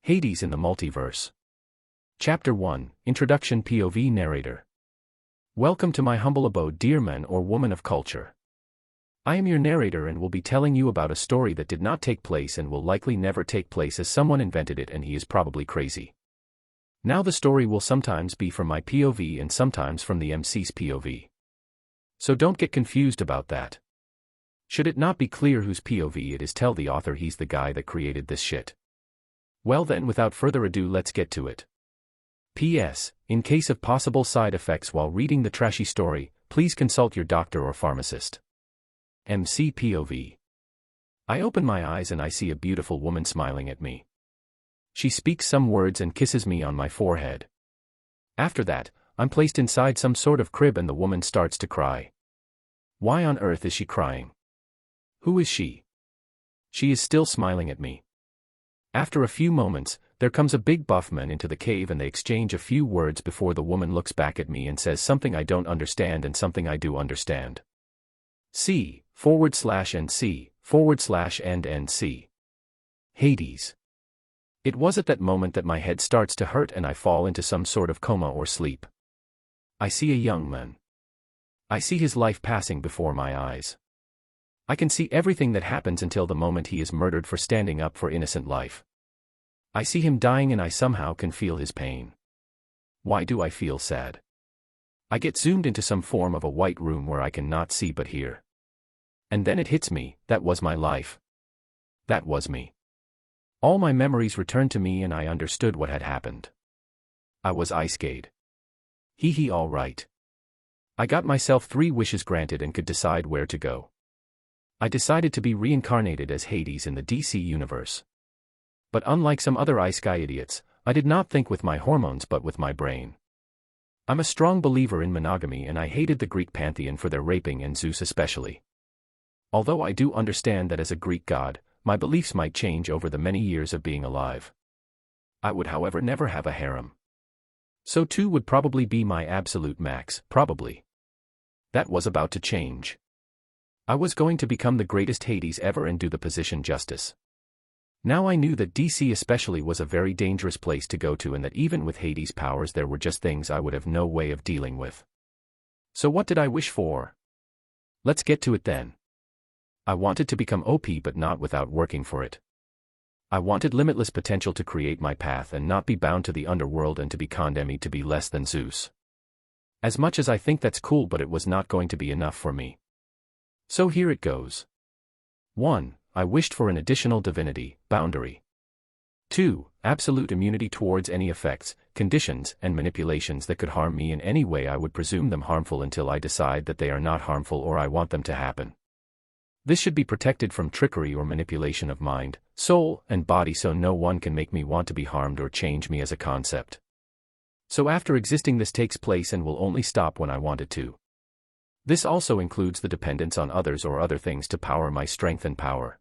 Hades in the Multiverse. Chapter 1, Introduction POV Narrator. Welcome to my humble abode, dear man or woman of culture. I am your narrator and will be telling you about a story that did not take place and will likely never take place, as someone invented it and he is probably crazy. Now the story will sometimes be from my POV and sometimes from the MC's POV. So don't get confused about that. Should it not be clear whose POV it is, tell the author he's the guy that created this shit. Well then, without further ado, let's get to it. P.S. In case of possible side effects while reading the trashy story, please consult your doctor or pharmacist. MC POV. I open my eyes and I see a beautiful woman smiling at me. She speaks some words and kisses me on my forehead. After that, I'm placed inside some sort of crib and the woman starts to cry. Why on earth is she crying? Who is she? She is still smiling at me. After a few moments, there comes a big buff man into the cave and they exchange a few words before the woman looks back at me and says something I don't understand and something I do understand. C/NC/NC. Hades. It was at that moment that my head starts to hurt and I fall into some sort of coma or sleep. I see a young man. I see his life passing before my eyes. I can see everything that happens until the moment he is murdered for standing up for innocent life. I see him dying and I somehow can feel his pain. Why do I feel sad? I get zoomed into some form of a white room where I cannot see but hear. And then it hits me, that was my life. That was me. All my memories returned to me and I understood what had happened. I was Isekai. Hee all right. I got myself 3 wishes granted and could decide where to go. I decided to be reincarnated as Hades in the DC universe. But unlike some other Isekai idiots, I did not think with my hormones but with my brain. I'm a strong believer in monogamy and I hated the Greek pantheon for their raping and Zeus especially. Although I do understand that as a Greek god, my beliefs might change over the many years of being alive. I would however never have a harem. So 2 would probably be my absolute max, probably. That was about to change. I was going to become the greatest Hades ever and do the position justice. Now I knew that DC especially was a very dangerous place to go to and that even with Hades' powers there were just things I would have no way of dealing with. So what did I wish for? Let's get to it then. I wanted to become OP but not without working for it. I wanted limitless potential to create my path and not be bound to the underworld and to be condemned to be less than Zeus. As much as I think that's cool, but it was not going to be enough for me. So here it goes. 1. I wished for an additional divinity, boundary. 2. Absolute immunity towards any effects, conditions, and manipulations that could harm me in any way. I would presume them harmful until I decide that they are not harmful or I want them to happen. This should be protected from trickery or manipulation of mind, soul, and body so no one can make me want to be harmed or change me as a concept. So after existing this takes place and will only stop when I want it to. This also includes the dependence on others or other things to power my strength and power.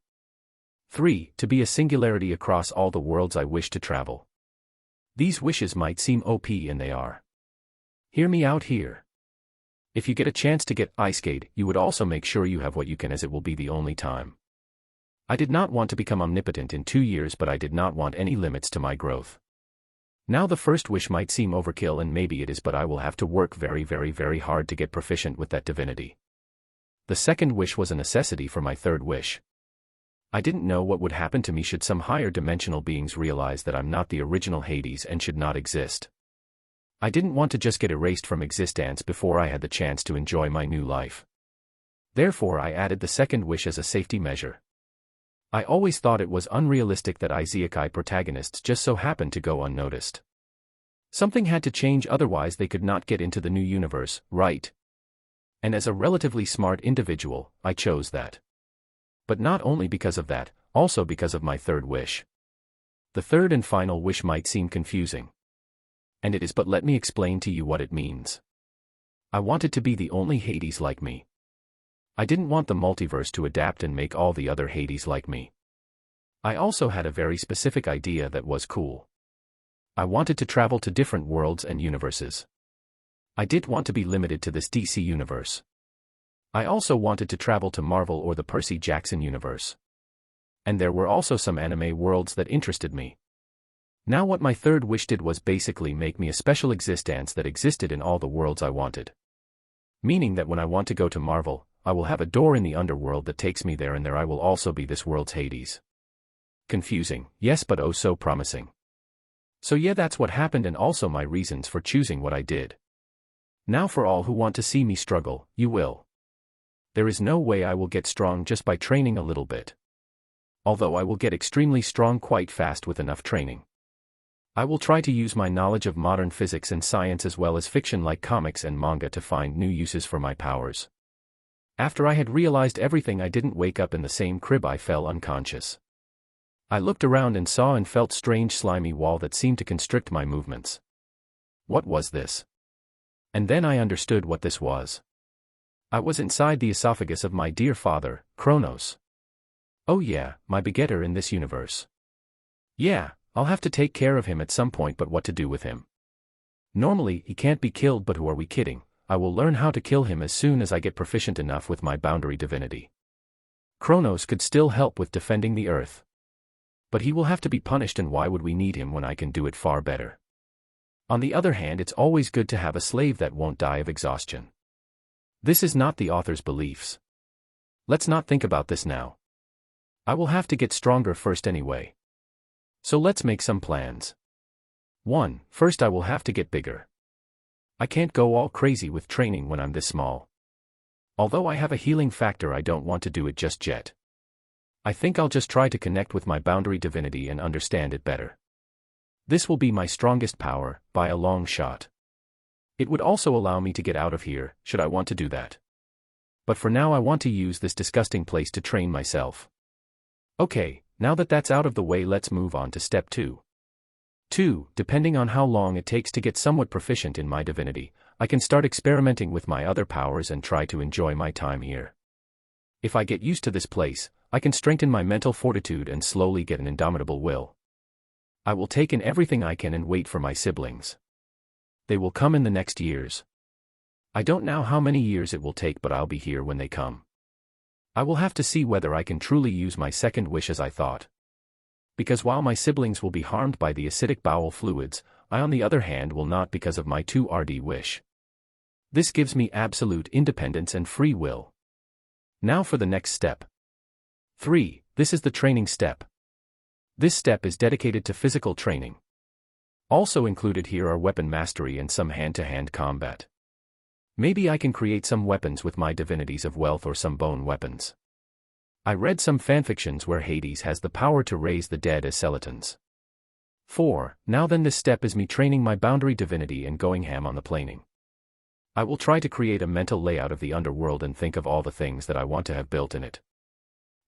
3. To be a singularity across all the worlds I wish to travel. These wishes might seem OP and they are. Hear me out here. If you get a chance to get Isekai, you would also make sure you have what you can, as it will be the only time. I did not want to become omnipotent in 2 years, but I did not want any limits to my growth. Now the first wish might seem overkill and maybe it is, but I will have to work very hard to get proficient with that divinity. The second wish was a necessity for my third wish. I didn't know what would happen to me should some higher dimensional beings realize that I'm not the original Hades and should not exist. I didn't want to just get erased from existence before I had the chance to enjoy my new life. Therefore I added the second wish as a safety measure. I always thought it was unrealistic that Isekai protagonists just so happened to go unnoticed. Something had to change, otherwise they could not get into the new universe, right? And as a relatively smart individual, I chose that. But not only because of that, also because of my third wish. The third and final wish might seem confusing. And it is, but let me explain to you what it means. I wanted to be the only Hades like me. I didn't want the multiverse to adapt and make all the other Hades like me. I also had a very specific idea that was cool. I wanted to travel to different worlds and universes. I didn't want to be limited to this DC universe. I also wanted to travel to Marvel or the Percy Jackson universe. And there were also some anime worlds that interested me. Now what my third wish did was basically make me a special existence that existed in all the worlds I wanted. Meaning that when I want to go to Marvel, I will have a door in the underworld that takes me there, and there I will also be this world's Hades. Confusing, yes, but oh so promising. So yeah, that's what happened, and also my reasons for choosing what I did. Now for all who want to see me struggle, you will. There is no way I will get strong just by training a little bit. Although I will get extremely strong quite fast with enough training. I will try to use my knowledge of modern physics and science as well as fiction like comics and manga to find new uses for my powers. After I had realized everything, I didn't wake up in the same crib. I fell unconscious. I looked around and saw and felt strange slimy wall that seemed to constrict my movements. What was this? And then I understood what this was. I was inside the esophagus of my dear father, Kronos. Oh yeah, my begetter in this universe. Yeah, I'll have to take care of him at some point, but what to do with him? Normally, he can't be killed, but who are we kidding? I will learn how to kill him as soon as I get proficient enough with my boundary divinity. Kronos could still help with defending the Earth. But he will have to be punished, and why would we need him when I can do it far better? On the other hand, it's always good to have a slave that won't die of exhaustion. This is not the author's beliefs. Let's not think about this now. I will have to get stronger first anyway. So let's make some plans. 1. First I will have to get bigger. I can't go all crazy with training when I'm this small. Although I have a healing factor, I don't want to do it just yet. I think I'll just try to connect with my boundary divinity and understand it better. This will be my strongest power, by a long shot. It would also allow me to get out of here, should I want to do that. But for now I want to use this disgusting place to train myself. Okay, now that that's out of the way, let's move on to step 2. 2. Depending on how long it takes to get somewhat proficient in my divinity, I can start experimenting with my other powers and try to enjoy my time here. If I get used to this place, I can strengthen my mental fortitude and slowly get an indomitable will. I will take in everything I can and wait for my siblings. They will come in the next years. I don't know how many years it will take, but I'll be here when they come. I will have to see whether I can truly use my second wish as I thought. Because while my siblings will be harmed by the acidic bowel fluids, I on the other hand will not, because of my 2rd wish. This gives me absolute independence and free will. Now for the next step. 3. This is the training step. This step is dedicated to physical training. Also included here are weapon mastery and some hand-to-hand combat. Maybe I can create some weapons with my divinities of wealth or some bone weapons. I read some fanfictions where Hades has the power to raise the dead as skeletons. 4. Now then, this step is me training my boundary divinity and going ham on the planing. I will try to create a mental layout of the underworld and think of all the things that I want to have built in it.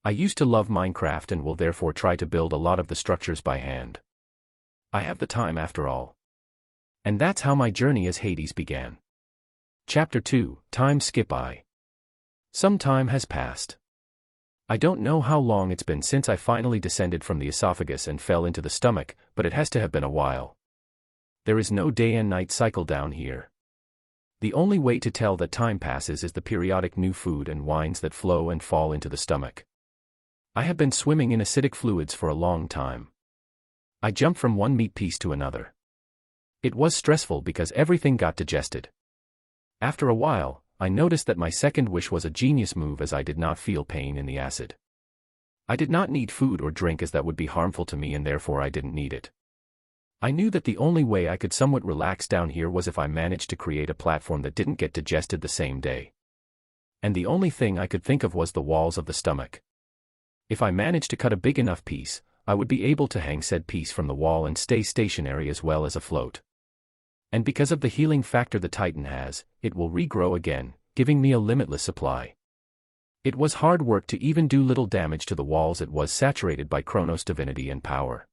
I used to love Minecraft and will therefore try to build a lot of the structures by hand. I have the time after all. And that's how my journey as Hades began. Chapter 2, Time Skip. Some time has passed. I don't know how long it's been since I finally descended from the esophagus and fell into the stomach, but it has to have been a while. There is no day and night cycle down here. The only way to tell that time passes is the periodic new food and wines that flow and fall into the stomach. I have been swimming in acidic fluids for a long time. I jumped from one meat piece to another. It was stressful because everything got digested. After a while, I noticed that my second wish was a genius move, as I did not feel pain in the acid. I did not need food or drink, as that would be harmful to me, and therefore I didn't need it. I knew that the only way I could somewhat relax down here was if I managed to create a platform that didn't get digested the same day. And the only thing I could think of was the walls of the stomach. If I managed to cut a big enough piece, I would be able to hang said piece from the wall and stay stationary as well as afloat. And because of the healing factor the Titan has, it will regrow again, giving me a limitless supply. It was hard work to even do little damage to the walls. It was saturated by Kronos' divinity and power.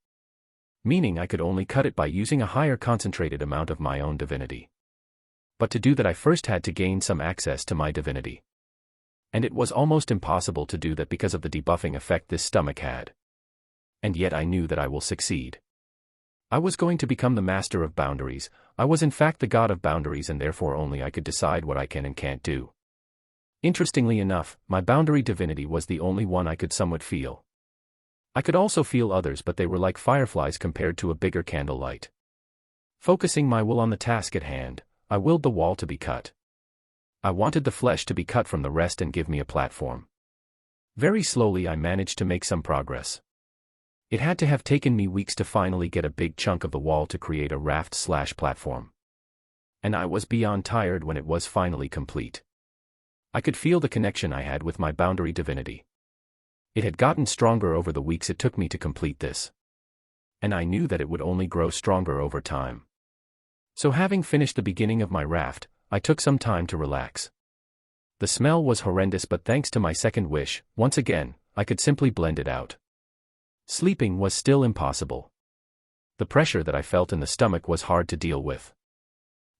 Meaning I could only cut it by using a higher concentrated amount of my own divinity. But to do that I first had to gain some access to my divinity. And it was almost impossible to do that because of the debuffing effect this stomach had. And yet I knew that I will succeed. I was going to become the master of boundaries. I was in fact the god of boundaries, and therefore only I could decide what I can and can't do. Interestingly enough, my boundary divinity was the only one I could somewhat feel. I could also feel others, but they were like fireflies compared to a bigger candlelight. Focusing my will on the task at hand, I willed the wall to be cut. I wanted the flesh to be cut from the rest and give me a platform. Very slowly I managed to make some progress. It had to have taken me weeks to finally get a big chunk of the wall to create a raft/platform. And I was beyond tired when it was finally complete. I could feel the connection I had with my boundary divinity. It had gotten stronger over the weeks it took me to complete this. And I knew that it would only grow stronger over time. So having finished the beginning of my raft, I took some time to relax. The smell was horrendous, but thanks to my second wish, once again, I could simply blend it out. Sleeping was still impossible. The pressure that I felt in the stomach was hard to deal with.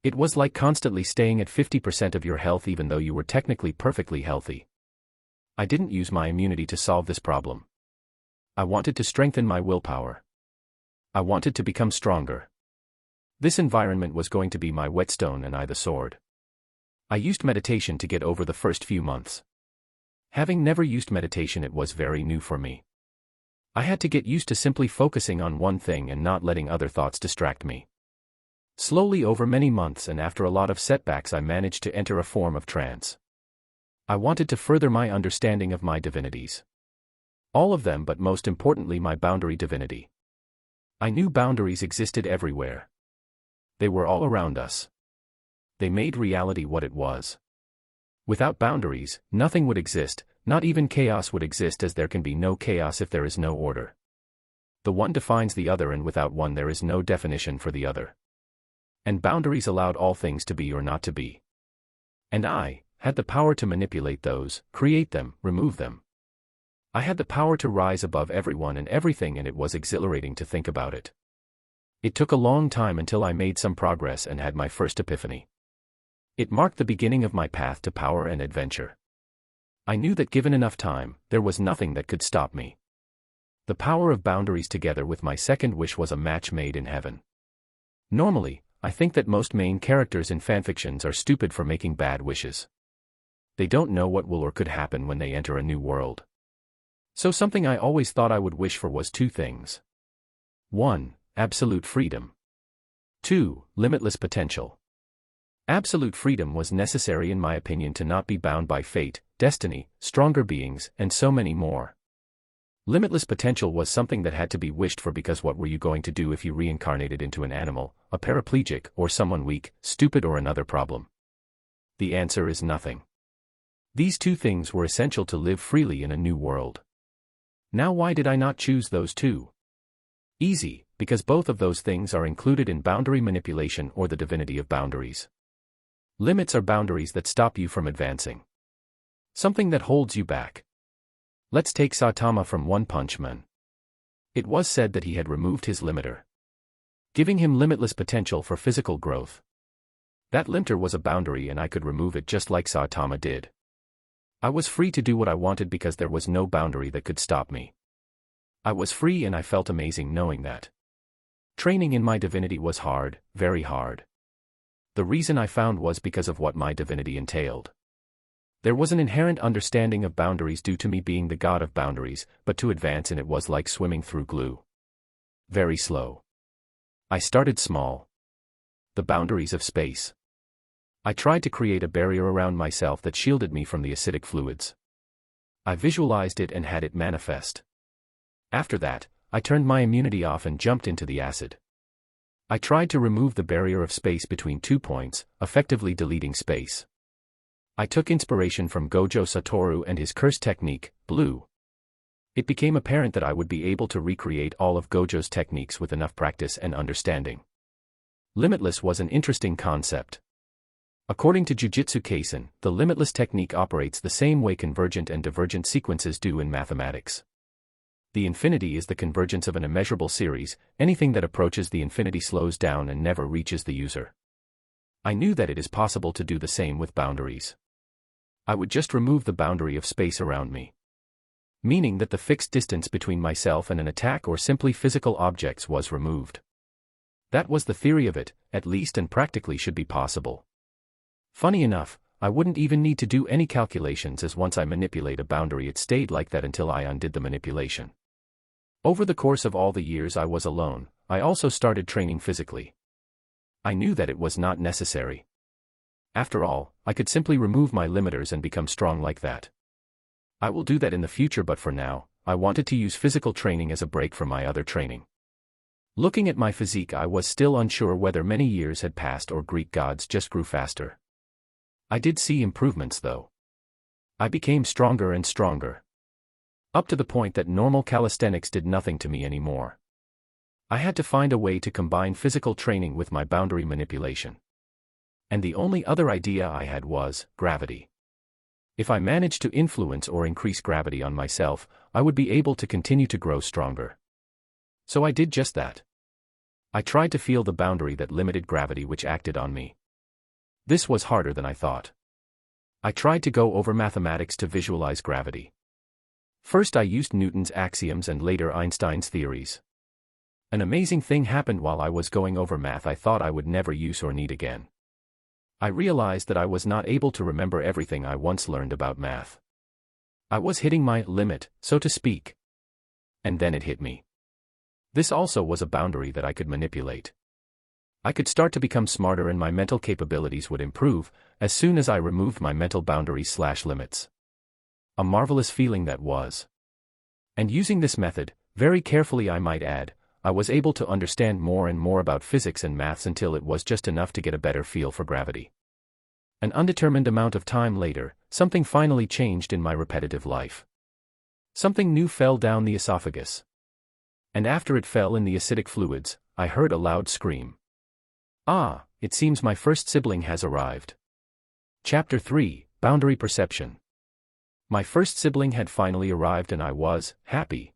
It was like constantly staying at 50% of your health even though you were technically perfectly healthy. I didn't use my immunity to solve this problem. I wanted to strengthen my willpower. I wanted to become stronger. This environment was going to be my whetstone and I the sword. I used meditation to get over the first few months. Having never used meditation, it was very new for me. I had to get used to simply focusing on one thing and not letting other thoughts distract me. Slowly over many months and after a lot of setbacks I managed to enter a form of trance. I wanted to further my understanding of my divinities. All of them, but most importantly my boundary divinity. I knew boundaries existed everywhere. They were all around us. They made reality what it was. Without boundaries, nothing would exist, not even chaos would exist, as there can be no chaos if there is no order. The one defines the other, and without one there is no definition for the other. And boundaries allowed all things to be or not to be. And I had the power to manipulate those, create them, remove them. I had the power to rise above everyone and everything, and it was exhilarating to think about it. It took a long time until I made some progress and had my first epiphany. It marked the beginning of my path to power and adventure. I knew that given enough time, there was nothing that could stop me. The power of boundaries together with my second wish was a match made in heaven. Normally, I think that most main characters in fanfictions are stupid for making bad wishes. They don't know what will or could happen when they enter a new world. So something I always thought I would wish for was two things. 1. Absolute freedom. 2. Limitless potential. Absolute freedom was necessary in my opinion to not be bound by fate, destiny, stronger beings, and so many more. Limitless potential was something that had to be wished for, because what were you going to do if you reincarnated into an animal, a paraplegic, or someone weak, stupid, or another problem? The answer is nothing. These two things were essential to live freely in a new world. Now why did I not choose those two? Easy, because both of those things are included in boundary manipulation or the divinity of boundaries. Limits are boundaries that stop you from advancing. Something that holds you back. Let's take Saitama from One Punch Man. It was said that he had removed his limiter, giving him limitless potential for physical growth. That limiter was a boundary, and I could remove it just like Saitama did. I was free to do what I wanted because there was no boundary that could stop me. I was free, and I felt amazing knowing that. Training in my divinity was hard, very hard. The reason I found was because of what my divinity entailed. There was an inherent understanding of boundaries due to me being the god of boundaries, but to advance in it was like swimming through glue. Very slow. I started small. The boundaries of space. I tried to create a barrier around myself that shielded me from the acidic fluids. I visualized it and had it manifest. After that, I turned my immunity off and jumped into the acid. I tried to remove the barrier of space between 2 points, effectively deleting space. I took inspiration from Gojo Satoru and his curse technique, Blue. It became apparent that I would be able to recreate all of Gojo's techniques with enough practice and understanding. Limitless was an interesting concept. According to Jujutsu Kaisen, the limitless technique operates the same way convergent and divergent sequences do in mathematics. The infinity is the convergence of an immeasurable series. Anything that approaches the infinity slows down and never reaches the user. I knew that it is possible to do the same with boundaries. I would just remove the boundary of space around me. Meaning that the fixed distance between myself and an attack or simply physical objects was removed. That was the theory of it, at least, and practically should be possible. Funny enough, I wouldn't even need to do any calculations, as once I manipulate a boundary it stayed like that until I undid the manipulation. Over the course of all the years I was alone, I also started training physically. I knew that it was not necessary. After all, I could simply remove my limiters and become strong like that. I will do that in the future, but for now, I wanted to use physical training as a break from my other training. Looking at my physique, I was still unsure whether many years had passed or Greek gods just grew faster. I did see improvements though. I became stronger and stronger. Up to the point that normal calisthenics did nothing to me anymore. I had to find a way to combine physical training with my boundary manipulation. And the only other idea I had was gravity. If I managed to influence or increase gravity on myself, I would be able to continue to grow stronger. So I did just that. I tried to feel the boundary that limited gravity which acted on me. This was harder than I thought. I tried to go over mathematics to visualize gravity. First I used Newton's axioms and later Einstein's theories. An amazing thing happened while I was going over math I thought I would never use or need again. I realized that I was not able to remember everything I once learned about math. I was hitting my limit, so to speak. And then it hit me. This also was a boundary that I could manipulate. I could start to become smarter and my mental capabilities would improve as soon as I removed my mental boundaries/limits. A marvelous feeling that was. And using this method, very carefully I might add, I was able to understand more and more about physics and maths until it was just enough to get a better feel for gravity. An undetermined amount of time later, something finally changed in my repetitive life. Something new fell down the esophagus. And after it fell in the acidic fluids, I heard a loud scream. Ah, it seems my first sibling has arrived. Chapter 3, Boundary Perception. My first sibling had finally arrived and I was happy.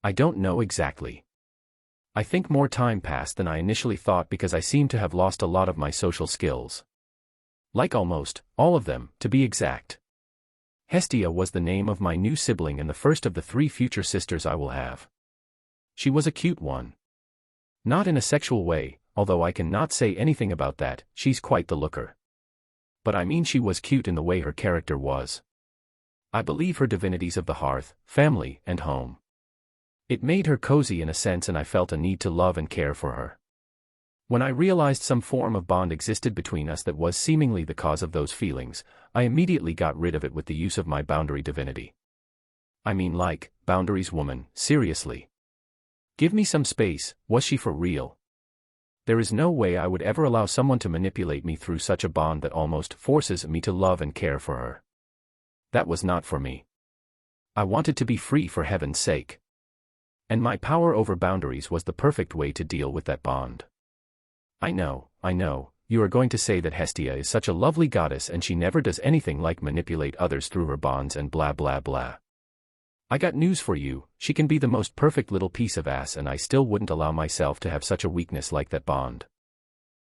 I don't know exactly. I think more time passed than I initially thought because I seemed to have lost a lot of my social skills. Like almost all of them, to be exact. Hestia was the name of my new sibling and the first of the 3 future sisters I will have. She was a cute one. Not in a sexual way, although I can not say anything about that, she's quite the looker. But I mean she was cute in the way her character was. I believe her divinities of the hearth, family, and home. It made her cozy in a sense and I felt a need to love and care for her. When I realized some form of bond existed between us that was seemingly the cause of those feelings, I immediately got rid of it with the use of my boundary divinity. I mean like, boundaries woman, seriously. Give me some space, was she for real? There is no way I would ever allow someone to manipulate me through such a bond that almost forces me to love and care for her. That was not for me. I wanted to be free for heaven's sake. And my power over boundaries was the perfect way to deal with that bond. I know, you are going to say that Hestia is such a lovely goddess and she never does anything like manipulate others through her bonds and blah blah blah. I got news for you, she can be the most perfect little piece of ass and I still wouldn't allow myself to have such a weakness like that bond.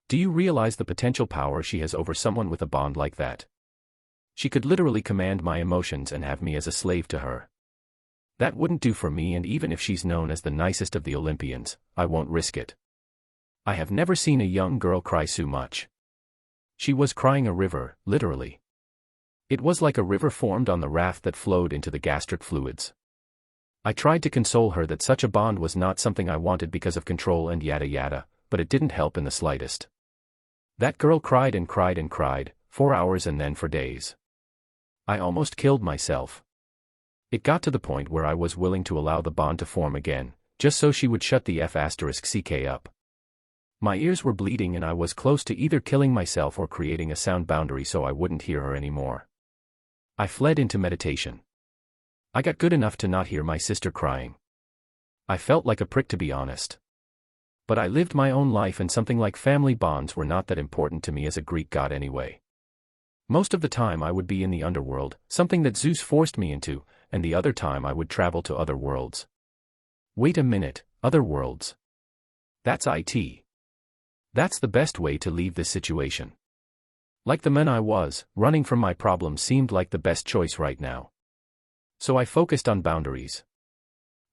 Do you realize the potential power she has over someone with a bond like that? She could literally command my emotions and have me as a slave to her. That wouldn't do for me, and even if she's known as the nicest of the Olympians, I won't risk it. I have never seen a young girl cry so much. She was crying a river, literally. It was like a river formed on the raft that flowed into the gastric fluids. I tried to console her that such a bond was not something I wanted because of control and yada yada, but it didn't help in the slightest. That girl cried and cried and cried, 4 hours and then for days. I almost killed myself. It got to the point where I was willing to allow the bond to form again, just so she would shut the F***ck up. My ears were bleeding and I was close to either killing myself or creating a sound boundary so I wouldn't hear her anymore. I fled into meditation. I got good enough to not hear my sister crying. I felt like a prick, to be honest. But I lived my own life and something like family bonds were not that important to me as a Greek god anyway. Most of the time I would be in the underworld, something that Zeus forced me into, and the other time I would travel to other worlds. Wait a minute, other worlds. That's it. That's the best way to leave this situation. Like the man I was, running from my problems seemed like the best choice right now. So I focused on boundaries.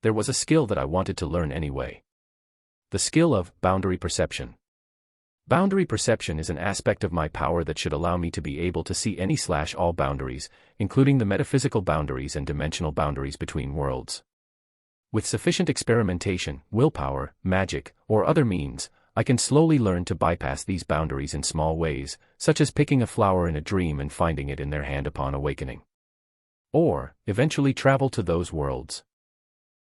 There was a skill that I wanted to learn anyway. The skill of boundary perception. Boundary perception is an aspect of my power that should allow me to be able to see any/all boundaries, including the metaphysical boundaries and dimensional boundaries between worlds. With sufficient experimentation, willpower, magic, or other means, I can slowly learn to bypass these boundaries in small ways, such as picking a flower in a dream and finding it in their hand upon awakening. Or, eventually travel to those worlds.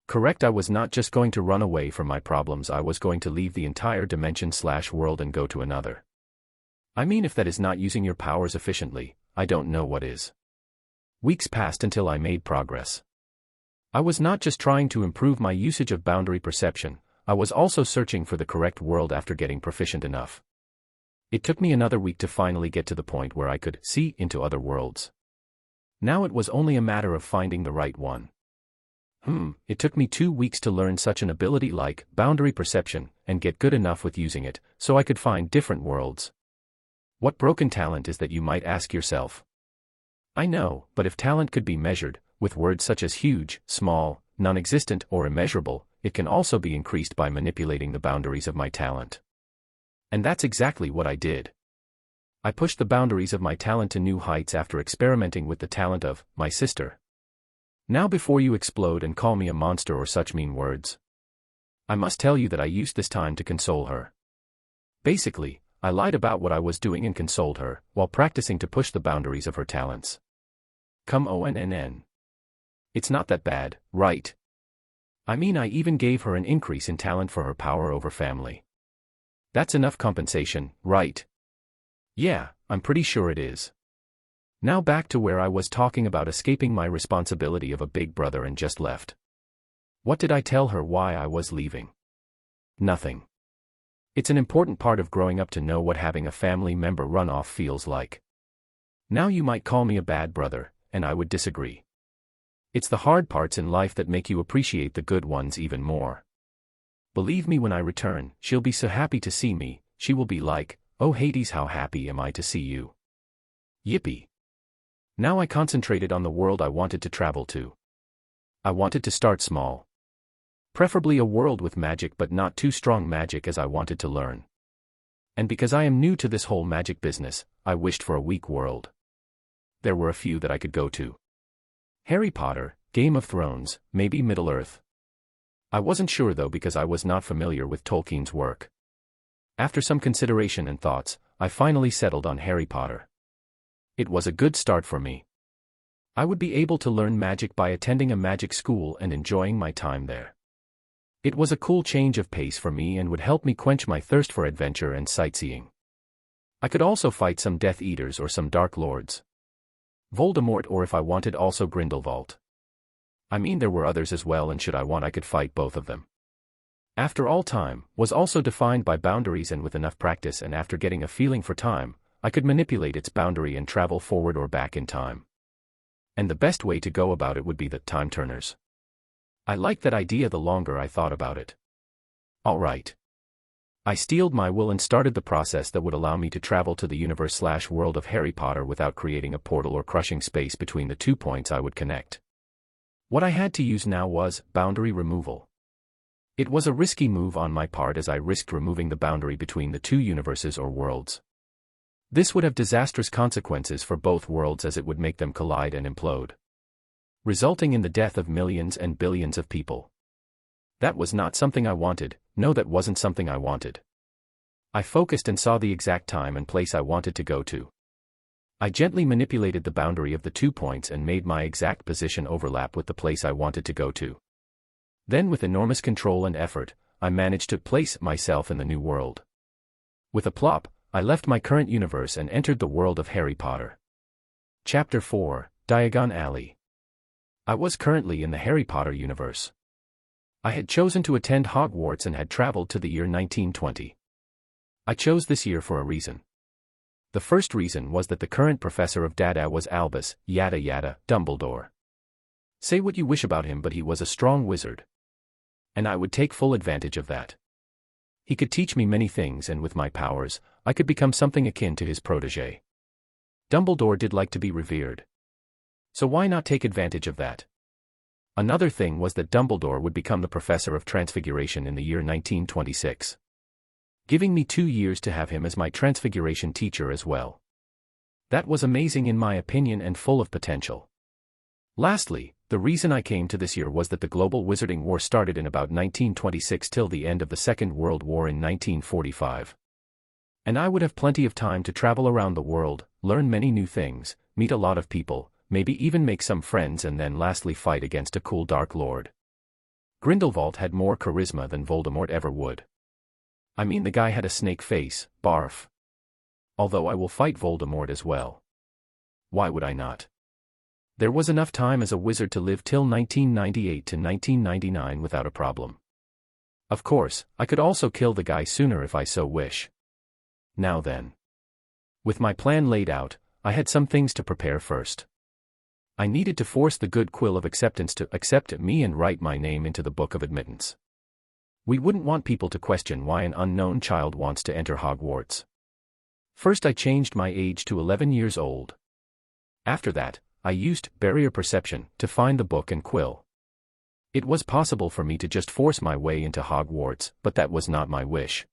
Correct, I was not just going to run away from my problems, I was going to leave the entire dimension/world and go to another. I mean, if that is not using your powers efficiently, I don't know what is. Weeks passed until I made progress. I was not just trying to improve my usage of boundary perception, I was also searching for the correct world after getting proficient enough. It took me another week to finally get to the point where I could see into other worlds. Now it was only a matter of finding the right one. It took me 2 weeks to learn such an ability like boundary perception and get good enough with using it, so I could find different worlds. What broken talent is that, you might ask yourself? I know, but if talent could be measured, with words such as huge, small, non-existent, or immeasurable, it can also be increased by manipulating the boundaries of my talent. And that's exactly what I did. I pushed the boundaries of my talent to new heights after experimenting with the talent of my sister. Now, before you explode and call me a monster or such mean words, I must tell you that I used this time to console her. Basically, I lied about what I was doing and consoled her, while practicing to push the boundaries of her talents. Come on. It's not that bad, right? I mean, I even gave her an increase in talent for her power over family. That's enough compensation, right? Yeah, I'm pretty sure it is. Now back to where I was talking about escaping my responsibility of a big brother and just left. What did I tell her why I was leaving? Nothing. It's an important part of growing up to know what having a family member run off feels like. Now you might call me a bad brother, and I would disagree. It's the hard parts in life that make you appreciate the good ones even more. Believe me, when I return, she'll be so happy to see me, she will be like, "Oh Hades, how happy am I to see you." Yippee. Now I concentrated on the world I wanted to travel to. I wanted to start small. Preferably a world with magic, but not too strong magic, as I wanted to learn. And because I am new to this whole magic business, I wished for a weak world. There were a few that I could go to. Harry Potter, Game of Thrones, maybe Middle-earth. I wasn't sure though, because I was not familiar with Tolkien's work. After some consideration and thoughts, I finally settled on Harry Potter. It was a good start for me. I would be able to learn magic by attending a magic school and enjoying my time there. It was a cool change of pace for me and would help me quench my thirst for adventure and sightseeing. I could also fight some Death Eaters or some Dark Lords. Voldemort, or if I wanted, also Grindelwald. I mean, there were others as well, and should I want, I could fight both of them. After all, time was also defined by boundaries, and with enough practice and after getting a feeling for time, I could manipulate its boundary and travel forward or back in time. And the best way to go about it would be the time turners. I liked that idea the longer I thought about it. Alright. I steeled my will and started the process that would allow me to travel to the universe/world of Harry Potter without creating a portal or crushing space between the 2 points I would connect. What I had to use now was boundary removal. It was a risky move on my part, as I risked removing the boundary between the 2 universes or worlds. This would have disastrous consequences for both worlds, as it would make them collide and implode, resulting in the death of millions and billions of people. That was not something I wanted. No, that wasn't something I wanted. I focused and saw the exact time and place I wanted to go to. I gently manipulated the boundary of the 2 points and made my exact position overlap with the place I wanted to go to. Then, with enormous control and effort, I managed to place myself in the new world. With a plop, I left my current universe and entered the world of Harry Potter. Chapter 4, Diagon Alley. I was currently in the Harry Potter universe. I had chosen to attend Hogwarts and had traveled to the year 1920. I chose this year for a reason. The first reason was that the current professor of Dada was Albus, yada yada, Dumbledore. Say what you wish about him, but he was a strong wizard. And I would take full advantage of that. He could teach me many things, and with my powers, I could become something akin to his protege. Dumbledore did like to be revered. So why not take advantage of that? Another thing was that Dumbledore would become the Professor of Transfiguration in the year 1926. Giving me 2 years to have him as my Transfiguration teacher as well. That was amazing in my opinion and full of potential. Lastly, The reason I came to this year was that the global wizarding war started in about 1926 till the end of the Second World War in 1945. And I would have plenty of time to travel around the world, learn many new things, meet a lot of people, maybe even make some friends and then lastly fight against a cool Dark Lord. Grindelwald had more charisma than Voldemort ever would. I mean, the guy had a snake face, barf. Although I will fight Voldemort as well. Why would I not? There was enough time as a wizard to live till 1998 to 1999 without a problem. Of course, I could also kill the guy sooner if I so wish. Now then. With my plan laid out, I had some things to prepare first. I needed to force the good quill of acceptance to accept me and write my name into the book of admittance. We wouldn't want people to question why an unknown child wants to enter Hogwarts. First I changed my age to 11 years old. After that, I used barrier perception to find the book and quill. It was possible for me to just force my way into Hogwarts, but that was not my wish.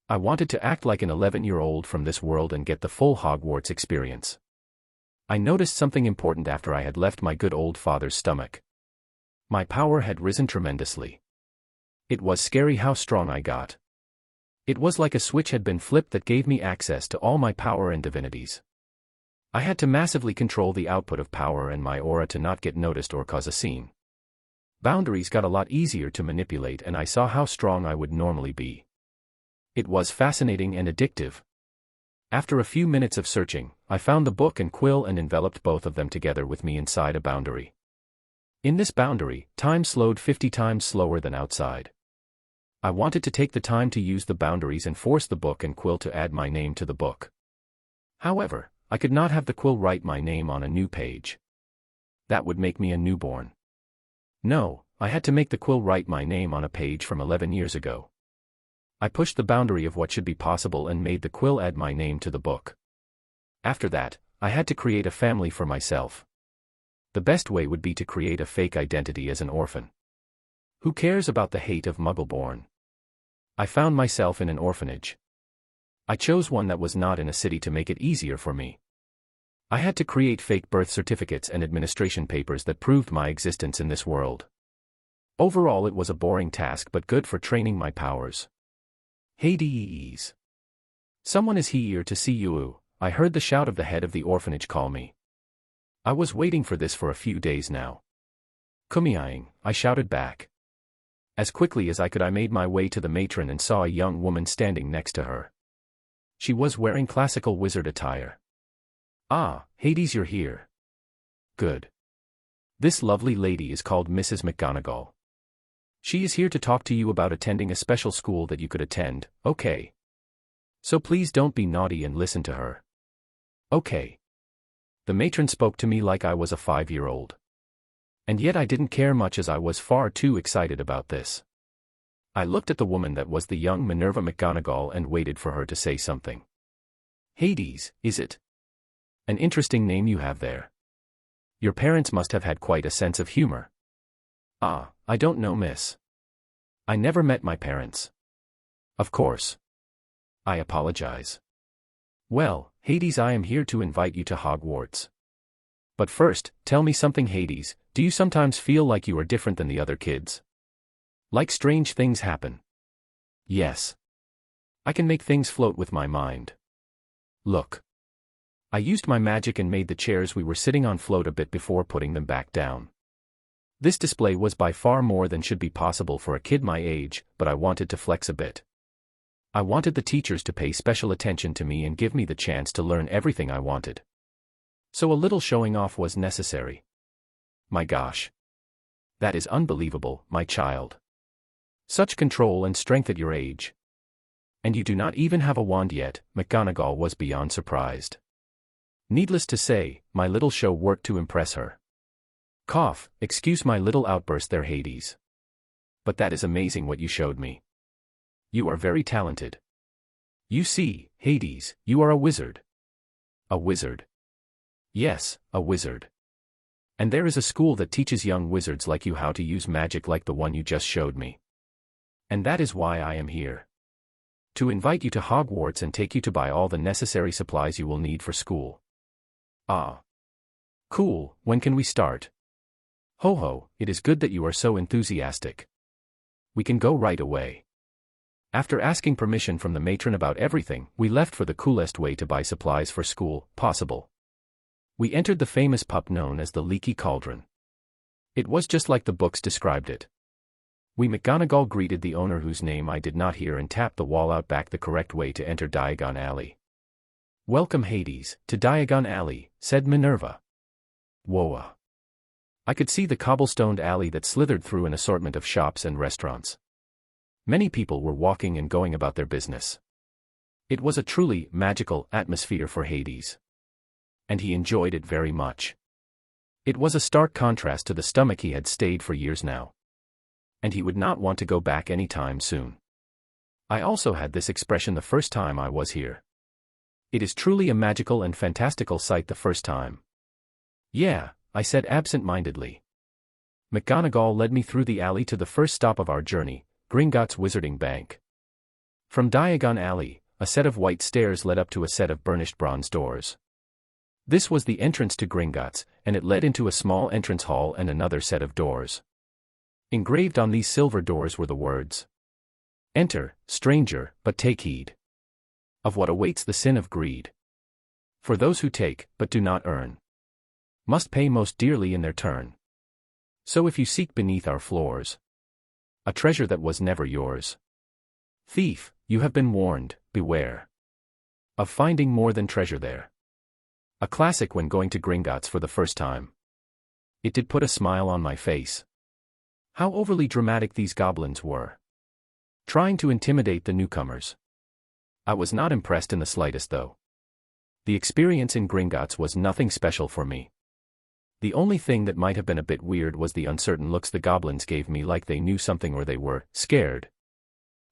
I wanted to act like an 11-year-old from this world and get the full Hogwarts experience. I noticed something important after I had left my good old father's stomach. My power had risen tremendously. It was scary how strong I got. It was like a switch had been flipped that gave me access to all my power and divinities. I had to massively control the output of power and my aura to not get noticed or cause a scene. Boundaries got a lot easier to manipulate and I saw how strong I would normally be. It was fascinating and addictive. After a few minutes of searching, I found the book and quill and enveloped both of them together with me inside a boundary. In this boundary, time slowed 50 times slower than outside. I wanted to take the time to use the boundaries and force the book and quill to add my name to the book. However, I could not have the quill write my name on a new page. That would make me a newborn. No, I had to make the quill write my name on a page from 11 years ago. I pushed the boundary of what should be possible and made the quill add my name to the book. After that, I had to create a family for myself. The best way would be to create a fake identity as an orphan. Who cares about the hate of Muggleborn? I found myself in an orphanage. I chose one that was not in a city to make it easier for me. I had to create fake birth certificates and administration papers that proved my existence in this world. Overall, it was a boring task but good for training my powers. Hades. Someone is here to see you. I heard the shout of the head of the orphanage call me. I was waiting for this for a few days now. Kumiaing, I shouted back. As quickly as I could I made my way to the matron and saw a young woman standing next to her. She was wearing classical wizard attire. Ah, Hades, you're here. Good. This lovely lady is called Mrs. McGonagall. She is here to talk to you about attending a special school that you could attend, okay? So please don't be naughty and listen to her. Okay. The matron spoke to me like I was a 5-year-old. And yet I didn't care much as I was far too excited about this. I looked at the woman that was the young Minerva McGonagall and waited for her to say something. Hades, is it? An interesting name you have there. Your parents must have had quite a sense of humor. Ah, I don't know, miss. I never met my parents. Of course. I apologize. Well, Hades, I am here to invite you to Hogwarts. But first, tell me something, Hades, do you sometimes feel like you are different than the other kids? Like strange things happen? Yes. I can make things float with my mind. Look. I used my magic and made the chairs we were sitting on float a bit before putting them back down. This display was by far more than should be possible for a kid my age, but I wanted to flex a bit. I wanted the teachers to pay special attention to me and give me the chance to learn everything I wanted. So a little showing off was necessary. My gosh. That is unbelievable, my child. Such control and strength at your age. And you do not even have a wand yet, McGonagall was beyond surprised. Needless to say, my little show worked to impress her. Cough, excuse my little outburst there, Hades. But that is amazing what you showed me. You are very talented. You see, Hades, you are a wizard. A wizard. Yes, a wizard. And there is a school that teaches young wizards like you how to use magic like the one you just showed me. And that is why I am here. To invite you to Hogwarts and take you to buy all the necessary supplies you will need for school. Ah. Cool, when can we start? Ho ho, it is good that you are so enthusiastic. We can go right away. After asking permission from the matron about everything, we left for the coolest way to buy supplies for school possible. We entered the famous pub known as the Leaky Cauldron. It was just like the books described it. We McGonagall greeted the owner whose name I did not hear and tapped the wall out back the correct way to enter Diagon Alley. Welcome Hades, to Diagon Alley, said Minerva. Whoa. I could see the cobblestoned alley that slithered through an assortment of shops and restaurants. Many people were walking and going about their business. It was a truly magical atmosphere for Hades. And he enjoyed it very much. It was a stark contrast to the stomach he had stayed for years now. And he would not want to go back any time soon. I also had this expression the first time I was here. It is truly a magical and fantastical sight the first time. Yeah, I said absent-mindedly. McGonagall led me through the alley to the first stop of our journey, Gringotts Wizarding Bank. From Diagon Alley, a set of white stairs led up to a set of burnished bronze doors. This was the entrance to Gringotts, and it led into a small entrance hall and another set of doors. Engraved on these silver doors were the words, "Enter, stranger, but take heed of what awaits the sin of greed. For those who take, but do not earn, must pay most dearly in their turn. So if you seek beneath our floors a treasure that was never yours, thief, you have been warned, beware of finding more than treasure there." A classic when going to Gringotts for the first time. It did put a smile on my face. How overly dramatic these goblins were. Trying to intimidate the newcomers. I was not impressed in the slightest though. The experience in Gringotts was nothing special for me. The only thing that might have been a bit weird was the uncertain looks the goblins gave me, like they knew something or they were scared.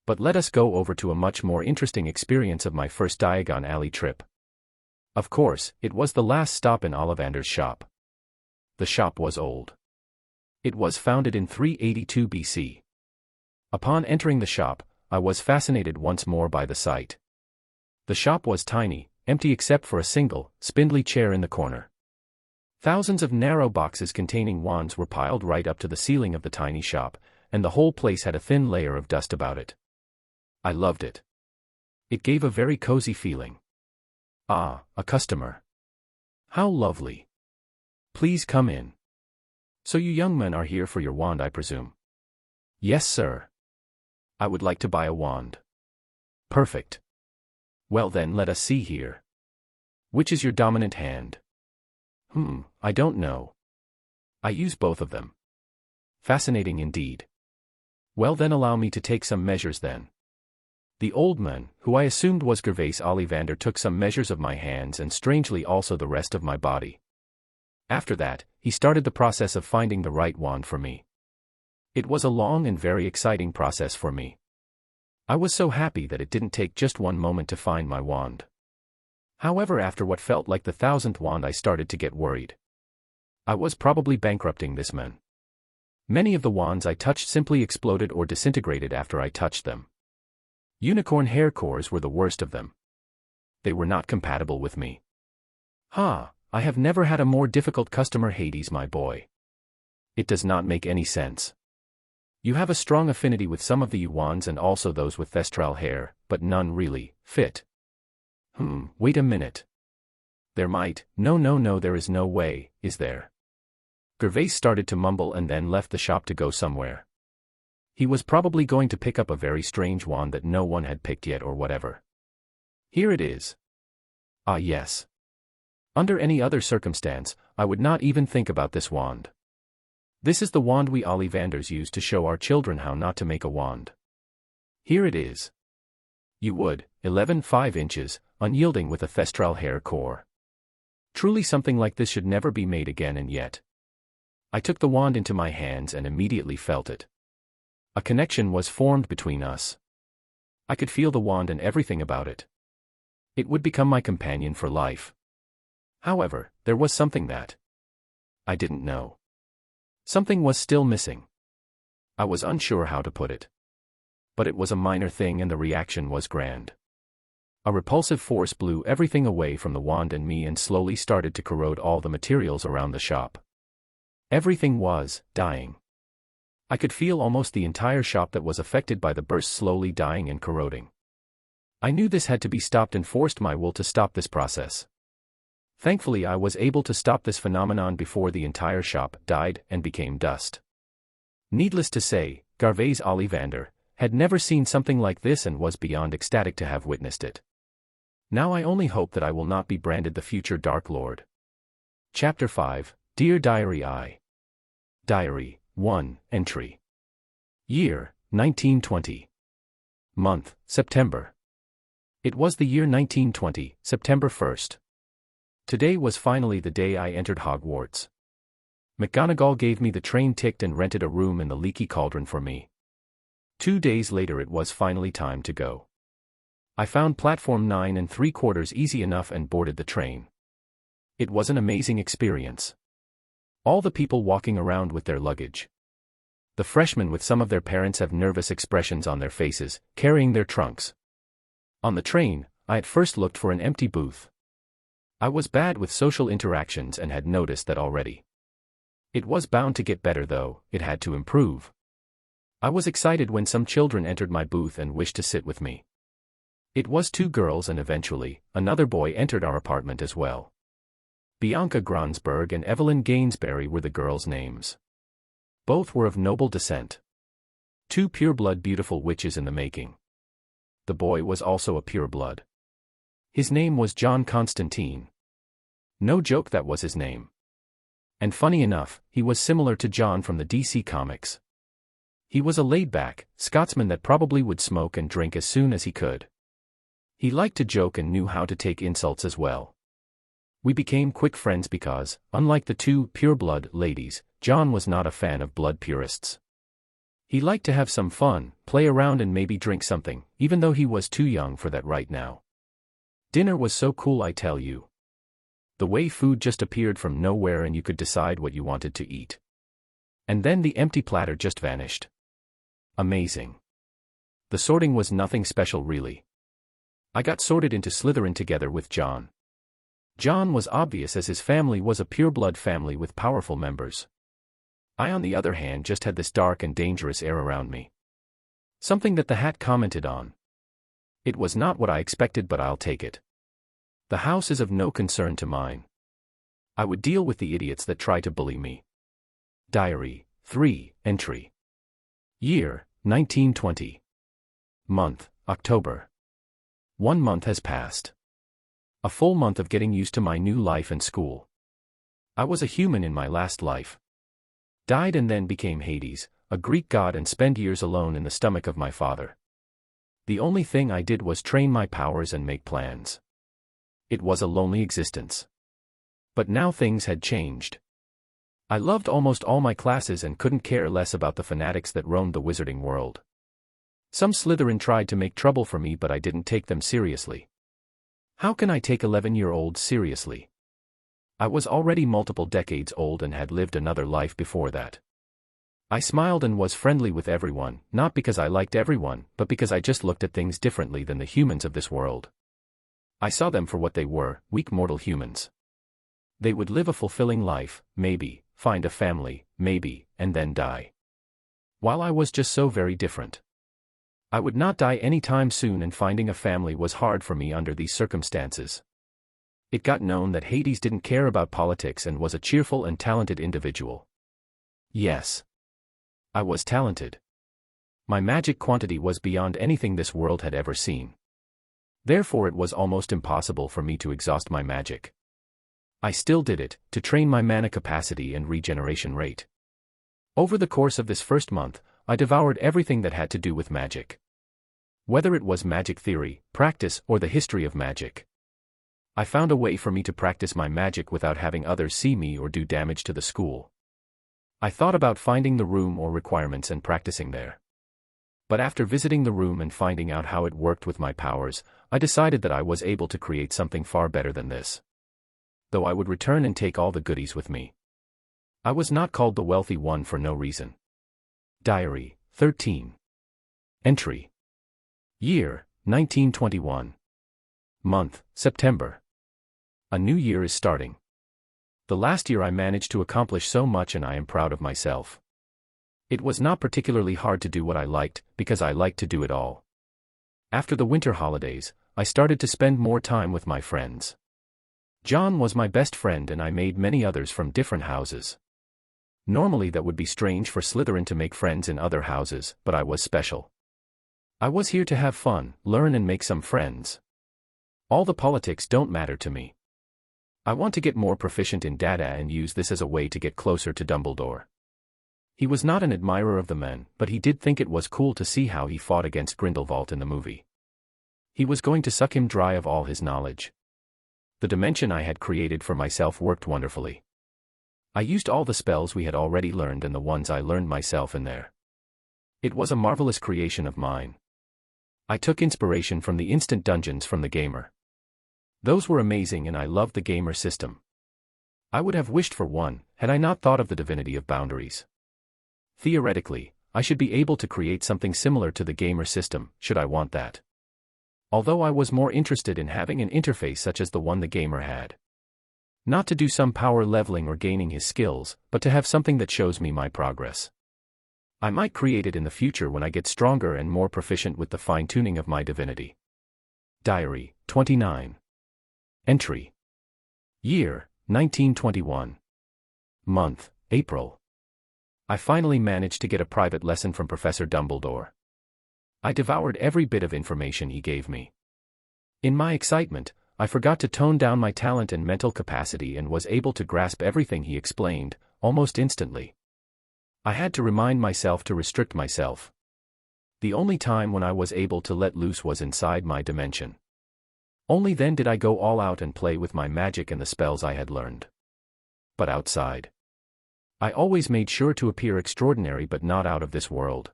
But let us go over to a much more interesting experience of my first Diagon Alley trip. Of course, it was the last stop in Ollivander's shop. The shop was old. It was founded in 382 BC. Upon entering the shop, I was fascinated once more by the sight. The shop was tiny, empty except for a single, spindly chair in the corner. Thousands of narrow boxes containing wands were piled right up to the ceiling of the tiny shop, and the whole place had a thin layer of dust about it. I loved it. It gave a very cozy feeling. Ah, a customer. How lovely. Please come in. So you young men are here for your wand, I presume? Yes, sir. I would like to buy a wand. Perfect. Well then, let us see here. Which is your dominant hand? I don't know. I use both of them. Fascinating indeed. Well then, allow me to take some measures then. The old man, who I assumed was Gervais Ollivander, took some measures of my hands and strangely also the rest of my body. After that, he started the process of finding the right wand for me. It was a long and very exciting process for me. I was so happy that it didn't take just one moment to find my wand. However, after what felt like the 1000th wand, I started to get worried. I was probably bankrupting this man. Many of the wands I touched simply exploded or disintegrated after I touched them. Unicorn hair cores were the worst of them. They were not compatible with me. I have never had a more difficult customer, Hades, my boy. It does not make any sense. You have a strong affinity with some of the wands and also those with thestral hair, but none really fit. Wait a minute. There might, no, there is no way, is there? Gervais started to mumble and then left the shop to go somewhere. He was probably going to pick up a very strange wand that no one had picked yet or whatever. Here it is. Ah yes. Under any other circumstance, I would not even think about this wand. This is the wand we Ollivanders use to show our children how not to make a wand. Here it is. You would, 5 inches, unyielding with a thestral hair core. Truly something like this should never be made again, and yet. I took the wand into my hands and immediately felt it. A connection was formed between us. I could feel the wand and everything about it. It would become my companion for life. However, there was something that I didn't know. Something was still missing. I was unsure how to put it. But it was a minor thing and the reaction was grand. A repulsive force blew everything away from the wand and me and slowly started to corrode all the materials around the shop. Everything was dying. I could feel almost the entire shop that was affected by the burst slowly dying and corroding. I knew this had to be stopped and forced my will to stop this process. Thankfully, I was able to stop this phenomenon before the entire shop died and became dust. Needless to say, Gervais Ollivander had never seen something like this and was beyond ecstatic to have witnessed it. Now I only hope that I will not be branded the future Dark Lord. Chapter 5, Dear Diary I. Diary, 1, Entry. Year, 1920. Month, September. It was the year 1920, September 1st. Today was finally the day I entered Hogwarts. McGonagall gave me the train ticket and rented a room in the Leaky Cauldron for me. 2 days later it was finally time to go. I found platform 9 3/4 easy enough and boarded the train. It was an amazing experience. All the people walking around with their luggage. The freshmen with some of their parents have nervous expressions on their faces, carrying their trunks. On the train, I at first looked for an empty booth. I was bad with social interactions and had noticed that already. It was bound to get better though, it had to improve. I was excited when some children entered my booth and wished to sit with me. It was 2 girls and eventually, another boy entered our apartment as well. Bianca Gronsberg and Evelyn Gainsbury were the girls' names. Both were of noble descent. 2 pure-blood beautiful witches in the making. The boy was also a pure-blood. His name was John Constantine. No joke, that was his name. And funny enough, he was similar to John from the DC Comics. He was a laid-back Scotsman that probably would smoke and drink as soon as he could. He liked to joke and knew how to take insults as well. We became quick friends because, unlike the 2 pure-blood ladies, John was not a fan of blood purists. He liked to have some fun, play around and maybe drink something, even though he was too young for that right now. Dinner was so cool, I tell you. The way food just appeared from nowhere and you could decide what you wanted to eat. And then the empty platter just vanished. Amazing. The sorting was nothing special really. I got sorted into Slytherin together with John. John was obvious as his family was a pure-blood family with powerful members. I on the other hand just had this dark and dangerous air around me. Something that the hat commented on. It was not what I expected, but I'll take it. The house is of no concern to mine. I would deal with the idiots that try to bully me. Diary, 3, Entry. Year, 1920. Month, October. 1 month has passed. A full month of getting used to my new life and school. I was a human in my last life. Died and then became Hades, a Greek god, and spent years alone in the stomach of my father. The only thing I did was train my powers and make plans. It was a lonely existence. But now things had changed. I loved almost all my classes and couldn't care less about the fanatics that roamed the wizarding world. Some Slytherin tried to make trouble for me, but I didn't take them seriously. How can I take 11-year-olds seriously? I was already multiple decades old and had lived another life before that. I smiled and was friendly with everyone, not because I liked everyone, but because I just looked at things differently than the humans of this world. I saw them for what they were, weak mortal humans. They would live a fulfilling life, maybe, find a family, maybe, and then die. While I was just so very different. I would not die anytime soon, and finding a family was hard for me under these circumstances. It got known that Hades didn't care about politics and was a cheerful and talented individual. Yes. I was talented. My magic quantity was beyond anything this world had ever seen. Therefore it was almost impossible for me to exhaust my magic. I still did it, to train my mana capacity and regeneration rate. Over the course of this first month, I devoured everything that had to do with magic. Whether it was magic theory, practice, or the history of magic. I found a way for me to practice my magic without having others see me or do damage to the school. I thought about finding the room or requirements and practicing there. But after visiting the room and finding out how it worked with my powers, I decided that I was able to create something far better than this. Though I would return and take all the goodies with me. I was not called the wealthy one for no reason. Diary, 13. Entry. Year, 1921. Month, September. A new year is starting. The last year I managed to accomplish so much and I am proud of myself. It was not particularly hard to do what I liked, because I liked to do it all. After the winter holidays, I started to spend more time with my friends. John was my best friend and I made many others from different houses. Normally that would be strange for Slytherin to make friends in other houses, but I was special. I was here to have fun, learn and make some friends. All the politics don't matter to me. I want to get more proficient in data and use this as a way to get closer to Dumbledore. He was not an admirer of the men, but he did think it was cool to see how he fought against Grindelwald in the movie. He was going to suck him dry of all his knowledge. The dimension I had created for myself worked wonderfully. I used all the spells we had already learned and the ones I learned myself in there. It was a marvelous creation of mine. I took inspiration from the instant dungeons from the gamer. Those were amazing and I loved the gamer system. I would have wished for one, had I not thought of the divinity of boundaries. Theoretically, I should be able to create something similar to the gamer system, should I want that. Although I was more interested in having an interface such as the one the gamer had. Not to do some power leveling or gaining his skills, but to have something that shows me my progress. I might create it in the future when I get stronger and more proficient with the fine-tuning of my divinity. Diary, 29. Entry. Year, 1921. Month, April. I finally managed to get a private lesson from Professor Dumbledore. I devoured every bit of information he gave me. In my excitement, I forgot to tone down my talent and mental capacity and was able to grasp everything he explained, almost instantly. I had to remind myself to restrict myself. The only time when I was able to let loose was inside my dimension. Only then did I go all out and play with my magic and the spells I had learned. But outside, I always made sure to appear extraordinary but not out of this world.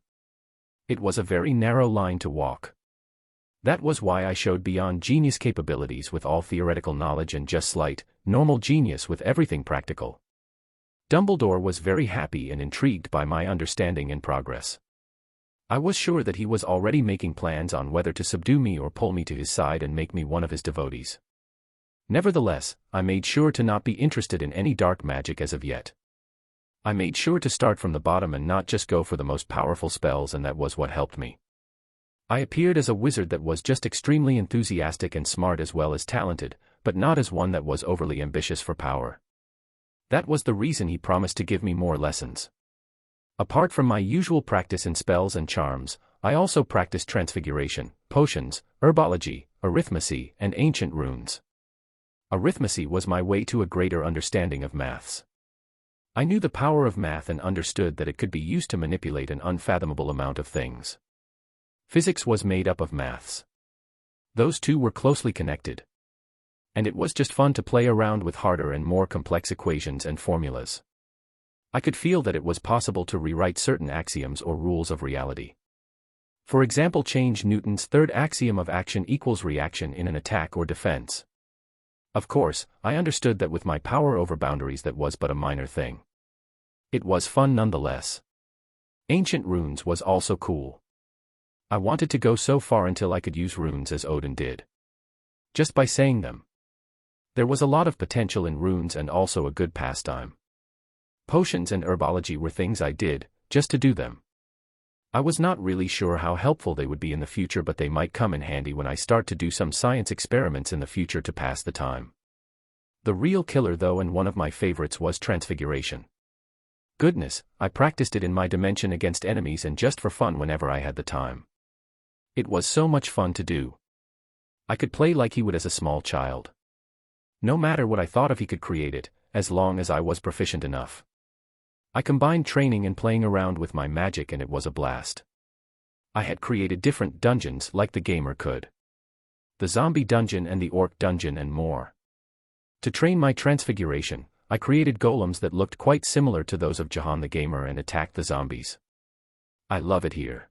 It was a very narrow line to walk. That was why I showed beyond genius capabilities with all theoretical knowledge and just slight, normal genius with everything practical. Dumbledore was very happy and intrigued by my understanding and progress. I was sure that he was already making plans on whether to subdue me or pull me to his side and make me one of his devotees. Nevertheless, I made sure to not be interested in any dark magic as of yet. I made sure to start from the bottom and not just go for the most powerful spells, and that was what helped me. I appeared as a wizard that was just extremely enthusiastic and smart as well as talented, but not as one that was overly ambitious for power. That was the reason he promised to give me more lessons. Apart from my usual practice in spells and charms, I also practiced transfiguration, potions, herbology, arithmancy, and ancient runes. Arithmancy was my way to a greater understanding of maths. I knew the power of math and understood that it could be used to manipulate an unfathomable amount of things. Physics was made up of maths. Those two were closely connected. And it was just fun to play around with harder and more complex equations and formulas. I could feel that it was possible to rewrite certain axioms or rules of reality. For example, change Newton's third axiom of action equals reaction in an attack or defense. Of course, I understood that with my power over boundaries that was but a minor thing. It was fun nonetheless. Ancient runes was also cool. I wanted to go so far until I could use runes as Odin did. Just by saying them. There was a lot of potential in runes and also a good pastime. Potions and herbology were things I did, just to do them. I was not really sure how helpful they would be in the future, but they might come in handy when I start to do some science experiments in the future to pass the time. The real killer though, and one of my favorites, was transfiguration. Goodness, I practiced it in my dimension against enemies and just for fun whenever I had the time. It was so much fun to do. I could play like he would as a small child. No matter what I thought of, he could create it, as long as I was proficient enough. I combined training and playing around with my magic and it was a blast. I had created different dungeons like the gamer could. The zombie dungeon and the orc dungeon and more. To train my transfiguration, I created golems that looked quite similar to those of Jahan the gamer and attacked the zombies. I love it here.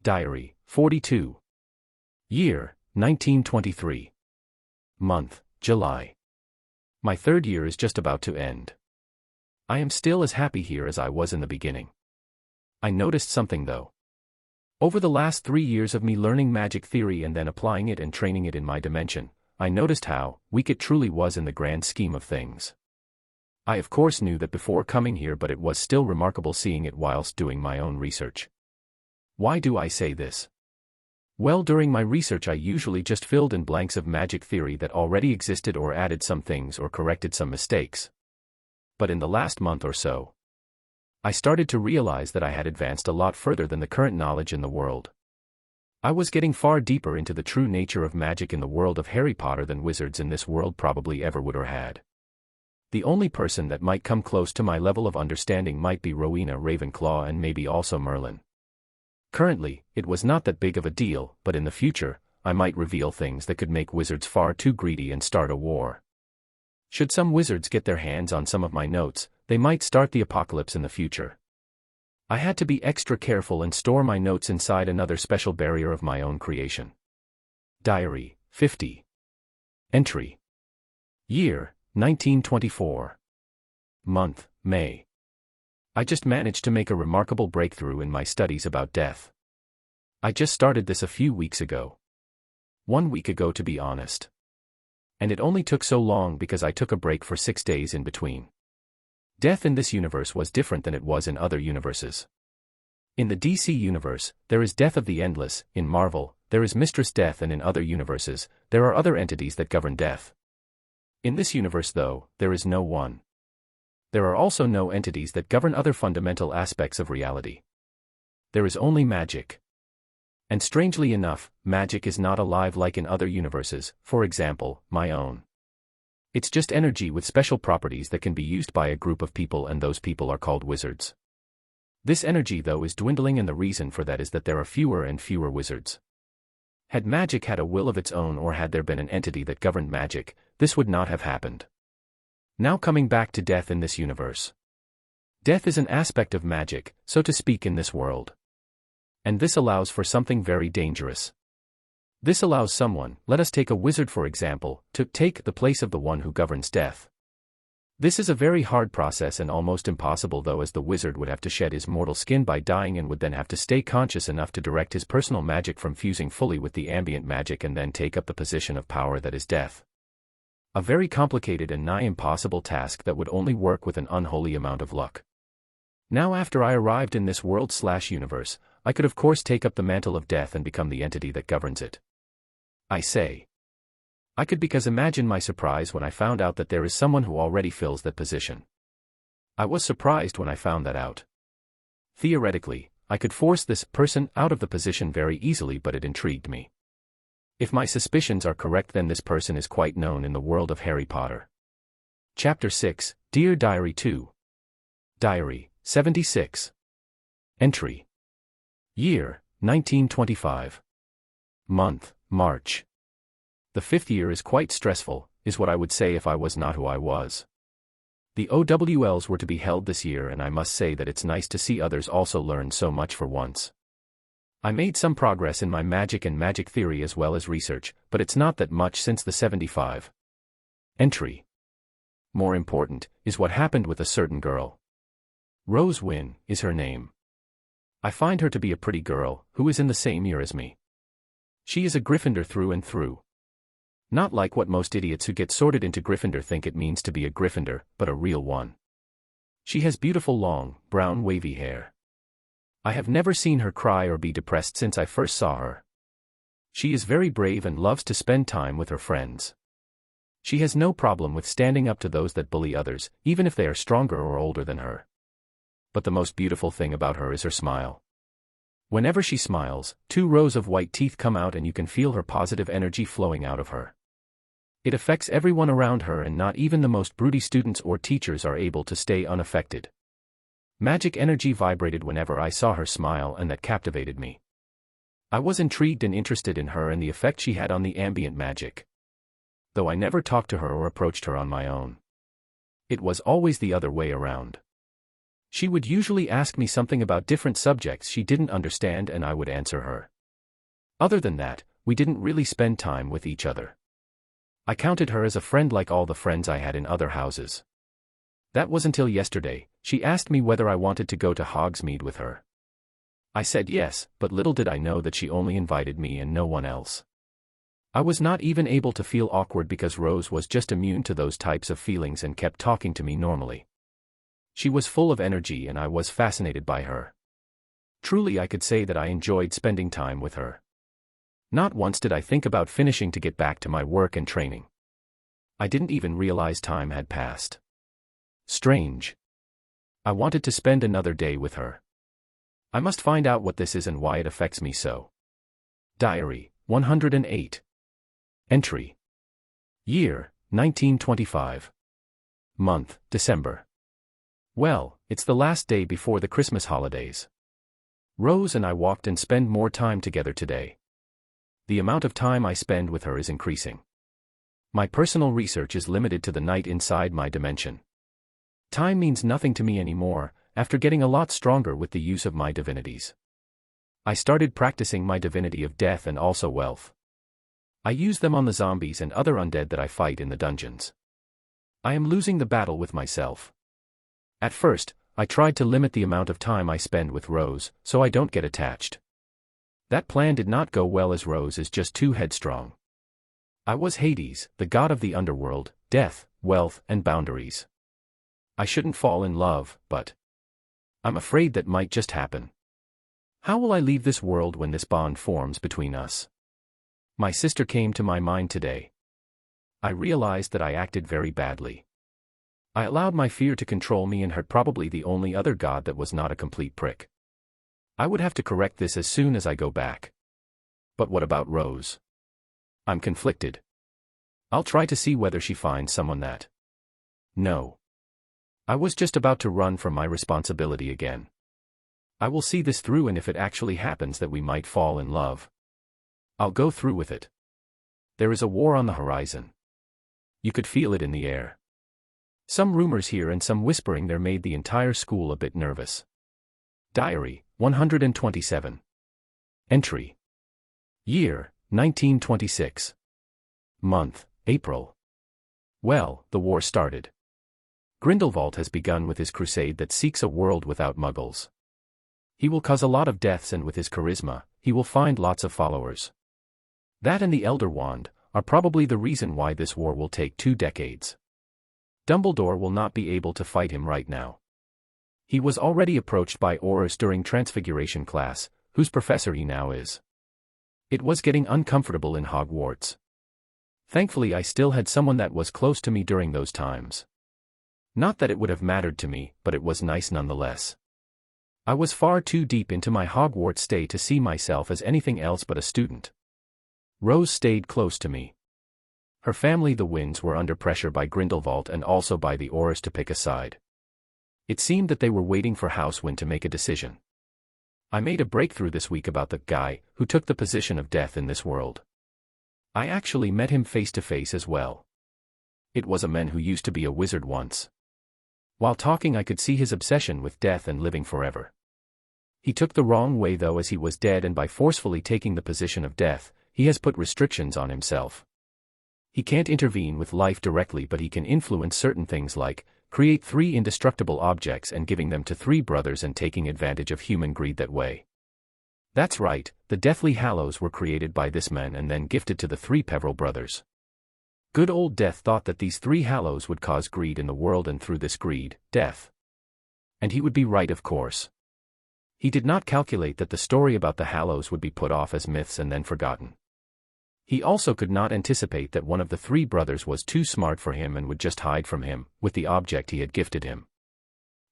Diary, 42. Year, 1923. Month, July. My third year is just about to end. I am still as happy here as I was in the beginning. I noticed something though. Over the last 3 years of me learning magic theory and then applying it and training it in my dimension, I noticed how weak it truly was in the grand scheme of things. I of course knew that before coming here, but it was still remarkable seeing it whilst doing my own research. Why do I say this? Well, during my research I usually just filled in blanks of magic theory that already existed or added some things or corrected some mistakes. But in the last month or so, I started to realize that I had advanced a lot further than the current knowledge in the world. I was getting far deeper into the true nature of magic in the world of Harry Potter than wizards in this world probably ever would or had. The only person that might come close to my level of understanding might be Rowena Ravenclaw and maybe also Merlin. Currently, it was not that big of a deal, but in the future, I might reveal things that could make wizards far too greedy and start a war. Should some wizards get their hands on some of my notes, they might start the apocalypse in the future. I had to be extra careful and store my notes inside another special barrier of my own creation. Diary, 50. Entry. Year, 1924. Month, May. I just managed to make a remarkable breakthrough in my studies about death. I just started this a few weeks ago. 1 week ago to be honest. And it only took so long because I took a break for 6 days in between. Death in this universe was different than it was in other universes. In the DC universe, there is Death of the Endless, in Marvel, there is Mistress Death, and in other universes, there are other entities that govern death. In this universe though, there is no one. There are also no entities that govern other fundamental aspects of reality. There is only magic. And strangely enough, magic is not alive like in other universes, for example, my own. It's just energy with special properties that can be used by a group of people, and those people are called wizards. This energy though is dwindling, and the reason for that is that there are fewer and fewer wizards. Had magic had a will of its own, or had there been an entity that governed magic, this would not have happened. Now coming back to death in this universe. Death is an aspect of magic, so to speak, in this world. And this allows for something very dangerous. This allows someone, let us take a wizard for example, to take the place of the one who governs death. This is a very hard process and almost impossible though, as the wizard would have to shed his mortal skin by dying and would then have to stay conscious enough to direct his personal magic from fusing fully with the ambient magic and then take up the position of power that is death. A very complicated and nigh impossible task that would only work with an unholy amount of luck. Now after I arrived in this world/universe, I could of course take up the mantle of death and become the entity that governs it. I say I could, because imagine my surprise when I found out that there is someone who already fills that position. I was surprised when I found that out. Theoretically, I could force this person out of the position very easily, but it intrigued me. If my suspicions are correct, then this person is quite known in the world of Harry Potter. Chapter 6, Dear Diary 2. Diary, 76. Entry. Year, 1925. Month, March. The 5th year is quite stressful, is what I would say if I was not who I was. The OWLs were to be held this year, and I must say that it's nice to see others also learn so much for once. I made some progress in my magic and magic theory as well as research, but it's not that much since the 75. Entry. More important is what happened with a certain girl. Rose Wynn is her name. I find her to be a pretty girl, who is in the same year as me. She is a Gryffindor through and through. Not like what most idiots who get sorted into Gryffindor think it means to be a Gryffindor, but a real one. She has beautiful long, brown wavy hair. I have never seen her cry or be depressed since I first saw her. She is very brave and loves to spend time with her friends. She has no problem with standing up to those that bully others, even if they are stronger or older than her. But the most beautiful thing about her is her smile. Whenever she smiles, 2 rows of white teeth come out and you can feel her positive energy flowing out of her. It affects everyone around her, and not even the most broody students or teachers are able to stay unaffected. Magic energy vibrated whenever I saw her smile, and that captivated me. I was intrigued and interested in her and the effect she had on the ambient magic. Though I never talked to her or approached her on my own. It was always the other way around. She would usually ask me something about different subjects she didn't understand, and I would answer her. Other than that, we didn't really spend time with each other. I counted her as a friend like all the friends I had in other houses. That was until yesterday. She asked me whether I wanted to go to Hogsmeade with her. I said yes, but little did I know that she only invited me and no one else. I was not even able to feel awkward because Rose was just immune to those types of feelings and kept talking to me normally. She was full of energy and I was fascinated by her. Truly I could say that I enjoyed spending time with her. Not once did I think about finishing to get back to my work and training. I didn't even realize time had passed. Strange. I wanted to spend another day with her. I must find out what this is and why it affects me so. Diary, 108. Entry. Year, 1925. Month, December. Well, it's the last day before the Christmas holidays. Rose and I walked and spend more time together today. The amount of time I spend with her is increasing. My personal research is limited to the night inside my dimension. Time means nothing to me anymore, after getting a lot stronger with the use of my divinities. I started practicing my divinity of death and also wealth. I use them on the zombies and other undead that I fight in the dungeons. I am losing the battle with myself. At first, I tried to limit the amount of time I spend with Rose, so I don't get attached. That plan did not go well as Rose is just too headstrong. I was Hades, the god of the underworld, death, wealth, and boundaries. I shouldn't fall in love, but I'm afraid that might just happen. How will I leave this world when this bond forms between us? My sister came to my mind today. I realized that I acted very badly. I allowed my fear to control me and hurt probably the only other god that was not a complete prick. I would have to correct this as soon as I go back. But what about Rose? I'm conflicted. I'll try to see whether she finds someone that. No. I was just about to run from my responsibility again. I will see this through, and if it actually happens that we might fall in love, I'll go through with it. There is a war on the horizon. You could feel it in the air. Some rumors here and some whispering there made the entire school a bit nervous. Diary, 127. Entry. Year, 1926. Month, April. Well, the war started. Grindelwald has begun with his crusade that seeks a world without muggles. He will cause a lot of deaths, and with his charisma, he will find lots of followers. That and the Elder Wand are probably the reason why this war will take 2 decades. Dumbledore will not be able to fight him right now. He was already approached by Aurors during Transfiguration class, whose professor he now is. It was getting uncomfortable in Hogwarts. Thankfully I still had someone that was close to me during those times. Not that it would have mattered to me, but it was nice nonetheless. I was far too deep into my Hogwarts stay to see myself as anything else but a student. Rose stayed close to me. Her family, the Winds, were under pressure by Grindelwald and also by the Aurors to pick a side. It seemed that they were waiting for House Wind to make a decision. I made a breakthrough this week about the guy who took the position of death in this world. I actually met him face to face as well. It was a man who used to be a wizard once. While talking I could see his obsession with death and living forever. He took the wrong way though, as he was dead, and by forcefully taking the position of death, he has put restrictions on himself. He can't intervene with life directly, but he can influence certain things like create 3 indestructible objects and giving them to 3 brothers and taking advantage of human greed that way. That's right, the Deathly Hallows were created by this man and then gifted to the 3 Peveril brothers. Good old Death thought that these 3 Hallows would cause greed in the world, and through this greed, death. And he would be right, of course. He did not calculate that the story about the Hallows would be put off as myths and then forgotten. He also could not anticipate that one of the 3 brothers was too smart for him and would just hide from him with the object he had gifted him.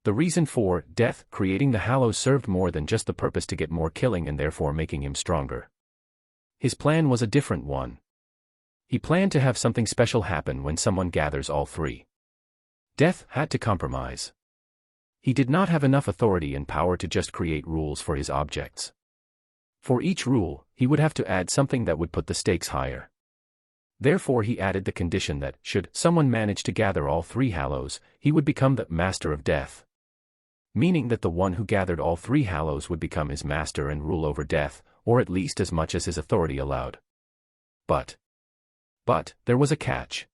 The reason for Death creating the Hallows served more than just the purpose to get more killing and therefore making him stronger. His plan was a different one. He planned to have something special happen when someone gathers all 3. Death had to compromise. He did not have enough authority and power to just create rules for his objects. For each rule, he would have to add something that would put the stakes higher. Therefore he added the condition that, should someone manage to gather all 3 Hallows, he would become the Master of Death. Meaning that the one who gathered all 3 Hallows would become his master and rule over death, or at least as much as his authority allowed. But there was a catch.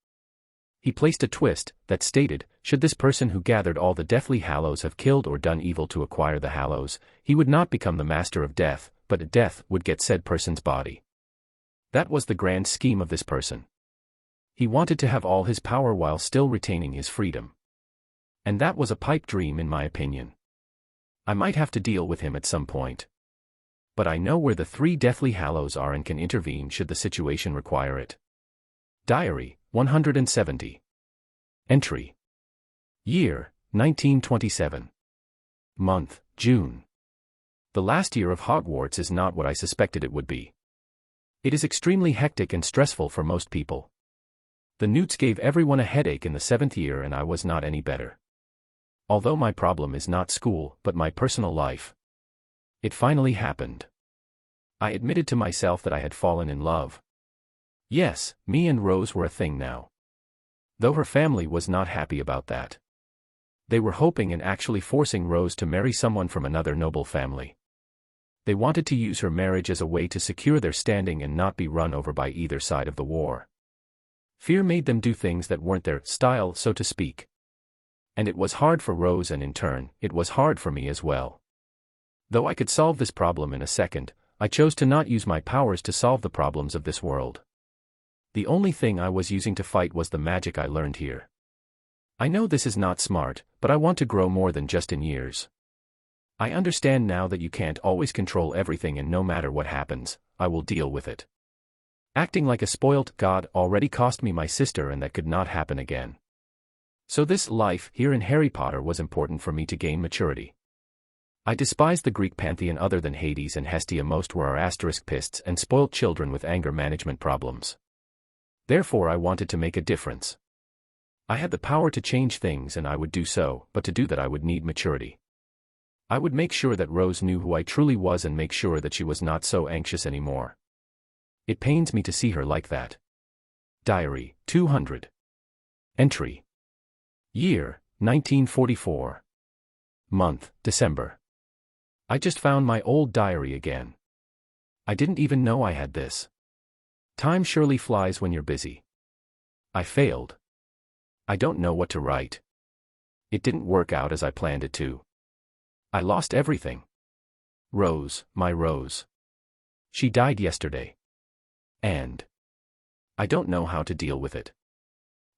He placed a twist that stated, should this person who gathered all the Deathly Hallows have killed or done evil to acquire the Hallows, he would not become the Master of Death, but death would get said person's body. That was the grand scheme of this person. He wanted to have all his power while still retaining his freedom. And that was a pipe dream in my opinion. I might have to deal with him at some point. But I know where the 3 Deathly Hallows are and can intervene should the situation require it. Diary, 170. Entry. Year, 1927. Month, June. The last year of Hogwarts is not what I suspected it would be. It is extremely hectic and stressful for most people. The newts gave everyone a headache in the 7th year and I was not any better. Although my problem is not school, but my personal life. It finally happened. I admitted to myself that I had fallen in love. Yes, me and Rose were a thing now. Though her family was not happy about that. They were hoping and actually forcing Rose to marry someone from another noble family. They wanted to use her marriage as a way to secure their standing and not be run over by either side of the war. Fear made them do things that weren't their style, so to speak. And it was hard for Rose and in turn, it was hard for me as well. Though I could solve this problem in a second, I chose to not use my powers to solve the problems of this world. The only thing I was using to fight was the magic I learned here. I know this is not smart, but I want to grow more than just in years. I understand now that you can't always control everything and no matter what happens, I will deal with it. Acting like a spoilt god already cost me my sister and that could not happen again. So this life here in Harry Potter was important for me to gain maturity. I despised the Greek pantheon other than Hades and Hestia most were our *pists and spoilt children with anger management problems. Therefore I wanted to make a difference. I had the power to change things and I would do so, but to do that I would need maturity. I would make sure that Rose knew who I truly was and make sure that she was not so anxious anymore. It pains me to see her like that. Diary, 200. Entry. Year, 1944. Month, December. I just found my old diary again. I didn't even know I had this. Time surely flies when you're busy. I failed. I don't know what to write. It didn't work out as I planned it to. I lost everything. Rose, my Rose. She died yesterday. And I don't know how to deal with it.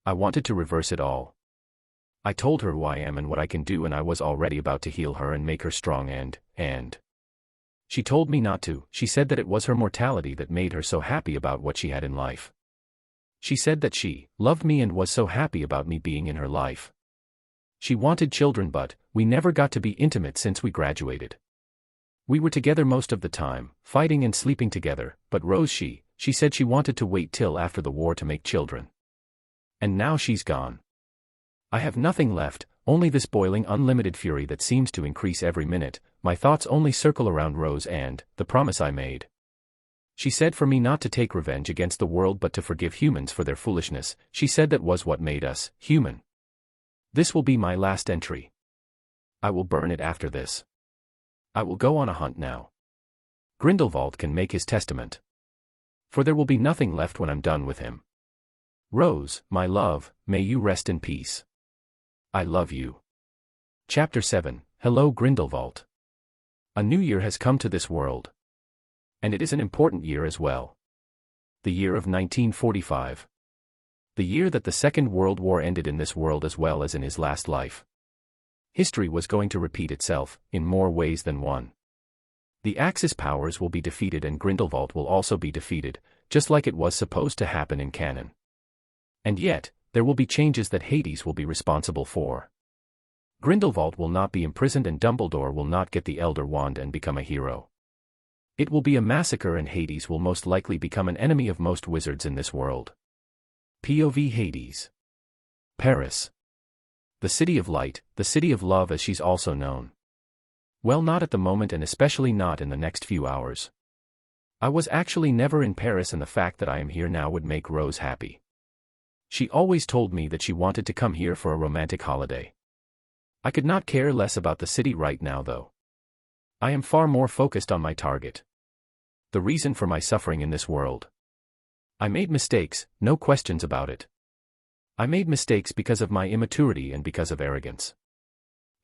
I wanted to reverse it all. I told her who I am and what I can do and I was already about to heal her and make her strong and she told me not to. She said that it was her mortality that made her so happy about what she had in life. She said that she loved me and was so happy about me being in her life. She wanted children but we never got to be intimate since we graduated. We were together most of the time, fighting and sleeping together, but Rose she said she wanted to wait till after the war to make children. And now she's gone. I have nothing left, only this boiling unlimited fury that seems to increase every minute. My thoughts only circle around Rose and the promise I made. She said for me not to take revenge against the world but to forgive humans for their foolishness. She said that was what made us human. This will be my last entry. I will burn it after this. I will go on a hunt now. Grindelwald can make his testament. For there will be nothing left when I'm done with him. Rose, my love, may you rest in peace. I love you. Chapter 7, Hello Grindelwald. A new year has come to this world. And it is an important year as well. The year of 1945. The year that the Second World War ended in this world as well as in his last life. History was going to repeat itself, in more ways than one. The Axis powers will be defeated and Grindelwald will also be defeated, just like it was supposed to happen in canon. And yet, there will be changes that Hades will be responsible for. Grindelwald will not be imprisoned and Dumbledore will not get the Elder Wand and become a hero. It will be a massacre and Hades will most likely become an enemy of most wizards in this world. POV Hades. Paris. The City of Light, the City of Love as she's also known. Well, not at the moment and especially not in the next few hours. I was actually never in Paris and the fact that I am here now would make Rose happy. She always told me that she wanted to come here for a romantic holiday. I could not care less about the city right now though. I am far more focused on my target. The reason for my suffering in this world. I made mistakes, no questions about it. I made mistakes because of my immaturity and because of arrogance.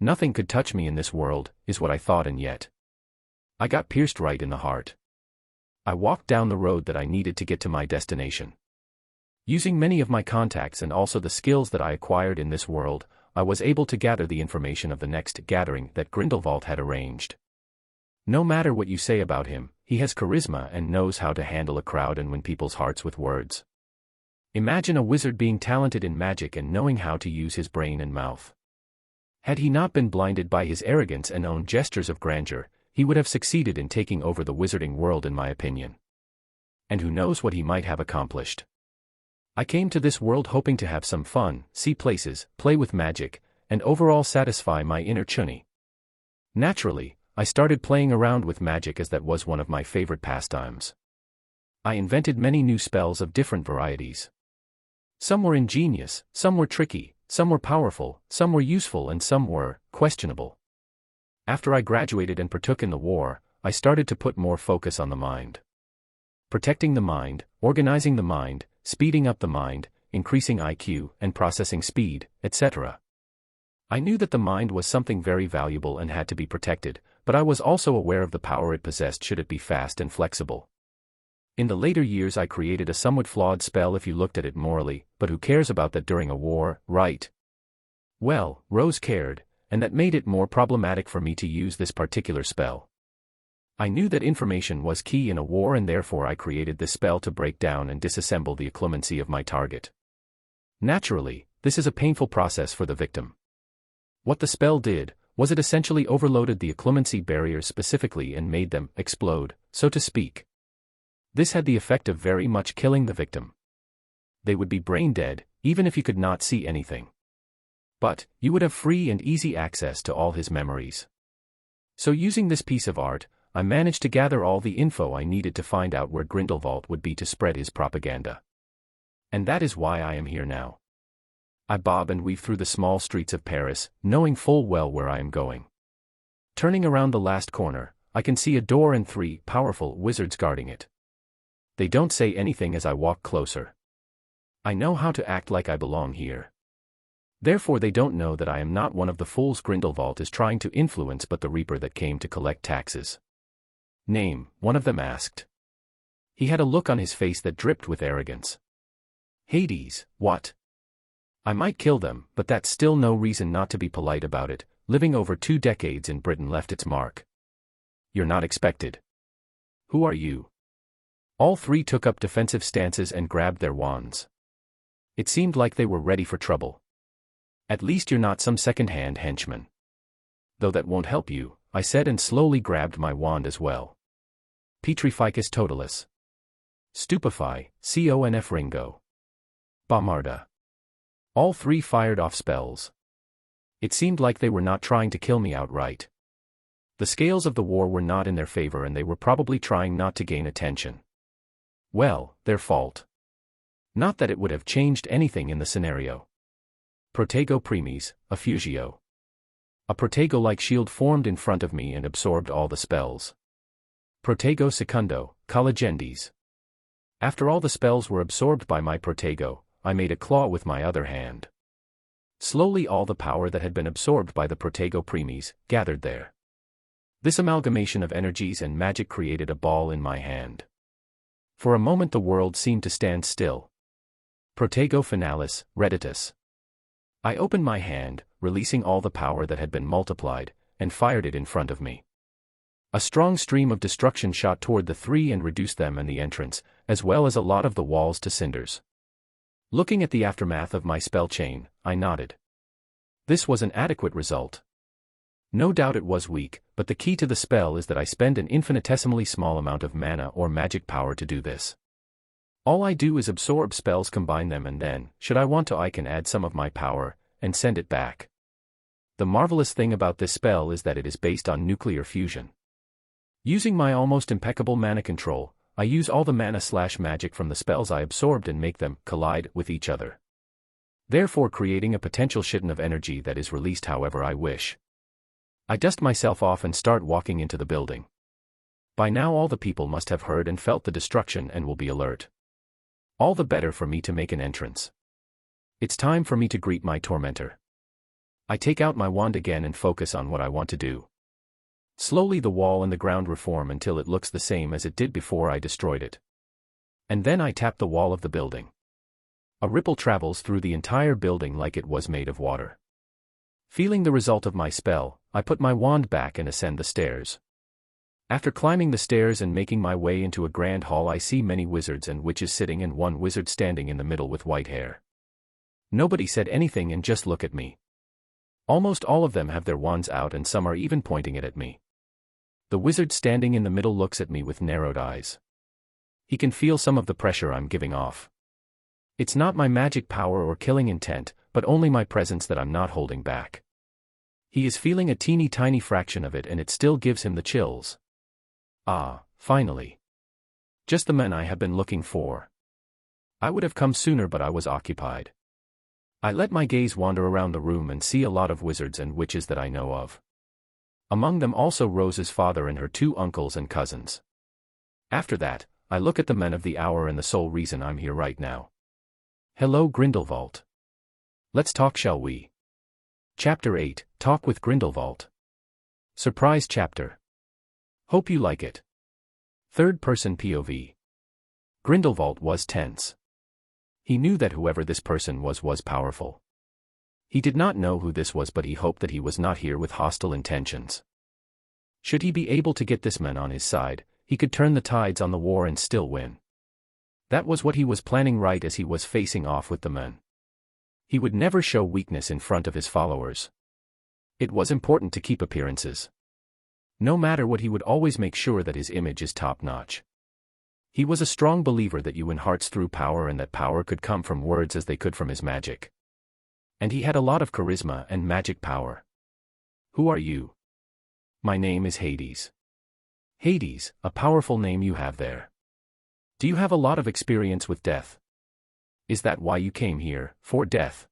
Nothing could touch me in this world, is what I thought and yet. I got pierced right in the heart. I walked down the road that I needed to get to my destination. Using many of my contacts and also the skills that I acquired in this world, I was able to gather the information of the next gathering that Grindelwald had arranged. No matter what you say about him, he has charisma and knows how to handle a crowd and win people's hearts with words. Imagine a wizard being talented in magic and knowing how to use his brain and mouth. Had he not been blinded by his arrogance and own gestures of grandeur, he would have succeeded in taking over the wizarding world in my opinion. And who knows what he might have accomplished. I came to this world hoping to have some fun, see places, play with magic, and overall satisfy my inner chunny. Naturally, I started playing around with magic as that was one of my favorite pastimes. I invented many new spells of different varieties. Some were ingenious, some were tricky, some were powerful, some were useful and some were questionable. After I graduated and partook in the war, I started to put more focus on the mind. Protecting the mind, organizing the mind, speeding up the mind, increasing IQ and processing speed, etc. I knew that the mind was something very valuable and had to be protected, but I was also aware of the power it possessed should it be fast and flexible. In the later years I created a somewhat flawed spell if you looked at it morally, but who cares about that during a war, right? Well, Rose cared, and that made it more problematic for me to use this particular spell. I knew that information was key in a war and therefore I created this spell to break down and disassemble the occlumency of my target. Naturally, this is a painful process for the victim. What the spell did, was it essentially overloaded the occlumency barriers specifically and made them explode, so to speak. This had the effect of very much killing the victim. They would be brain dead, even if you could not see anything. But, you would have free and easy access to all his memories. So using this piece of art, I managed to gather all the info I needed to find out where Grindelwald would be to spread his propaganda. And that is why I am here now. I bob and weave through the small streets of Paris, knowing full well where I am going. Turning around the last corner, I can see a door and 3 powerful wizards guarding it. They don't say anything as I walk closer. I know how to act like I belong here. Therefore they don't know that I am not one of the fools Grindelwald is trying to influence but the reaper that came to collect taxes. Name, one of them asked. He had a look on his face that dripped with arrogance. Hades, what? I might kill them, but that's still no reason not to be polite about it. Living over 2 decades in Britain left its mark. You're not expected. Who are you? All 3 took up defensive stances and grabbed their wands. It seemed like they were ready for trouble. At least you're not some second-hand henchman. Though that won't help you, I said and slowly grabbed my wand as well. Petrificus totalis. Stupefy, Conf Ringo. Bombarda. All 3 fired off spells. It seemed like they were not trying to kill me outright. The scales of the war were not in their favor and they were probably trying not to gain attention. Well, their fault. Not that it would have changed anything in the scenario. Protego Primis, Effugio. A Protego-like shield formed in front of me and absorbed all the spells. Protego Secundo, Collegendis. After all the spells were absorbed by my Protego, I made a claw with my other hand. Slowly all the power that had been absorbed by the Protego Primis gathered there. This amalgamation of energies and magic created a ball in my hand. For a moment the world seemed to stand still. Protego Finalis, Redditus. I opened my hand, releasing all the power that had been multiplied, and fired it in front of me. A strong stream of destruction shot toward the 3 and reduced them and the entrance, as well as a lot of the walls to cinders. Looking at the aftermath of my spell chain, I nodded. This was an adequate result. No doubt it was weak, but the key to the spell is that I spend an infinitesimally small amount of mana or magic power to do this. All I do is absorb spells, combine them, and then, should I want to, I can add some of my power, and send it back. The marvelous thing about this spell is that it is based on nuclear fusion. Using my almost impeccable mana control, I use all the mana/magic from the spells I absorbed and make them collide with each other. Therefore creating a potential shitton of energy that is released however I wish. I dust myself off and start walking into the building. By now all the people must have heard and felt the destruction and will be alert. All the better for me to make an entrance. It's time for me to greet my tormentor. I take out my wand again and focus on what I want to do. Slowly the wall and the ground reform until it looks the same as it did before I destroyed it. And then I tap the wall of the building. A ripple travels through the entire building like it was made of water. Feeling the result of my spell, I put my wand back and ascend the stairs. After climbing the stairs and making my way into a grand hall, I see many wizards and witches sitting and one wizard standing in the middle with white hair. Nobody said anything and just look at me. Almost all of them have their wands out and some are even pointing it at me. The wizard standing in the middle looks at me with narrowed eyes. He can feel some of the pressure I'm giving off. It's not my magic power or killing intent, but only my presence that I'm not holding back. He is feeling a teeny tiny fraction of it and it still gives him the chills. Ah, finally. Just the men I have been looking for. I would have come sooner but I was occupied. I let my gaze wander around the room and see a lot of wizards and witches that I know of. Among them also Rose's father and her 2 uncles and cousins. After that, I look at the men of the hour and the sole reason I'm here right now. Hello Grindelwald. Let's talk, shall we? Chapter 8, Talk with Grindelwald. Surprise chapter. Hope you like it. Third-person POV. Grindelwald was tense. He knew that whoever this person was powerful. He did not know who this was, but he hoped that he was not here with hostile intentions. Should he be able to get this man on his side, he could turn the tides on the war and still win. That was what he was planning right as he was facing off with the men. He would never show weakness in front of his followers. It was important to keep appearances. No matter what, he would always make sure that his image is top-notch. He was a strong believer that you win hearts through power and that power could come from words as they could from his magic. And he had a lot of charisma and magic power. Who are you? My name is Hades. Hades, a powerful name you have there. Do you have a lot of experience with death? Is that why you came here, for death?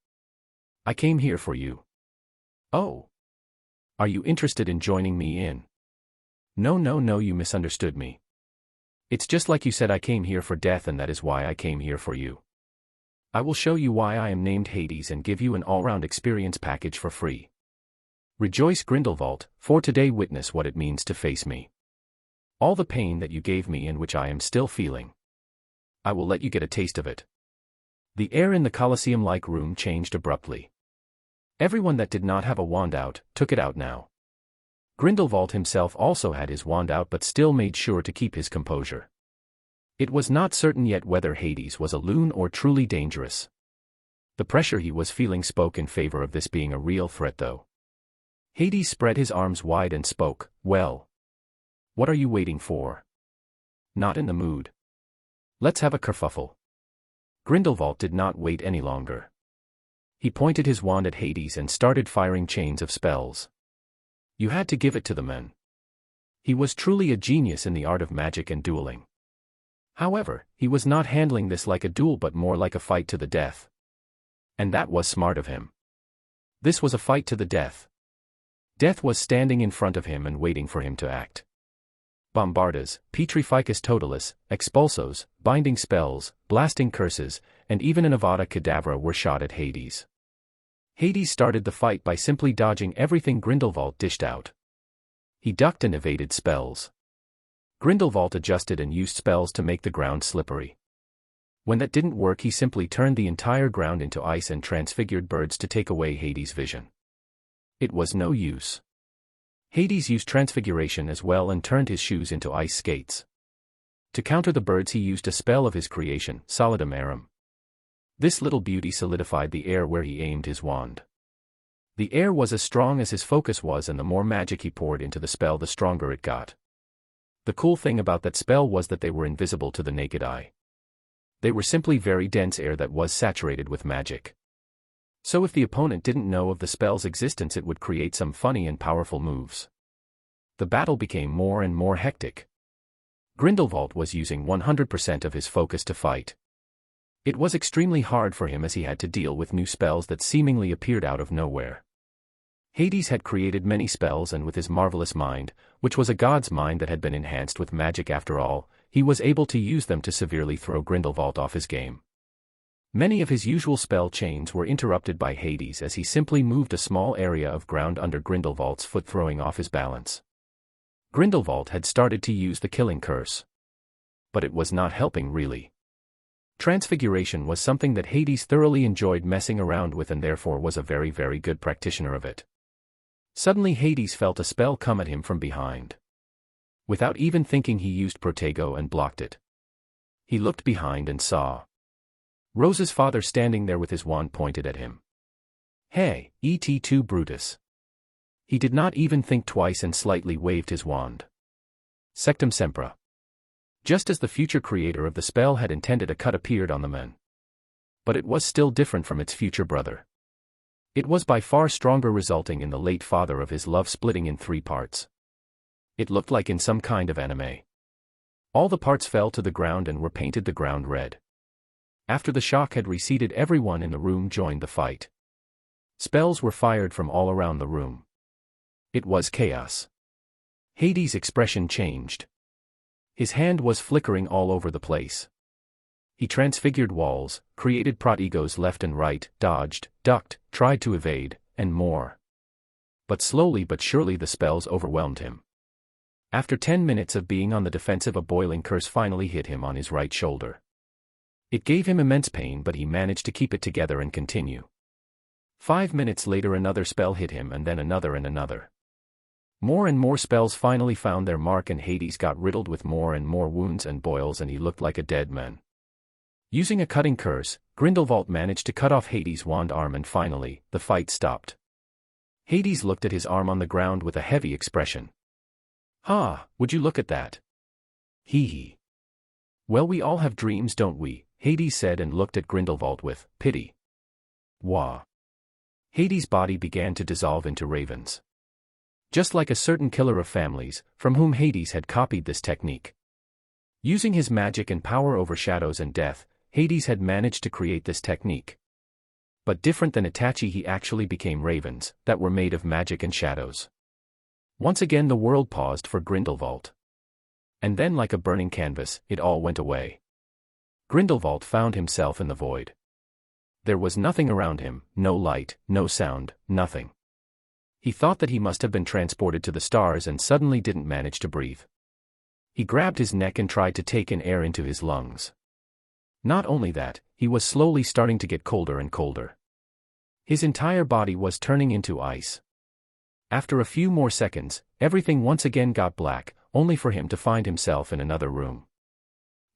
I came here for you. Oh. Are you interested in joining me in? No, you misunderstood me. It's just like you said, I came here for death and that is why I came here for you. I will show you why I am named Hades and give you an all-round experience package for free. Rejoice Grindelwald, for today witness what it means to face me. All the pain that you gave me and which I am still feeling. I will let you get a taste of it. The air in the Colosseum-like room changed abruptly. Everyone that did not have a wand out, took it out now. Grindelwald himself also had his wand out but still made sure to keep his composure. It was not certain yet whether Hades was a loon or truly dangerous. The pressure he was feeling spoke in favor of this being a real threat though. Hades spread his arms wide and spoke, well. What are you waiting for? Not in the mood. Let's have a kerfuffle. Grindelwald did not wait any longer. He pointed his wand at Hades and started firing chains of spells. You had to give it to the man. He was truly a genius in the art of magic and dueling. However, he was not handling this like a duel but more like a fight to the death. And that was smart of him. This was a fight to the death. Death was standing in front of him and waiting for him to act. Bombardas, Petrificus Totalis, Expulsos, binding spells, blasting curses, and even an Avada Kedavra were shot at Hades. Hades started the fight by simply dodging everything Grindelwald dished out. He ducked and evaded spells. Grindelwald adjusted and used spells to make the ground slippery. When that didn't work, he simply turned the entire ground into ice and transfigured birds to take away Hades' vision. It was no use. Hades used transfiguration as well and turned his shoes into ice skates. To counter the birds he used a spell of his creation, Solidum Arum. This little beauty solidified the air where he aimed his wand. The air was as strong as his focus was, and the more magic he poured into the spell the stronger it got. The cool thing about that spell was that they were invisible to the naked eye. They were simply very dense air that was saturated with magic. So if the opponent didn't know of the spell's existence, it would create some funny and powerful moves. The battle became more and more hectic. Grindelwald was using 100% of his focus to fight. It was extremely hard for him as he had to deal with new spells that seemingly appeared out of nowhere. Hades had created many spells, and with his marvelous mind, which was a god's mind that had been enhanced with magic after all, he was able to use them to severely throw Grindelwald off his game. Many of his usual spell chains were interrupted by Hades as he simply moved a small area of ground under Grindelwald's foot, throwing off his balance. Grindelwald had started to use the killing curse. But it was not helping really. Transfiguration was something that Hades thoroughly enjoyed messing around with and therefore was a very, very good practitioner of it. Suddenly Hades felt a spell come at him from behind. Without even thinking, he used Protego and blocked it. He looked behind and saw Rose's father standing there with his wand pointed at him. "Hey, Et2 Brutus." He did not even think twice and slightly waved his wand. Sectum Sempra. Just as the future creator of the spell had intended, a cut appeared on the man. But it was still different from its future brother. It was by far stronger, resulting in the late father of his love splitting in 3 parts. It looked like in some kind of anime. All the parts fell to the ground and were painted the ground red. After the shock had receded, everyone in the room joined the fight. Spells were fired from all around the room. It was chaos. Hades' expression changed. His hand was flickering all over the place. He transfigured walls, created protegos left and right, dodged, ducked, tried to evade, and more. But slowly but surely the spells overwhelmed him. After 10 minutes of being on the defensive, a boiling curse finally hit him on his right shoulder. It gave him immense pain, but he managed to keep it together and continue. 5 minutes later another spell hit him, and then another and another. More and more spells finally found their mark, and Hades got riddled with more and more wounds and boils, and he looked like a dead man. Using a cutting curse, Grindelwald managed to cut off Hades' wand arm, and finally, the fight stopped. Hades looked at his arm on the ground with a heavy expression. "Ha, would you look at that? Hee hee. Well, we all have dreams, don't we?" Hades said, and looked at Grindelwald with pity. Wah. Hades' body began to dissolve into ravens. Just like a certain killer of families, from whom Hades had copied this technique. Using his magic and power over shadows and death, Hades had managed to create this technique. But different than Itachi, he actually became ravens, that were made of magic and shadows. Once again the world paused for Grindelwald. And then, like a burning canvas, it all went away. Grindelwald found himself in the void. There was nothing around him, no light, no sound, nothing. He thought that he must have been transported to the stars and suddenly didn't manage to breathe. He grabbed his neck and tried to take in air into his lungs. Not only that, he was slowly starting to get colder and colder. His entire body was turning into ice. After a few more seconds, everything once again got black, only for him to find himself in another room.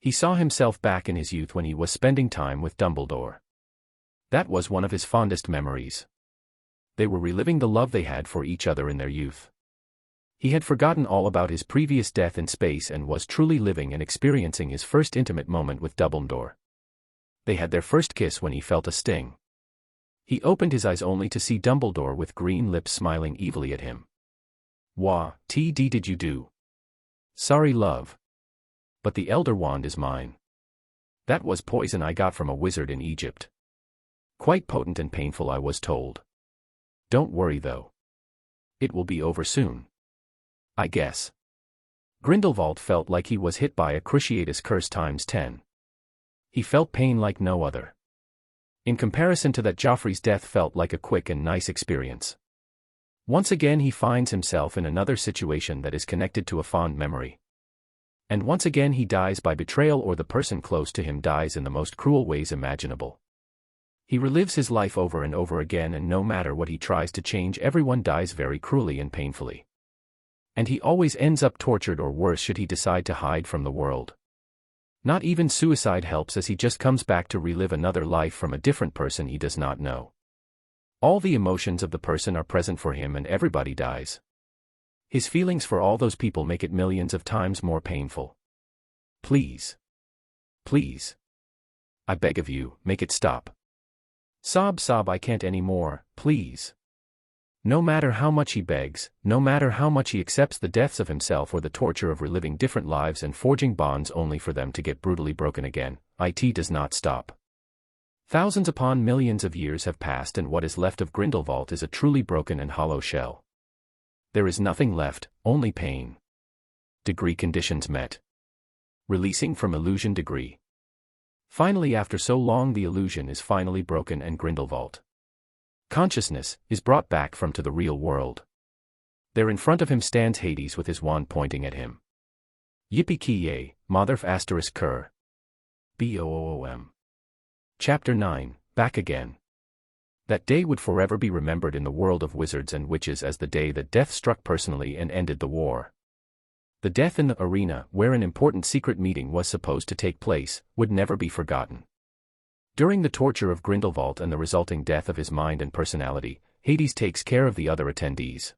He saw himself back in his youth when he was spending time with Dumbledore. That was one of his fondest memories. They were reliving the love they had for each other in their youth. He had forgotten all about his previous death in space and was truly living and experiencing his first intimate moment with Dumbledore. They had their first kiss when he felt a sting. He opened his eyes only to see Dumbledore with green lips smiling evilly at him. "Wah, TD did you do? Sorry, love. But the Elder Wand is mine. That was poison I got from a wizard in Egypt. Quite potent and painful, I was told. Don't worry though. It will be over soon. I guess." Grindelwald felt like he was hit by a cruciatus curse times 10. He felt pain like no other. In comparison to that, Joffrey's death felt like a quick and nice experience. Once again he finds himself in another situation that is connected to a fond memory. And once again he dies by betrayal, or the person close to him dies in the most cruel ways imaginable. He relives his life over and over again, and no matter what he tries to change, everyone dies very cruelly and painfully. And he always ends up tortured, or worse should he decide to hide from the world. Not even suicide helps, as he just comes back to relive another life from a different person he does not know. All the emotions of the person are present for him, and everybody dies. His feelings for all those people make it millions of times more painful. Please. Please. I beg of you, make it stop. Sob, sob, I can't anymore, please. No matter how much he begs, no matter how much he accepts the deaths of himself or the torture of reliving different lives and forging bonds only for them to get brutally broken again, it does not stop. Thousands upon millions of years have passed, and what is left of Grindelwald is a truly broken and hollow shell. There is nothing left, only pain. Degree conditions met. Releasing from illusion degree. Finally, after so long, the illusion is finally broken, and Grindelwald consciousness is brought back from to the real world. There in front of him stands Hades with his wand pointing at him. Yippee-ki-yay, Motherf asterisk cur. Boom. Chapter 9, Back Again. That day would forever be remembered in the world of wizards and witches as the day that death struck personally and ended the war. The death in the arena, where an important secret meeting was supposed to take place, would never be forgotten. During the torture of Grindelwald and the resulting death of his mind and personality, Hades takes care of the other attendees.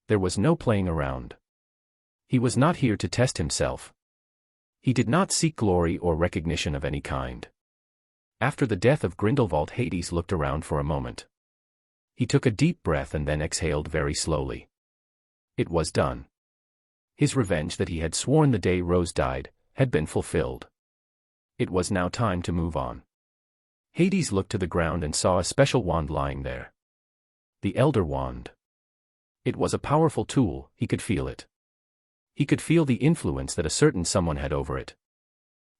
There was no playing around. He was not here to test himself. He did not seek glory or recognition of any kind. After the death of Grindelwald, Hades looked around for a moment. He took a deep breath and then exhaled very slowly. It was done. His revenge that he had sworn the day Rose died had been fulfilled. It was now time to move on. Hades looked to the ground and saw a special wand lying there. The Elder Wand. It was a powerful tool, he could feel it. He could feel the influence that a certain someone had over it.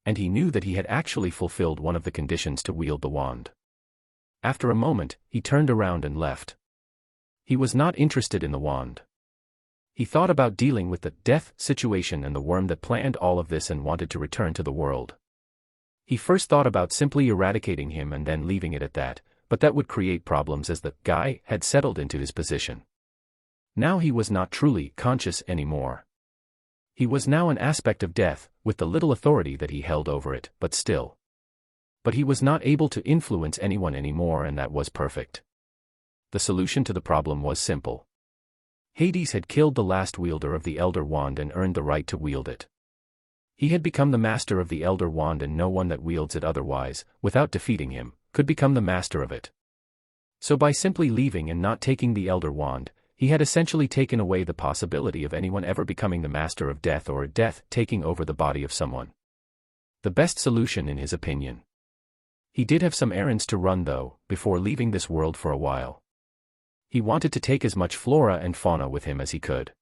And he knew that he had actually fulfilled one of the conditions to wield the wand. After a moment, he turned around and left. He was not interested in the wand. He thought about dealing with the death situation and the worm that planned all of this and wanted to return to the world. He first thought about simply eradicating him and then leaving it at that, but that would create problems as the guy had settled into his position. Now he was not truly conscious anymore. He was now an aspect of death, with the little authority that he held over it, but still. But he was not able to influence anyone anymore, and that was perfect. The solution to the problem was simple. Hades had killed the last wielder of the Elder Wand and earned the right to wield it. He had become the master of the Elder Wand, and no one that wields it otherwise, without defeating him, could become the master of it. So by simply leaving and not taking the Elder Wand, he had essentially taken away the possibility of anyone ever becoming the master of death or death taking over the body of someone. The best solution in his opinion. He did have some errands to run though, before leaving this world for a while. He wanted to take as much flora and fauna with him as he could.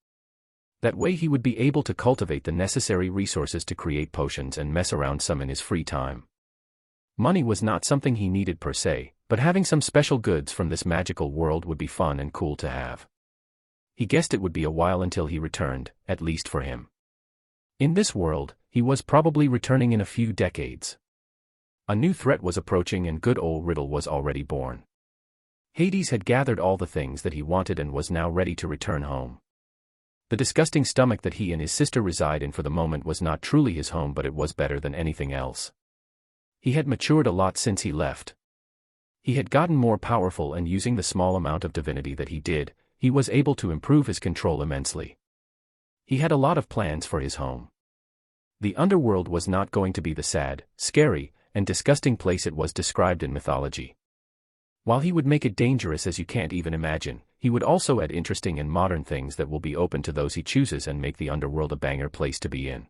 That way he would be able to cultivate the necessary resources to create potions and mess around some in his free time. Money was not something he needed per se, but having some special goods from this magical world would be fun and cool to have. He guessed it would be a while until he returned, at least for him. In this world, he was probably returning in a few decades. A new threat was approaching and good old Riddle was already born. Hades had gathered all the things that he wanted and was now ready to return home. The disgusting stomach that he and his sister reside in for the moment was not truly his home, but it was better than anything else. He had matured a lot since he left. He had gotten more powerful, and using the small amount of divinity that he did, he was able to improve his control immensely. He had a lot of plans for his home. The underworld was not going to be the sad, scary, and disgusting place it was described in mythology. While he would make it dangerous as you can't even imagine, he would also add interesting and modern things that will be open to those he chooses and make the underworld a banger place to be in.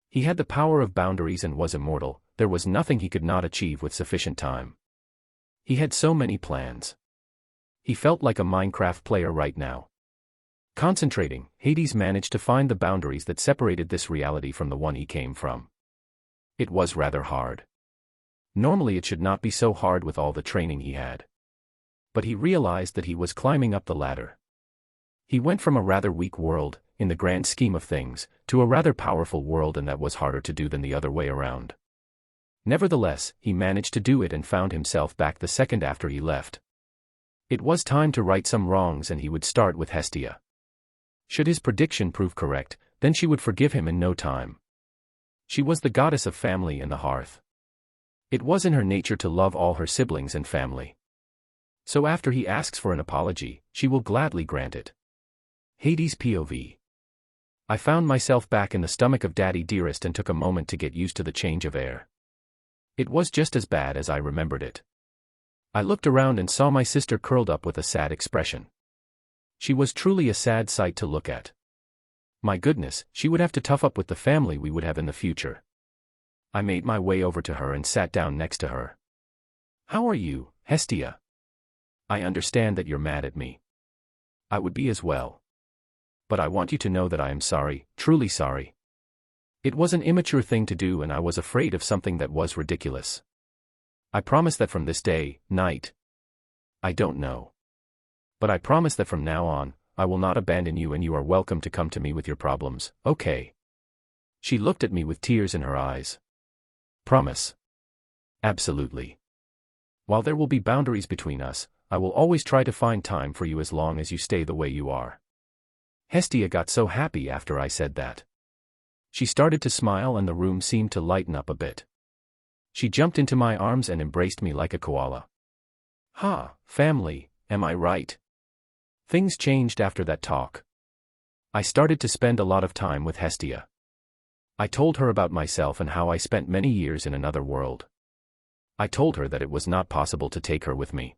He had the power of boundaries and was immortal. There was nothing he could not achieve with sufficient time. He had so many plans. He felt like a Minecraft player right now. Concentrating, Hades managed to find the boundaries that separated this reality from the one he came from. It was rather hard. Normally it should not be so hard with all the training he had. But he realized that he was climbing up the ladder. He went from a rather weak world, in the grand scheme of things, to a rather powerful world, and that was harder to do than the other way around. Nevertheless, he managed to do it and found himself back the second after he left. It was time to right some wrongs, and he would start with Hestia. Should his prediction prove correct, then she would forgive him in no time. She was the goddess of family and the hearth. It was in her nature to love all her siblings and family. So after he asks for an apology, she will gladly grant it. Hades POV. I found myself back in the stomach of Daddy Dearest and took a moment to get used to the change of air. It was just as bad as I remembered it. I looked around and saw my sister curled up with a sad expression. She was truly a sad sight to look at. My goodness, she would have to tough up with the family we would have in the future. I made my way over to her and sat down next to her. How are you, Hestia? I understand that you're mad at me. I would be as well. But I want you to know that I am sorry, truly sorry. It was an immature thing to do, and I was afraid of something that was ridiculous. I promise that from this day, night. I don't know. But I promise that from now on, I will not abandon you and you are welcome to come to me with your problems, okay? She looked at me with tears in her eyes. Promise? Absolutely. While there will be boundaries between us, I will always try to find time for you as long as you stay the way you are. Hestia got so happy after I said that. She started to smile and the room seemed to lighten up a bit. She jumped into my arms and embraced me like a koala. Ha, family, am I right? Things changed after that talk. I started to spend a lot of time with Hestia. I told her about myself and how I spent many years in another world. I told her that it was not possible to take her with me.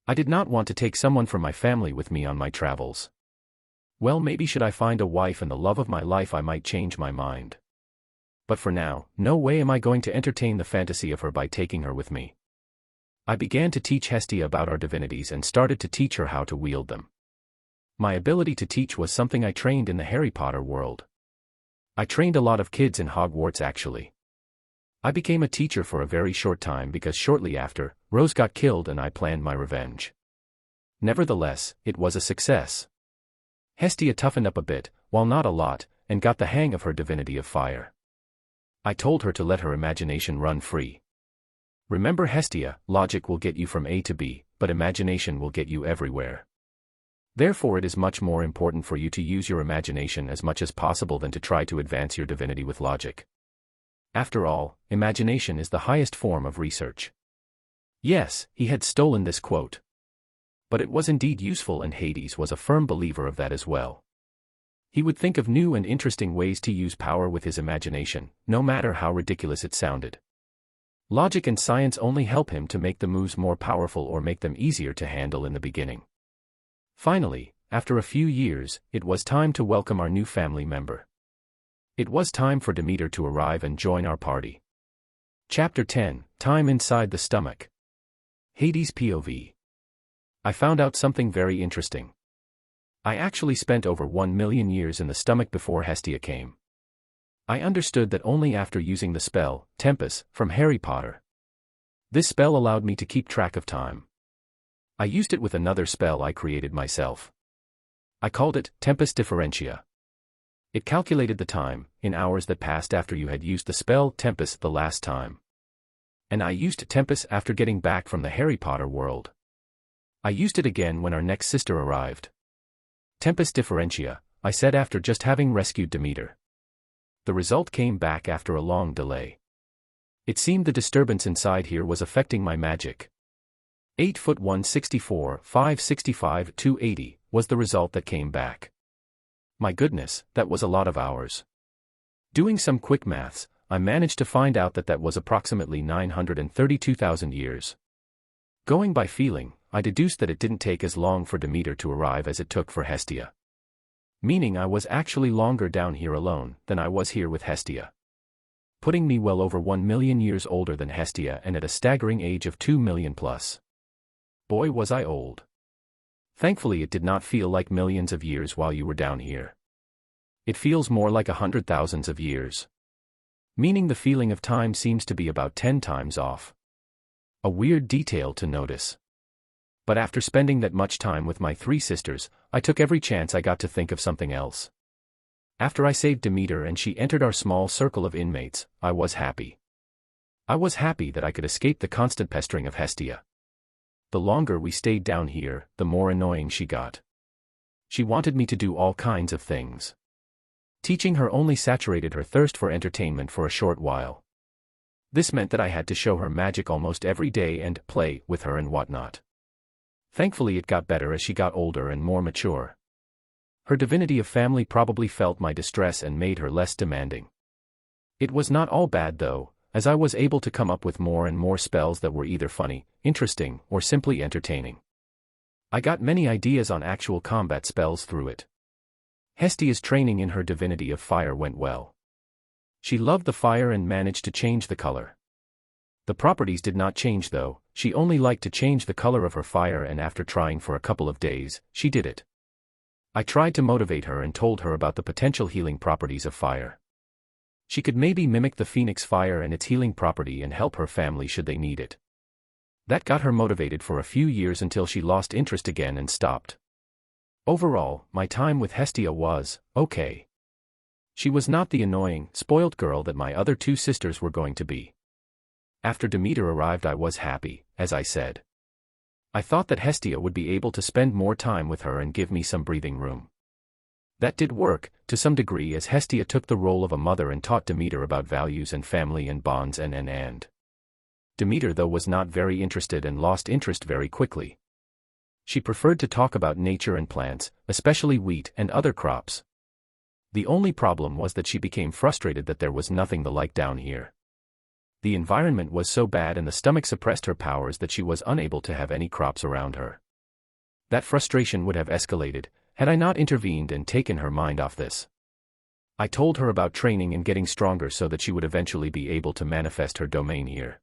I did not want to take someone from my family with me on my travels. Well, maybe should I find a wife and the love of my life I might change my mind. But for now, no way am I going to entertain the fantasy of her by taking her with me. I began to teach Hestia about our divinities and started to teach her how to wield them. My ability to teach was something I trained in the Harry Potter world. I trained a lot of kids in Hogwarts actually. I became a teacher for a very short time because shortly after, Rose got killed and I planned my revenge. Nevertheless, it was a success. Hestia toughened up a bit, while not a lot, and got the hang of her divinity of fire. I told her to let her imagination run free. Remember Hestia, logic will get you from A to B, but imagination will get you everywhere. Therefore it is much more important for you to use your imagination as much as possible than to try to advance your divinity with logic. After all, imagination is the highest form of research. Yes, he had stolen this quote. But it was indeed useful and Hades was a firm believer of that as well. He would think of new and interesting ways to use power with his imagination, no matter how ridiculous it sounded. Logic and science only help him to make the moves more powerful or make them easier to handle in the beginning. Finally, after a few years, it was time to welcome our new family member. It was time for Demeter to arrive and join our party. Chapter 10, Time Inside the Stomach. Hades POV. I found out something very interesting. I actually spent over 1 million years in the stomach before Hestia came. I understood that only after using the spell, Tempus, from Harry Potter. This spell allowed me to keep track of time. I used it with another spell I created myself. I called it Tempus Differentia. It calculated the time, in hours that passed after you had used the spell Tempus the last time. And I used Tempus after getting back from the Harry Potter world. I used it again when our next sister arrived. Tempus Differentia, I said after just having rescued Demeter. The result came back after a long delay. It seemed the disturbance inside here was affecting my magic. 8 foot 164, 565, 280, was the result that came back. My goodness, that was a lot of hours. Doing some quick maths, I managed to find out that was approximately 932,000 years. Going by feeling, I deduced that it didn't take as long for Demeter to arrive as it took for Hestia. Meaning I was actually longer down here alone than I was here with Hestia. Putting me well over 1 million years older than Hestia and at a staggering age of 2 million plus. Boy was I old. Thankfully it did not feel like millions of years while you were down here. It feels more like 100,000s of years. Meaning the feeling of time seems to be about 10 times off. A weird detail to notice. But after spending that much time with my 3 sisters, I took every chance I got to think of something else. After I saved Demeter and she entered our small circle of inmates, I was happy. I was happy that I could escape the constant pestering of Hestia. The longer we stayed down here, the more annoying she got. She wanted me to do all kinds of things. Teaching her only saturated her thirst for entertainment for a short while. This meant that I had to show her magic almost every day and play with her and whatnot. Thankfully it got better as she got older and more mature. Her divinity of family probably felt my distress and made her less demanding. It was not all bad though, as I was able to come up with more and more spells that were either funny, interesting, or simply entertaining. I got many ideas on actual combat spells through it. Hestia's training in her divinity of fire went well. She loved the fire and managed to change the color. The properties did not change though, she only liked to change the color of her fire and after trying for a couple of days, she did it. I tried to motivate her and told her about the potential healing properties of fire. She could maybe mimic the phoenix fire and its healing property and help her family should they need it. That got her motivated for a few years until she lost interest again and stopped. Overall, my time with Hestia was okay. She was not the annoying, spoiled girl that my other two sisters were going to be. After Demeter arrived, I was happy, as I said. I thought that Hestia would be able to spend more time with her and give me some breathing room. That did work, to some degree, as Hestia took the role of a mother and taught Demeter about values and family and bonds and. Demeter, though, was not very interested and lost interest very quickly. She preferred to talk about nature and plants, especially wheat and other crops. The only problem was that she became frustrated that there was nothing the like down here. The environment was so bad and the stomach suppressed her powers that she was unable to have any crops around her. That frustration would have escalated, had I not intervened and taken her mind off this. I told her about training and getting stronger so that she would eventually be able to manifest her domain here.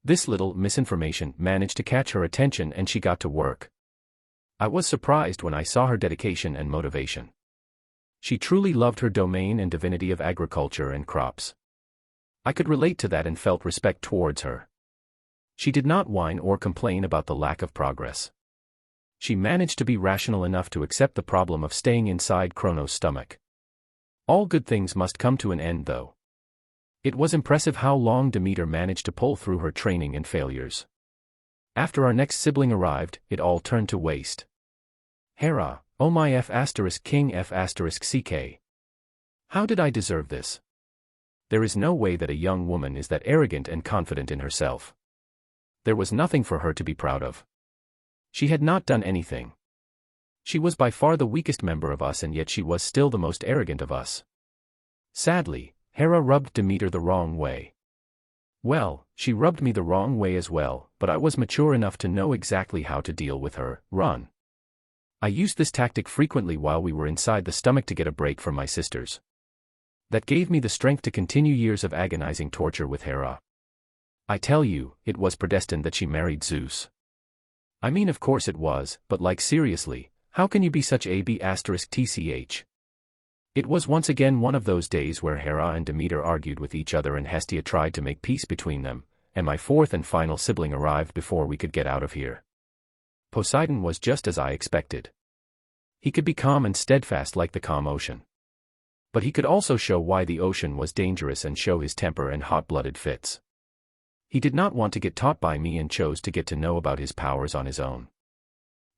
This little misinformation managed to catch her attention and she got to work. I was surprised when I saw her dedication and motivation. She truly loved her domain and divinity of agriculture and crops. I could relate to that and felt respect towards her. She did not whine or complain about the lack of progress. She managed to be rational enough to accept the problem of staying inside Kronos' stomach. All good things must come to an end, though. It was impressive how long Demeter managed to pull through her training and failures. After our next sibling arrived, it all turned to waste. Hera, oh my King F*ck. How did I deserve this? There is no way that a young woman is that arrogant and confident in herself. There was nothing for her to be proud of. She had not done anything. She was by far the weakest member of us, and yet she was still the most arrogant of us. Sadly, Hera rubbed Demeter the wrong way. Well, she rubbed me the wrong way as well, but I was mature enough to know exactly how to deal with her. Run. I used this tactic frequently while we were inside the stomach to get a break from my sisters. That gave me the strength to continue years of agonizing torture with Hera. I tell you, it was predestined that she married Zeus. I mean, of course it was, but like seriously, how can you be such a b*tch? It was once again one of those days where Hera and Demeter argued with each other and Hestia tried to make peace between them, and my fourth and final sibling arrived before we could get out of here. Poseidon was just as I expected. He could be calm and steadfast like the calm ocean. But he could also show why the ocean was dangerous and show his temper and hot-blooded fits. He did not want to get taught by me and chose to get to know about his powers on his own.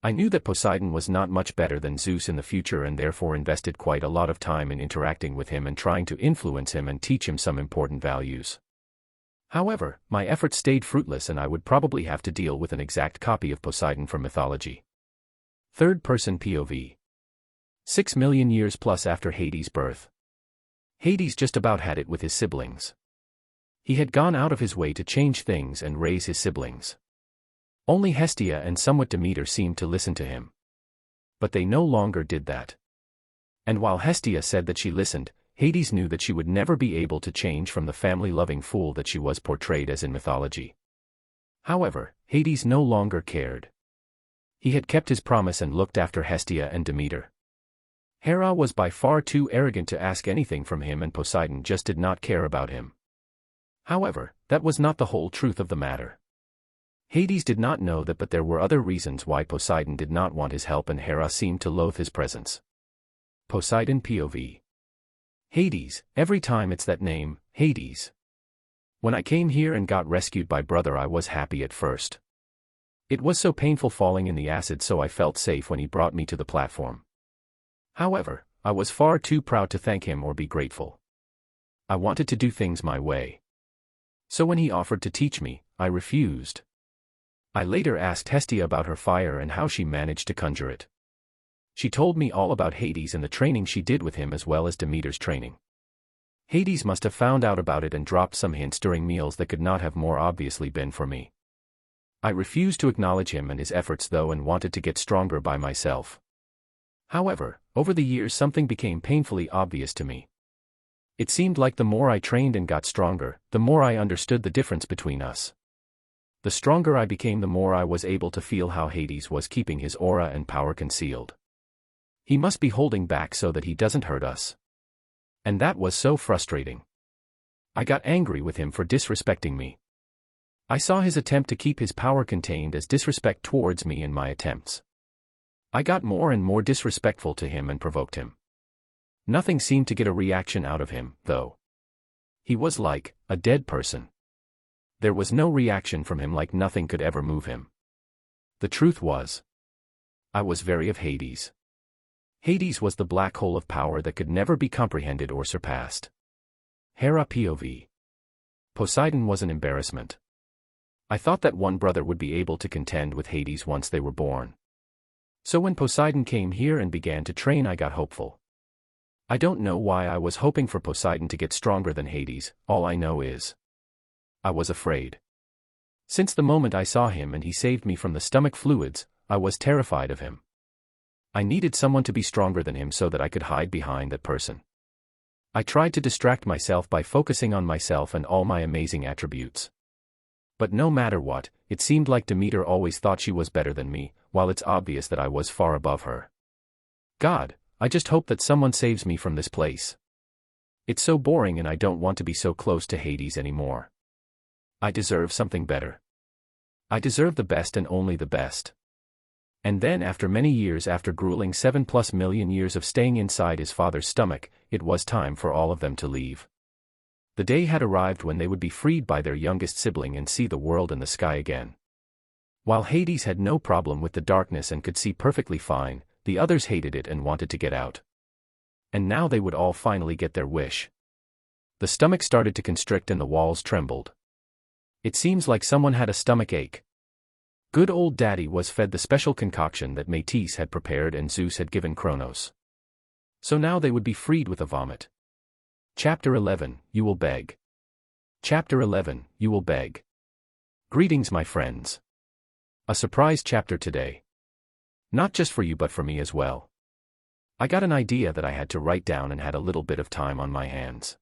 I knew that Poseidon was not much better than Zeus in the future and therefore invested quite a lot of time in interacting with him and trying to influence him and teach him some important values. However, my efforts stayed fruitless and I would probably have to deal with an exact copy of Poseidon from mythology. Third-person POV. 6 million years plus after Hades' birth. Hades just about had it with his siblings. He had gone out of his way to change things and raise his siblings. Only Hestia and somewhat Demeter seemed to listen to him. But they no longer did that. And while Hestia said that she listened, Hades knew that she would never be able to change from the family-loving fool that she was portrayed as in mythology. However, Hades no longer cared. He had kept his promise and looked after Hestia and Demeter. Hera was by far too arrogant to ask anything from him and Poseidon just did not care about him. However, that was not the whole truth of the matter. Hades did not know that, but there were other reasons why Poseidon did not want his help and Hera seemed to loathe his presence. Poseidon POV. Hades, every time it's that name, Hades. When I came here and got rescued by brother, I was happy at first. It was so painful falling in the acid, so I felt safe when he brought me to the platform. However, I was far too proud to thank him or be grateful. I wanted to do things my way. So when he offered to teach me, I refused. I later asked Hestia about her fire and how she managed to conjure it. She told me all about Hades and the training she did with him as well as Demeter's training. Hades must have found out about it and dropped some hints during meals that could not have more obviously been for me. I refused to acknowledge him and his efforts though and wanted to get stronger by myself. However, over the years something became painfully obvious to me. It seemed like the more I trained and got stronger, the more I understood the difference between us. The stronger I became, the more I was able to feel how Hades was keeping his aura and power concealed. He must be holding back so that he doesn't hurt us. And that was so frustrating. I got angry with him for disrespecting me. I saw his attempt to keep his power contained as disrespect towards me and my attempts. I got more and more disrespectful to him and provoked him. Nothing seemed to get a reaction out of him, though. He was like a dead person. There was no reaction from him, like nothing could ever move him. The truth was, I was very of Hades. Hades was the black hole of power that could never be comprehended or surpassed. Hera POV. Poseidon was an embarrassment. I thought that one brother would be able to contend with Hades once they were born. So when Poseidon came here and began to train, I got hopeful. I don't know why I was hoping for Poseidon to get stronger than Hades, all I know is, I was afraid. Since the moment I saw him and he saved me from the stomach fluids, I was terrified of him. I needed someone to be stronger than him so that I could hide behind that person. I tried to distract myself by focusing on myself and all my amazing attributes. But no matter what, it seemed like Demeter always thought she was better than me, while it's obvious that I was far above her. God, I just hope that someone saves me from this place. It's so boring and I don't want to be so close to Hades anymore. I deserve something better. I deserve the best and only the best. And then after many years, after grueling 7+ million years of staying inside his father's stomach, it was time for all of them to leave. The day had arrived when they would be freed by their youngest sibling and see the world and the sky again. While Hades had no problem with the darkness and could see perfectly fine, the others hated it and wanted to get out. And now they would all finally get their wish. The stomach started to constrict and the walls trembled. It seems like someone had a stomach ache. Good old daddy was fed the special concoction that Métis had prepared and Zeus had given Kronos. So now they would be freed with a vomit. Chapter 11, You Will Beg. Chapter 11, You Will Beg. Greetings, my friends. A surprise chapter today. Not just for you but for me as well. I got an idea that I had to write down and had a little bit of time on my hands.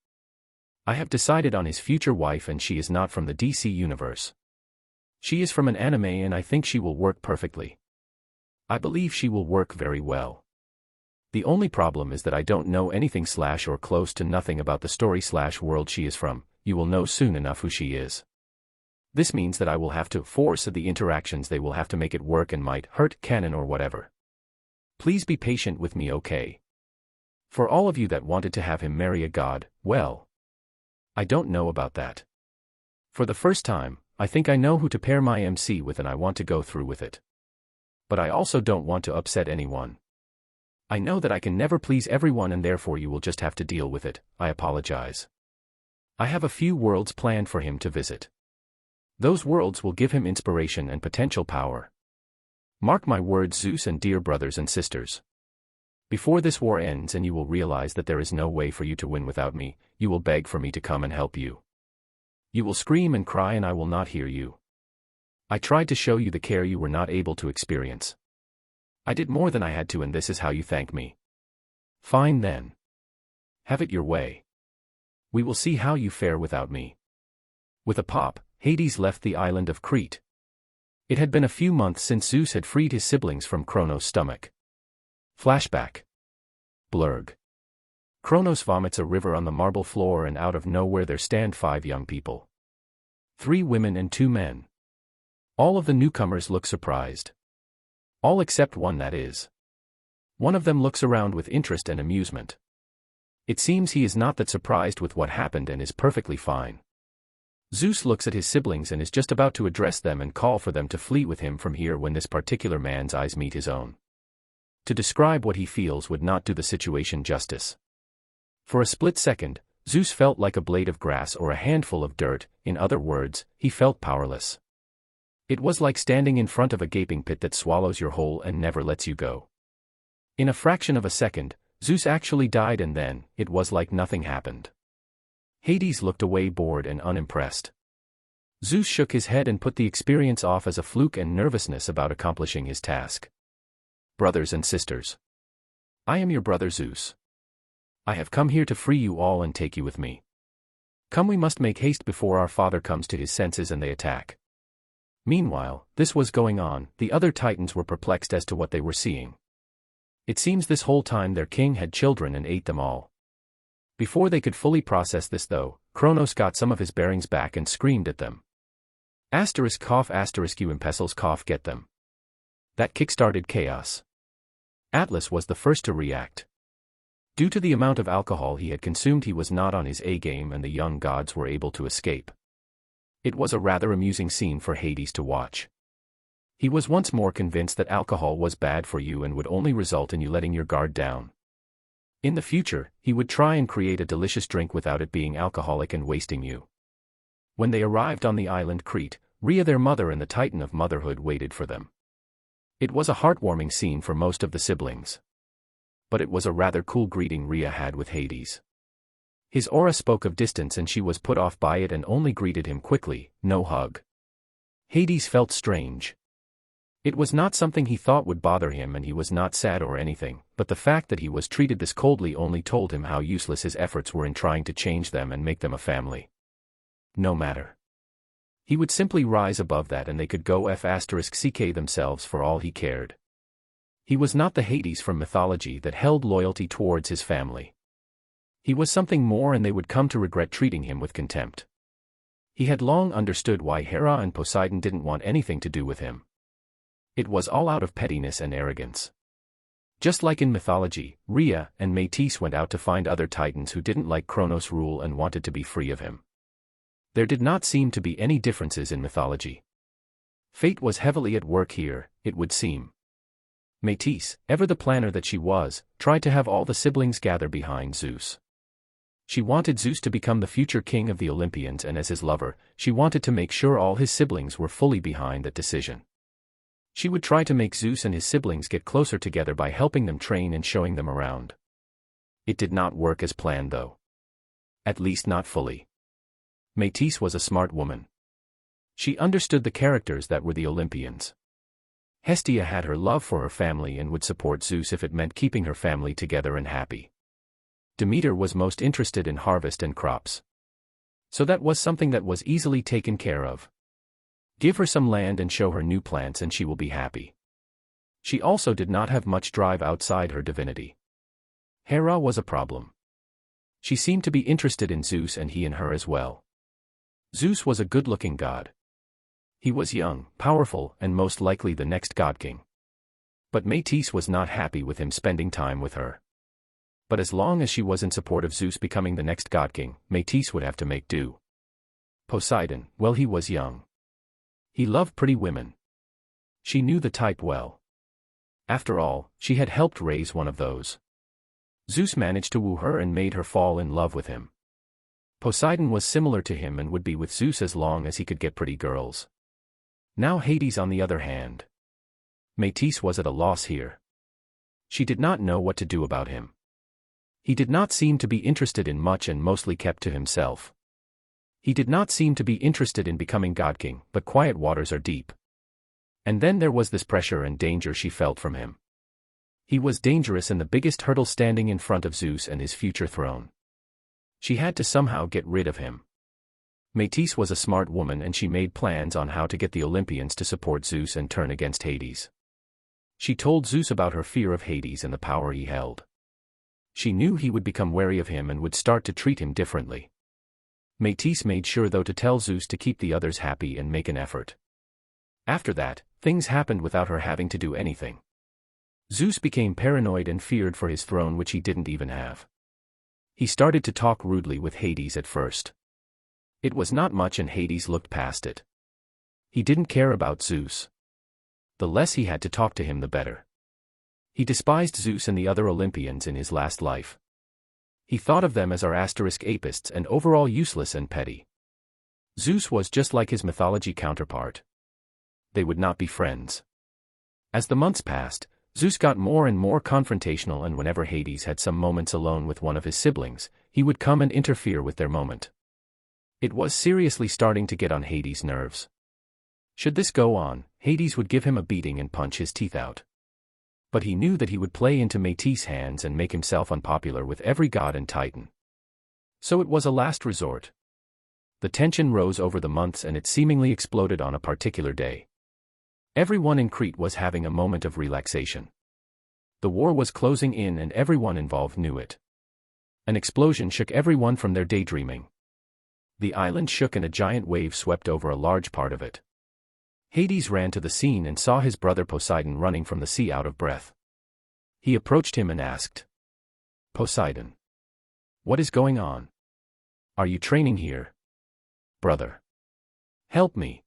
I have decided on his future wife and she is not from the DC universe. She is from an anime and I think she will work perfectly. I believe she will work very well. The only problem is that I don't know anything or close to nothing about the story/world she is from. You will know soon enough who she is. This means that I will have to force the interactions, they will have to make it work and might hurt canon or whatever. Please be patient with me, okay? For all of you that wanted to have him marry a god, well, I don't know about that. For the first time, I think I know who to pair my MC with and I want to go through with it. But I also don't want to upset anyone. I know that I can never please everyone and therefore you will just have to deal with it. I apologize. I have a few worlds planned for him to visit. Those worlds will give him inspiration and potential power. Mark my words, Zeus and dear brothers and sisters. Before this war ends and you will realize that there is no way for you to win without me, you will beg for me to come and help you. You will scream and cry and I will not hear you. I tried to show you the care you were not able to experience. I did more than I had to and this is how you thank me. Fine then. Have it your way. We will see how you fare without me. With a pop, Hades left the island of Crete. It had been a few months since Zeus had freed his siblings from Kronos' stomach. Flashback. Blurg. Kronos vomits a river on the marble floor and out of nowhere there stand 5 young people. 3 women and 2 men. All of the newcomers look surprised. All except one, that is. One of them looks around with interest and amusement. It seems he is not that surprised with what happened and is perfectly fine. Zeus looks at his siblings and is just about to address them and call for them to flee with him from here when this particular man's eyes meet his own. To describe what he feels would not do the situation justice. For a split second, Zeus felt like a blade of grass or a handful of dirt, in other words, he felt powerless. It was like standing in front of a gaping pit that swallows your whole and never lets you go. In a fraction of a second, Zeus actually died and then, it was like nothing happened. Hades looked away bored and unimpressed. Zeus shook his head and put the experience off as a fluke and nervousness about accomplishing his task. Brothers and sisters. I am your brother Zeus. I have come here to free you all and take you with me. Come, we must make haste before our father comes to his senses and they attack. Meanwhile, this was going on, the other titans were perplexed as to what they were seeing. It seems this whole time their king had children and ate them all. Before they could fully process this though, Kronos got some of his bearings back and screamed at them. Asterisk cough asterisk you imbeciles cough, get them. That kick-started chaos. Atlas was the first to react. Due to the amount of alcohol he had consumed, he was not on his A game and the young gods were able to escape. It was a rather amusing scene for Hades to watch. He was once more convinced that alcohol was bad for you and would only result in you letting your guard down. In the future, he would try and create a delicious drink without it being alcoholic and wasting you. When they arrived on the island Crete, Rhea, their mother and the Titan of motherhood, waited for them. It was a heartwarming scene for most of the siblings. But it was a rather cool greeting Rhea had with Hades. His aura spoke of distance and she was put off by it and only greeted him quickly, no hug. Hades felt strange. It was not something he thought would bother him and he was not sad or anything, but the fact that he was treated this coldly only told him how useless his efforts were in trying to change them and make them a family. No matter. He would simply rise above that and they could go f*ck themselves for all he cared. He was not the Hades from mythology that held loyalty towards his family. He was something more and they would come to regret treating him with contempt. He had long understood why Hera and Poseidon didn't want anything to do with him. It was all out of pettiness and arrogance. Just like in mythology, Rhea and Métis went out to find other titans who didn't like Kronos' rule and wanted to be free of him. There did not seem to be any differences in mythology. Fate was heavily at work here, it would seem. Métis, ever the planner that she was, tried to have all the siblings gather behind Zeus. She wanted Zeus to become the future king of the Olympians, and as his lover, she wanted to make sure all his siblings were fully behind that decision. She would try to make Zeus and his siblings get closer together by helping them train and showing them around. It did not work as planned though. At least not fully. Métis was a smart woman. She understood the characters that were the Olympians. Hestia had her love for her family and would support Zeus if it meant keeping her family together and happy. Demeter was most interested in harvest and crops. So that was something that was easily taken care of. Give her some land and show her new plants and she will be happy. She also did not have much drive outside her divinity. Hera was a problem. She seemed to be interested in Zeus and he in her as well. Zeus was a good-looking god. He was young, powerful, and most likely the next god king. But Métis was not happy with him spending time with her. But as long as she was in support of Zeus becoming the next god king, Métis would have to make do. Poseidon, well, he was young. He loved pretty women. She knew the type well. After all, she had helped raise one of those. Zeus managed to woo her and made her fall in love with him. Poseidon was similar to him and would be with Zeus as long as he could get pretty girls. Now Hades on the other hand. Métis was at a loss here. She did not know what to do about him. He did not seem to be interested in much and mostly kept to himself. He did not seem to be interested in becoming God King, but quiet waters are deep. And then there was this pressure and danger she felt from him. He was dangerous and the biggest hurdle standing in front of Zeus and his future throne. She had to somehow get rid of him. Métis was a smart woman and she made plans on how to get the Olympians to support Zeus and turn against Hades. She told Zeus about her fear of Hades and the power he held. She knew he would become wary of him and would start to treat him differently. Métis made sure though to tell Zeus to keep the others happy and make an effort. After that, things happened without her having to do anything. Zeus became paranoid and feared for his throne, which he didn't even have. He started to talk rudely with Hades at first. It was not much and Hades looked past it. He didn't care about Zeus. The less he had to talk to him the better. He despised Zeus and the other Olympians in his last life. He thought of them as apists and overall useless and petty. Zeus was just like his mythology counterpart. They would not be friends. As the months passed, Zeus got more and more confrontational, and whenever Hades had some moments alone with one of his siblings, he would come and interfere with their moment. It was seriously starting to get on Hades' nerves. Should this go on, Hades would give him a beating and punch his teeth out. But he knew that he would play into Métis' hands and make himself unpopular with every god and titan. So it was a last resort. The tension rose over the months and it seemingly exploded on a particular day. Everyone in Crete was having a moment of relaxation. The war was closing in and everyone involved knew it. An explosion shook everyone from their daydreaming. The island shook and a giant wave swept over a large part of it. Hades ran to the scene and saw his brother Poseidon running from the sea out of breath. He approached him and asked, Poseidon. What is going on? Are you training here? Brother. Help me.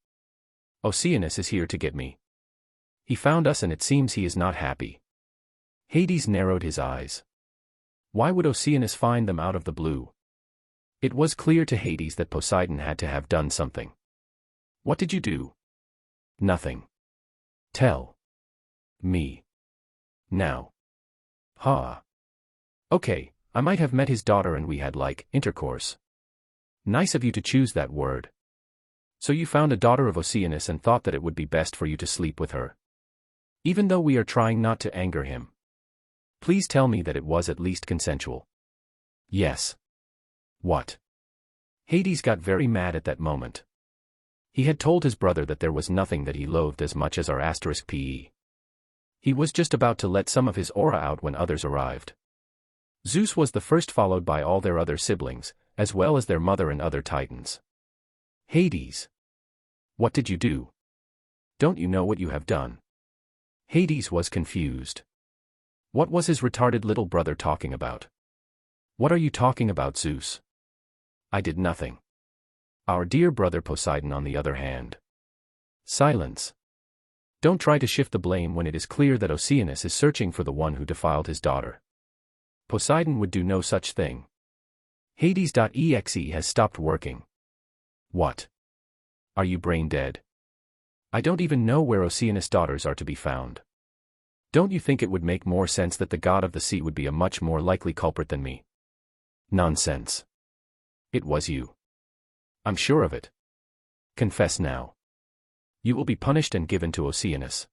Oceanus is here to get me. He found us and it seems he is not happy. Hades narrowed his eyes. Why would Oceanus find them out of the blue? It was clear to Hades that Poseidon had to have done something. What did you do? Nothing. Tell me. Now. Ha. Okay, I might have met his daughter and we had intercourse. Nice of you to choose that word. So you found a daughter of Oceanus and thought that it would be best for you to sleep with her. Even though we are trying not to anger him. Please tell me that it was at least consensual. Yes. What? Hades got very mad at that moment. He had told his brother that there was nothing that he loathed as much as our *PE. He was just about to let some of his aura out when others arrived. Zeus was the first, followed by all their other siblings, as well as their mother and other titans. Hades. What did you do? Don't you know what you have done? Hades was confused. What was his retarded little brother talking about? What are you talking about, Zeus? I did nothing. Our dear brother Poseidon, on the other hand. Silence. Don't try to shift the blame when it is clear that Oceanus is searching for the one who defiled his daughter. Poseidon would do no such thing. Hades.exe has stopped working. What? Are you brain dead? I don't even know where Oceanus' daughters are to be found. Don't you think it would make more sense that the god of the sea would be a much more likely culprit than me? Nonsense. It was you. I'm sure of it. Confess now. You will be punished and given to Oceanus.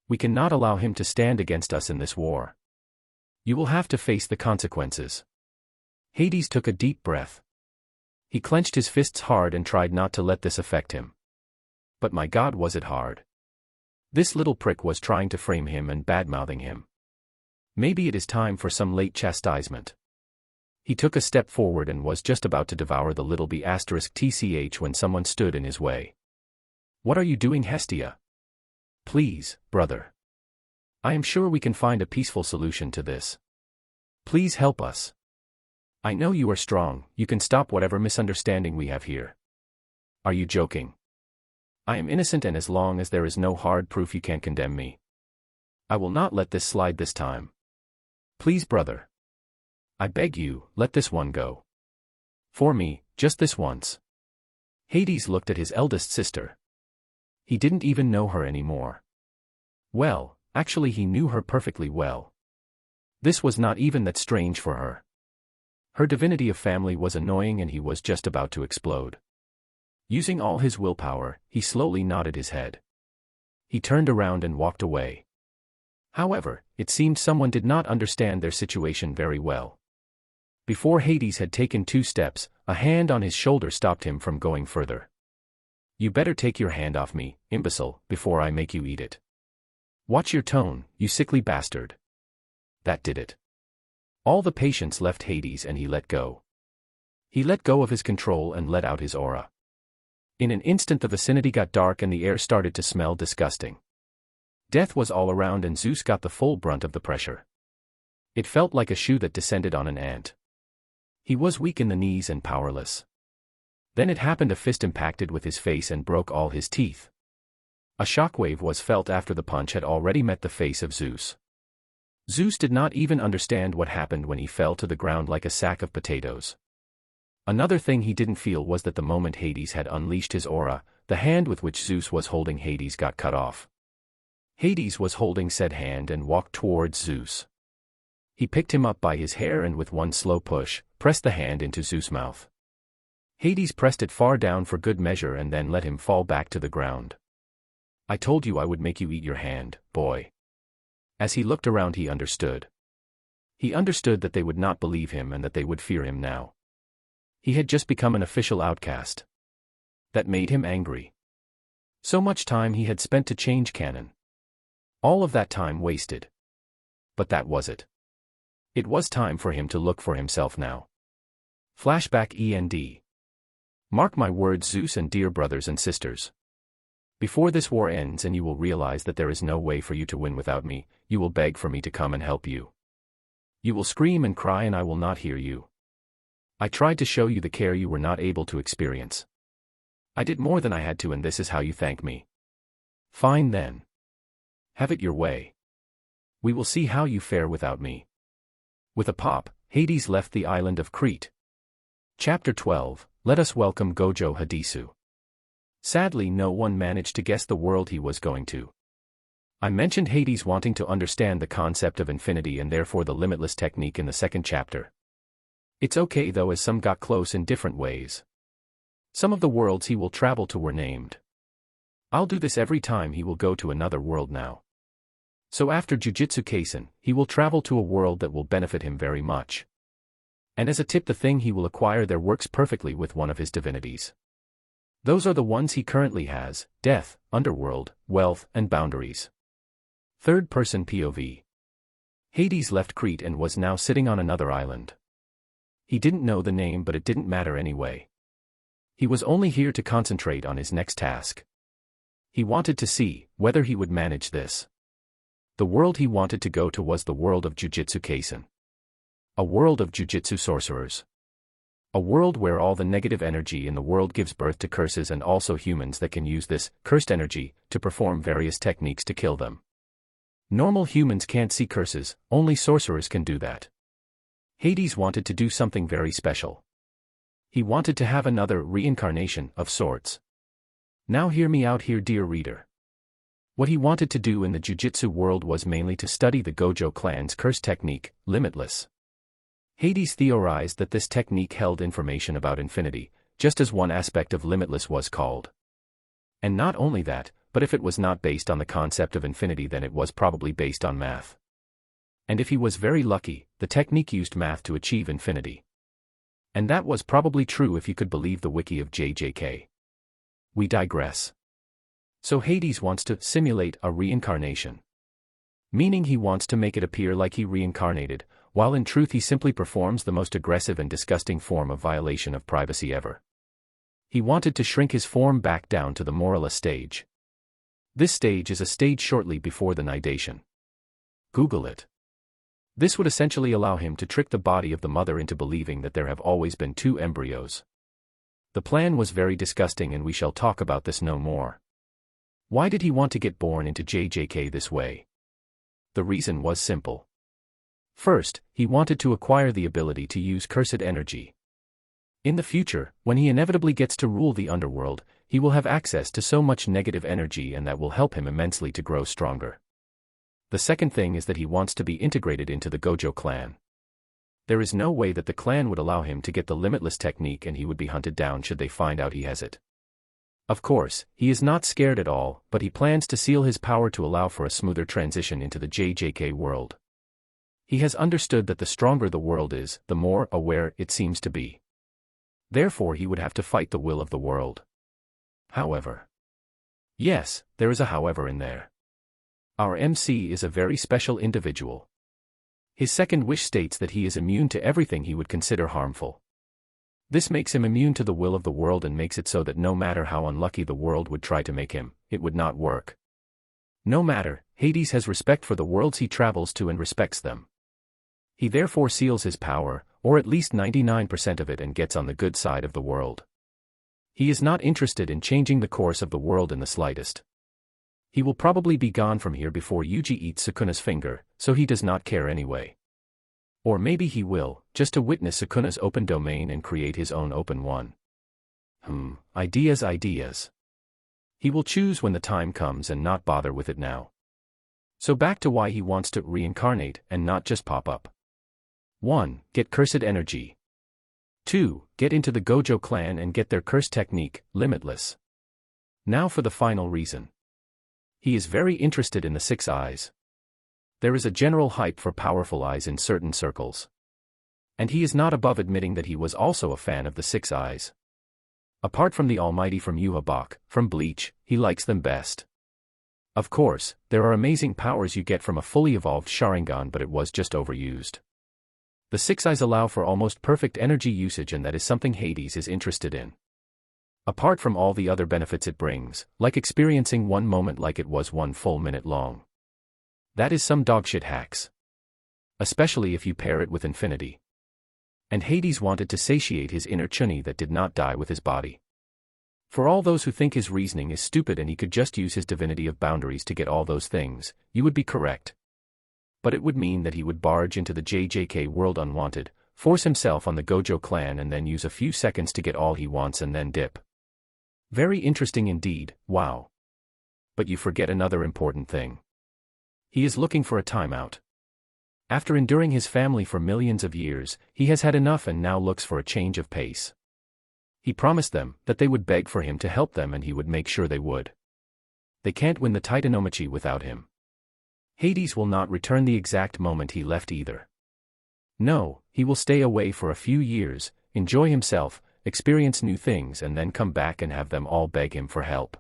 We cannot allow him to stand against us in this war. You will have to face the consequences. Hades took a deep breath. He clenched his fists hard and tried not to let this affect him. But my God, was it hard. This little prick was trying to frame him and badmouthing him. Maybe it is time for some late chastisement. He took a step forward and was just about to devour the little *tch when someone stood in his way. What are you doing, Hestia? Please, brother. I am sure we can find a peaceful solution to this. Please help us. I know you are strong, you can stop whatever misunderstanding we have here. Are you joking? I am innocent, and as long as there is no hard proof you can't condemn me. I will not let this slide this time. Please, brother. I beg you, let this one go. For me, just this once. Hades looked at his eldest sister. He didn't even know her anymore. Well, actually he knew her perfectly well. This was not even that strange for her. Her divinity of family was annoying and he was just about to explode. Using all his willpower, he slowly nodded his head. He turned around and walked away. However, it seemed someone did not understand their situation very well. Before Hades had taken 2 steps, a hand on his shoulder stopped him from going further. You better take your hand off me, imbecile, before I make you eat it. Watch your tone, you sickly bastard. That did it. All the patience left Hades and he let go. He let go of his control and let out his aura. In an instant the vicinity got dark and the air started to smell disgusting. Death was all around and Zeus got the full brunt of the pressure. It felt like a shoe that descended on an ant. He was weak in the knees and powerless. Then it happened, a fist impacted with his face and broke all his teeth. A shockwave was felt after the punch had already met the face of Zeus. Zeus did not even understand what happened when he fell to the ground like a sack of potatoes. Another thing he didn't feel was that the moment Hades had unleashed his aura, the hand with which Zeus was holding Hades got cut off. Hades was holding said hand and walked towards Zeus. He picked him up by his hair and with one slow push, pressed the hand into Zeus' mouth. Hades pressed it far down for good measure and then let him fall back to the ground. I told you I would make you eat your hand, boy. As he looked around he understood. He understood that they would not believe him and that they would fear him now. He had just become an official outcast. That made him angry. So much time he had spent to change canon. All of that time wasted. But that was it. It was time for him to look for himself now. Flashback END. Mark my words, Zeus and dear brothers and sisters. Before this war ends and you will realize that there is no way for you to win without me, you will beg for me to come and help you. You will scream and cry and I will not hear you. I tried to show you the care you were not able to experience. I did more than I had to and this is how you thank me. Fine then. Have it your way. We will see how you fare without me. With a pop, Hades left the island of Crete. Chapter 12, Let us welcome Gojo Hadisu. Sadly, no one managed to guess the world he was going to. I mentioned Hades wanting to understand the concept of infinity and therefore the limitless technique in the second chapter. It's okay though, as some got close in different ways. Some of the worlds he will travel to were named. I'll do this every time he will go to another world now. So after Jujutsu Kaisen, he will travel to a world that will benefit him very much. And as a tip, the thing he will acquire there works perfectly with one of his divinities. Those are the ones he currently has: death, underworld, wealth, and boundaries. Third-person POV. Hades left Crete and was now sitting on another island. He didn't know the name, but it didn't matter anyway. He was only here to concentrate on his next task. He wanted to see whether he would manage this. The world he wanted to go to was the world of Jujutsu Kaisen. A world of Jujutsu sorcerers. A world where all the negative energy in the world gives birth to curses and also humans that can use this cursed energy to perform various techniques to kill them. Normal humans can't see curses, only sorcerers can do that. Hades wanted to do something very special. He wanted to have another reincarnation of sorts. Now hear me out here, dear reader. What he wanted to do in the Jujutsu world was mainly to study the Gojo clan's curse technique, Limitless. Hades theorized that this technique held information about infinity, just as one aspect of Limitless was called. And not only that, but if it was not based on the concept of infinity, then it was probably based on math. And if he was very lucky, the technique used math to achieve infinity. And that was probably true if you could believe the wiki of JJK. We digress. So Hades wants to simulate a reincarnation. Meaning he wants to make it appear like he reincarnated, while in truth he simply performs the most aggressive and disgusting form of violation of privacy ever. He wanted to shrink his form back down to the Morala stage. This stage is a stage shortly before the nidation. Google it. This would essentially allow him to trick the body of the mother into believing that there have always been two embryos. The plan was very disgusting and we shall talk about this no more. Why did he want to get born into JJK this way? The reason was simple. First, he wanted to acquire the ability to use cursed energy. In the future, when he inevitably gets to rule the underworld, he will have access to so much negative energy and that will help him immensely to grow stronger. The second thing is that he wants to be integrated into the Gojo clan. There is no way that the clan would allow him to get the Limitless technique and he would be hunted down should they find out he has it. Of course, he is not scared at all, but he plans to seal his power to allow for a smoother transition into the JJK world. He has understood that the stronger the world is, the more aware it seems to be. Therefore he would have to fight the will of the world. However. Yes, there is a however in there. Our MC is a very special individual. His second wish states that he is immune to everything he would consider harmful. This makes him immune to the will of the world and makes it so that no matter how unlucky the world would try to make him, it would not work. No matter, Hades has respect for the worlds he travels to and respects them. He therefore seals his power, or at least 99% of it, and gets on the good side of the world. He is not interested in changing the course of the world in the slightest. He will probably be gone from here before Yuji eats Sukuna's finger, so he does not care anyway. Or maybe he will, just to witness Sukuna's open domain and create his own open one. Ideas. He will choose when the time comes and not bother with it now. So back to why he wants to reincarnate and not just pop up. 1. Get cursed energy. 2. Get into the Gojo clan and get their curse technique, Limitless. Now for the final reason. He is very interested in the 6 eyes. There is a general hype for powerful eyes in certain circles. And he is not above admitting that he was also a fan of the 6 eyes. Apart from the Almighty from Yuha Bach, from Bleach, he likes them best. Of course, there are amazing powers you get from a fully evolved Sharingan, but it was just overused. The 6 eyes allow for almost perfect energy usage, and that is something Hades is interested in. Apart from all the other benefits it brings, like experiencing one moment like it was one full minute long. That is some dogshit hacks. Especially if you pair it with infinity. And Hades wanted to satiate his inner chunny that did not die with his body. For all those who think his reasoning is stupid and he could just use his divinity of boundaries to get all those things, you would be correct. But it would mean that he would barge into the JJK world unwanted, force himself on the Gojo clan and then use a few seconds to get all he wants and then dip. Very interesting indeed, wow. But you forget another important thing. He is looking for a timeout. After enduring his family for millions of years, he has had enough and now looks for a change of pace. He promised them that they would beg for him to help them and he would make sure they would. They can't win the Titanomichi without him. Hades will not return the exact moment he left either. No, he will stay away for a few years, enjoy himself, experience new things and then come back and have them all beg him for help.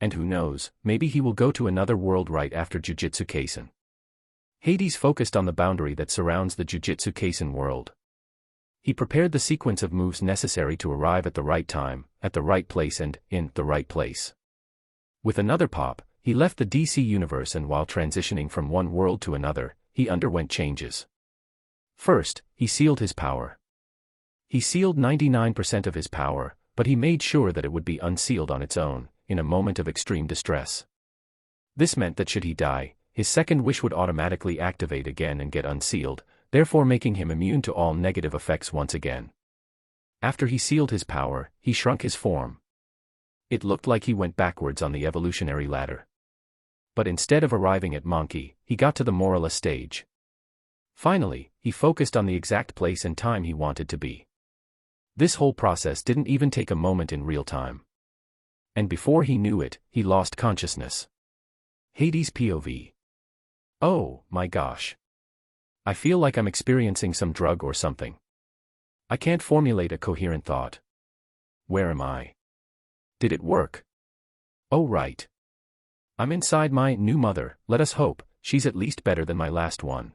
And who knows, maybe he will go to another world right after Jujutsu Kaisen. Hades focused on the boundary that surrounds the Jujutsu Kaisen world. He prepared the sequence of moves necessary to arrive at the right time, at the right place and in the right place. With another pop, he left the DC universe and while transitioning from one world to another, he underwent changes. First, he sealed his power. He sealed 99% of his power, but he made sure that it would be unsealed on its own, in a moment of extreme distress. This meant that should he die, his second wish would automatically activate again and get unsealed, therefore making him immune to all negative effects once again. After he sealed his power, he shrunk his form. It looked like he went backwards on the evolutionary ladder. But instead of arriving at Monkey, he got to the Morala stage. Finally, he focused on the exact place and time he wanted to be. This whole process didn't even take a moment in real time. And before he knew it, he lost consciousness. Hades POV. Oh, my gosh. I feel like I'm experiencing some drug or something. I can't formulate a coherent thought. Where am I? Did it work? Oh right. I'm inside my new mother, let us hope, she's at least better than my last one.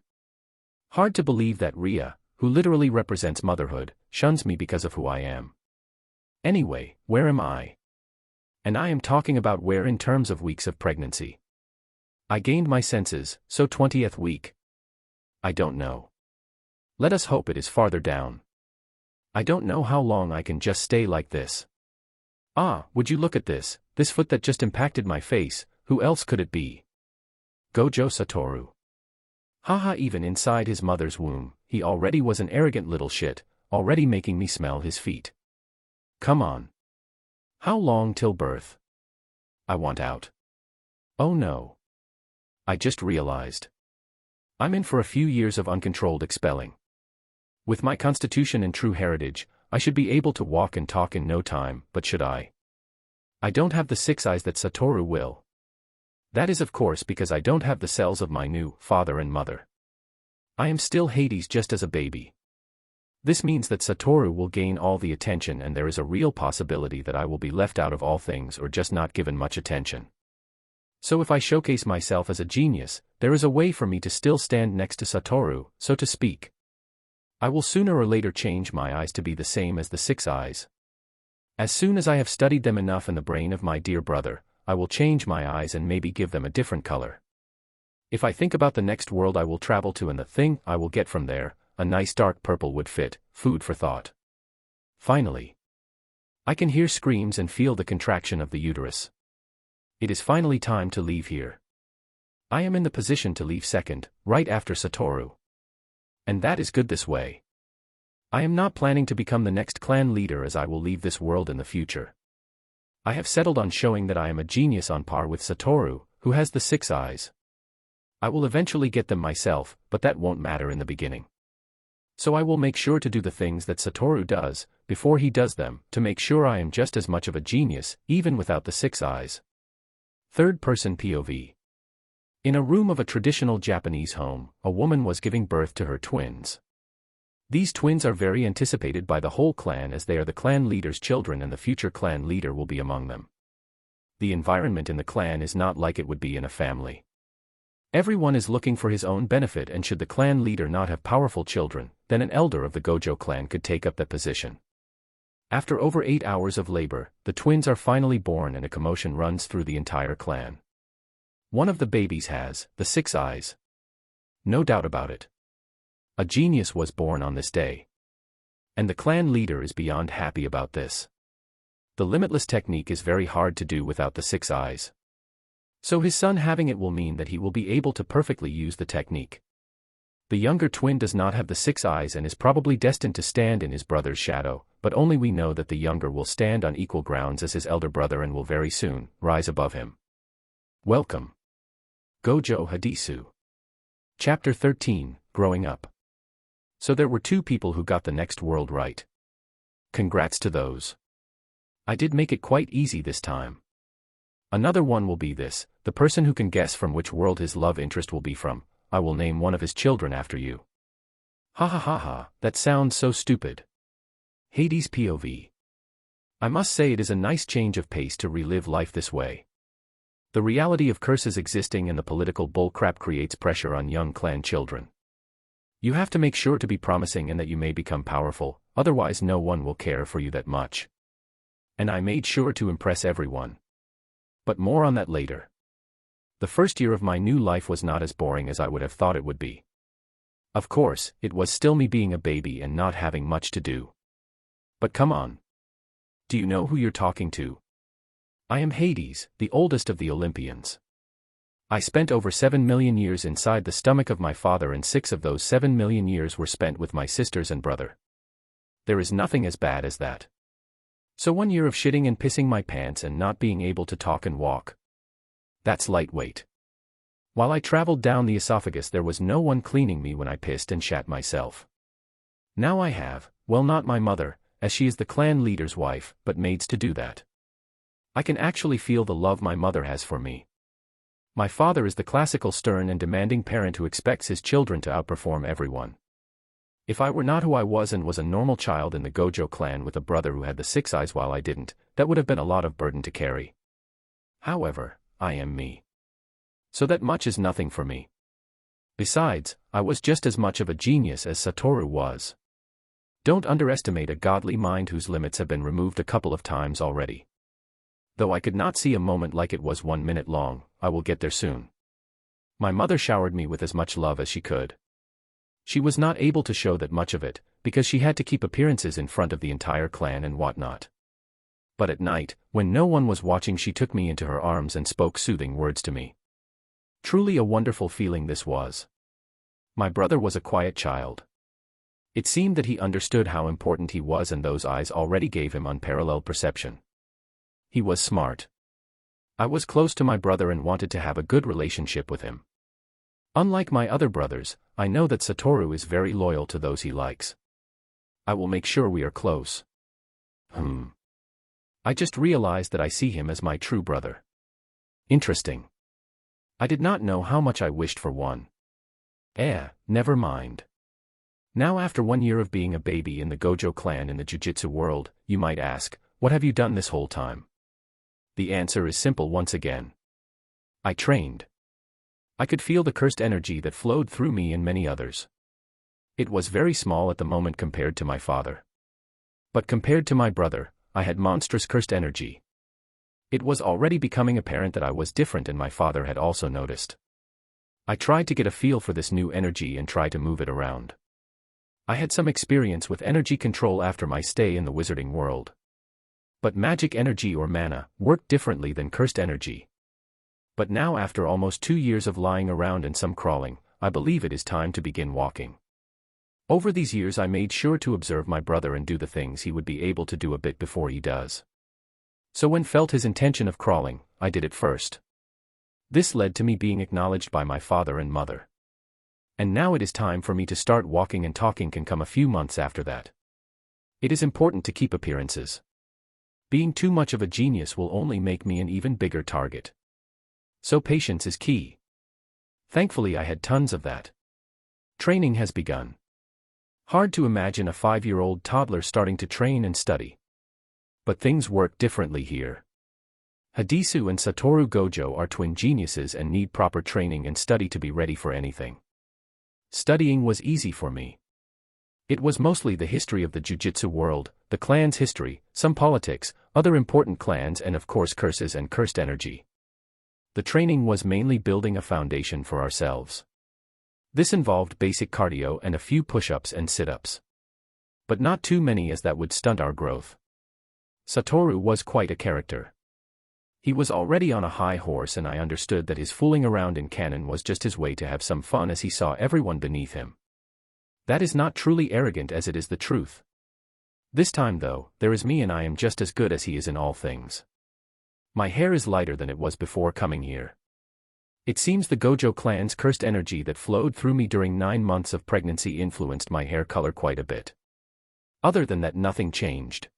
Hard to believe that Rhea, who literally represents motherhood, shuns me because of who I am. Anyway, where am I? And I am talking about where in terms of weeks of pregnancy. I gained my senses, so 20th week. I don't know. Let us hope it is farther down. I don't know how long I can just stay like this. Ah, would you look at this foot that just impacted my face, who else could it be? Gojo Satoru. Haha, even inside his mother's womb, he already was an arrogant little shit, already making me smell his feet. Come on. How long till birth? I want out. Oh no. I just realized. I'm in for a few years of uncontrolled expelling. With my constitution and true heritage, I should be able to walk and talk in no time, but should I? I don't have the 6 eyes that Satoru will. That is of course because I don't have the cells of my new father and mother. I am still Hades just as a baby. This means that Satoru will gain all the attention and there is a real possibility that I will be left out of all things or just not given much attention. So if I showcase myself as a genius, there is a way for me to still stand next to Satoru, so to speak. I will sooner or later change my eyes to be the same as the 6 eyes. As soon as I have studied them enough in the brain of my dear brother, I will change my eyes and maybe give them a different color. If I think about the next world I will travel to and the thing I will get from there, a nice dark purple would fit, food for thought. Finally. I can hear screams and feel the contraction of the uterus. It is finally time to leave here. I am in the position to leave second, right after Satoru. And that is good this way. I am not planning to become the next clan leader as I will leave this world in the future. I have settled on showing that I am a genius on par with Satoru, who has the 6 eyes. I will eventually get them myself, but that won't matter in the beginning. So I will make sure to do the things that Satoru does, before he does them, to make sure I am just as much of a genius, even without the 6 eyes. Third-person POV. In a room of a traditional Japanese home, a woman was giving birth to her twins. These twins are very anticipated by the whole clan as they are the clan leader's children and the future clan leader will be among them. The environment in the clan is not like it would be in a family. Everyone is looking for his own benefit and should the clan leader not have powerful children, then an elder of the Gojo clan could take up that position. After over 8 hours of labor, the twins are finally born and a commotion runs through the entire clan. One of the babies has the 6 eyes. No doubt about it. A genius was born on this day. And the clan leader is beyond happy about this. The limitless technique is very hard to do without the 6 eyes. So his son having it will mean that he will be able to perfectly use the technique. The younger twin does not have the 6 eyes and is probably destined to stand in his brother's shadow, but only we know that the younger will stand on equal grounds as his elder brother and will very soon rise above him. Welcome. Gojo Hadisu. Chapter 13, Growing Up. So there were 2 people who got the next world right. Congrats to those. I did make it quite easy this time. Another one will be this, the person who can guess from which world his love interest will be from. I will name one of his children after you. Ha ha ha ha, that sounds so stupid. Hades POV. I must say it is a nice change of pace to relive life this way. The reality of curses existing and the political bullcrap creates pressure on young clan children. You have to make sure to be promising and that you may become powerful, otherwise no one will care for you that much. And I made sure to impress everyone. But more on that later. The first year of my new life was not as boring as I would have thought it would be. Of course, it was still me being a baby and not having much to do. But come on. Do you know who you're talking to? I am Hades, the oldest of the Olympians. I spent over 7 million years inside the stomach of my father and 6 of those 7 million years were spent with my sisters and brother. There is nothing as bad as that. So 1 year of shitting and pissing my pants and not being able to talk and walk. That's lightweight. While I traveled down the esophagus there was no one cleaning me when I pissed and shat myself. Now I have, well not my mother, as she is the clan leader's wife, but maids to do that. I can actually feel the love my mother has for me. My father is the classical stern and demanding parent who expects his children to outperform everyone. If I were not who I was and was a normal child in the Gojo clan with a brother who had the 6 eyes while I didn't, that would have been a lot of burden to carry. However, I am me. So that much is nothing for me. Besides, I was just as much of a genius as Satoru was. Don't underestimate a godly mind whose limits have been removed a couple of times already. Though I could not see a moment like it was 1 minute long, I will get there soon. My mother showered me with as much love as she could. She was not able to show that much of it, because she had to keep appearances in front of the entire clan and whatnot. But at night, when no one was watching she took me into her arms and spoke soothing words to me. Truly a wonderful feeling this was. My brother was a quiet child. It seemed that he understood how important he was and those eyes already gave him unparalleled perception. He was smart. I was close to my brother and wanted to have a good relationship with him. Unlike my other brothers, I know that Satoru is very loyal to those he likes. I will make sure we are close. I just realized that I see him as my true brother. Interesting. I did not know how much I wished for one. Never mind. Now after 1 year of being a baby in the Gojo clan in the Jujutsu world, you might ask, what have you done this whole time? The answer is simple once again. I trained. I could feel the cursed energy that flowed through me and many others. It was very small at the moment compared to my father. But compared to my brother, I had monstrous cursed energy. It was already becoming apparent that I was different and my father had also noticed. I tried to get a feel for this new energy and try to move it around. I had some experience with energy control after my stay in the wizarding world. But magic energy or mana worked differently than cursed energy. But now after almost 2 years of lying around and some crawling, I believe it is time to begin walking. Over these years I made sure to observe my brother and do the things he would be able to do a bit before he does. So when felt his intention of crawling, I did it first. This led to me being acknowledged by my father and mother. And now it is time for me to start walking, and talking can come a few months after that. It is important to keep appearances. Being too much of a genius will only make me an even bigger target. So patience is key. Thankfully I had tons of that. Training has begun. Hard to imagine a 5-year-old toddler starting to train and study. But things work differently here. Hadisu and Satoru Gojo are twin geniuses and need proper training and study to be ready for anything. Studying was easy for me. It was mostly the history of the Jujutsu world, the clan's history, some politics, other important clans and of course curses and cursed energy. The training was mainly building a foundation for ourselves. This involved basic cardio and a few push-ups and sit-ups. But not too many as that would stunt our growth. Satoru was quite a character. He was already on a high horse and I understood that his fooling around in canon was just his way to have some fun as he saw everyone beneath him. That is not truly arrogant as it is the truth. This time though, there is me and I am just as good as he is in all things. My hair is lighter than it was before coming here. It seems the Gojo clan's cursed energy that flowed through me during 9 months of pregnancy influenced my hair color quite a bit. Other than that, nothing changed.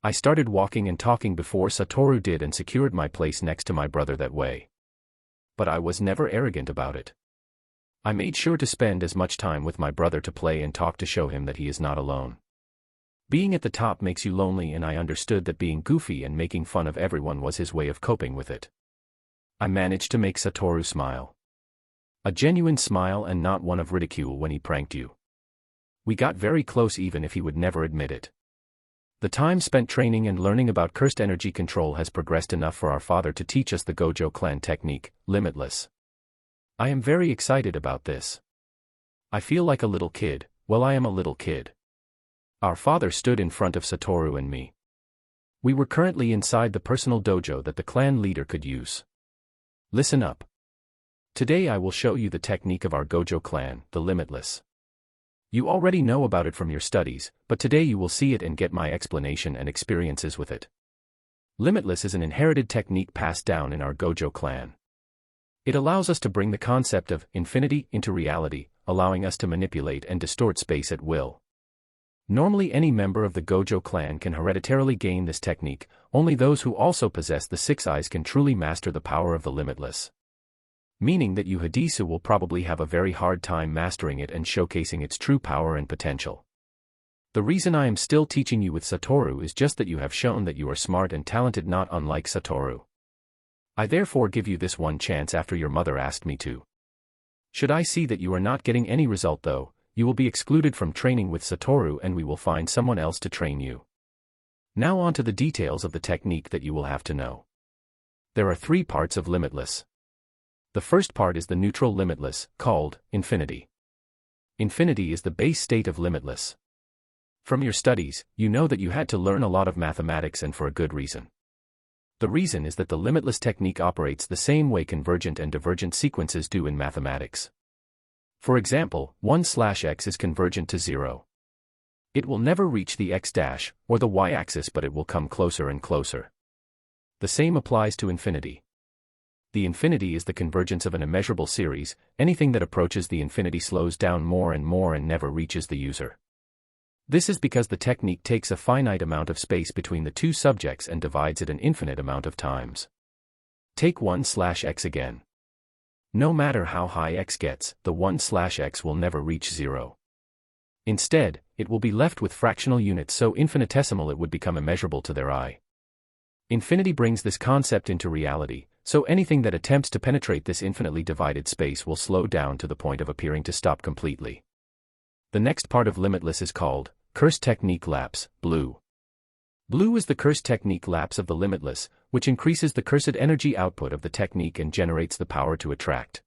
I started walking and talking before Satoru did and secured my place next to my brother that way. But I was never arrogant about it. I made sure to spend as much time with my brother to play and talk to show him that he is not alone. Being at the top makes you lonely and I understood that being goofy and making fun of everyone was his way of coping with it. I managed to make Satoru smile. A genuine smile and not one of ridicule when he pranked you. We got very close even if he would never admit it. The time spent training and learning about cursed energy control has progressed enough for our father to teach us the Gojo clan technique, Limitless. I am very excited about this. I feel like a little kid. Well, I am a little kid. Our father stood in front of Satoru and me. We were currently inside the personal dojo that the clan leader could use. Listen up. Today I will show you the technique of our Gojo clan, the Limitless. You already know about it from your studies, but today you will see it and get my explanation and experiences with it. Limitless is an inherited technique passed down in our Gojo clan. It allows us to bring the concept of infinity into reality, allowing us to manipulate and distort space at will. Normally any member of the Gojo clan can hereditarily gain this technique, only those who also possess the 6 eyes can truly master the power of the Limitless. Meaning that you Hadisu will probably have a very hard time mastering it and showcasing its true power and potential. The reason I am still teaching you with Satoru is just that you have shown that you are smart and talented, not unlike Satoru. I therefore give you this one chance after your mother asked me to. Should I see that you are not getting any result though, you will be excluded from training with Satoru and we will find someone else to train you. Now on to the details of the technique that you will have to know. There are 3 parts of Limitless. The first part is the neutral Limitless, called Infinity. Infinity is the base state of Limitless. From your studies, you know that you had to learn a lot of mathematics and for a good reason. The reason is that the Limitless technique operates the same way convergent and divergent sequences do in mathematics. For example, 1/x is convergent to 0. It will never reach the x- or the y-axis, but it will come closer and closer. The same applies to infinity. The infinity is the convergence of an immeasurable series. Anything that approaches the infinity slows down more and more and never reaches the user. This is because the technique takes a finite amount of space between the 2 subjects and divides it an infinite amount of times. Take 1/x again. No matter how high x gets, the 1/x will never reach 0. Instead, it will be left with fractional units so infinitesimal it would become immeasurable to their eye. Infinity brings this concept into reality, so anything that attempts to penetrate this infinitely divided space will slow down to the point of appearing to stop completely. The next part of Limitless is called Curse Technique Lapse, Blue. Blue is the curse technique lapse of the Limitless, which increases the cursed energy output of the technique and generates the power to attract.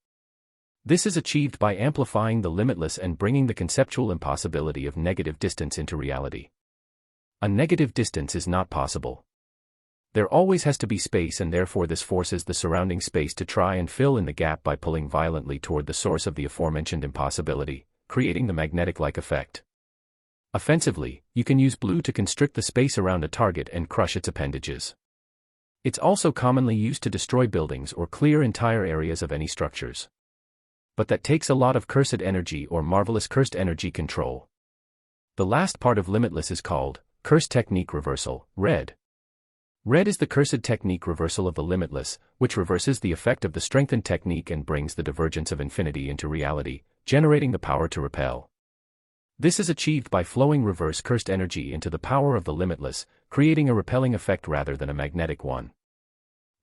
This is achieved by amplifying the Limitless and bringing the conceptual impossibility of negative distance into reality. A negative distance is not possible. There always has to be space, and therefore this forces the surrounding space to try and fill in the gap by pulling violently toward the source of the aforementioned impossibility, creating the magnetic-like effect. Offensively, you can use blue to constrict the space around a target and crush its appendages. It's also commonly used to destroy buildings or clear entire areas of any structures. But that takes a lot of cursed energy or marvelous cursed energy control. The last part of Limitless is called Curse Technique Reversal, Red. Red is the cursed technique reversal of the Limitless, which reverses the effect of the strengthened technique and brings the divergence of infinity into reality, generating the power to repel. This is achieved by flowing reverse cursed energy into the power of the Limitless, creating a repelling effect rather than a magnetic one.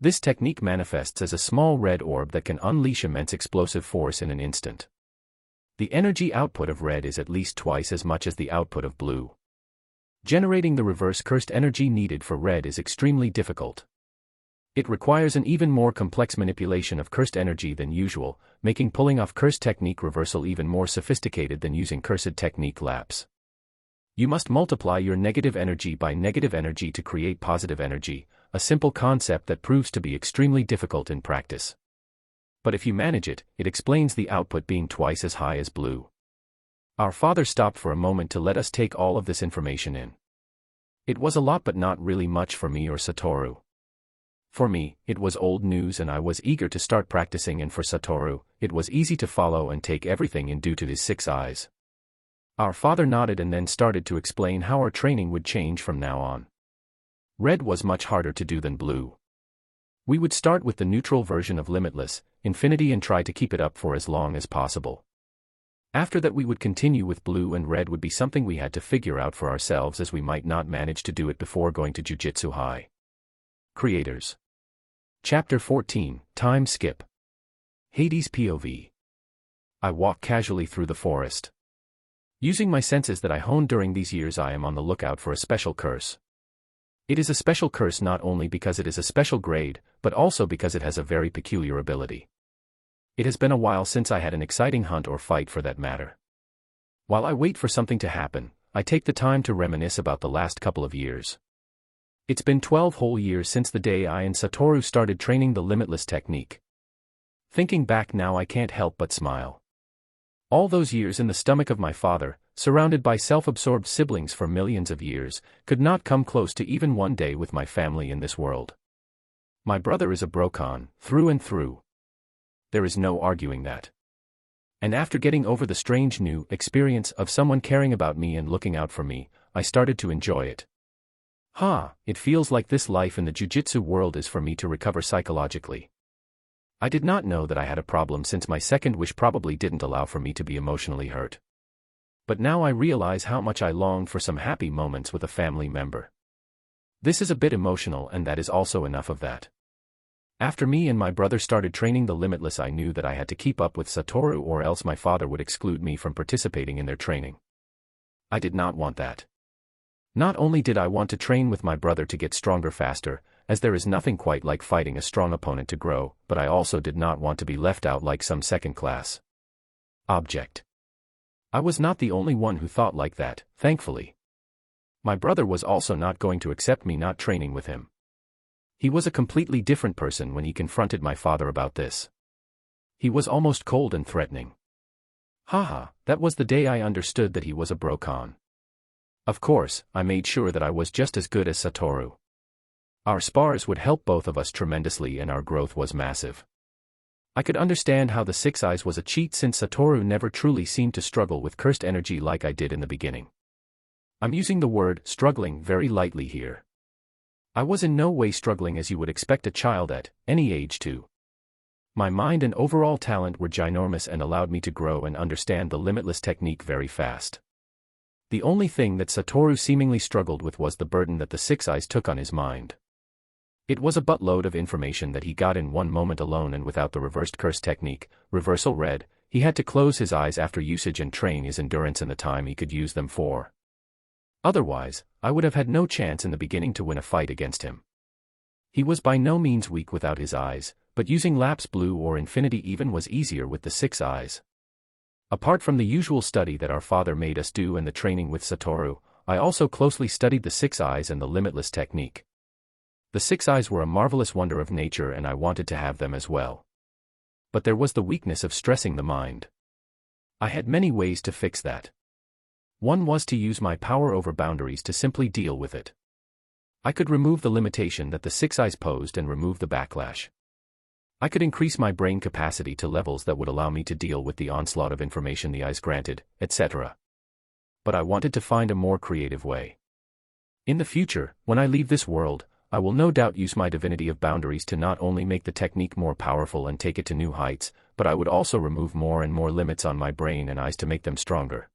This technique manifests as a small red orb that can unleash immense explosive force in an instant. The energy output of red is at least twice as much as the output of blue. Generating the reverse cursed energy needed for red is extremely difficult. It requires an even more complex manipulation of cursed energy than usual, making pulling off cursed technique reversal even more sophisticated than using cursed technique lapse. You must multiply your negative energy by negative energy to create positive energy, a simple concept that proves to be extremely difficult in practice. But if you manage it, it explains the output being twice as high as blue. Our father stopped for a moment to let us take all of this information in. It was a lot but not really much for me or Satoru. For me, it was old news and I was eager to start practicing, and for Satoru, it was easy to follow and take everything in due to his 6 eyes. Our father nodded and then started to explain how our training would change from now on. Red was much harder to do than blue. We would start with the neutral version of Limitless, Infinity, and try to keep it up for as long as possible. After that we would continue with blue, and red would be something we had to figure out for ourselves, as we might not manage to do it before going to Jujutsu High. Creators. Chapter 14, Time Skip. Hades POV. I walk casually through the forest. Using my senses that I honed during these years, I am on the lookout for a special curse. It is a special curse not only because it is a special grade, but also because it has a very peculiar ability. It has been a while since I had an exciting hunt or fight for that matter. While I wait for something to happen, I take the time to reminisce about the last couple of years. It's been 12 whole years since the day I and Satoru started training the Limitless technique. Thinking back now, I can't help but smile. All those years in the stomach of my father, surrounded by self-absorbed siblings for millions of years, could not come close to even one day with my family in this world. My brother is a Brokon, through and through. There is no arguing that. And after getting over the strange new experience of someone caring about me and looking out for me, I started to enjoy it. It feels like this life in the Jujutsu world is for me to recover psychologically. I did not know that I had a problem, since my second wish probably didn't allow for me to be emotionally hurt. But now I realize how much I longed for some happy moments with a family member. This is a bit emotional, and that is also enough of that. After me and my brother started training the Limitless, I knew that I had to keep up with Satoru, or else my father would exclude me from participating in their training. I did not want that. Not only did I want to train with my brother to get stronger faster, as there is nothing quite like fighting a strong opponent to grow, but I also did not want to be left out like some second-class object. I was not the only one who thought like that, thankfully. My brother was also not going to accept me not training with him. He was a completely different person when he confronted my father about this. He was almost cold and threatening. That was the day I understood that he was a Brokon. Of course, I made sure that I was just as good as Satoru. Our spars would help both of us tremendously, and our growth was massive. I could understand how the 6 eyes was a cheat, since Satoru never truly seemed to struggle with cursed energy like I did in the beginning. I'm using the word struggling very lightly here. I was in no way struggling as you would expect a child at any age to. My mind and overall talent were ginormous and allowed me to grow and understand the Limitless technique very fast. The only thing that Satoru seemingly struggled with was the burden that the 6 eyes took on his mind. It was a buttload of information that he got in one moment alone, and without the reversed curse technique, reversal red, he had to close his eyes after usage and train his endurance in the time he could use them for. Otherwise, I would have had no chance in the beginning to win a fight against him. He was by no means weak without his eyes, but using lapse blue or infinity even was easier with the 6 eyes. Apart from the usual study that our father made us do and the training with Satoru, I also closely studied the 6 eyes and the Limitless technique. The 6 eyes were a marvelous wonder of nature, and I wanted to have them as well. But there was the weakness of stressing the mind. I had many ways to fix that. One was to use my power over boundaries to simply deal with it. I could remove the limitation that the 6 eyes posed and remove the backlash. I could increase my brain capacity to levels that would allow me to deal with the onslaught of information the eyes granted, etc. But I wanted to find a more creative way. In the future, when I leave this world, I will no doubt use my divinity of boundaries to not only make the technique more powerful and take it to new heights, but I would also remove more and more limits on my brain and eyes to make them stronger.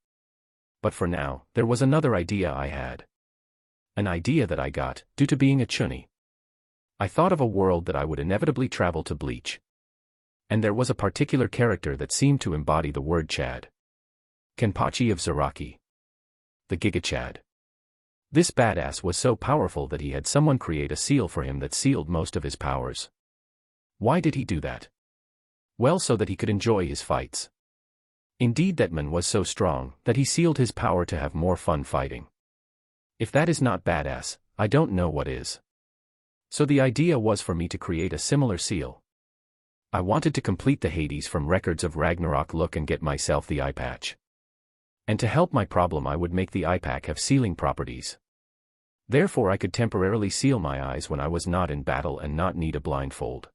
But for now, there was another idea I had. An idea that I got, due to being a chuny. I thought of a world that I would inevitably travel to Bleach. And there was a particular character that seemed to embody the word Chad. Kenpachi of Zaraki. The Gigachad. This badass was so powerful that he had someone create a seal for him that sealed most of his powers. Why did he do that? Well, so that he could enjoy his fights. Indeed, that man was so strong that he sealed his power to have more fun fighting. If that is not badass, I don't know what is. So the idea was for me to create a similar seal. I wanted to complete the Hades from Records of Ragnarok look and get myself the eye patch. And to help my problem, I would make the eye pack have sealing properties. Therefore I could temporarily seal my eyes when I was not in battle and not need a blindfold.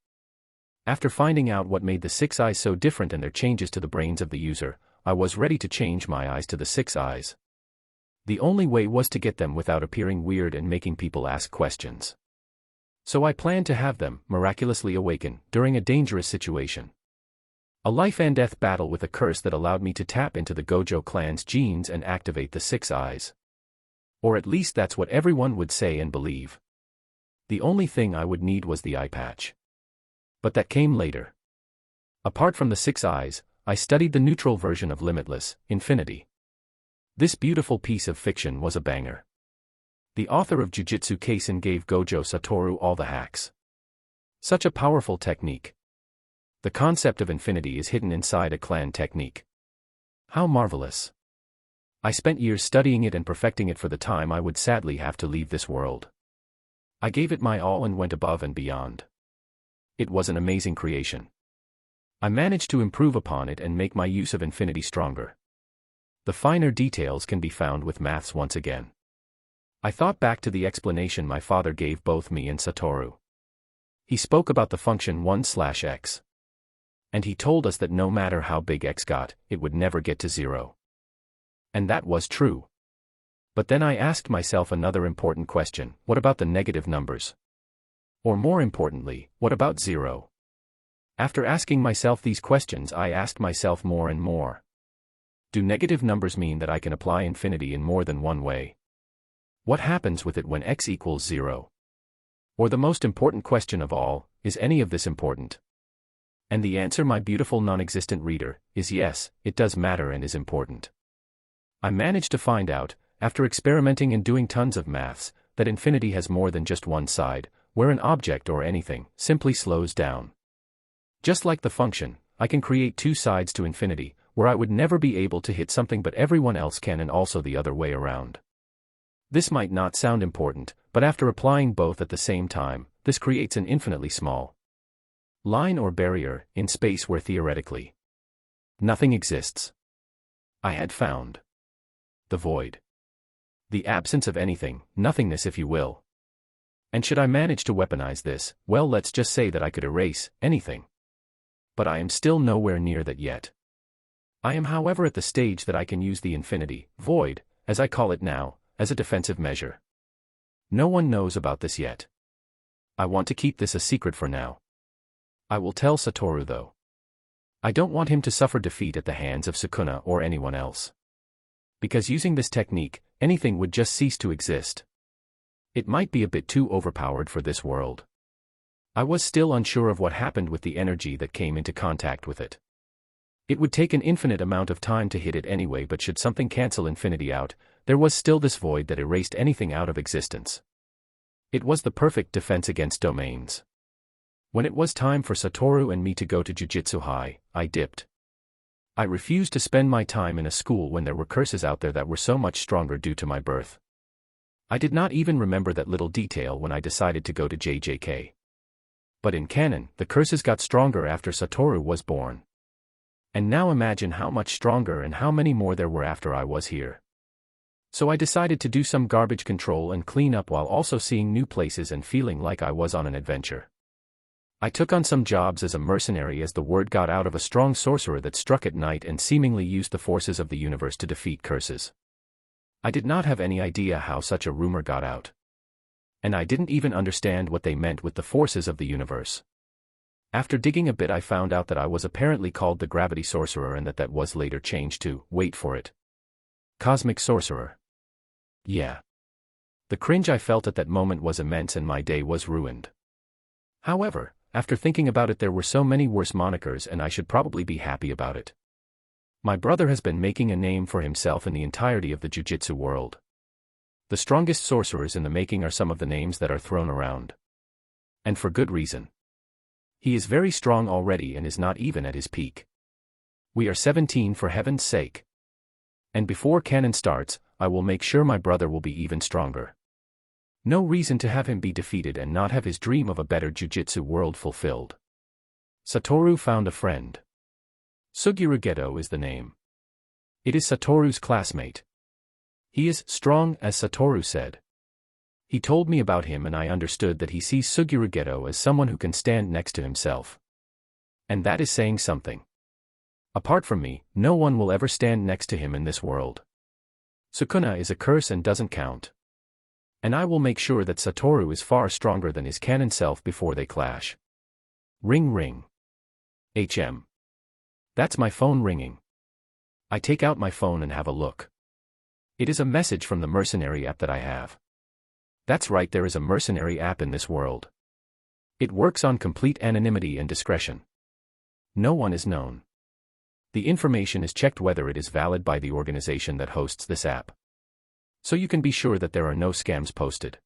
After finding out what made the 6 eyes so different and their changes to the brains of the user, I was ready to change my eyes to the 6 eyes. The only way was to get them without appearing weird and making people ask questions. So I planned to have them miraculously awaken during a dangerous situation. A life and death battle with a curse that allowed me to tap into the Gojo clan's genes and activate the 6 eyes. Or at least that's what everyone would say and believe. The only thing I would need was the eye patch. But that came later. Apart from the 6 eyes, I studied the neutral version of Limitless, Infinity. This beautiful piece of fiction was a banger. The author of Jujutsu Kaisen gave Gojo Satoru all the hacks. Such a powerful technique. The concept of infinity is hidden inside a clan technique. How marvelous. I spent years studying it and perfecting it for the time I would sadly have to leave this world. I gave it my all and went above and beyond. It was an amazing creation. I managed to improve upon it and make my use of infinity stronger. The finer details can be found with maths once again. I thought back to the explanation my father gave both me and Satoru. He spoke about the function 1/x. And he told us that no matter how big x got, it would never get to 0. And that was true. But then I asked myself another important question: what about the negative numbers? Or more importantly, what about 0? After asking myself these questions, I asked myself more and more. Do negative numbers mean that I can apply infinity in more than one way? What happens with it when x equals 0? Or the most important question of all, is any of this important? And the answer, my beautiful non-existent reader, is yes, it does matter and is important. I managed to find out, after experimenting and doing tons of maths, that infinity has more than just one side, where an object or anything simply slows down. Just like the function, I can create 2 sides to infinity, where I would never be able to hit something but everyone else can, and also the other way around. This might not sound important, but after applying both at the same time, this creates an infinitely small line or barrier in space where theoretically nothing exists. I had found the void. The absence of anything, nothingness if you will. And should I manage to weaponize this, well, let's just say that I could erase anything. But I am still nowhere near that yet. I am, however, at the stage that I can use the infinity, void, as I call it now, as a defensive measure. No one knows about this yet. I want to keep this a secret for now. I will tell Satoru though. I don't want him to suffer defeat at the hands of Sukuna or anyone else. Because using this technique, anything would just cease to exist. It might be a bit too overpowered for this world. I was still unsure of what happened with the energy that came into contact with it. It would take an infinite amount of time to hit it anyway, but should something cancel infinity out, there was still this void that erased anything out of existence. It was the perfect defense against domains. When it was time for Satoru and me to go to Jujutsu High, I dipped. I refused to spend my time in a school when there were curses out there that were so much stronger due to my birth. I did not even remember that little detail when I decided to go to JJK. But in canon, the curses got stronger after Satoru was born. And now imagine how much stronger and how many more there were after I was here. So I decided to do some garbage control and clean up while also seeing new places and feeling like I was on an adventure. I took on some jobs as a mercenary as the word got out of a strong sorcerer that struck at night and seemingly used the forces of the universe to defeat curses. I did not have any idea how such a rumor got out. And I didn't even understand what they meant with the forces of the universe. After digging a bit, I found out that I was apparently called the Gravity Sorcerer and that was later changed to, wait for it, Cosmic Sorcerer. Yeah. The cringe I felt at that moment was immense and my day was ruined. However, after thinking about it, there were so many worse monikers and I should probably be happy about it. My brother has been making a name for himself in the entirety of the Jujutsu world. The strongest sorcerers in the making are some of the names that are thrown around. And for good reason. He is very strong already and is not even at his peak. We are 17 for heaven's sake. And before canon starts, I will make sure my brother will be even stronger. No reason to have him be defeated and not have his dream of a better Jujutsu world fulfilled. Satoru found a friend. Suguru Geto is the name. It is Satoru's classmate. He is strong, as Satoru said. He told me about him and I understood that he sees Suguru Geto as someone who can stand next to himself. And that is saying something. Apart from me, no one will ever stand next to him in this world. Sukuna is a curse and doesn't count. And I will make sure that Satoru is far stronger than his canon self before they clash. Ring ring. HM. That's my phone ringing. I take out my phone and have a look. It is a message from the Mercenary app that I have. That's right, there is a Mercenary app in this world. It works on complete anonymity and discretion. No one is known. The information is checked whether it is valid by the organization that hosts this app. So you can be sure that there are no scams posted.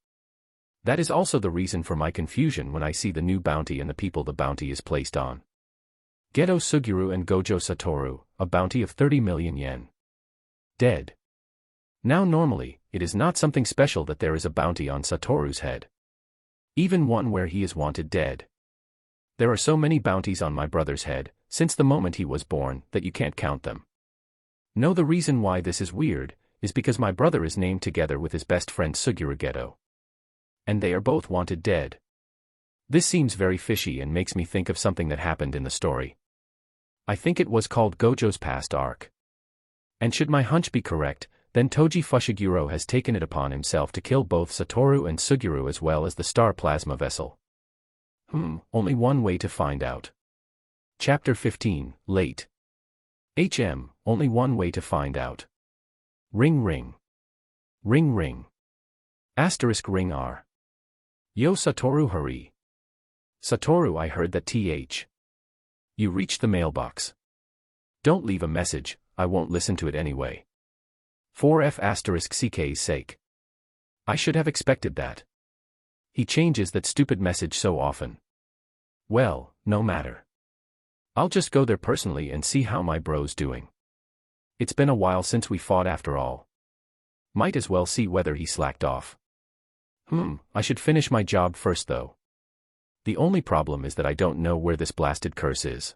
That is also the reason for my confusion when I see the new bounty and the people the bounty is placed on. Geto Suguru and Gojo Satoru, a bounty of 30 million yen. Dead. Now normally, it is not something special that there is a bounty on Satoru's head. Even one where he is wanted dead. There are so many bounties on my brother's head, since the moment he was born, that you can't count them. No, the reason why this is weird, is because my brother is named together with his best friend Suguru Geto. And they are both wanted dead. This seems very fishy and makes me think of something that happened in the story. I think it was called Gojo's past arc. And should my hunch be correct, then Toji Fushiguro has taken it upon himself to kill both Satoru and Suguru as well as the star plasma vessel. Only one way to find out. Chapter 15, Late. Only one way to find out. Ring ring. Ring ring. Asterisk ring R. Yo Satoru, hurry. Satoru, I heard that th. You reached the mailbox. Don't leave a message, I won't listen to it anyway. 4F asterisk CK's sake. I should have expected that. He changes that stupid message so often. Well, no matter. I'll just go there personally and see how my bro's doing. It's been a while since we fought after all. Might as well see whether he slacked off. I should finish my job first though. The only problem is that I don't know where this blasted curse is.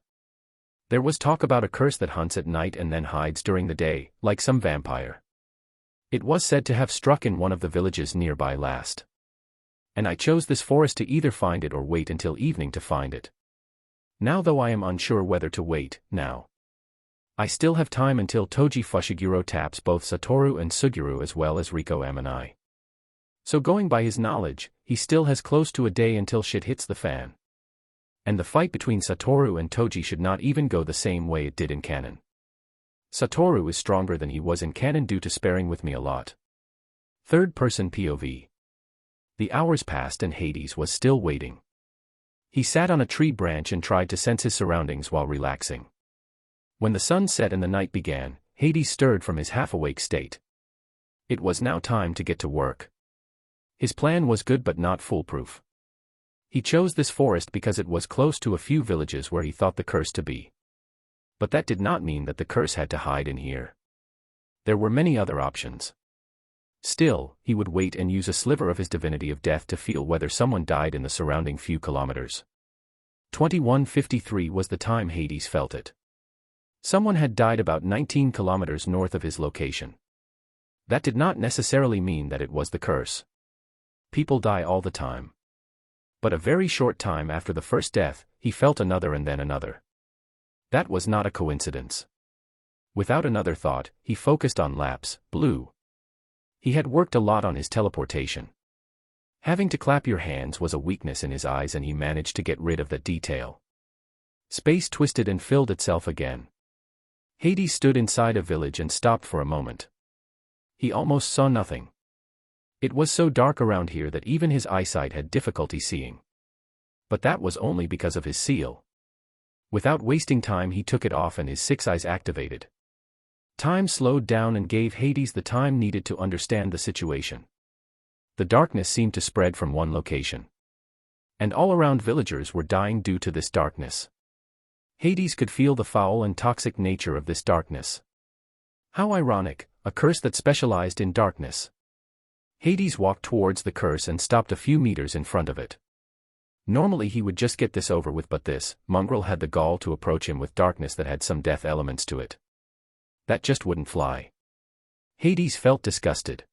There was talk about a curse that hunts at night and then hides during the day, like some vampire. It was said to have struck in one of the villages nearby last. And I chose this forest to either find it or wait until evening to find it. Now though I am unsure whether to wait, now. I still have time until Toji Fushiguro taps both Satoru and Suguru as well as Riko Amanai. So going by his knowledge, he still has close to a day until shit hits the fan. And the fight between Satoru and Toji should not even go the same way it did in canon. Satoru is stronger than he was in canon due to sparing with me a lot. Third-person POV. The hours passed and Hades was still waiting. He sat on a tree branch and tried to sense his surroundings while relaxing. When the sun set and the night began, Hades stirred from his half-awake state. It was now time to get to work. His plan was good but not foolproof. He chose this forest because it was close to a few villages where he thought the curse to be. But that did not mean that the curse had to hide in here. There were many other options. Still, he would wait and use a sliver of his divinity of death to feel whether someone died in the surrounding few kilometers. 21:53 was the time Hades felt it. Someone had died about 19 kilometers north of his location. That did not necessarily mean that it was the curse. People die all the time. But a very short time after the first death, he felt another and then another. That was not a coincidence. Without another thought, he focused on Lapse, Blue. He had worked a lot on his teleportation. Having to clap your hands was a weakness in his eyes and he managed to get rid of that detail. Space twisted and filled itself again. Hades stood inside a village and stopped for a moment. He almost saw nothing. It was so dark around here that even his eyesight had difficulty seeing. But that was only because of his seal. Without wasting time he took it off and his six eyes activated. Time slowed down and gave Hades the time needed to understand the situation. The darkness seemed to spread from one location. And all around villagers were dying due to this darkness. Hades could feel the foul and toxic nature of this darkness. How ironic, a curse that specialized in darkness. Hades walked towards the curse and stopped a few meters in front of it. Normally he would just get this over with, but this mongrel had the gall to approach him with darkness that had some death elements to it. That just wouldn't fly. Hades felt disgusted.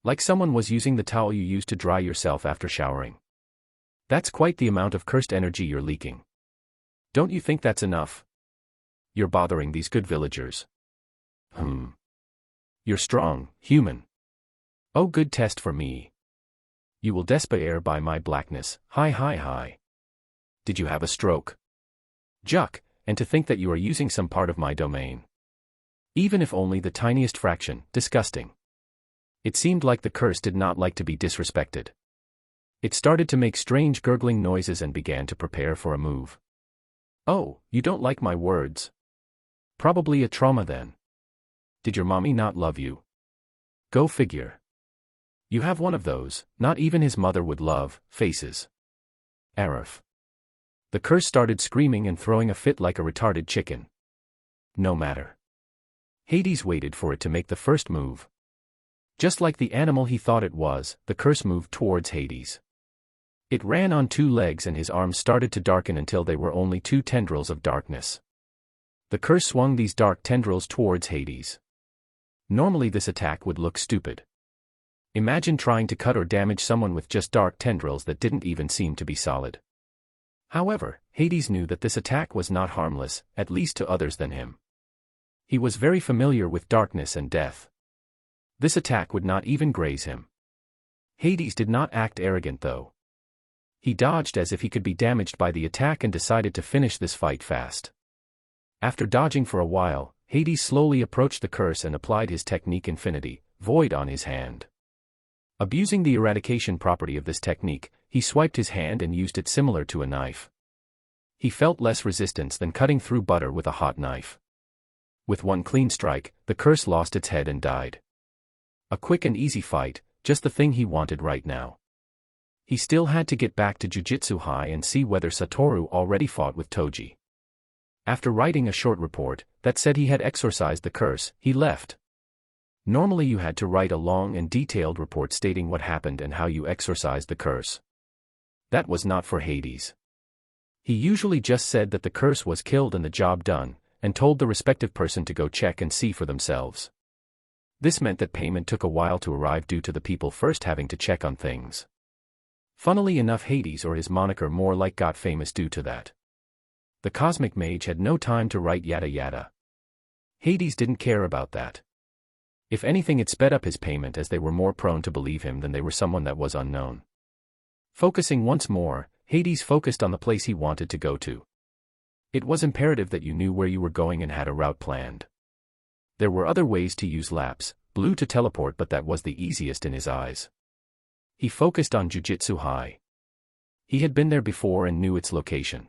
Like someone was using the towel you use to dry yourself after showering. That's quite the amount of cursed energy you're leaking. Don't you think that's enough? You're bothering these good villagers. You're strong, human. Oh, good test for me. You will despair by my blackness. Hi. Did you have a stroke? Juck, and to think that you are using some part of my domain. Even if only the tiniest fraction, disgusting. It seemed like the curse did not like to be disrespected. It started to make strange gurgling noises and began to prepare for a move. Oh, you don't like my words? Probably a trauma then. Did your mommy not love you? Go figure. You have one of those, not even his mother would love, faces. Arif. The curse started screaming and throwing a fit like a retarded chicken. No matter. Hades waited for it to make the first move. Just like the animal he thought it was, the curse moved towards Hades. It ran on two legs and his arms started to darken until they were only two tendrils of darkness. The curse swung these dark tendrils towards Hades. Normally this attack would look stupid. Imagine trying to cut or damage someone with just dark tendrils that didn't even seem to be solid. However, Hades knew that this attack was not harmless, at least to others than him. He was very familiar with darkness and death. This attack would not even graze him. Hades did not act arrogant though. He dodged as if he could be damaged by the attack and decided to finish this fight fast. After dodging for a while, Hades slowly approached the curse and applied his technique Infinity, Void on his hand. Abusing the eradication property of this technique, he swiped his hand and used it similar to a knife. He felt less resistance than cutting through butter with a hot knife. With one clean strike, the curse lost its head and died. A quick and easy fight, just the thing he wanted right now. He still had to get back to Jujutsu High and see whether Satoru already fought with Toji. After writing a short report that said he had exorcised the curse, he left. Normally you had to write a long and detailed report stating what happened and how you exorcised the curse. That was not for Hades. He usually just said that the curse was killed and the job done, and told the respective person to go check and see for themselves. This meant that payment took a while to arrive due to the people first having to check on things. Funnily enough, Hades, or his moniker more like, got famous due to that. The cosmic mage had no time to write yada yada. Hades didn't care about that. If anything, it sped up his payment as they were more prone to believe him than they were someone that was unknown. Focusing once more, Hades focused on the place he wanted to go to. It was imperative that you knew where you were going and had a route planned. There were other ways to use lapse, blue to teleport, but that was the easiest in his eyes. He focused on Jujutsu High. He had been there before and knew its location.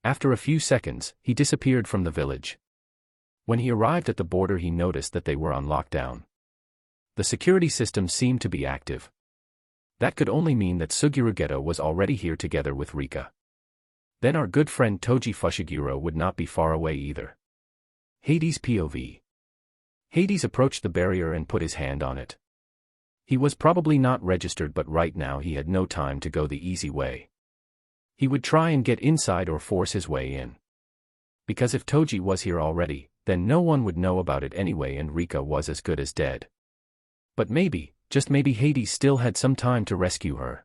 After a few seconds, he disappeared from the village. When he arrived at the border, he noticed that they were on lockdown. The security system seemed to be active. That could only mean that Suguru Geto was already here together with Rika. Then our good friend Toji Fushiguro would not be far away either. Hades POV. Hades approached the barrier and put his hand on it. He was probably not registered, but right now he had no time to go the easy way. He would try and get inside or force his way in. Because if Toji was here already, then no one would know about it anyway and Rika was as good as dead. But maybe, just maybe, Hades still had some time to rescue her.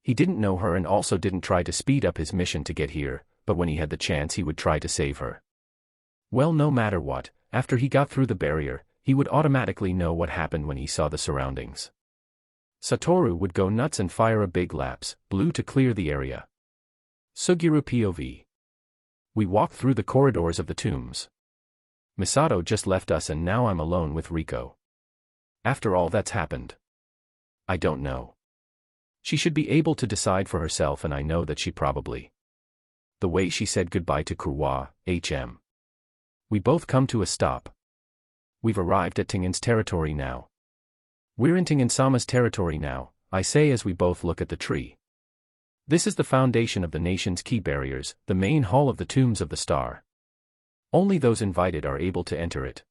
He didn't know her and also didn't try to speed up his mission to get here, but when he had the chance he would try to save her. Well, no matter what, after he got through the barrier, he would automatically know what happened when he saw the surroundings. Satoru would go nuts and fire a big lapse, blue to clear the area. Suguru POV. We walked through the corridors of the tombs. Misato just left us and now I'm alone with Riko. After all that's happened. I don't know. She should be able to decide for herself and I know that she probably. The way she said goodbye to Kurwa, HM. We both come to a stop. We've arrived at Tengen's territory now. We're in Tengen-sama's territory now, I say as we both look at the tree. This is the foundation of the nation's key barriers, the main hall of the Tombs of the Star. Only those invited are able to enter it.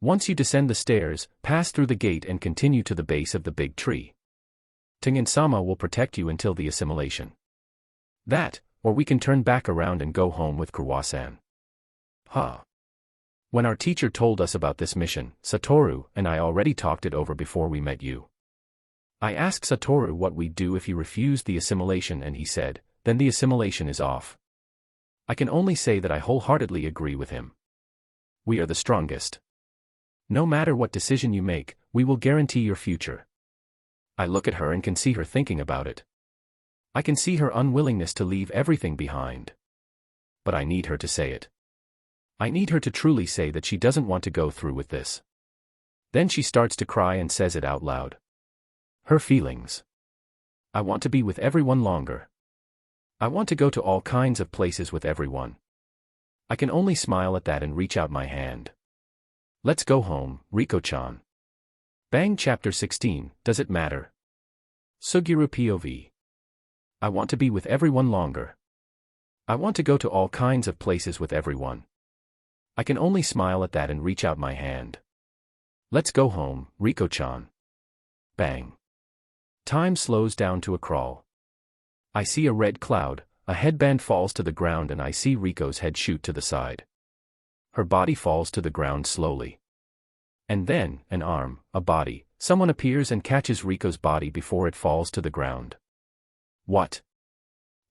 Once you descend the stairs, pass through the gate and continue to the base of the big tree. Tengen-sama will protect you until the assimilation. That, or we can turn back around and go home with Kurwasan. Huh. When our teacher told us about this mission, Satoru and I already talked it over before we met you. I asked Satoru what we'd do if he refused the assimilation and he said, then the assimilation is off. I can only say that I wholeheartedly agree with him. We are the strongest. No matter what decision you make, we will guarantee your future. I look at her and can see her thinking about it. I can see her unwillingness to leave everything behind. But I need her to say it. I need her to truly say that she doesn't want to go through with this. Then she starts to cry and says it out loud. Her feelings. I want to be with everyone longer. I want to go to all kinds of places with everyone. I can only smile at that and reach out my hand. Let's go home, Riko-chan. Bang. Chapter 16, Does It Matter? Suguru POV. I want to be with everyone longer. I want to go to all kinds of places with everyone. I can only smile at that and reach out my hand. Let's go home, Riko-chan. Bang. Time slows down to a crawl. I see a red cloud, a headband falls to the ground and I see Riko's head shoot to the side. Her body falls to the ground slowly. And then, an arm, a body, someone appears and catches Riko's body before it falls to the ground. What?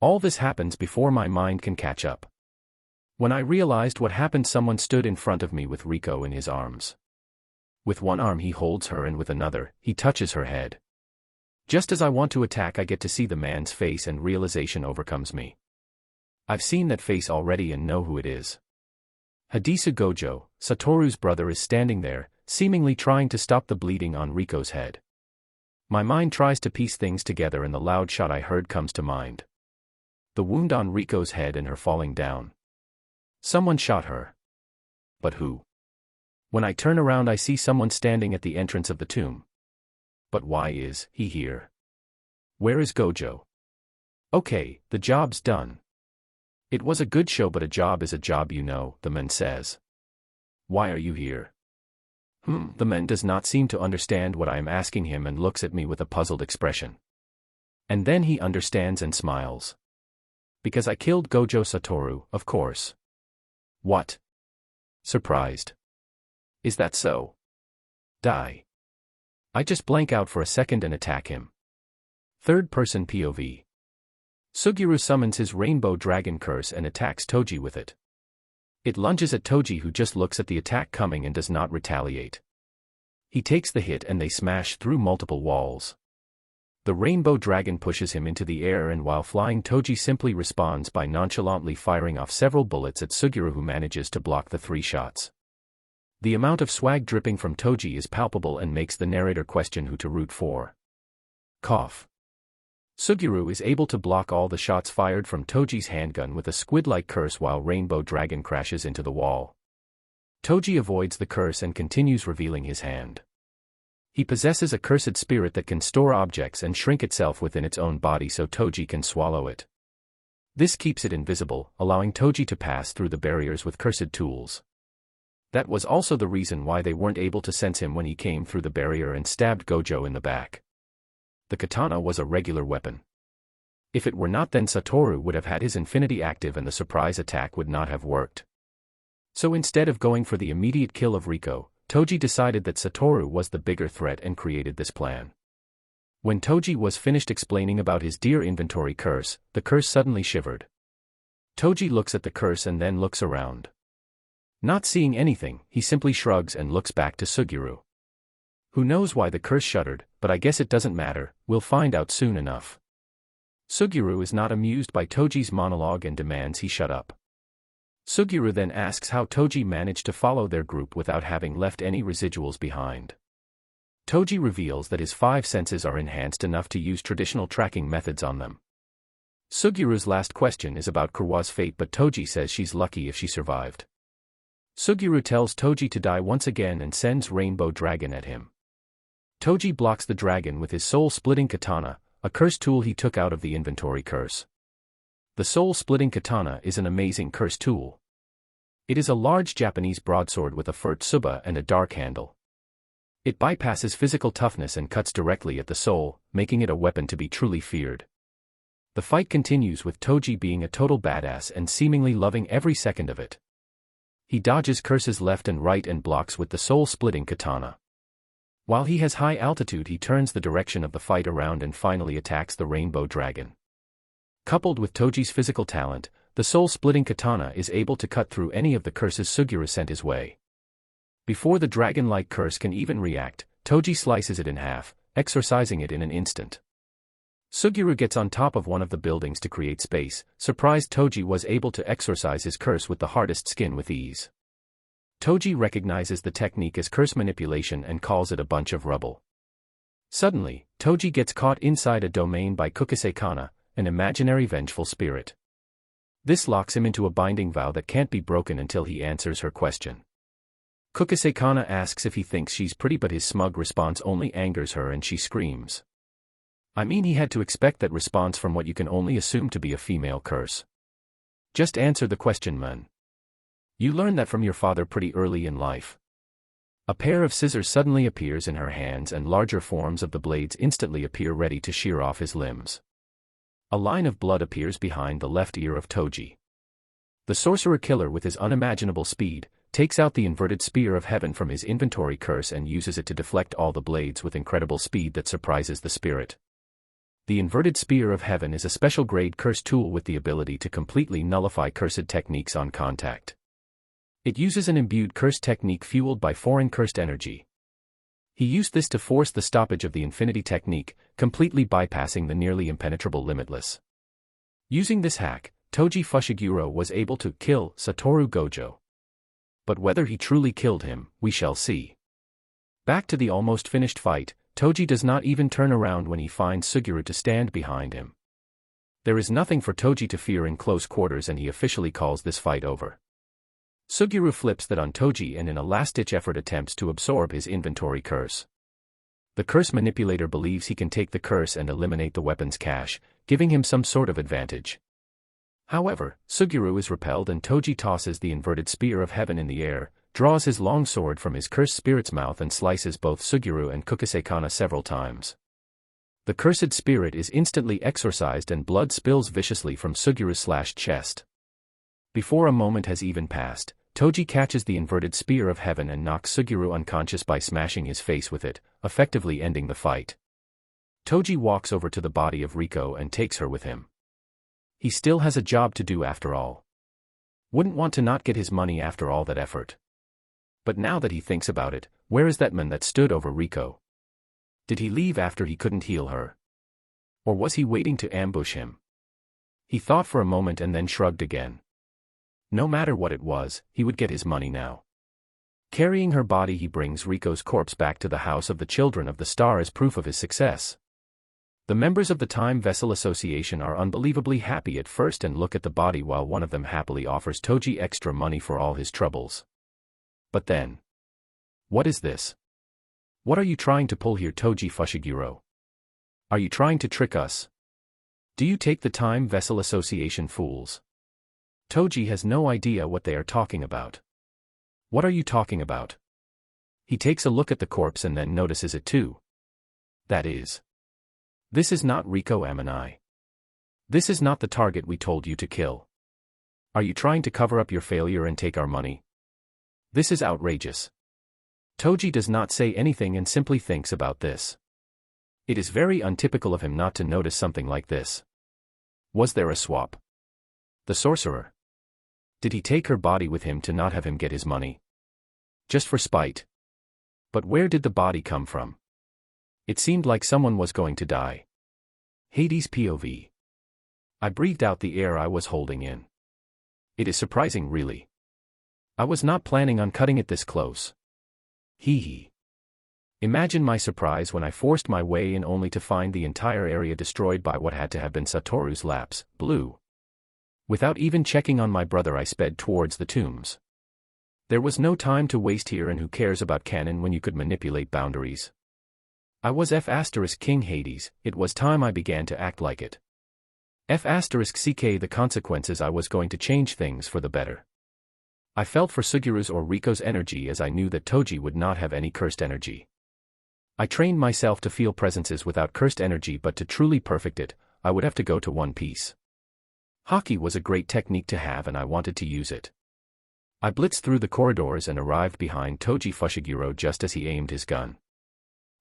All this happens before my mind can catch up. When I realized what happened, someone stood in front of me with Riko in his arms. With one arm he holds her and with another, he touches her head. Just as I want to attack, I get to see the man's face and realization overcomes me. I've seen that face already and know who it is. Hadisu Gojo, Satoru's brother, is standing there, seemingly trying to stop the bleeding on Riko's head. My mind tries to piece things together and the loud shot I heard comes to mind. The wound on Riko's head and her falling down. Someone shot her. But who? When I turn around I see someone standing at the entrance of the tomb. But why is he here? Where is Gojo? Okay, the job's done. It was a good show, but a job is a job, you know, the man says. Why are you here? The man does not seem to understand what I am asking him and looks at me with a puzzled expression. And then he understands and smiles. Because I killed Gojo. Satoru, of course. What? Surprised. Is that so? Die. I just blank out for a second and attack him. Third-person POV. Suguru summons his rainbow dragon curse and attacks Toji with it. It lunges at Toji, who just looks at the attack coming and does not retaliate. He takes the hit and they smash through multiple walls. The rainbow dragon pushes him into the air, and while flying Toji simply responds by nonchalantly firing off several bullets at Suguru, who manages to block the 3 shots. The amount of swag dripping from Toji is palpable and makes the narrator question who to root for. Cough. Suguru is able to block all the shots fired from Toji's handgun with a squid-like curse while Rainbow Dragon crashes into the wall. Toji avoids the curse and continues, revealing his hand. He possesses a cursed spirit that can store objects and shrink itself within its own body so Toji can swallow it. This keeps it invisible, allowing Toji to pass through the barriers with cursed tools. That was also the reason why they weren't able to sense him when he came through the barrier and stabbed Gojo in the back. The katana was a regular weapon. If it were not, then Satoru would have had his infinity active and the surprise attack would not have worked. So instead of going for the immediate kill of Riko, Toji decided that Satoru was the bigger threat and created this plan. When Toji was finished explaining about his dear inventory curse, the curse suddenly shivered. Toji looks at the curse and then looks around. Not seeing anything, he simply shrugs and looks back to Suguru. Who knows why the curse shuddered, but I guess it doesn't matter, we'll find out soon enough. Suguru is not amused by Toji's monologue and demands he shut up. Suguru then asks how Toji managed to follow their group without having left any residuals behind. Toji reveals that his 5 senses are enhanced enough to use traditional tracking methods on them. Suguru's last question is about Kurwa's fate, but Toji says she's lucky if she survived. Suguru tells Toji to die once again and sends Rainbow Dragon at him. Toji blocks the dragon with his soul-splitting katana, a curse tool he took out of the inventory curse. The soul-splitting katana is an amazing curse tool. It is a large Japanese broadsword with a furt tsuba and a dark handle. It bypasses physical toughness and cuts directly at the soul, making it a weapon to be truly feared. The fight continues with Toji being a total badass and seemingly loving every second of it. He dodges curses left and right and blocks with the soul-splitting katana. While he has high altitude, he turns the direction of the fight around and finally attacks the Rainbow Dragon. Coupled with Toji's physical talent, the soul-splitting katana is able to cut through any of the curses Suguru sent his way. Before the dragon-like curse can even react, Toji slices it in half, exorcising it in an instant. Suguru gets on top of one of the buildings to create space. Surprised, Toji was able to exorcise his curse with the hardest skin with ease. Toji recognizes the technique as curse manipulation and calls it a bunch of rubble. Suddenly, Toji gets caught inside a domain by Kukusei-kana, an imaginary vengeful spirit. This locks him into a binding vow that can't be broken until he answers her question. Kukusei-kana asks if he thinks she's pretty, but his smug response only angers her and she screams. I mean, he had to expect that response from what you can only assume to be a female curse. Just answer the question, man. You learned that from your father pretty early in life. A pair of scissors suddenly appears in her hands and larger forms of the blades instantly appear ready to shear off his limbs. A line of blood appears behind the left ear of Toji. The sorcerer killer, with his unimaginable speed, takes out the inverted spear of heaven from his inventory curse and uses it to deflect all the blades with incredible speed that surprises the spirit. The inverted spear of heaven is a special grade curse tool with the ability to completely nullify cursed techniques on contact. It uses an imbued curse technique fueled by foreign cursed energy. He used this to force the stoppage of the infinity technique, completely bypassing the nearly impenetrable limitless. Using this hack, Toji Fushiguro was able to kill Satoru Gojo. But whether he truly killed him, we shall see. Back to the almost finished fight, Toji does not even turn around when he finds Suguru to stand behind him. There is nothing for Toji to fear in close quarters and he officially calls this fight over. Suguru flips that on Toji and in a last-ditch effort attempts to absorb his inventory curse. The curse manipulator believes he can take the curse and eliminate the weapon's cache, giving him some sort of advantage. However, Suguru is repelled and Toji tosses the inverted spear of heaven in the air, draws his long sword from his cursed spirit's mouth and slices both Suguru and Kukusei-kana several times. The cursed spirit is instantly exorcised and blood spills viciously from Suguru's slashed chest. Before a moment has even passed, Toji catches the inverted spear of heaven and knocks Suguru unconscious by smashing his face with it, effectively ending the fight. Toji walks over to the body of Riko and takes her with him. He still has a job to do after all. Wouldn't want to not get his money after all that effort. But now that he thinks about it, where is that man that stood over Riko? Did he leave after he couldn't heal her? Or was he waiting to ambush him? He thought for a moment and then shrugged again. No matter what it was, he would get his money now. Carrying her body, he brings Riko's corpse back to the House of the Children of the Star as proof of his success. The members of the Time Vessel Association are unbelievably happy at first and look at the body while one of them happily offers Toji extra money for all his troubles. But then... what is this? What are you trying to pull here, Toji Fushiguro? Are you trying to trick us? Do you take the Time Vessel Association fools? Toji has no idea what they are talking about. What are you talking about? He takes a look at the corpse and then notices it too. That is. This is not Riko Amanai. This is not the target we told you to kill. Are you trying to cover up your failure and take our money? This is outrageous. Toji does not say anything and simply thinks about this. It is very untypical of him not to notice something like this. Was there a swap? The sorcerer. Did he take her body with him to not have him get his money? Just for spite. But where did the body come from? It seemed like someone was going to die. Hades POV. I breathed out the air I was holding in. It is surprising, really. I was not planning on cutting it this close. Hee hee. Imagine my surprise when I forced my way in only to find the entire area destroyed by what had to have been Satoru's lapse, blue. Without even checking on my brother, I sped towards the tombs. There was no time to waste here, and who cares about canon when you could manipulate boundaries? I was King Hades, it was time I began to act like it. The consequences, I was going to change things for the better. I felt for Sugiru's or Riko's energy, as I knew that Toji would not have any cursed energy. I trained myself to feel presences without cursed energy, but to truly perfect it, I would have to go to One Piece. Haki was a great technique to have, and I wanted to use it. I blitzed through the corridors and arrived behind Toji Fushiguro just as he aimed his gun.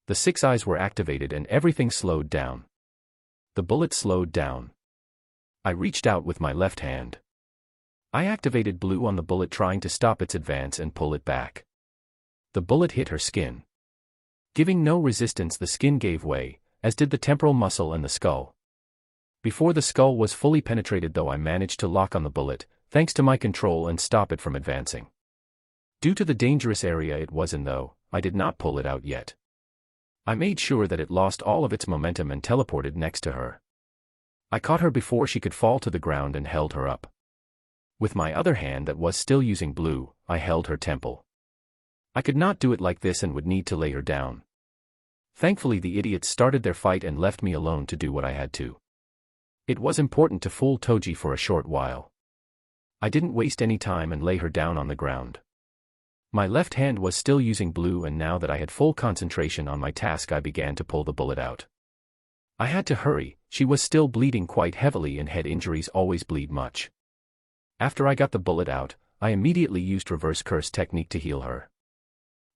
The six eyes were activated and everything slowed down. The bullet slowed down. I reached out with my left hand. I activated blue on the bullet, trying to stop its advance and pull it back. The bullet hit her skin. Giving no resistance, the skin gave way, as did the temporal muscle and the skull. Before the skull was fully penetrated, though, I managed to lock on the bullet, thanks to my control, and stop it from advancing. Due to the dangerous area it was in, though, I did not pull it out yet. I made sure that it lost all of its momentum and teleported next to her. I caught her before she could fall to the ground and held her up. With my other hand that was still using blue, I held her temple. I could not do it like this and would need to lay her down. Thankfully the idiots started their fight and left me alone to do what I had to. It was important to fool Toji for a short while. I didn't waste any time and lay her down on the ground. My left hand was still using blue, and now that I had full concentration on my task, I began to pull the bullet out. I had to hurry, she was still bleeding quite heavily, and head injuries always bleed much. After I got the bullet out, I immediately used reverse curse technique to heal her.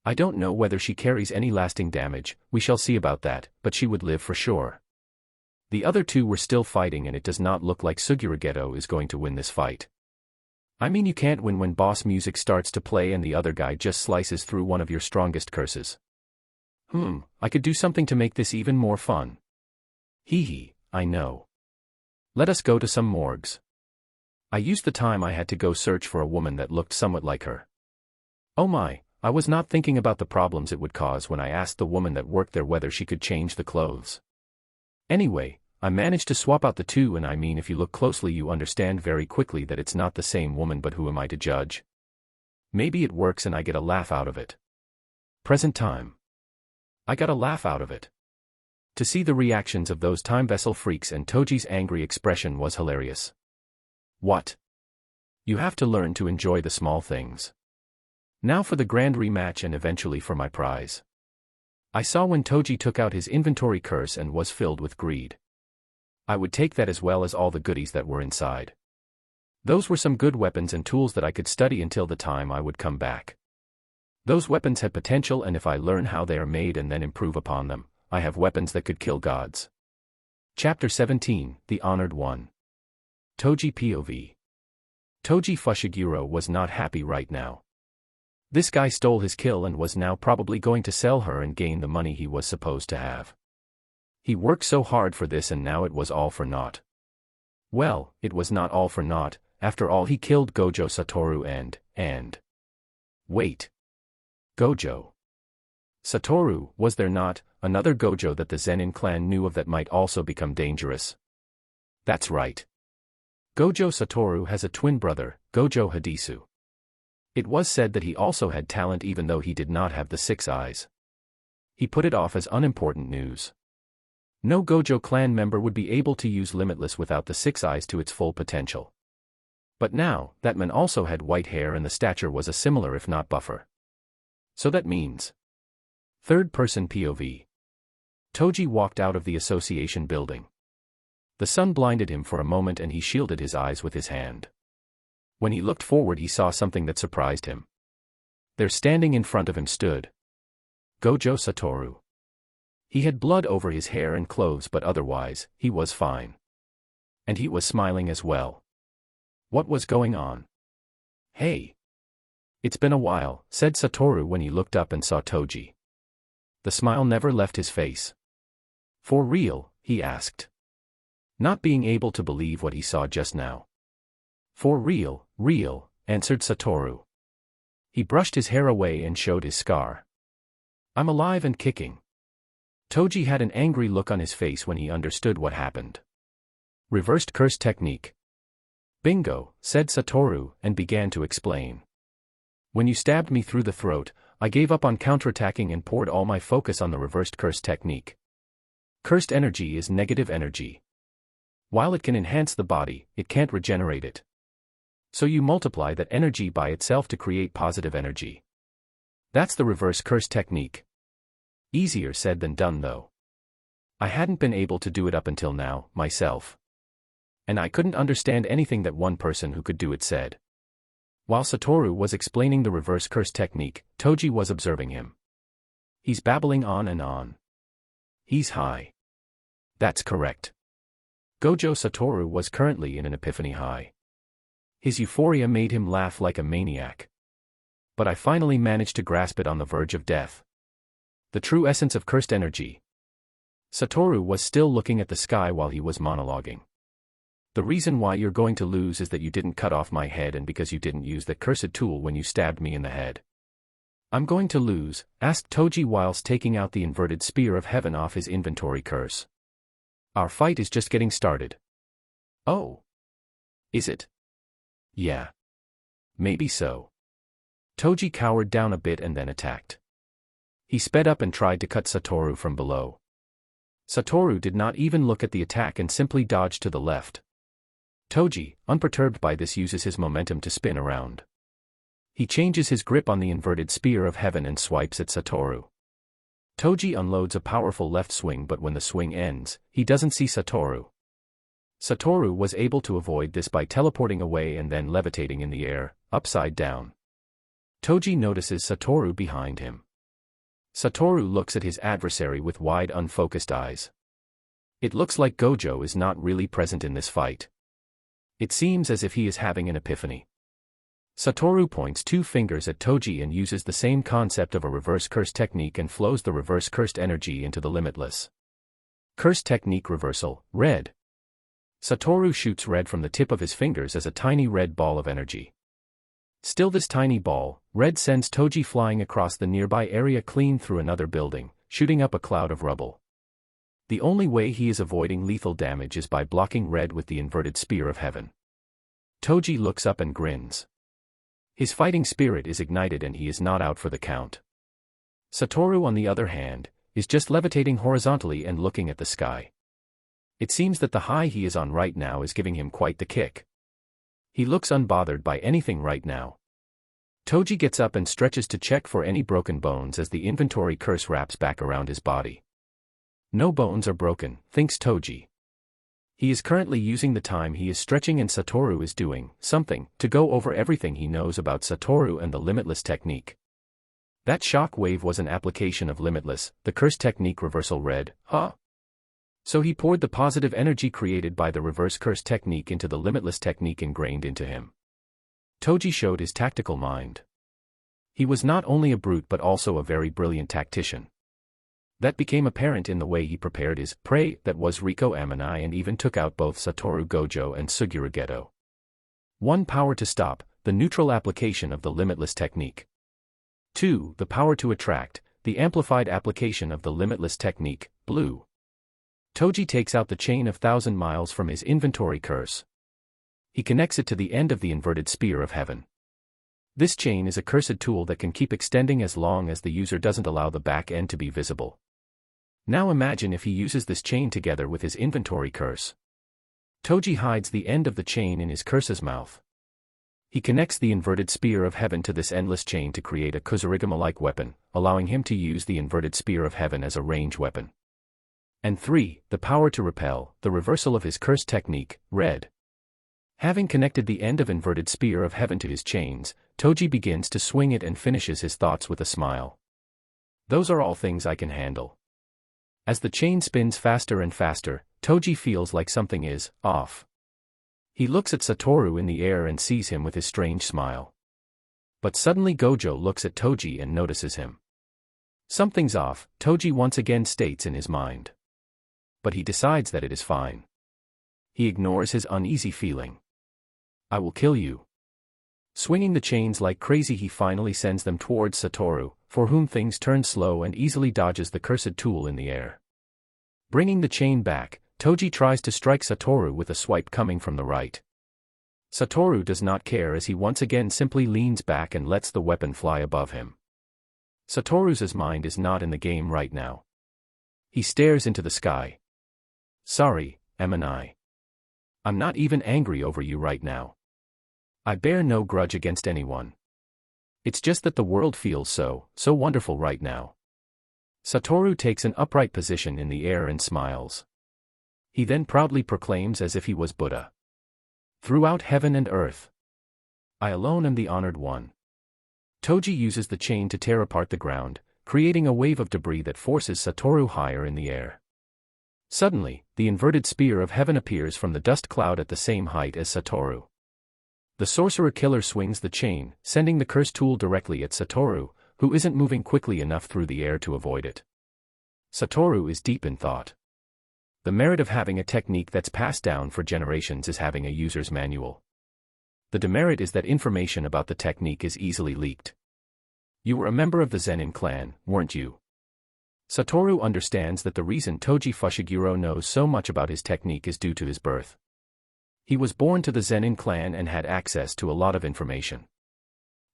I don't know whether she carries any lasting damage, we shall see about that, but she would live for sure. The other two were still fighting, and it does not look like Suguru is going to win this fight. I mean, you can't win when boss music starts to play and the other guy just slices through one of your strongest curses. I could do something to make this even more fun. Hee, I know. Let us go to some morgues. I used the time I had to go search for a woman that looked somewhat like her. Oh my, I was not thinking about the problems it would cause when I asked the woman that worked there whether she could change the clothes. Anyway, I managed to swap out the two, and I mean, if you look closely you understand very quickly that it's not the same woman, but who am I to judge? Maybe it works and I get a laugh out of it. Present time. I got a laugh out of it. To see the reactions of those time vessel freaks and Toji's angry expression was hilarious. What? You have to learn to enjoy the small things. Now for the grand rematch, and eventually for my prize. I saw when Toji took out his inventory curse and was filled with greed. I would take that as well as all the goodies that were inside. Those were some good weapons and tools that I could study until the time I would come back. Those weapons had potential, and if I learn how they are made and then improve upon them, I have weapons that could kill gods. Chapter 17, The Honored One. Toji POV. Toji Fushiguro was not happy right now. This guy stole his kill and was now probably going to sell her and gain the money he was supposed to have. He worked so hard for this, and now it was all for naught. Well, it was not all for naught. After all, he killed Gojo Satoru and... Wait. Gojo. Satoru, was there not another Gojo that the Zenin clan knew of that might also become dangerous? That's right. Gojo Satoru has a twin brother, Gojo Hadisu. It was said that he also had talent, even though he did not have the six eyes. He put it off as unimportant news. No Gojo clan member would be able to use Limitless without the six eyes to its full potential. But now, that man also had white hair and the stature was a similar if not buffer. So that means... Third-person POV. Toji walked out of the association building. The sun blinded him for a moment and he shielded his eyes with his hand. When he looked forward he saw something that surprised him. There, standing in front of him, stood Gojo Satoru. He had blood over his hair and clothes, but otherwise, he was fine. And he was smiling as well. What was going on? Hey. It's been a while, said Satoru when he looked up and saw Toji. The smile never left his face. For real? He asked. Not being able to believe what he saw just now. For real, answered Satoru. He brushed his hair away and showed his scar. I'm alive and kicking. Toji had an angry look on his face when he understood what happened. Reversed curse technique. Bingo, said Satoru, and began to explain. When you stabbed me through the throat, I gave up on counterattacking and poured all my focus on the reversed curse technique. Cursed energy is negative energy. While it can enhance the body, it can't regenerate it. So you multiply that energy by itself to create positive energy. That's the reverse curse technique. Easier said than done though. I hadn't been able to do it up until now, myself. And I couldn't understand anything that one person who could do it said. While Satoru was explaining the reverse curse technique, Toji was observing him. He's babbling on and on. He's high. That's correct. Gojo Satoru was currently in an epiphany high. His euphoria made him laugh like a maniac. But I finally managed to grasp it on the verge of death. The true essence of cursed energy. Satoru was still looking at the sky while he was monologuing. The reason why you're going to lose is that you didn't cut off my head and because you didn't use that cursed tool when you stabbed me in the head. I'm going to lose? Asked Toji whilst taking out the inverted spear of heaven off his inventory curse. Our fight is just getting started. Oh. Is it? Yeah. Maybe so. Toji cowered down a bit and then attacked. He sped up and tried to cut Satoru from below. Satoru did not even look at the attack and simply dodged to the left. Toji, unperturbed by this, uses his momentum to spin around. He changes his grip on the inverted spear of heaven and swipes at Satoru. Toji unloads a powerful left swing, but when the swing ends, he doesn't see Satoru. Satoru was able to avoid this by teleporting away and then levitating in the air, upside down. Toji notices Satoru behind him. Satoru looks at his adversary with wide, unfocused eyes. It looks like Gojo is not really present in this fight. It seems as if he is having an epiphany. Satoru points two fingers at Toji and uses the same concept of a reverse curse technique and flows the reverse cursed energy into the limitless. Curse technique reversal, red. Satoru shoots red from the tip of his fingers as a tiny red ball of energy. Still this tiny ball, red, sends Toji flying across the nearby area clean through another building, shooting up a cloud of rubble. The only way he is avoiding lethal damage is by blocking red with the inverted spear of heaven. Toji looks up and grins. His fighting spirit is ignited and he is not out for the count. Satoru, on the other hand, is just levitating horizontally and looking at the sky. It seems that the high he is on right now is giving him quite the kick. He looks unbothered by anything right now. Toji gets up and stretches to check for any broken bones as the inventory curse wraps back around his body. No bones are broken, thinks Toji. He is currently using the time he is stretching and Satoru is doing something to go over everything he knows about Satoru and the limitless technique. That shock wave was an application of limitless, the curse technique reversal red, huh? So he poured the positive energy created by the reverse curse technique into the limitless technique ingrained into him. Toji showed his tactical mind. He was not only a brute but also a very brilliant tactician. That became apparent in the way he prepared his prey, that was Riko Amanai, and even took out both Satoru Gojo and Suguru Geto. 1. Power to stop, the neutral application of the limitless technique. 2. The power to attract, the amplified application of the limitless technique, blue. Toji takes out the chain of 1,000 miles from his inventory curse. He connects it to the end of the inverted spear of heaven. This chain is a cursed tool that can keep extending as long as the user doesn't allow the back end to be visible. Now imagine if he uses this chain together with his inventory curse. Toji hides the end of the chain in his curse's mouth. He connects the inverted spear of heaven to this endless chain to create a Kusarigama-like weapon, allowing him to use the inverted spear of heaven as a range weapon. And 3. The power to repel, the reversal of his curse technique, red. Having connected the end of inverted spear of heaven to his chains, Toji begins to swing it and finishes his thoughts with a smile. Those are all things I can handle. As the chain spins faster and faster, Toji feels like something is off. He looks at Satoru in the air and sees him with his strange smile. But suddenly Gojo looks at Toji and notices him. Something's off, Toji once again states in his mind. But he decides that it is fine. He ignores his uneasy feeling. I will kill you. Swinging the chains like crazy, he finally sends them towards Satoru, for whom things turn slow and easily dodges the cursed tool in the air. Bringing the chain back, Toji tries to strike Satoru with a swipe coming from the right. Satoru does not care as he once again simply leans back and lets the weapon fly above him. Satoru's mind is not in the game right now. He stares into the sky. Sorry, M&I. I'm not even angry over you right now. I bear no grudge against anyone. It's just that the world feels so wonderful right now. Satoru takes an upright position in the air and smiles. He then proudly proclaims as if he was Buddha. Throughout heaven and earth, I alone am the honored one. Toji uses the chain to tear apart the ground, creating a wave of debris that forces Satoru higher in the air. Suddenly, the inverted spear of heaven appears from the dust cloud at the same height as Satoru. The sorcerer killer swings the chain, sending the curse tool directly at Satoru, who isn't moving quickly enough through the air to avoid it. Satoru is deep in thought. The merit of having a technique that's passed down for generations is having a user's manual. The demerit is that information about the technique is easily leaked. You were a member of the Zenin clan, weren't you? Satoru understands that the reason Toji Fushiguro knows so much about his technique is due to his birth. He was born to the Zenin clan and had access to a lot of information.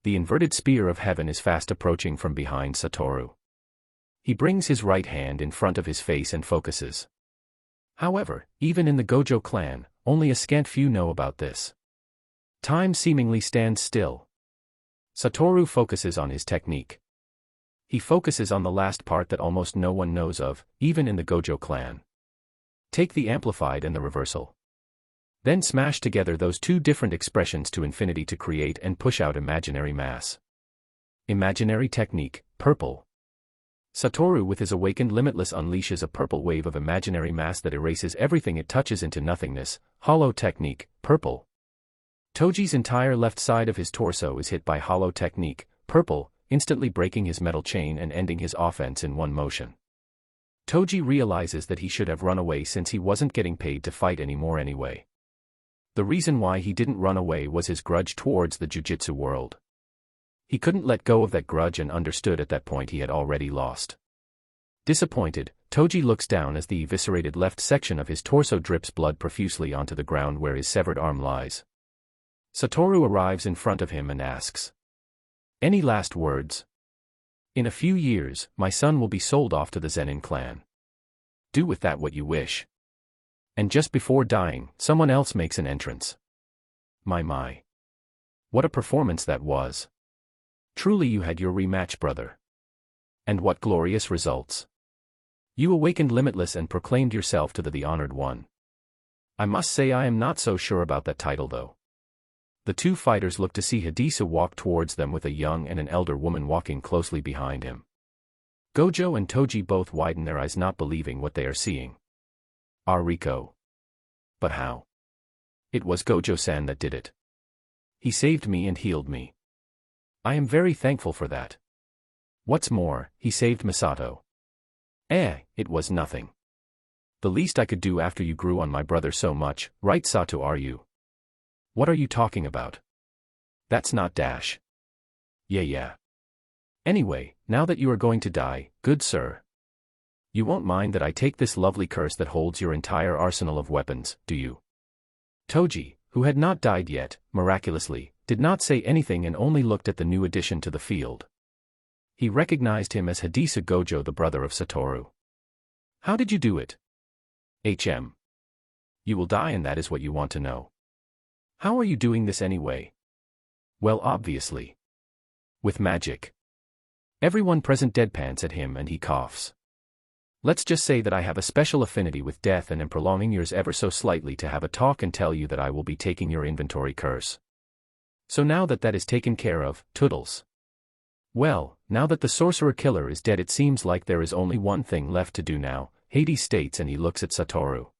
The inverted spear of heaven is fast approaching from behind Satoru. He brings his right hand in front of his face and focuses. However, even in the Gojo clan, only a scant few know about this. Time seemingly stands still. Satoru focuses on his technique. He focuses on the last part that almost no one knows of, even in the Gojo clan. Take the amplified and the reversal. Then smash together those two different expressions to infinity to create and push out imaginary mass. Imaginary technique, purple. Satoru with his awakened limitless unleashes a purple wave of imaginary mass that erases everything it touches into nothingness, hollow technique, purple. Toji's entire left side of his torso is hit by hollow technique, purple, instantly breaking his metal chain and ending his offense in one motion. Toji realizes that he should have run away since he wasn't getting paid to fight anymore anyway. The reason why he didn't run away was his grudge towards the Jujutsu world. He couldn't let go of that grudge and understood at that point he had already lost. Disappointed, Toji looks down as the eviscerated left section of his torso drips blood profusely onto the ground where his severed arm lies. Satoru arrives in front of him and asks, "Any last words? In a few years, my son will be sold off to the Zenin clan. Do with that what you wish." And just before dying, someone else makes an entrance. My. What a performance that was. Truly you had your rematch, brother. And what glorious results. You awakened limitless and proclaimed yourself to the honored one. I must say I am not so sure about that title though. The two fighters look to see Hidisa walk towards them with a young and an elder woman walking closely behind him. Gojo and Toji both widen their eyes, not believing what they are seeing. Riko. But how? It was Gojo-san that did it. He saved me and healed me. I am very thankful for that. What's more, he saved Misato. It was nothing. The least I could do after you grew on my brother so much, right Sato? Are you? What are you talking about? That's not dash. Yeah. Anyway, now that you are going to die, good sir. You won't mind that I take this lovely curse that holds your entire arsenal of weapons, do you? Toji, who had not died yet, miraculously, did not say anything and only looked at the new addition to the field. He recognized him as Hidisa Gojo, the brother of Satoru. How did you do it? You will die and that is what you want to know. How are you doing this anyway? Well, obviously. With magic. Everyone present deadpans at him and he coughs. Let's just say that I have a special affinity with death and am prolonging yours ever so slightly to have a talk and tell you that I will be taking your inventory curse. So now that that is taken care of, toodles. Well, now that the sorcerer killer is dead, it seems like there is only one thing left to do now, Hades states, and he looks at Satoru.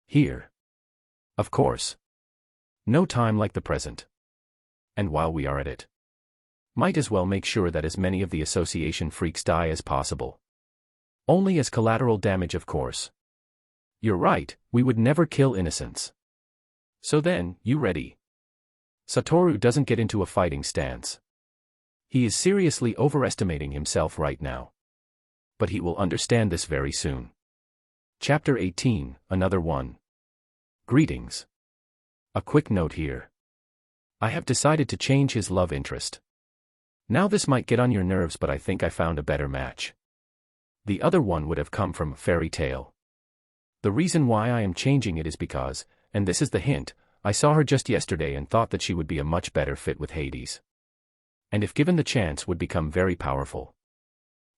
Here. Of course. No time like the present. And while we are at it, might as well make sure that as many of the association freaks die as possible. Only as collateral damage, of course. You're right, we would never kill innocents. So then, you ready? Satoru doesn't get into a fighting stance. He is seriously overestimating himself right now. But he will understand this very soon. Chapter 18, Another One. Greetings. A quick note here. I have decided to change his love interest. Now this might get on your nerves, but I think I found a better match. The other one would have come from a fairy tale. The reason why I am changing it is because, and this is the hint, I saw her just yesterday and thought that she would be a much better fit with Hades. And if given the chance would become very powerful.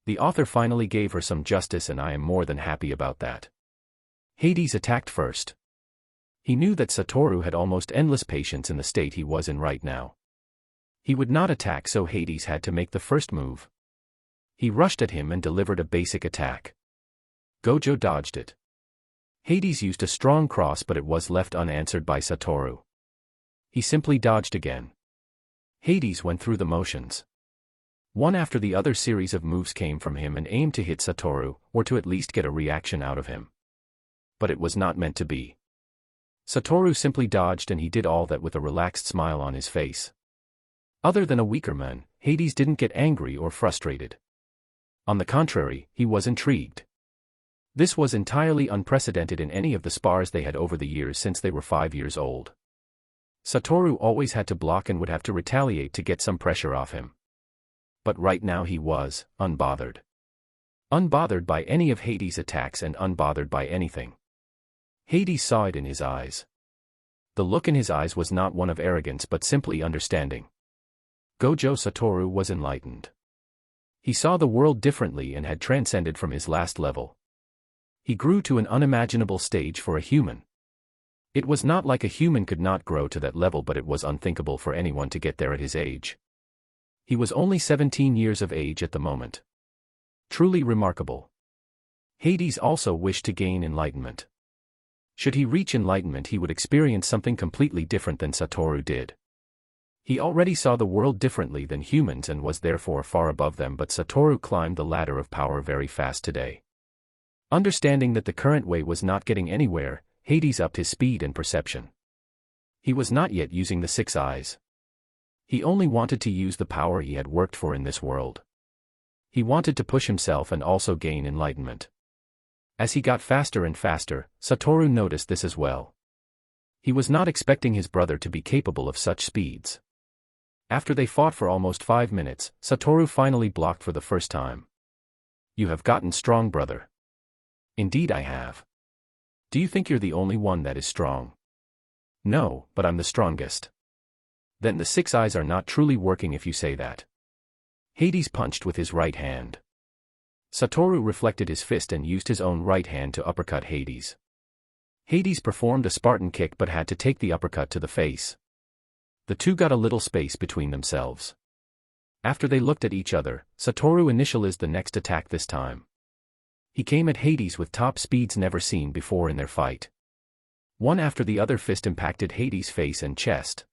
The author finally gave her some justice and I am more than happy about that. Hades attacked first. He knew that Satoru had almost endless patience in the state he was in right now. He would not attack, so Hades had to make the first move. He rushed at him and delivered a basic attack. Gojo dodged it. Hades used a strong cross, but it was left unanswered by Satoru. He simply dodged again. Hades went through the motions. One after the other series of moves came from him and aimed to hit Satoru, or to at least get a reaction out of him. But it was not meant to be. Satoru simply dodged, and he did all that with a relaxed smile on his face. Other than a weaker man, Hades didn't get angry or frustrated. On the contrary, he was intrigued. This was entirely unprecedented in any of the spars they had over the years since they were 5 years old. Satoru always had to block and would have to retaliate to get some pressure off him. But right now he was unbothered. Unbothered by any of Hades' attacks and unbothered by anything. Hades saw it in his eyes. The look in his eyes was not one of arrogance but simply understanding. Gojo Satoru was enlightened. He saw the world differently and had transcended from his last level. He grew to an unimaginable stage for a human. It was not like a human could not grow to that level, but it was unthinkable for anyone to get there at his age. He was only 17 years of age at the moment. Truly remarkable. Hades also wished to gain enlightenment. Should he reach enlightenment, he would experience something completely different than Satoru did. He already saw the world differently than humans and was therefore far above them, but Satoru climbed the ladder of power very fast today. Understanding that the current way was not getting anywhere, Hades upped his speed and perception. He was not yet using the 6 eyes. He only wanted to use the power he had worked for in this world. He wanted to push himself and also gain enlightenment. As he got faster and faster, Satoru noticed this as well. He was not expecting his brother to be capable of such speeds. After they fought for almost 5 minutes, Satoru finally blocked for the first time. You have gotten strong, brother. Indeed I have. Do you think you're the only one that is strong? No, but I'm the strongest. Then the 6 eyes are not truly working if you say that. Hades punched with his right hand. Satoru reflected his fist and used his own right hand to uppercut Hades. Hades performed a Spartan kick but had to take the uppercut to the face. The two got a little space between themselves. After they looked at each other, Satoru initialized the next attack this time. He came at Hades with top speeds never seen before in their fight. One after the other fist impacted Hades' face and chest.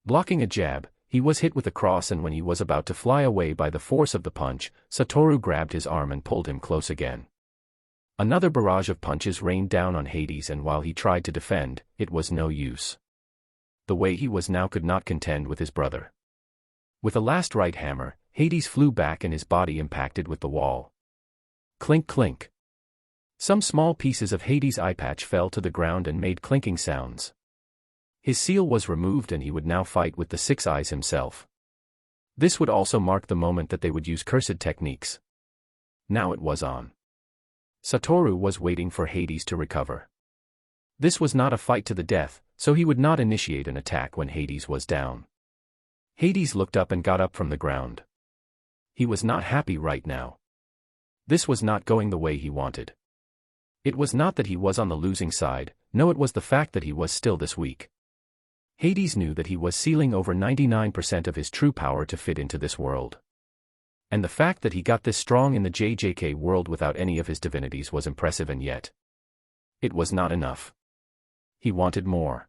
Blocking a jab, he was hit with a cross, and when he was about to fly away by the force of the punch, Satoru grabbed his arm and pulled him close again. Another barrage of punches rained down on Hades, and while he tried to defend, it was no use. The way he was now could not contend with his brother. With a last right hammer, Hades flew back and his body impacted with the wall. Clink clink. Some small pieces of Hades' eye patch fell to the ground and made clinking sounds. His seal was removed and he would now fight with the 6 eyes himself. This would also mark the moment that they would use cursed techniques. Now it was on. Satoru was waiting for Hades to recover. This was not a fight to the death, so he would not initiate an attack when Hades was down. Hades looked up and got up from the ground. He was not happy right now. This was not going the way he wanted. It was not that he was on the losing side, no, it was the fact that he was still this weak. Hades knew that he was sealing over 99% of his true power to fit into this world. And the fact that he got this strong in the JJK world without any of his divinities was impressive, and yet it was not enough. He wanted more.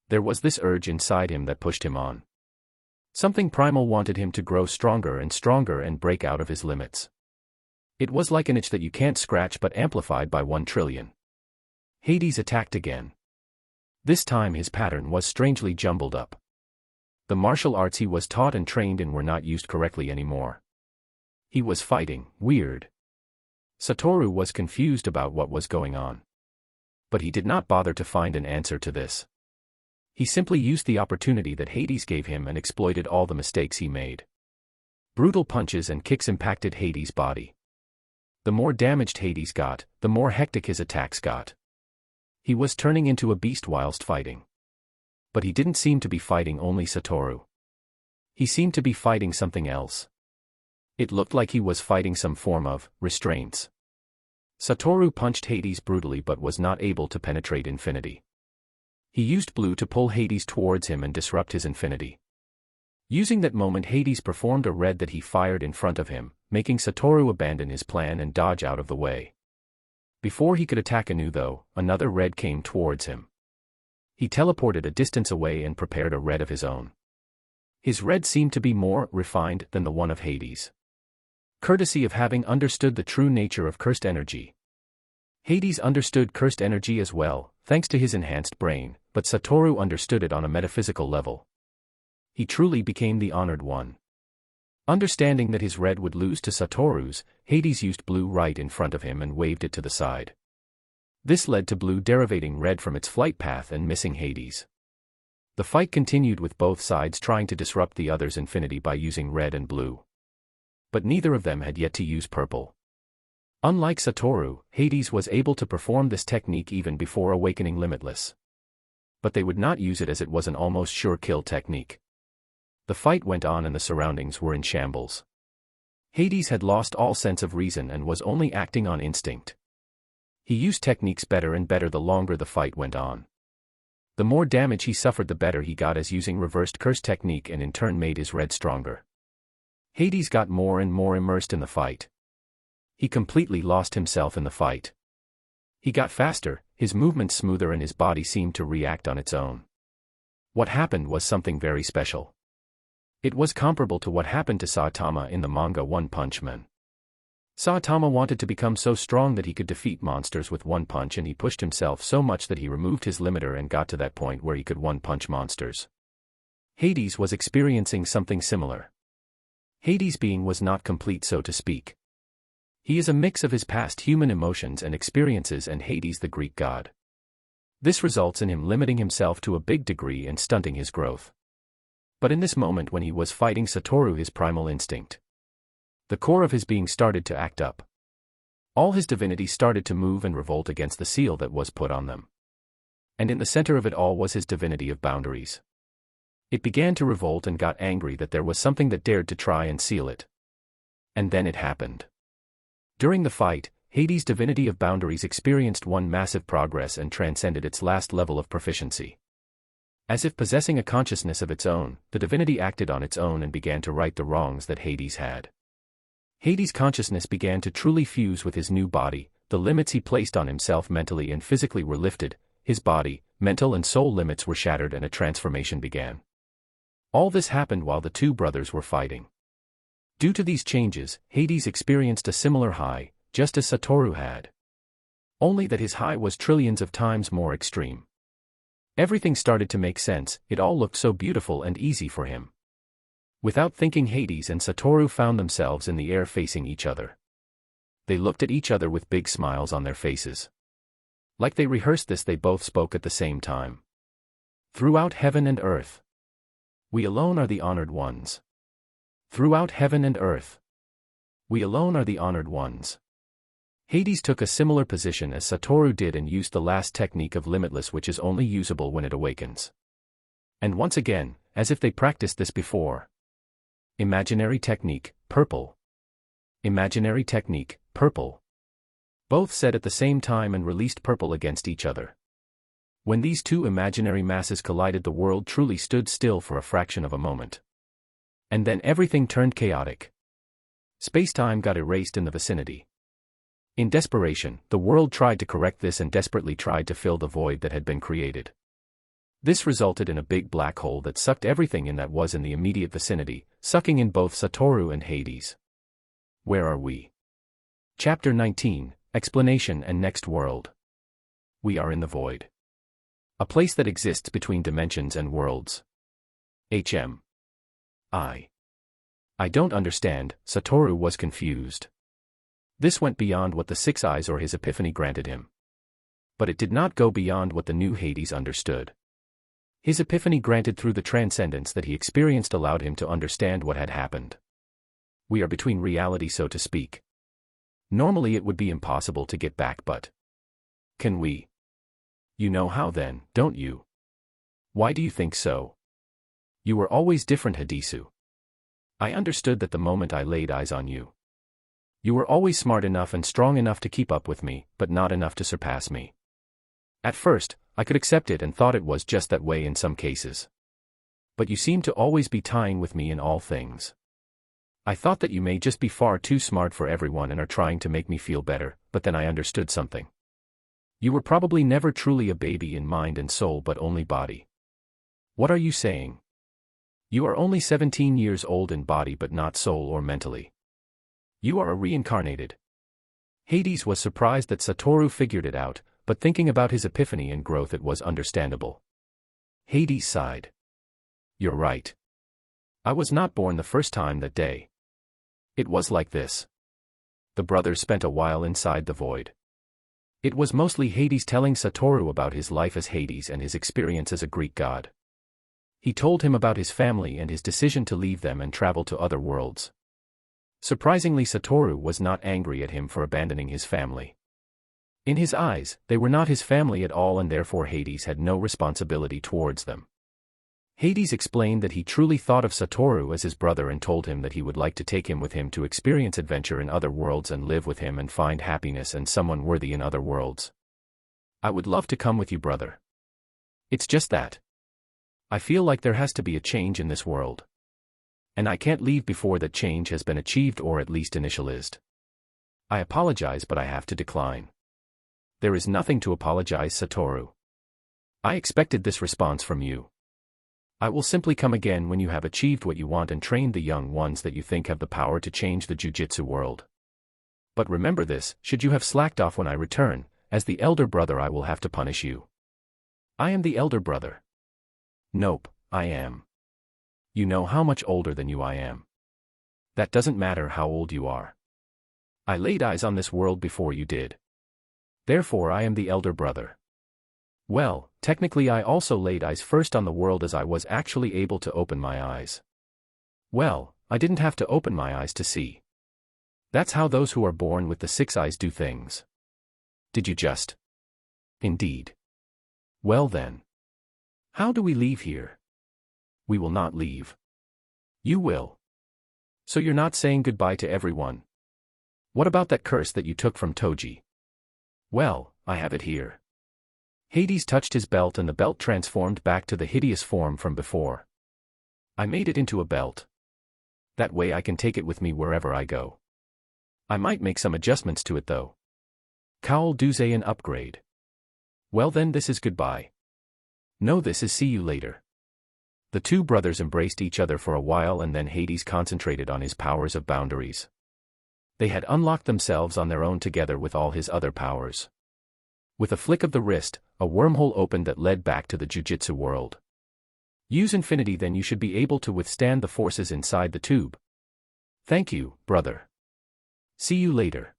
There was this urge inside him that pushed him on. Something primal wanted him to grow stronger and break out of his limits. It was like an itch that you can't scratch but amplified by 1 trillion. Hades attacked again. This time his pattern was strangely jumbled up. The martial arts he was taught and trained in were not used correctly anymore. He was fighting weird. Satoru was confused about what was going on. But he did not bother to find an answer to this. He simply used the opportunity that Hades gave him and exploited all the mistakes he made. Brutal punches and kicks impacted Hades' body. The more damaged Hades got, the more hectic his attacks got. He was turning into a beast whilst fighting. But he didn't seem to be fighting only Satoru. He seemed to be fighting something else. It looked like he was fighting some form of restraints. Satoru punched Hades brutally but was not able to penetrate infinity. He used blue to pull Hades towards him and disrupt his infinity. Using that moment, Hades performed a red that he fired in front of him, making Satoru abandon his plan and dodge out of the way. Before he could attack anew though, another red came towards him. He teleported a distance away and prepared a red of his own. His red seemed to be more refined than the one of Hades. Courtesy of having understood the true nature of cursed energy. Hades understood cursed energy as well, thanks to his enhanced brain, but Satoru understood it on a metaphysical level. He truly became the honored one. Understanding that his red would lose to Satoru's, Hades used blue right in front of him and waved it to the side. This led to blue derivating red from its flight path and missing Hades. The fight continued with both sides trying to disrupt the other's infinity by using red and blue. But neither of them had yet to use purple. Unlike Satoru, Hades was able to perform this technique even before awakening Limitless. But they would not use it as it was an almost sure kill technique. The fight went on and the surroundings were in shambles. Hades had lost all sense of reason and was only acting on instinct. He used techniques better and better the longer the fight went on. The more damage he suffered the better he got as using reversed curse technique and in turn made his red stronger. Hades got more and more immersed in the fight. He completely lost himself in the fight. He got faster, his movements smoother and his body seemed to react on its own. What happened was something very special. It was comparable to what happened to Saitama in the manga One Punch Man. Saitama wanted to become so strong that he could defeat monsters with one punch, and he pushed himself so much that he removed his limiter and got to that point where he could one-punch monsters. Hades was experiencing something similar. Hades' being was not complete, so to speak. He is a mix of his past human emotions and experiences and Hades the Greek god. This results in him limiting himself to a big degree and stunting his growth. But in this moment when he was fighting Satoru, his primal instinct, the core of his being started to act up. All his divinity started to move and revolt against the seal that was put on them. And in the center of it all was his divinity of boundaries. It began to revolt and got angry that there was something that dared to try and seal it. And then it happened. During the fight, Hades' divinity of boundaries experienced one massive progress and transcended its last level of proficiency. As if possessing a consciousness of its own, the divinity acted on its own and began to right the wrongs that Hades had. Hades' consciousness began to truly fuse with his new body, the limits he placed on himself mentally and physically were lifted, his body, mental and soul limits were shattered and a transformation began. All this happened while the two brothers were fighting. Due to these changes, Hades experienced a similar high, just as Satoru had. Only that his high was trillions of times more extreme. Everything started to make sense, it all looked so beautiful and easy for him. Without thinking, Hades and Satoru found themselves in the air facing each other. They looked at each other with big smiles on their faces. Like they rehearsed this, they both spoke at the same time. Throughout heaven and earth, we alone are the honored ones. Throughout heaven and earth, we alone are the honored ones. Hades took a similar position as Satoru did and used the last technique of Limitless, which is only usable when it awakens. And once again, as if they practiced this before. Imaginary technique, purple. Imaginary technique, purple. Both said at the same time and released purple against each other. When these two imaginary masses collided, the world truly stood still for a fraction of a moment. And then everything turned chaotic. Space-time got erased in the vicinity. In desperation, the world tried to correct this and desperately tried to fill the void that had been created. This resulted in a big black hole that sucked everything in that was in the immediate vicinity, sucking in both Satoru and Hades. Where are we? Chapter 19, Explanation and Next World. We are in the void. A place that exists between dimensions and worlds. HM. I don't understand, Satoru was confused. This went beyond what the six eyes or his epiphany granted him. But it did not go beyond what the new Hades understood. His epiphany granted through the transcendence that he experienced allowed him to understand what had happened. We are between reality, so to speak. Normally it would be impossible to get back, but can we? You know how then, don't you? Why do you think so? You were always different, Hadisu. I understood that the moment I laid eyes on you. You were always smart enough and strong enough to keep up with me, but not enough to surpass me. At first, I could accept it and thought it was just that way in some cases. But you seem to always be tying with me in all things. I thought that you may just be far too smart for everyone and are trying to make me feel better, but then I understood something. You were probably never truly a baby in mind and soul but only body. What are you saying? You are only 17 years old in body but not soul or mentally. You are a reincarnated. Hades was surprised that Satoru figured it out, but thinking about his epiphany and growth it was understandable. Hades sighed. You're right. I was not born the first time that day. It was like this. The brothers spent a while inside the void. It was mostly Hades telling Satoru about his life as Hades and his experience as a Greek god. He told him about his family and his decision to leave them and travel to other worlds. Surprisingly, Satoru was not angry at him for abandoning his family. In his eyes, they were not his family at all and therefore Hades had no responsibility towards them. Hades explained that he truly thought of Satoru as his brother and told him that he would like to take him with him to experience adventure in other worlds and live with him and find happiness and someone worthy in other worlds. I would love to come with you, brother. It's just that I feel like there has to be a change in this world. And I can't leave before that change has been achieved or at least initialized. I apologize, but I have to decline. There is nothing to apologize, Satoru. I expected this response from you. I will simply come again when you have achieved what you want and trained the young ones that you think have the power to change the Jujutsu world. But remember this, should you have slacked off when I return, as the elder brother I will have to punish you. I am the elder brother. Nope, I am. You know how much older than you I am. That doesn't matter how old you are. I laid eyes on this world before you did. Therefore I am the elder brother. Well, technically I also laid eyes first on the world as I was actually able to open my eyes. Well, I didn't have to open my eyes to see. That's how those who are born with the 6 eyes do things. Did you just? Indeed. Well then. How do we leave here? We will not leave. You will. So you're not saying goodbye to everyone? What about that curse that you took from Toji? Well, I have it here. Hades touched his belt and the belt transformed back to the hideous form from before. I made it into a belt. That way I can take it with me wherever I go. I might make some adjustments to it though. Cowl Duze an upgrade. Well then, this is goodbye. No, this is see you later. The two brothers embraced each other for a while and then Hades concentrated on his powers of boundaries. They had unlocked themselves on their own together with all his other powers. With a flick of the wrist, a wormhole opened that led back to the Jujutsu world. Use infinity, then you should be able to withstand the forces inside the tube. Thank you, brother. See you later.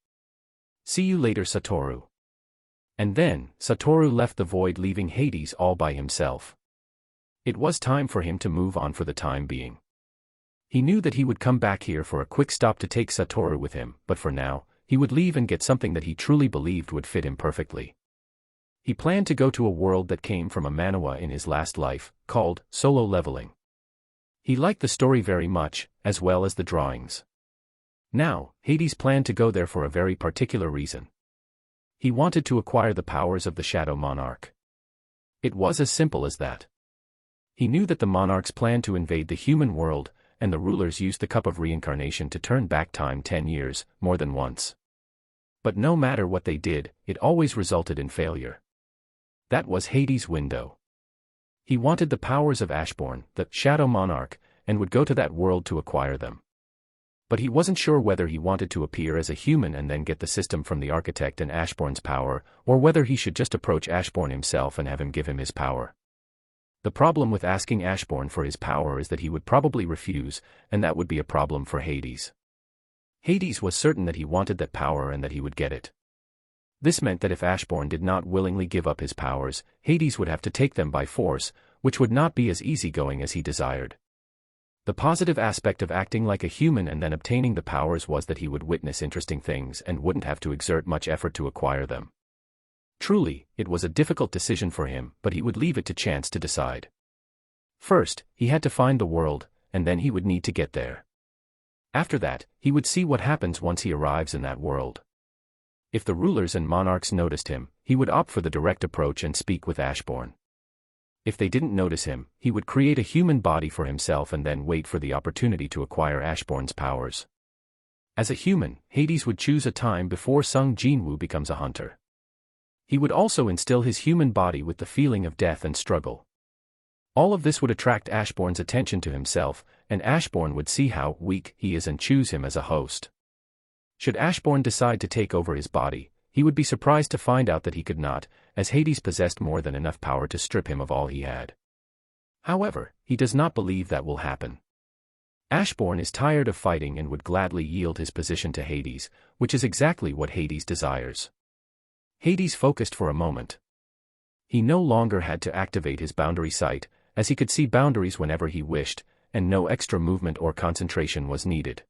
See you later, Satoru. And then, Satoru left the void, leaving Hades all by himself. It was time for him to move on for the time being. He knew that he would come back here for a quick stop to take Satoru with him, but for now, he would leave and get something that he truly believed would fit him perfectly. He planned to go to a world that came from a manhwa in his last life, called Solo Leveling. He liked the story very much, as well as the drawings. Now, Hades planned to go there for a very particular reason. He wanted to acquire the powers of the Shadow Monarch. It was as simple as that. He knew that the monarchs planned to invade the human world, and the rulers used the cup of reincarnation to turn back time 10 years, more than once. But no matter what they did, it always resulted in failure. That was Hades' window. He wanted the powers of Ashbourne, the Shadow Monarch, and would go to that world to acquire them. But he wasn't sure whether he wanted to appear as a human and then get the system from the architect and Ashbourne's power, or whether he should just approach Ashbourne himself and have him give him his power. The problem with asking Ashbourne for his power is that he would probably refuse, and that would be a problem for Hades. Hades was certain that he wanted that power and that he would get it. This meant that if Ashbourne did not willingly give up his powers, Hades would have to take them by force, which would not be as easygoing as he desired. The positive aspect of acting like a human and then obtaining the powers was that he would witness interesting things and wouldn't have to exert much effort to acquire them. Truly, it was a difficult decision for him, but he would leave it to chance to decide. First, he had to find the world, and then he would need to get there. After that, he would see what happens once he arrives in that world. If the rulers and monarchs noticed him, he would opt for the direct approach and speak with Ashbourne. If they didn't notice him, he would create a human body for himself and then wait for the opportunity to acquire Ashbourne's powers. As a human, Hades would choose a time before Jin Woo becomes a hunter. He would also instill his human body with the feeling of death and struggle. All of this would attract Ashbourne's attention to himself, and Ashbourne would see how weak he is and choose him as a host. Should Ashbourne decide to take over his body, he would be surprised to find out that he could not, as Hades possessed more than enough power to strip him of all he had. However, he does not believe that will happen. Ashbourne is tired of fighting and would gladly yield his position to Hades, which is exactly what Hades desires. Hades focused for a moment. He no longer had to activate his boundary sight, as he could see boundaries whenever he wished, and no extra movement or concentration was needed.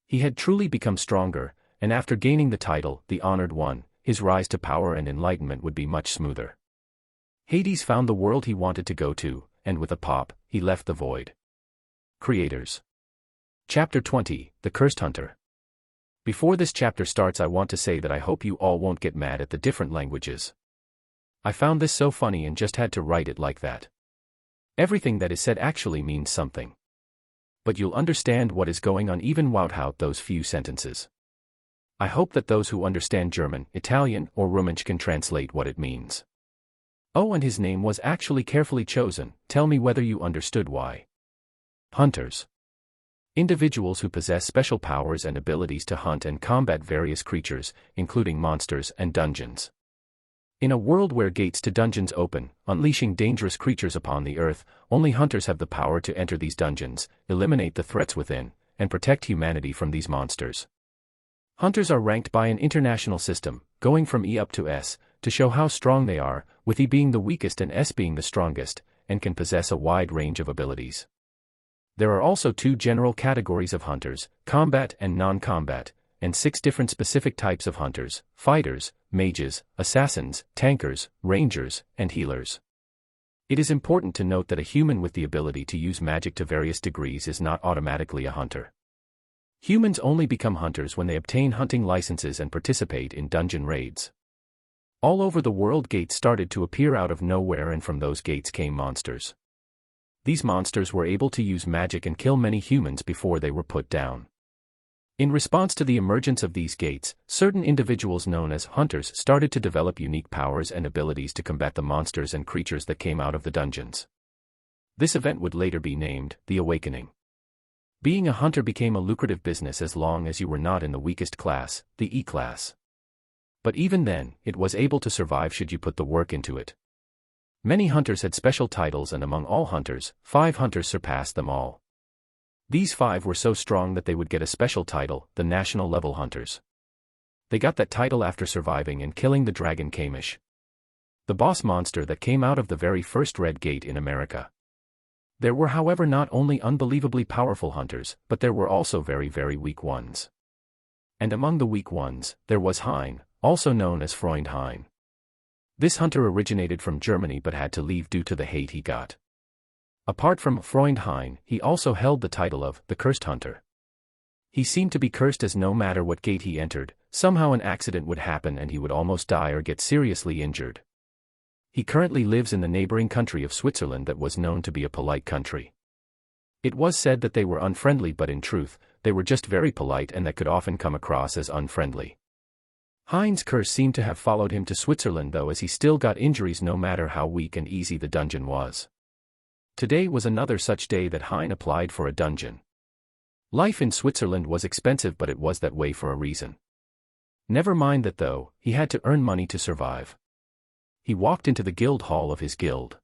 He had truly become stronger, and after gaining the title, the Honored One, his rise to power and enlightenment would be much smoother. Hades found the world he wanted to go to, and with a pop, he left the void. Creators. Chapter 20, The Cursed Hunter. Before this chapter starts, I want to say that I hope you all won't get mad at the different languages. I found this so funny and just had to write it like that. Everything that is said actually means something. But you'll understand what is going on even without those few sentences. I hope that those who understand German, Italian, or Romansh can translate what it means. Oh, and his name was actually carefully chosen. Tell me whether you understood why. Hunters. Individuals who possess special powers and abilities to hunt and combat various creatures, including monsters and dungeons. In a world where gates to dungeons open, unleashing dangerous creatures upon the earth, only hunters have the power to enter these dungeons, eliminate the threats within, and protect humanity from these monsters. Hunters are ranked by an international system, going from E up to S, to show how strong they are, with E being the weakest and S being the strongest, and can possess a wide range of abilities. There are also 2 general categories of hunters, combat and non-combat, and 6 different specific types of hunters: fighters, mages, assassins, tankers, rangers, and healers. It is important to note that a human with the ability to use magic to various degrees is not automatically a hunter. Humans only become hunters when they obtain hunting licenses and participate in dungeon raids. All over the world, gates started to appear out of nowhere, and from those gates came monsters. These monsters were able to use magic and kill many humans before they were put down. In response to the emergence of these gates, certain individuals known as hunters started to develop unique powers and abilities to combat the monsters and creatures that came out of the dungeons. This event would later be named the Awakening. Being a hunter became a lucrative business as long as you were not in the weakest class, the E class. But even then, it was able to survive should you put the work into it. Many hunters had special titles, and among all hunters, 5 hunters surpassed them all. These 5 were so strong that they would get a special title, the National Level Hunters. They got that title after surviving and killing the dragon Kamish, the boss monster that came out of the very first Red Gate in America. There were, however, not only unbelievably powerful hunters, but there were also very, very weak ones. And among the weak ones, there was Hein, also known as Freund Hein. This hunter originated from Germany but had to leave due to the hate he got. Apart from Freund Hein, he also held the title of the Cursed Hunter. He seemed to be cursed, as no matter what gate he entered, somehow an accident would happen and he would almost die or get seriously injured. He currently lives in the neighboring country of Switzerland that was known to be a polite country. It was said that they were unfriendly, but in truth, they were just very polite and that could often come across as unfriendly. Hein's curse seemed to have followed him to Switzerland though, as he still got injuries no matter how weak and easy the dungeon was. Today was another such day that Hein applied for a dungeon. Life in Switzerland was expensive, but it was that way for a reason. Never mind that though, he had to earn money to survive. He walked into the guild hall of his guild.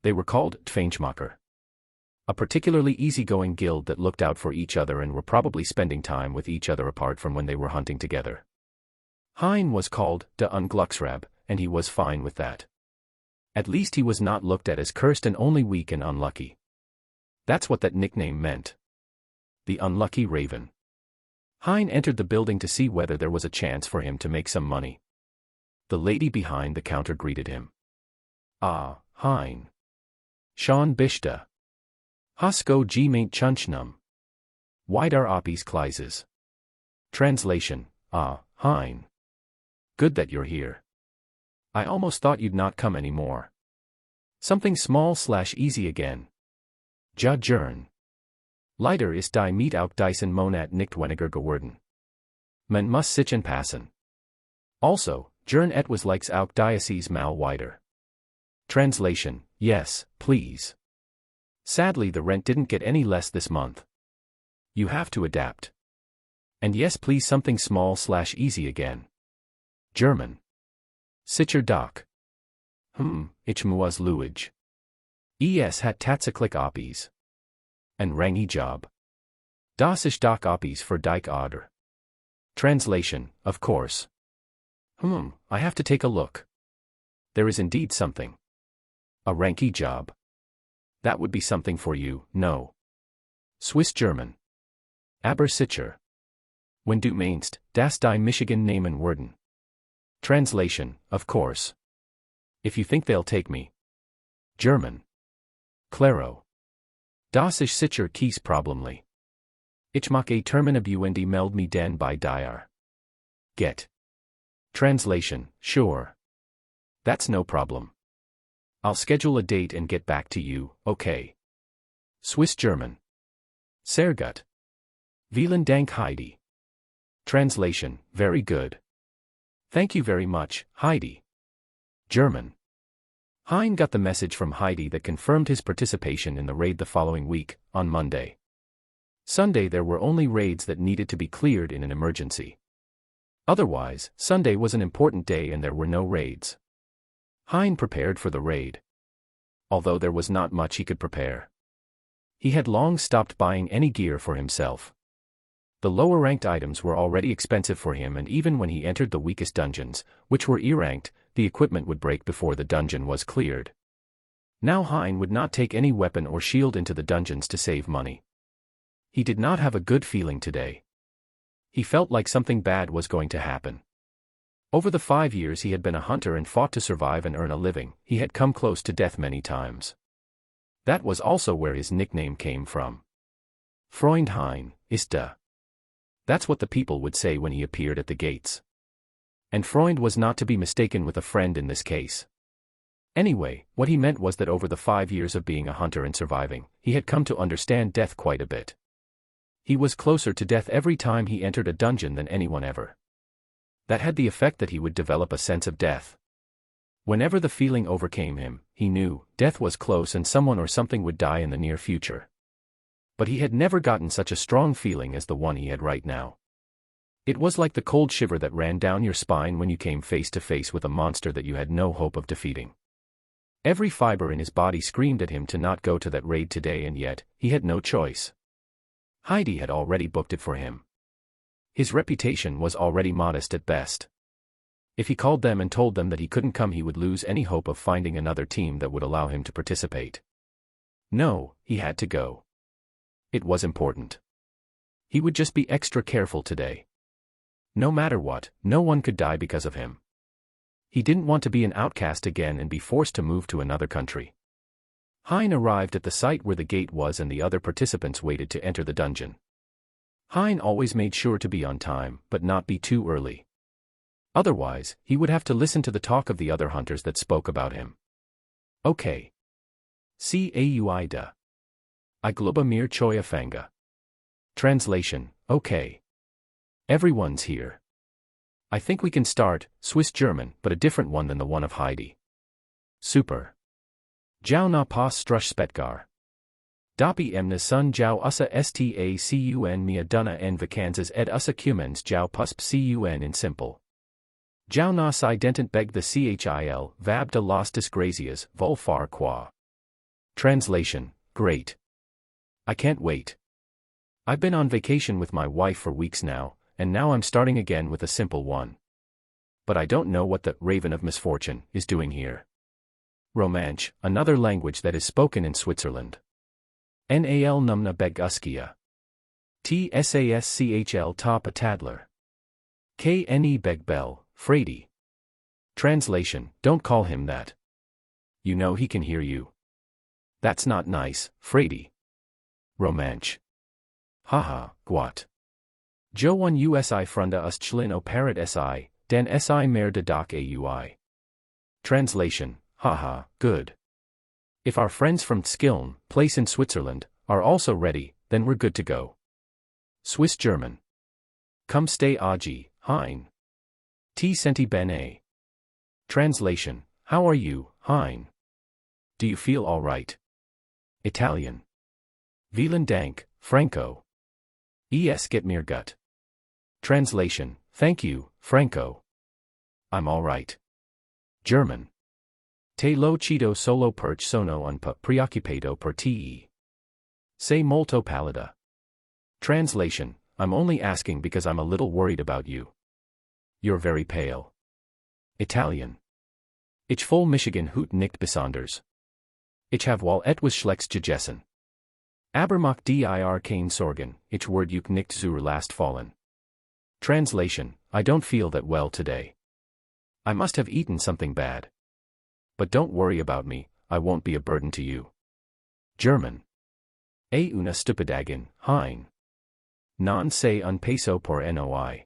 They were called Tfeinschmacher. A particularly easygoing guild that looked out for each other and were probably spending time with each other apart from when they were hunting together. Hein was called De Unglucksrab, and he was fine with that. At least he was not looked at as cursed and only weak and unlucky. That's what that nickname meant. The unlucky raven. Hein entered the building to see whether there was a chance for him to make some money. The lady behind the counter greeted him. Ah, Hein. Sean Bishta. Husko G maint chunchnum. Widar oppies kleises. Translation, Ah, Hein. Good that you're here. I almost thought you'd not come anymore. Something small/easy again. Ja Jern. Leider ist die Miet auch Dyson Monat nicht weniger geworden. Man muss sich anpassen. Also, Jern etwas likes auch diocese mal wider. Translation, yes, please. Sadly, the rent didn't get any less this month. You have to adapt. And yes, please, something small/easy again. German. Sicher Doc. Ich muss luig. Es hat tatsächlich oppies. Ein rangi job. Das ist doch oppies für dich oder. Translation, of course. I have to take a look. There is indeed something. A ranky job. That would be something for you, no. Swiss German. Aber sicher. Wenn du meinst, das die Michigan nehmen werden. Translation, of course. If you think they'll take me. German. Claro. Das ist sicher kein Problemli. Ich mache Terminabuendi meld me den bei dir. Get. Translation, sure. That's no problem. I'll schedule a date and get back to you, okay. Swiss German. Sehr gut. Vielen Dank Heidi. Translation, very good. Thank you very much, Heidi. German. Hein got the message from Heidi that confirmed his participation in the raid the following week, on Monday. Sunday there were only raids that needed to be cleared in an emergency. Otherwise, Sunday was an important day and there were no raids. Hein prepared for the raid. Although there was not much he could prepare. He had long stopped buying any gear for himself. The lower-ranked items were already expensive for him, and even when he entered the weakest dungeons, which were E-ranked, the equipment would break before the dungeon was cleared. Now Hein would not take any weapon or shield into the dungeons to save money. He did not have a good feeling today. He felt like something bad was going to happen. Over the 5 years he had been a hunter and fought to survive and earn a living, he had come close to death many times. That was also where his nickname came from. Freund Hein, ist da. That's what the people would say when he appeared at the gates. And Freund was not to be mistaken with a friend in this case. Anyway, what he meant was that over the 5 years of being a hunter and surviving, he had come to understand death quite a bit. He was closer to death every time he entered a dungeon than anyone ever. That had the effect that he would develop a sense of death. Whenever the feeling overcame him, he knew death was close and someone or something would die in the near future. But he had never gotten such a strong feeling as the one he had right now. It was like the cold shiver that ran down your spine when you came face to face with a monster that you had no hope of defeating. Every fiber in his body screamed at him to not go to that raid today, and yet, he had no choice. Heidi had already booked it for him. His reputation was already modest at best. If he called them and told them that he couldn't come, he would lose any hope of finding another team that would allow him to participate. No, he had to go. It was important. He would just be extra careful today. No matter what, no one could die because of him. He didn't want to be an outcast again and be forced to move to another country. Hein arrived at the site where the gate was and the other participants waited to enter the dungeon. Hein always made sure to be on time, but not be too early. Otherwise, he would have to listen to the talk of the other hunters that spoke about him. Okay. Cauida. I globa mir choya fanga. Translation, okay. Everyone's here. I think we can start, Swiss German, but a different one than the one of Heidi. Super. Jau na pas strush spetgar. Doppy emna sun jau ussa stacun mia dunna en vacanzas ed ussa cumens jau pusp cun in simple. Jau nas identant beg the chil, vab de las disgracias, vol far qua. Translation, great. I can't wait. I've been on vacation with my wife for weeks now, and now I'm starting again with a simple one. But I don't know what the Raven of Misfortune is doing here. Romansh, another language that is spoken in Switzerland. Nal numna beg uskia. Tsaschl top a tadler. Kne beg bell, Frady. Translation, don't call him that. You know he can hear you. That's not nice, Frady. Romansh. Haha, gwat. Jo one usi frunda ustchlin o parrot si, den si mer de doc aui. Translation, haha, good. If our friends from Skiln, place in Switzerland, are also ready, then we're good to go. Swiss German. Come stay Aji, Hein. T senti bene. Translation, how are you, Hein? Do you feel all right? Italian. Vielen Dank, Franco. Es get mir gut. Translation, thank you, Franco. I'm all right. German. Te lo chiedo solo perch sono un po' preoccupato per te. Sei molto pallida. Translation, I'm only asking because I'm a little worried about you. You're very pale. Italian. Ich voll Michigan hoot nicht besonders. Ich have wal etwas schlecks gegessen. Aber mach dir kein Sorgen, ich word uk nicht zur last fallen. Translation, I don't feel that well today. I must have eaten something bad. But don't worry about me, I won't be a burden to you. German. Una stupidagen, Hein. Non sei un peso por noi.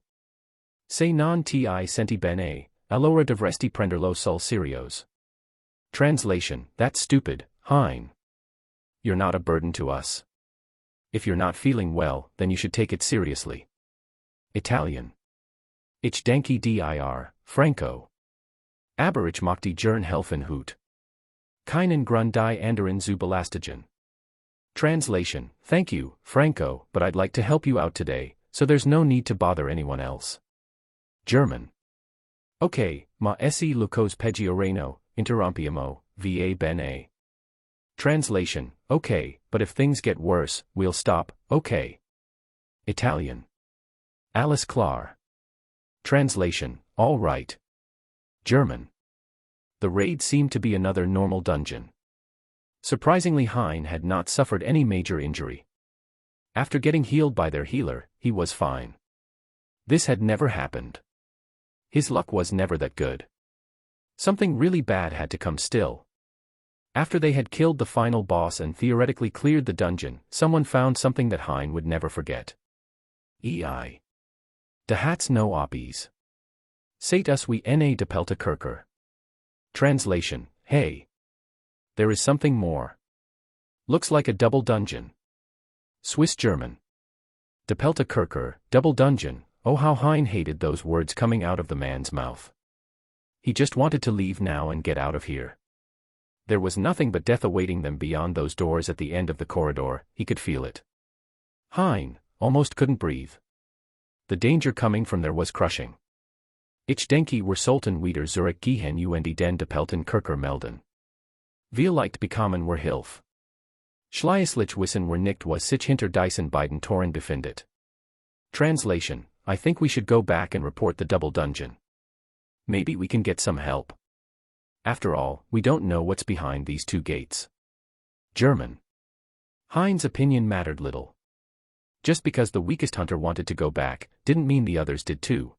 Sei non ti senti bene, allora dovresti prenderlo sul serios. Translation, that's stupid, Hein. You're not a burden to us. If you're not feeling well, then you should take it seriously. Italian. Ich denke dir, Franco. Aber ich mag die Gern helfen hut. Keinen Grund die anderen zu belastigen. Translation, thank you, Franco, but I'd like to help you out today, so there's no need to bother anyone else. German. Okay, ma esse lucos peggioreno, interrompiamo, va bene. Translation, okay, but if things get worse, we'll stop, okay. Italian. Alles klar. Translation, all right. German. The raid seemed to be another normal dungeon. Surprisingly, Hein had not suffered any major injury. After getting healed by their healer, he was fine. This had never happened. His luck was never that good. Something really bad had to come still. After they had killed the final boss and theoretically cleared the dungeon, someone found something that Hein would never forget. De hats no oppies. Sate us we na de pelta kerker. Translation, hey. There is something more. Looks like a double dungeon. Swiss German. De pelta kerker, double dungeon, oh how Hein hated those words coming out of the man's mouth. He just wanted to leave now and get out of here. There was nothing but death awaiting them beyond those doors at the end of the corridor, he could feel it. Hein almost couldn't breathe. The danger coming from there was crushing. Ich denke wir sollten wieder zurück gehen und den de pelten Kerker melden. Vielleicht bekommen wir Hilfe. Schleislich wissen wir nicht was sich hinter diesen beiden Toren befindet. Translation, I think we should go back and report the double dungeon. Maybe we can get some help. After all, we don't know what's behind these two gates. German. Hein's opinion mattered little. Just because the weakest hunter wanted to go back, didn't mean the others did too.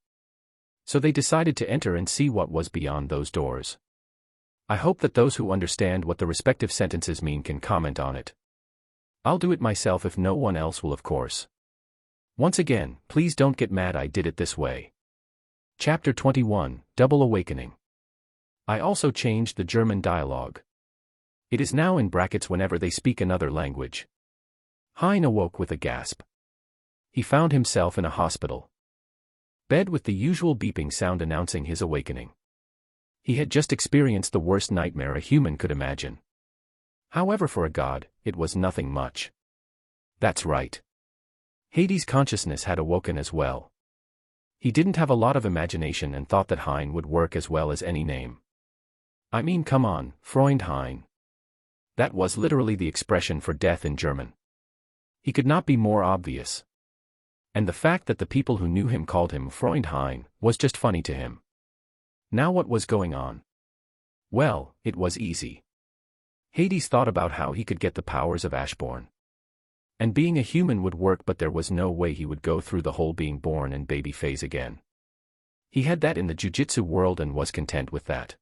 So they decided to enter and see what was beyond those doors. I hope that those who understand what the respective sentences mean can comment on it. I'll do it myself if no one else will, of course. Once again, please don't get mad I did it this way. Chapter 21, Double Awakening. I also changed the German dialogue. It is now in brackets whenever they speak another language. Hein awoke with a gasp. He found himself in a hospital bed with the usual beeping sound announcing his awakening. He had just experienced the worst nightmare a human could imagine. However, for a god, it was nothing much. That's right. Hades' consciousness had awoken as well. He didn't have a lot of imagination and thought that Hein would work as well as any name. I mean, come on, Freund Hein. That was literally the expression for death in German. He could not be more obvious. And the fact that the people who knew him called him Freund Hein was just funny to him. Now what was going on? Well, it was easy. Hades thought about how he could get the powers of Ashborn. And being a human would work, but there was no way he would go through the whole being born and baby phase again. He had that in the Jujutsu world and was content with that.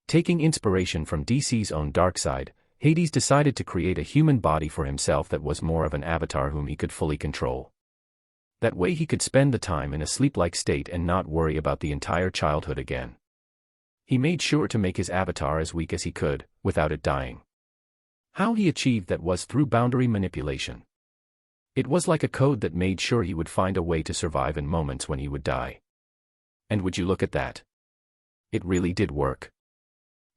Taking inspiration from DC's own Darkseid, Hades decided to create a human body for himself that was more of an avatar whom he could fully control. That way he could spend the time in a sleep-like state and not worry about the entire childhood again. He made sure to make his avatar as weak as he could, without it dying. How he achieved that was through boundary manipulation. It was like a code that made sure he would find a way to survive in moments when he would die. And would you look at that? It really did work.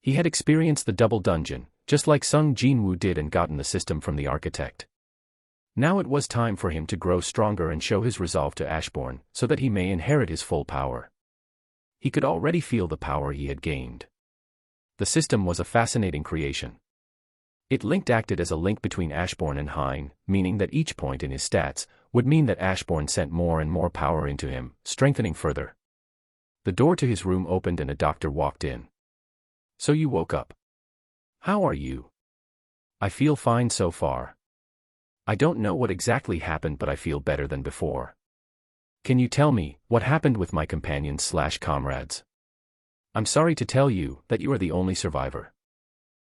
He had experienced the double dungeon, just like Jin Woo did, and gotten the system from the architect. Now it was time for him to grow stronger and show his resolve to Ashborn, so that he may inherit his full power. He could already feel the power he had gained. The system was a fascinating creation. It acted as a link between Ashborn and Hein, meaning that each point in his stats would mean that Ashborn sent more and more power into him, strengthening further. The door to his room opened and a doctor walked in. "So you woke up. How are you?" "I feel fine so far. I don't know what exactly happened, but I feel better than before." "Can you tell me what happened with my companions/comrades?" "I'm sorry to tell you that you are the only survivor.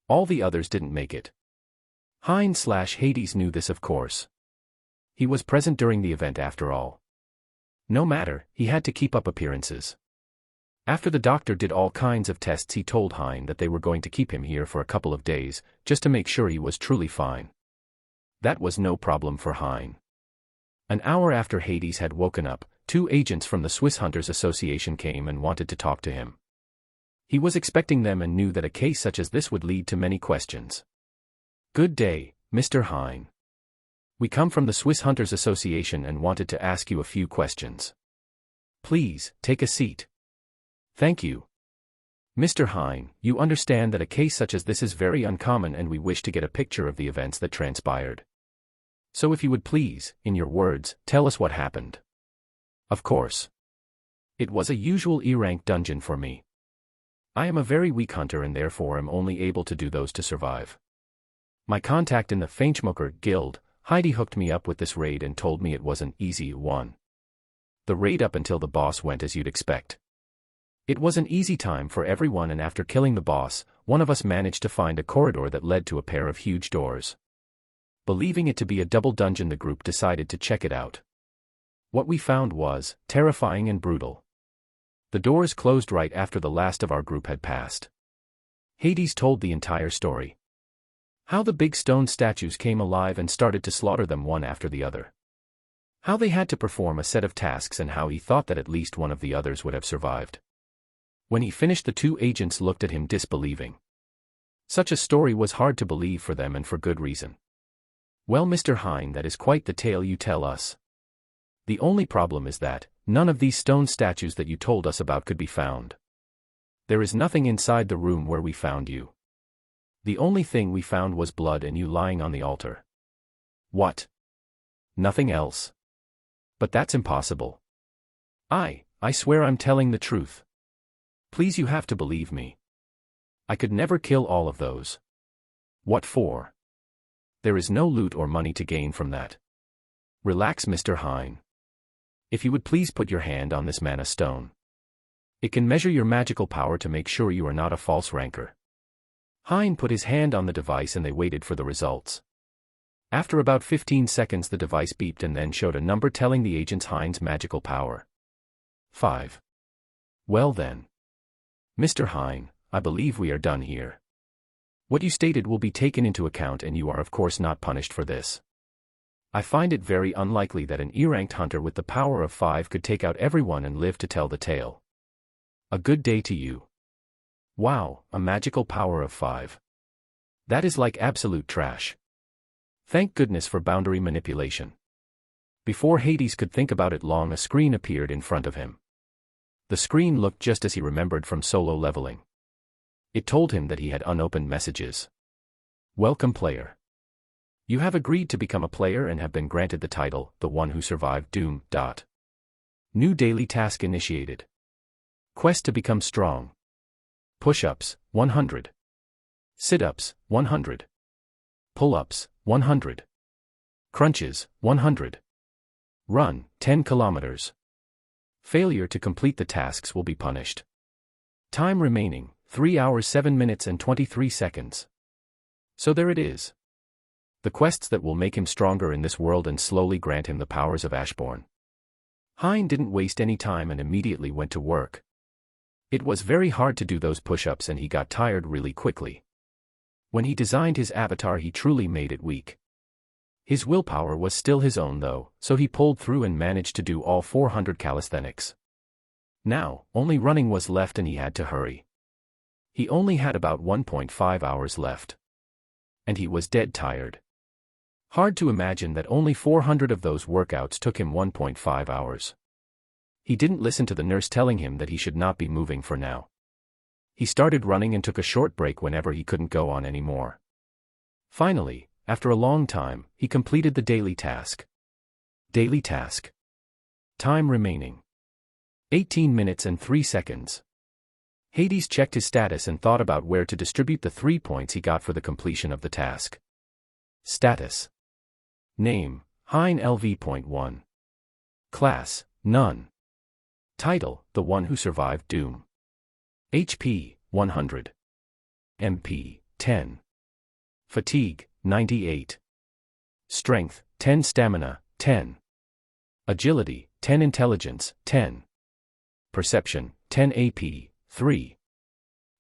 All the others didn't make it." Hein/Hades knew this, of course. He was present during the event after all. No matter, he had to keep up appearances. After the doctor did all kinds of tests, he told Hein that they were going to keep him here for a couple of days, just to make sure he was truly fine. That was no problem for Hein. An hour after Hades had woken up, 2 agents from the Swiss Hunters Association came and wanted to talk to him. He was expecting them and knew that a case such as this would lead to many questions. "Good day, Mr. Hein. We come from the Swiss Hunters Association and wanted to ask you a few questions. Please, take a seat." "Thank you. Mr. Hein, you understand that a case such as this is very uncommon and we wish to get a picture of the events that transpired. So if you would please, in your words, tell us what happened." "Of course. It was a usual E-rank dungeon for me. I am a very weak hunter and therefore am only able to do those to survive. My contact in the Feinschmecker Guild, Heidi, hooked me up with this raid and told me it was an easy one. The raid up until the boss went as you'd expect. It was an easy time for everyone, and after killing the boss, one of us managed to find a corridor that led to a pair of huge doors. Believing it to be a double dungeon, the group decided to check it out. What we found was terrifying and brutal. The doors closed right after the last of our group had passed. Hades told the entire story. How the big stone statues came alive and started to slaughter them one after the other. How they had to perform a set of tasks and how he thought that at least one of the others would have survived. When he finished, the 2 agents looked at him disbelieving. Such a story was hard to believe for them, and for good reason. "Well, Mr. Hein, that is quite the tale you tell us. The only problem is that none of these stone statues that you told us about could be found. There is nothing inside the room where we found you. The only thing we found was blood and you lying on the altar." "What? Nothing else? But that's impossible." I swear I'm telling the truth. Please, you have to believe me. I could never kill all of those." "What for? There is no loot or money to gain from that." "Relax, Mr. Hein. If you would please put your hand on this mana stone. It can measure your magical power to make sure you are not a false ranker." Hein put his hand on the device and they waited for the results. After about 15 seconds the device beeped and then showed a number telling the agents Hein's magical power. 5. "Well then. Mr. Hein, I believe we are done here. What you stated will be taken into account and you are of course not punished for this. I find it very unlikely that an E-ranked hunter with the power of 5 could take out everyone and live to tell the tale. A good day to you." "Wow, a magical power of 5. That is like absolute trash. Thank goodness for boundary manipulation." Before Hades could think about it long, a screen appeared in front of him. The screen looked just as he remembered from solo leveling. It told him that he had unopened messages. "Welcome, player. You have agreed to become a player and have been granted the title, The One Who Survived Doom. New daily task initiated. Quest to become strong. Push-ups, 100. Sit-ups, 100. Pull-ups, 100. Crunches, 100. Run, 10 kilometers. Failure to complete the tasks will be punished. Time remaining, 3 hours 7 minutes and 23 seconds. So there it is. The quests that will make him stronger in this world and slowly grant him the powers of Ashbourne. Hein didn't waste any time and immediately went to work. It was very hard to do those push-ups and he got tired really quickly. When he designed his avatar he truly made it weak. His willpower was still his own though, so he pulled through and managed to do all 400 calisthenics. Now, only running was left and he had to hurry. He only had about 1.5 hours left. And he was dead tired. Hard to imagine that only 400 of those workouts took him 1.5 hours. He didn't listen to the nurse telling him that he should not be moving for now. He started running and took a short break whenever he couldn't go on anymore. Finally, after a long time, he completed the daily task. Daily task. Time remaining. 18 minutes and 3 seconds. Hades checked his status and thought about where to distribute the 3 points he got for the completion of the task. Status. Name, Hein LV.1. Class, None. Title, The One Who Survived Doom. HP, 100. MP, 10. Fatigue, 98. Strength, 10. Stamina, 10. Agility, 10. Intelligence, 10. Perception, 10. AP, 3.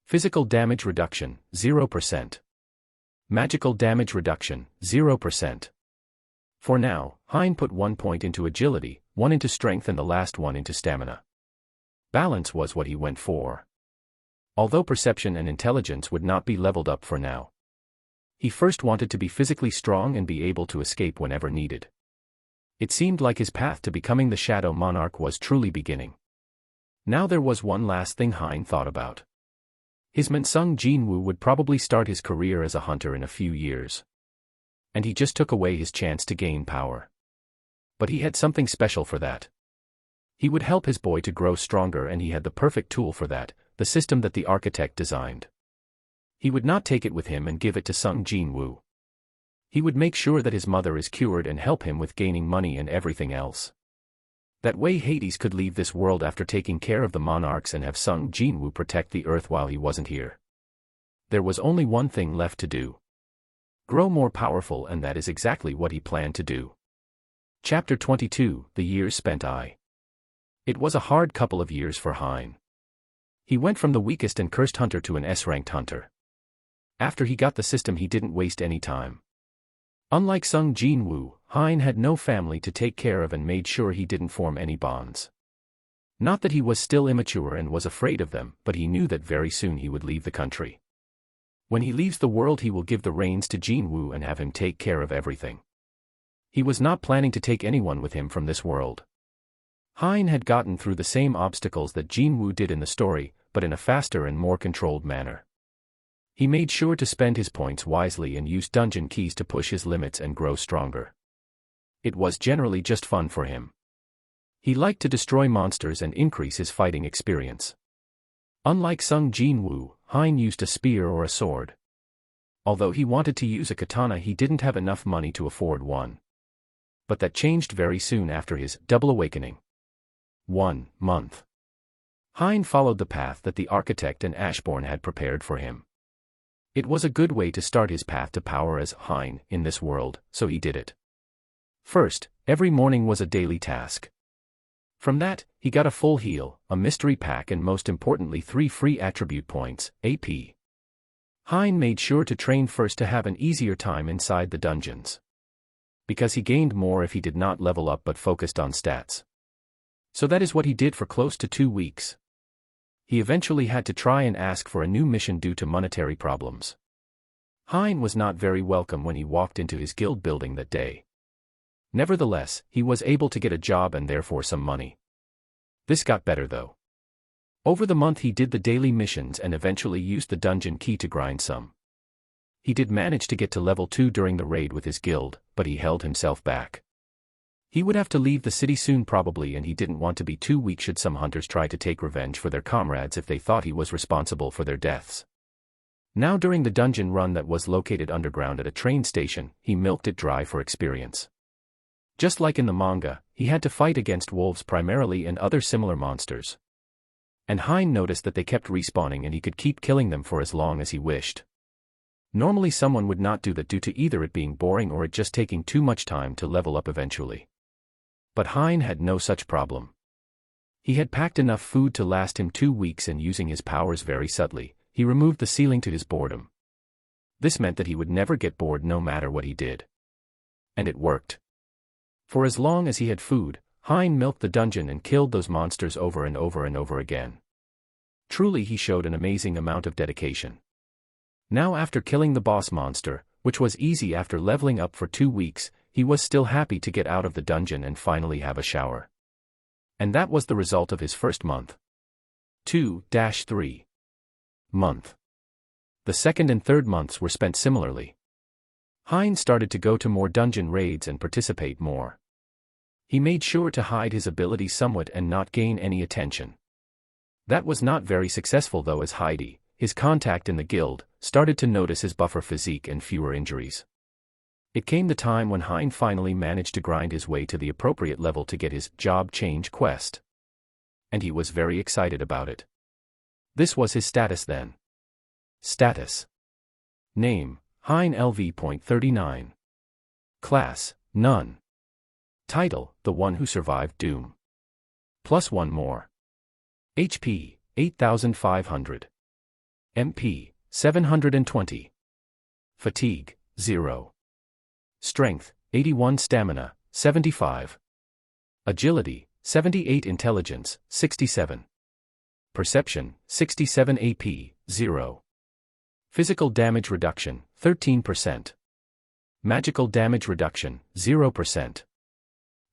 Physical damage reduction, 0%. Magical damage reduction, 0%. For now, Hein put 1 point into agility, 1 into strength and the last 1 into stamina. Balance was what he went for. Although perception and intelligence would not be leveled up for now. He first wanted to be physically strong and be able to escape whenever needed. It seemed like his path to becoming the Shadow Monarch was truly beginning. Now there was one last thing Hein thought about. His Mensung Jin Woo would probably start his career as a hunter in a few years. And he just took away his chance to gain power. But he had something special for that. He would help his boy to grow stronger and he had the perfect tool for that, the system that the architect designed. He would not take it with him and give it to Sung Jin Woo. He would make sure that his mother is cured and help him with gaining money and everything else. That way Hades could leave this world after taking care of the monarchs and have Sung Jin Woo protect the earth while he wasn't here. There was only one thing left to do. Grow more powerful, and that is exactly what he planned to do. Chapter 22, The Years Spent. It was a hard couple of years for Hein. He went from the weakest and cursed hunter to an S-ranked hunter. After he got the system he didn't waste any time. Unlike Sung Jin Woo, Hein had no family to take care of and made sure he didn't form any bonds. Not that he was still immature and was afraid of them, but he knew that very soon he would leave the country. When he leaves the world he will give the reins to Jin Woo and have him take care of everything. He was not planning to take anyone with him from this world. Hein had gotten through the same obstacles that Jin Woo did in the story, but in a faster and more controlled manner. He made sure to spend his points wisely and use dungeon keys to push his limits and grow stronger. It was generally just fun for him. He liked to destroy monsters and increase his fighting experience. Unlike Sung Jin Woo, Hein used a spear or a sword. Although he wanted to use a katana he didn't have enough money to afford one. But that changed very soon after his double awakening. 1 month. Hein followed the path that the architect and Ashbourne had prepared for him. It was a good way to start his path to power as Hein in this world, so he did it. First, every morning was a daily task. From that, he got a full heal, a mystery pack and most importantly 3 free attribute points, AP. Hein made sure to train first to have an easier time inside the dungeons. Because he gained more if he did not level up but focused on stats. So that is what he did for close to 2 weeks. He eventually had to try and ask for a new mission due to monetary problems. Hein was not very welcome when he walked into his guild building that day. Nevertheless, he was able to get a job and therefore some money. This got better though. Over the month he did the daily missions and eventually used the dungeon key to grind some. He did manage to get to level 2 during the raid with his guild, but he held himself back. He would have to leave the city soon probably, and he didn't want to be too weak should some hunters try to take revenge for their comrades if they thought he was responsible for their deaths. Now during the dungeon run that was located underground at a train station, he milked it dry for experience. Just like in the manga, he had to fight against wolves primarily and other similar monsters. And Hein noticed that they kept respawning and he could keep killing them for as long as he wished. Normally someone would not do that due to either it being boring or it just taking too much time to level up eventually. But Hein had no such problem. He had packed enough food to last him 2 weeks, and using his powers very subtly, he removed the ceiling to his boredom. This meant that he would never get bored no matter what he did. And it worked. For as long as he had food, Hein milked the dungeon and killed those monsters over and over and over again. Truly he showed an amazing amount of dedication. Now after killing the boss monster, which was easy after leveling up for 2 weeks, he was still happy to get out of the dungeon and finally have a shower. And that was the result of his first month. 2-3 month. The second and third months were spent similarly. Hein started to go to more dungeon raids and participate more. He made sure to hide his ability somewhat and not gain any attention. That was not very successful though, as Heidi, his contact in the guild, started to notice his buffer physique and fewer injuries. It came the time when Hein finally managed to grind his way to the appropriate level to get his job change quest. And he was very excited about it. This was his status then. Status. Name, Hein LV.39. Class, None. Title, The One Who Survived Doom. +1 more. HP, 8,500. MP, 720. Fatigue, 0. Strength, 81. Stamina, 75. Agility, 78. Intelligence, 67. Perception, 67. AP, 0. Physical damage reduction, 13%. Magical damage reduction, 0%.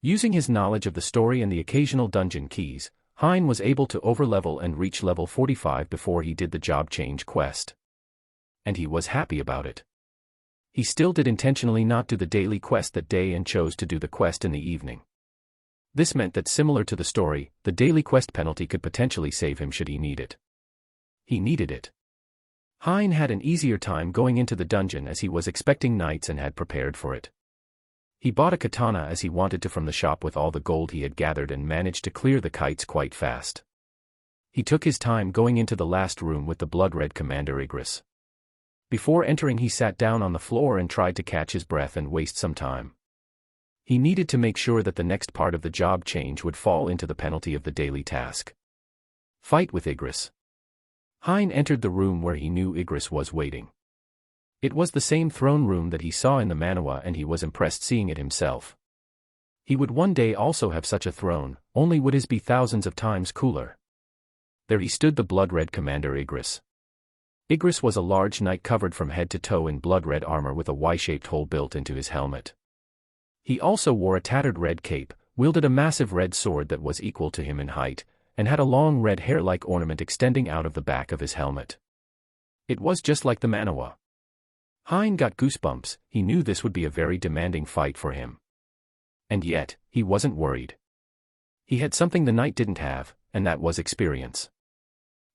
Using his knowledge of the story and the occasional dungeon keys, Hein was able to overlevel and reach level 45 before he did the job change quest. And he was happy about it. He still did intentionally not do the daily quest that day and chose to do the quest in the evening. This meant that, similar to the story, the daily quest penalty could potentially save him should he need it. He needed it. Hein had an easier time going into the dungeon as he was expecting knights and had prepared for it. He bought a katana as he wanted to from the shop with all the gold he had gathered and managed to clear the kites quite fast. He took his time going into the last room with the blood-red Commander Igris. Before entering he sat down on the floor and tried to catch his breath and waste some time. He needed to make sure that the next part of the job change would fall into the penalty of the daily task. Fight with Igris. Hein entered the room where he knew Igris was waiting. It was the same throne room that he saw in the manhwa, and he was impressed seeing it himself. He would one day also have such a throne, only would his be thousands of times cooler. There he stood, the blood-red Commander Igris. Igris was a large knight covered from head to toe in blood-red armor with a Y-shaped hole built into his helmet. He also wore a tattered red cape, wielded a massive red sword that was equal to him in height, and had a long red hair-like ornament extending out of the back of his helmet. It was just like the manhwa. Hein got goosebumps. He knew this would be a very demanding fight for him. And yet, he wasn't worried. He had something the knight didn't have, and that was experience.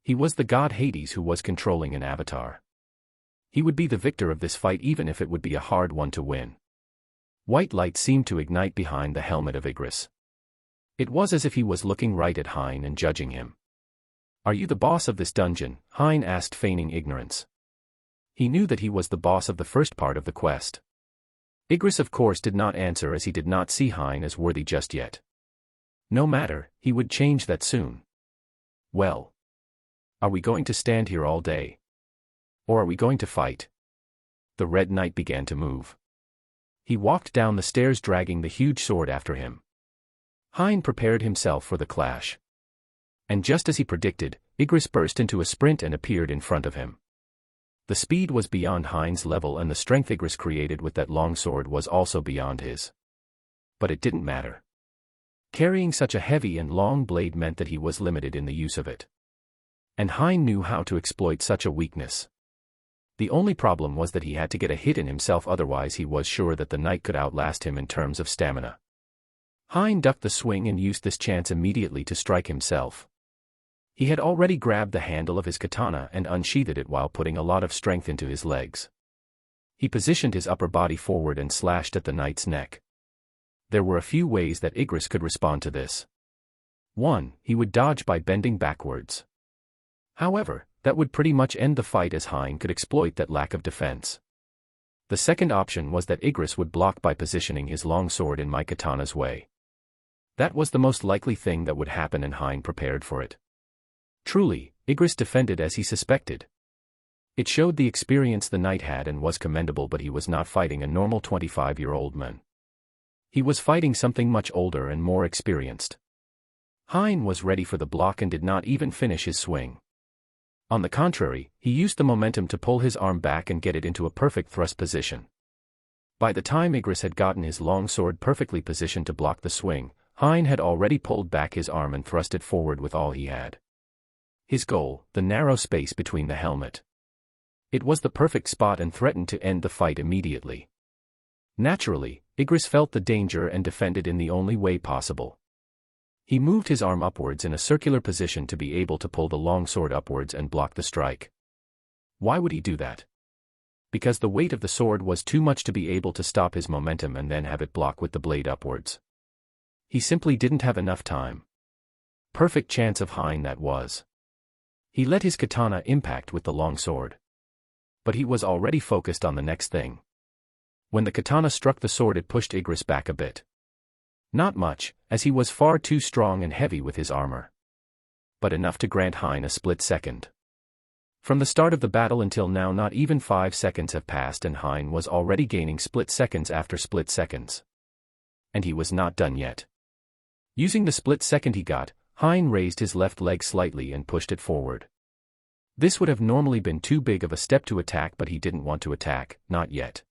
He was the god Hades who was controlling an avatar. He would be the victor of this fight even if it would be a hard one to win. White light seemed to ignite behind the helmet of Igris. It was as if he was looking right at Hein and judging him. "Are you the boss of this dungeon?" Hein asked, feigning ignorance. He knew that he was the boss of the first part of the quest. Igris of course did not answer as he did not see Hein as worthy just yet. No matter, he would change that soon. "Well, are we going to stand here all day? Or are we going to fight?" The Red Knight began to move. He walked down the stairs dragging the huge sword after him. Hein prepared himself for the clash. And just as he predicted, Igris burst into a sprint and appeared in front of him. The speed was beyond Hein's level and the strength Igris created with that long sword was also beyond his. But it didn't matter. Carrying such a heavy and long blade meant that he was limited in the use of it. And Hein knew how to exploit such a weakness. The only problem was that he had to get a hit in himself, otherwise he was sure that the knight could outlast him in terms of stamina. Hein ducked the swing and used this chance immediately to strike himself. He had already grabbed the handle of his katana and unsheathed it while putting a lot of strength into his legs. He positioned his upper body forward and slashed at the knight's neck. There were a few ways that Igris could respond to this. 1. He would dodge by bending backwards. However, that would pretty much end the fight as Hein could exploit that lack of defense. The second option was that Igris would block by positioning his long sword in my katana's way. That was the most likely thing that would happen and Hein prepared for it. Truly, Igris defended as he suspected. It showed the experience the knight had and was commendable, but he was not fighting a normal 25-year-old man. He was fighting something much older and more experienced. Hein was ready for the block and did not even finish his swing. On the contrary, he used the momentum to pull his arm back and get it into a perfect thrust position. By the time Igris had gotten his long sword perfectly positioned to block the swing, Hein had already pulled back his arm and thrust it forward with all he had. His goal, the narrow space between the helmet. It was the perfect spot and threatened to end the fight immediately. Naturally, Igris felt the danger and defended in the only way possible. He moved his arm upwards in a circular position to be able to pull the long sword upwards and block the strike. Why would he do that? Because the weight of the sword was too much to be able to stop his momentum and then have it block with the blade upwards. He simply didn't have enough time. Perfect chance of Hein that was. He let his katana impact with the long sword. But he was already focused on the next thing. When the katana struck the sword, it pushed Igris back a bit. Not much, as he was far too strong and heavy with his armor. But enough to grant Hein a split second. From the start of the battle until now, not even 5 seconds have passed and Hein was already gaining split seconds after split seconds. And he was not done yet. Using the split second he got, Hein raised his left leg slightly and pushed it forward. This would have normally been too big of a step to attack, but he didn't want to attack, not yet.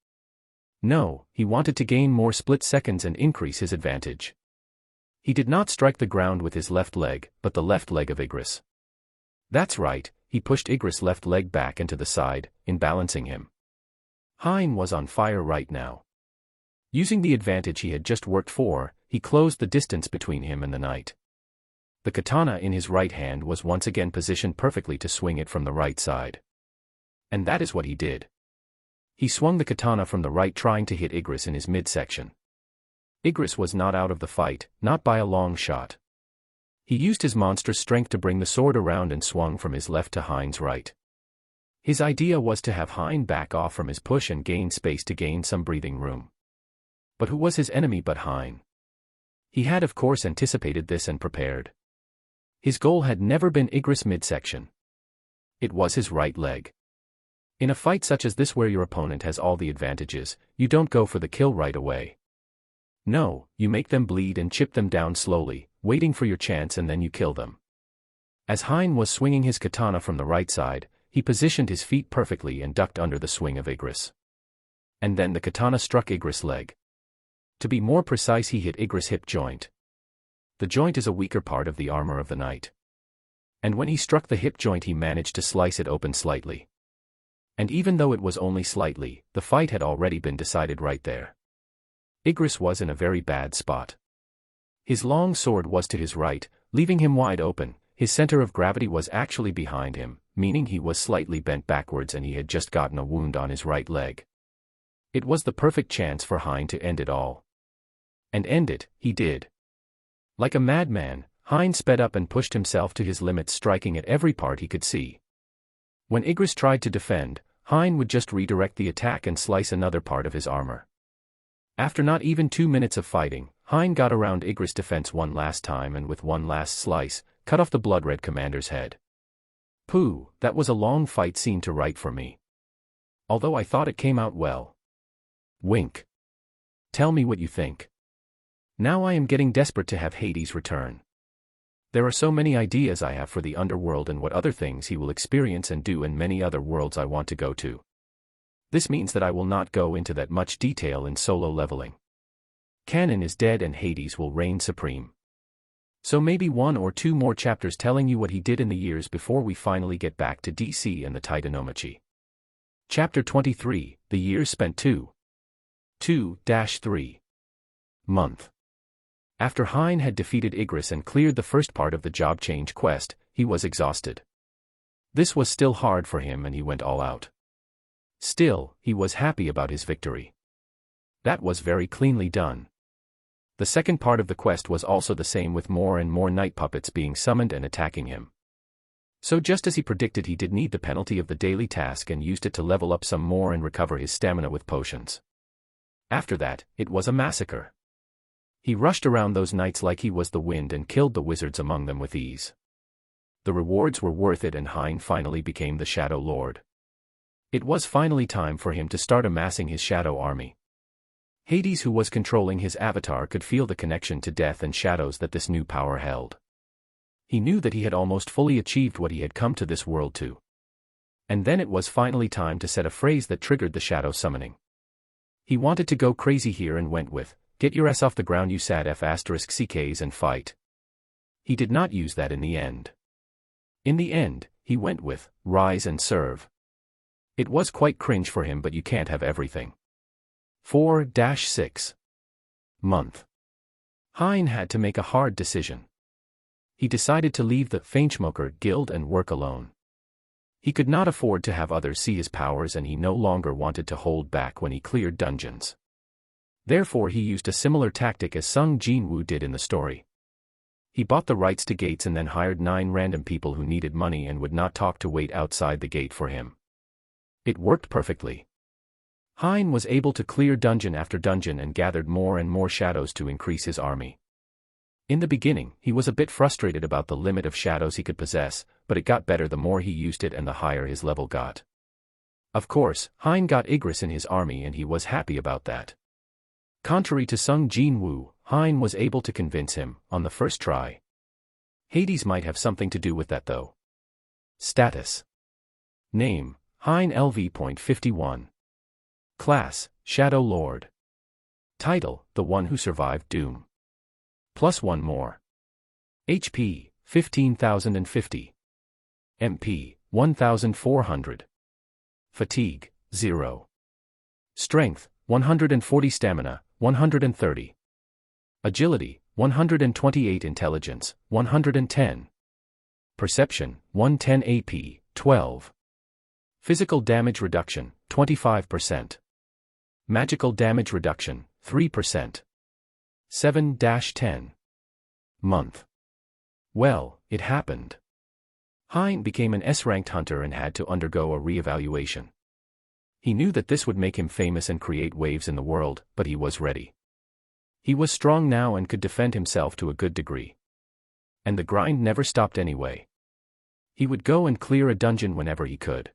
No, he wanted to gain more split seconds and increase his advantage. He did not strike the ground with his left leg, but the left leg of Igris. That's right, he pushed Igris' left leg back and to the side, imbalancing him. Hein was on fire right now. Using the advantage he had just worked for, he closed the distance between him and the knight. The katana in his right hand was once again positioned perfectly to swing it from the right side. And that is what he did. He swung the katana from the right, trying to hit Igris in his midsection. Igris was not out of the fight, not by a long shot. He used his monstrous strength to bring the sword around and swung from his left to Hein's right. His idea was to have Hein back off from his push and gain space to gain some breathing room. But who was his enemy but Hein? He had of course anticipated this and prepared. His goal had never been Igris' midsection. It was his right leg. In a fight such as this where your opponent has all the advantages, you don't go for the kill right away. No, you make them bleed and chip them down slowly, waiting for your chance, and then you kill them. As Hein was swinging his katana from the right side, he positioned his feet perfectly and ducked under the swing of Igris. And then the katana struck Igris' leg. To be more precise, he hit Igris' hip joint. The joint is a weaker part of the armor of the knight. And when he struck the hip joint, he managed to slice it open slightly. And even though it was only slightly, the fight had already been decided right there. Igris was in a very bad spot. His long sword was to his right, leaving him wide open. His center of gravity was actually behind him, meaning he was slightly bent backwards and he had just gotten a wound on his right leg. It was the perfect chance for Hein to end it all. And end it, he did. Like a madman, Hein sped up and pushed himself to his limits, striking at every part he could see. When Igris tried to defend, Hein would just redirect the attack and slice another part of his armor. After not even 2 minutes of fighting, Hein got around Igris' defense one last time and with one last slice, cut off the blood-red commander's head. Pooh, that was a long fight scene to write for me. Although I thought it came out well. Wink. Tell me what you think. Now I am getting desperate to have Hades return. There are so many ideas I have for the underworld and what other things he will experience and do, and many other worlds I want to go to. This means that I will not go into that much detail in solo leveling. Canon is dead and Hades will reign supreme. So maybe 1 or 2 more chapters telling you what he did in the years before we finally get back to DC and the Titanomachi. Chapter 23, The Years Spent 2-3 Month. After Hein had defeated Igris and cleared the first part of the job change quest, he was exhausted. This was still hard for him and he went all out. Still, he was happy about his victory. That was very cleanly done. The second part of the quest was also the same, with more and more night puppets being summoned and attacking him. So just as he predicted, he did need the penalty of the daily task and used it to level up some more and recover his stamina with potions. After that, it was a massacre. He rushed around those nights like he was the wind and killed the wizards among them with ease. The rewards were worth it and Hein finally became the Shadow Lord. It was finally time for him to start amassing his shadow army. Hades, who was controlling his avatar, could feel the connection to death and shadows that this new power held. He knew that he had almost fully achieved what he had come to this world to. And then it was finally time to set a phrase that triggered the shadow summoning. He wanted to go crazy here and went with, "Get your ass off the ground, you sad F***CKs, and fight." He did not use that in the end. In the end, he went with, "Rise and serve." It was quite cringe for him, but you can't have everything. 4-6 month. Hein had to make a hard decision. He decided to leave the Feinschmecker Guild and work alone. He could not afford to have others see his powers and he no longer wanted to hold back when he cleared dungeons. Therefore he used a similar tactic as Jin Woo did in the story. He bought the rights to gates and then hired 9 random people who needed money and would not talk to wait outside the gate for him. It worked perfectly. Hein was able to clear dungeon after dungeon and gathered more and more shadows to increase his army. In the beginning, he was a bit frustrated about the limit of shadows he could possess, but it got better the more he used it and the higher his level got. Of course, Hein got Igris in his army and he was happy about that. Contrary to Jin Woo, Hein was able to convince him, on the first try. Hades might have something to do with that though. Status. Name, Hein LV.51. Class, Shadow Lord. Title, The One Who Survived Doom. +1 more. HP, 15,050. MP, 1,400. Fatigue, 0. Strength, 140. Stamina, 130. Agility, 128. Intelligence, 110. Perception, 110. AP, 12. Physical damage reduction, 25%. Magical damage reduction, 3%. 7-10 month. Well, it happened. Hein became an S-ranked hunter and had to undergo a re-evaluation. He knew that this would make him famous and create waves in the world, but he was ready. He was strong now and could defend himself to a good degree. And the grind never stopped anyway. He would go and clear a dungeon whenever he could.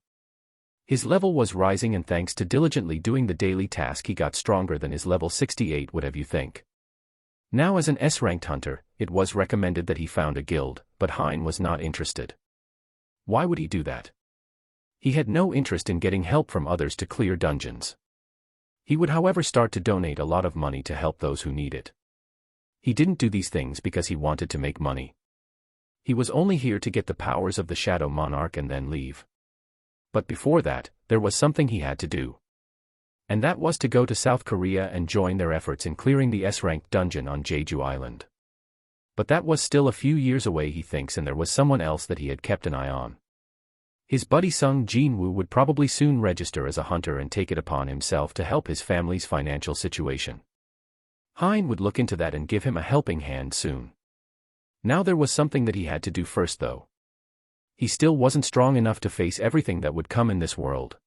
His level was rising and thanks to diligently doing the daily task he got stronger than his level 68 would have you think. Now as an S-ranked hunter, it was recommended that he found a guild, but Hein was not interested. Why would he do that? He had no interest in getting help from others to clear dungeons. He would however start to donate a lot of money to help those who need it. He didn't do these things because he wanted to make money. He was only here to get the powers of the Shadow Monarch and then leave. But before that, there was something he had to do. And that was to go to South Korea and join their efforts in clearing the S-ranked dungeon on Jeju Island. But that was still a few years away, he thinks, and there was someone else that he had kept an eye on. His buddy Jin Woo would probably soon register as a hunter and take it upon himself to help his family's financial situation. Hein would look into that and give him a helping hand soon. Now there was something that he had to do first though. He still wasn't strong enough to face everything that would come in this world.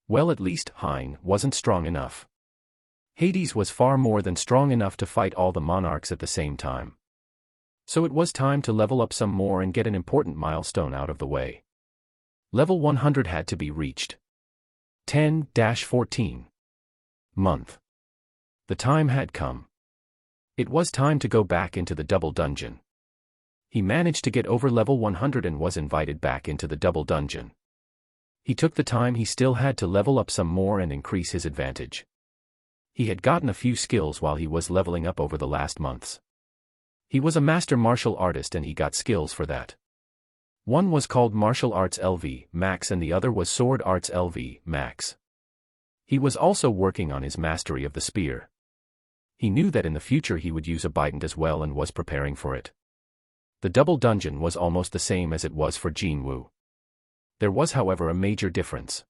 Well, at least Hein wasn't strong enough. Hades was far more than strong enough to fight all the monarchs at the same time. So it was time to level up some more and get an important milestone out of the way. Level 100 had to be reached. 10-14 month. The time had come. It was time to go back into the double dungeon. He managed to get over level 100 and was invited back into the double dungeon. He took the time he still had to level up some more and increase his advantage. He had gotten a few skills while he was leveling up over the last months. He was a master martial artist and he got skills for that. One was called Martial Arts LV Max and the other was Sword Arts LV Max. He was also working on his mastery of the spear. He knew that in the future he would use a bident as well and was preparing for it. The double dungeon was almost the same as it was for Jin Woo. There was, however, a major difference.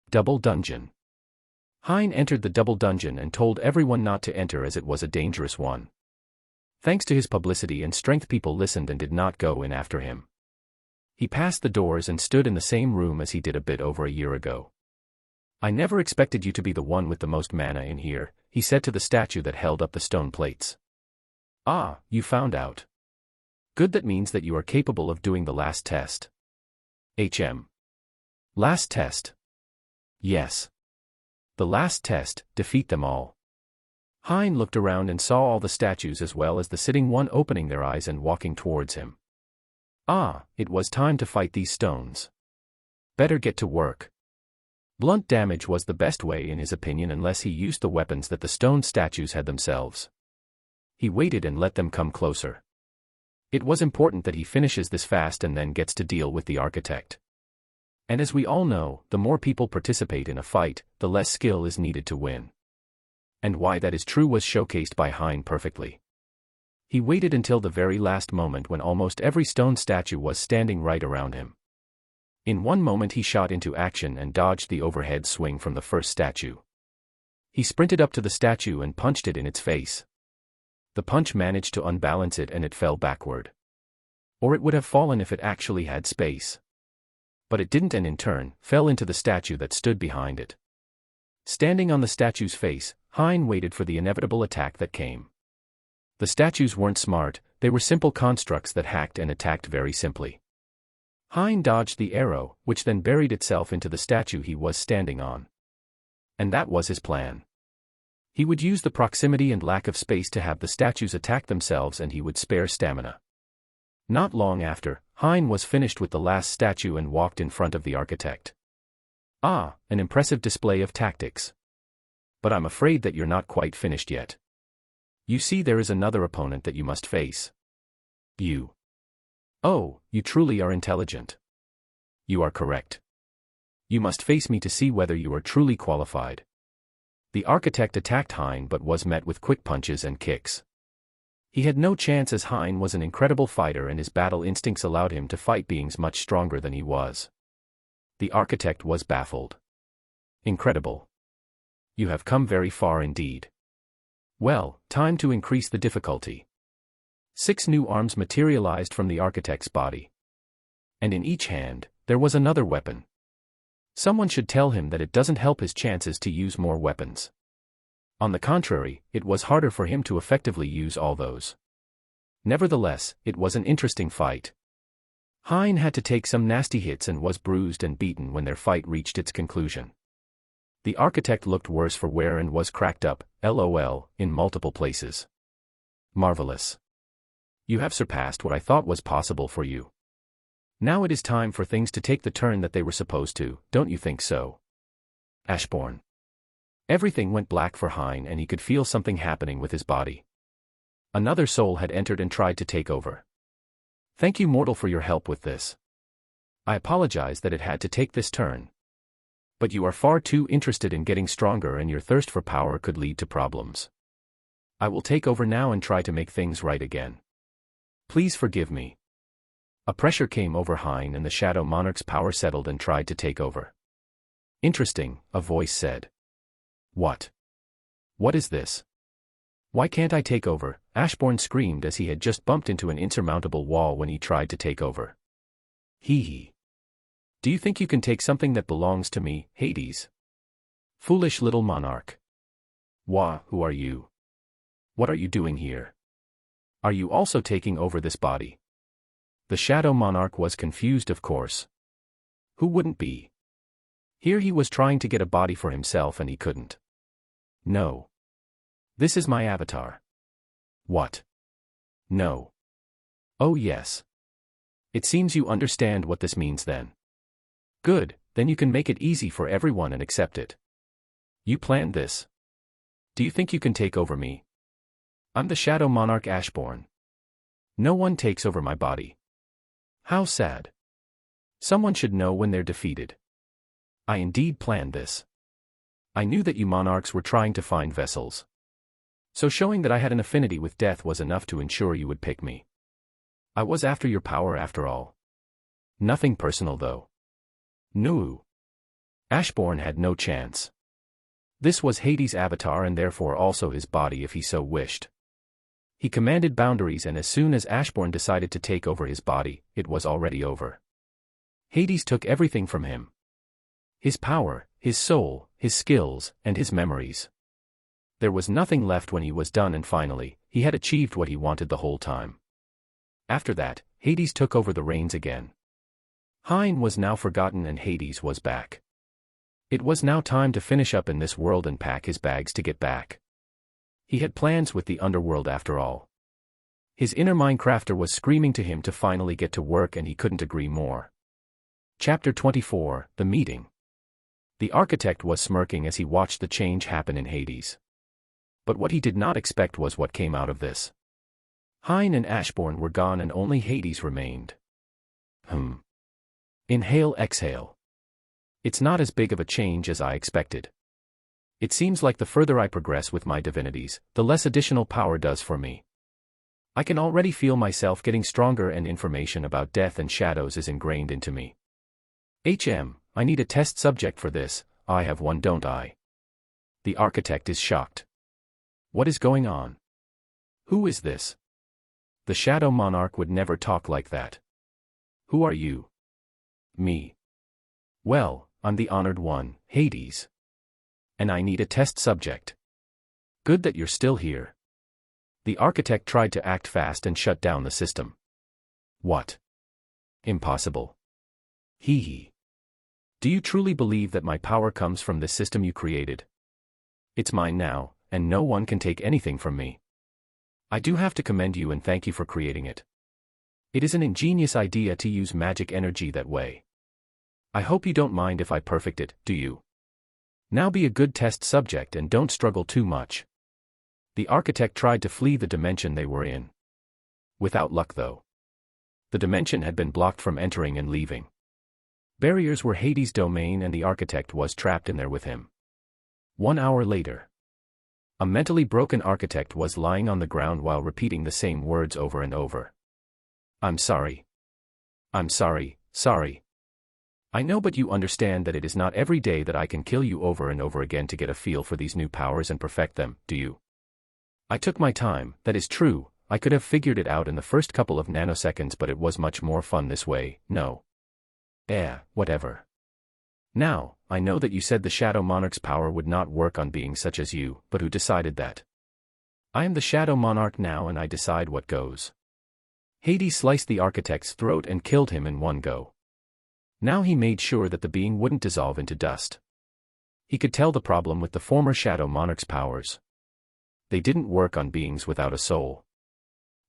Double dungeon. Hein entered the double dungeon and told everyone not to enter as it was a dangerous one. Thanks to his publicity and strength, people listened and did not go in after him. He passed the doors and stood in the same room as he did a bit over a year ago. I never expected you to be the one with the most mana in here, he said to the statue that held up the stone plates. Ah, you found out. Good, that means that you are capable of doing the last test. Last test? Yes. The last test, defeat them all. Hein looked around and saw all the statues as well as the sitting one opening their eyes and walking towards him. Ah, it was time to fight these stones. Better get to work. Blunt damage was the best way in his opinion unless he used the weapons that the stone statues had themselves. He waited and let them come closer. It was important that he finishes this fast and then gets to deal with the architect. And as we all know, the more people participate in a fight, the less skill is needed to win. And why that is true was showcased by Hein perfectly. He waited until the very last moment when almost every stone statue was standing right around him. In one moment he shot into action and dodged the overhead swing from the first statue. He sprinted up to the statue and punched it in its face. The punch managed to unbalance it and it fell backward. Or it would have fallen if it actually had space. But it didn't, and in turn, fell into the statue that stood behind it. Standing on the statue's face, Hein waited for the inevitable attack that came. The statues weren't smart, they were simple constructs that hacked and attacked very simply. Hein dodged the arrow, which then buried itself into the statue he was standing on. And that was his plan. He would use the proximity and lack of space to have the statues attack themselves, and he would spare stamina. Not long after, Hein was finished with the last statue and walked in front of the architect. Ah, an impressive display of tactics. But I'm afraid that you're not quite finished yet. You see, there is another opponent that you must face. You. Oh, you truly are intelligent. You are correct. You must face me to see whether you are truly qualified. The architect attacked Hein but was met with quick punches and kicks. He had no chance as Hein was an incredible fighter and his battle instincts allowed him to fight beings much stronger than he was. The architect was baffled. Incredible. You have come very far indeed. Well, time to increase the difficulty. 6 new arms materialized from the architect's body. And in each hand, there was another weapon. Someone should tell him that it doesn't help his chances to use more weapons. On the contrary, it was harder for him to effectively use all those. Nevertheless, it was an interesting fight. Hein had to take some nasty hits and was bruised and beaten when their fight reached its conclusion. The architect looked worse for wear and was cracked up, LOL, in multiple places. Marvelous. You have surpassed what I thought was possible for you. Now it is time for things to take the turn that they were supposed to, don't you think so? Ashbourne. Everything went black for Hein and he could feel something happening with his body. Another soul had entered and tried to take over. Thank you, mortal, for your help with this. I apologize that it had to take this turn. But you are far too interested in getting stronger and your thirst for power could lead to problems. I will take over now and try to make things right again. Please forgive me. A pressure came over Hein and the Shadow Monarch's power settled and tried to take over. Interesting, a voice said. What? What is this? Why can't I take over? Ashbourne screamed as he had just bumped into an insurmountable wall when he tried to take over. Hee hee. Do you think you can take something that belongs to me, Hades? Foolish little monarch. Wah, who are you? What are you doing here? Are you also taking over this body? The Shadow Monarch was confused, of course. Who wouldn't be? Here he was trying to get a body for himself and he couldn't. No. This is my avatar. What? No. Oh yes. It seems you understand what this means then. Good, then you can make it easy for everyone and accept it. You planned this. Do you think you can take over me? I'm the Shadow Monarch Ashbourne. No one takes over my body. How sad. Someone should know when they're defeated. I indeed planned this. I knew that you monarchs were trying to find vessels. So showing that I had an affinity with death was enough to ensure you would pick me. I was after your power after all. Nothing personal though. No. Ashbourne had no chance. This was Hades' avatar and therefore also his body if he so wished. He commanded boundaries, and as soon as Ashbourne decided to take over his body, it was already over. Hades took everything from him. His power, his soul, his skills, and his memories. There was nothing left when he was done, and finally, he had achieved what he wanted the whole time. After that, Hades took over the reins again. Hein was now forgotten and Hades was back. It was now time to finish up in this world and pack his bags to get back. He had plans with the underworld after all. His inner Minecrafter was screaming to him to finally get to work, and he couldn't agree more. Chapter 24, The Meeting. The architect was smirking as he watched the change happen in Hades. But what he did not expect was what came out of this. Hein and Ashbourne were gone and only Hades remained. Inhale, exhale. It's not as big of a change as I expected. It seems like the further I progress with my divinities, the less additional power does for me. I can already feel myself getting stronger, and information about death and shadows is ingrained into me. I need a test subject for this. I have one, don't I? The architect is shocked. What is going on? Who is this? The Shadow Monarch would never talk like that. Who are you? Me. Well, I'm the honored one, Hades. And I need a test subject. Good that you're still here. The architect tried to act fast and shut down the system. What? Impossible. Hee hee. Do you truly believe that my power comes from this system you created? It's mine now, and no one can take anything from me. I do have to commend you and thank you for creating it. It is an ingenious idea to use magic energy that way. I hope you don't mind if I perfect it, do you? Now be a good test subject and don't struggle too much. The architect tried to flee the dimension they were in. Without luck though. The dimension had been blocked from entering and leaving. Barriers were Hades' domain and the architect was trapped in there with him. 1 hour later. A mentally broken architect was lying on the ground while repeating the same words over and over. I'm sorry. I'm sorry, sorry. I know, but you understand that it is not every day that I can kill you over and over again to get a feel for these new powers and perfect them, do you? I took my time, that is true. I could have figured it out in the first couple of nanoseconds, but it was much more fun this way, no. Whatever. Now, I know that you said the Shadow Monarch's power would not work on beings such as you, but who decided that? I am the Shadow Monarch now and I decide what goes. Hades sliced the architect's throat and killed him in one go. Now he made sure that the being wouldn't dissolve into dust. He could tell the problem with the former Shadow Monarch's powers. They didn't work on beings without a soul.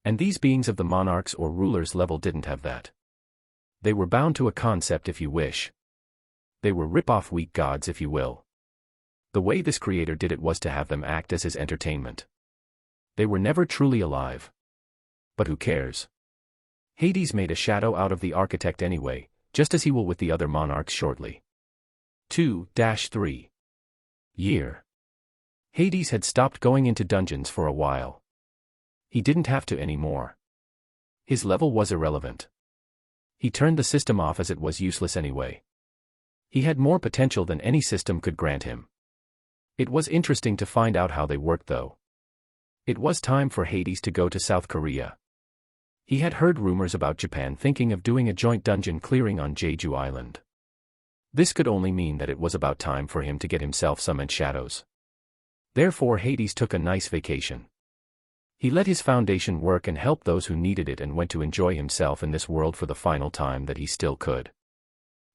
And these beings of the monarchs or rulers level didn't have that. They were bound to a concept, if you wish. They were rip-off weak gods, if you will. The way this creator did it was to have them act as his entertainment. They were never truly alive. But who cares? Hades made a shadow out of the architect anyway, just as he will with the other monarchs shortly. 2-3 year. Hades had stopped going into dungeons for a while. He didn't have to anymore. His level was irrelevant. He turned the system off as it was useless anyway. He had more potential than any system could grant him. It was interesting to find out how they worked though. It was time for Hades to go to South Korea. He had heard rumors about Japan thinking of doing a joint dungeon clearing on Jeju Island. This could only mean that it was about time for him to get himself some shadows. Therefore Hades took a nice vacation. He let his foundation work and help those who needed it and went to enjoy himself in this world for the final time that he still could.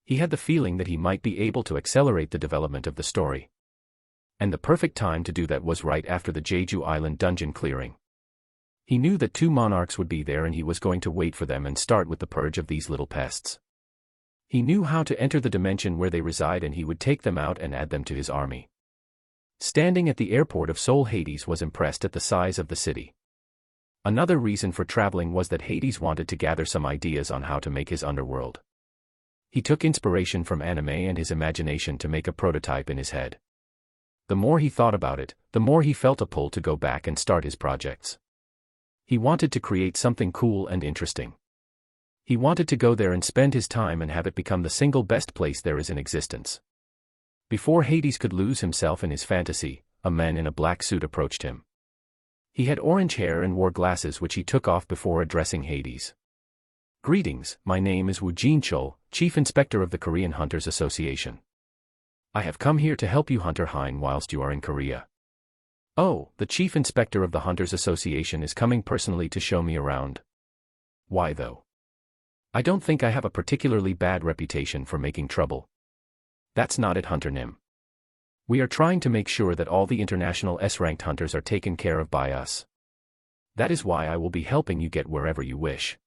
He had the feeling that he might be able to accelerate the development of the story. And the perfect time to do that was right after the Jeju Island dungeon clearing. He knew that 2 monarchs would be there and he was going to wait for them and start with the purge of these little pests. He knew how to enter the dimension where they reside and he would take them out and add them to his army. Standing at the airport of Seoul, Hades was impressed at the size of the city. Another reason for traveling was that Hades wanted to gather some ideas on how to make his underworld. He took inspiration from anime and his imagination to make a prototype in his head. The more he thought about it, the more he felt a pull to go back and start his projects. He wanted to create something cool and interesting. He wanted to go there and spend his time and have it become the single best place there is in existence. Before Hades could lose himself in his fantasy, a man in a black suit approached him. He had orange hair and wore glasses which he took off before addressing Hades. "Greetings, my name is Woo Jin-chul, Chief Inspector of the Korean Hunters Association. I have come here to help you Hunter Hein whilst you are in Korea." "Oh, the Chief Inspector of the Hunters Association is coming personally to show me around. Why though? I don't think I have a particularly bad reputation for making trouble." "That's not it, Hunter Nim. We are trying to make sure that all the international S-ranked hunters are taken care of by us. That is why I will be helping you get wherever you wish."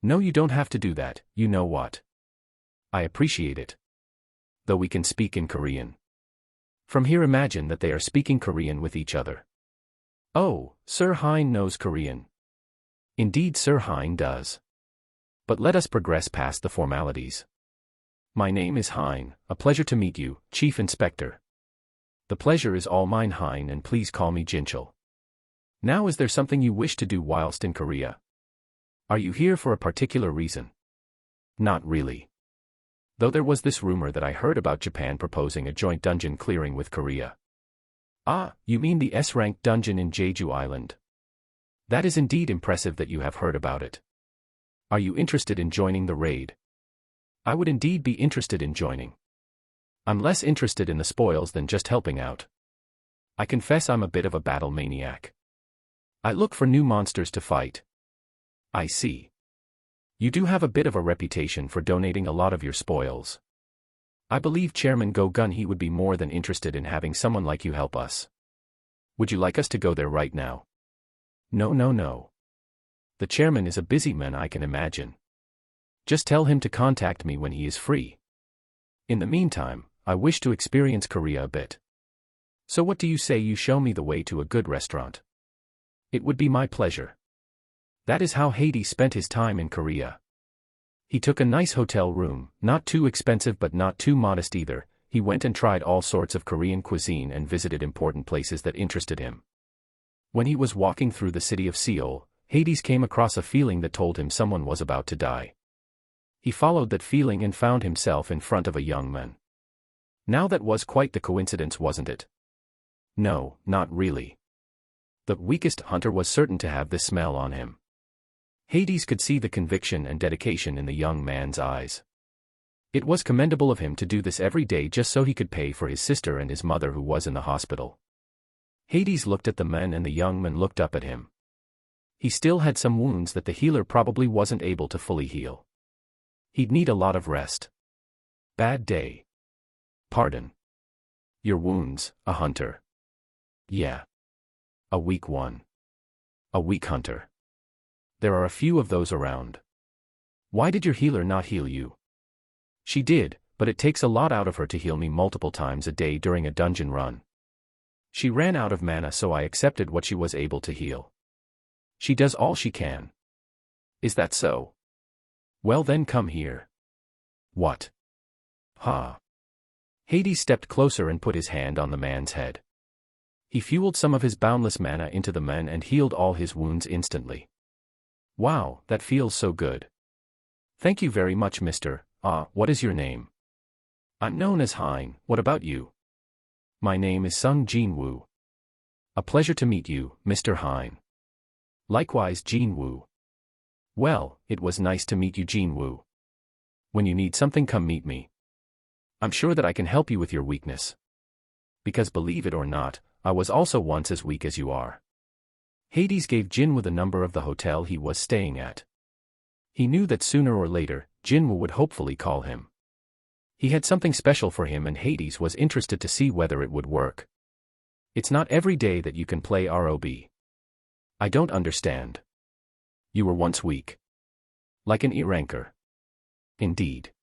"No, you don't have to do that, you know what? I appreciate it. Though we can speak in Korean." From here imagine that they are speaking Korean with each other. "Oh, Sir Hein knows Korean." "Indeed Sir Hein does. But let us progress past the formalities. My name is Hein, a pleasure to meet you, Chief Inspector." "The pleasure is all mine Hein and please call me Jinchul. Now is there something you wish to do whilst in Korea? Are you here for a particular reason?" "Not really. Though there was this rumor that I heard about Japan proposing a joint dungeon clearing with Korea." "Ah, you mean the S-ranked dungeon in Jeju Island? That is indeed impressive that you have heard about it. Are you interested in joining the raid?" "I would indeed be interested in joining. I'm less interested in the spoils than just helping out. I confess I'm a bit of a battle maniac. I look for new monsters to fight." "I see. You do have a bit of a reputation for donating a lot of your spoils. I believe Chairman Go Gun he would be more than interested in having someone like you help us. Would you like us to go there right now?" No. The chairman is a busy man, I can imagine. Just tell him to contact me when he is free. In the meantime, I wish to experience Korea a bit. So what do you say you show me the way to a good restaurant? It would be my pleasure. That is how Hades spent his time in Korea. He took a nice hotel room, not too expensive but not too modest either. He went and tried all sorts of Korean cuisine and visited important places that interested him. When he was walking through the city of Seoul, Hades came across a feeling that told him someone was about to die. He followed that feeling and found himself in front of a young man. Now that was quite the coincidence, wasn't it? No, not really. The weakest hunter was certain to have this smell on him. Hades could see the conviction and dedication in the young man's eyes. It was commendable of him to do this every day just so he could pay for his sister and his mother who was in the hospital. Hades looked at the man and the young man looked up at him. He still had some wounds that the healer probably wasn't able to fully heal. He'd need a lot of rest. Bad day. Pardon. Your wounds, a hunter. Yeah. A weak one. A weak hunter. There are a few of those around. Why did your healer not heal you? She did, but it takes a lot out of her to heal me multiple times a day during a dungeon run. She ran out of mana, so I accepted what she was able to heal. She does all she can. Is that so? Well then come here. What? Ha. Hades stepped closer and put his hand on the man's head. He fueled some of his boundless mana into the man and healed all his wounds instantly. Wow, that feels so good. Thank you very much, mister. What is your name? I'm known as Hein, what about you? My name is Jin Woo. A pleasure to meet you, Mr. Hein. Likewise, Jin Woo. Well, it was nice to meet you, Jin Woo. When you need something, come meet me. I'm sure that I can help you with your weakness. Because believe it or not, I was also once as weak as you are. Hades gave Jin Woo the number of the hotel he was staying at. He knew that sooner or later, Jin Woo would hopefully call him. He had something special for him and Hades was interested to see whether it would work. It's not every day that you can play ROB. I don't understand. You were once weak. Like an E-ranker. Indeed.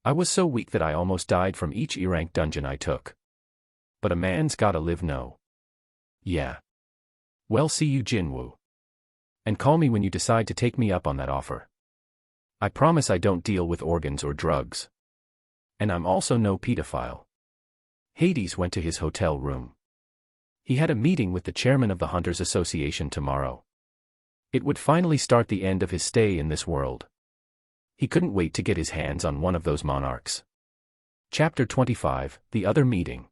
I was so weak that I almost died from each E-rank dungeon I took. But a man's gotta live, no? Yeah. Well, see you, Jin Woo. And call me when you decide to take me up on that offer. I promise I don't deal with organs or drugs. And I'm also no pedophile. Hades went to his hotel room. He had a meeting with the chairman of the Hunters Association tomorrow. It would finally start the end of his stay in this world. He couldn't wait to get his hands on one of those monarchs. Chapter 25, The Other Meeting.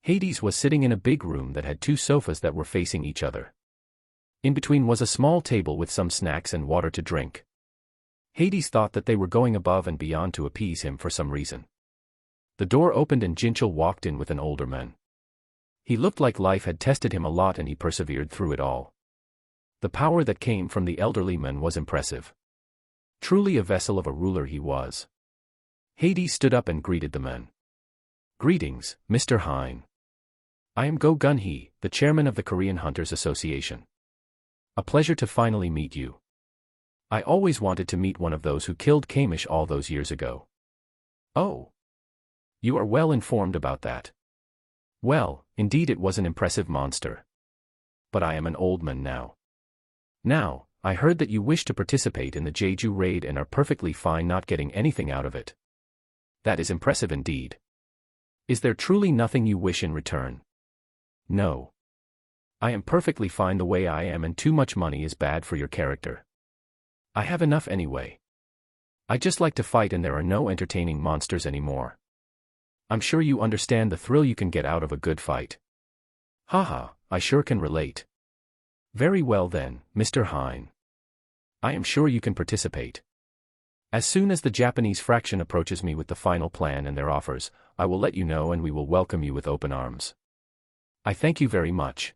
Hades was sitting in a big room that had two sofas that were facing each other. In between was a small table with some snacks and water to drink. Hades thought that they were going above and beyond to appease him for some reason. The door opened and Jinchul walked in with an older man. He looked like life had tested him a lot and he persevered through it all. The power that came from the elderly man was impressive. Truly a vessel of a ruler he was. Hades stood up and greeted the man. "Greetings, Mr. Hein. I am Go Gun-hee, the chairman of the Korean Hunters Association. A pleasure to finally meet you. I always wanted to meet one of those who killed Kamish all those years ago." "Oh. You are well informed about that." "Well, indeed it was an impressive monster. But I am an old man now. Now, I heard that you wish to participate in the Jeju raid and are perfectly fine not getting anything out of it. That is impressive indeed. Is there truly nothing you wish in return?" "No. I am perfectly fine the way I am and too much money is bad for your character. I have enough anyway. I just like to fight and there are no entertaining monsters anymore. I'm sure you understand the thrill you can get out of a good fight." "Haha, I sure can relate." "Very well then, Mr. Hein. I am sure you can participate. As soon as the Japanese fraction approaches me with the final plan and their offers, I will let you know and we will welcome you with open arms." "I thank you very much."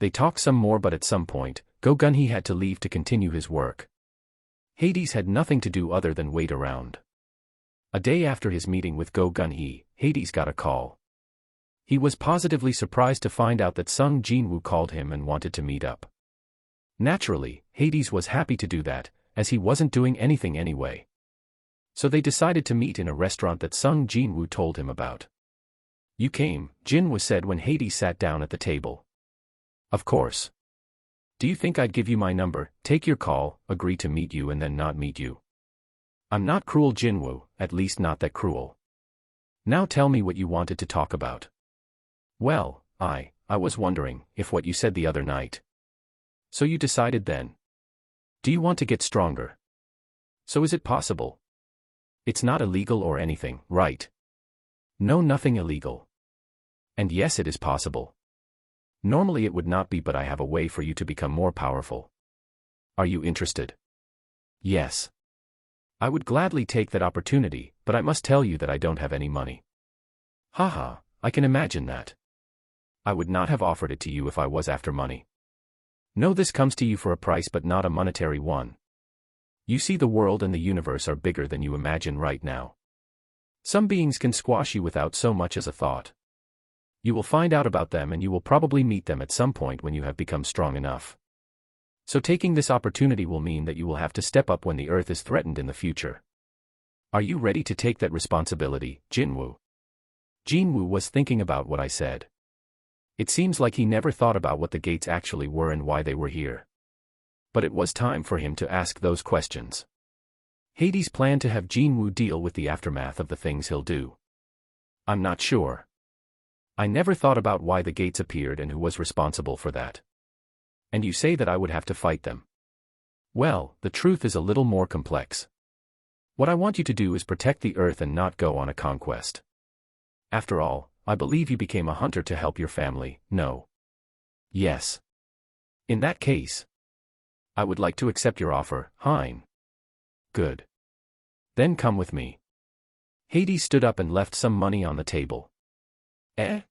They talked some more but at some point, Go Gun-hee had to leave to continue his work. Hades had nothing to do other than wait around. A day after his meeting with Go Gun-hee, Hades got a call. He was positively surprised to find out that Jin Woo called him and wanted to meet up. Naturally, Hades was happy to do that, as he wasn't doing anything anyway. So they decided to meet in a restaurant that Jin Woo told him about. "You came," Jin Woo said when Hades sat down at the table. "Of course. Do you think I'd give you my number, take your call, agree to meet you and then not meet you? I'm not cruel, Jin Woo, at least not that cruel. Now tell me what you wanted to talk about." "Well, I was wondering if what you said the other night." "So you decided then? Do you want to get stronger? So is it possible? It's not illegal or anything, right?" "No, nothing illegal. And yes, it is possible. Normally it would not be, but I have a way for you to become more powerful. Are you interested?" "Yes. I would gladly take that opportunity, but I must tell you that I don't have any money." "Haha, I can imagine that. I would not have offered it to you if I was after money. No, this comes to you for a price but not a monetary one. You see, the world and the universe are bigger than you imagine right now. Some beings can squash you without so much as a thought. You will find out about them and you will probably meet them at some point when you have become strong enough. So taking this opportunity will mean that you will have to step up when the Earth is threatened in the future. Are you ready to take that responsibility, Jin Woo?" Jin Woo was thinking about what I said. It seems like he never thought about what the gates actually were and why they were here. But it was time for him to ask those questions. Hades planned to have Jin Woo deal with the aftermath of the things he'll do. "I'm not sure. I never thought about why the gates appeared and who was responsible for that. And you say that I would have to fight them. Well, the truth is a little more complex. What I want you to do is protect the Earth and not go on a conquest. After all, I believe you became a hunter to help your family, no?" "Yes. In that case, I would like to accept your offer, Hein." "Good. Then come with me." Hades stood up and left some money on the table. "Eh?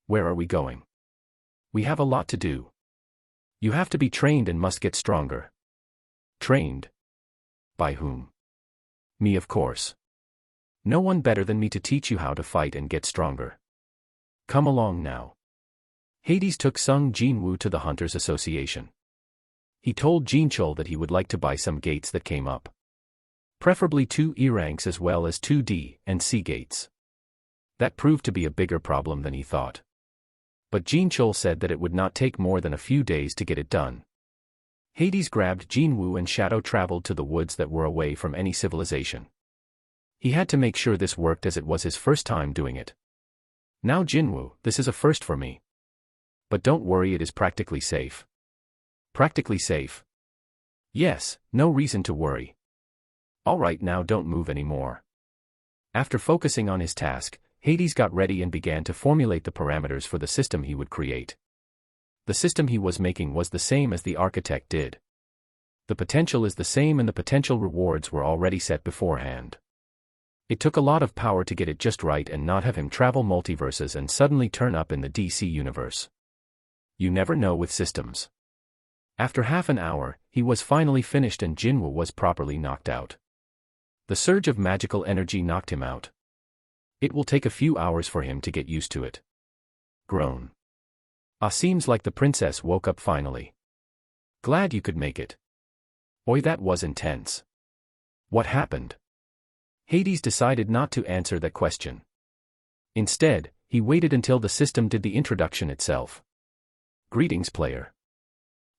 Where are we going?" "We have a lot to do. You have to be trained and must get stronger." "Trained? By whom?" "Me, of course. No one better than me to teach you how to fight and get stronger. Come along now." Hades took Jin Woo to the Hunters Association. He told Jinchul that he would like to buy some gates that came up. Preferably 2 E ranks as well as 2 D and C gates. That proved to be a bigger problem than he thought. But Jinchul said that it would not take more than a few days to get it done. Hades grabbed Jin Woo and shadow traveled to the woods that were away from any civilization. He had to make sure this worked as it was his first time doing it. Now Jin Woo, this is a first for me. But don't worry, it is practically safe. Practically safe? Yes, no reason to worry. Alright, now don't move anymore. After focusing on his task, Hades got ready and began to formulate the parameters for the system he would create. The system he was making was the same as the architect did. The potential is the same and the potential rewards were already set beforehand. It took a lot of power to get it just right and not have him travel multiverses and suddenly turn up in the DC universe. You never know with systems. After half an hour, he was finally finished and Jin Woo was properly knocked out. The surge of magical energy knocked him out. It will take a few hours for him to get used to it. Groan. Ah, seems like the princess woke up finally. Glad you could make it. Oi, that was intense. What happened? Hades decided not to answer that question. Instead, he waited until the system did the introduction itself. Greetings, player.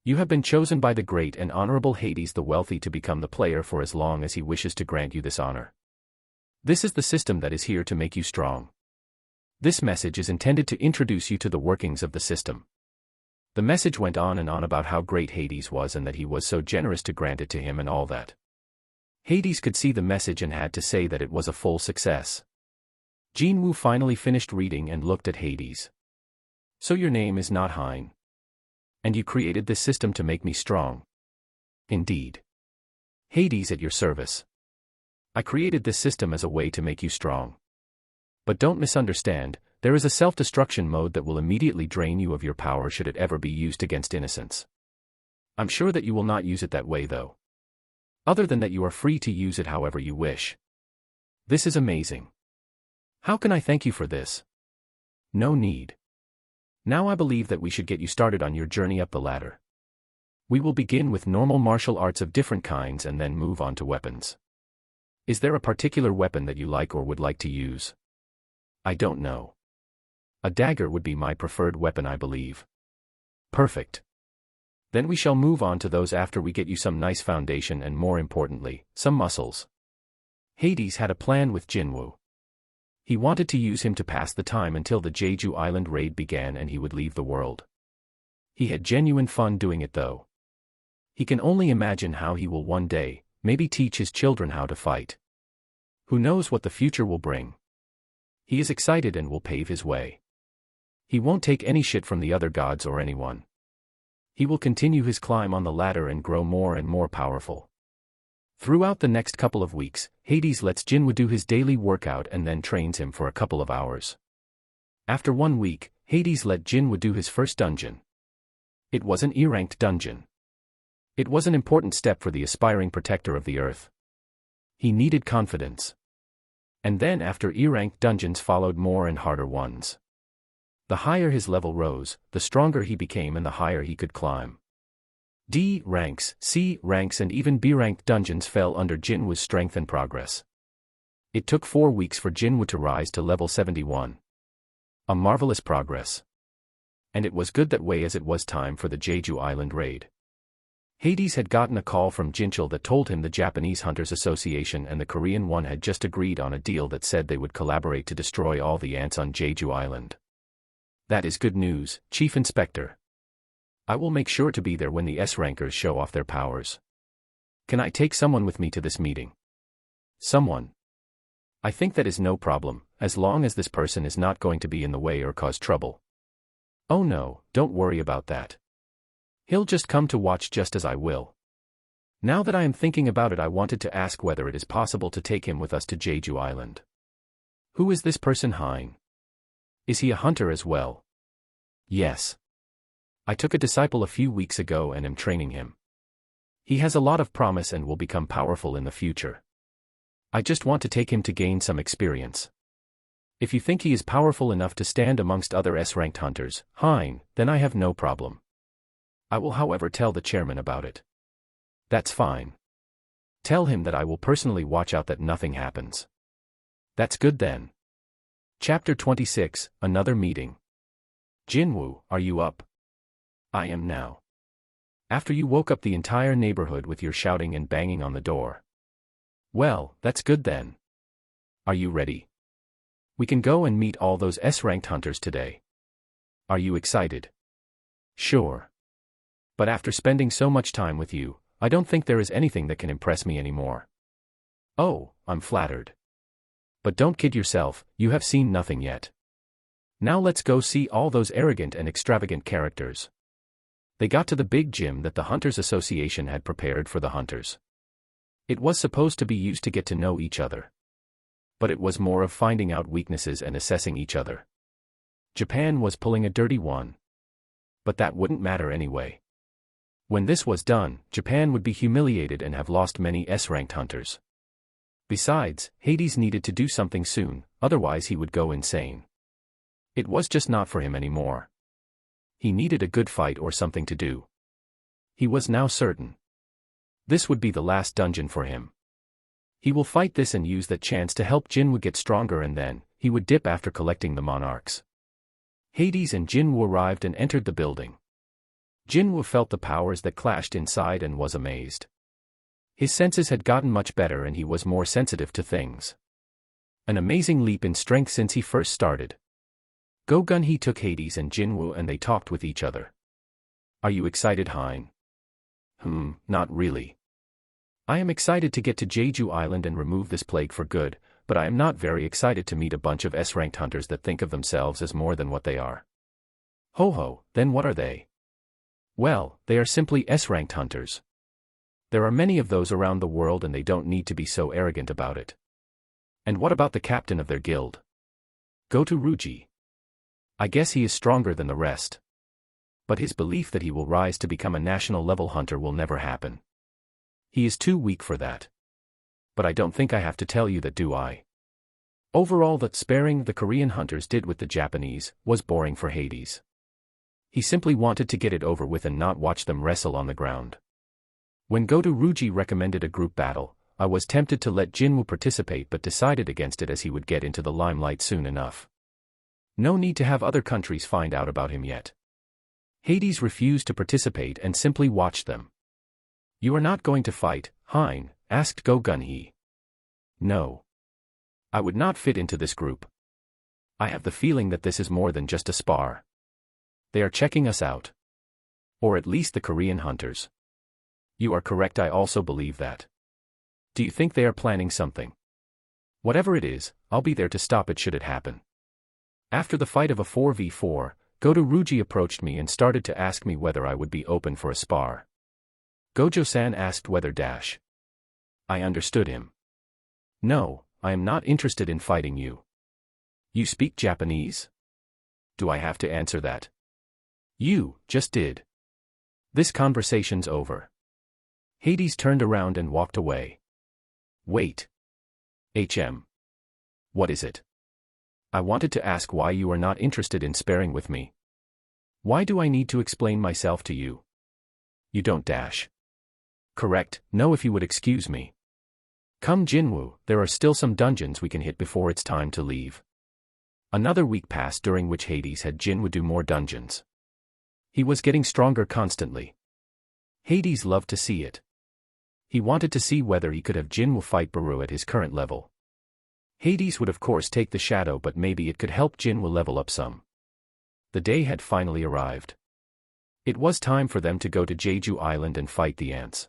You have been chosen by the great and honorable Hades the Wealthy to become the player for as long as he wishes to grant you this honor. This is the system that is here to make you strong. This message is intended to introduce you to the workings of the system. The message went on and on about how great Hades was and that he was so generous to grant it to him and all that. Hades could see the message and had to say that it was a full success. Jin Woo finally finished reading and looked at Hades. So your name is not Hein. And you created this system to make me strong. Indeed. Hades, at your service. I created this system as a way to make you strong. But don't misunderstand, there is a self-destruction mode that will immediately drain you of your power should it ever be used against innocents. I'm sure that you will not use it that way though. Other than that, you are free to use it however you wish. This is amazing. How can I thank you for this? No need. Now I believe that we should get you started on your journey up the ladder. We will begin with normal martial arts of different kinds and then move on to weapons. Is there a particular weapon that you like or would like to use? I don't know. A dagger would be my preferred weapon, I believe. Perfect. Then we shall move on to those after we get you some nice foundation and, more importantly, some muscles. Hades had a plan with Jin Woo. He wanted to use him to pass the time until the Jeju Island raid began and he would leave the world. He had genuine fun doing it though. He can only imagine how he will one day, maybe teach his children how to fight. Who knows what the future will bring? He is excited and will pave his way. He won't take any shit from the other gods or anyone. He will continue his climb on the ladder and grow more and more powerful. Throughout the next couple of weeks, Hades lets Jin Woo do his daily workout and then trains him for a couple of hours. After 1 week, Hades let Jin Woo do his first dungeon. It was an E-ranked dungeon. It was an important step for the aspiring protector of the earth. He needed confidence. And then after E-ranked dungeons followed more and harder ones. The higher his level rose, the stronger he became and the higher he could climb. D ranks, C ranks and even B-ranked dungeons fell under Jin Woo's strength and progress. It took 4 weeks for Jin Woo to rise to level 71. A marvelous progress. And it was good that way as it was time for the Jeju Island raid. Hades had gotten a call from Jinchul that told him the Japanese Hunters Association and the Korean one had just agreed on a deal that said they would collaborate to destroy all the ants on Jeju Island. That is good news, Chief Inspector. I will make sure to be there when the S-rankers show off their powers. Can I take someone with me to this meeting? Someone. I think that is no problem, as long as this person is not going to be in the way or cause trouble. Oh no, don't worry about that. He'll just come to watch just as I will. Now that I am thinking about it, I wanted to ask whether it is possible to take him with us to Jeju Island. Who is this person, Hein? Is he a hunter as well? Yes. I took a disciple a few weeks ago and am training him. He has a lot of promise and will become powerful in the future. I just want to take him to gain some experience. If you think he is powerful enough to stand amongst other S-ranked hunters, Hein, then I have no problem. I will however tell the chairman about it. That's fine. Tell him that I will personally watch out that nothing happens. That's good then. Chapter 26, Another Meeting. Jin Woo, are you up? I am now. After you woke up the entire neighborhood with your shouting and banging on the door. Well, that's good then. Are you ready? We can go and meet all those S-ranked hunters today. Are you excited? Sure. But after spending so much time with you, I don't think there is anything that can impress me anymore. Oh, I'm flattered. But don't kid yourself, you have seen nothing yet. Now let's go see all those arrogant and extravagant characters. They got to the big gym that the Hunters Association had prepared for the hunters. It was supposed to be used to get to know each other. But it was more of finding out weaknesses and assessing each other. Japan was pulling a dirty one. But that wouldn't matter anyway. When this was done, Japan would be humiliated and have lost many S-ranked hunters. Besides, Hades needed to do something soon, otherwise he would go insane. It was just not for him anymore. He needed a good fight or something to do. He was now certain. This would be the last dungeon for him. He will fight this and use that chance to help Jin Woo get stronger, and then he would dip after collecting the monarchs. Hades and Jin Woo arrived and entered the building. Jin Woo felt the powers that clashed inside and was amazed. His senses had gotten much better and he was more sensitive to things. An amazing leap in strength since he first started. He took Hades and Jin Woo and they talked with each other. Are you excited, Hein? Not really. I am excited to get to Jeju Island and remove this plague for good, but I am not very excited to meet a bunch of S-ranked hunters that think of themselves as more than what they are. Ho, then what are they? Well, they are simply S-ranked hunters. There are many of those around the world and they don't need to be so arrogant about it. And what about the captain of their guild? Goto Ruji. I guess he is stronger than the rest. But his belief that he will rise to become a national-level hunter will never happen. He is too weak for that. But I don't think I have to tell you that, do I? Overall, the sparring the Korean hunters did with the Japanese was boring for Hades. He simply wanted to get it over with and not watch them wrestle on the ground. When Goto Ruji recommended a group battle, I was tempted to let Jin Woo participate but decided against it as he would get into the limelight soon enough. No need to have other countries find out about him yet. Hades refused to participate and simply watched them. You are not going to fight, Hein? Asked Go-Gun-hee. No. I would not fit into this group. I have the feeling that this is more than just a spar. They are checking us out. Or at least the Korean hunters. You are correct, I also believe that. Do you think they are planning something? Whatever it is, I'll be there to stop it should it happen. After the fight of a 4v4, Goto Ruji approached me and started to ask me whether I would be open for a spar. Gojo-san asked whether I understood him. No, I am not interested in fighting you. You speak Japanese? Do I have to answer that? You just did. This conversation's over. Hades turned around and walked away. Wait. What is it? I wanted to ask why you are not interested in sparring with me. Why do I need to explain myself to you? You don't Correct, no, if you would excuse me. Come Jin Woo, there are still some dungeons we can hit before it's time to leave. Another week passed during which Hades had Jin Woo do more dungeons. He was getting stronger constantly. Hades loved to see it. He wanted to see whether he could have Jin Woo fight Baru at his current level. Hades would of course take the shadow, but maybe it could help Jin Woo level up some. The day had finally arrived. It was time for them to go to Jeju Island and fight the ants.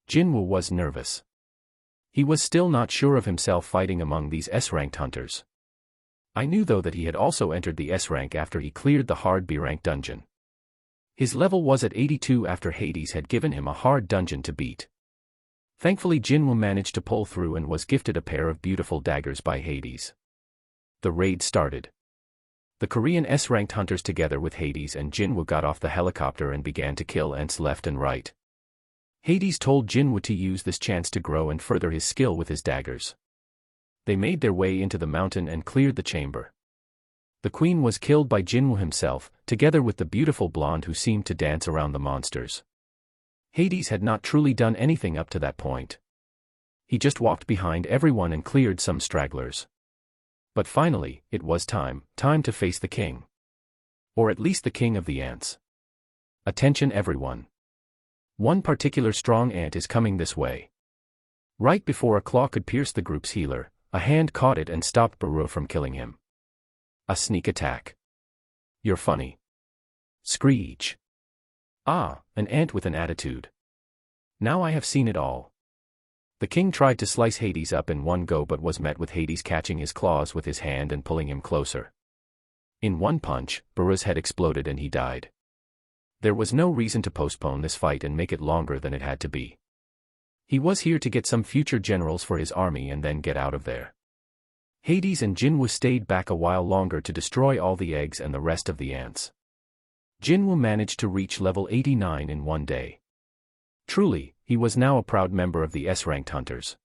Jin Woo was nervous. He was still not sure of himself fighting among these S-ranked hunters. I knew though that he had also entered the S-rank after he cleared the hard B-rank dungeon. His level was at 82 after Hades had given him a hard dungeon to beat. Thankfully Jin Woo managed to pull through and was gifted a pair of beautiful daggers by Hades. The raid started. The Korean S-ranked hunters together with Hades and Jin Woo got off the helicopter and began to kill ants left and right. Hades told Jin Woo to use this chance to grow and further his skill with his daggers. They made their way into the mountain and cleared the chamber. The queen was killed by Jin Woo himself, together with the beautiful blonde who seemed to dance around the monsters. Hades had not truly done anything up to that point. He just walked behind everyone and cleared some stragglers. But finally, it was time to face the king. Or at least the king of the ants. Attention everyone. One particular strong ant is coming this way. Right before a claw could pierce the group's healer, A hand caught it and stopped Baru from killing him. A sneak attack. You're funny. Screech. Ah, an ant with an attitude. Now I have seen it all. The king tried to slice Hades up in one go but was met with Hades catching his claws with his hand and pulling him closer. In one punch, Baru's head exploded and he died. There was no reason to postpone this fight and make it longer than it had to be. He was here to get some future generals for his army and then get out of there. Hades and Jin Woo stayed back a while longer to destroy all the eggs and the rest of the ants. Jin Woo managed to reach level 89 in one day. Truly, he was now a proud member of the S-ranked hunters.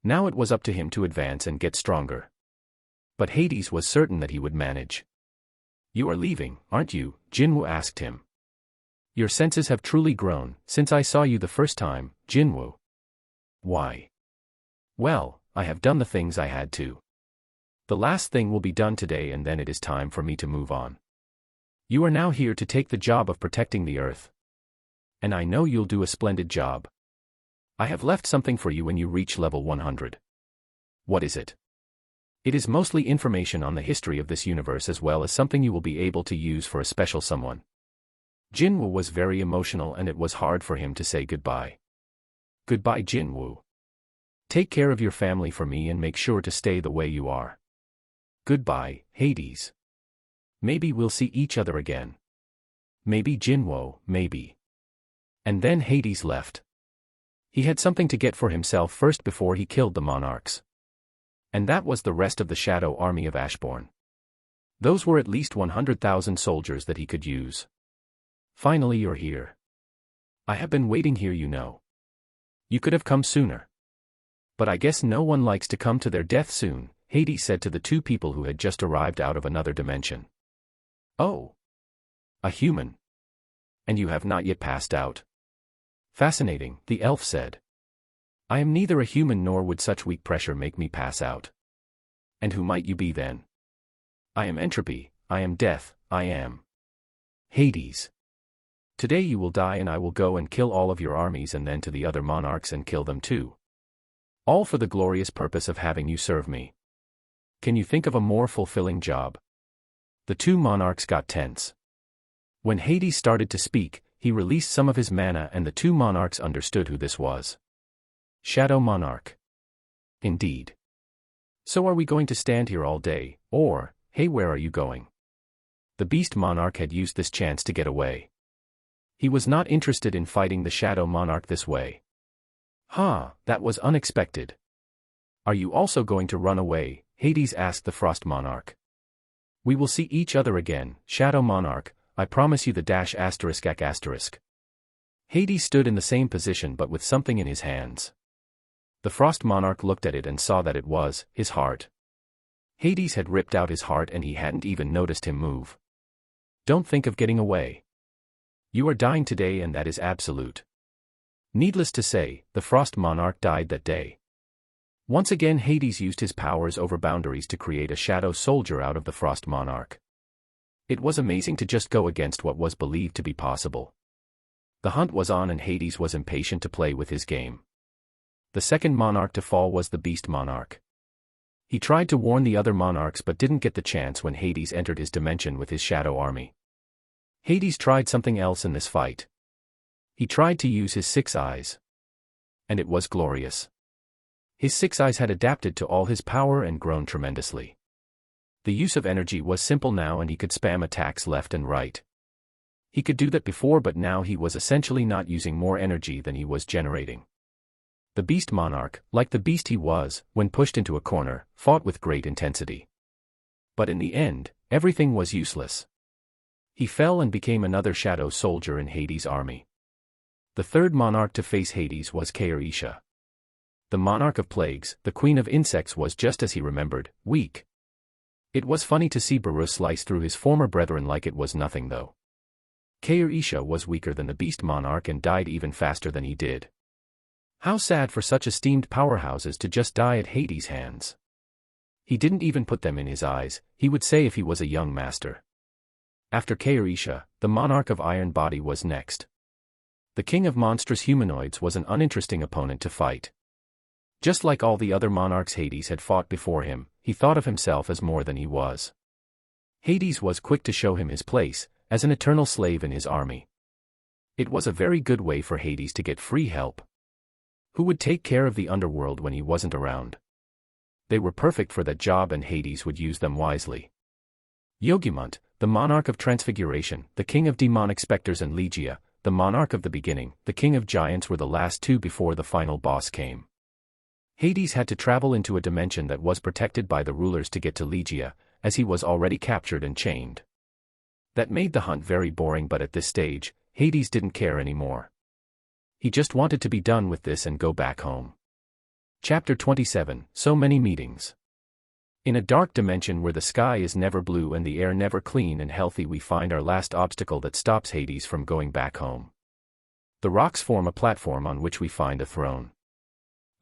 Now it was up to him to advance and get stronger. But Hades was certain that he would manage. You are leaving, aren't you? Jin Woo asked him. Your senses have truly grown since I saw you the first time, Jin Woo. Why? Well, I have done the things I had to. The last thing will be done today and then it is time for me to move on. You are now here to take the job of protecting the earth. And I know you'll do a splendid job. I have left something for you when you reach level 100. What is it? It is mostly information on the history of this universe as well as something you will be able to use for a special someone. Jin Woo was very emotional and it was hard for him to say goodbye. Goodbye, Jin Woo. Take care of your family for me and make sure to stay the way you are. Goodbye, Hades. Maybe we'll see each other again. Maybe Jin Woo, maybe. And then Hades left. He had something to get for himself first before he killed the monarchs. And that was the rest of the shadow army of Ashbourne. Those were at least 100,000 soldiers that he could use. Finally you're here. I have been waiting here, you know. You could have come sooner. But I guess no one likes to come to their death soon, Hades said to the two people who had just arrived out of another dimension. Oh. A human. And you have not yet passed out. Fascinating, the elf said. I am neither a human nor would such weak pressure make me pass out. And who might you be then? I am entropy, I am death, I am Hades. Today you will die and I will go and kill all of your armies and then to the other monarchs and kill them too. All for the glorious purpose of having you serve me. Can you think of a more fulfilling job? The two monarchs got tense. When Hades started to speak, he released some of his mana and the two monarchs understood who this was. Shadow Monarch. Indeed. So are we going to stand here all day, or, hey, where are you going? The Beast Monarch had used this chance to get away. He was not interested in fighting the Shadow Monarch this way. That was unexpected. Are you also going to run away? Hades asked the Frost Monarch. We will see each other again, Shadow Monarch, I promise you the ****. Hades stood in the same position but with something in his hands. The Frost Monarch looked at it and saw that it was his heart. Hades had ripped out his heart and he hadn't even noticed him move. Don't think of getting away. You are dying today and that is absolute. Needless to say, the Frost Monarch died that day. Once again Hades used his powers over boundaries to create a shadow soldier out of the Frost Monarch. It was amazing to just go against what was believed to be possible. The hunt was on and Hades was impatient to play with his game. The second monarch to fall was the Beast Monarch. He tried to warn the other monarchs but didn't get the chance when Hades entered his dimension with his shadow army. Hades tried something else in this fight. He tried to use his 6 eyes. And it was glorious. His 6 eyes had adapted to all his power and grown tremendously. The use of energy was simple now and he could spam attacks left and right. He could do that before but now he was essentially not using more energy than he was generating. The Beast Monarch, like the beast he was, when pushed into a corner, fought with great intensity. But in the end, everything was useless. He fell and became another shadow soldier in Hades' army. The third monarch to face Hades was Kaerisha. The monarch of plagues, the queen of insects was just as he remembered, weak. It was funny to see Baru slice through his former brethren like it was nothing though. Kaerisha was weaker than the Beast Monarch and died even faster than he did. How sad for such esteemed powerhouses to just die at Hades' hands. He didn't even put them in his eyes, he would say if he was a young master. After Kaerisha, the monarch of Iron Body was next. The king of monstrous humanoids was an uninteresting opponent to fight. Just like all the other monarchs Hades had fought before him, he thought of himself as more than he was. Hades was quick to show him his place, as an eternal slave in his army. It was a very good way for Hades to get free help. Who would take care of the underworld when he wasn't around? They were perfect for that job and Hades would use them wisely. Yogimunt, the monarch of transfiguration, the king of demonic specters, and Legia, the monarch of the beginning, the king of giants, were the last two before the final boss came. Hades had to travel into a dimension that was protected by the rulers to get to Legia, as he was already captured and chained. That made the hunt very boring, but at this stage, Hades didn't care anymore. He just wanted to be done with this and go back home. Chapter 27, So Many Meetings. In a dark dimension where the sky is never blue and the air never clean and healthy, we find our last obstacle that stops Hades from going back home. The rocks form a platform on which we find a throne.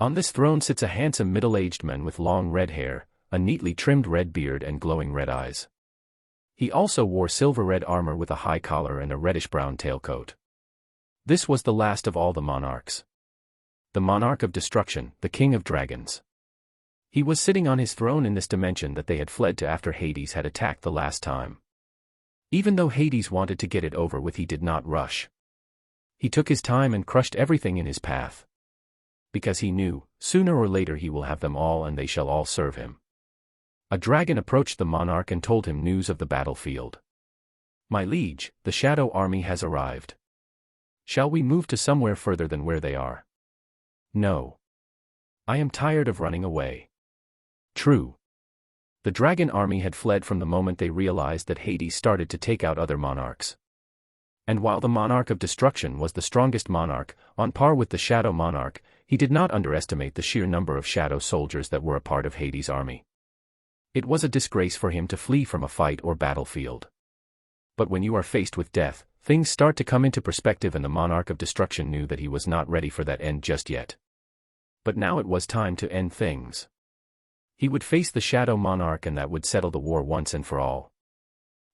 On this throne sits a handsome middle-aged man with long red hair, a neatly trimmed red beard and glowing red eyes. He also wore silver-red armor with a high collar and a reddish-brown tailcoat. This was the last of all the monarchs. The monarch of destruction, the king of dragons. He was sitting on his throne in this dimension that they had fled to after Hades had attacked the last time. Even though Hades wanted to get it over with, he did not rush. He took his time and crushed everything in his path. Because he knew, sooner or later he will have them all and they shall all serve him. A dragon approached the monarch and told him news of the battlefield. "My liege, the shadow army has arrived. Shall we move to somewhere further than where they are?" "No. I am tired of running away." True. The dragon army had fled from the moment they realized that Hades started to take out other monarchs. And while the monarch of destruction was the strongest monarch, on par with the shadow monarch, he did not underestimate the sheer number of shadow soldiers that were a part of Hades' army. It was a disgrace for him to flee from a fight or battlefield. But when you are faced with death, things start to come into perspective, and the monarch of destruction knew that he was not ready for that end just yet. But now it was time to end things. He would face the shadow monarch and that would settle the war once and for all.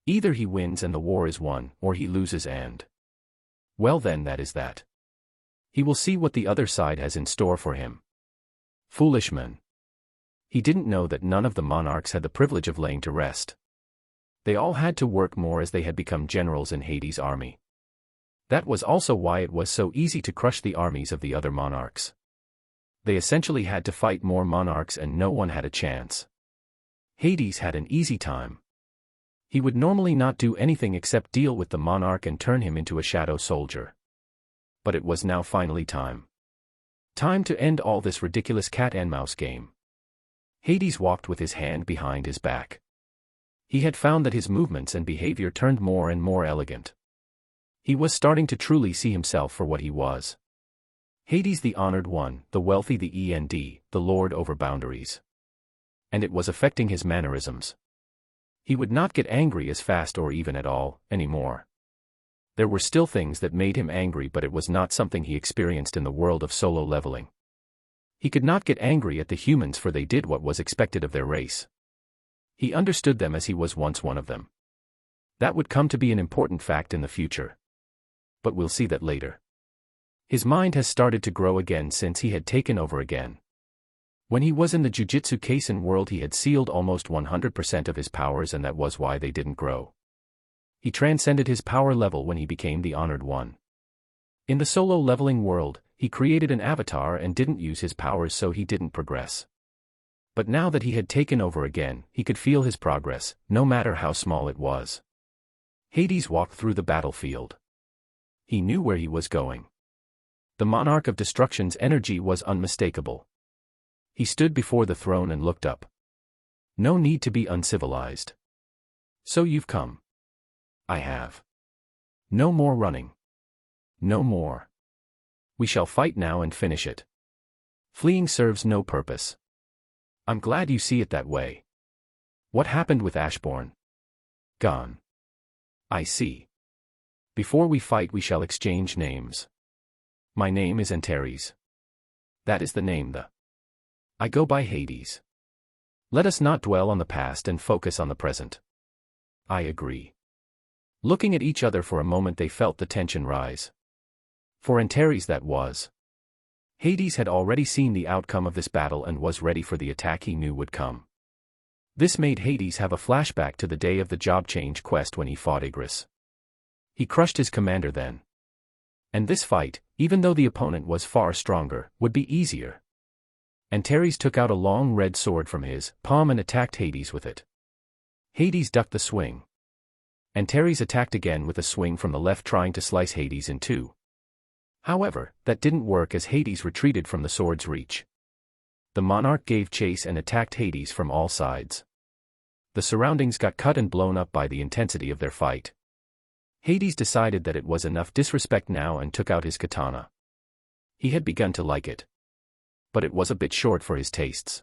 Either he wins and the war is won, or he loses and... well then, that is that. He will see what the other side has in store for him. Foolish man. He didn't know that none of the monarchs had the privilege of laying to rest. They all had to work more as they had become generals in Hades' army. That was also why it was so easy to crush the armies of the other monarchs. They essentially had to fight more monarchs and no one had a chance. Hades had an easy time. He would normally not do anything except deal with the monarch and turn him into a shadow soldier. But it was now finally time. Time to end all this ridiculous cat and mouse game. Hades walked with his hand behind his back. He had found that his movements and behavior turned more and more elegant. He was starting to truly see himself for what he was. Hades, the honored one, the wealthy, the End, the lord over boundaries. And it was affecting his mannerisms. He would not get angry as fast or even at all, anymore. There were still things that made him angry, but it was not something he experienced in the world of solo leveling. He could not get angry at the humans, for they did what was expected of their race. He understood them as he was once one of them. That would come to be an important fact in the future. But we'll see that later. His mind has started to grow again since he had taken over again. When he was in the Jujutsu Kaisen world, he had sealed almost 100% of his powers, and that was why they didn't grow. He transcended his power level when he became the honored one. In the solo leveling world, he created an avatar and didn't use his powers, so he didn't progress. But now that he had taken over again, he could feel his progress, no matter how small it was. Hades walked through the battlefield. He knew where he was going. The monarch of destruction's energy was unmistakable. He stood before the throne and looked up. No need to be uncivilized. So you've come. I have. No more running. No more. We shall fight now and finish it. Fleeing serves no purpose. I'm glad you see it that way. What happened with Ashbourne? Gone. I see. Before we fight we shall exchange names. My name is Antares. That is the name I go by Hades. Let us not dwell on the past and focus on the present. I agree. Looking at each other for a moment, they felt the tension rise. For Antares that was Hades had already seen the outcome of this battle and was ready for the attack he knew would come. This made Hades have a flashback to the day of the job change quest when he fought Igris. He crushed his commander then. And this fight, even though the opponent was far stronger, would be easier. Antares took out a long red sword from his palm and attacked Hades with it. Hades ducked the swing. Antares attacked again with a swing from the left, trying to slice Hades in two. However, that didn't work as Hades retreated from the sword's reach. The monarch gave chase and attacked Hades from all sides. The surroundings got cut and blown up by the intensity of their fight. Hades decided that it was enough disrespect now and took out his katana. He had begun to like it. But it was a bit short for his tastes.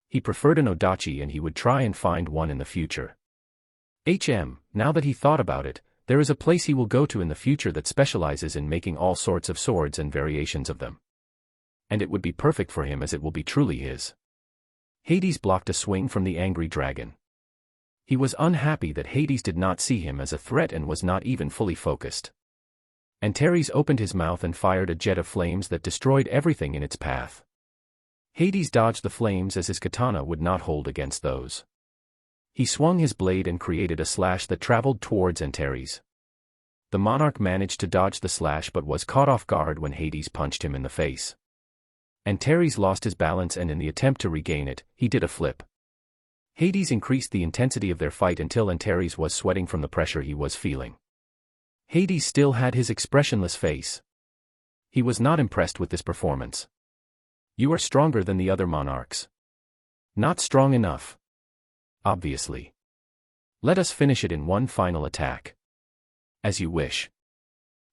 He preferred an odachi and he would try and find one in the future. Now that he thought about it, there is a place he will go to in the future that specializes in making all sorts of swords and variations of them. And it would be perfect for him as it will be truly his. Hades blocked a swing from the angry dragon. He was unhappy that Hades did not see him as a threat and was not even fully focused. Antares opened his mouth and fired a jet of flames that destroyed everything in its path. Hades dodged the flames as his katana would not hold against those. He swung his blade and created a slash that traveled towards Antares. The monarch managed to dodge the slash but was caught off guard when Hades punched him in the face. Antares lost his balance and in the attempt to regain it, he did a flip. Hades increased the intensity of their fight until Antares was sweating from the pressure he was feeling. Hades still had his expressionless face. He was not impressed with this performance. You are stronger than the other monarchs. Not strong enough. Obviously. Let us finish it in one final attack. As you wish.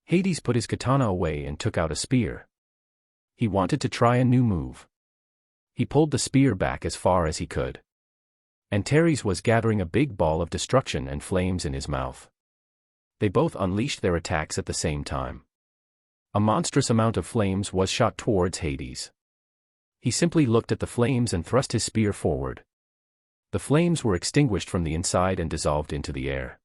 Hades put his katana away and took out a spear. He wanted to try a new move. He pulled the spear back as far as he could. Antares was gathering a big ball of destruction and flames in his mouth. They both unleashed their attacks at the same time. A monstrous amount of flames was shot towards Hades. He simply looked at the flames and thrust his spear forward. The flames were extinguished from the inside and dissolved into the air.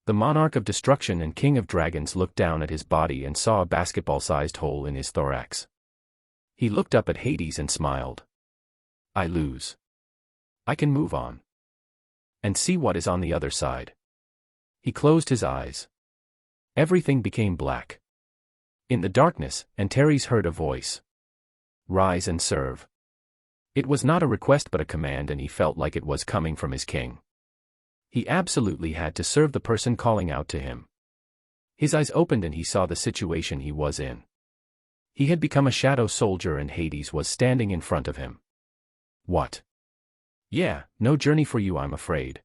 The monarch of destruction and king of dragons looked down at his body and saw a basketball-sized hole in his thorax. He looked up at Hades and smiled. I lose. I can move on. And see what is on the other side. He closed his eyes. Everything became black. In the darkness, Antares heard a voice. Rise and serve. It was not a request but a command, and he felt like it was coming from his king. He absolutely had to serve the person calling out to him. His eyes opened and he saw the situation he was in. He had become a shadow soldier and Hades was standing in front of him. What? Yeah, no journey for you, I'm afraid.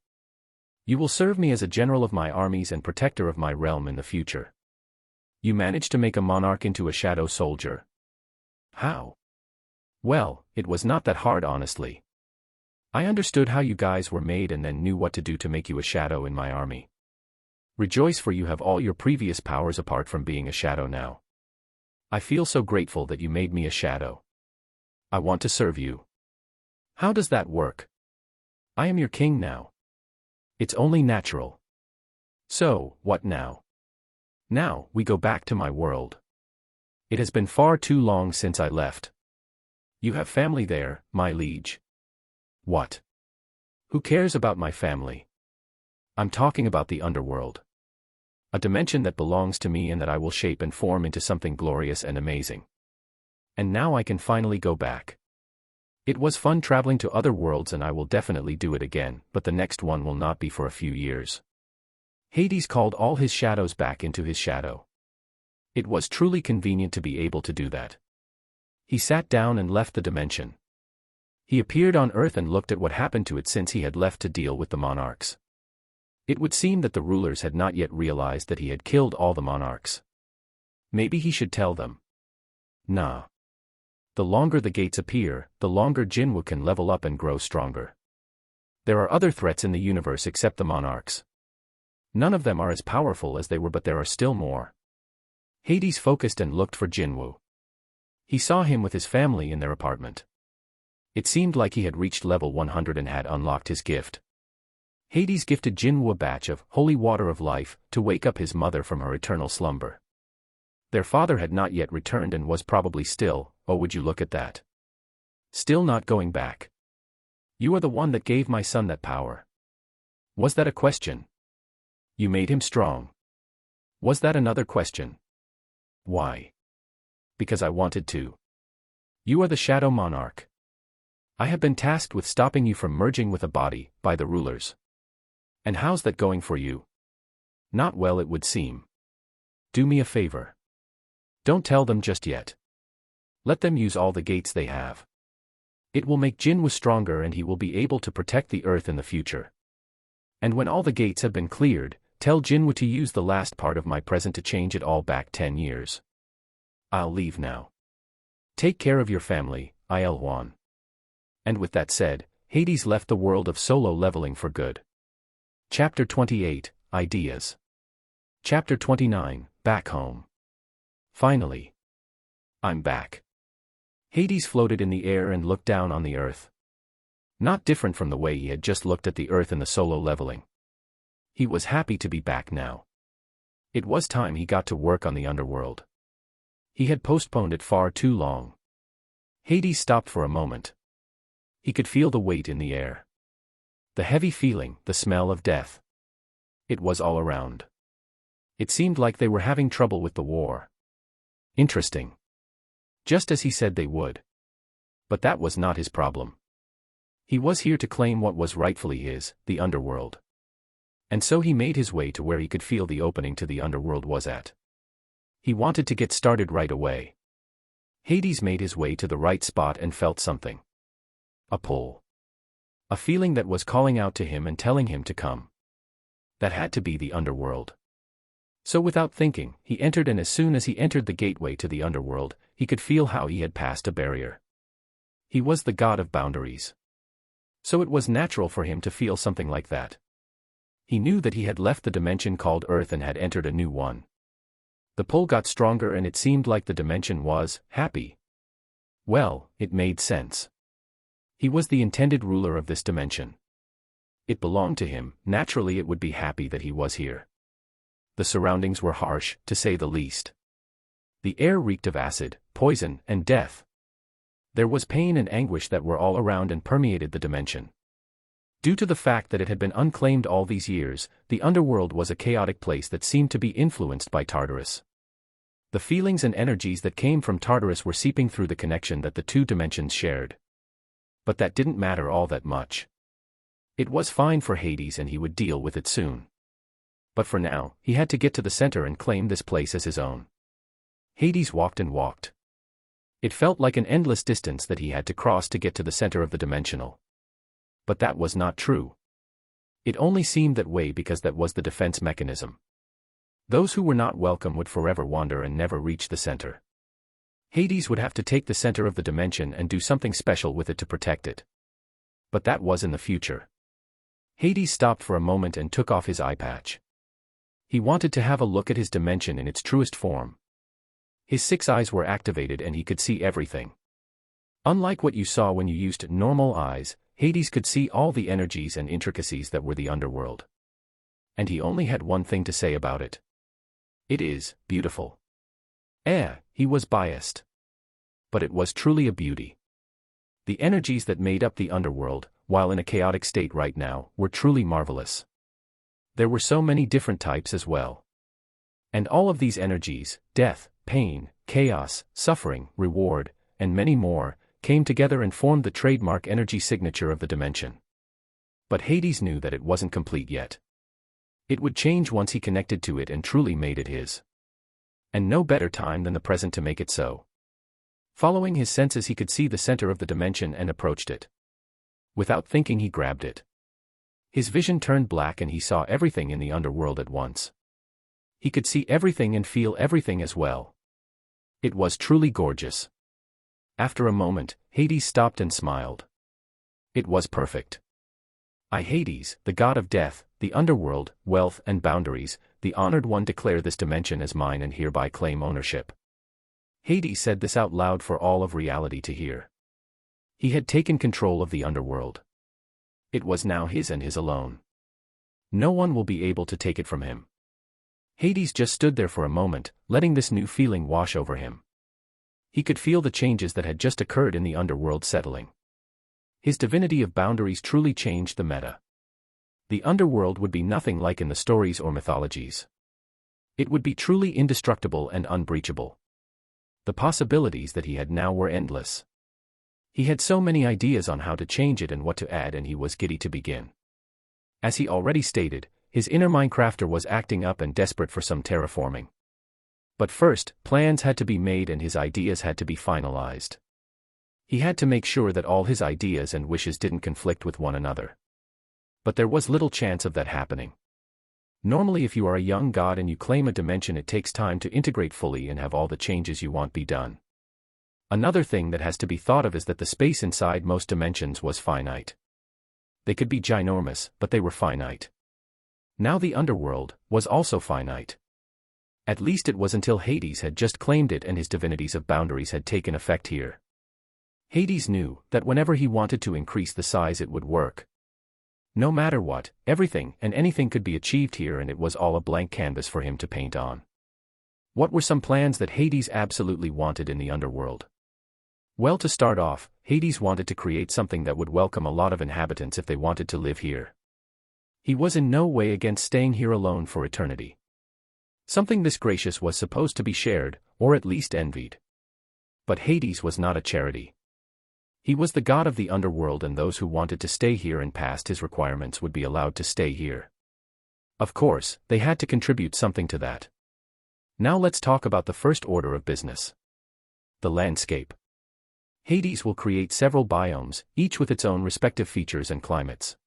You will serve me as a general of my armies and protector of my realm in the future. You managed to make a monarch into a shadow soldier. How? Well, it was not that hard, honestly. I understood how you guys were made and then knew what to do to make you a shadow in my army. Rejoice, for you have all your previous powers apart from being a shadow now. I feel so grateful that you made me a shadow. I want to serve you. How does that work? I am your king now. It's only natural. So, what now? Now, we go back to my world. It has been far too long since I left. You have family there, my liege. What? Who cares about my family? I'm talking about the underworld. A dimension that belongs to me and that I will shape and form into something glorious and amazing. And now I can finally go back. It was fun traveling to other worlds and I will definitely do it again, but the next one will not be for a few years. Hades called all his shadows back into his shadow. It was truly convenient to be able to do that. He sat down and left the dimension. He appeared on Earth and looked at what happened to it since he had left to deal with the monarchs. It would seem that the rulers had not yet realized that he had killed all the monarchs. Maybe he should tell them. Nah. The longer the gates appear, the longer Jin Woo can level up and grow stronger. There are other threats in the universe except the monarchs. None of them are as powerful as they were, but there are still more. Hades focused and looked for Jin Woo. He saw him with his family in their apartment. It seemed like he had reached level 100 and had unlocked his gift. Hades gifted Jin Woo a batch of holy water of life to wake up his mother from her eternal slumber. Their father had not yet returned and was probably still, oh would you look at that. Still not going back. You are the one that gave my son that power. Was that a question? You made him strong. Was that another question? Why? Because I wanted to. You are the Shadow Monarch. I have been tasked with stopping you from merging with a body, by the rulers. And how's that going for you? Not well, it would seem. Do me a favor. Don't tell them just yet. Let them use all the gates they have. It will make Jin Woo stronger and he will be able to protect the earth in the future. And when all the gates have been cleared, tell Jin Woo to use the last part of my present to change it all back 10 years. I'll leave now. Take care of your family, Il-Wan. And with that said, Hades left the world of solo leveling for good. Chapter 28, Ideas. Chapter 29, Back Home. Finally. I'm back. Hades floated in the air and looked down on the earth. Not different from the way he had just looked at the earth in the solo leveling. He was happy to be back now. It was time he got to work on the underworld. He had postponed it far too long. Hades stopped for a moment. He could feel the weight in the air. The heavy feeling, the smell of death. It was all around. It seemed like they were having trouble with the war. Interesting. Just as he said they would. But that was not his problem. He was here to claim what was rightfully his, the underworld. And so he made his way to where he could feel the opening to the underworld was at. He wanted to get started right away. Hades made his way to the right spot and felt something. A pull. A feeling that was calling out to him and telling him to come. That had to be the underworld. So without thinking, he entered, and as soon as he entered the gateway to the underworld, he could feel how he had passed a barrier. He was the god of boundaries. So it was natural for him to feel something like that. He knew that he had left the dimension called Earth and had entered a new one. The pull got stronger and it seemed like the dimension was happy. Well, it made sense. He was the intended ruler of this dimension. It belonged to him, naturally it would be happy that he was here. The surroundings were harsh, to say the least. The air reeked of acid, poison, and death. There was pain and anguish that were all around and permeated the dimension. Due to the fact that it had been unclaimed all these years, the underworld was a chaotic place that seemed to be influenced by Tartarus. The feelings and energies that came from Tartarus were seeping through the connection that the two dimensions shared. But that didn't matter all that much. It was fine for Hades and he would deal with it soon. But for now, he had to get to the center and claim this place as his own. Hades walked and walked. It felt like an endless distance that he had to cross to get to the center of the dimensional. But that was not true. It only seemed that way because that was the defense mechanism. Those who were not welcome would forever wander and never reach the center. Hades would have to take the center of the dimension and do something special with it to protect it. But that was in the future. Hades stopped for a moment and took off his eye patch. He wanted to have a look at his dimension in its truest form. His 6 eyes were activated and he could see everything. Unlike what you saw when you used normal eyes, Hades could see all the energies and intricacies that were the underworld. And he only had one thing to say about it. It is beautiful. He was biased. But it was truly a beauty. The energies that made up the underworld, while in a chaotic state right now, were truly marvelous. There were so many different types as well. And all of these energies, death, pain, chaos, suffering, reward, and many more, came together and formed the trademark energy signature of the dimension. But Hades knew that it wasn't complete yet. It would change once he connected to it and truly made it his. And no better time than the present to make it so. Following his senses, he could see the center of the dimension and approached it. Without thinking, he grabbed it. His vision turned black and he saw everything in the underworld at once. He could see everything and feel everything as well. It was truly gorgeous. After a moment, Hades stopped and smiled. It was perfect. I, Hades, the god of death, the underworld, wealth and boundaries, the honored one, declare this dimension as mine and hereby claim ownership. Hades said this out loud for all of reality to hear. He had taken control of the underworld. It was now his and his alone. No one will be able to take it from him. Hades just stood there for a moment, letting this new feeling wash over him. He could feel the changes that had just occurred in the underworld settling. His divinity of boundaries truly changed the meta. The underworld would be nothing like in the stories or mythologies. It would be truly indestructible and unbreachable. The possibilities that he had now were endless. He had so many ideas on how to change it and what to add, and he was giddy to begin. As he already stated, his inner Minecrafter was acting up and desperate for some terraforming. But first, plans had to be made and his ideas had to be finalized. He had to make sure that all his ideas and wishes didn't conflict with one another. But there was little chance of that happening. Normally, if you are a young god and you claim a dimension, it takes time to integrate fully and have all the changes you want be done. Another thing that has to be thought of is that the space inside most dimensions was finite. They could be ginormous, but they were finite. Now the underworld was also finite. At least it was until Hades had just claimed it and his divinities of boundaries had taken effect here. Hades knew that whenever he wanted to increase the size it would work. No matter what, everything and anything could be achieved here, and it was all a blank canvas for him to paint on. What were some plans that Hades absolutely wanted in the underworld? Well, to start off, Hades wanted to create something that would welcome a lot of inhabitants if they wanted to live here. He was in no way against staying here alone for eternity. Something this gracious was supposed to be shared, or at least envied. But Hades was not a charity. He was the god of the underworld, and those who wanted to stay here and passed his requirements would be allowed to stay here. Of course, they had to contribute something to that. Now let's talk about the first order of business. The landscape. Hades will create several biomes, each with its own respective features and climates.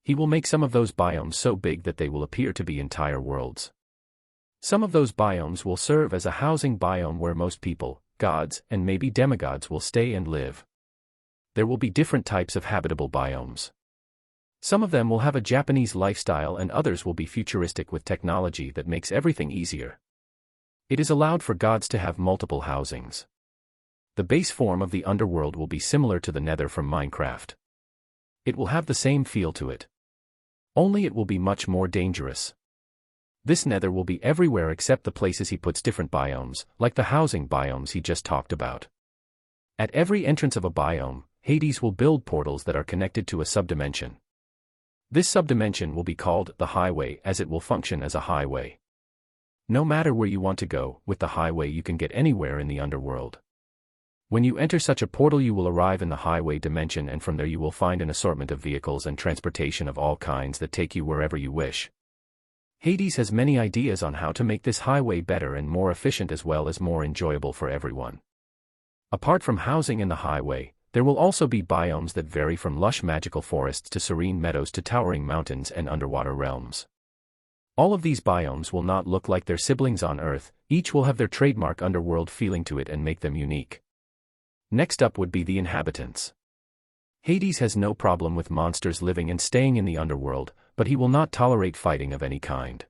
He will make some of those biomes so big that they will appear to be entire worlds. Some of those biomes will serve as a housing biome where most people, gods, and maybe demigods will stay and live. There will be different types of habitable biomes. Some of them will have a Japanese lifestyle and others will be futuristic with technology that makes everything easier. It is allowed for gods to have multiple housings. The base form of the underworld will be similar to the Nether from Minecraft. It will have the same feel to it. Only it will be much more dangerous. This Nether will be everywhere except the places he puts different biomes, like the housing biomes he just talked about. At every entrance of a biome, Hades will build portals that are connected to a subdimension. This subdimension will be called the highway, as it will function as a highway. No matter where you want to go, with the highway you can get anywhere in the underworld. When you enter such a portal you will arrive in the highway dimension, and from there you will find an assortment of vehicles and transportation of all kinds that take you wherever you wish. Hades has many ideas on how to make this highway better and more efficient, as well as more enjoyable for everyone. Apart from housing in the highway, there will also be biomes that vary from lush magical forests to serene meadows to towering mountains and underwater realms. All of these biomes will not look like their siblings on Earth, each will have their trademark underworld feeling to it and make them unique. Next up would be the inhabitants. Hades has no problem with monsters living and staying in the underworld, but he will not tolerate fighting of any kind.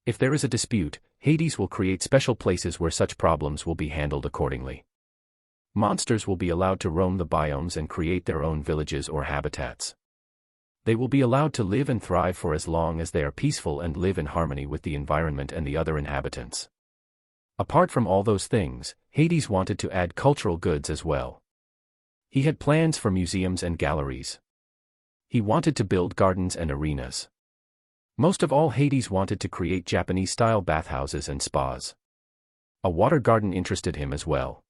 If there is a dispute, Hades will create special places where such problems will be handled accordingly. Monsters will be allowed to roam the biomes and create their own villages or habitats. They will be allowed to live and thrive for as long as they are peaceful and live in harmony with the environment and the other inhabitants. Apart from all those things, Hades wanted to add cultural goods as well. He had plans for museums and galleries. He wanted to build gardens and arenas. Most of all, Hades wanted to create Japanese-style bathhouses and spas. A water garden interested him as well.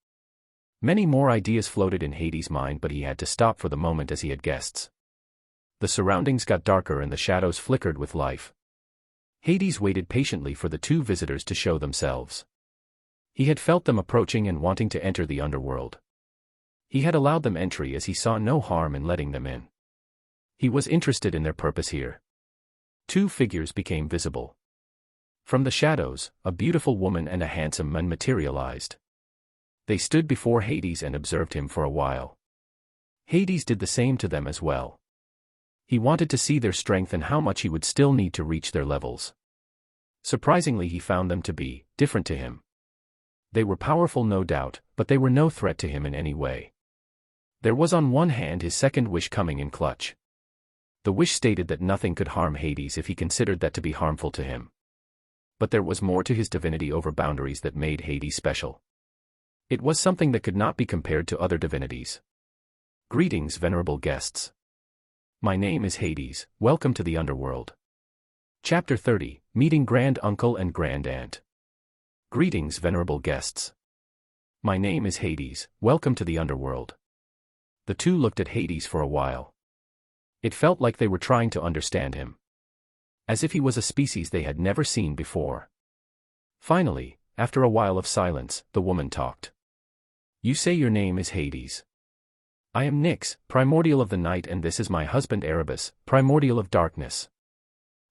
Many more ideas floated in Hades' mind, but he had to stop for the moment as he had guests. The surroundings got darker and the shadows flickered with life. Hades waited patiently for the two visitors to show themselves. He had felt them approaching and wanting to enter the underworld. He had allowed them entry as he saw no harm in letting them in. He was interested in their purpose here. Two figures became visible. From the shadows, a beautiful woman and a handsome man materialized. They stood before Hades and observed him for a while. Hades did the same to them as well. He wanted to see their strength and how much he would still need to reach their levels. Surprisingly, he found them to be different to him. They were powerful, no doubt, but they were no threat to him in any way. There was on one hand his second wish coming in clutch. The wish stated that nothing could harm Hades if he considered that to be harmful to him. But there was more to his divinity over boundaries that made Hades special. It was something that could not be compared to other divinities. Greetings, venerable guests. My name is Hades, welcome to the Underworld. Chapter 30, Meeting Grand Uncle and Grand Aunt. Greetings, venerable guests. My name is Hades, welcome to the Underworld. The two looked at Hades for a while. It felt like they were trying to understand him. As if he was a species they had never seen before. Finally, after a while of silence, the woman talked. You say your name is Hades. I am Nyx, primordial of the night, and this is my husband Erebus, primordial of darkness.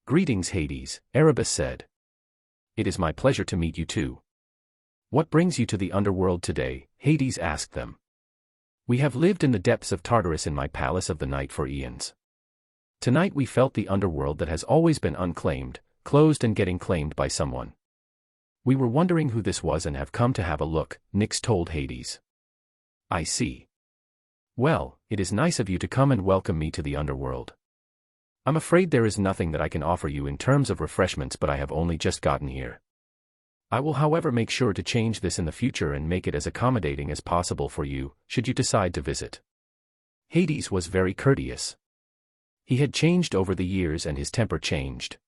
Greetings, Hades, Erebus said. It is my pleasure to meet you too. What brings you to the Underworld today? Hades asked them. We have lived in the depths of Tartarus in my palace of the night for eons. Tonight we felt the underworld that has always been unclaimed, closed and getting claimed by someone. We were wondering who this was and have come to have a look, Nyx told Hades. I see. Well, it is nice of you to come and welcome me to the underworld. I'm afraid there is nothing that I can offer you in terms of refreshments, but I have only just gotten here. I will however make sure to change this in the future and make it as accommodating as possible for you, should you decide to visit. Hades was very courteous. He had changed over the years and his temper changed.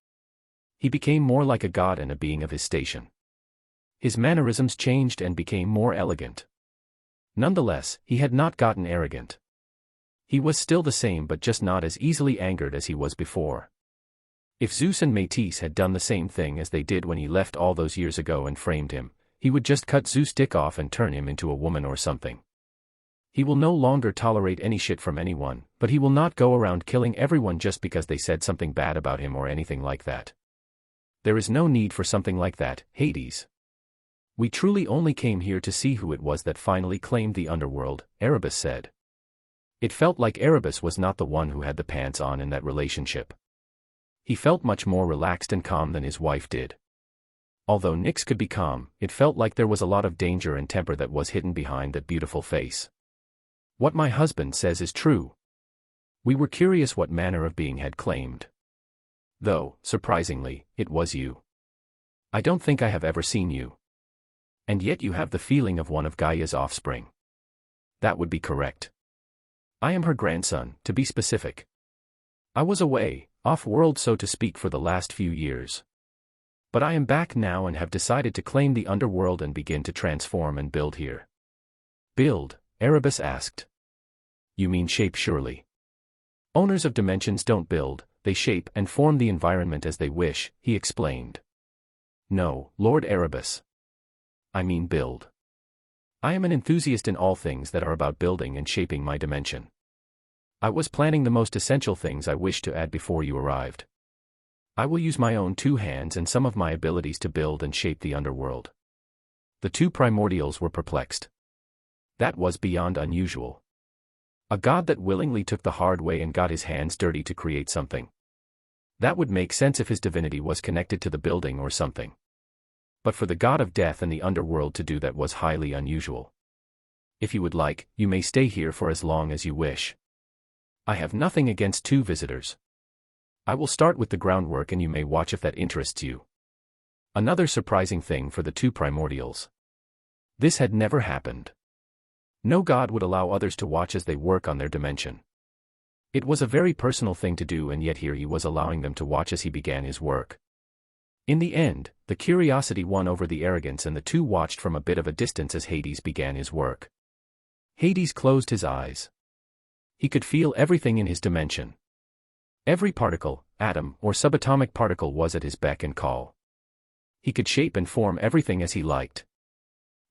He became more like a god and a being of his station. His mannerisms changed and became more elegant. Nonetheless, he had not gotten arrogant. He was still the same, but just not as easily angered as he was before. If Zeus and Métis had done the same thing as they did when he left all those years ago and framed him, he would just cut Zeus' dick off and turn him into a woman or something. He will no longer tolerate any shit from anyone, but he will not go around killing everyone just because they said something bad about him or anything like that. There is no need for something like that, Hades. We truly only came here to see who it was that finally claimed the underworld, Erebus said. It felt like Erebus was not the one who had the pants on in that relationship. He felt much more relaxed and calm than his wife did. Although Nyx could be calm, it felt like there was a lot of danger and temper that was hidden behind that beautiful face. What my husband says is true. We were curious what manner of being had claimed. Though, surprisingly, it was you. I don't think I have ever seen you. And yet you have the feeling of one of Gaia's offspring. That would be correct. I am her grandson, to be specific. I was away, off-world so to speak, for the last few years. But I am back now and have decided to claim the underworld and begin to transform and build here. Build? Erebus asked. You mean shape, surely. Owners of dimensions don't build, they shape and form the environment as they wish, he explained. No, Lord Erebus. I mean build. I am an enthusiast in all things that are about building and shaping my dimension. I was planning the most essential things I wish to add before you arrived. I will use my own 2 hands and some of my abilities to build and shape the underworld. The 2 primordials were perplexed. That was beyond unusual. A god that willingly took the hard way and got his hands dirty to create something. That would make sense if his divinity was connected to the building or something. But for the god of death and the underworld to do that was highly unusual. If you would like, you may stay here for as long as you wish. I have nothing against 2 visitors. I will start with the groundwork and you may watch if that interests you. Another surprising thing for the 2 primordials. This had never happened. No god would allow others to watch as they work on their dimension. It was a very personal thing to do, and yet here he was allowing them to watch as he began his work. In the end, the curiosity won over the arrogance and the 2 watched from a bit of a distance as Hades began his work. Hades closed his eyes. He could feel everything in his dimension. Every particle, atom, or subatomic particle was at his beck and call. He could shape and form everything as he liked.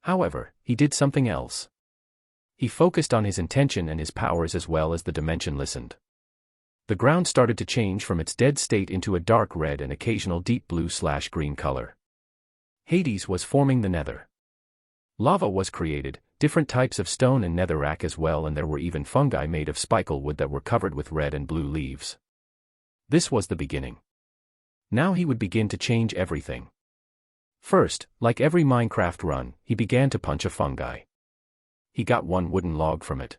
However, he did something else. He focused on his intention and his powers as well as the dimension listened. The ground started to change from its dead state into a dark red and occasional deep blue/green color. Hades was forming the nether. Lava was created, different types of stone and netherrack as well, and there were even fungi made of spikel wood that were covered with red and blue leaves. This was the beginning. Now he would begin to change everything. First, like every Minecraft run, he began to punch a fungi. He got 1 wooden log from it.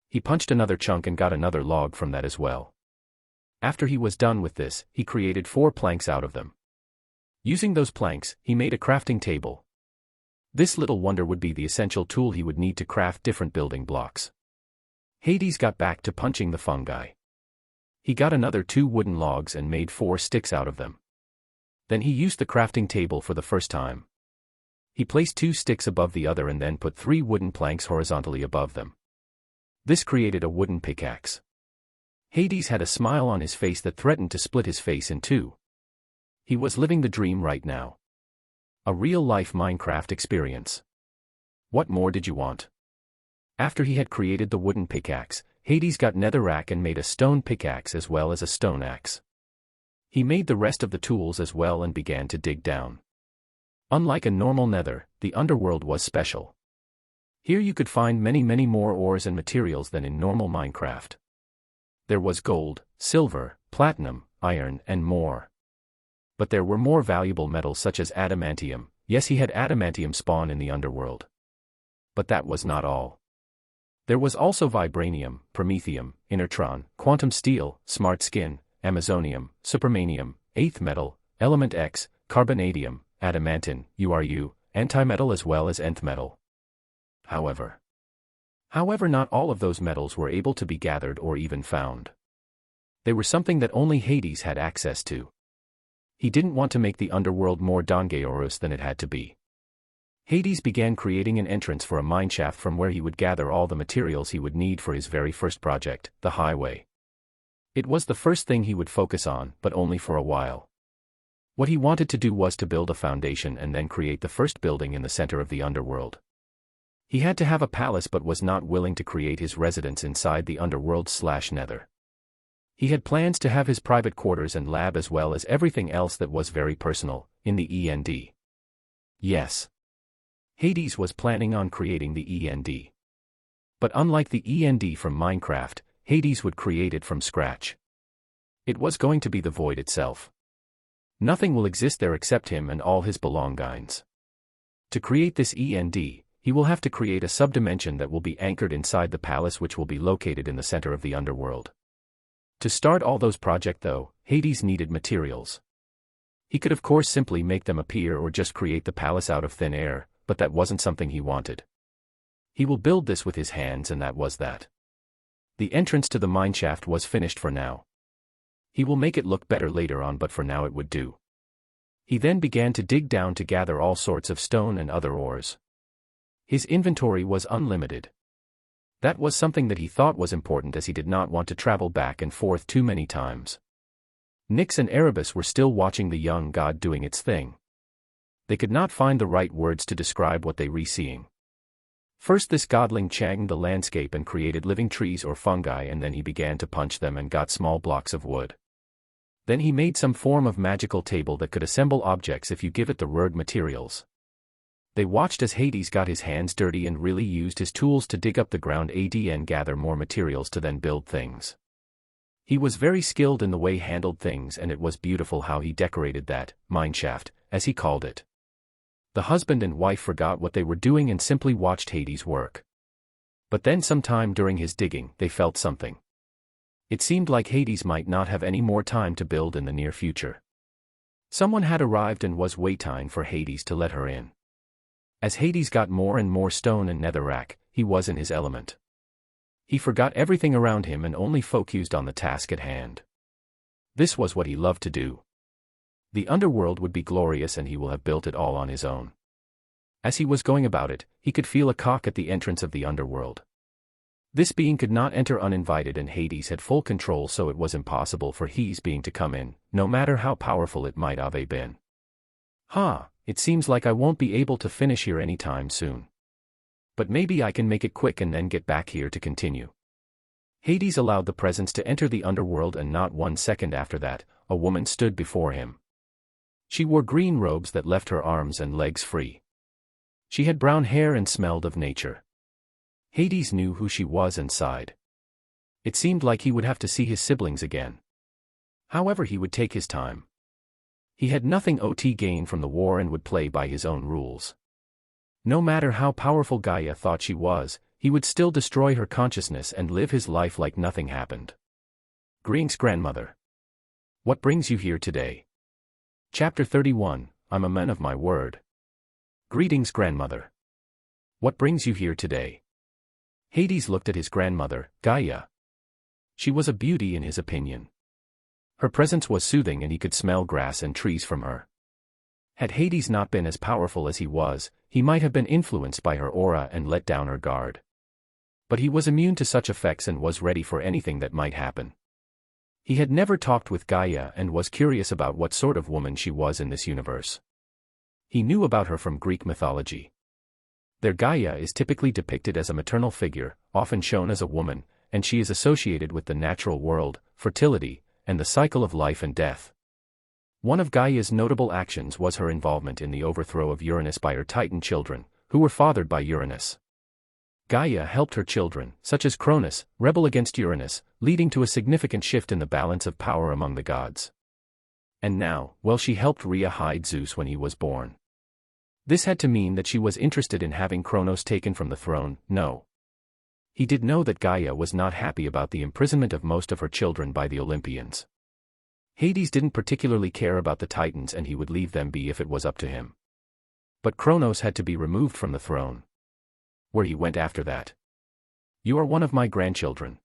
He punched another chunk and got another log from that as well. After he was done with this, he created 4 planks out of them. Using those planks, he made a crafting table. This little wonder would be the essential tool he would need to craft different building blocks. Hades got back to punching the fungi. He got another 2 wooden logs and made 4 sticks out of them. Then he used the crafting table for the first time. He placed 2 sticks above the other and then put 3 wooden planks horizontally above them. This created a wooden pickaxe. Hades had a smile on his face that threatened to split his face in 2. He was living the dream right now. A real-life Minecraft experience. What more did you want? After he had created the wooden pickaxe, Hades got netherrack and made a stone pickaxe as well as a stone axe. He made the rest of the tools as well and began to dig down. Unlike a normal nether, the underworld was special. Here you could find many more ores and materials than in normal Minecraft. There was gold, silver, platinum, iron, and more. But there were more valuable metals such as adamantium. Yes, he had adamantium spawn in the underworld. But that was not all. There was also vibranium, promethium, inertron, quantum steel, smart skin, amazonium, supermanium, 8th metal, element X, carbonadium, adamantine, URU, antimetal as well as nth metal. However, not all of those metals were able to be gathered or even found. They were something that only Hades had access to. He didn't want to make the underworld more dangerous than it had to be. Hades began creating an entrance for a mineshaft from where he would gather all the materials he would need for his very first project, the highway. It was the first thing he would focus on, but only for a while. What he wanted to do was to build a foundation and then create the first building in the center of the underworld. He had to have a palace but was not willing to create his residence inside the underworld/nether. He had plans to have his private quarters and lab as well as everything else that was very personal, in the END. Yes. Hades was planning on creating the END. But unlike the END from Minecraft, Hades would create it from scratch. It was going to be the void itself. Nothing will exist there except him and all his belongings. To create this END, he will have to create a subdimension that will be anchored inside the palace which will be located in the center of the underworld. To start all those projects though, Hades needed materials. He could of course simply make them appear or just create the palace out of thin air, but that wasn't something he wanted. He will build this with his hands and that was that. The entrance to the mineshaft was finished for now. He will make it look better later on but for now it would do. He then began to dig down to gather all sorts of stone and other ores. His inventory was unlimited. That was something that he thought was important as he did not want to travel back and forth too many times. Nyx and Erebus were still watching the young god doing its thing. They could not find the right words to describe what they were seeing. First this godling changed the landscape and created living trees or fungi and then he began to punch them and got small blocks of wood. Then he made some form of magical table that could assemble objects if you give it the word materials. They watched as Hades got his hands dirty and really used his tools to dig up the ground and gather more materials to then build things. He was very skilled in the way he handled things and it was beautiful how he decorated that mineshaft, as he called it. The husband and wife forgot what they were doing and simply watched Hades work. But then sometime during his digging, they felt something. It seemed like Hades might not have any more time to build in the near future. Someone had arrived and was waiting for Hades to let her in. As Hades got more and more stone and netherrack, he was in his element. He forgot everything around him and only focused on the task at hand. This was what he loved to do. The underworld would be glorious and he will have built it all on his own. As he was going about it, he could feel a cock at the entrance of the underworld. This being could not enter uninvited and Hades had full control so it was impossible for his being to come in, no matter how powerful it might have been. It seems like I won't be able to finish here anytime soon. But maybe I can make it quick and then get back here to continue. Hades allowed the presence to enter the underworld and not 1 second after that, a woman stood before him. She wore green robes that left her arms and legs free. She had brown hair and smelled of nature. Hades knew who she was and sighed. It seemed like he would have to see his siblings again. However, he would take his time. He had nothing to gain from the war and would play by his own rules. No matter how powerful Gaia thought she was, he would still destroy her consciousness and live his life like nothing happened. Greetings, grandmother. What brings you here today? Chapter 31, I'm a man of my word. Greetings, grandmother. What brings you here today? Hades looked at his grandmother, Gaia. She was a beauty in his opinion. Her presence was soothing and he could smell grass and trees from her. Had Hades not been as powerful as he was, he might have been influenced by her aura and let down her guard. But he was immune to such effects and was ready for anything that might happen. He had never talked with Gaia and was curious about what sort of woman she was in this universe. He knew about her from Greek mythology. Their Gaia is typically depicted as a maternal figure, often shown as a woman, and she is associated with the natural world, fertility, and the cycle of life and death. One of Gaia's notable actions was her involvement in the overthrow of Uranus by her Titan children, who were fathered by Uranus. Gaia helped her children, such as Kronos, rebel against Uranus, leading to a significant shift in the balance of power among the gods. And now, well, she helped Rhea hide Zeus when he was born. This had to mean that she was interested in having Kronos taken from the throne. No. He did know that Gaia was not happy about the imprisonment of most of her children by the Olympians. Hades didn't particularly care about the Titans and he would leave them be if it was up to him. But Kronos had to be removed from the throne. Where he went after that. You are one of my grandchildren.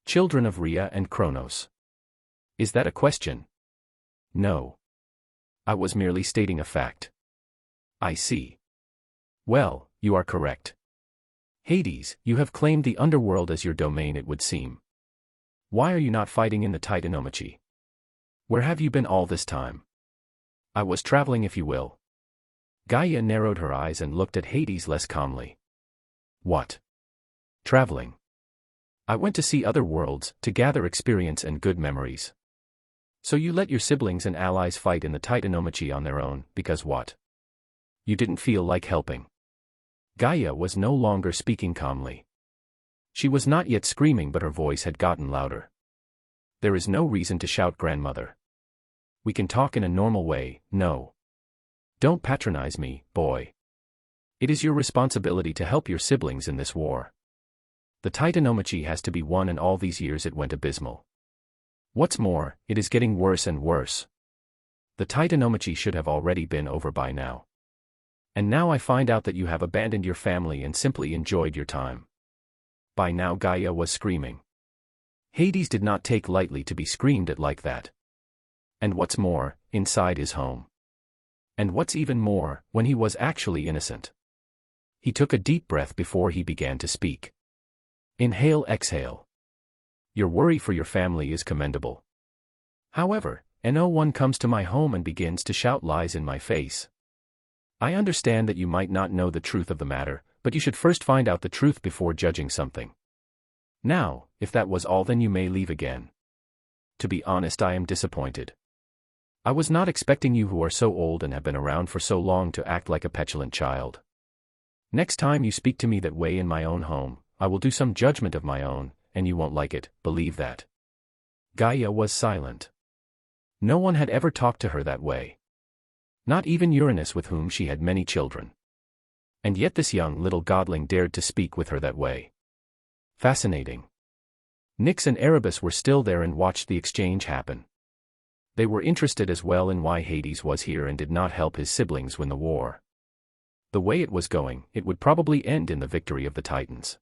Children of Rhea and Kronos. Is that a question? No. I was merely stating a fact. I see. Well, you are correct. Hades, you have claimed the underworld as your domain, it would seem. Why are you not fighting in the Titanomachy? Where have you been all this time? I was traveling, if you will. Gaia narrowed her eyes and looked at Hades less calmly. What? Traveling. I went to see other worlds, to gather experience and good memories. So you let your siblings and allies fight in the Titanomachy on their own, because what? You didn't feel like helping. Gaia was no longer speaking calmly. She was not yet screaming, but her voice had gotten louder. There is no reason to shout, grandmother. We can talk in a normal way. No. Don't patronize me, boy. It is your responsibility to help your siblings in this war. The Titanomachy has to be won, and all these years it went abysmal. What's more, it is getting worse and worse. The Titanomachy should have already been over by now. And now I find out that you have abandoned your family and simply enjoyed your time. By now Gaia was screaming. Hades did not take lightly to be screamed at like that. And what's more, inside his home. And what's even more, when he was actually innocent. He took a deep breath before he began to speak. Inhale, exhale. Your worry for your family is commendable. However, no one comes to my home and begins to shout lies in my face. I understand that you might not know the truth of the matter, but you should first find out the truth before judging something. Now, if that was all, then you may leave again. To be honest, I am disappointed. I was not expecting you, who are so old and have been around for so long, to act like a petulant child. Next time you speak to me that way in my own home, I will do some judgment of my own, and you won't like it, believe that. Gaia was silent. No one had ever talked to her that way. Not even Uranus, with whom she had many children. And yet this young little godling dared to speak with her that way. Fascinating. Nyx and Erebus were still there and watched the exchange happen. They were interested as well in why Hades was here and did not help his siblings win the war. The way it was going, it would probably end in the victory of the Titans.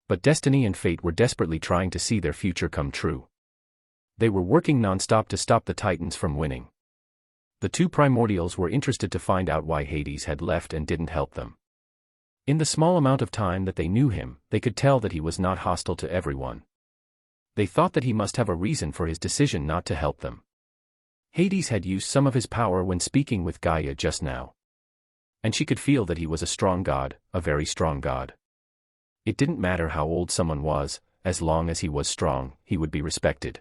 But destiny and fate were desperately trying to see their future come true. They were working non-stop to stop the Titans from winning. The two primordials were interested to find out why Hades had left and didn't help them. In the small amount of time that they knew him, they could tell that he was not hostile to everyone. They thought that he must have a reason for his decision not to help them. Hades had used some of his power when speaking with Gaia just now. And she could feel that he was a strong god, a very strong god. It didn't matter how old someone was, as long as he was strong, he would be respected.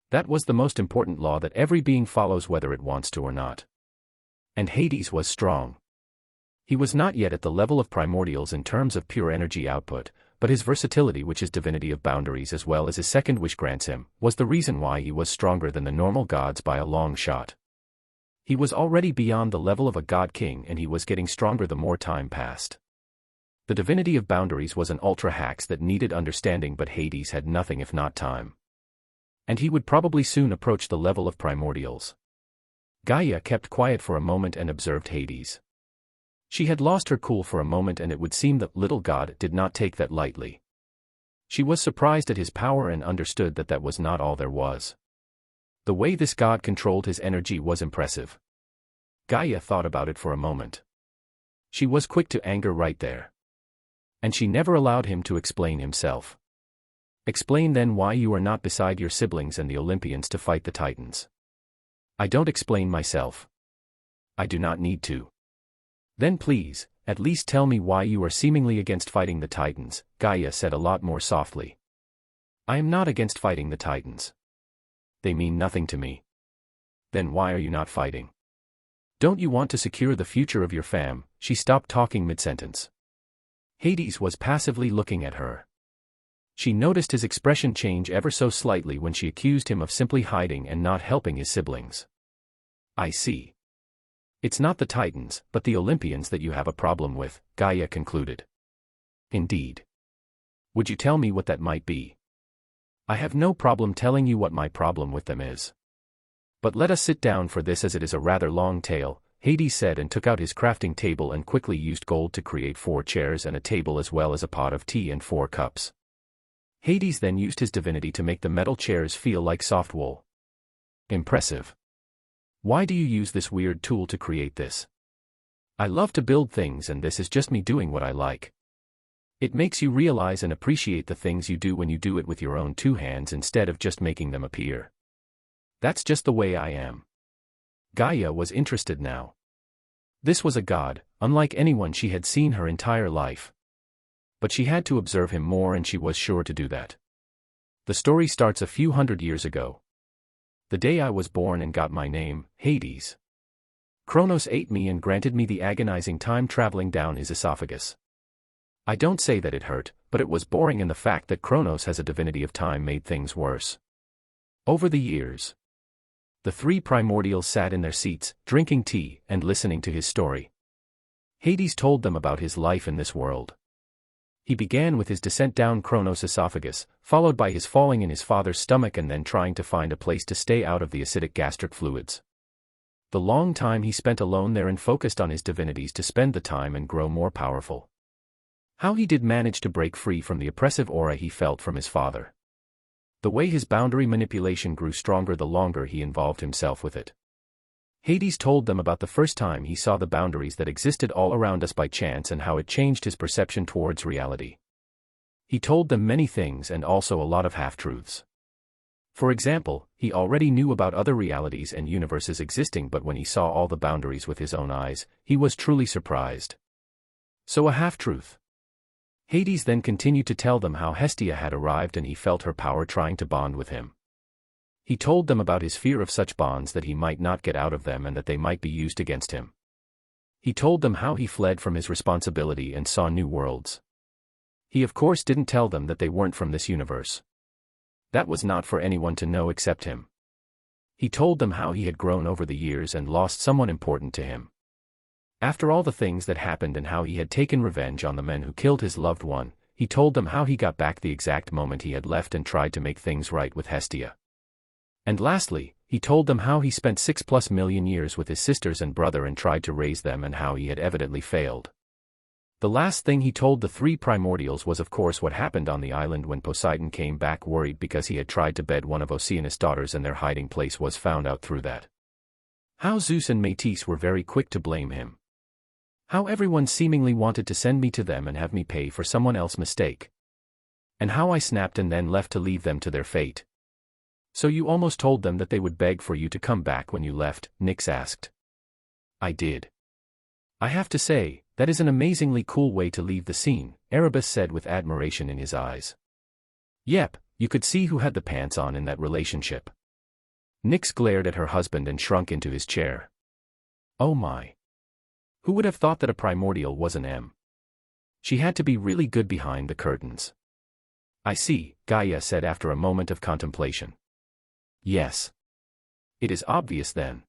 That was the most important law that every being follows, whether it wants to or not. And Hades was strong. He was not yet at the level of primordials in terms of pure energy output, but his versatility, which is divinity of boundaries as well as his second wish grants him, was the reason why he was stronger than the normal gods by a long shot. He was already beyond the level of a god king, and he was getting stronger the more time passed. The divinity of boundaries was an ultra hacks that needed understanding, but Hades had nothing if not time. And he would probably soon approach the level of primordials. Gaia kept quiet for a moment and observed Hades. She had lost her cool for a moment, and it would seem that little god did not take that lightly. She was surprised at his power and understood that that was not all there was. The way this god controlled his energy was impressive. Gaia thought about it for a moment. She was quick to anger right there. And she never allowed him to explain himself. Explain then why you are not beside your siblings and the Olympians to fight the Titans. I don't explain myself. I do not need to. Then please, at least tell me why you are seemingly against fighting the Titans, Gaia said a lot more softly. I am not against fighting the Titans. They mean nothing to me. Then why are you not fighting? Don't you want to secure the future of your fam? She stopped talking mid-sentence. Hades was passively looking at her. She noticed his expression change ever so slightly when she accused him of simply hiding and not helping his siblings. I see. It's not the Titans, but the Olympians that you have a problem with, Gaia concluded. Indeed. Would you tell me what that might be? I have no problem telling you what my problem with them is. But let us sit down for this, as it is a rather long tale, Hades said, and took out his crafting table and quickly used gold to create 4 chairs and a table as well as a pot of tea and 4 cups. Hades then used his divinity to make the metal chairs feel like soft wool. Impressive. Why do you use this weird tool to create this? I love to build things, and this is just me doing what I like. It makes you realize and appreciate the things you do when you do it with your own 2 hands instead of just making them appear. That's just the way I am. Gaia was interested now. This was a god, unlike anyone she had seen her entire life. But she had to observe him more, and she was sure to do that. The story starts a few hundred years ago. The day I was born and got my name, Hades. Kronos ate me and granted me the agonizing time traveling down his esophagus. I don't say that it hurt, but it was boring, and the fact that Kronos has a divinity of time made things worse. Over the years, the 3 primordials sat in their seats, drinking tea and listening to his story. Hades told them about his life in this world. He began with his descent down Kronos' esophagus, followed by his falling in his father's stomach and then trying to find a place to stay out of the acidic gastric fluids. The long time he spent alone there and focused on his divinities to spend the time and grow more powerful. How he did manage to break free from the oppressive aura he felt from his father. The way his boundary manipulation grew stronger the longer he involved himself with it. Hades told them about the first time he saw the boundaries that existed all around us by chance and how it changed his perception towards reality. He told them many things and also a lot of half-truths. For example, he already knew about other realities and universes existing, but when he saw all the boundaries with his own eyes, he was truly surprised. So a half-truth. Hades then continued to tell them how Hestia had arrived and he felt her power trying to bond with him. He told them about his fear of such bonds, that he might not get out of them and that they might be used against him. He told them how he fled from his responsibility and saw new worlds. He of course didn't tell them that they weren't from this universe. That was not for anyone to know except him. He told them how he had grown over the years and lost someone important to him. After all the things that happened and how he had taken revenge on the men who killed his loved one, he told them how he got back the exact moment he had left and tried to make things right with Hestia. And lastly, he told them how he spent 6+ million years with his sisters and brother and tried to raise them and how he had evidently failed. The last thing he told the 3 primordials was of course what happened on the island when Poseidon came back worried because he had tried to bed one of Oceanus' daughters and their hiding place was found out through that. How Zeus and Metis were very quick to blame him. How everyone seemingly wanted to send me to them and have me pay for someone else's mistake. And how I snapped and then left to leave them to their fate. So you almost told them that they would beg for you to come back when you left, Nyx asked. I did. I have to say, that is an amazingly cool way to leave the scene, Erebus said with admiration in his eyes. Yep, you could see who had the pants on in that relationship. Nyx glared at her husband and shrunk into his chair. Oh my. Who would have thought that a primordial was an M? She had to be really good behind the curtains. I see, Gaia said after a moment of contemplation. Yes. It is obvious then.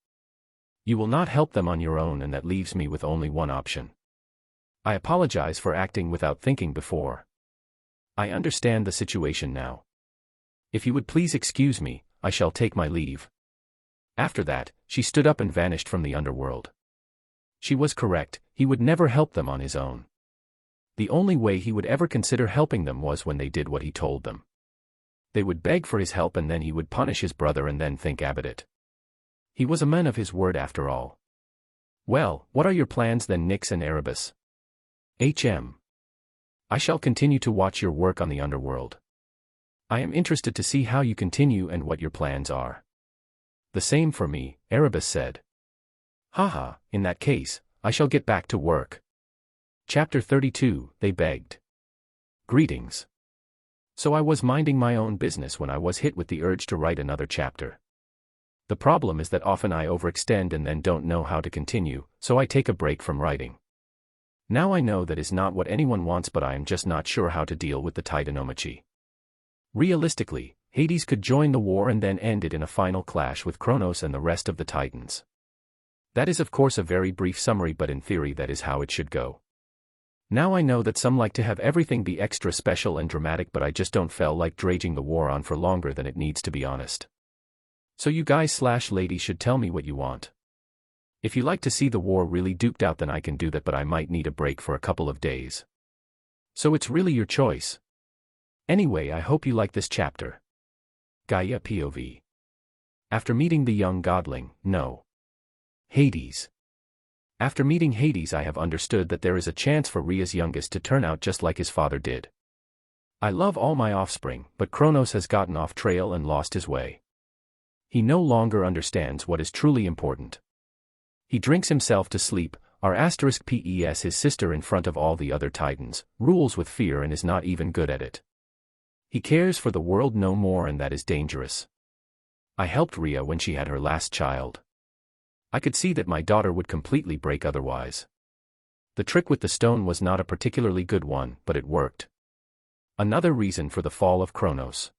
You will not help them on your own, and that leaves me with only one option. I apologize for acting without thinking before. I understand the situation now. If you would please excuse me, I shall take my leave. After that, she stood up and vanished from the underworld. She was correct, he would never help them on his own. The only way he would ever consider helping them was when they did what he told them. They would beg for his help and then he would punish his brother and then think about it. He was a man of his word after all. Well, what are your plans then, Nyx and Erebus? I shall continue to watch your work on the underworld. I am interested to see how you continue and what your plans are. The same for me, Erebus said. Haha, in that case, I shall get back to work. Chapter 32, They Begged. Greetings. So I was minding my own business when I was hit with the urge to write another chapter. The problem is that often I overextend and then don't know how to continue, so I take a break from writing. Now I know that is not what anyone wants, but I am just not sure how to deal with the Titanomachi. Realistically, Hades could join the war and then end it in a final clash with Kronos and the rest of the Titans. That is of course a very brief summary, but in theory that is how it should go. Now I know that some like to have everything be extra special and dramatic, but I just don't feel like dragging the war on for longer than it needs, to be honest. So you guys/ladies should tell me what you want. If you like to see the war really duked out, then I can do that, but I might need a break for a couple of days. So it's really your choice. Anyway, I hope you like this chapter. Gaia POV. After meeting the young godling, no. Hades. After meeting Hades, I have understood that there is a chance for Rhea's youngest to turn out just like his father did. I love all my offspring, but Kronos has gotten off trail and lost his way. He no longer understands what is truly important. He drinks himself to sleep, *PES his sister in front of all the other Titans, rules with fear and is not even good at it. He cares for the world no more, and that is dangerous. I helped Rhea when she had her last child. I could see that my daughter would completely break otherwise. The trick with the stone was not a particularly good one, but it worked. Another reason for the fall of Kronos.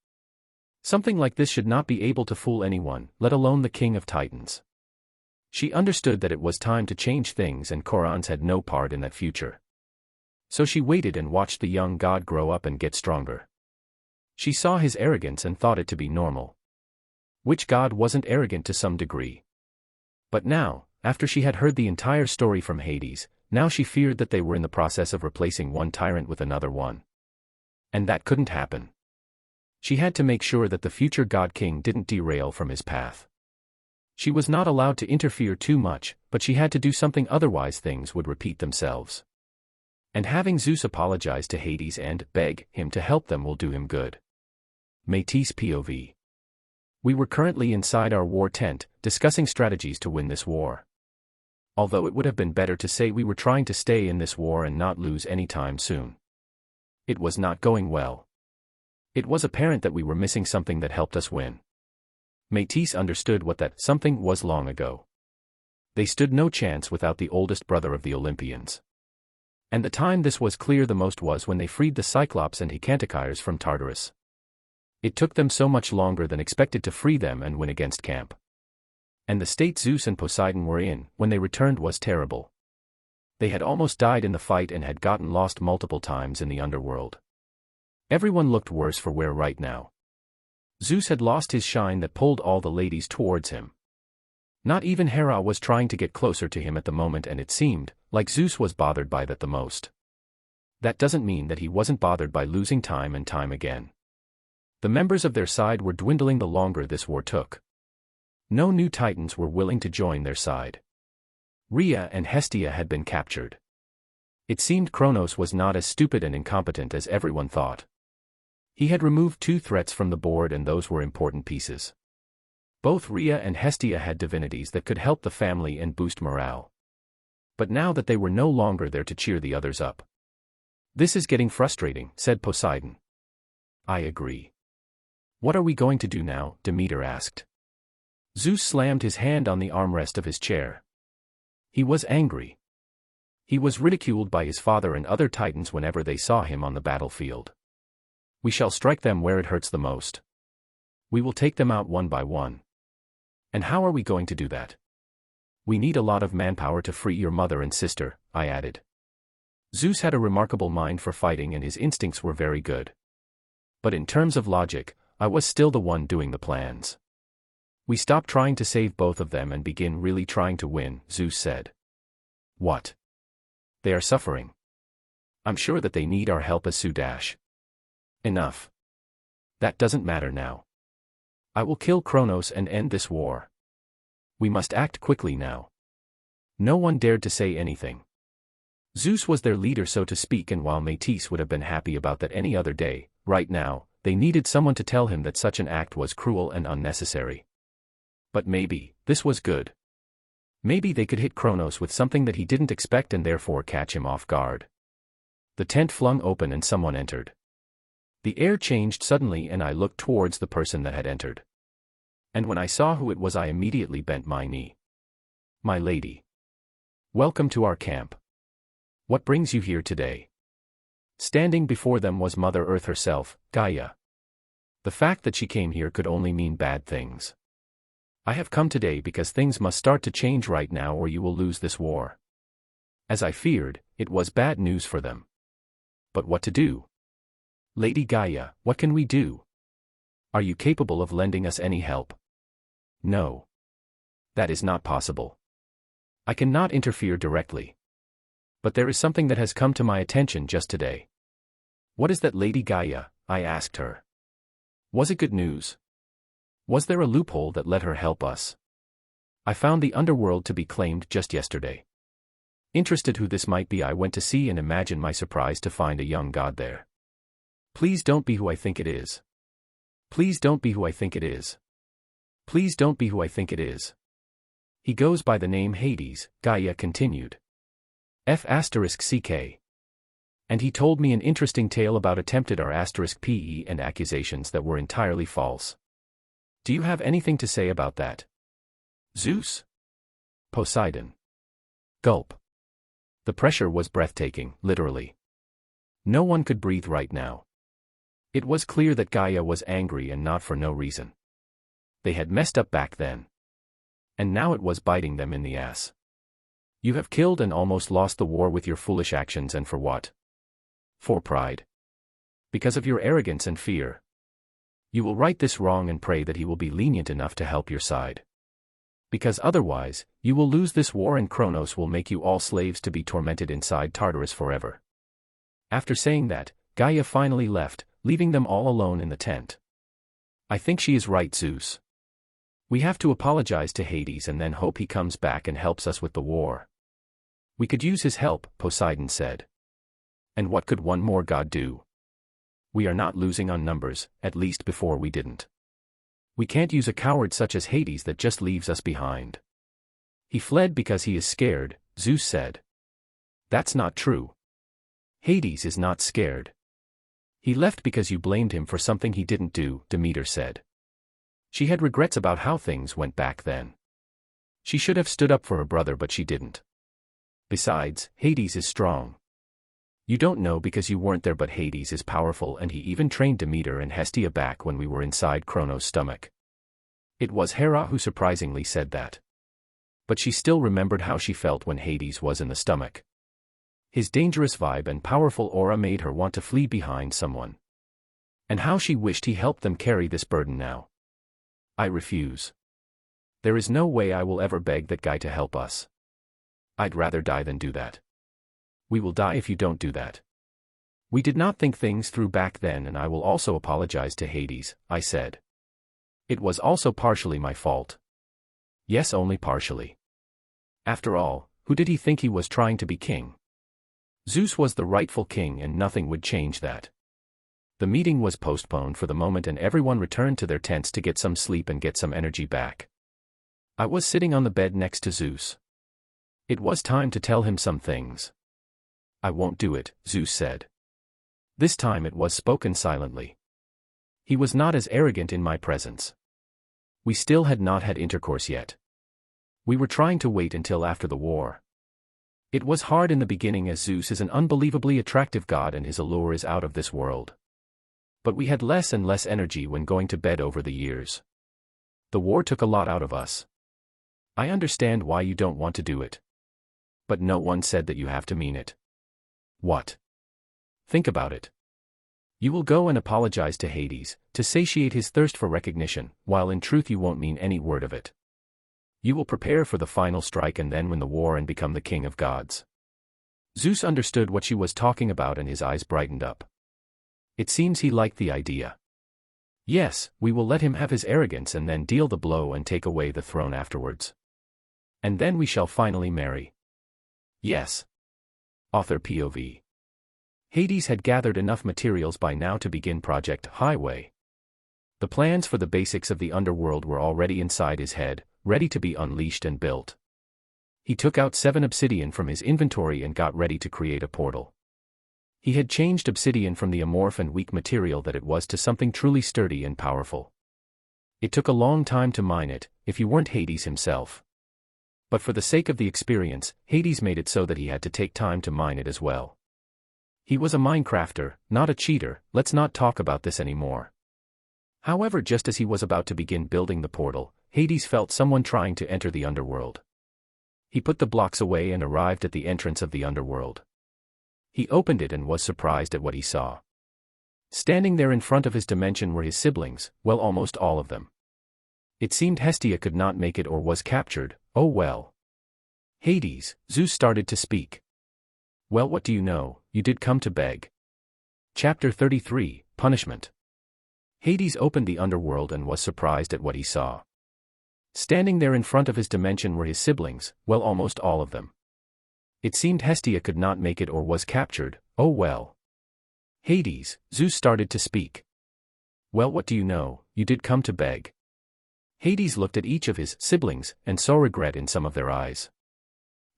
Something like this should not be able to fool anyone, let alone the King of Titans. She understood that it was time to change things, and Korans had no part in that future. So she waited and watched the young god grow up and get stronger. She saw his arrogance and thought it to be normal. Which god wasn't arrogant to some degree? But now, after she had heard the entire story from Hades, now she feared that they were in the process of replacing one tyrant with another one. And that couldn't happen. She had to make sure that the future God King didn't derail from his path. She was not allowed to interfere too much, but she had to do something, otherwise things would repeat themselves. And having Zeus apologize to Hades and beg him to help them will do him good. Métis POV. We were currently inside our war tent, discussing strategies to win this war. Although it would have been better to say we were trying to stay in this war and not lose any time soon. It was not going well. It was apparent that we were missing something that helped us win. Métis understood what that something was long ago. They stood no chance without the oldest brother of the Olympians. And the time this was clear the most was when they freed the Cyclops and Hecantokyres from Tartarus. It took them so much longer than expected to free them and win against camp. And the state Zeus and Poseidon were in, when they returned, was terrible. They had almost died in the fight and had gotten lost multiple times in the underworld. Everyone looked worse for wear right now. Zeus had lost his shine that pulled all the ladies towards him. Not even Hera was trying to get closer to him at the moment, and it seemed like Zeus was bothered by that the most. That doesn't mean that he wasn't bothered by losing time and time again. The members of their side were dwindling the longer this war took. No new titans were willing to join their side. Rhea and Hestia had been captured. It seemed Kronos was not as stupid and incompetent as everyone thought. He had removed 2 threats from the board, and those were important pieces. Both Rhea and Hestia had divinities that could help the family and boost morale. But now that they were no longer there to cheer the others up. This is getting frustrating, said Poseidon. I agree. What are we going to do now? Demeter asked. Zeus slammed his hand on the armrest of his chair. He was angry. He was ridiculed by his father and other titans whenever they saw him on the battlefield. We shall strike them where it hurts the most. We will take them out one by one. And how are we going to do that? We need a lot of manpower to free your mother and sister, I added. Zeus had a remarkable mind for fighting and his instincts were very good. But in terms of logic, I was still the one doing the plans. We stop trying to save both of them and begin really trying to win, Zeus said. What? They are suffering. I'm sure that they need our help as Sudash. Enough. That doesn't matter now. I will kill Kronos and end this war. We must act quickly now. No one dared to say anything. Zeus was their leader, so to speak, and while Métis would have been happy about that any other day, right now, they needed someone to tell him that such an act was cruel and unnecessary. But maybe, this was good. Maybe they could hit Kronos with something that he didn't expect and therefore catch him off guard. The tent flung open and someone entered. The air changed suddenly and I looked towards the person that had entered. And when I saw who it was, I immediately bent my knee. My lady. Welcome to our camp. What brings you here today? Standing before them was Mother Earth herself, Gaia. The fact that she came here could only mean bad things. I have come today because things must start to change right now or you will lose this war. As I feared, it was bad news for them. But what to do? Lady Gaia, what can we do? Are you capable of lending us any help? No. That is not possible. I cannot interfere directly. But there is something that has come to my attention just today. What is that, Lady Gaia? I asked her. Was it good news? Was there a loophole that let her help us? I found the underworld to be claimed just yesterday. Interested who this might be, I went to see and imagine my surprise to find a young god there. Please don't be who I think it is. Please don't be who I think it is. Please don't be who I think it is. He goes by the name Hades, Gaia continued. F***CK. And he told me an interesting tale about attempted R***PE and accusations that were entirely false. Do you have anything to say about that? Zeus? Poseidon. Gulp. The pressure was breathtaking, literally. No one could breathe right now. It was clear that Gaia was angry and not for no reason. They had messed up back then. And now it was biting them in the ass. You have killed and almost lost the war with your foolish actions, and for what? For pride. Because of your arrogance and fear. You will right this wrong and pray that he will be lenient enough to help your side. Because otherwise, you will lose this war and Kronos will make you all slaves to be tormented inside Tartarus forever. After saying that, Gaia finally left, leaving them all alone in the tent. I think she is right, Zeus. We have to apologize to Hades and then hope he comes back and helps us with the war. We could use his help, Poseidon said. And what could one more god do? We are not losing on numbers, at least before we didn't. We can't use a coward such as Hades that just leaves us behind. He fled because he is scared, Zeus said. That's not true. Hades is not scared. He left because you blamed him for something he didn't do, Demeter said. She had regrets about how things went back then. She should have stood up for her brother, but she didn't. Besides, Hades is strong. You don't know because you weren't there, but Hades is powerful and he even trained Demeter and Hestia back when we were inside Kronos' stomach. It was Hera who surprisingly said that. But she still remembered how she felt when Hades was in the stomach. His dangerous vibe and powerful aura made her want to flee behind someone. And how she wished he helped them carry this burden now. I refuse. There is no way I will ever beg that guy to help us. I'd rather die than do that. We will die if you don't do that. We did not think things through back then, and I will also apologize to Hades, I said. It was also partially my fault. Yes, only partially. After all, who did he think he was trying to be king? Zeus was the rightful king and nothing would change that. The meeting was postponed for the moment and everyone returned to their tents to get some sleep and get some energy back. I was sitting on the bed next to Zeus. It was time to tell him some things. I won't do it, Zeus said. This time it was spoken silently. He was not as arrogant in my presence. We still had not had intercourse yet. We were trying to wait until after the war. It was hard in the beginning as Zeus is an unbelievably attractive god and his allure is out of this world. But we had less and less energy when going to bed over the years. The war took a lot out of us. I understand why you don't want to do it. But no one said that you have to mean it. What? Think about it. You will go and apologize to Hades, to satiate his thirst for recognition, while in truth you won't mean any word of it. You will prepare for the final strike and then win the war and become the king of gods. Zeus understood what she was talking about and his eyes brightened up. It seems he liked the idea. Yes, we will let him have his arrogance and then deal the blow and take away the throne afterwards. And then we shall finally marry. Yes. Author POV. Hades had gathered enough materials by now to begin Project Highway. The plans for the basics of the underworld were already inside his head, ready to be unleashed and built. He took out 7 obsidian from his inventory and got ready to create a portal. He had changed obsidian from the amorph and weak material that it was to something truly sturdy and powerful. It took a long time to mine it, if you weren't Hades himself. But for the sake of the experience, Hades made it so that he had to take time to mine it as well. He was a minecrafter, not a cheater. Let's not talk about this anymore. However, just as he was about to begin building the portal, Hades felt someone trying to enter the underworld. He put the blocks away and arrived at the entrance of the underworld. He opened it and was surprised at what he saw. Standing there in front of his dimension were his siblings, well, almost all of them. It seemed Hestia could not make it or was captured. Oh well. Hades, Zeus started to speak. Well, what do you know, you did come to beg. Chapter 33, Punishment. Hades opened the underworld and was surprised at what he saw. Standing there in front of his dimension were his siblings, well, almost all of them. It seemed Hestia could not make it or was captured. Oh well. Hades, Zeus started to speak. Well, what do you know, you did come to beg. Hades looked at each of his siblings and saw regret in some of their eyes.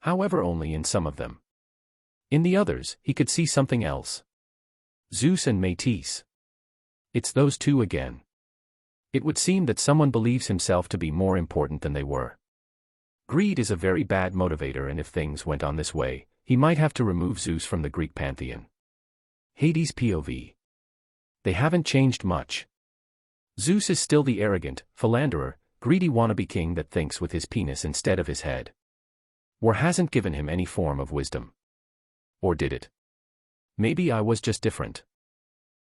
However, only in some of them. In the others, he could see something else. Zeus and Métis. It's those two again. It would seem that someone believes himself to be more important than they were. Greed is a very bad motivator, and if things went on this way, he might have to remove Zeus from the Greek pantheon. Hades POV. They haven't changed much. Zeus is still the arrogant, philanderer, greedy wannabe king that thinks with his penis instead of his head. War hasn't given him any form of wisdom. Or did it? Maybe I was just different.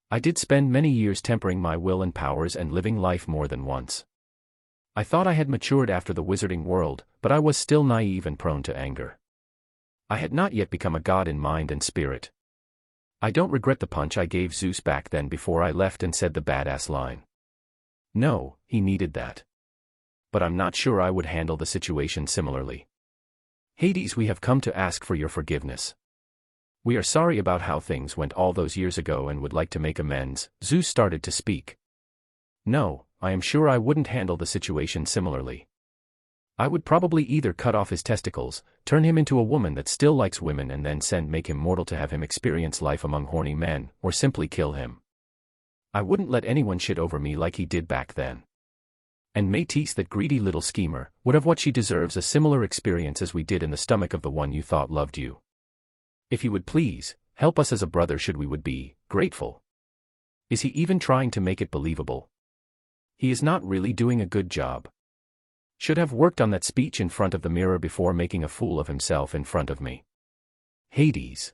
I did spend many years tempering my will and powers and living life more than once. I thought I had matured after the wizarding world, but I was still naive and prone to anger. I had not yet become a god in mind and spirit. I don't regret the punch I gave Zeus back then before I left and said the badass line. No, he needed that. But I'm not sure I would handle the situation similarly. Hades, we have come to ask for your forgiveness. We are sorry about how things went all those years ago and would like to make amends. Zeus started to speak. No, I am sure I wouldn't handle the situation similarly. I would probably either cut off his testicles, turn him into a woman that still likes women and then make him mortal to have him experience life among horny men, or simply kill him. I wouldn't let anyone shit over me like he did back then. And Métis, that greedy little schemer, would have what she deserves, a similar experience as we did in the stomach of the one you thought loved you. If you would please, help us as a brother, we would be grateful. Is he even trying to make it believable? He is not really doing a good job. Should have worked on that speech in front of the mirror before making a fool of himself in front of me. Hades.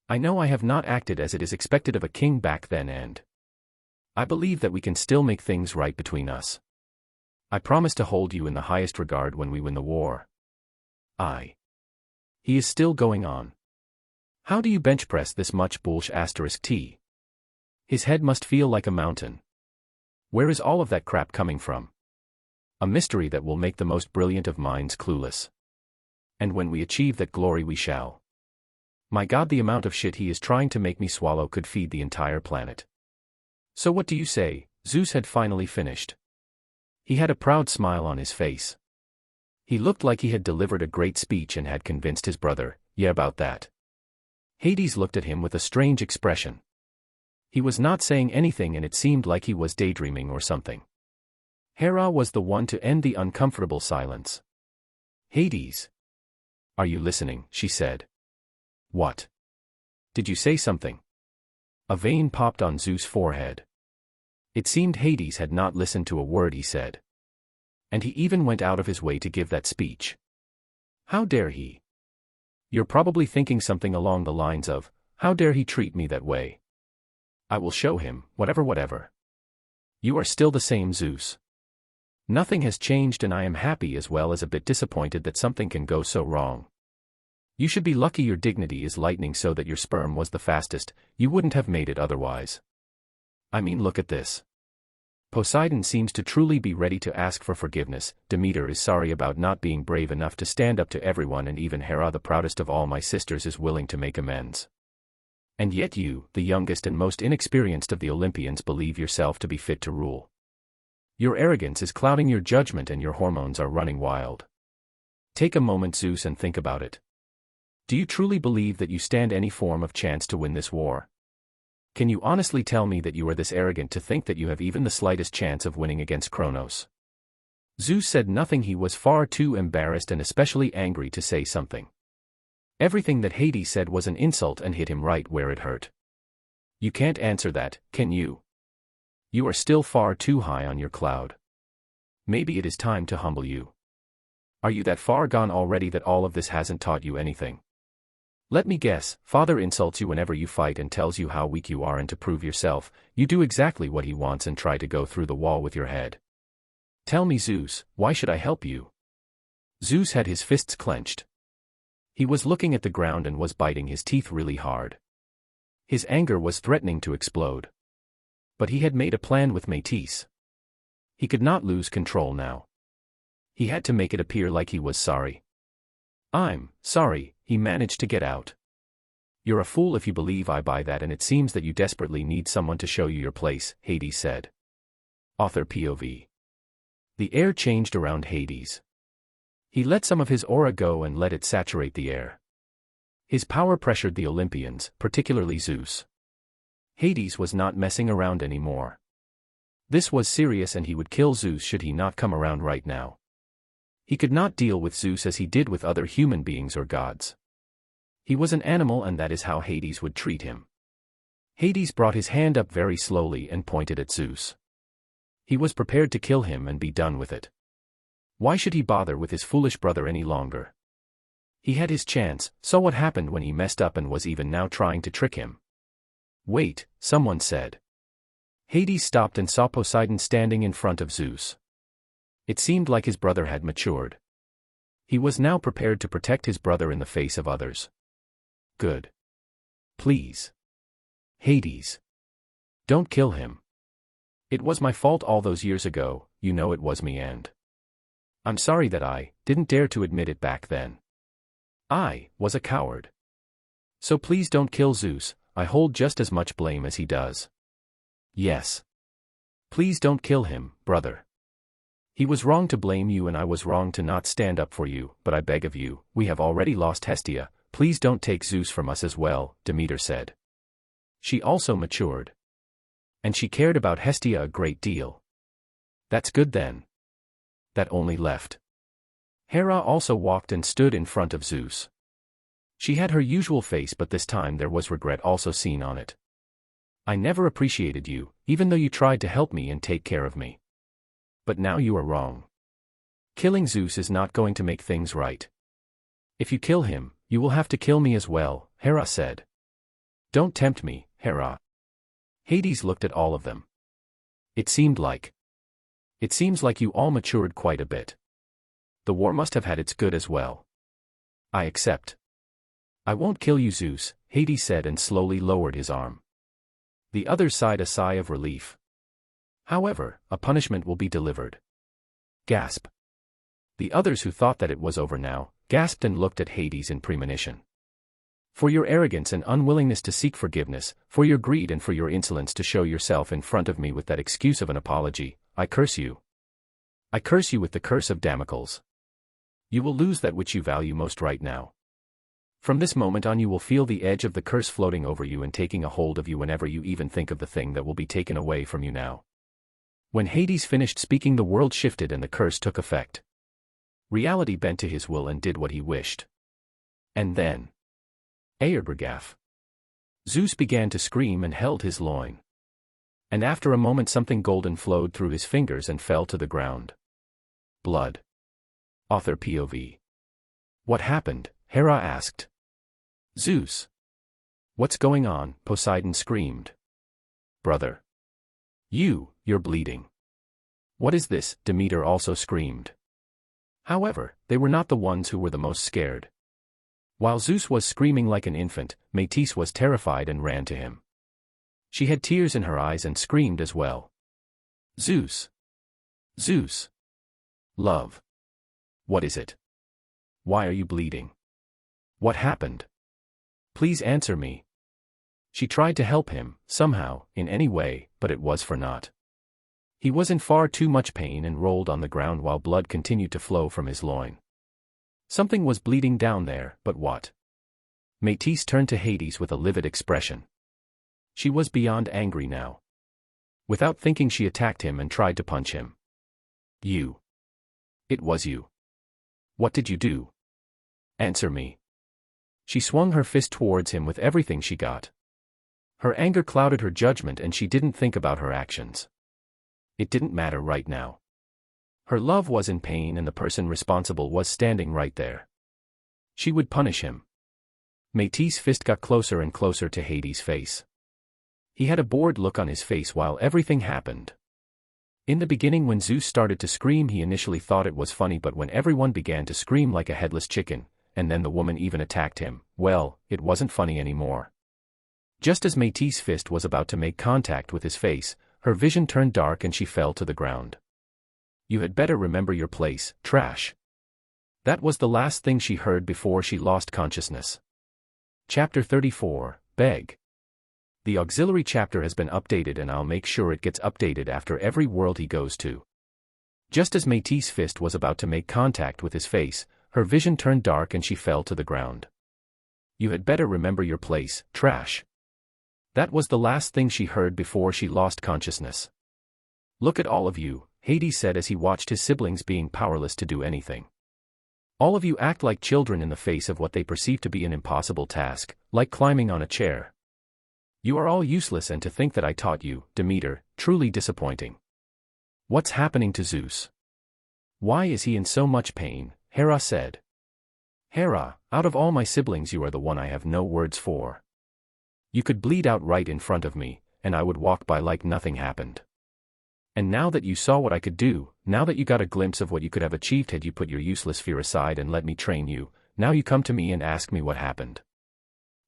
I know I have not acted as it is expected of a king back then, and I believe that we can still make things right between us. I promise to hold you in the highest regard when we win the war. He is still going on. How do you bench press this much bullsh*t? His head must feel like a mountain. Where is all of that crap coming from? A mystery that will make the most brilliant of minds clueless. And when we achieve that glory we shall. My God, the amount of shit he is trying to make me swallow could feed the entire planet. So what do you say? Zeus had finally finished. He had a proud smile on his face. He looked like he had delivered a great speech and had convinced his brother, yeah, about that. Hades looked at him with a strange expression. He was not saying anything and it seemed like he was daydreaming or something. Hera was the one to end the uncomfortable silence. Hades. Are you listening? She said. What? Did you say something? A vein popped on Zeus' forehead. It seemed Hades had not listened to a word he said. And he even went out of his way to give that speech. How dare he? You're probably thinking something along the lines of, how dare he treat me that way? I will show him, whatever. You are still the same Zeus. Nothing has changed and I am happy as well as a bit disappointed that something can go so wrong. You should be lucky your dignity is lightning so that your sperm was the fastest, you wouldn't have made it otherwise. I mean, look at this. Poseidon seems to truly be ready to ask for forgiveness, Demeter is sorry about not being brave enough to stand up to everyone, and even Hera, the proudest of all my sisters, is willing to make amends. And yet you, the youngest and most inexperienced of the Olympians, believe yourself to be fit to rule. Your arrogance is clouding your judgment and your hormones are running wild. Take a moment, Zeus, and think about it. Do you truly believe that you stand any form of chance to win this war? Can you honestly tell me that you are this arrogant to think that you have even the slightest chance of winning against Kronos? Zeus said nothing. He was far too embarrassed and especially angry to say something. Everything that Hades said was an insult and hit him right where it hurt. You can't answer that, can you? You are still far too high on your cloud. Maybe it is time to humble you. Are you that far gone already that all of this hasn't taught you anything? Let me guess, Father insults you whenever you fight and tells you how weak you are, and to prove yourself, you do exactly what he wants and try to go through the wall with your head. Tell me, Zeus, why should I help you? Zeus had his fists clenched. He was looking at the ground and was biting his teeth really hard. His anger was threatening to explode. But he had made a plan with Métis. He could not lose control now. He had to make it appear like he was sorry. I'm sorry, he managed to get out. You're a fool if you believe I buy that, and it seems that you desperately need someone to show you your place, Hades said. Author POV. The air changed around Hades. He let some of his aura go and let it saturate the air. His power pressured the Olympians, particularly Zeus. Hades was not messing around anymore. This was serious and he would kill Zeus should he not come around right now. He could not deal with Zeus as he did with other human beings or gods. He was an animal and that is how Hades would treat him. Hades brought his hand up very slowly and pointed at Zeus. He was prepared to kill him and be done with it. Why should he bother with his foolish brother any longer? He had his chance, so what happened when he messed up and was even now trying to trick him? Wait, someone said. Hades stopped and saw Poseidon standing in front of Zeus. It seemed like his brother had matured. He was now prepared to protect his brother in the face of others. Good. Please. Hades. Don't kill him. It was my fault all those years ago, you know it was me, and I'm sorry that I didn't dare to admit it back then. I was a coward. So please don't kill Zeus, I hold just as much blame as he does. Yes. Please don't kill him, brother. He was wrong to blame you and I was wrong to not stand up for you, but I beg of you, we have already lost Hestia, please don't take Zeus from us as well, Demeter said. She also matured. And she cared about Hestia a great deal. That's good then. That only left. Hera also walked and stood in front of Zeus. She had her usual face, but this time there was regret also seen on it. I never appreciated you, even though you tried to help me and take care of me. But now you are wrong. Killing Zeus is not going to make things right. If you kill him, you will have to kill me as well, Hera said. Don't tempt me, Hera. Hades looked at all of them. It seems like you all matured quite a bit. The war must have had its good as well. I accept. I won't kill you, Zeus, Hades said and slowly lowered his arm. The others sighed a sigh of relief. However, a punishment will be delivered. Gasp. The others, who thought that it was over now, gasped and looked at Hades in premonition. For your arrogance and unwillingness to seek forgiveness, for your greed and for your insolence to show yourself in front of me with that excuse of an apology, I curse you. I curse you with the curse of Damocles. You will lose that which you value most right now. From this moment on you will feel the edge of the curse floating over you and taking a hold of you whenever you even think of the thing that will be taken away from you now. When Hades finished speaking, the world shifted and the curse took effect. Reality bent to his will and did what he wished. And then, Aerbrigaf. Zeus began to scream and held his loin. And after a moment something golden flowed through his fingers and fell to the ground. Blood. Author POV. What happened? Hera asked. Zeus. What's going on? Poseidon screamed. brother. You're bleeding. What is this? Demeter also screamed. However, they were not the ones who were the most scared. While Zeus was screaming like an infant, Métis was terrified and ran to him. She had tears in her eyes and screamed as well. Zeus! Zeus! Love! What is it? Why are you bleeding? What happened? Please answer me. She tried to help him, somehow, in any way, but it was for naught. He was in far too much pain and rolled on the ground while blood continued to flow from his loin. Something was bleeding down there, but what? Métis turned to Hades with a livid expression. She was beyond angry now. Without thinking, she attacked him and tried to punch him. You. It was you. What did you do? Answer me. She swung her fist towards him with everything she got. Her anger clouded her judgment and she didn't think about her actions. It didn't matter right now. Her love was in pain and the person responsible was standing right there. She would punish him. Métis' fist got closer and closer to Hades' face. He had a bored look on his face while everything happened. In the beginning, when Zeus started to scream, he initially thought it was funny, but when everyone began to scream like a headless chicken, and then the woman even attacked him, well, it wasn't funny anymore. Just as Métis' fist was about to make contact with his face, her vision turned dark and she fell to the ground. You had better remember your place, trash. That was the last thing she heard before she lost consciousness. Chapter 34, Beg. The auxiliary chapter has been updated and I'll make sure it gets updated after every world he goes to. Just as Métis' fist was about to make contact with his face, her vision turned dark and she fell to the ground. You had better remember your place, trash. That was the last thing she heard before she lost consciousness. Look at all of you, Hades said as he watched his siblings being powerless to do anything. All of you act like children in the face of what they perceive to be an impossible task, like climbing on a chair. You are all useless, and to think that I taught you, Demeter, truly disappointing. What's happening to Zeus? Why is he in so much pain? Hera said. Hera, out of all my siblings you are the one I have no words for. You could bleed out right in front of me, and I would walk by like nothing happened. And now that you saw what I could do, now that you got a glimpse of what you could have achieved had you put your useless fear aside and let me train you, now you come to me and ask me what happened.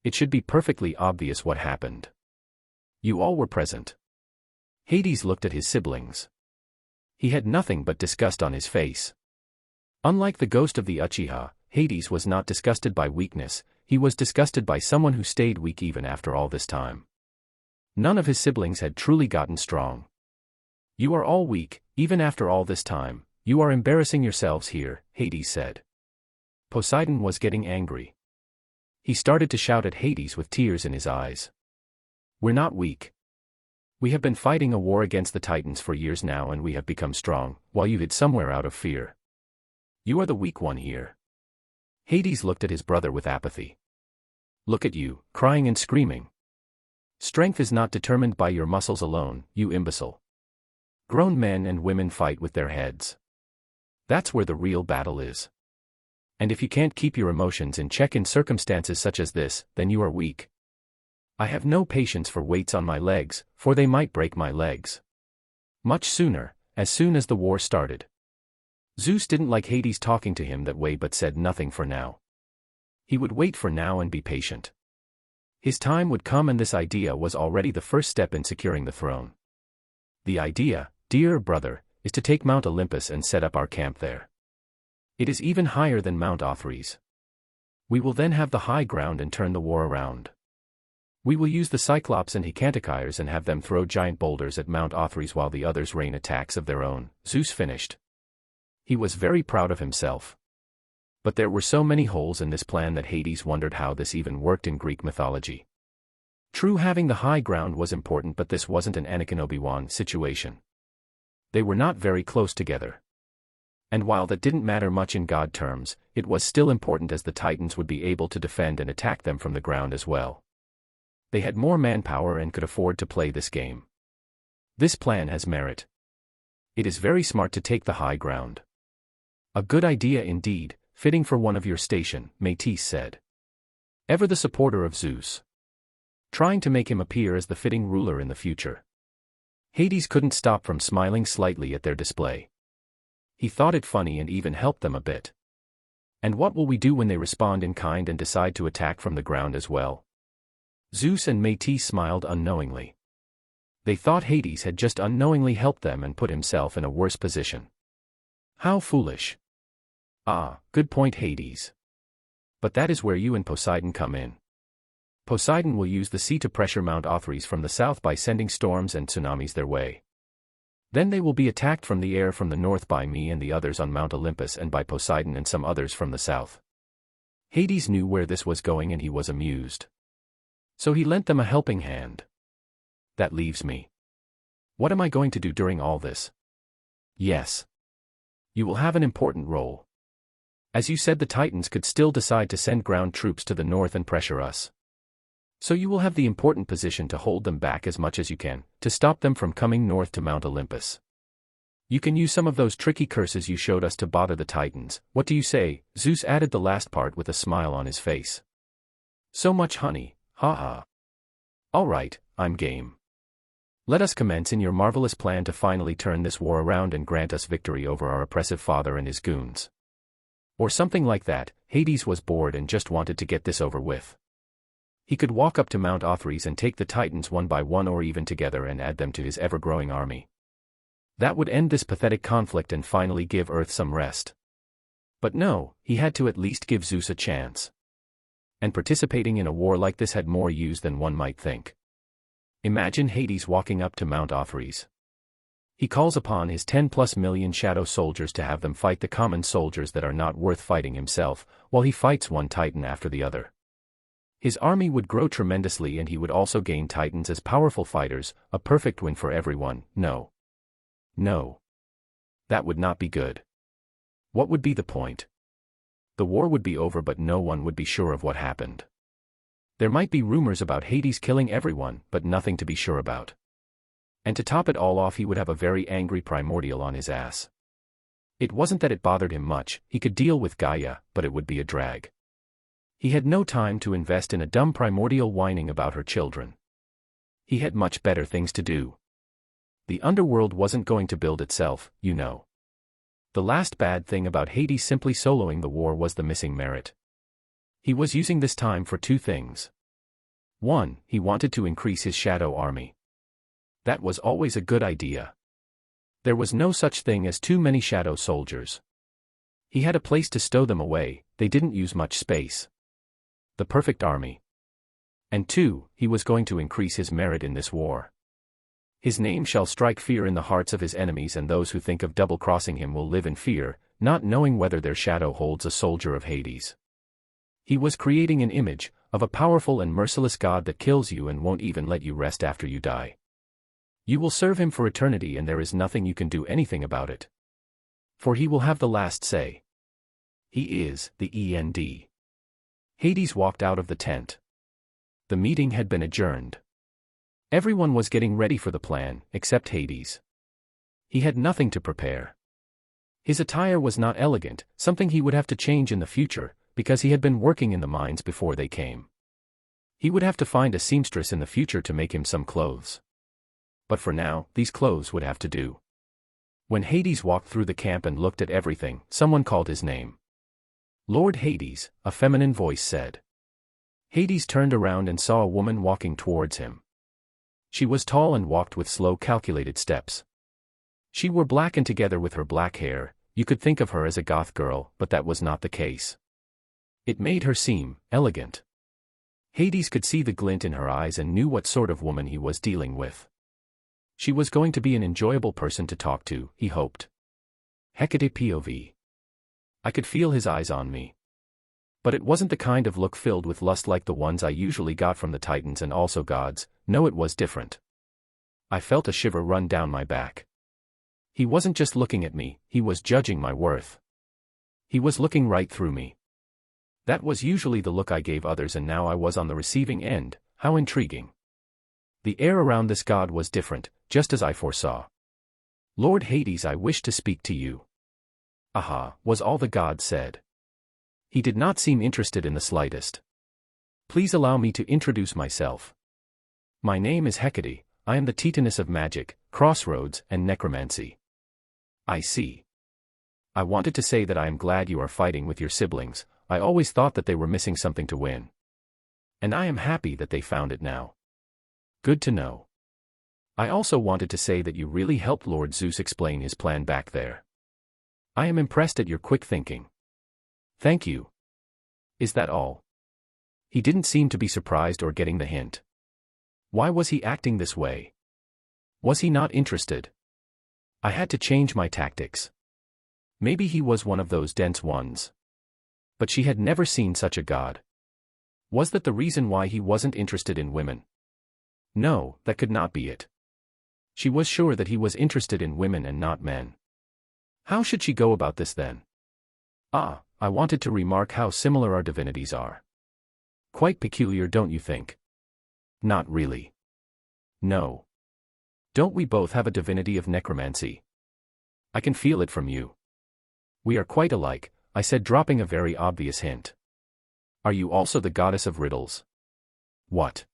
It should be perfectly obvious what happened. You all were present. Hades looked at his siblings. He had nothing but disgust on his face. Unlike the ghost of the Uchiha, Hades was not disgusted by weakness, he was disgusted by someone who stayed weak even after all this time. None of his siblings had truly gotten strong. You are all weak, even after all this time, you are embarrassing yourselves here, Hades said. Poseidon was getting angry. He started to shout at Hades with tears in his eyes. We're not weak. We have been fighting a war against the Titans for years now and we have become strong, while you hid somewhere out of fear. You are the weak one here. Hades looked at his brother with apathy. Look at you, crying and screaming. Strength is not determined by your muscles alone, you imbecile. Grown men and women fight with their heads. That's where the real battle is. And if you can't keep your emotions in check in circumstances such as this, then you are weak. I have no patience for weights on my legs, for they might break my legs. Much sooner, as soon as the war started. Zeus didn't like Hades talking to him that way but said nothing for now. He would wait for now and be patient. His time would come and this idea was already the first step in securing the throne. The idea, dear brother, is to take Mount Olympus and set up our camp there. It is even higher than Mount Othries. We will then have the high ground and turn the war around. We will use the Cyclops and Hecantokyres and have them throw giant boulders at Mount Othries while the others rain attacks of their own, Zeus finished. He was very proud of himself. But there were so many holes in this plan that Hades wondered how this even worked in Greek mythology. True, having the high ground was important, but this wasn't an Anakin-Obi-Wan situation. They were not very close together. And while that didn't matter much in God terms, it was still important as the Titans would be able to defend and attack them from the ground as well. They had more manpower and could afford to play this game. This plan has merit. It is very smart to take the high ground. A good idea indeed, fitting for one of your station, Métis said. Ever the supporter of Zeus. Trying to make him appear as the fitting ruler in the future. Hades couldn't stop from smiling slightly at their display. He thought it funny and even helped them a bit. And what will we do when they respond in kind and decide to attack from the ground as well? Zeus and Métis smiled unknowingly. They thought Hades had just unknowingly helped them and put himself in a worse position. How foolish. Ah, good point, Hades. But that is where you and Poseidon come in. Poseidon will use the sea to pressure Mount Othrys from the south by sending storms and tsunamis their way. Then they will be attacked from the air from the north by me and the others on Mount Olympus and by Poseidon and some others from the south. Hades knew where this was going and he was amused. So he lent them a helping hand. That leaves me. What am I going to do during all this? Yes. You will have an important role. As you said, the Titans could still decide to send ground troops to the north and pressure us. So you will have the important position to hold them back as much as you can, to stop them from coming north to Mount Olympus. You can use some of those tricky curses you showed us to bother the Titans. What do you say? Zeus added the last part with a smile on his face. So much honey, haha. All right, I'm game. Let us commence in your marvelous plan to finally turn this war around and grant us victory over our oppressive father and his goons. Or something like that. Hades was bored and just wanted to get this over with. He could walk up to Mount Othrys and take the Titans one by one or even together and add them to his ever-growing army. That would end this pathetic conflict and finally give Earth some rest. But no, he had to at least give Zeus a chance. And participating in a war like this had more use than one might think. Imagine Hades walking up to Mount Othrys. He calls upon his 10+ million shadow soldiers to have them fight the common soldiers that are not worth fighting himself, while he fights one Titan after the other. His army would grow tremendously and he would also gain Titans as powerful fighters, a perfect win for everyone. No. No. That would not be good. What would be the point? The war would be over but no one would be sure of what happened. There might be rumors about Hades killing everyone, but nothing to be sure about. And to top it all off, he would have a very angry primordial on his ass. It wasn't that it bothered him much, he could deal with Gaia, but it would be a drag. He had no time to invest in a dumb primordial whining about her children. He had much better things to do. The underworld wasn't going to build itself, you know. The last bad thing about Hades simply soloing the war was the missing merit. He was using this time for two things. 1. He wanted to increase his shadow army. That was always a good idea. There was no such thing as too many shadow soldiers. He had a place to stow them away, they didn't use much space. The perfect army. And 2, he was going to increase his merit in this war. His name shall strike fear in the hearts of his enemies, and those who think of double-crossing him will live in fear, not knowing whether their shadow holds a soldier of Hades. He was creating an image of a powerful and merciless god that kills you and won't even let you rest after you die. You will serve him for eternity and there is nothing you can do anything about it. For he will have the last say. He is the END. Hades walked out of the tent. The meeting had been adjourned. Everyone was getting ready for the plan, except Hades. He had nothing to prepare. His attire was not elegant, something he would have to change in the future, because he had been working in the mines before they came. He would have to find a seamstress in the future to make him some clothes. But for now, these clothes would have to do. When Hades walked through the camp and looked at everything, someone called his name. Lord Hades, a feminine voice said. Hades turned around and saw a woman walking towards him. She was tall and walked with slow, calculated steps. She wore black, and together with her black hair, you could think of her as a goth girl, but that was not the case. It made her seem elegant. Hades could see the glint in her eyes and knew what sort of woman he was dealing with. She was going to be an enjoyable person to talk to, he hoped. Hecate POV. I could feel his eyes on me. But it wasn't the kind of look filled with lust like the ones I usually got from the Titans and also gods. No, it was different. I felt a shiver run down my back. He wasn't just looking at me, he was judging my worth. He was looking right through me. That was usually the look I gave others, and now I was on the receiving end. How intriguing. The air around this god was different, just as I foresaw. Lord Hades, I wish to speak to you. Aha, was all the god said. He did not seem interested in the slightest. Please allow me to introduce myself. My name is Hecate, I am the Titaness of magic, crossroads, and necromancy. I see. I wanted to say that I am glad you are fighting with your siblings. I always thought that they were missing something to win. And I am happy that they found it now. Good to know. I also wanted to say that you really helped Lord Zeus explain his plan back there. I am impressed at your quick thinking. Thank you. Is that all? He didn't seem to be surprised or getting the hint. Why was he acting this way? Was he not interested? I had to change my tactics. Maybe he was one of those dense ones. But she had never seen such a god. Was that the reason why he wasn't interested in women? No, that could not be it. She was sure that he was interested in women and not men. How should she go about this then? I wanted to remark how similar our divinities are. Quite peculiar, don't you think? Not really. No. Don't we both have a divinity of necromancy? I can feel it from you. We are quite alike, I said, dropping a very obvious hint. Are you also the goddess of riddles? What?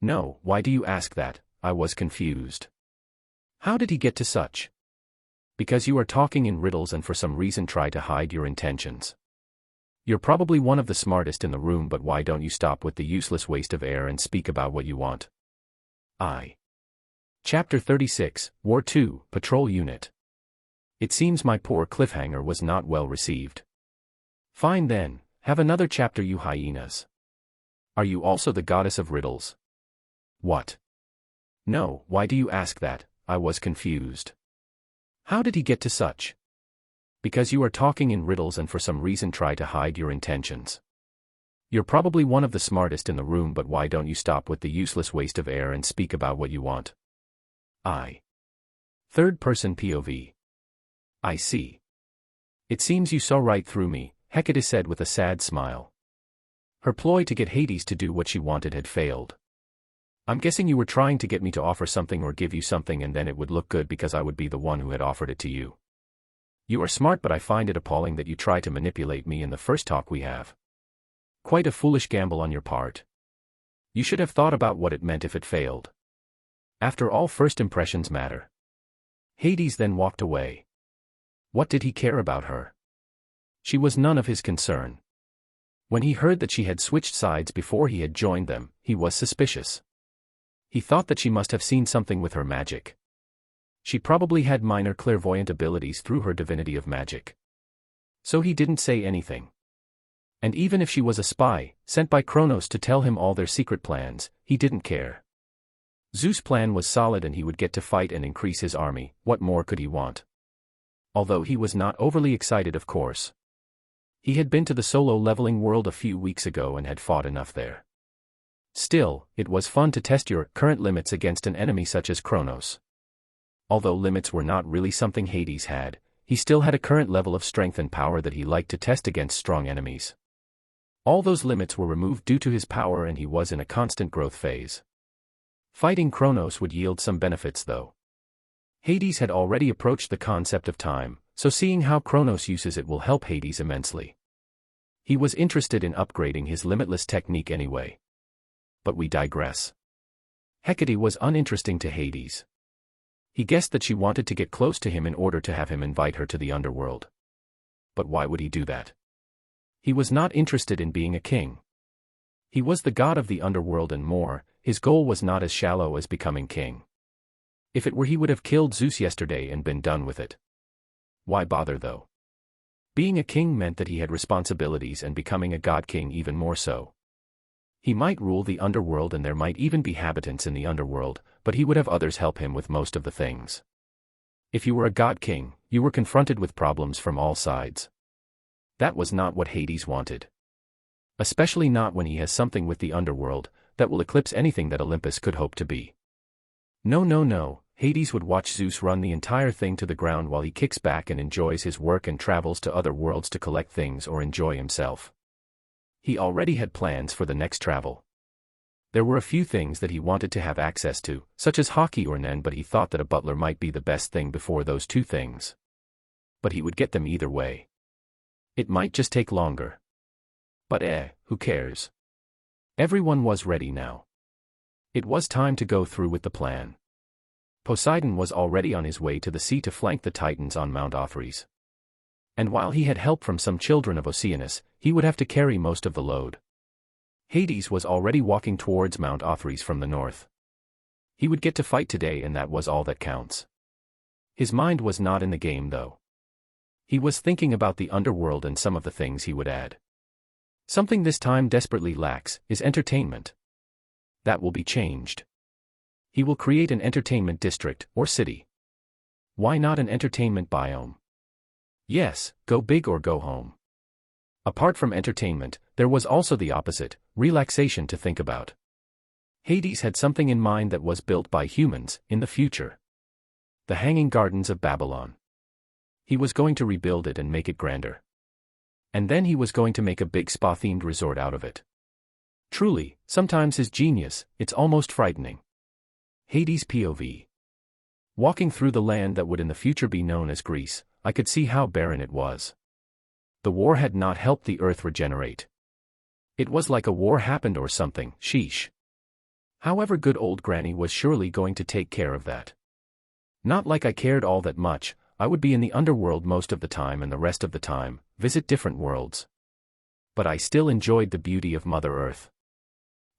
No, why do you ask that? I was confused. How did he get to such? Because you are talking in riddles and for some reason try to hide your intentions. You're probably one of the smartest in the room, but why don't you stop with the useless waste of air and speak about what you want? Chapter 36, War 2, Patrol Unit. It seems my poor cliffhanger was not well received. Fine then, have another chapter, you hyenas. Are you also the goddess of riddles? What? No, why do you ask that? I was confused. How did he get to such? Because you are talking in riddles and for some reason try to hide your intentions. You're probably one of the smartest in the room, but why don't you stop with the useless waste of air and speak about what you want? Third person POV. I see. It seems you saw right through me, Hecate said with a sad smile. Her ploy to get Hades to do what she wanted had failed. I'm guessing you were trying to get me to offer something or give you something, and then it would look good because I would be the one who had offered it to you. You are smart, but I find it appalling that you try to manipulate me in the first talk we have. Quite a foolish gamble on your part. You should have thought about what it meant if it failed. After all, first impressions matter. Hades then walked away. What did he care about her? She was none of his concern. When he heard that she had switched sides before he had joined them, he was suspicious. He thought that she must have seen something with her magic. She probably had minor clairvoyant abilities through her divinity of magic. So he didn't say anything. And even if she was a spy, sent by Kronos to tell him all their secret plans, he didn't care. Zeus' plan was solid and he would get to fight and increase his army. What more could he want? Although he was not overly excited, of course. He had been to the solo leveling world a few weeks ago and had fought enough there. Still, it was fun to test your current limits against an enemy such as Kronos. Although limits were not really something Hades had, he still had a current level of strength and power that he liked to test against strong enemies. All those limits were removed due to his power and he was in a constant growth phase. Fighting Kronos would yield some benefits though. Hades had already approached the concept of time, so seeing how Kronos uses it will help Hades immensely. He was interested in upgrading his limitless technique anyway. But we digress. Hecate was uninteresting to Hades. He guessed that she wanted to get close to him in order to have him invite her to the underworld. But why would he do that? He was not interested in being a king. He was the god of the underworld and more, his goal was not as shallow as becoming king. If it were, he would have killed Zeus yesterday and been done with it. Why bother though? Being a king meant that he had responsibilities and becoming a god king even more so. He might rule the underworld and there might even be habitants in the underworld, but he would have others help him with most of the things. If you were a god king, you were confronted with problems from all sides. That was not what Hades wanted. Especially not when he has something with the underworld that will eclipse anything that Olympus could hope to be. No, Hades would watch Zeus run the entire thing to the ground while he kicks back and enjoys his work and travels to other worlds to collect things or enjoy himself. He already had plans for the next travel. There were a few things that he wanted to have access to, such as hockey or nen, but he thought that a butler might be the best thing before those two things. But he would get them either way. It might just take longer. But who cares? Everyone was ready now. It was time to go through with the plan. Poseidon was already on his way to the sea to flank the Titans on Mount Othrys. And while he had help from some children of Oceanus, he would have to carry most of the load. Hades was already walking towards Mount Othrys from the north. He would get to fight today, and that was all that counts. His mind was not in the game though. He was thinking about the underworld and some of the things he would add. Something this time desperately lacks is entertainment. That will be changed. He will create an entertainment district, or city. Why not an entertainment biome? Yes, go big or go home. Apart from entertainment, there was also the opposite, relaxation to think about. Hades had something in mind that was built by humans, in the future. The Hanging Gardens of Babylon. He was going to rebuild it and make it grander. And then he was going to make a big spa-themed resort out of it. Truly, sometimes his genius, it's almost frightening. Hades' POV. Walking through the land that would in the future be known as Greece, I could see how barren it was. The war had not helped the earth regenerate. It was like a war happened or something, sheesh. However, good old Granny was surely going to take care of that. Not like I cared all that much. I would be in the underworld most of the time and the rest of the time, visit different worlds. But I still enjoyed the beauty of Mother Earth.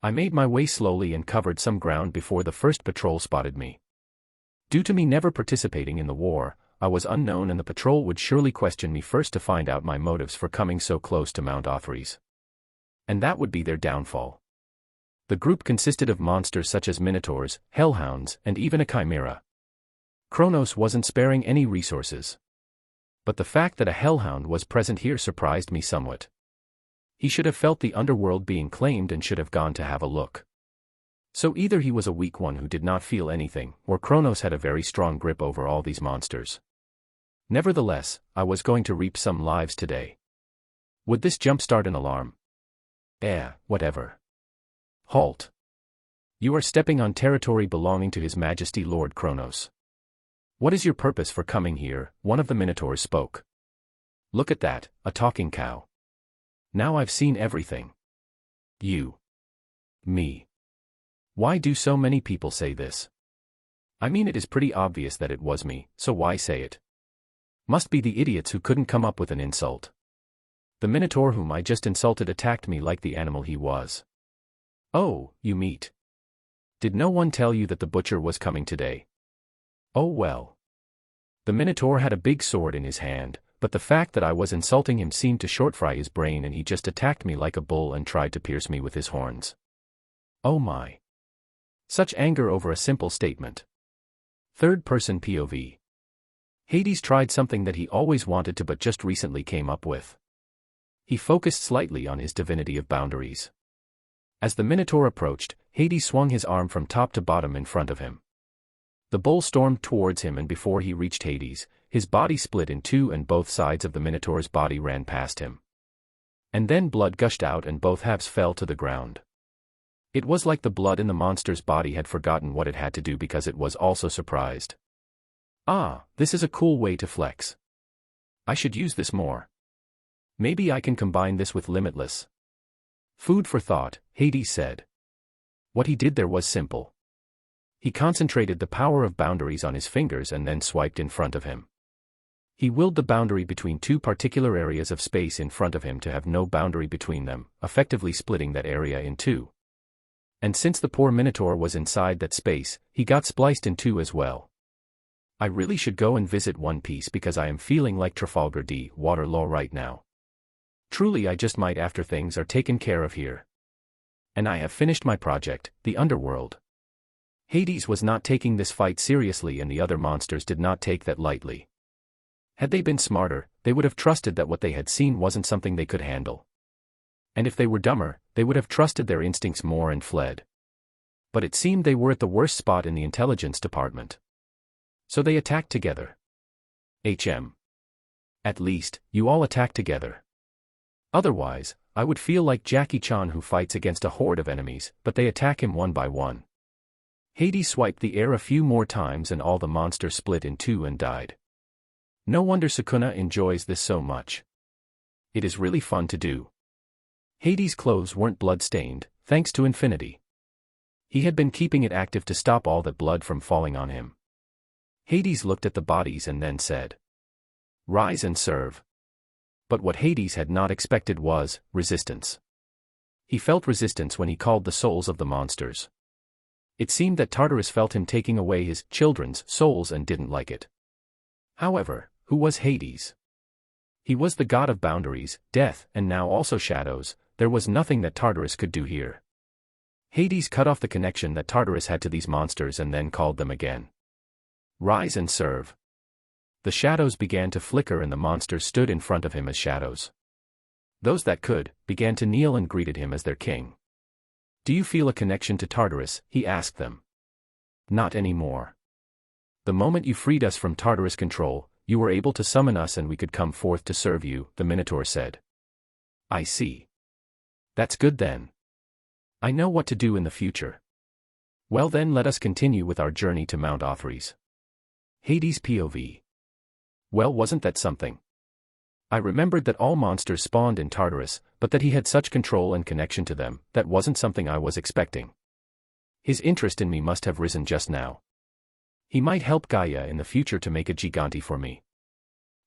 I made my way slowly and covered some ground before the first patrol spotted me. Due to me never participating in the war, I was unknown and the patrol would surely question me first to find out my motives for coming so close to Mount Othrys. And that would be their downfall. The group consisted of monsters such as minotaurs, hellhounds, and even a chimera. Kronos wasn't sparing any resources. But the fact that a hellhound was present here surprised me somewhat. He should have felt the underworld being claimed and should have gone to have a look. So either he was a weak one who did not feel anything, or Kronos had a very strong grip over all these monsters. Nevertheless, I was going to reap some lives today. Would this jumpstart an alarm? Whatever. Halt. You are stepping on territory belonging to His Majesty Lord Kronos. What is your purpose for coming here? One of the minotaurs spoke. Look at that, a talking cow. Now I've seen everything. You. Me. Why do so many people say this? I mean, it is pretty obvious that it was me, so why say it? Must be the idiots who couldn't come up with an insult. The minotaur whom I just insulted attacked me like the animal he was. Oh, you meat. Did no one tell you that the butcher was coming today? Oh well. The minotaur had a big sword in his hand, but the fact that I was insulting him seemed to short-fry his brain and he just attacked me like a bull and tried to pierce me with his horns. Oh my. Such anger over a simple statement. Third-person POV. Hades tried something that he always wanted to but just recently came up with. He focused slightly on his divinity of boundaries. As the minotaur approached, Hades swung his arm from top to bottom in front of him. The bull stormed towards him and before he reached Hades, his body split in two and both sides of the minotaur's body ran past him. And then blood gushed out and both halves fell to the ground. It was like the blood in the monster's body had forgotten what it had to do because it was also surprised. Ah, this is a cool way to flex. I should use this more. Maybe I can combine this with Limitless. Food for thought, Hades said. What he did there was simple. He concentrated the power of boundaries on his fingers and then swiped in front of him. He willed the boundary between two particular areas of space in front of him to have no boundary between them, effectively splitting that area in two. And since the poor minotaur was inside that space, he got spliced in two as well. I really should go and visit One Piece because I am feeling like Trafalgar D. Waterloo right now. Truly I just might after things are taken care of here. And I have finished my project, the Underworld. Hades was not taking this fight seriously and the other monsters did not take that lightly. Had they been smarter, they would have trusted that what they had seen wasn't something they could handle. And if they were dumber, they would have trusted their instincts more and fled. But it seemed they were at the worst spot in the intelligence department. So they attacked together. At least, you all attack together. Otherwise, I would feel like Jackie Chan who fights against a horde of enemies, but they attack him one by one. Hades swiped the air a few more times and all the monsters split in two and died. No wonder Sukuna enjoys this so much. It is really fun to do. Hades' clothes weren't blood-stained, thanks to Infinity. He had been keeping it active to stop all that blood from falling on him. Hades looked at the bodies and then said, "Rise and serve." But what Hades had not expected was resistance. He felt resistance when he called the souls of the monsters. It seemed that Tartarus felt him taking away his children's souls and didn't like it. However, who was Hades? He was the god of boundaries, death, and now also shadows. There was nothing that Tartarus could do here. Hades cut off the connection that Tartarus had to these monsters and then called them again. "Rise and serve." The shadows began to flicker and the monsters stood in front of him as shadows. Those that could, began to kneel and greeted him as their king. "Do you feel a connection to Tartarus?" he asked them. "Not anymore. The moment you freed us from Tartarus' control, you were able to summon us and we could come forth to serve you," the Minotaur said. "I see. That's good then. I know what to do in the future. Well then let us continue with our journey to Mount Othries." Hades' POV. Well, wasn't that something? I remembered that all monsters spawned in Tartarus, but that he had such control and connection to them, that wasn't something I was expecting. His interest in me must have risen just now. He might help Gaia in the future to make a Gigante for me.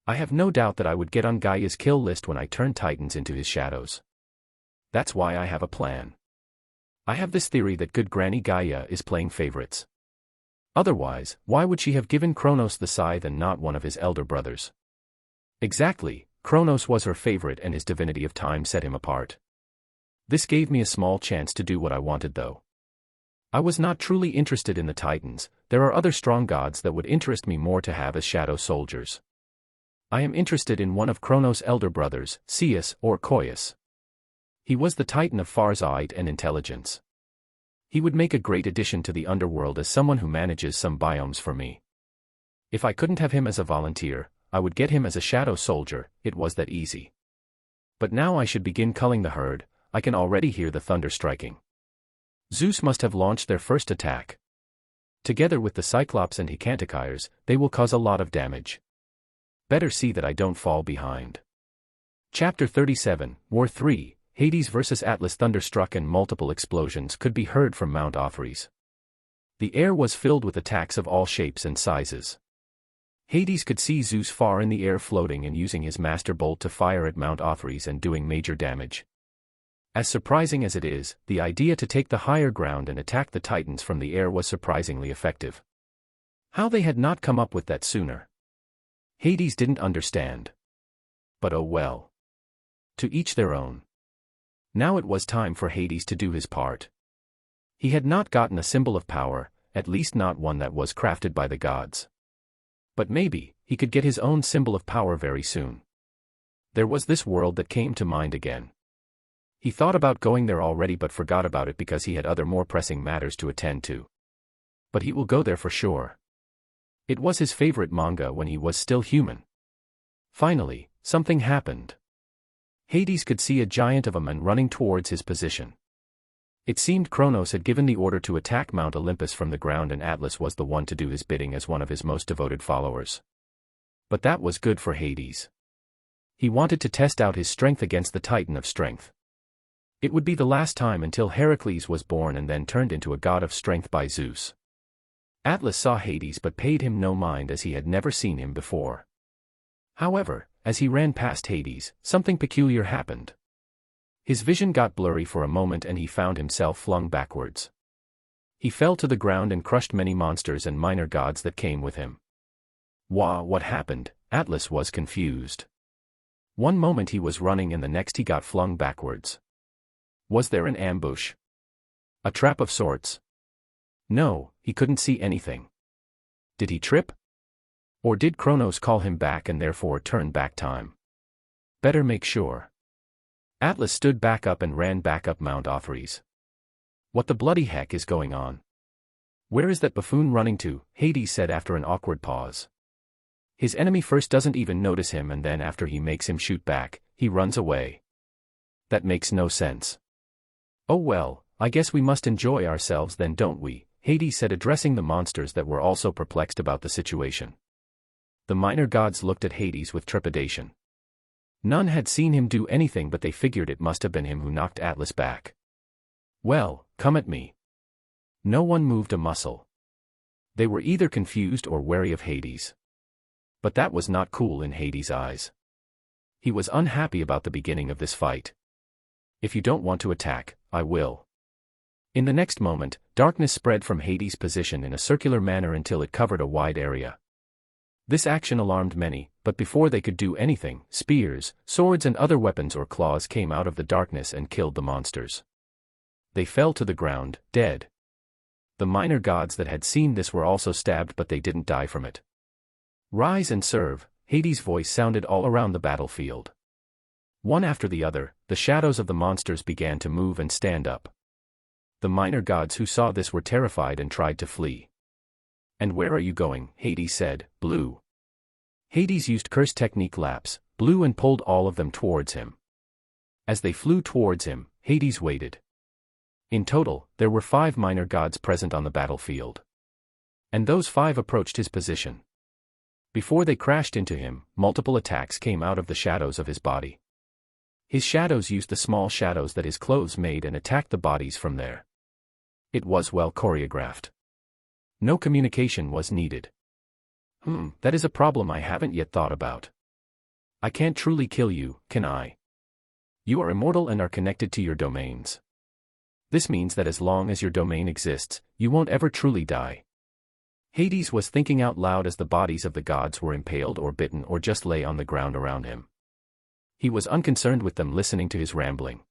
I have no doubt that I would get on Gaia's kill list when I turn Titans into his shadows. That's why I have a plan. I have this theory that good Granny Gaia is playing favorites. Otherwise, why would she have given Kronos the scythe and not one of his elder brothers? Exactly, Kronos was her favorite and his divinity of time set him apart. This gave me a small chance to do what I wanted though. I was not truly interested in the Titans. There are other strong gods that would interest me more to have as shadow soldiers. I am interested in one of Kronos' elder brothers, Ceus or Koius. He was the Titan of Farsight and intelligence. He would make a great addition to the underworld as someone who manages some biomes for me. If I couldn't have him as a volunteer, I would get him as a shadow soldier. It was that easy. But now I should begin culling the herd. I can already hear the thunder striking. Zeus must have launched their first attack. Together with the Cyclops and Hecantokyres, they will cause a lot of damage. Better see that I don't fall behind. Chapter 37, War 3, Hades vs. Atlas. Thunderstruck and multiple explosions could be heard from Mount Othries. The air was filled with attacks of all shapes and sizes. Hades could see Zeus far in the air floating and using his master bolt to fire at Mount Othries and doing major damage. As surprising as it is, the idea to take the higher ground and attack the Titans from the air was surprisingly effective. How they had not come up with that sooner. Hades didn't understand. But oh well. To each their own. Now it was time for Hades to do his part. He had not gotten a symbol of power, at least not one that was crafted by the gods. But maybe, he could get his own symbol of power very soon. There was this world that came to mind again. He thought about going there already but forgot about it because he had other more pressing matters to attend to. But he will go there for sure. It was his favorite manga when he was still human. Finally, something happened. Hades could see a giant of a man running towards his position. It seemed Kronos had given the order to attack Mount Olympus from the ground and Atlas was the one to do his bidding as one of his most devoted followers. But that was good for Hades. He wanted to test out his strength against the Titan of Strength. It would be the last time until Heracles was born and then turned into a god of strength by Zeus. Atlas saw Hades but paid him no mind as he had never seen him before. However, as he ran past Hades, something peculiar happened. His vision got blurry for a moment and he found himself flung backwards. He fell to the ground and crushed many monsters and minor gods that came with him. What happened? Atlas was confused. One moment he was running and the next he got flung backwards. Was there an ambush? A trap of sorts? No, he couldn't see anything. Did he trip? Or did Kronos call him back and therefore turn back time? Better make sure. Atlas stood back up and ran back up Mount Othries. What the bloody heck is going on? Where is that buffoon running to? Hades said after an awkward pause. His enemy first doesn't even notice him and then after he makes him shoot back, he runs away. That makes no sense. Oh well, I guess we must enjoy ourselves then, don't we? Hades said, addressing the monsters that were also perplexed about the situation. The minor gods looked at Hades with trepidation. None had seen him do anything but they figured it must have been him who knocked Atlas back. Well, come at me. No one moved a muscle. They were either confused or wary of Hades. But that was not cool in Hades' eyes. He was unhappy about the beginning of this fight. If you don't want to attack, I will. In the next moment, darkness spread from Hades' position in a circular manner until it covered a wide area. This action alarmed many, but before they could do anything, spears, swords and other weapons or claws came out of the darkness and killed the monsters. They fell to the ground, dead. The minor gods that had seen this were also stabbed, but they didn't die from it. Rise and serve, Hades' voice sounded all around the battlefield. One after the other, the shadows of the monsters began to move and stand up. The minor gods who saw this were terrified and tried to flee. And where are you going? Hades said, Blue. Hades used curse technique lapse, blew and pulled all of them towards him. As they flew towards him, Hades waited. In total, there were 5 minor gods present on the battlefield. And those 5 approached his position. Before they crashed into him, multiple attacks came out of the shadows of his body. His shadows used the small shadows that his clothes made and attacked the bodies from there. It was well choreographed. No communication was needed. That is a problem I haven't yet thought about. I can't truly kill you, can I? You are immortal and are connected to your domains. This means that as long as your domain exists, you won't ever truly die. Hades was thinking out loud as the bodies of the gods were impaled or bitten or just lay on the ground around him. He was unconcerned with them listening to his rambling.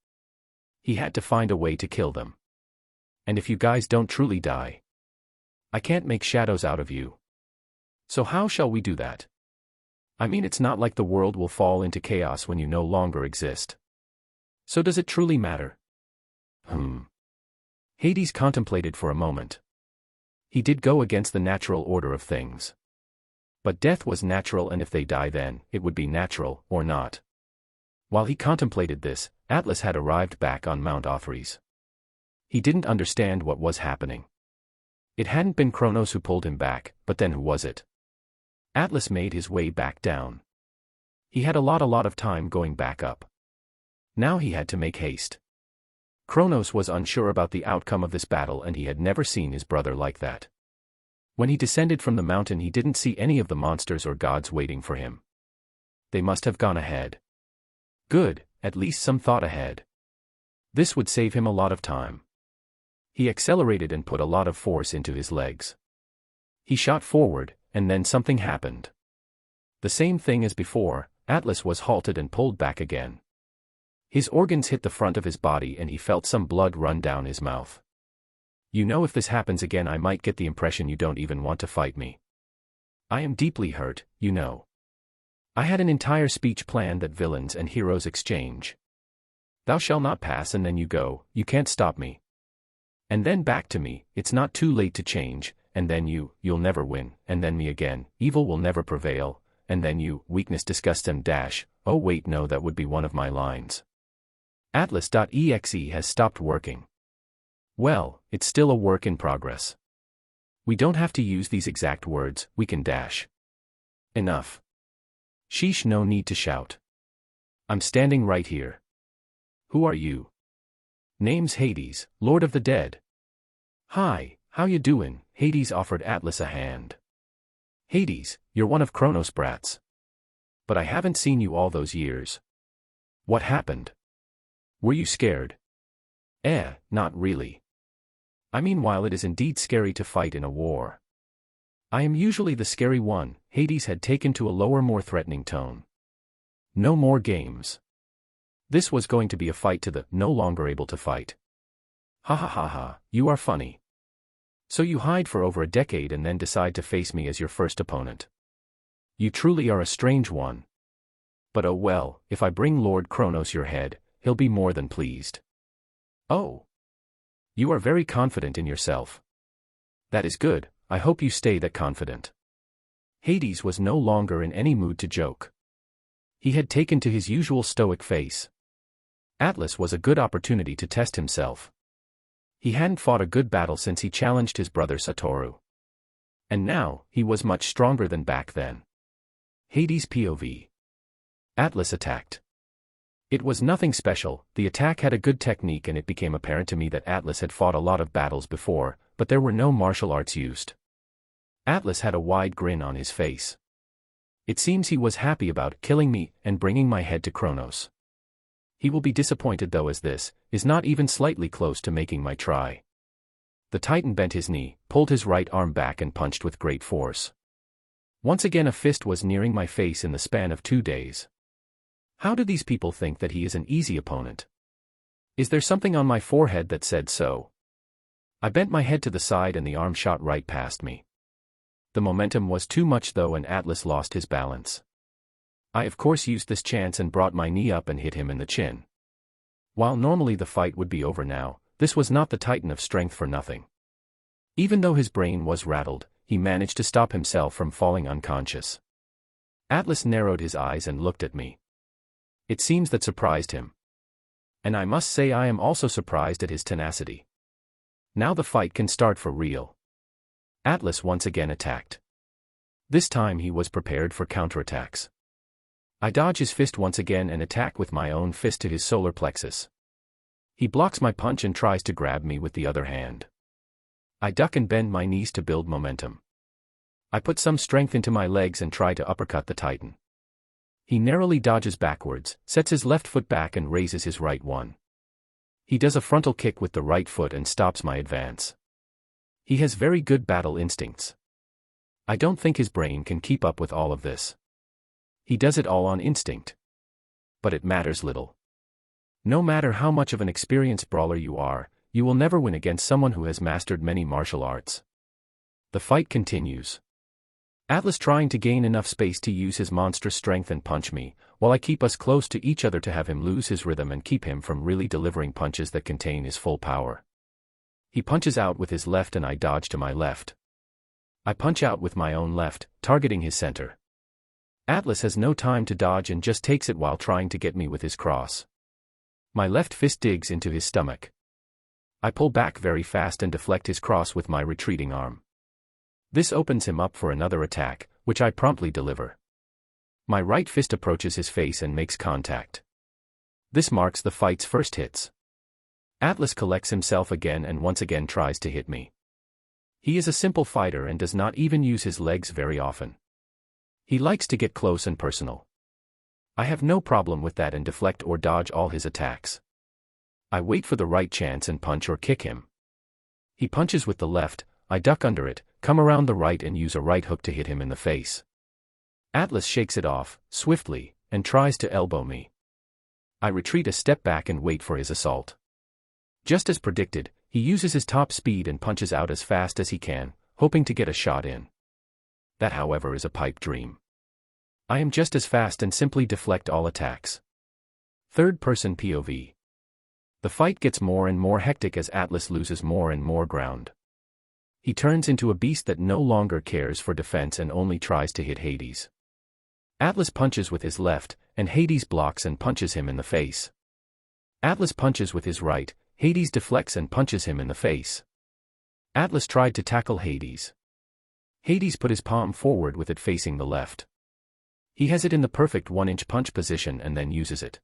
He had to find a way to kill them. And if you guys don't truly die, I can't make shadows out of you. So how shall we do that? I mean, it's not like the world will fall into chaos when you no longer exist. So does it truly matter? Hades contemplated for a moment. He did go against the natural order of things. But death was natural, and if they die then, it would be natural, or not. While he contemplated this, Atlas had arrived back on Mount Othries. He didn't understand what was happening. It hadn't been Kronos who pulled him back, but then who was it? Atlas made his way back down. He had a lot of time going back up. Now he had to make haste. Kronos was unsure about the outcome of this battle, and he had never seen his brother like that. When he descended from the mountain, he didn't see any of the monsters or gods waiting for him. They must have gone ahead. Good, at least some thought ahead. This would save him a lot of time. He accelerated and put a lot of force into his legs. He shot forward, and then something happened. The same thing as before, Atlas was halted and pulled back again. His organs hit the front of his body and he felt some blood run down his mouth. You know, if this happens again, I might get the impression you don't even want to fight me. I am deeply hurt, you know. I had an entire speech planned that villains and heroes exchange. Thou shalt not pass, and then you go, you can't stop me. And then back to me, it's not too late to change, and then you'll never win, and then me again, evil will never prevail, and then you, weakness disgusts him dash, oh wait no, that would be one of my lines. Atlas.exe has stopped working. Well, it's still a work in progress. We don't have to use these exact words, we can dash. Enough. Sheesh, no need to shout. I'm standing right here. Who are you? Name's Hades, Lord of the Dead. Hi, how you doin'? Hades offered Atlas a hand. Hades, you're one of Kronos' brats. But I haven't seen you all those years. What happened? Were you scared? Not really. I mean, while it is indeed scary to fight in a war, I am usually the scary one. Hades had taken to a lower, more threatening tone. No more games. This was going to be a fight to the no longer able to fight. Ha ha ha ha, you are funny. So you hide for over a decade and then decide to face me as your first opponent. You truly are a strange one. But oh well, if I bring Lord Kronos your head, he'll be more than pleased. Oh. You are very confident in yourself. That is good, I hope you stay that confident. Hades was no longer in any mood to joke. He had taken to his usual stoic face. Atlas was a good opportunity to test himself. He hadn't fought a good battle since he challenged his brother Satoru. And now, he was much stronger than back then. Hades POV. Atlas attacked. It was nothing special, the attack had a good technique, and it became apparent to me that Atlas had fought a lot of battles before, but there were no martial arts used. Atlas had a wide grin on his face. It seems he was happy about killing me and bringing my head to Kronos. He will be disappointed though, as this is not even slightly close to making my try. The Titan bent his knee, pulled his right arm back and punched with great force. Once again a fist was nearing my face in the span of 2 days. How do these people think that he is an easy opponent? Is there something on my forehead that said so? I bent my head to the side and the arm shot right past me. The momentum was too much though, and Atlas lost his balance. I of course used this chance and brought my knee up and hit him in the chin. While normally the fight would be over now, this was not the Titan of strength for nothing. Even though his brain was rattled, he managed to stop himself from falling unconscious. Atlas narrowed his eyes and looked at me. It seems that surprised him. And I must say I am also surprised at his tenacity. Now the fight can start for real. Atlas once again attacked. This time he was prepared for counterattacks. I dodge his fist once again and attack with my own fist to his solar plexus. He blocks my punch and tries to grab me with the other hand. I duck and bend my knees to build momentum. I put some strength into my legs and try to uppercut the Titan. He narrowly dodges backwards, sets his left foot back and raises his right one. He does a frontal kick with the right foot and stops my advance. He has very good battle instincts. I don't think his brain can keep up with all of this. He does it all on instinct. But it matters little. No matter how much of an experienced brawler you are, you will never win against someone who has mastered many martial arts. The fight continues. Atlas trying to gain enough space to use his monstrous strength and punch me, while I keep us close to each other to have him lose his rhythm and keep him from really delivering punches that contain his full power. He punches out with his left and I dodge to my left. I punch out with my own left, targeting his center. Atlas has no time to dodge and just takes it while trying to get me with his cross. My left fist digs into his stomach. I pull back very fast and deflect his cross with my retreating arm. This opens him up for another attack, which I promptly deliver. My right fist approaches his face and makes contact. This marks the fight's first hits. Atlas collects himself again and once again tries to hit me. He is a simple fighter and does not even use his legs very often. He likes to get close and personal. I have no problem with that and deflect or dodge all his attacks. I wait for the right chance and punch or kick him. He punches with the left, I duck under it, come around the right and use a right hook to hit him in the face. Atlas shakes it off, swiftly, and tries to elbow me. I retreat a step back and wait for his assault. Just as predicted, he uses his top speed and punches out as fast as he can, hoping to get a shot in. That, however, is a pipe dream. I am just as fast and simply deflect all attacks. Third-person POV. The fight gets more and more hectic as Atlas loses more and more ground. He turns into a beast that no longer cares for defense and only tries to hit Hades. Atlas punches with his left, and Hades blocks and punches him in the face. Atlas punches with his right, Hades deflects and punches him in the face. Atlas tried to tackle Hades. Hades put his palm forward with it facing the left. He has it in the perfect 1-inch punch position and then uses it.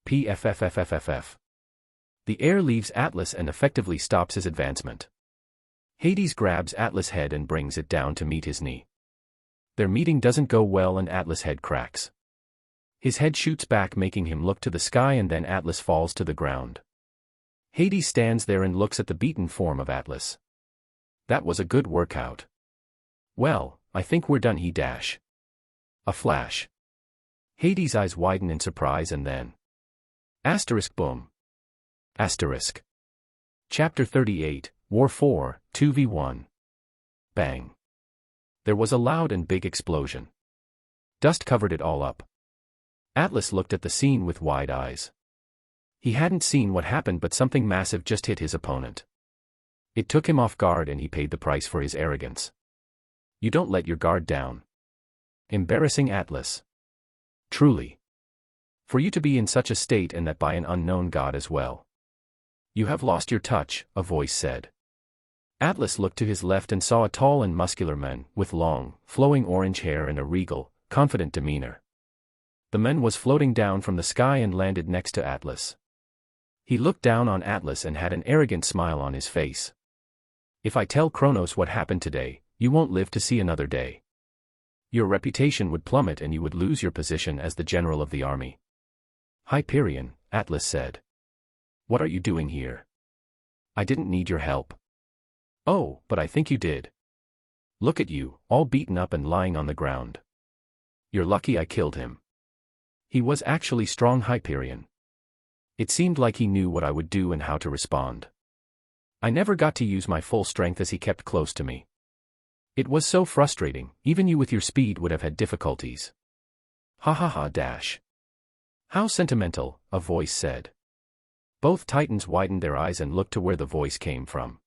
PFFFFFF. The air leaves Atlas and effectively stops his advancement. Hades grabs Atlas' head and brings it down to meet his knee. Their meeting doesn't go well and Atlas' head cracks. His head shoots back, making him look to the sky, and then Atlas falls to the ground. Hades stands there and looks at the beaten form of Atlas. That was a good workout. Well, I think we're done, he dash. A flash. Hades' eyes widen in surprise and then. Asterisk boom. Asterisk. Chapter 38, War 4, 2v1. Bang. There was a loud and big explosion. Dust covered it all up. Atlas looked at the scene with wide eyes. He hadn't seen what happened, but something massive just hit his opponent. It took him off guard and he paid the price for his arrogance. You don't let your guard down. Embarrassing Atlas. Truly. For you to be in such a state, and that by an unknown god as well. You have lost your touch, a voice said. Atlas looked to his left and saw a tall and muscular man, with long, flowing orange hair and a regal, confident demeanor. The man was floating down from the sky and landed next to Atlas. He looked down on Atlas and had an arrogant smile on his face. If I tell Kronos what happened today, you won't live to see another day. Your reputation would plummet and you would lose your position as the general of the army. Hyperion, Atlas said. What are you doing here? I didn't need your help. Oh, but I think you did. Look at you, all beaten up and lying on the ground. You're lucky I killed him. He was actually strong, Hyperion. It seemed like he knew what I would do and how to respond. I never got to use my full strength as he kept close to me. It was so frustrating, even you with your speed would have had difficulties. Ha ha ha dash. How sentimental, a voice said. Both titans widened their eyes and looked to where the voice came from.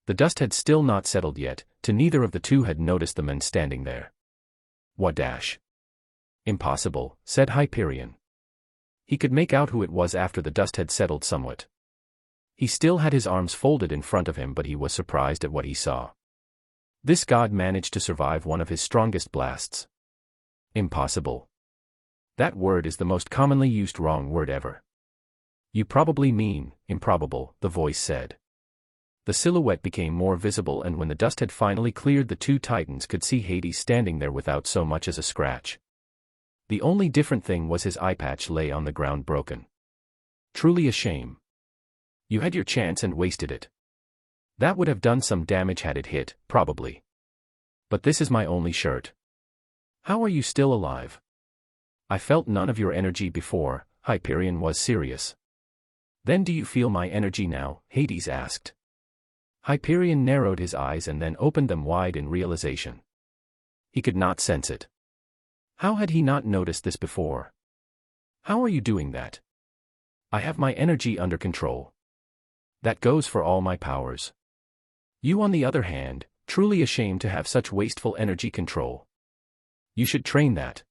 The dust had still not settled yet, to neither of the two had noticed the men standing there. What dash? Impossible, said Hyperion. He could make out who it was after the dust had settled somewhat. He still had his arms folded in front of him, but he was surprised at what he saw. This god managed to survive one of his strongest blasts. Impossible. That word is the most commonly used wrong word ever. You probably mean improbable, the voice said. The silhouette became more visible, and when the dust had finally cleared, the two titans could see Hades standing there without so much as a scratch. The only different thing was his eye patch lay on the ground broken. Truly a shame. You had your chance and wasted it. That would have done some damage had it hit, probably. But this is my only shirt. How are you still alive? I felt none of your energy before, Hyperion was serious. Then do you feel my energy now? Hades asked. Hyperion narrowed his eyes and then opened them wide in realization. He could not sense it. How had he not noticed this before? How are you doing that? I have my energy under control. That goes for all my powers. You, on the other hand, truly ashamed to have such wasteful energy control. You should train that.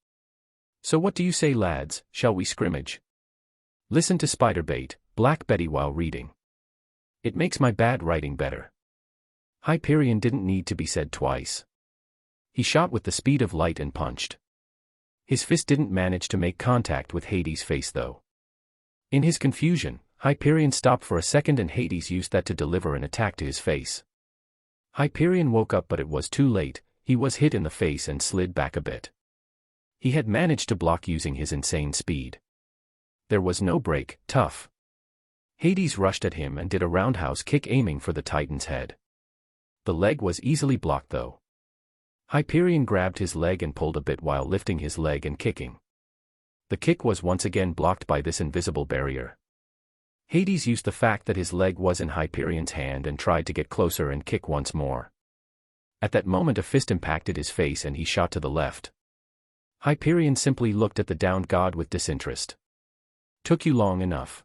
So what do you say, lads, shall we scrimmage? Listen to Spiderbait, Black Betty while reading. It makes my bad writing better. Hyperion didn't need to be said twice. He shot with the speed of light and punched. His fist didn't manage to make contact with Hades' face though. In his confusion, Hyperion stopped for a second and Hades used that to deliver an attack to his face. Hyperion woke up, but it was too late. He was hit in the face and slid back a bit. He had managed to block using his insane speed. There was no break, tough. Hades rushed at him and did a roundhouse kick aiming for the Titan's head. The leg was easily blocked though. Hyperion grabbed his leg and pulled a bit while lifting his leg and kicking. The kick was once again blocked by this invisible barrier. Hades used the fact that his leg was in Hyperion's hand and tried to get closer and kick once more. At that moment a fist impacted his face and he shot to the left. Hyperion simply looked at the downed god with disinterest. Took you long enough.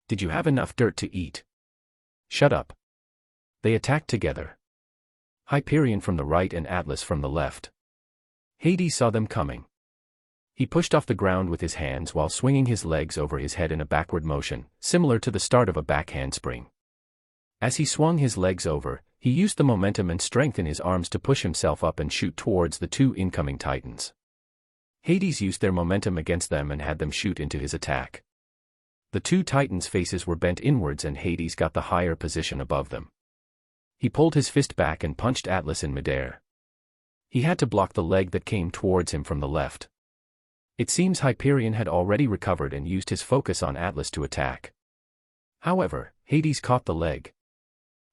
Did you have enough dirt to eat? Shut up. They attacked together. Hyperion from the right and Atlas from the left. Hades saw them coming. He pushed off the ground with his hands while swinging his legs over his head in a backward motion, similar to the start of a back handspring. As he swung his legs over, he used the momentum and strength in his arms to push himself up and shoot towards the two incoming titans. Hades used their momentum against them and had them shoot into his attack. The two titans' faces were bent inwards and Hades got the higher position above them. He pulled his fist back and punched Atlas in midair. He had to block the leg that came towards him from the left. It seems Hyperion had already recovered and used his focus on Atlas to attack. However, Hades caught the leg.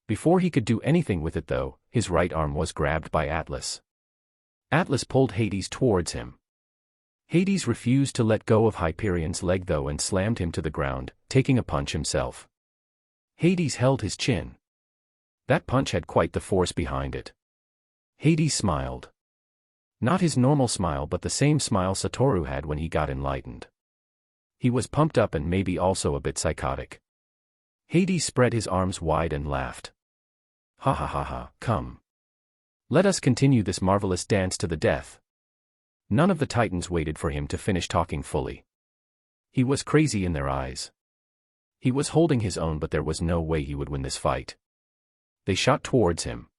Before he could do anything with it though, his right arm was grabbed by Atlas. Atlas pulled Hades towards him. Hades refused to let go of Hyperion's leg though and slammed him to the ground, taking a punch himself. Hades held his chin. That punch had quite the force behind it. Hades smiled. Not his normal smile but the same smile Satoru had when he got enlightened. He was pumped up and maybe also a bit psychotic. Hades spread his arms wide and laughed. Ha ha ha ha, come. Let us continue this marvelous dance to the death. None of the titans waited for him to finish talking fully. He was crazy in their eyes. He was holding his own but there was no way he would win this fight. They shot towards him.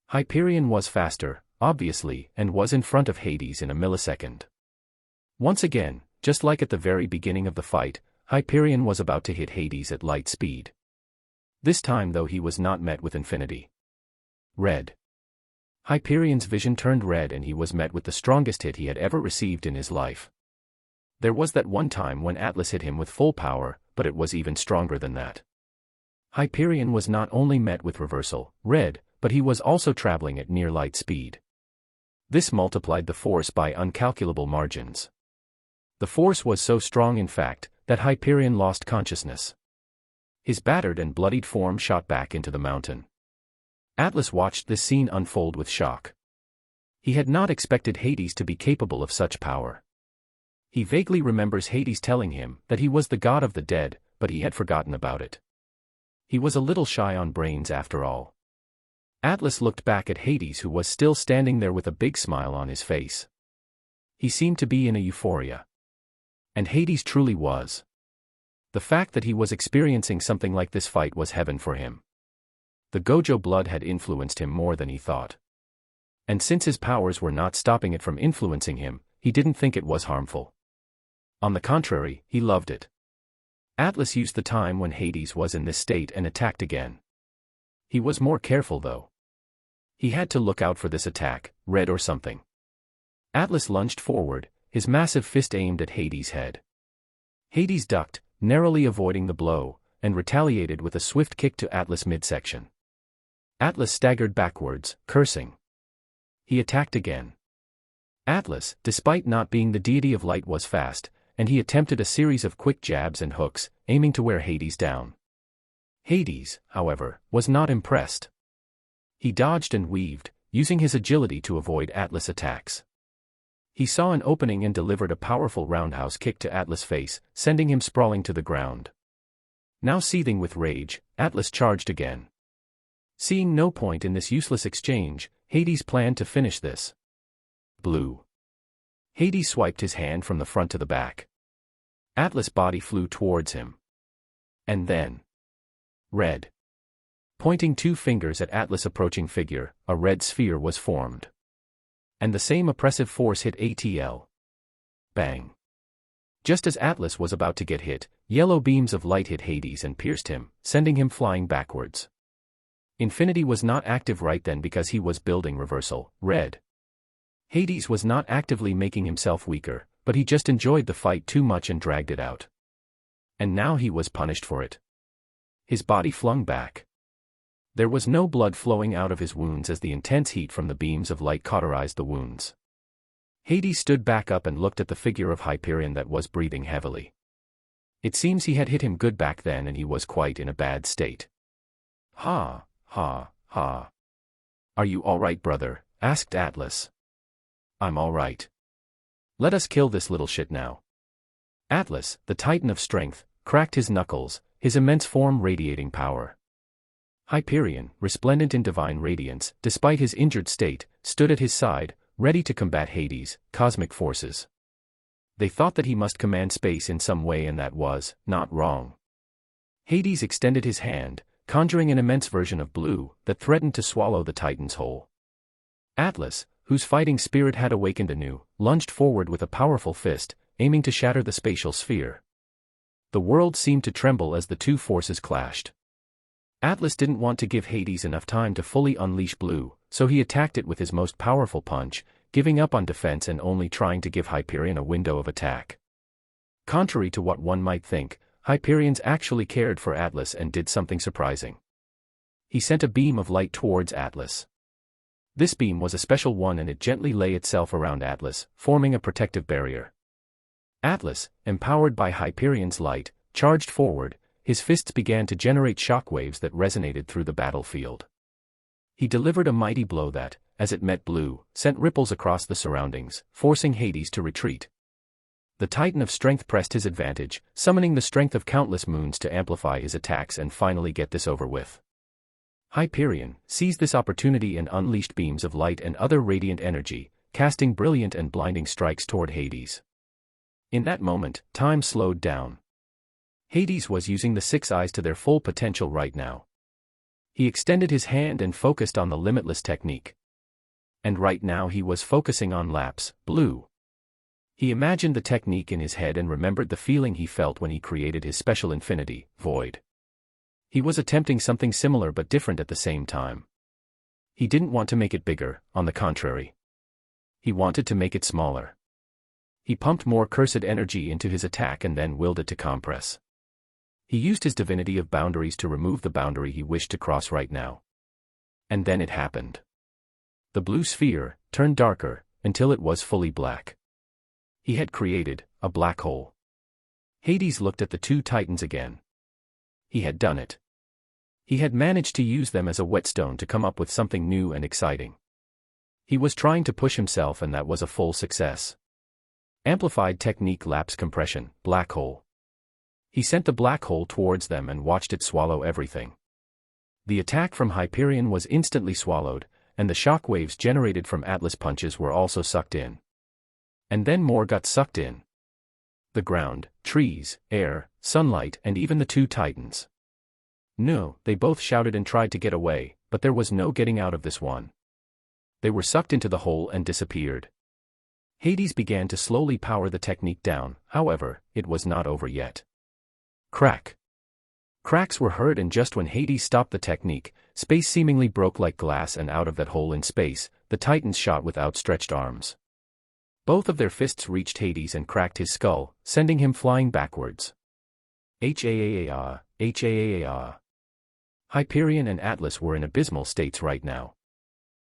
Hyperion was faster, obviously, and was in front of Hades in a millisecond. Once again, just like at the very beginning of the fight, Hyperion was about to hit Hades at light speed. This time though he was not met with infinity. Red. Hyperion's vision turned red and he was met with the strongest hit he had ever received in his life. There was that one time when Atlas hit him with full power, but it was even stronger than that. Hyperion was not only met with reversal, red, but he was also traveling at near light speed. This multiplied the force by uncalculable margins. The force was so strong in fact, that Hyperion lost consciousness. His battered and bloodied form shot back into the mountain. Atlas watched this scene unfold with shock. He had not expected Hades to be capable of such power. He vaguely remembers Hades telling him that he was the god of the dead, but he had forgotten about it. He was a little shy on brains after all. Atlas looked back at Hades, who was still standing there with a big smile on his face. He seemed to be in a euphoria. And Hades truly was. The fact that he was experiencing something like this fight was heaven for him. The Gojo blood had influenced him more than he thought. And since his powers were not stopping it from influencing him, he didn't think it was harmful. On the contrary, he loved it. Atlas used the time when Hades was in this state and attacked again. He was more careful though. He had to look out for this attack, red or something. Atlas lunged forward, his massive fist aimed at Hades' head. Hades ducked, narrowly avoiding the blow, and retaliated with a swift kick to Atlas' midsection. Atlas staggered backwards, cursing. He attacked again. Atlas, despite not being the deity of light, was fast, and he attempted a series of quick jabs and hooks, aiming to wear Hades down. Hades, however, was not impressed. He dodged and weaved, using his agility to avoid Atlas' attacks. He saw an opening and delivered a powerful roundhouse kick to Atlas' face, sending him sprawling to the ground. Now seething with rage, Atlas charged again. Seeing no point in this useless exchange, Hades planned to finish this. Blue. Hades swiped his hand from the front to the back. Atlas' body flew towards him. And then. Red. Pointing two fingers at Atlas' approaching figure, a red sphere was formed. And the same oppressive force hit ATL. Bang. Just as Atlas was about to get hit, yellow beams of light hit Hades and pierced him, sending him flying backwards. Infinity was not active right then because he was building reversal, red. Hades was not actively making himself weaker, but he just enjoyed the fight too much and dragged it out. And now he was punished for it. His body flung back. There was no blood flowing out of his wounds as the intense heat from the beams of light cauterized the wounds. Hades stood back up and looked at the figure of Hyperion that was breathing heavily. It seems he had hit him good back then and he was quite in a bad state. Ha, ha, ha. Are you all right, brother? Asked Atlas. I'm all right. Let us kill this little shit now. Atlas, the titan of strength, cracked his knuckles, his immense form radiating power. Hyperion, resplendent in divine radiance, despite his injured state, stood at his side, ready to combat Hades' cosmic forces. They thought that he must command space in some way, and that was not wrong. Hades extended his hand, conjuring an immense version of blue that threatened to swallow the Titan's whole. Atlas, whose fighting spirit had awakened anew, lunged forward with a powerful fist, aiming to shatter the spatial sphere. The world seemed to tremble as the two forces clashed. Atlas didn't want to give Hades enough time to fully unleash blue, so he attacked it with his most powerful punch, giving up on defense and only trying to give Hyperion a window of attack. Contrary to what one might think, Hyperion actually cared for Atlas and did something surprising. He sent a beam of light towards Atlas. This beam was a special one and it gently lay itself around Atlas, forming a protective barrier. Atlas, empowered by Hyperion's light, charged forward. His fists began to generate shockwaves that resonated through the battlefield. He delivered a mighty blow that, as it met blue, sent ripples across the surroundings, forcing Hades to retreat. The Titan of Strength pressed his advantage, summoning the strength of countless moons to amplify his attacks and finally get this over with. Hyperion seized this opportunity and unleashed beams of light and other radiant energy, casting brilliant and blinding strikes toward Hades. In that moment, time slowed down. Hades was using the six eyes to their full potential right now. He extended his hand and focused on the limitless technique. And right now he was focusing on lapse, blue. He imagined the technique in his head and remembered the feeling he felt when he created his special infinity, void. He was attempting something similar but different at the same time. He didn't want to make it bigger, on the contrary. He wanted to make it smaller. He pumped more cursed energy into his attack and then willed it to compress. He used his divinity of boundaries to remove the boundary he wished to cross right now. And then it happened. The blue sphere turned darker until it was fully black. He had created a black hole. Hades looked at the two titans again. He had done it. He had managed to use them as a whetstone to come up with something new and exciting. He was trying to push himself, and that was a full success. Amplified technique lapse compression, black hole. He sent the black hole towards them and watched it swallow everything. The attack from Hyperion was instantly swallowed, and the shock waves generated from Atlas punches were also sucked in. And then more got sucked in. The ground, trees, air, sunlight, and even the two titans. No, they both shouted and tried to get away, but there was no getting out of this one. They were sucked into the hole and disappeared. Hades began to slowly power the technique down, however, it was not over yet. Crack. Cracks were heard, and just when Hades stopped the technique, space seemingly broke like glass, and out of that hole in space, the titans shot with outstretched arms. Both of their fists reached Hades and cracked his skull, sending him flying backwards. Hyperion and Atlas were in abysmal states right now.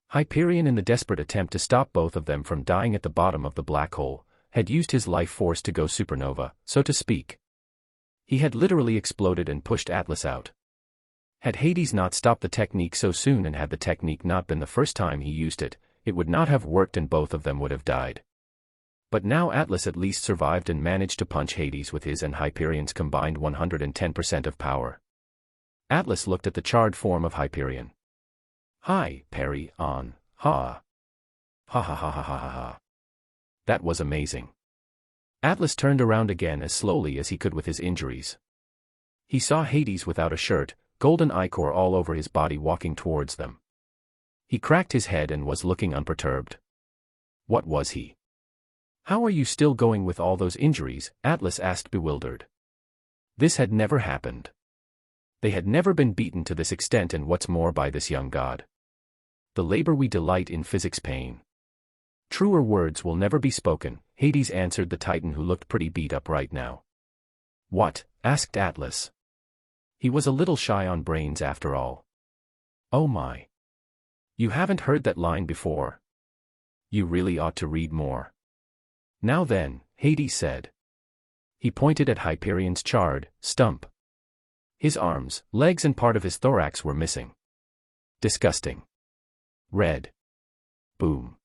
Hyperion, in the desperate attempt to stop both of them from dying at the bottom of the black hole, had used his life force to go supernova, so to speak. He had literally exploded and pushed Atlas out. Had Hades not stopped the technique so soon, and had the technique not been the first time he used it, it would not have worked and both of them would have died. But now Atlas at least survived and managed to punch Hades with his and Hyperion's combined 110% of power. Atlas looked at the charred form of Hyperion. Hi, Perry, on, ha. Ha ha ha ha ha ha ha. That was amazing. Atlas turned around again as slowly as he could with his injuries. He saw Hades without a shirt, golden ichor all over his body, walking towards them. He cracked his head and was looking unperturbed. What was he? How are you still going with all those injuries? Atlas asked, bewildered. This had never happened. They had never been beaten to this extent, and what's more, by this young god. The labor we delight in physics pain. Truer words will never be spoken, Hades answered the titan, who looked pretty beat up right now. What? Asked Atlas. He was a little shy on brains after all. Oh my. You haven't heard that line before. You really ought to read more. Now then, Hades said. He pointed at Hyperion's charred stump. His arms, legs and part of his thorax were missing. Disgusting. Red. Boom.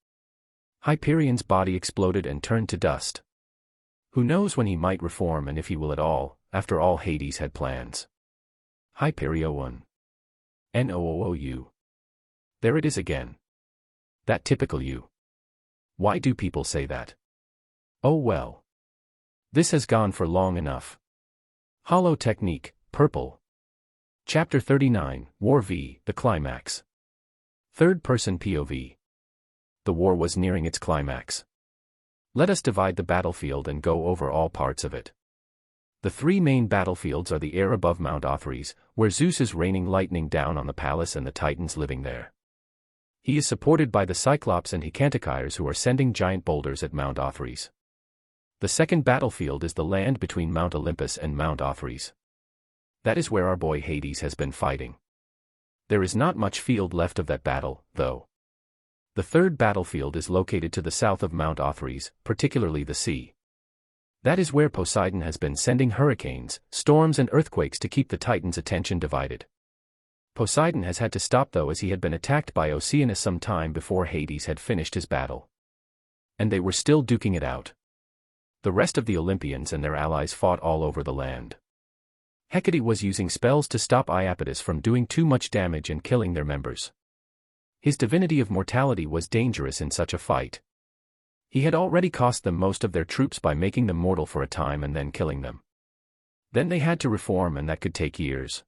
Hyperion's body exploded and turned to dust. Who knows when he might reform, and if he will at all. After all, Hades had plans. Hyperion. Noou. There it is again. That typical you. Why do people say that? Oh well. This has gone for long enough. Hollow technique, purple. Chapter 39, War v. The Climax. Third-person POV. The war was nearing its climax. Let us divide the battlefield and go over all parts of it. The three main battlefields are the air above Mount Othries, where Zeus is raining lightning down on the palace and the Titans living there. He is supported by the Cyclops and Hecantokyres, who are sending giant boulders at Mount Othries. The second battlefield is the land between Mount Olympus and Mount Othries. That is where our boy Hades has been fighting. There is not much field left of that battle, though. The third battlefield is located to the south of Mount Othries, particularly the sea. That is where Poseidon has been sending hurricanes, storms and earthquakes to keep the Titans' attention divided. Poseidon has had to stop, though, as he had been attacked by Oceanus some time before Hades had finished his battle. And they were still duking it out. The rest of the Olympians and their allies fought all over the land. Hecate was using spells to stop Iapetus from doing too much damage and killing their members. His divinity of mortality was dangerous in such a fight. He had already cost them most of their troops by making them mortal for a time and then killing them. Then they had to reform, and that could take years.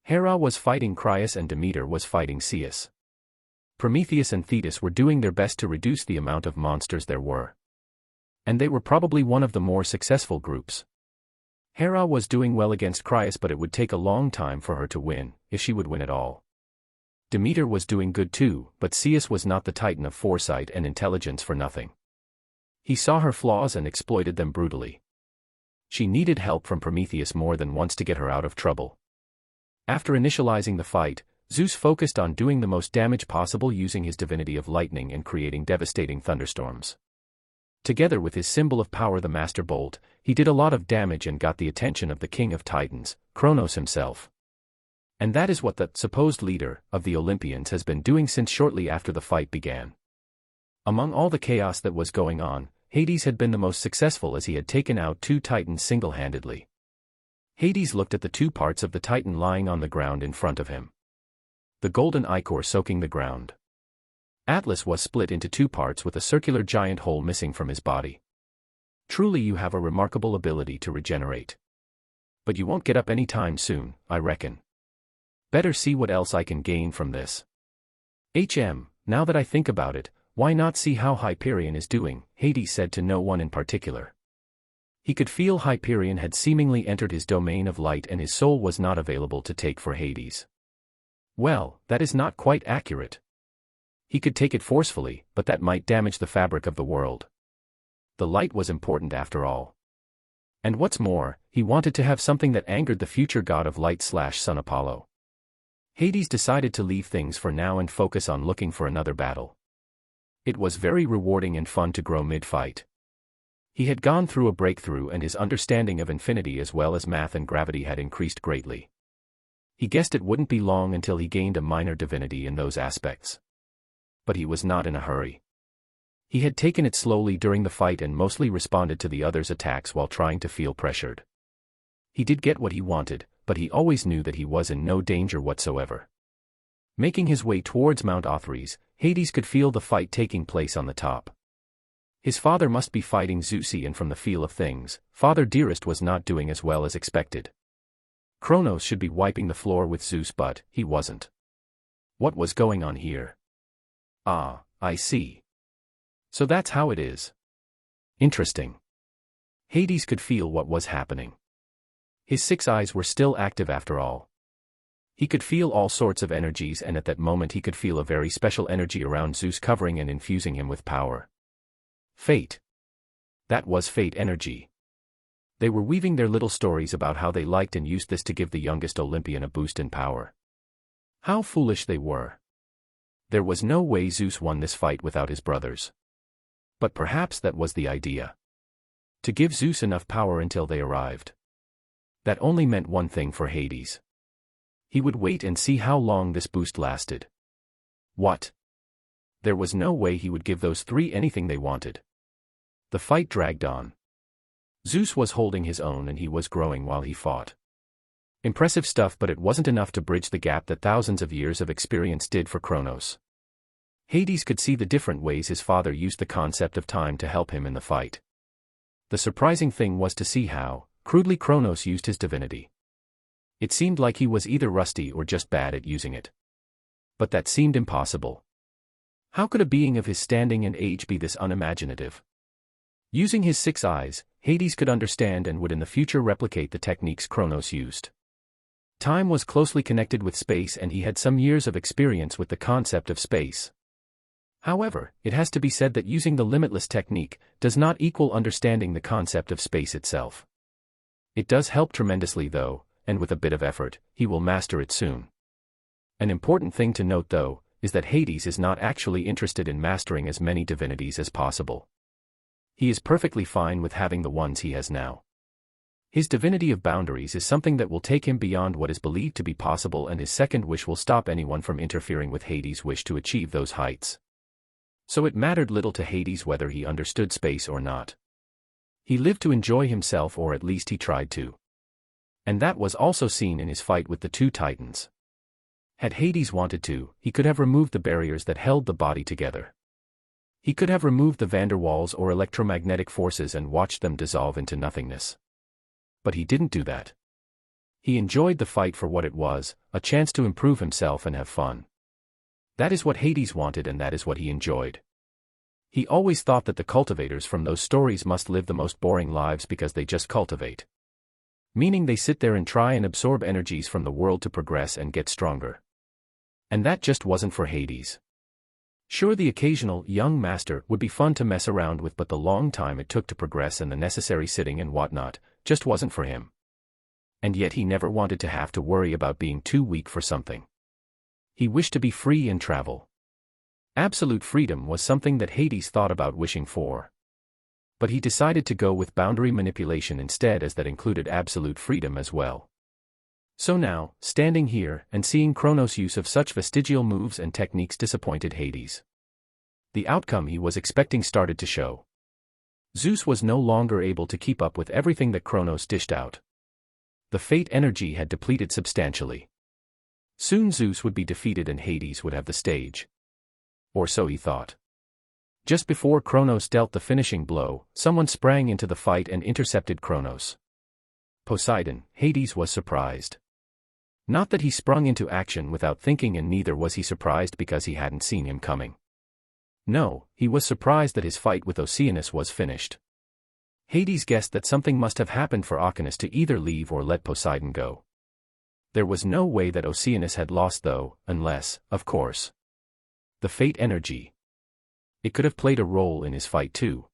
Hera was fighting Crius and Demeter was fighting Ceus. Prometheus and Thetis were doing their best to reduce the amount of monsters there were. And they were probably one of the more successful groups. Hera was doing well against Crius, but it would take a long time for her to win, if she would win at all. Demeter was doing good too, but Zeus was not the titan of foresight and intelligence for nothing. He saw her flaws and exploited them brutally. She needed help from Prometheus more than once to get her out of trouble. After initializing the fight, Zeus focused on doing the most damage possible using his divinity of lightning and creating devastating thunderstorms. Together with his symbol of power, the Master Bolt, he did a lot of damage and got the attention of the King of Titans, Kronos himself. And that is what the supposed leader of the Olympians has been doing since shortly after the fight began. Among all the chaos that was going on, Hades had been the most successful as he had taken out 2 titans single-handedly. Hades looked at the 2 parts of the titan lying on the ground in front of him. The golden ichor soaking the ground. Atlas was split into 2 parts with a circular giant hole missing from his body. Truly you have a remarkable ability to regenerate. But you won't get up any time soon, I reckon. Better see what else I can gain from this. Now that I think about it, why not see how Hyperion is doing, Hades said to no one in particular. He could feel Hyperion had seemingly entered his domain of light and his soul was not available to take for Hades. Well, that is not quite accurate. He could take it forcefully, but that might damage the fabric of the world. The light was important after all. And what's more, he wanted to have something that angered the future god of light/Sun Apollo. Hades decided to leave things for now and focus on looking for another battle. It was very rewarding and fun to grow mid-fight. He had gone through a breakthrough and his understanding of infinity as well as math and gravity had increased greatly. He guessed it wouldn't be long until he gained a minor divinity in those aspects. But he was not in a hurry. He had taken it slowly during the fight and mostly responded to the others' attacks while trying to feel pressured. He did get what he wanted, but he always knew that he was in no danger whatsoever. Making his way towards Mount Othrys, Hades could feel the fight taking place on the top. His father must be fighting Zeusy, and from the feel of things, Father Dearest was not doing as well as expected. Kronos should be wiping the floor with Zeus, but he wasn't. What was going on here? Ah, I see. So that's how it is. Interesting. Hades could feel what was happening. His 6 eyes were still active after all. He could feel all sorts of energies, and at that moment he could feel a very special energy around Zeus covering and infusing him with power. Fate. That was fate energy. They were weaving their little stories about how they liked and used this to give the youngest Olympian a boost in power. How foolish they were. There was no way Zeus won this fight without his brothers. But perhaps that was the idea. To give Zeus enough power until they arrived. That only meant one thing for Hades. He would wait and see how long this boost lasted. What? There was no way he would give those 3 anything they wanted. The fight dragged on. Zeus was holding his own and he was growing while he fought. Impressive stuff, but it wasn't enough to bridge the gap that thousands of years of experience did for Kronos. Hades could see the different ways his father used the concept of time to help him in the fight. The surprising thing was to see how crudely Kronos used his divinity. It seemed like he was either rusty or just bad at using it. But that seemed impossible. How could a being of his standing and age be this unimaginative? Using his 6 eyes, Hades could understand and would in the future replicate the techniques Kronos used. Time was closely connected with space and he had some years of experience with the concept of space. However, it has to be said that using the limitless technique does not equal understanding the concept of space itself. It does help tremendously though, and with a bit of effort, he will master it soon. An important thing to note though, is that Hades is not actually interested in mastering as many divinities as possible. He is perfectly fine with having the ones he has now. His divinity of boundaries is something that will take him beyond what is believed to be possible, and his second wish will stop anyone from interfering with Hades' wish to achieve those heights. So it mattered little to Hades whether he understood space or not. He lived to enjoy himself, or at least he tried to. And that was also seen in his fight with the 2 titans. Had Hades wanted to, he could have removed the barriers that held the body together. He could have removed the van der Waals or electromagnetic forces and watched them dissolve into nothingness. But he didn't do that. He enjoyed the fight for what it was, a chance to improve himself and have fun. That is what Hades wanted, and that is what he enjoyed. He always thought that the cultivators from those stories must live the most boring lives because they just cultivate. Meaning they sit there and try and absorb energies from the world to progress and get stronger. And that just wasn't for Hades. Sure, the occasional young master would be fun to mess around with, but the long time it took to progress and the necessary sitting and whatnot just wasn't for him. And yet he never wanted to have to worry about being too weak for something. He wished to be free and travel. Absolute freedom was something that Hades thought about wishing for. But he decided to go with boundary manipulation instead, as that included absolute freedom as well. So now, standing here and seeing Kronos' use of such vestigial moves and techniques disappointed Hades. The outcome he was expecting started to show. Zeus was no longer able to keep up with everything that Kronos dished out. The fate energy had depleted substantially. Soon Zeus would be defeated and Hades would have the stage. Or so he thought. Just before Kronos dealt the finishing blow, someone sprang into the fight and intercepted Kronos. Poseidon. Hades was surprised. Not that he sprung into action without thinking, and neither was he surprised because he hadn't seen him coming. No, he was surprised that his fight with Oceanus was finished. Hades guessed that something must have happened for Oceanus to either leave or let Poseidon go. There was no way that Oceanus had lost though, unless, of course, the fate energy. It could have played a role in his fight too.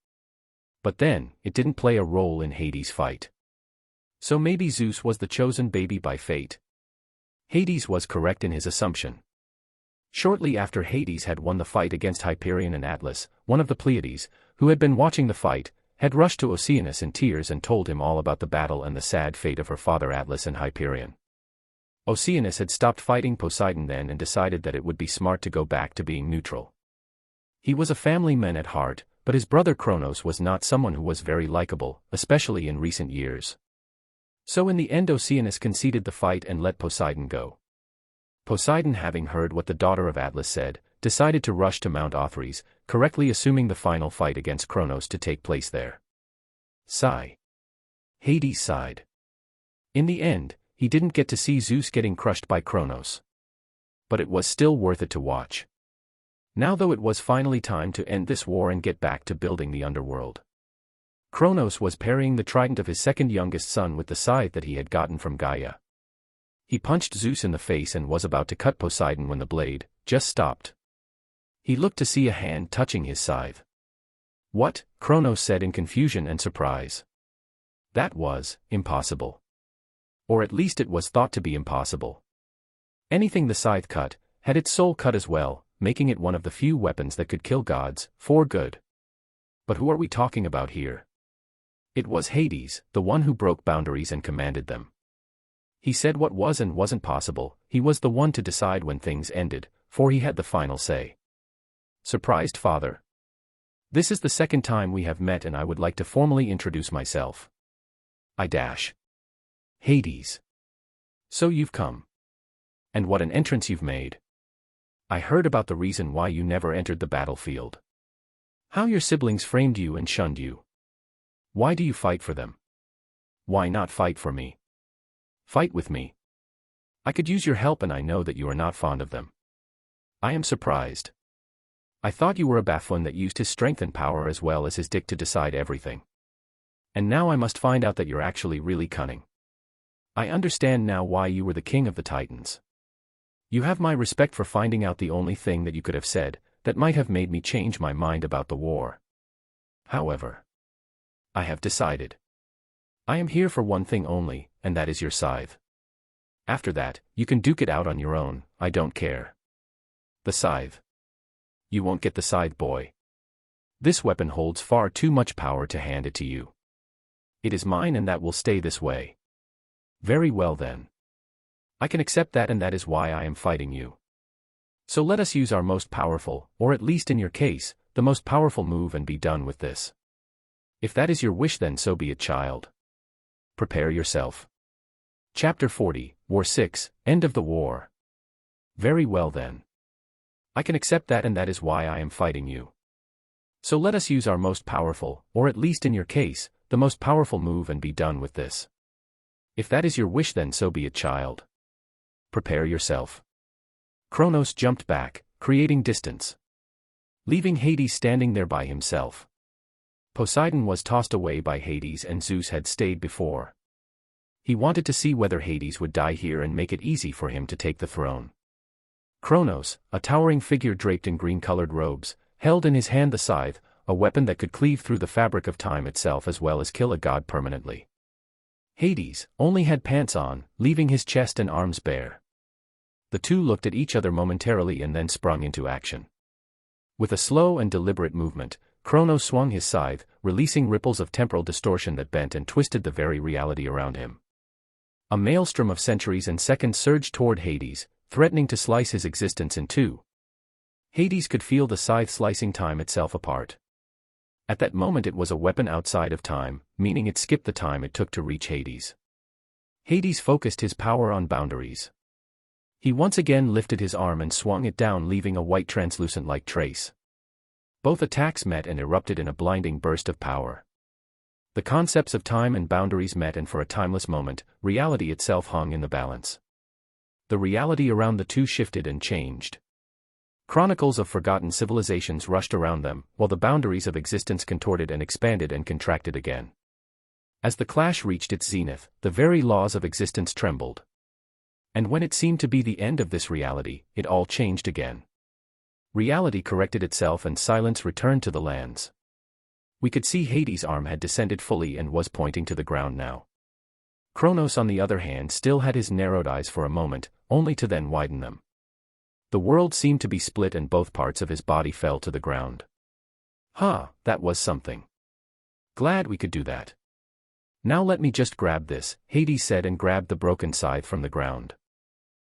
But then, it didn't play a role in Hades' fight. So maybe Zeus was the chosen baby by fate. Hades was correct in his assumption. Shortly after Hades had won the fight against Hyperion and Atlas, one of the Pleiades, who had been watching the fight, had rushed to Oceanus in tears and told him all about the battle and the sad fate of her father Atlas and Hyperion. Oceanus had stopped fighting Poseidon then and decided that it would be smart to go back to being neutral. He was a family man at heart, but his brother Kronos was not someone who was very likable, especially in recent years. So in the end Oceanus conceded the fight and let Poseidon go. Poseidon, having heard what the daughter of Atlas said, decided to rush to Mount Othrys, correctly assuming the final fight against Kronos to take place there. Sigh. Hades sighed. In the end, he didn't get to see Zeus getting crushed by Kronos. But it was still worth it to watch. Now though, it was finally time to end this war and get back to building the underworld. Kronos was parrying the trident of his second youngest son with the scythe that he had gotten from Gaia. He punched Zeus in the face and was about to cut Poseidon when the blade just stopped. He looked to see a hand touching his scythe. What? Kronos said in confusion and surprise. That was impossible. Or at least it was thought to be impossible. Anything the scythe cut had its soul cut as well, making it one of the few weapons that could kill gods for good. But who are we talking about here? It was Hades, the one who broke boundaries and commanded them. He said what was and wasn't possible. He was the one to decide when things ended, for he had the final say. Surprised father. This is the second time we have met and I would like to formally introduce myself. Hades. So you've come. And what an entrance you've made. I heard about the reason why you never entered the battlefield. How your siblings framed you and shunned you. Why do you fight for them? Why not fight for me? Fight with me. I could use your help and I know that you are not fond of them. I am surprised. I thought you were a buffoon that used his strength and power as well as his dick to decide everything. And now I must find out that you're actually really cunning. I understand now why you were the king of the Titans. You have my respect for finding out the only thing that you could have said that might have made me change my mind about the war. However, I have decided. I am here for one thing only, and that is your scythe. After that, you can duke it out on your own, I don't care. The scythe. You won't get the scythe, boy. This weapon holds far too much power to hand it to you. It is mine and that will stay this way. Very well then. I can accept that and that is why I am fighting you. So let us use our most powerful, or at least in your case, the most powerful move and be done with this. If that is your wish then so be it, child. Prepare yourself. Chapter 40, War 6, End of the War. Very well then. I can accept that and that is why I am fighting you. So let us use our most powerful, or at least in your case, the most powerful move and be done with this. If that is your wish then so be it, child. Prepare yourself. Kronos jumped back, creating distance. Leaving Hades standing there by himself. Poseidon was tossed away by Hades and Zeus had stayed before. He wanted to see whether Hades would die here and make it easy for him to take the throne. Kronos, a towering figure draped in green-colored robes, held in his hand the scythe, a weapon that could cleave through the fabric of time itself as well as kill a god permanently. Hades only had pants on, leaving his chest and arms bare. The two looked at each other momentarily and then sprung into action. With a slow and deliberate movement, Kronos swung his scythe, releasing ripples of temporal distortion that bent and twisted the very reality around him. A maelstrom of centuries and seconds surged toward Hades, threatening to slice his existence in two. Hades could feel the scythe slicing time itself apart. At that moment it was a weapon outside of time, meaning it skipped the time it took to reach Hades. Hades focused his power on boundaries. He once again lifted his arm and swung it down, leaving a white translucent-like trace. Both attacks met and erupted in a blinding burst of power. The concepts of time and boundaries met, and for a timeless moment, reality itself hung in the balance. The reality around the two shifted and changed. Chronicles of forgotten civilizations rushed around them, while the boundaries of existence contorted and expanded and contracted again. As the clash reached its zenith, the very laws of existence trembled. And when it seemed to be the end of this reality, it all changed again. Reality corrected itself and silence returned to the lands. We could see Hades' arm had descended fully and was pointing to the ground now. Kronos, on the other hand, still had his narrowed eyes for a moment, only to then widen them. The world seemed to be split and both parts of his body fell to the ground. That was something. Glad we could do that. Now let me just grab this, Hades said, and grabbed the broken scythe from the ground.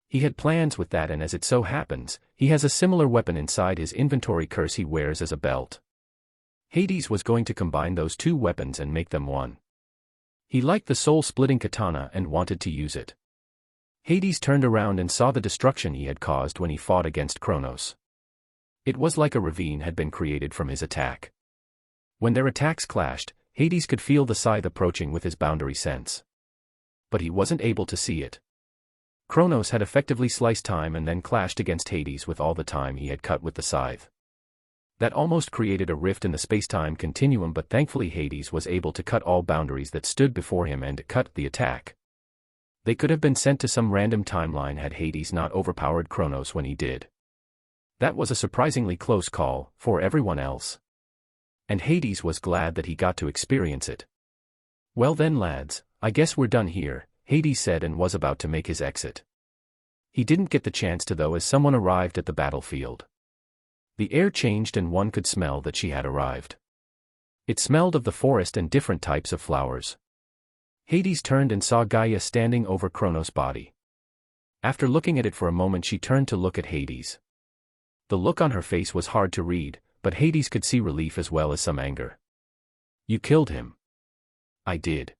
He had plans with that, and as it so happens, he has a similar weapon inside his inventory curse he wears as a belt. Hades was going to combine those two weapons and make them one. He liked the soul-splitting katana and wanted to use it. Hades turned around and saw the destruction he had caused when he fought against Kronos. It was like a ravine had been created from his attack. When their attacks clashed, Hades could feel the scythe approaching with his boundary sense. But he wasn't able to see it. Kronos had effectively sliced time and then clashed against Hades with all the time he had cut with the scythe. That almost created a rift in the space-time continuum, but thankfully Hades was able to cut all boundaries that stood before him and cut the attack. They could have been sent to some random timeline had Hades not overpowered Kronos when he did. That was a surprisingly close call, for everyone else. And Hades was glad that he got to experience it. Well then lads, I guess we're done here, Hades said, and was about to make his exit. He didn't get the chance to though, as someone arrived at the battlefield. The air changed and one could smell that she had arrived. It smelled of the forest and different types of flowers. Hades turned and saw Gaia standing over Kronos' body. After looking at it for a moment, she turned to look at Hades. The look on her face was hard to read, but Hades could see relief as well as some anger. You killed him. I did.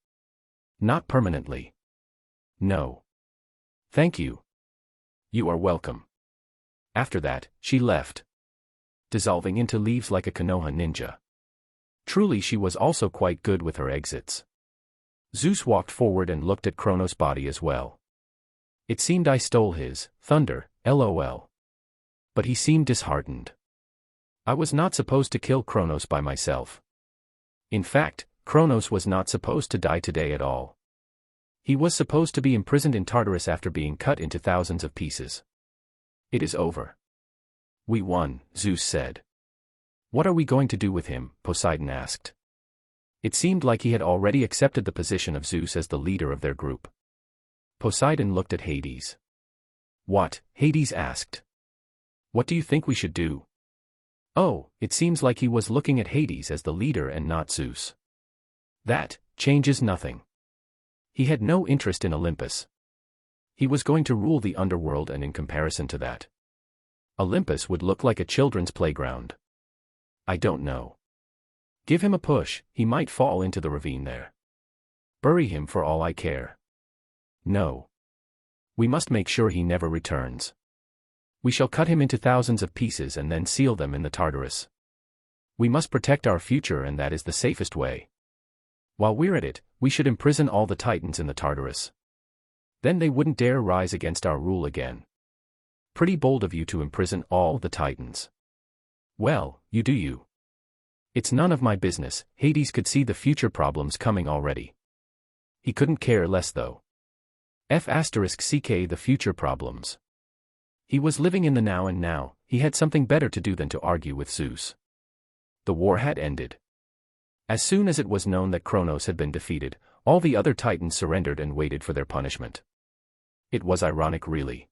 Not permanently. No. Thank you. You are welcome. After that, she left, dissolving into leaves like a Konoha ninja. Truly, she was also quite good with her exits. Zeus walked forward and looked at Kronos' body as well. It seemed I stole his thunder, lol. But he seemed disheartened. I was not supposed to kill Kronos by myself. In fact, Kronos was not supposed to die today at all. He was supposed to be imprisoned in Tartarus after being cut into thousands of pieces. It is over. We won, Zeus said. What are we going to do with him? Poseidon asked. It seemed like he had already accepted the position of Zeus as the leader of their group. Poseidon looked at Hades. What? Hades asked. What do you think we should do? Oh, it seems like he was looking at Hades as the leader and not Zeus. That changes nothing. He had no interest in Olympus. He was going to rule the underworld, and in comparison to that, Olympus would look like a children's playground. I don't know. Give him a push, he might fall into the ravine there. Bury him for all I care. No. We must make sure he never returns. We shall cut him into thousands of pieces and then seal them in the Tartarus. We must protect our future, and that is the safest way. While we're at it, we should imprison all the Titans in the Tartarus. Then they wouldn't dare rise against our rule again. Pretty bold of you to imprison all the Titans. Well, you do you. It's none of my business. Hades could see the future problems coming already. He couldn't care less though. F*ck the future problems. He was living in the now, and now, he had something better to do than to argue with Zeus. The war had ended. As soon as it was known that Kronos had been defeated, all the other Titans surrendered and waited for their punishment. It was ironic, really.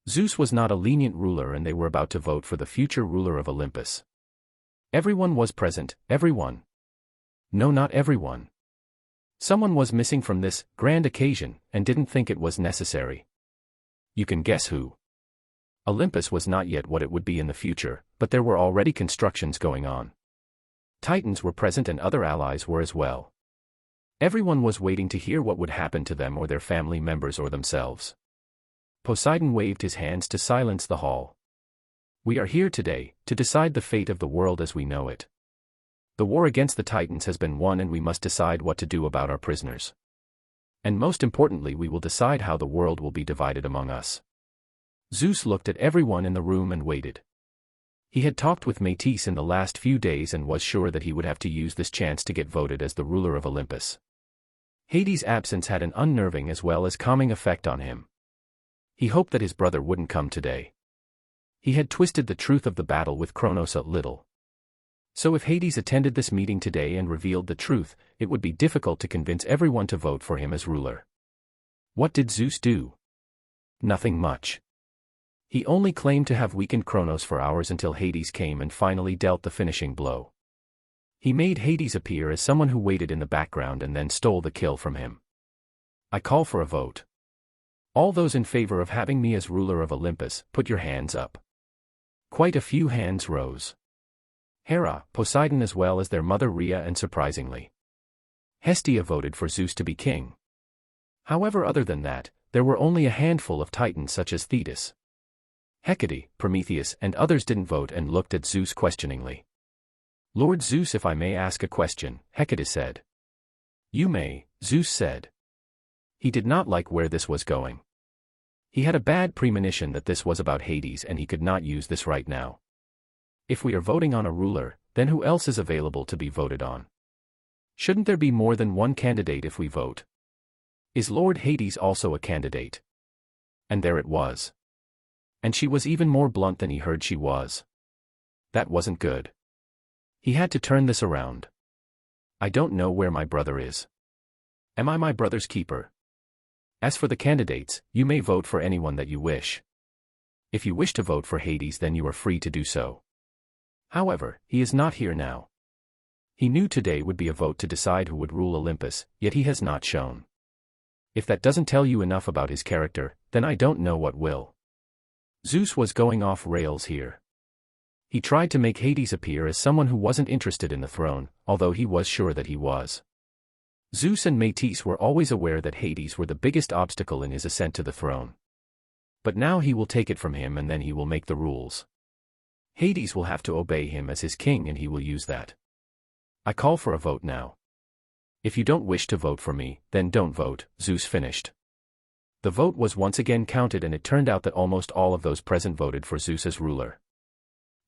Zeus was not a lenient ruler, and they were about to vote for the future ruler of Olympus. Everyone was present, everyone. No, not everyone. Someone was missing from this grand occasion, and didn't think it was necessary. You can guess who. Olympus was not yet what it would be in the future, but there were already constructions going on. Titans were present and other allies were as well. Everyone was waiting to hear what would happen to them or their family members or themselves. Poseidon waved his hands to silence the hall. We are here today, to decide the fate of the world as we know it. The war against the Titans has been won, and we must decide what to do about our prisoners. And most importantly, we will decide how the world will be divided among us. Zeus looked at everyone in the room and waited. He had talked with Métis in the last few days and was sure that he would have to use this chance to get voted as the ruler of Olympus. Hades' absence had an unnerving as well as calming effect on him. He hoped that his brother wouldn't come today. He had twisted the truth of the battle with Kronos a little. So if Hades attended this meeting today and revealed the truth, it would be difficult to convince everyone to vote for him as ruler. What did Zeus do? Nothing much. He only claimed to have weakened Kronos for hours until Hades came and finally dealt the finishing blow. He made Hades appear as someone who waited in the background and then stole the kill from him. I call for a vote. All those in favor of having me as ruler of Olympus, put your hands up. Quite a few hands rose. Hera, Poseidon as well as their mother Rhea, and surprisingly, Hestia voted for Zeus to be king. However, other than that, there were only a handful of Titans such as Thetis, Hecate, Prometheus, and others didn't vote and looked at Zeus questioningly. Lord Zeus, if I may ask a question, Hecate said. You may, Zeus said. He did not like where this was going. He had a bad premonition that this was about Hades and he could not use this right now. If we are voting on a ruler, then who else is available to be voted on? Shouldn't there be more than one candidate if we vote? Is Lord Hades also a candidate? And there it was. And she was even more blunt than he heard she was. That wasn't good. He had to turn this around. I don't know where my brother is. Am I my brother's keeper? As for the candidates, you may vote for anyone that you wish. If you wish to vote for Hades, then you are free to do so. However, he is not here now. He knew today would be a vote to decide who would rule Olympus, yet he has not shown. If that doesn't tell you enough about his character, then I don't know what will. Zeus was going off rails here. He tried to make Hades appear as someone who wasn't interested in the throne, although he was sure that he was. Zeus and Métis were always aware that Hades were the biggest obstacle in his ascent to the throne. But now he will take it from him and then he will make the rules. Hades will have to obey him as his king and he will use that. I call for a vote now. If you don't wish to vote for me, then don't vote, Zeus finished. The vote was once again counted and it turned out that almost all of those present voted for Zeus as ruler.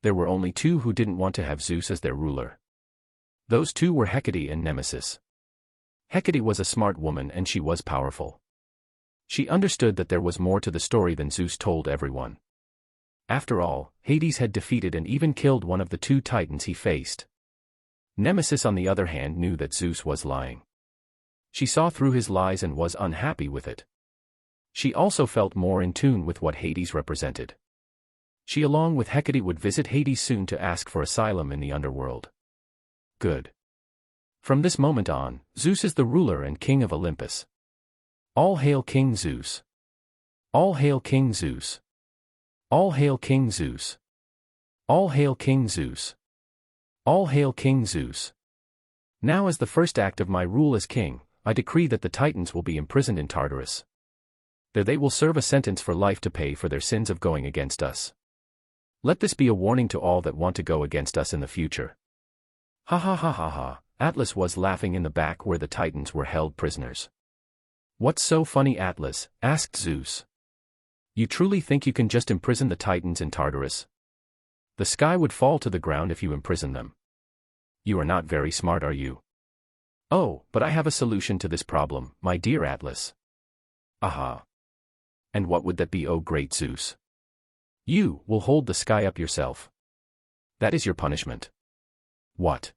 There were only two who didn't want to have Zeus as their ruler. Those two were Hecate and Nemesis. Hecate was a smart woman and she was powerful. She understood that there was more to the story than Zeus told everyone. After all, Hades had defeated and even killed one of the two Titans he faced. Nemesis on the other hand knew that Zeus was lying. She saw through his lies and was unhappy with it. She also felt more in tune with what Hades represented. She along with Hecate would visit Hades soon to ask for asylum in the underworld. Good. From this moment on, Zeus is the ruler and king of Olympus. All hail King Zeus. All hail King Zeus. All hail King Zeus. All hail King Zeus. All hail King Zeus. Now as the first act of my rule as king, I decree that the Titans will be imprisoned in Tartarus. There they will serve a sentence for life to pay for their sins of going against us. Let this be a warning to all that want to go against us in the future. Ha ha ha ha ha, Atlas was laughing in the back where the Titans were held prisoners. What's so funny, Atlas? Asked Zeus. You truly think you can just imprison the Titans in Tartarus? The sky would fall to the ground if you imprison them. You are not very smart, are you? Oh, but I have a solution to this problem, my dear Atlas. Aha. And what would that be, oh great Zeus? You will hold the sky up yourself. That is your punishment. What?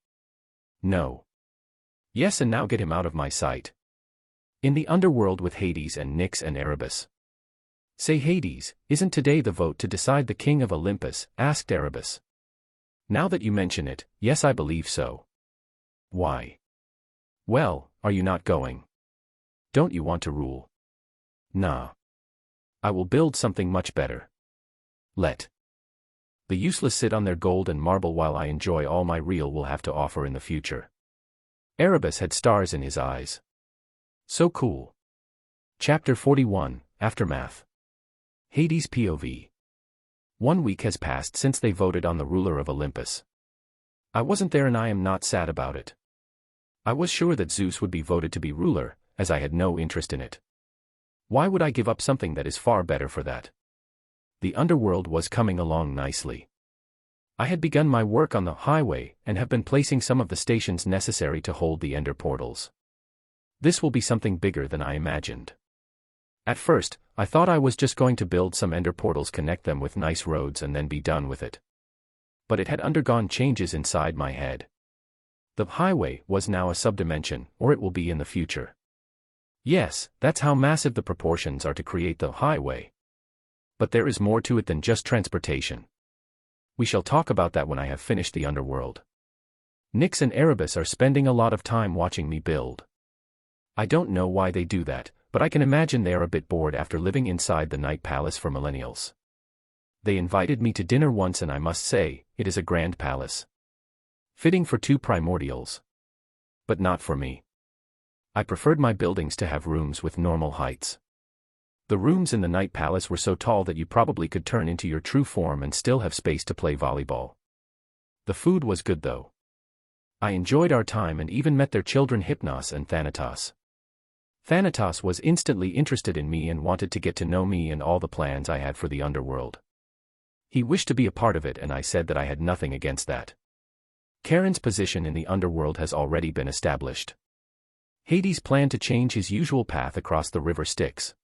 No. Yes, and now get him out of my sight. In the underworld with Hades and Nyx and Erebus. Say Hades, isn't today the vote to decide the king of Olympus? Asked Erebus. Now that you mention it, yes, I believe so. Why? Well, are you not going? Don't you want to rule? Nah. I will build something much better. Let the useless sit on their gold and marble while I enjoy all my real will have to offer in the future. Erebus had stars in his eyes. So cool. Chapter 41, Aftermath. Hades POV. 1 week has passed since they voted on the ruler of Olympus. I wasn't there and I am not sad about it. I was sure that Zeus would be voted to be ruler, as I had no interest in it. Why would I give up something that is far better for that? The underworld was coming along nicely. I had begun my work on the highway and have been placing some of the stations necessary to hold the ender portals. This will be something bigger than I imagined. At first, I thought I was just going to build some ender portals, connect them with nice roads and then be done with it. But it had undergone changes inside my head. The highway was now a subdimension, or it will be in the future. Yes, that's how massive the proportions are to create the highway. But there is more to it than just transportation. We shall talk about that when I have finished the underworld. Nyx and Erebus are spending a lot of time watching me build. I don't know why they do that, but I can imagine they are a bit bored after living inside the Night Palace for millennials. They invited me to dinner once and I must say, it is a grand palace. Fitting for 2 primordials. But not for me. I preferred my buildings to have rooms with normal heights. The rooms in the Night Palace were so tall that you probably could turn into your true form and still have space to play volleyball. The food was good though. I enjoyed our time and even met their children Hypnos and Thanatos. Thanatos was instantly interested in me and wanted to get to know me and all the plans I had for the underworld. He wished to be a part of it and I said that I had nothing against that. Charon's position in the underworld has already been established. Hades planned to change his usual path across the river Styx.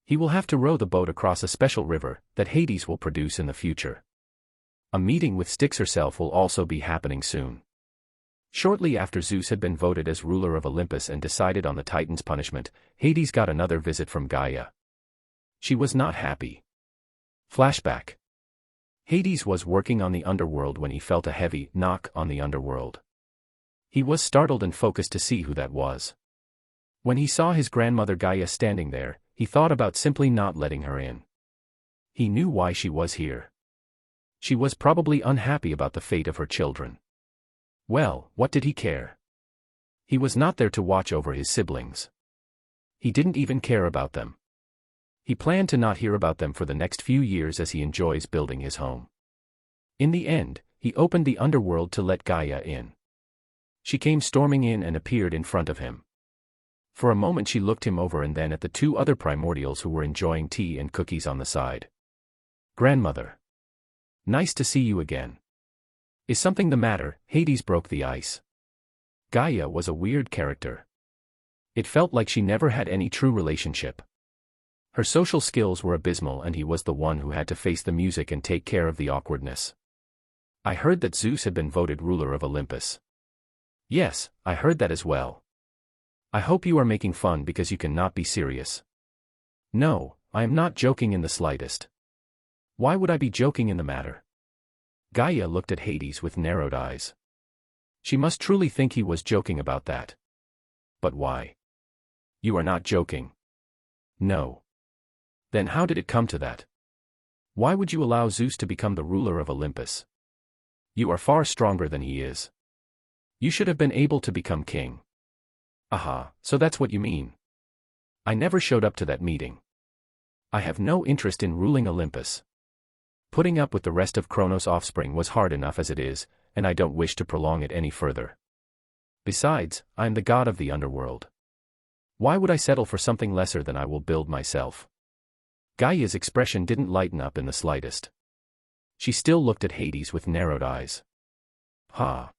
He will have to row the boat across a special river that Hades will produce in the future. A meeting with Styx herself will also be happening soon. Shortly after Zeus had been voted as ruler of Olympus and decided on the Titan's punishment, Hades got another visit from Gaia. She was not happy. Flashback. Hades was working on the underworld when he felt a heavy knock on the underworld. He was startled and focused to see who that was. When he saw his grandmother Gaia standing there, he thought about simply not letting her in. He knew why she was here. She was probably unhappy about the fate of her children. Well, what did he care? He was not there to watch over his siblings. He didn't even care about them. He planned to not hear about them for the next few years as he enjoys building his home. In the end, he opened the underworld to let Gaia in. She came storming in and appeared in front of him. For a moment she looked him over and then at the 2 other primordials who were enjoying tea and cookies on the side. Grandmother. Nice to see you again. Is something the matter? Hades broke the ice. Gaia was a weird character. It felt like she never had any true relationship. Her social skills were abysmal and he was the one who had to face the music and take care of the awkwardness. I heard that Zeus had been voted ruler of Olympus. Yes, I heard that as well. I hope you are making fun because you cannot be serious. No, I am not joking in the slightest. Why would I be joking in the matter? Gaia looked at Hades with narrowed eyes. She must truly think he was joking about that. But why? You are not joking. No. Then how did it come to that? Why would you allow Zeus to become the ruler of Olympus? You are far stronger than he is. You should have been able to become king. Aha, so that's what you mean. I never showed up to that meeting. I have no interest in ruling Olympus. Putting up with the rest of Kronos' offspring was hard enough as it is, and I don't wish to prolong it any further. Besides, I am the god of the underworld. Why would I settle for something lesser than I will build myself? Gaia's expression didn't lighten up in the slightest. She still looked at Hades with narrowed eyes. Ha.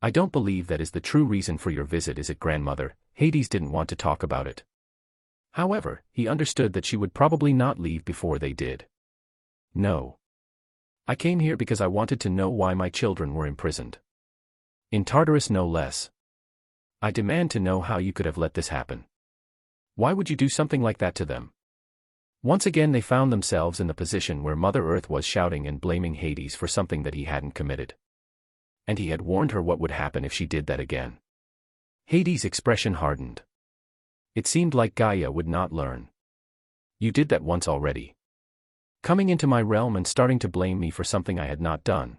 I don't believe that is the true reason for your visit, is it, grandmother? Hades didn't want to talk about it. However, he understood that she would probably not leave before they did. No. I came here because I wanted to know why my children were imprisoned. In Tartarus no less. I demand to know how you could have let this happen. Why would you do something like that to them? Once again they found themselves in the position where Mother Earth was shouting and blaming Hades for something that he hadn't committed. And he had warned her what would happen if she did that again. Hades' expression hardened. It seemed like Gaia would not learn. You did that once already. Coming into my realm and starting to blame me for something I had not done.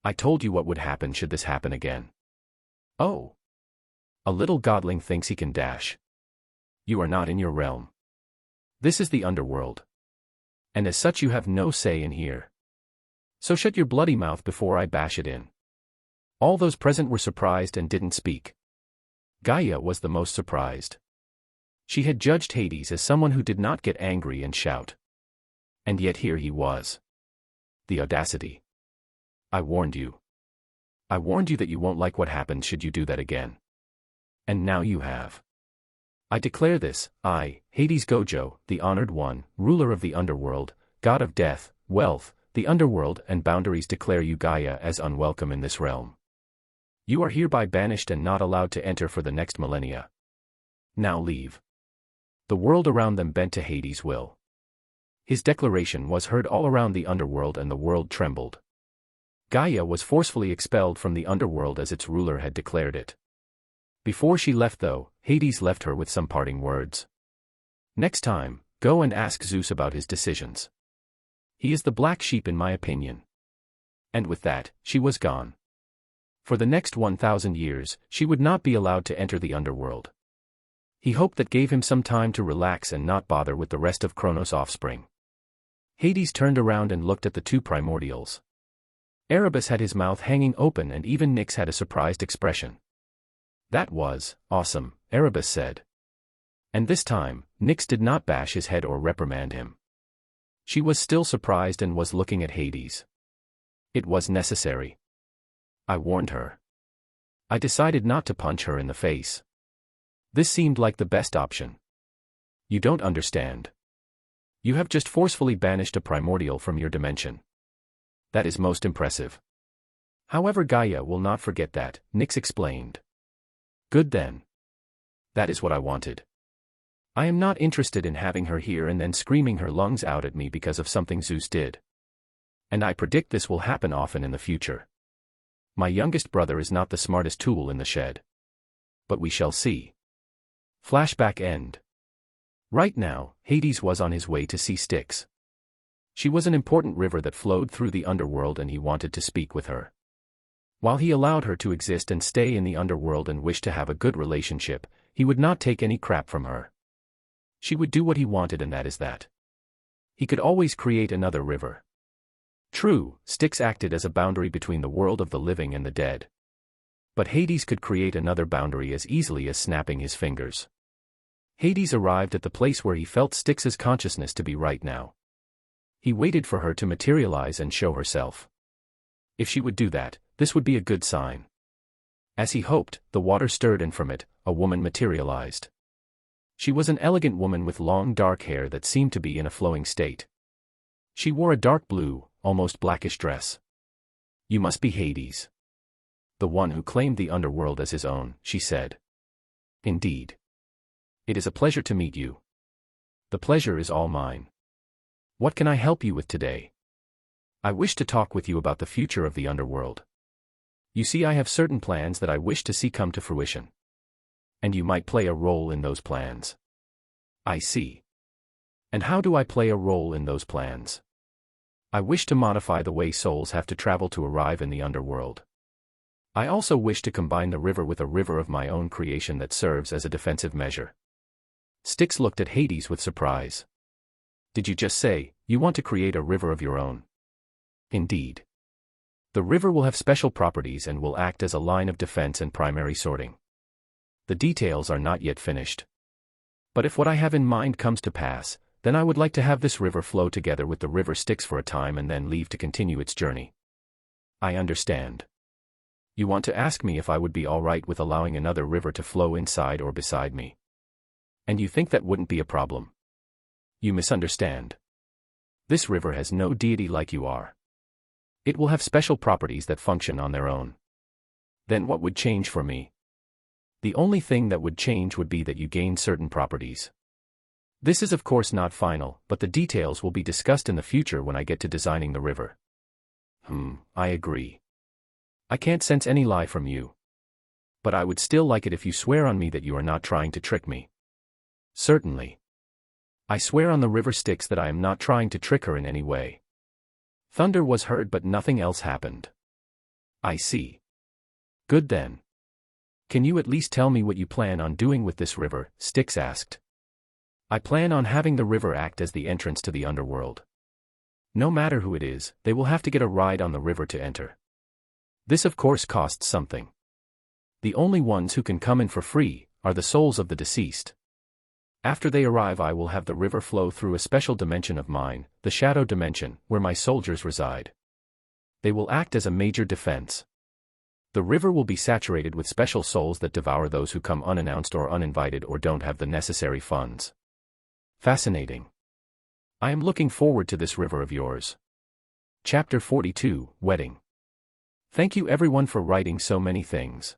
I told you what would happen should this happen again. Oh. A little godling thinks he can dash. You are not in your realm. This is the underworld. And as such you have no say in here. So shut your bloody mouth before I bash it in. All those present were surprised and didn't speak. Gaia was the most surprised. She had judged Hades as someone who did not get angry and shout. And yet here he was. The audacity. I warned you. I warned you that you won't like what happens should you do that again. And now you have. I declare this, I, Hades Gojo, the honored one, ruler of the underworld, god of death, wealth, the underworld and boundaries, declare you Gaia as unwelcome in this realm. You are hereby banished and not allowed to enter for the next millennia. Now leave. The world around them bent to Hades' will. His declaration was heard all around the underworld and the world trembled. Gaia was forcefully expelled from the underworld as its ruler had declared it. Before she left though, Hades left her with some parting words. Next time, go and ask Zeus about his decisions. He is the black sheep in my opinion. And with that, she was gone. For the next 1,000 years, she would not be allowed to enter the underworld. He hoped that gave him some time to relax and not bother with the rest of Kronos' offspring. Hades turned around and looked at the two primordials. Erebus had his mouth hanging open and even Nyx had a surprised expression. That was awesome, Erebus said. And this time, Nyx did not bash his head or reprimand him. She was still surprised and was looking at Hades. It was necessary. I warned her. I decided not to punch her in the face. This seemed like the best option. You don't understand. You have just forcefully banished a primordial from your dimension. That is most impressive. However, Gaia will not forget that, Nyx explained. Good then. That is what I wanted. I am not interested in having her here and then screaming her lungs out at me because of something Zeus did. And I predict this will happen often in the future. My youngest brother is not the smartest tool in the shed. But we shall see. Flashback end. Right now, Hades was on his way to see Styx. She was an important river that flowed through the underworld and he wanted to speak with her. While he allowed her to exist and stay in the underworld and wished to have a good relationship, he would not take any crap from her. She would do what he wanted and that is that. He could always create another river. True, Styx acted as a boundary between the world of the living and the dead. But Hades could create another boundary as easily as snapping his fingers. Hades arrived at the place where he felt Styx's consciousness to be right now. He waited for her to materialize and show herself. If she would do that, this would be a good sign. As he hoped, the water stirred and from it, a woman materialized. She was an elegant woman with long dark hair that seemed to be in a flowing state. She wore a dark blue, almost blackish dress. You must be Hades. The one who claimed the underworld as his own, she said. Indeed. It is a pleasure to meet you. The pleasure is all mine. What can I help you with today? I wish to talk with you about the future of the underworld. You see, I have certain plans that I wish to see come to fruition. And you might play a role in those plans. I see. And how do I play a role in those plans? I wish to modify the way souls have to travel to arrive in the underworld. I also wish to combine the river with a river of my own creation that serves as a defensive measure. Styx looked at Hades with surprise. Did you just say, you want to create a river of your own? Indeed. The river will have special properties and will act as a line of defense and primary sorting. The details are not yet finished. But if what I have in mind comes to pass, then I would like to have this river flow together with the river Styx for a time and then leave to continue its journey. I understand. You want to ask me if I would be all right with allowing another river to flow inside or beside me. And you think that wouldn't be a problem? You misunderstand. This river has no deity like you are. It will have special properties that function on their own. Then what would change for me? The only thing that would change would be that you gain certain properties. This is of course not final, but the details will be discussed in the future when I get to designing the river. I agree. I can't sense any lie from you. But I would still like it if you swear on me that you are not trying to trick me. Certainly. I swear on the river Styx that I am not trying to trick her in any way. Thunder was heard but nothing else happened. I see. Good then. Can you at least tell me what you plan on doing with this river? Styx asked. I plan on having the river act as the entrance to the underworld. No matter who it is, they will have to get a ride on the river to enter. This of course costs something. The only ones who can come in for free are the souls of the deceased. After they arrive, I will have the river flow through a special dimension of mine, the shadow dimension, where my soldiers reside. They will act as a major defense. The river will be saturated with special souls that devour those who come unannounced or uninvited or don't have the necessary funds. Fascinating. I am looking forward to this river of yours. Chapter 42, Wedding. Thank you everyone for writing so many things.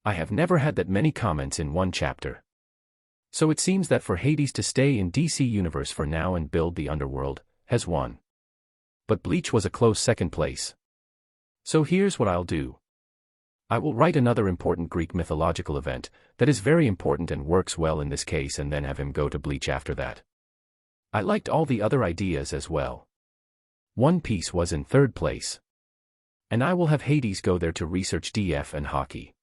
I have never had that many comments in one chapter. So it seems that for Hades to stay in DC Universe for now and build the underworld, has won. But Bleach was a close second place. So here's what I'll do. I will write another important Greek mythological event, that is very important and works well in this case, and then have him go to Bleach after that. I liked all the other ideas as well. One Piece was in third place. And I will have Hades go there to research DF and hockey.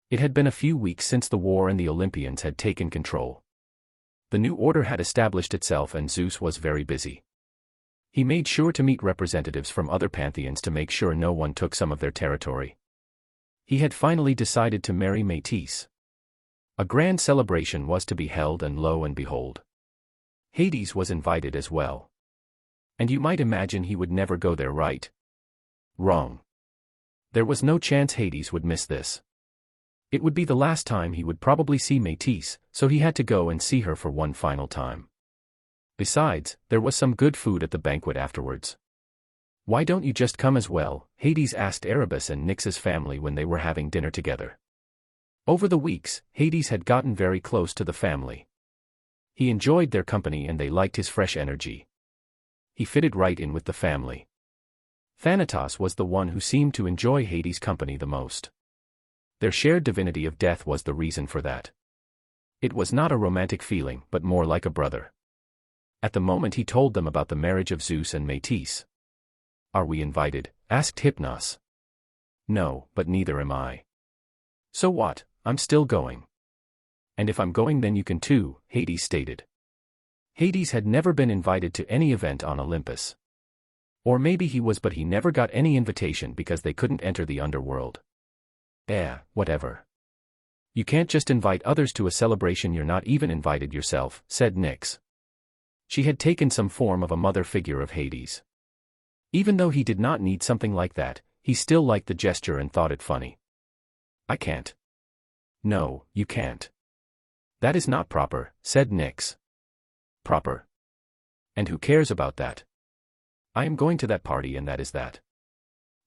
It had been a few weeks since the war and the Olympians had taken control. The new order had established itself and Zeus was very busy. He made sure to meet representatives from other pantheons to make sure no one took some of their territory. He had finally decided to marry Métis. A grand celebration was to be held, and lo and behold, Hades was invited as well. And you might imagine he would never go there, right? Wrong. There was no chance Hades would miss this. It would be the last time he would probably see Métis, so he had to go and see her for one final time. Besides, there was some good food at the banquet afterwards. Why don't you just come as well? Hades asked Erebus and Nyx's family when they were having dinner together. Over the weeks, Hades had gotten very close to the family. He enjoyed their company and they liked his fresh energy. He fitted right in with the family. Thanatos was the one who seemed to enjoy Hades' company the most. Their shared divinity of death was the reason for that. It was not a romantic feeling, but more like a brother. At the moment he told them about the marriage of Zeus and Métis. Are we invited? Asked Hypnos. No, but neither am I. So what? I'm still going. And if I'm going then you can too, Hades stated. Hades had never been invited to any event on Olympus. Or maybe he was, but he never got any invitation because they couldn't enter the underworld. Whatever. You can't just invite others to a celebration you're not even invited yourself, said Nyx. She had taken some form of a mother figure of Hades. Even though he did not need something like that, he still liked the gesture and thought it funny. I can't. No, you can't. That is not proper, said Nyx. Proper? And who cares about that? I am going to that party and that is that.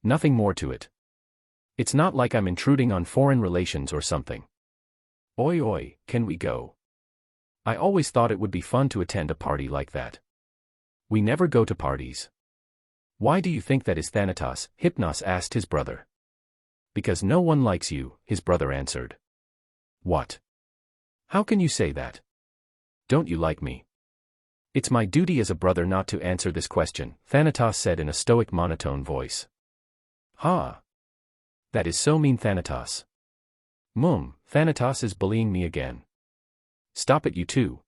Nothing more to it. It's not like I'm intruding on foreign relations or something. Oi, can we go? I always thought it would be fun to attend a party like that. We never go to parties. Why do you think that is, Thanatos? Hypnos asked his brother. Because no one likes you, his brother answered. What? How can you say that? Don't you like me? It's my duty as a brother not to answer this question, Thanatos said in a stoic monotone voice. Ha! That is so mean, Thanatos. Thanatos is bullying me again. Stop it, you two.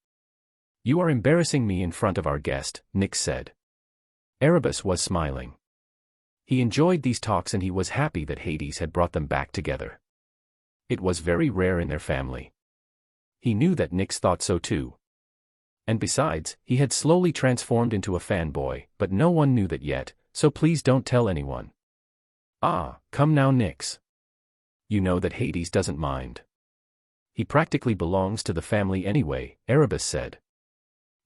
You are embarrassing me in front of our guest, Nyx said. Erebus was smiling. He enjoyed these talks and he was happy that Hades had brought them back together. It was very rare in their family. He knew that Nyx thought so too. And besides, he had slowly transformed into a fanboy, but no one knew that yet, so please don't tell anyone. Ah, come now, Nyx. You know that Hades doesn't mind. He practically belongs to the family anyway, Erebus said.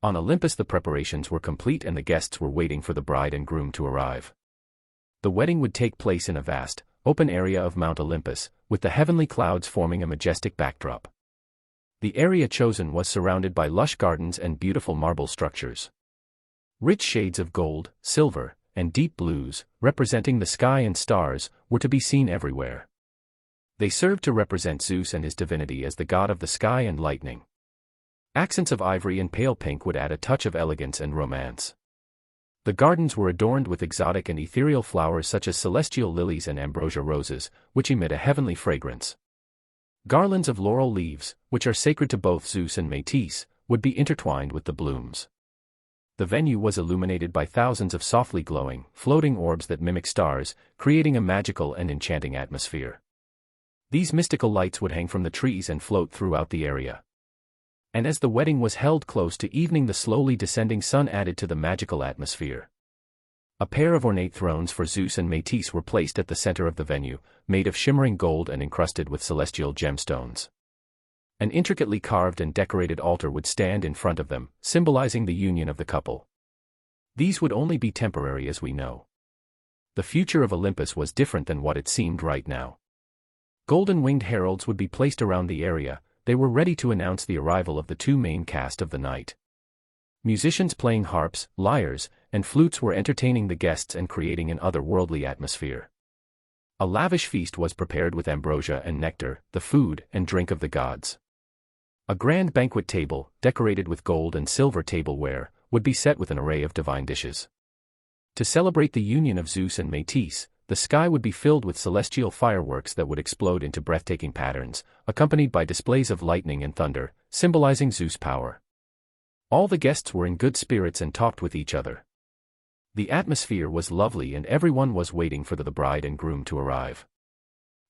On Olympus the preparations were complete and the guests were waiting for the bride and groom to arrive. The wedding would take place in a vast, open area of Mount Olympus, with the heavenly clouds forming a majestic backdrop. The area chosen was surrounded by lush gardens and beautiful marble structures. Rich shades of gold, silver, and deep blues, representing the sky and stars, were to be seen everywhere. They served to represent Zeus and his divinity as the god of the sky and lightning. Accents of ivory and pale pink would add a touch of elegance and romance. The gardens were adorned with exotic and ethereal flowers such as celestial lilies and ambrosia roses, which emit a heavenly fragrance. Garlands of laurel leaves, which are sacred to both Zeus and Métis, would be intertwined with the blooms. The venue was illuminated by thousands of softly glowing, floating orbs that mimic stars, creating a magical and enchanting atmosphere. These mystical lights would hang from the trees and float throughout the area. And as the wedding was held close to evening, the slowly descending sun added to the magical atmosphere. A pair of ornate thrones for Zeus and Métis were placed at the center of the venue, made of shimmering gold and encrusted with celestial gemstones. An intricately carved and decorated altar would stand in front of them, symbolizing the union of the couple. These would only be temporary, as we know. The future of Olympus was different than what it seemed right now. Golden-winged heralds would be placed around the area. They were ready to announce the arrival of the two main cast of the night. Musicians playing harps, lyres, and flutes were entertaining the guests and creating an otherworldly atmosphere. A lavish feast was prepared with ambrosia and nectar, the food and drink of the gods. A grand banquet table, decorated with gold and silver tableware, would be set with an array of divine dishes. To celebrate the union of Zeus and Métis, the sky would be filled with celestial fireworks that would explode into breathtaking patterns, accompanied by displays of lightning and thunder, symbolizing Zeus' power. All the guests were in good spirits and talked with each other. The atmosphere was lovely and everyone was waiting for the bride and groom to arrive.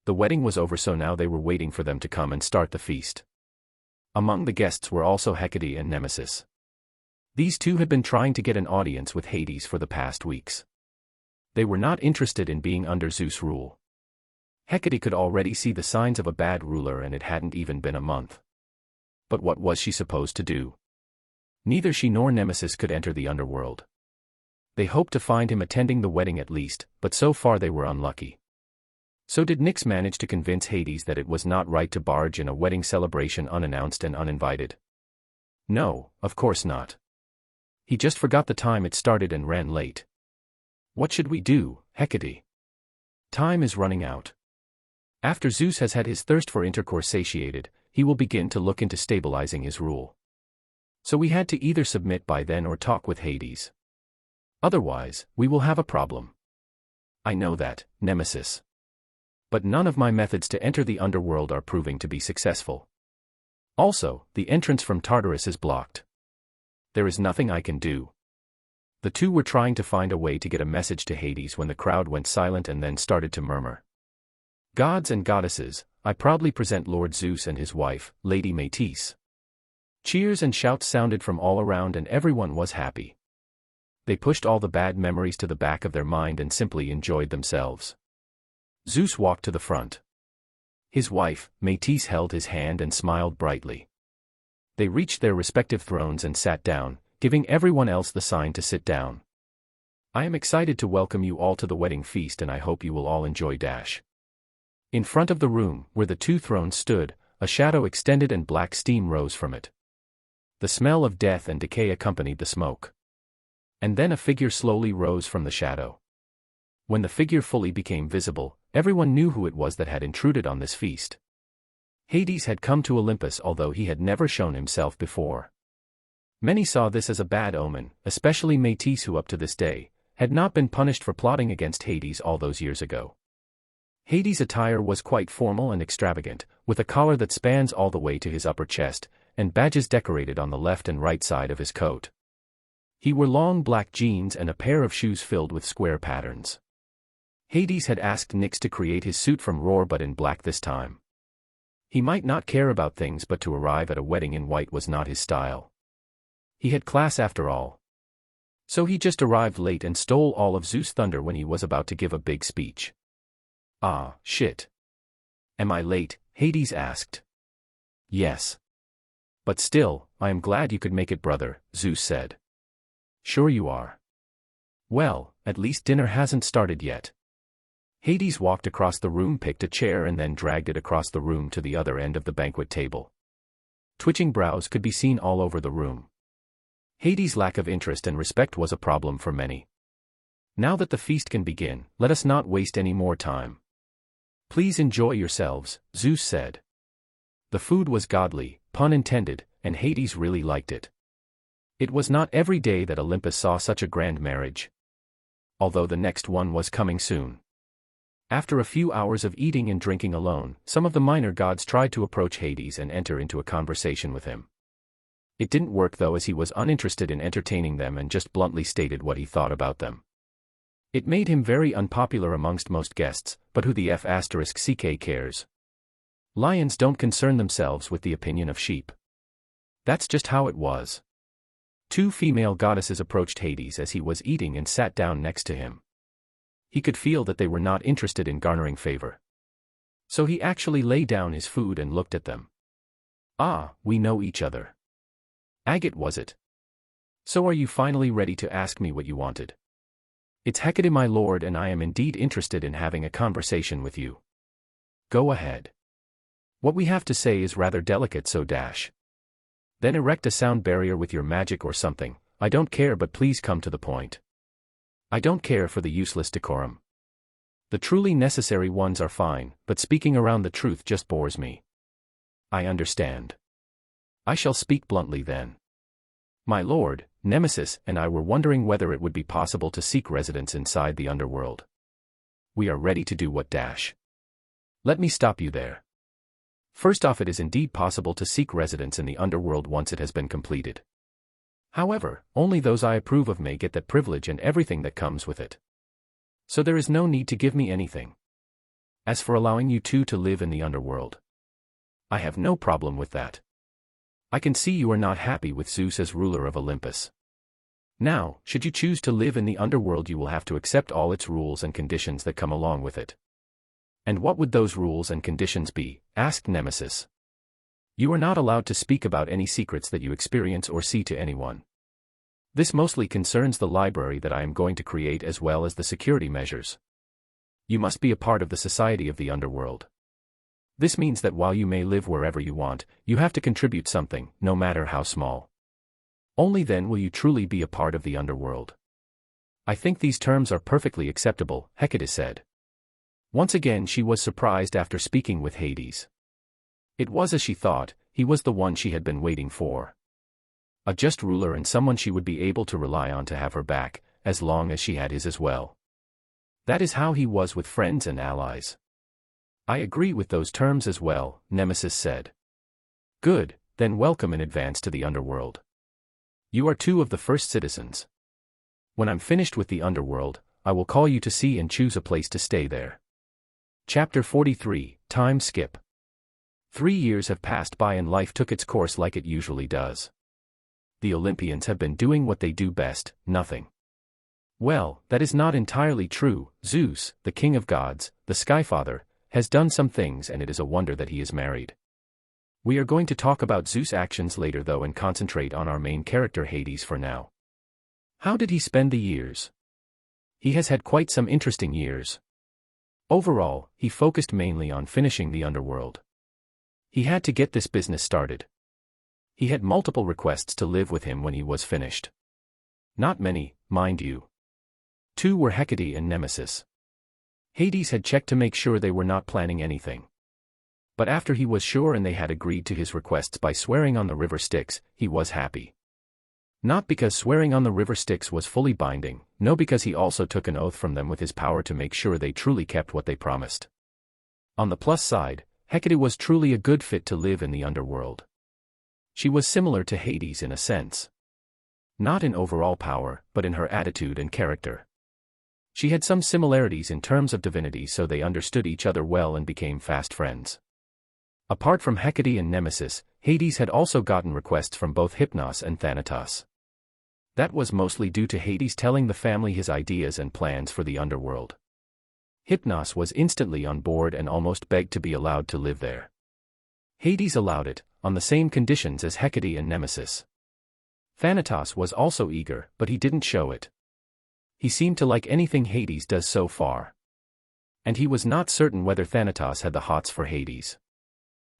The wedding was over, so now they were waiting for them to come and start the feast. Among the guests were also Hecate and Nemesis. These two had been trying to get an audience with Hades for the past weeks. They were not interested in being under Zeus' rule. Hecate could already see the signs of a bad ruler and it hadn't even been a month. But what was she supposed to do? Neither she nor Nemesis could enter the underworld. They hoped to find him attending the wedding at least, but so far they were unlucky. So did Nyx manage to convince Hades that it was not right to barge in a wedding celebration unannounced and uninvited? No, of course not. He just forgot the time it started and ran late. What should we do, Hecate? Time is running out. After Zeus has had his thirst for intercourse satiated, he will begin to look into stabilizing his rule. So we had to either submit by then or talk with Hades. Otherwise, we will have a problem. I know that, Nemesis. But none of my methods to enter the underworld are proving to be successful. Also, the entrance from Tartarus is blocked. There is nothing I can do. The two were trying to find a way to get a message to Hades when the crowd went silent and then started to murmur. Gods and goddesses, I proudly present Lord Zeus and his wife, Lady Métis. Cheers and shouts sounded from all around and everyone was happy. They pushed all the bad memories to the back of their mind and simply enjoyed themselves. Zeus walked to the front. His wife, Métis, held his hand and smiled brightly. They reached their respective thrones and sat down, giving everyone else the sign to sit down. I am excited to welcome you all to the wedding feast and I hope you will all enjoy. In front of the room, where the two thrones stood, a shadow extended and black steam rose from it. The smell of death and decay accompanied the smoke. And then a figure slowly rose from the shadow. When the figure fully became visible, everyone knew who it was that had intruded on this feast. Hades had come to Olympus, although he had never shown himself before. Many saw this as a bad omen, especially Métis, who up to this day had not been punished for plotting against Hades all those years ago. Hades' attire was quite formal and extravagant, with a collar that spans all the way to his upper chest, and badges decorated on the left and right side of his coat. He wore long black jeans and a pair of shoes filled with square patterns. Hades had asked Nyx to create his suit from Roar, but in black this time. He might not care about things, but to arrive at a wedding in white was not his style. He had class after all. So he just arrived late and stole all of Zeus' thunder when he was about to give a big speech. Ah, shit. Am I late? Hades asked. Yes. But still, I am glad you could make it, brother, Zeus said. Sure you are. Well, at least dinner hasn't started yet. Hades walked across the room, picked a chair and then dragged it across the room to the other end of the banquet table. Twitching brows could be seen all over the room. Hades' lack of interest and respect was a problem for many. Now that the feast can begin, let us not waste any more time. Please enjoy yourselves, Zeus said. The food was godly, pun intended, and Hades really liked it. It was not every day that Olympus saw such a grand marriage. Although the next one was coming soon. After a few hours of eating and drinking alone, some of the minor gods tried to approach Hades and enter into a conversation with him. It didn't work though, as he was uninterested in entertaining them and just bluntly stated what he thought about them. It made him very unpopular amongst most guests, but who the f***ck cares? Lions don't concern themselves with the opinion of sheep. That's just how it was. Two female goddesses approached Hades as he was eating and sat down next to him. He could feel that they were not interested in garnering favor. So he actually lay down his food and looked at them. Ah, we know each other. Agate, was it? So are you finally ready to ask me what you wanted? It's Hecate, my lord, and I am indeed interested in having a conversation with you. Go ahead. What we have to say is rather delicate, so dash. Then erect a sound barrier with your magic or something. I don't care, but please come to the point. I don't care for the useless decorum. The truly necessary ones are fine, but speaking around the truth just bores me. I understand. I shall speak bluntly then. My lord, Nemesis and I were wondering whether it would be possible to seek residence inside the underworld. We are ready to do what dash. Let me stop you there. First off, it is indeed possible to seek residence in the underworld once it has been completed. However, only those I approve of may get that privilege and everything that comes with it. So there is no need to give me anything. As for allowing you two to live in the underworld, I have no problem with that. I can see you are not happy with Zeus as ruler of Olympus. Now, should you choose to live in the underworld, you will have to accept all its rules and conditions that come along with it. And what would those rules and conditions be? Asked Nemesis. You are not allowed to speak about any secrets that you experience or see to anyone. This mostly concerns the library that I am going to create as well as the security measures. You must be a part of the society of the underworld. This means that while you may live wherever you want, you have to contribute something, no matter how small. Only then will you truly be a part of the underworld. I think these terms are perfectly acceptable, Hecate said. Once again she was surprised after speaking with Hades. It was as she thought, he was the one she had been waiting for. A just ruler and someone she would be able to rely on to have her back, as long as she had his as well. That is how he was with friends and allies. I agree with those terms as well, Nemesis said. Good, then welcome in advance to the underworld. You are two of the first citizens. When I'm finished with the underworld, I will call you to see and choose a place to stay there. Chapter 43, Time Skip. 3 years have passed by and life took its course like it usually does. The Olympians have been doing what they do best, nothing. Well, that is not entirely true. Zeus, the king of gods, the Skyfather, has done some things, and it is a wonder that he is married. We are going to talk about Zeus' actions later though and concentrate on our main character Hades for now. How did he spend the years? He has had quite some interesting years. Overall, he focused mainly on finishing the underworld. He had to get this business started. He had multiple requests to live with him when he was finished. Not many, mind you. 2 were Hecate and Nemesis. Hades had checked to make sure they were not planning anything. But after he was sure and they had agreed to his requests by swearing on the river Styx, he was happy. Not because swearing on the river Styx was fully binding, no, because he also took an oath from them with his power to make sure they truly kept what they promised. On the plus side, Hecate was truly a good fit to live in the underworld. She was similar to Hades in a sense. Not in overall power, but in her attitude and character. She had some similarities in terms of divinity, so they understood each other well and became fast friends. Apart from Hecate and Nemesis, Hades had also gotten requests from both Hypnos and Thanatos. That was mostly due to Hades telling the family his ideas and plans for the underworld. Hypnos was instantly on board and almost begged to be allowed to live there. Hades allowed it, on the same conditions as Hecate and Nemesis. Thanatos was also eager, but he didn't show it. He seemed to like anything Hades does so far. And he was not certain whether Thanatos had the hots for Hades.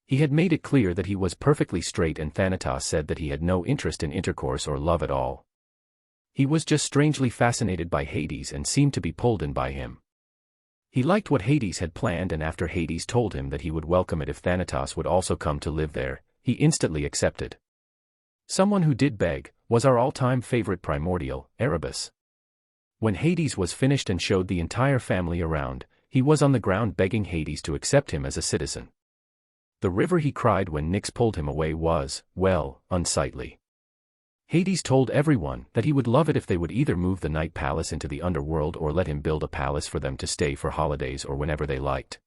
He had made it clear that he was perfectly straight, and Thanatos said that he had no interest in intercourse or love at all. He was just strangely fascinated by Hades and seemed to be pulled in by him. He liked what Hades had planned, and after Hades told him that he would welcome it if Thanatos would also come to live there, he instantly accepted. Someone who did beg was our all-time favorite primordial, Erebus. When Hades was finished and showed the entire family around, he was on the ground begging Hades to accept him as a citizen. The river he cried when Nyx pulled him away was, well, unsightly. Hades told everyone that he would love it if they would either move the Night Palace into the underworld or let him build a palace for them to stay for holidays or whenever they liked.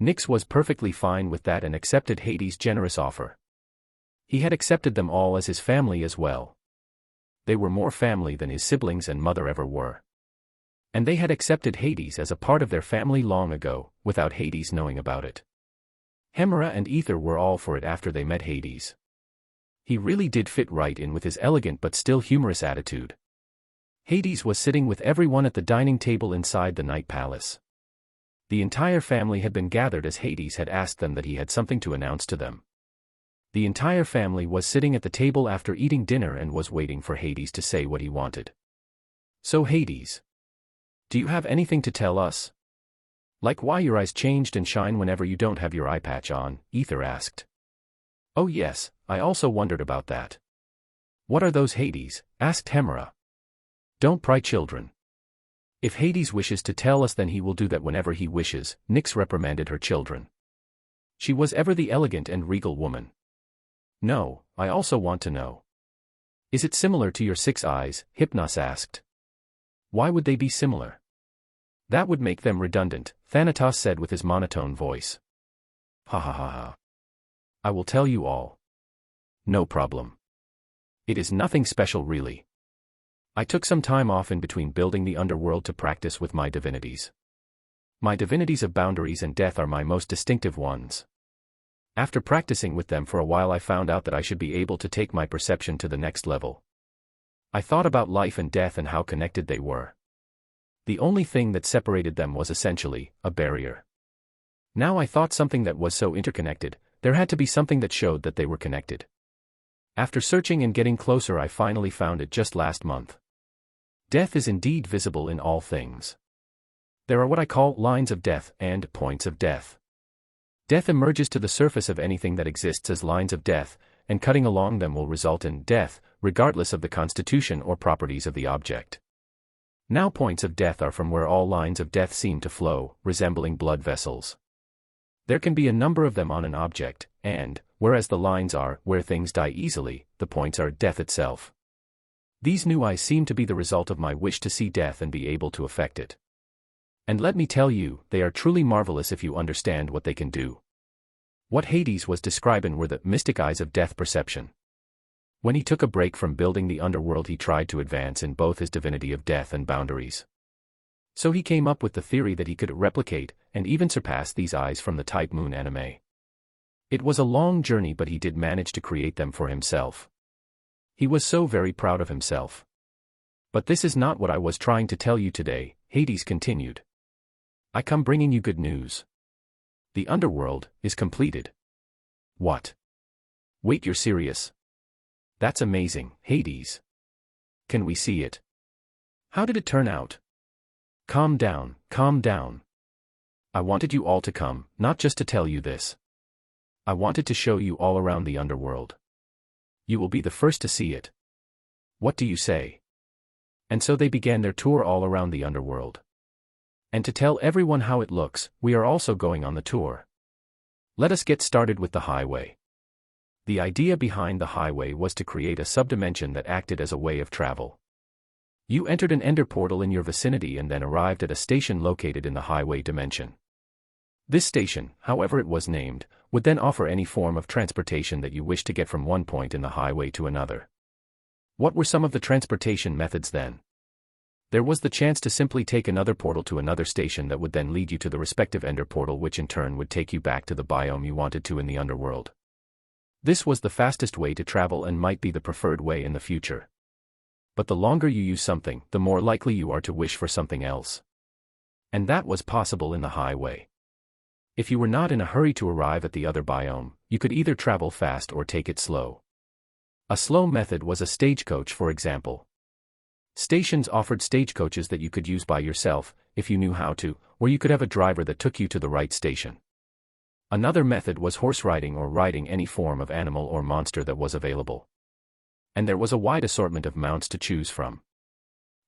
Nyx was perfectly fine with that and accepted Hades' generous offer. He had accepted them all as his family as well. They were more family than his siblings and mother ever were. And they had accepted Hades as a part of their family long ago, without Hades knowing about it. Hemera and Ether were all for it after they met Hades. He really did fit right in with his elegant but still humorous attitude. Hades was sitting with everyone at the dining table inside the Night Palace. The entire family had been gathered as Hades had asked them that he had something to announce to them. The entire family was sitting at the table after eating dinner and was waiting for Hades to say what he wanted. So Hades, do you have anything to tell us? Like why your eyes changed and shine whenever you don't have your eye patch on, Ether asked. Oh yes, I also wondered about that. What are those, Hades? Asked Hemera. Don't pry, children. If Hades wishes to tell us, then he will do that whenever he wishes, Nyx reprimanded her children. She was ever the elegant and regal woman. No, I also want to know. Is it similar to your 6 eyes? Hypnos asked. Why would they be similar? That would make them redundant, Thanatos said with his monotone voice. Ha ha ha ha. I will tell you all. No problem. It is nothing special really. I took some time off in between building the underworld to practice with my divinities. My divinities of boundaries and death are my most distinctive ones. After practicing with them for a while, I found out that I should be able to take my perception to the next level. I thought about life and death and how connected they were. The only thing that separated them was essentially a barrier. Now I thought something that was so interconnected, there had to be something that showed that they were connected. After searching and getting closer, I finally found it just last month. Death is indeed visible in all things. There are what I call lines of death and points of death. Death emerges to the surface of anything that exists as lines of death, and cutting along them will result in death, regardless of the constitution or properties of the object. Now points of death are from where all lines of death seem to flow, resembling blood vessels. There can be a number of them on an object, and, whereas the lines are where things die easily, the points are death itself. These new eyes seem to be the result of my wish to see death and be able to affect it. And let me tell you, they are truly marvelous if you understand what they can do. What Hades was describing were the mystic eyes of death perception. When he took a break from building the underworld, he tried to advance in both his divinity of death and boundaries. So he came up with the theory that he could replicate, and even surpass these eyes from the Type Moon anime. It was a long journey, but he did manage to create them for himself. He was so very proud of himself. But this is not what I was trying to tell you today, Hades continued. I come bringing you good news. The underworld is completed. What? Wait, you're serious? That's amazing, Hades. Can we see it? How did it turn out? Calm down, calm down. I wanted you all to come, not just to tell you this. I wanted to show you all around the underworld. You will be the first to see it. What do you say? And so they began their tour all around the underworld. And to tell everyone how it looks, we are also going on the tour. Let us get started with the highway. The idea behind the highway was to create a subdimension that acted as a way of travel. You entered an ender portal in your vicinity and then arrived at a station located in the highway dimension. This station, however it was named, would then offer any form of transportation that you wish to get from one point in the highway to another. What were some of the transportation methods then? There was the chance to simply take another portal to another station that would then lead you to the respective ender portal, which in turn would take you back to the biome you wanted to in the underworld. This was the fastest way to travel and might be the preferred way in the future. But the longer you use something, the more likely you are to wish for something else. And that was possible in the highway. If you were not in a hurry to arrive at the other biome, you could either travel fast or take it slow. A slow method was a stagecoach, for example. Stations offered stagecoaches that you could use by yourself, if you knew how to, or you could have a driver that took you to the right station. Another method was horse riding or riding any form of animal or monster that was available. And there was a wide assortment of mounts to choose from.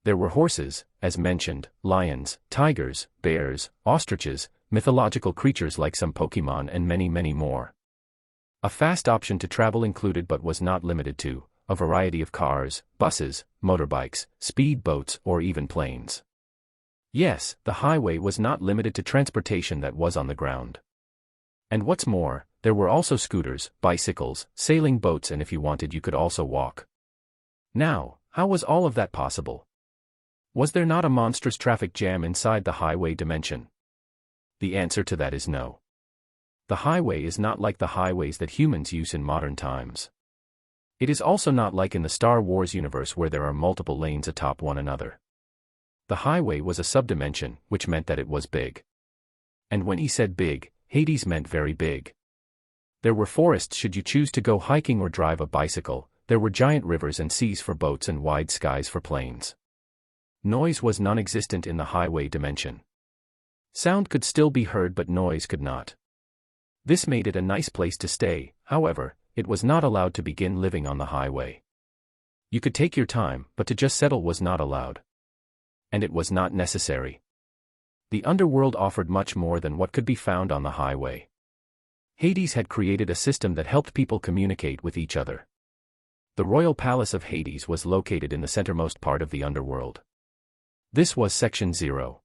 There were horses, as mentioned, lions, tigers, bears, ostriches, mythological creatures like some Pokemon and many, many more. A fast option to travel included but was not limited to a variety of cars, buses, motorbikes, speed boats, or even planes. Yes, the highway was not limited to transportation that was on the ground. And what's more, there were also scooters, bicycles, sailing boats, and if you wanted you could also walk. Now, how was all of that possible? Was there not a monstrous traffic jam inside the highway dimension? The answer to that is no. The highway is not like the highways that humans use in modern times. It is also not like in the Star Wars universe where there are multiple lanes atop one another. The highway was a subdimension, which meant that it was big. And when he said big, Hades meant very big. There were forests should you choose to go hiking or drive a bicycle, there were giant rivers and seas for boats and wide skies for planes. Noise was non-existent in the highway dimension. Sound could still be heard but noise could not. This made it a nice place to stay, however, it was not allowed to begin living on the highway. You could take your time, but to just settle was not allowed. And it was not necessary. The underworld offered much more than what could be found on the highway. Hades had created a system that helped people communicate with each other. The royal palace of Hades was located in the centermost part of the underworld. This was Section 0.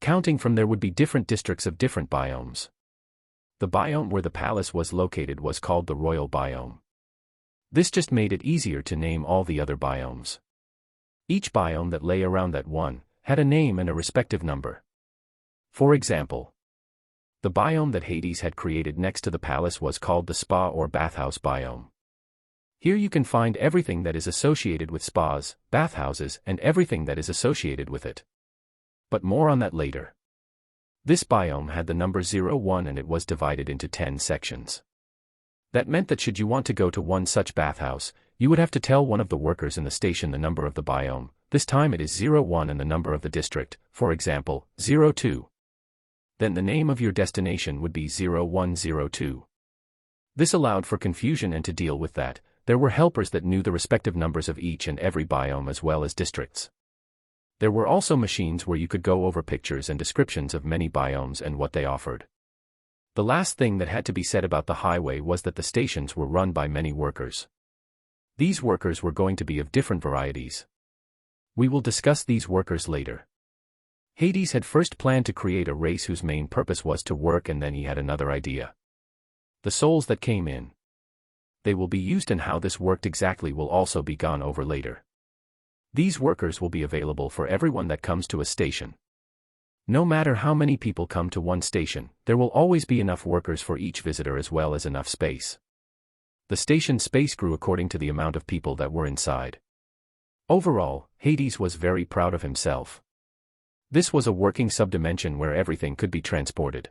Counting from there would be different districts of different biomes. The biome where the palace was located was called the royal biome. This just made it easier to name all the other biomes. Each biome that lay around that one had a name and a respective number. For example, the biome that Hades had created next to the palace was called the spa or bathhouse biome. Here you can find everything that is associated with spas, bathhouses, and everything that is associated with it. But more on that later. This biome had the number 01 and it was divided into 10 sections. That meant that should you want to go to one such bathhouse, you would have to tell one of the workers in the station the number of the biome, this time it is 01 and the number of the district, for example, 02. Then the name of your destination would be 0102. This allowed for confusion, and to deal with that, there were helpers that knew the respective numbers of each and every biome as well as districts. There were also machines where you could go over pictures and descriptions of many biomes and what they offered. The last thing that had to be said about the highway was that the stations were run by many workers. These workers were going to be of different varieties. We will discuss these workers later. Hades had first planned to create a race whose main purpose was to work, and then he had another idea. The souls that came in. They will be used, and how this worked exactly will also be gone over later. These workers will be available for everyone that comes to a station. No matter how many people come to one station, there will always be enough workers for each visitor as well as enough space. The station space grew according to the amount of people that were inside. Overall, Hades was very proud of himself. This was a working subdimension where everything could be transported.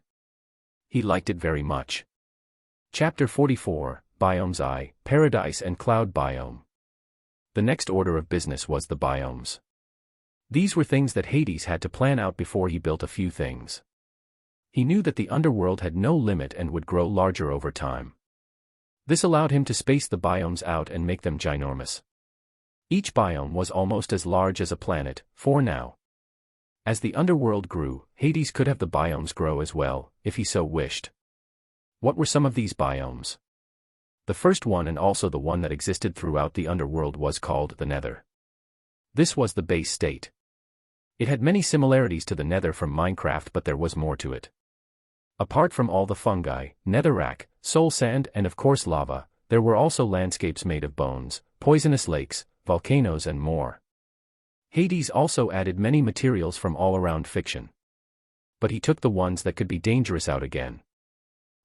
He liked it very much. Chapter 44, Biomes I, Paradise and Cloud Biome. The next order of business was the biomes. These were things that Hades had to plan out before he built a few things. He knew that the underworld had no limit and would grow larger over time. This allowed him to space the biomes out and make them ginormous. Each biome was almost as large as a planet, for now. As the underworld grew, Hades could have the biomes grow as well, if he so wished. What were some of these biomes? The first one, and also the one that existed throughout the underworld, was called the Nether. This was the base state. It had many similarities to the Nether from Minecraft, but there was more to it. Apart from all the fungi, netherrack, soul sand, and of course lava, there were also landscapes made of bones, poisonous lakes, volcanoes and more. Hades also added many materials from all around fiction. But he took the ones that could be dangerous out again.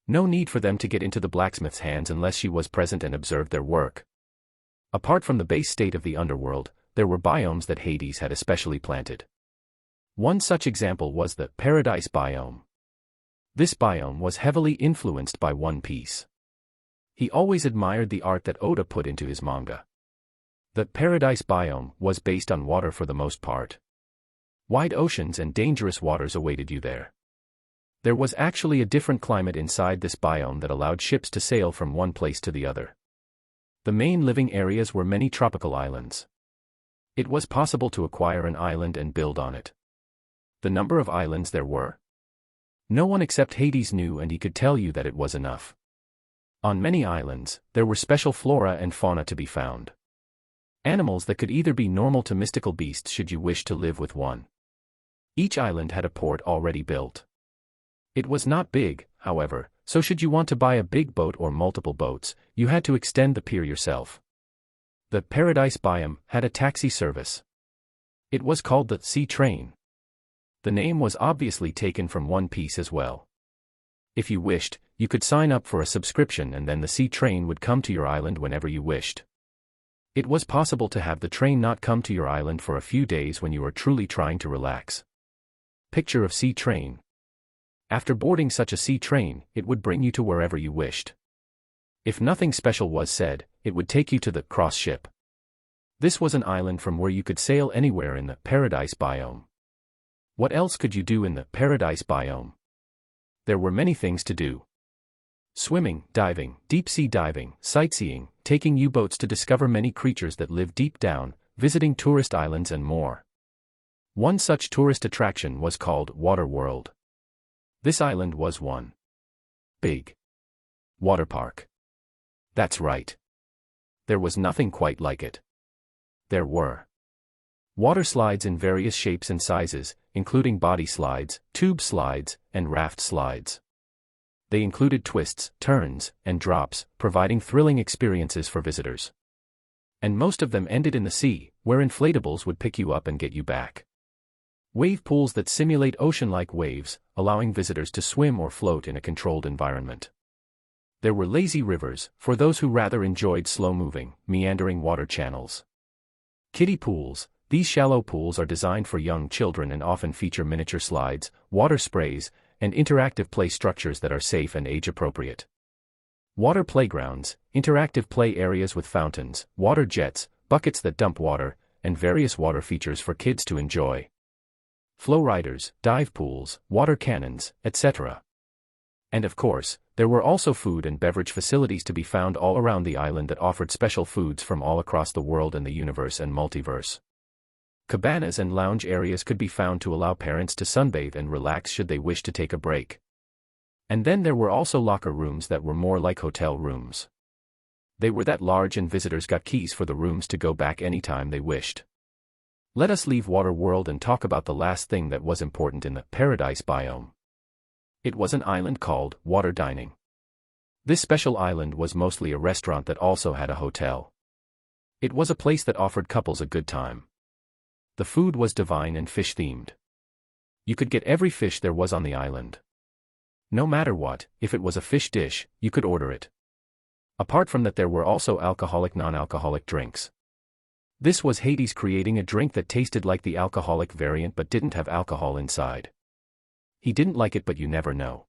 No need for them to get into the blacksmith's hands unless she was present and observed their work. Apart from the base state of the underworld, there were biomes that Hades had especially planted. One such example was the Paradise biome. This biome was heavily influenced by One Piece. He always admired the art that Oda put into his manga. The Paradise biome was based on water for the most part. Wide oceans and dangerous waters awaited you there. There was actually a different climate inside this biome that allowed ships to sail from one place to the other. The main living areas were many tropical islands. It was possible to acquire an island and build on it. The number of islands there were, no one except Hades knew, and he could tell you that it was enough. On many islands, there were special flora and fauna to be found. Animals that could either be normal to mystical beasts should you wish to live with one. Each island had a port already built. It was not big, however, so should you want to buy a big boat or multiple boats, you had to extend the pier yourself. The Paradise biome had a taxi service. It was called the Sea Train. The name was obviously taken from One Piece as well. If you wished, you could sign up for a subscription and then the Sea Train would come to your island whenever you wished. It was possible to have the train not come to your island for a few days when you were truly trying to relax. Picture of Sea Train. After boarding such a sea train, it would bring you to wherever you wished. If nothing special was said, it would take you to the cross ship. This was an island from where you could sail anywhere in the Paradise biome. What else could you do in the Paradise biome? There were many things to do. Swimming, diving, deep-sea diving, sightseeing, taking U-boats to discover many creatures that live deep down, visiting tourist islands and more. One such tourist attraction was called Water World. This island was one big water park. That's right. There was nothing quite like it. There were water slides in various shapes and sizes, including body slides, tube slides, and raft slides. They included twists, turns, and drops, providing thrilling experiences for visitors. And most of them ended in the sea, where inflatables would pick you up and get you back. Wave pools that simulate ocean-like waves, allowing visitors to swim or float in a controlled environment. There were lazy rivers, for those who rather enjoyed slow-moving, meandering water channels. Kiddie pools. These shallow pools are designed for young children and often feature miniature slides, water sprays, and interactive play structures that are safe and age-appropriate. Water playgrounds, interactive play areas with fountains, water jets, buckets that dump water, and various water features for kids to enjoy. Flow riders, dive pools, water cannons, etc. And of course, there were also food and beverage facilities to be found all around the island that offered special foods from all across the world and the universe and multiverse. Cabanas and lounge areas could be found to allow parents to sunbathe and relax should they wish to take a break. And then there were also locker rooms that were more like hotel rooms. They were that large and visitors got keys for the rooms to go back anytime they wished. Let us leave Water World and talk about the last thing that was important in the Paradise biome. It was an island called Water Dining. This special island was mostly a restaurant that also had a hotel. It was a place that offered couples a good time. The food was divine and fish-themed. You could get every fish there was on the island. No matter what, if it was a fish dish, you could order it. Apart from that, there were also alcoholic non-alcoholic drinks. This was Hades creating a drink that tasted like the alcoholic variant but didn't have alcohol inside. He didn't like it, but you never know.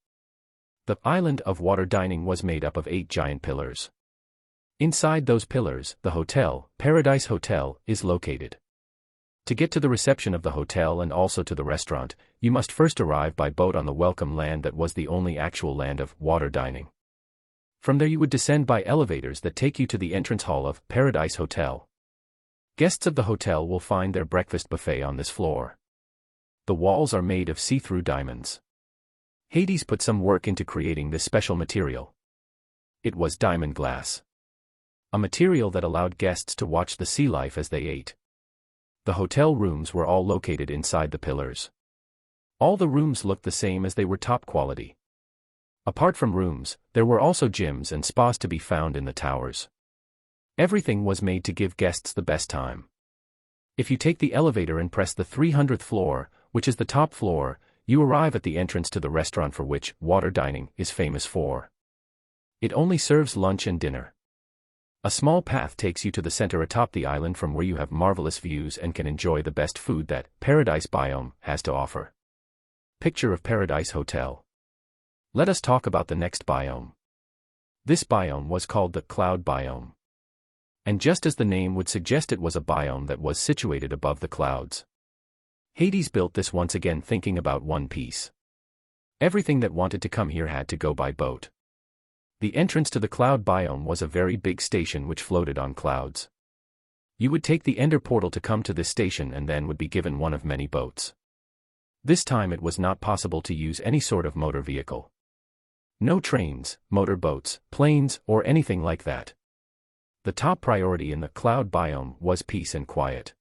The island of Water Dining was made up of 8 giant pillars. Inside those pillars, the hotel, Paradise Hotel, is located. To get to the reception of the hotel and also to the restaurant, you must first arrive by boat on the welcome land that was the only actual land of Water Dining. From there you would descend by elevators that take you to the entrance hall of Paradise Hotel. Guests of the hotel will find their breakfast buffet on this floor. The walls are made of see-through diamonds. Hades put some work into creating this special material. It was diamond glass. A material that allowed guests to watch the sea life as they ate. The hotel rooms were all located inside the pillars. All the rooms looked the same as they were top quality. Apart from rooms, there were also gyms and spas to be found in the towers. Everything was made to give guests the best time. If you take the elevator and press the 300th floor, which is the top floor, you arrive at the entrance to the restaurant for which Water Dining is famous for. It only serves lunch and dinner. A small path takes you to the center atop the island from where you have marvelous views and can enjoy the best food that Paradise Biome has to offer. Picture of Paradise Hotel. Let us talk about the next biome. This biome was called the Cloud Biome. And just as the name would suggest, it was a biome that was situated above the clouds. Hades built this once again thinking about One Piece. Everything that wanted to come here had to go by boat. The entrance to the cloud biome was a very big station which floated on clouds. You would take the Ender portal to come to this station and then would be given one of many boats. This time it was not possible to use any sort of motor vehicle. No trains, motor boats, planes, or anything like that. The top priority in the cloud biome was peace and quiet.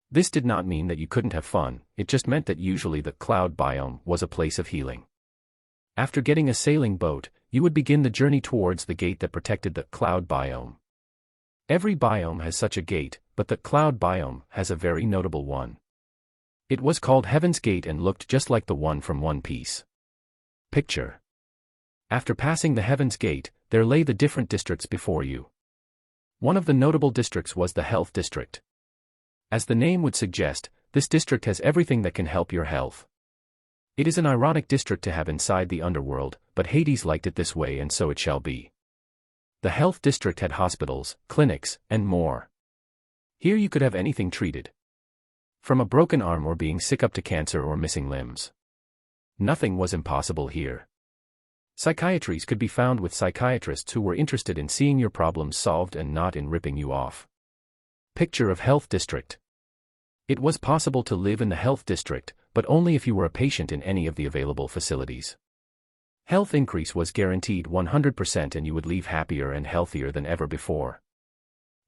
This did not mean that you couldn't have fun, it just meant that usually the cloud biome was a place of healing. After getting a sailing boat, you would begin the journey towards the gate that protected the cloud biome. Every biome has such a gate, but the cloud biome has a very notable one. It was called Heaven's Gate and looked just like the one from One Piece. Picture. After passing the Heaven's Gate, there lay the different districts before you. One of the notable districts was the Health District. As the name would suggest, this district has everything that can help your health. It is an ironic district to have inside the underworld, but Hades liked it this way and so it shall be. The Health District had hospitals, clinics, and more. Here you could have anything treated. From a broken arm or being sick up to cancer or missing limbs. Nothing was impossible here. Psychiatries could be found with psychiatrists who were interested in seeing your problems solved and not in ripping you off. Picture of Health District. It was possible to live in the Health District, but only if you were a patient in any of the available facilities. Health increase was guaranteed 100% and you would leave happier and healthier than ever before.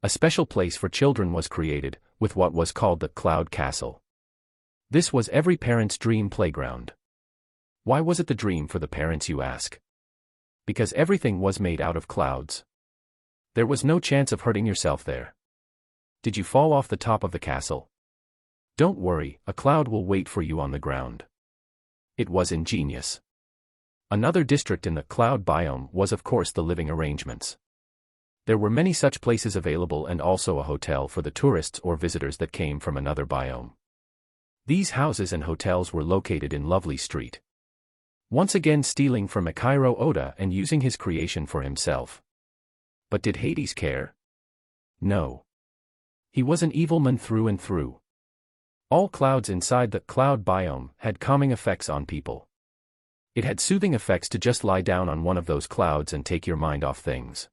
A special place for children was created, with what was called the Cloud Castle. This was every parent's dream playground. Why was it the dream for the parents, you ask? Because everything was made out of clouds. There was no chance of hurting yourself there. Did you fall off the top of the castle? Don't worry, a cloud will wait for you on the ground. It was ingenious. Another district in the cloud biome was of course the living arrangements. There were many such places available and also a hotel for the tourists or visitors that came from another biome. These houses and hotels were located in Lovely Street. Once again stealing from Akiro Oda and using his creation for himself. But did Hades care? No. He was an evil man through and through. All clouds inside the cloud biome had calming effects on people. It had soothing effects to just lie down on one of those clouds and take your mind off things.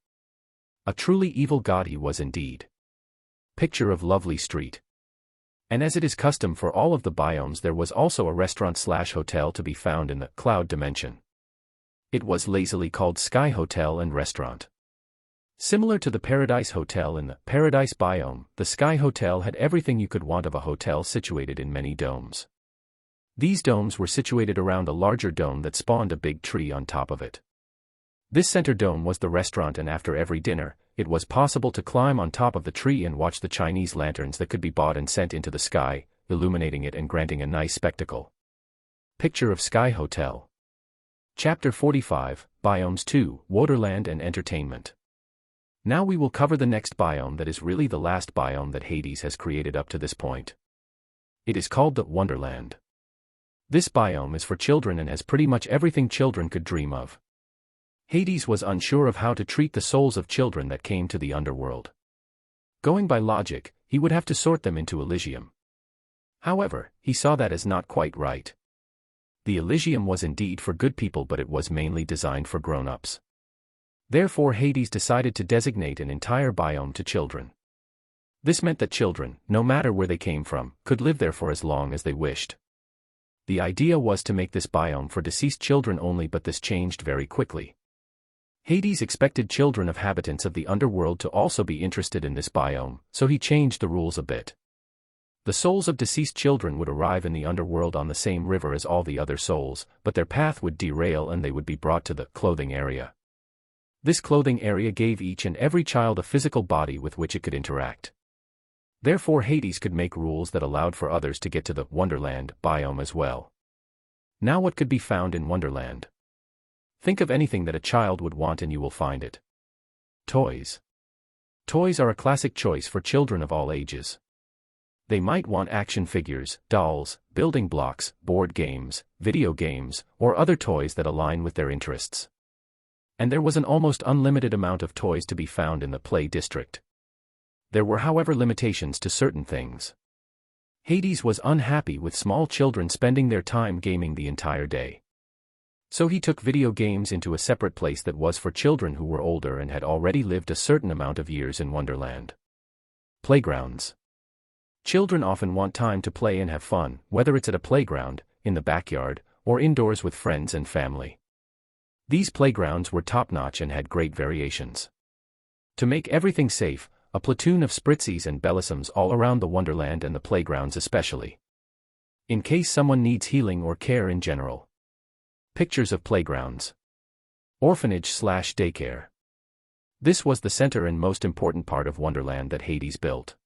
A truly evil god he was indeed. Picture of Lovely Street. And as it is custom for all of the biomes, there was also a restaurant/hotel to be found in the cloud dimension. It was lazily called Sky Hotel and Restaurant. Similar to the Paradise Hotel in the Paradise Biome, the Sky Hotel had everything you could want of a hotel situated in many domes. These domes were situated around a larger dome that spawned a big tree on top of it. This center dome was the restaurant, and after every dinner, it was possible to climb on top of the tree and watch the Chinese lanterns that could be bought and sent into the sky, illuminating it and granting a nice spectacle. Picture of Sky Hotel. Chapter 45, Biomes 2, Waterland and Entertainment. Now we will cover the next biome that is really the last biome that Hades has created up to this point. It is called the Wonderland. This biome is for children and has pretty much everything children could dream of. Hades was unsure of how to treat the souls of children that came to the underworld. Going by logic, he would have to sort them into Elysium. However, he saw that as not quite right. The Elysium was indeed for good people, but it was mainly designed for grown-ups. Therefore Hades decided to designate an entire biome to children. This meant that children, no matter where they came from, could live there for as long as they wished. The idea was to make this biome for deceased children only, but this changed very quickly. Hades expected children of habitants of the underworld to also be interested in this biome, so he changed the rules a bit. The souls of deceased children would arrive in the underworld on the same river as all the other souls, but their path would derail and they would be brought to the clothing area. This clothing area gave each and every child a physical body with which it could interact. Therefore Hades could make rules that allowed for others to get to the Wonderland biome as well. Now what could be found in Wonderland? Think of anything that a child would want and you will find it. Toys. Toys are a classic choice for children of all ages. They might want action figures, dolls, building blocks, board games, video games, or other toys that align with their interests. And there was an almost unlimited amount of toys to be found in the play district. There were, however, limitations to certain things. Hades was unhappy with small children spending their time gaming the entire day. So he took video games into a separate place that was for children who were older and had already lived a certain amount of years in Wonderland. Playgrounds. Children often want time to play and have fun, whether it's at a playground, in the backyard, or indoors with friends and family. These playgrounds were top-notch and had great variations. To make everything safe, a platoon of spritzies and bellisums all around the Wonderland and the playgrounds especially. In case someone needs healing or care in general. Pictures of playgrounds. Orphanage/daycare. This was the center and most important part of Wonderland that Hades built.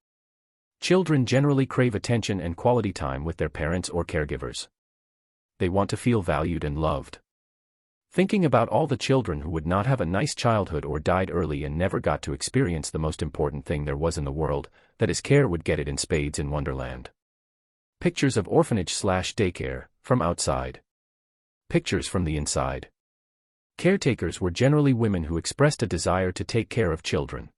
Children generally crave attention and quality time with their parents or caregivers. They want to feel valued and loved. Thinking about all the children who would not have a nice childhood or died early and never got to experience the most important thing there was in the world, that is care would get it in spades in Wonderland. Pictures of orphanage/daycare, from outside. Pictures from the inside. Caretakers were generally women who expressed a desire to take care of children.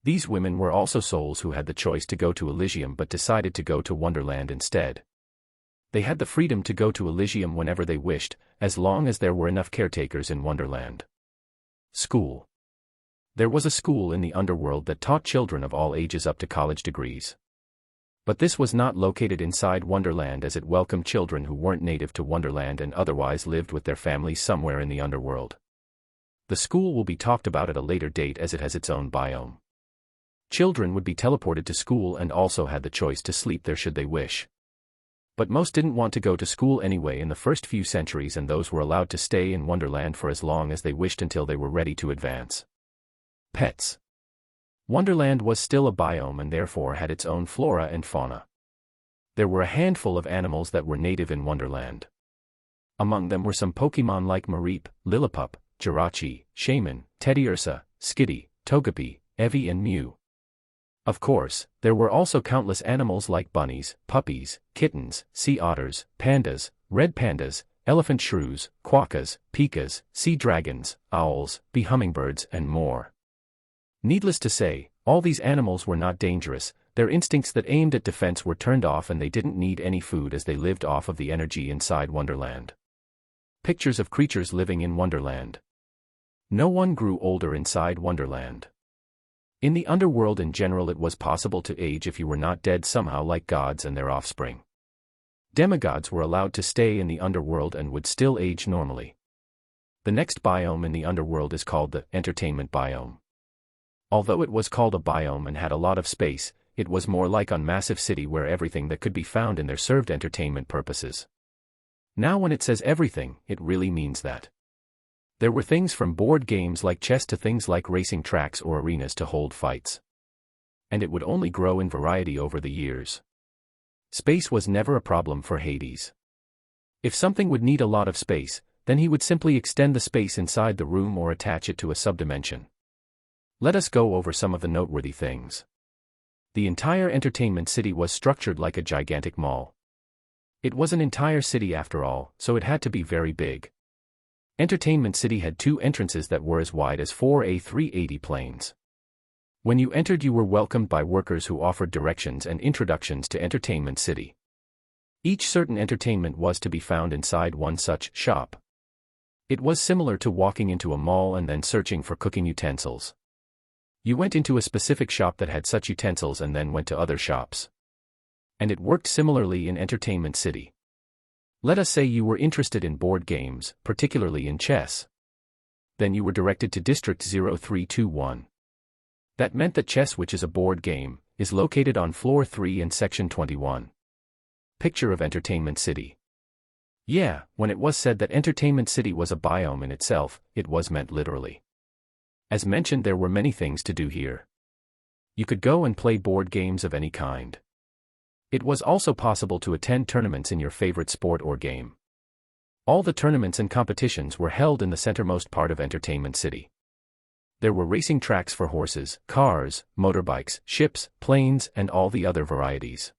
These women were also souls who had the choice to go to Elysium but decided to go to Wonderland instead. They had the freedom to go to Elysium whenever they wished, as long as there were enough caretakers in Wonderland. School. There was a school in the underworld that taught children of all ages up to college degrees. But this was not located inside Wonderland as it welcomed children who weren't native to Wonderland and otherwise lived with their families somewhere in the underworld. The school will be talked about at a later date as it has its own biome. Children would be teleported to school and also had the choice to sleep there should they wish. But most didn't want to go to school anyway in the first few centuries, and those were allowed to stay in Wonderland for as long as they wished until they were ready to advance. Pets. Wonderland was still a biome and therefore had its own flora and fauna. There were a handful of animals that were native in Wonderland. Among them were some Pokemon like Mareep, Lillipup, Jirachi, Shaman, Teddiursa, Skitty, Togepi, Eevee and Mew. Of course, there were also countless animals like bunnies, puppies, kittens, sea otters, pandas, red pandas, elephant shrews, quokkas, pikas, sea dragons, owls, bee hummingbirds and more. Needless to say, all these animals were not dangerous, their instincts that aimed at defense were turned off and they didn't need any food as they lived off of the energy inside Wonderland. Pictures of creatures living in Wonderland. No one grew older inside Wonderland. In the underworld in general it was possible to age if you were not dead somehow like gods and their offspring. Demigods were allowed to stay in the underworld and would still age normally. The next biome in the underworld is called the entertainment biome. Although it was called a biome and had a lot of space, it was more like a massive city where everything that could be found in there served entertainment purposes. Now when it says everything, it really means that. There were things from board games like chess to things like racing tracks or arenas to hold fights. And it would only grow in variety over the years. Space was never a problem for Hades. If something would need a lot of space, then he would simply extend the space inside the room or attach it to a subdimension. Let us go over some of the noteworthy things. The entire entertainment city was structured like a gigantic mall. It was an entire city after all, so it had to be very big. Entertainment City had 2 entrances that were as wide as 4 A380 planes. When you entered you were welcomed by workers who offered directions and introductions to Entertainment City. Each certain entertainment was to be found inside one such shop. It was similar to walking into a mall and then searching for cooking utensils. You went into a specific shop that had such utensils and then went to other shops. And it worked similarly in Entertainment City. Let us say you were interested in board games, particularly in chess. Then you were directed to District 0321. That meant that chess, which is a board game, is located on Floor 3 in Section 21. Picture of Entertainment City. Yeah, when it was said that Entertainment City was a biome in itself, it was meant literally. As mentioned, there were many things to do here. You could go and play board games of any kind. It was also possible to attend tournaments in your favorite sport or game. All the tournaments and competitions were held in the centermost part of Entertainment City. There were racing tracks for horses, cars, motorbikes, ships, planes, and all the other varieties.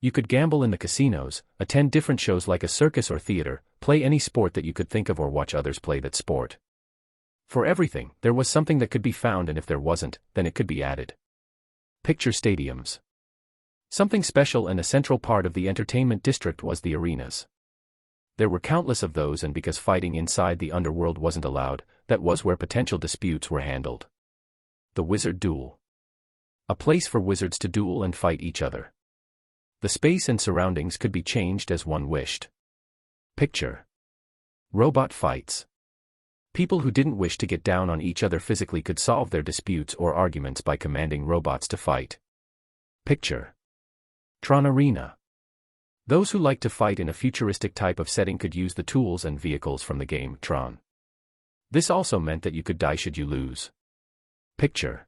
You could gamble in the casinos, attend different shows like a circus or theater, play any sport that you could think of or watch others play that sport. For everything, there was something that could be found, and if there wasn't, then it could be added. Picture stadiums. Something special and a central part of the entertainment district was the arenas. There were countless of those, and because fighting inside the underworld wasn't allowed, that was where potential disputes were handled. The Wizard Duel. A place for wizards to duel and fight each other. The space and surroundings could be changed as one wished. Picture. Robot fights. People who didn't wish to get down on each other physically could solve their disputes or arguments by commanding robots to fight. Picture. Tron Arena. Those who liked to fight in a futuristic type of setting could use the tools and vehicles from the game Tron. This also meant that you could die should you lose. Picture.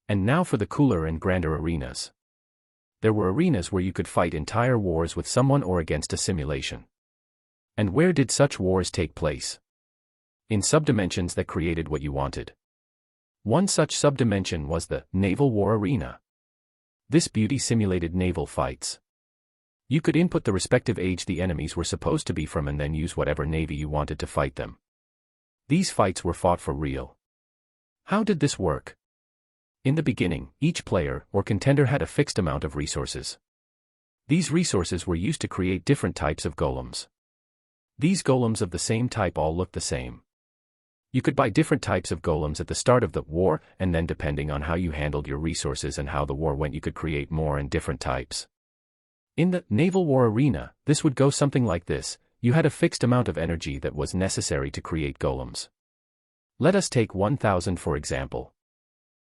And now for the cooler and grander arenas. There were arenas where you could fight entire wars with someone or against a simulation. And where did such wars take place? In subdimensions that created what you wanted. One such subdimension was the Naval War Arena. This beauty simulated naval fights. You could input the respective age the enemies were supposed to be from and then use whatever navy you wanted to fight them. These fights were fought for real. How did this work? In the beginning, each player or contender had a fixed amount of resources. These resources were used to create different types of golems. These golems of the same type all looked the same. You could buy different types of golems at the start of the war, and then depending on how you handled your resources and how the war went, you could create more and different types. In the Naval War Arena, this would go something like this: you had a fixed amount of energy that was necessary to create golems. Let us take 1,000 for example.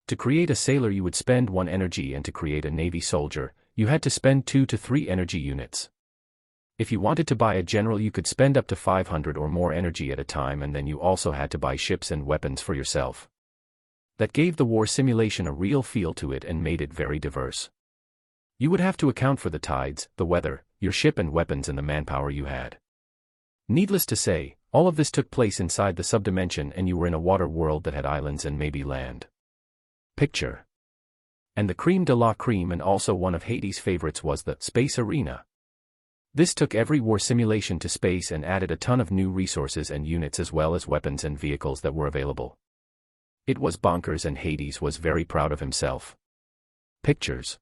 To create a sailor you would spend 1 energy, and to create a navy soldier, you had to spend 2 to 3 energy units. If you wanted to buy a general you could spend up to 500 or more energy at a time, and then you also had to buy ships and weapons for yourself. That gave the war simulation a real feel to it and made it very diverse. You would have to account for the tides, the weather, your ship and weapons, and the manpower you had. Needless to say, all of this took place inside the subdimension, and you were in a water world that had islands and maybe land. Picture. And the creme de la creme, and also one of Hades' favorites, was the Space Arena. This took every war simulation to space and added a ton of new resources and units as well as weapons and vehicles that were available. It was bonkers, and Hades was very proud of himself. Pictures.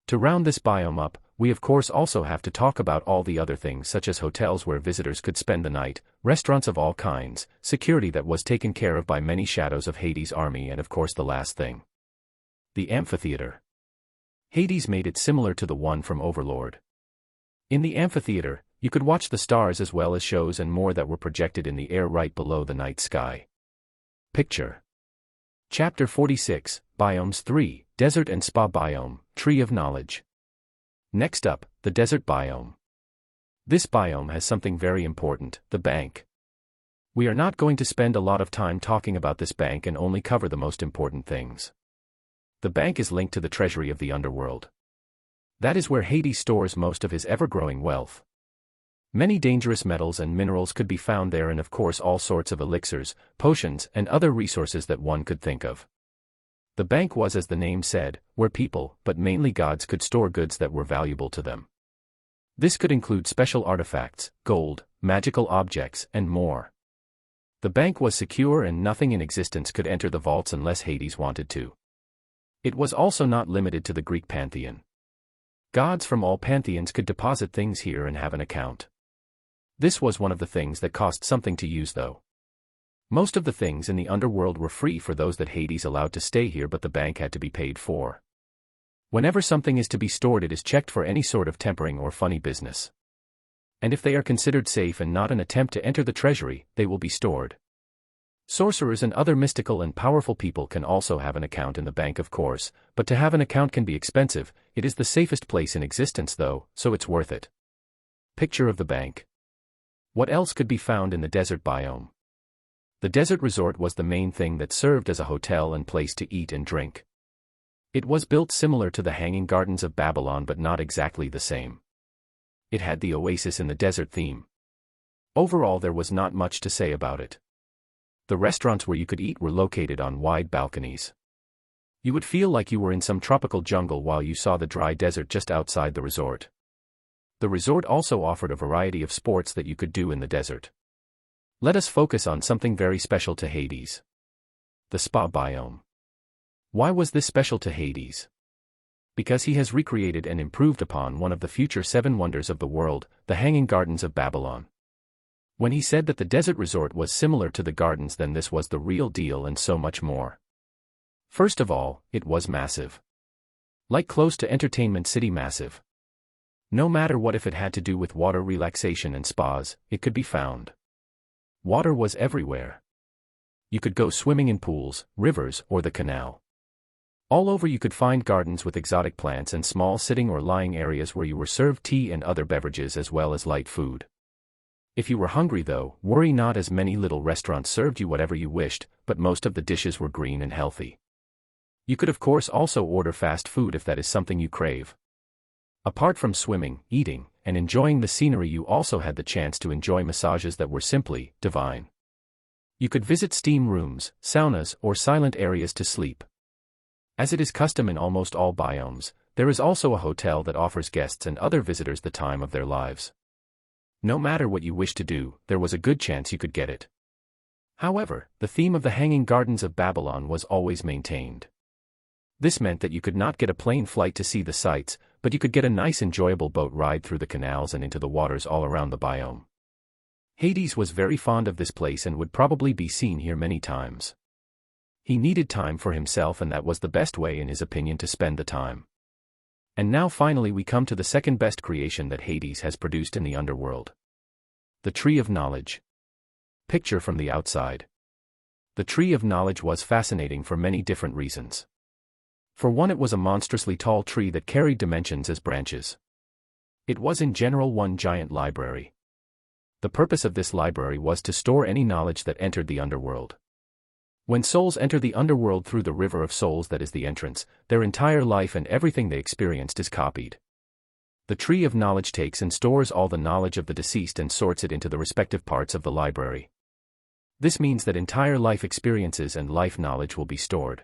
To round this biome up, we of course also have to talk about all the other things, such as hotels where visitors could spend the night, restaurants of all kinds, security that was taken care of by many shadows of Hades' army, and of course the last thing. The amphitheater. Hades made it similar to the one from Overlord. In the amphitheater, you could watch the stars as well as shows and more that were projected in the air right below the night sky. Picture. Chapter 46, Biomes 3, Desert and Spa Biome, Tree of Knowledge. Next up, the Desert Biome. This biome has something very important, the bank. We are not going to spend a lot of time talking about this bank and only cover the most important things. The bank is linked to the treasury of the underworld. That is where Hades stores most of his ever-growing wealth. Many dangerous metals and minerals could be found there, and of course all sorts of elixirs, potions, and other resources that one could think of. The bank was, as the name said, where people, but mainly gods, could store goods that were valuable to them. This could include special artifacts, gold, magical objects, and more. The bank was secure, and nothing in existence could enter the vaults unless Hades wanted to. It was also not limited to the Greek pantheon. Gods from all pantheons could deposit things here and have an account. This was one of the things that cost something to use, though. Most of the things in the underworld were free for those that Hades allowed to stay here, but the bank had to be paid for. Whenever something is to be stored, it is checked for any sort of tampering or funny business. And if they are considered safe and not an attempt to enter the treasury, they will be stored. Sorcerers and other mystical and powerful people can also have an account in the bank, of course, but to have an account can be expensive. It is the safest place in existence though, so it's worth it. Picture of the bank. What else could be found in the desert biome? The desert resort was the main thing that served as a hotel and place to eat and drink. It was built similar to the Hanging Gardens of Babylon but not exactly the same. It had the oasis in the desert theme. Overall there was not much to say about it. The restaurants where you could eat were located on wide balconies. You would feel like you were in some tropical jungle while you saw the dry desert just outside the resort. The resort also offered a variety of sports that you could do in the desert. Let us focus on something very special to Hades. The spa biome. Why was this special to Hades? Because he has recreated and improved upon one of the future 7 wonders of the world, the Hanging Gardens of Babylon. When he said that the desert resort was similar to the gardens, then this was the real deal and so much more. First of all, it was massive. Like close to Entertainment City massive. No matter what, if it had to do with water relaxation and spas, it could be found. Water was everywhere. You could go swimming in pools, rivers, or the canal. All over you could find gardens with exotic plants and small sitting or lying areas where you were served tea and other beverages as well as light food. If you were hungry though, worry not, as many little restaurants served you whatever you wished, but most of the dishes were green and healthy. You could of course also order fast food if that is something you crave. Apart from swimming, eating, and enjoying the scenery, you also had the chance to enjoy massages that were simply divine. You could visit steam rooms, saunas, or silent areas to sleep. As it is custom in almost all biomes, there is also a hotel that offers guests and other visitors the time of their lives. No matter what you wish to do, there was a good chance you could get it. However, the theme of the Hanging Gardens of Babylon was always maintained. This meant that you could not get a plane flight to see the sights, but you could get a nice enjoyable boat ride through the canals and into the waters all around the biome. Hades was very fond of this place and would probably be seen here many times. He needed time for himself, and that was the best way in his opinion to spend the time. And now finally we come to the second best creation that Hades has produced in the underworld. The Tree of Knowledge. Picture from the outside. The Tree of Knowledge was fascinating for many different reasons. For one, it was a monstrously tall tree that carried dimensions as branches. It was in general one giant library. The purpose of this library was to store any knowledge that entered the underworld. When souls enter the underworld through the river of souls, that is the entrance, their entire life and everything they experienced is copied. The Tree of Knowledge takes and stores all the knowledge of the deceased and sorts it into the respective parts of the library. This means that entire life experiences and life knowledge will be stored.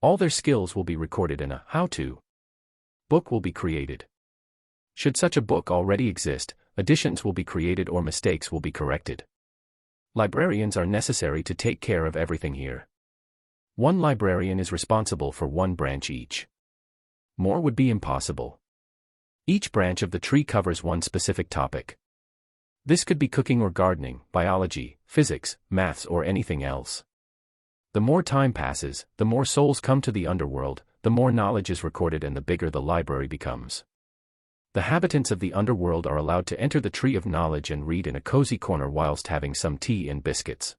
All their skills will be recorded, and a how-to book will be created. Should such a book already exist, additions will be created or mistakes will be corrected. Librarians are necessary to take care of everything here. One librarian is responsible for one branch each. More would be impossible. Each branch of the tree covers one specific topic. This could be cooking or gardening, biology, physics, maths, or anything else. The more time passes, the more souls come to the underworld, the more knowledge is recorded and the bigger the library becomes. The habitants of the underworld are allowed to enter the Tree of Knowledge and read in a cozy corner whilst having some tea and biscuits.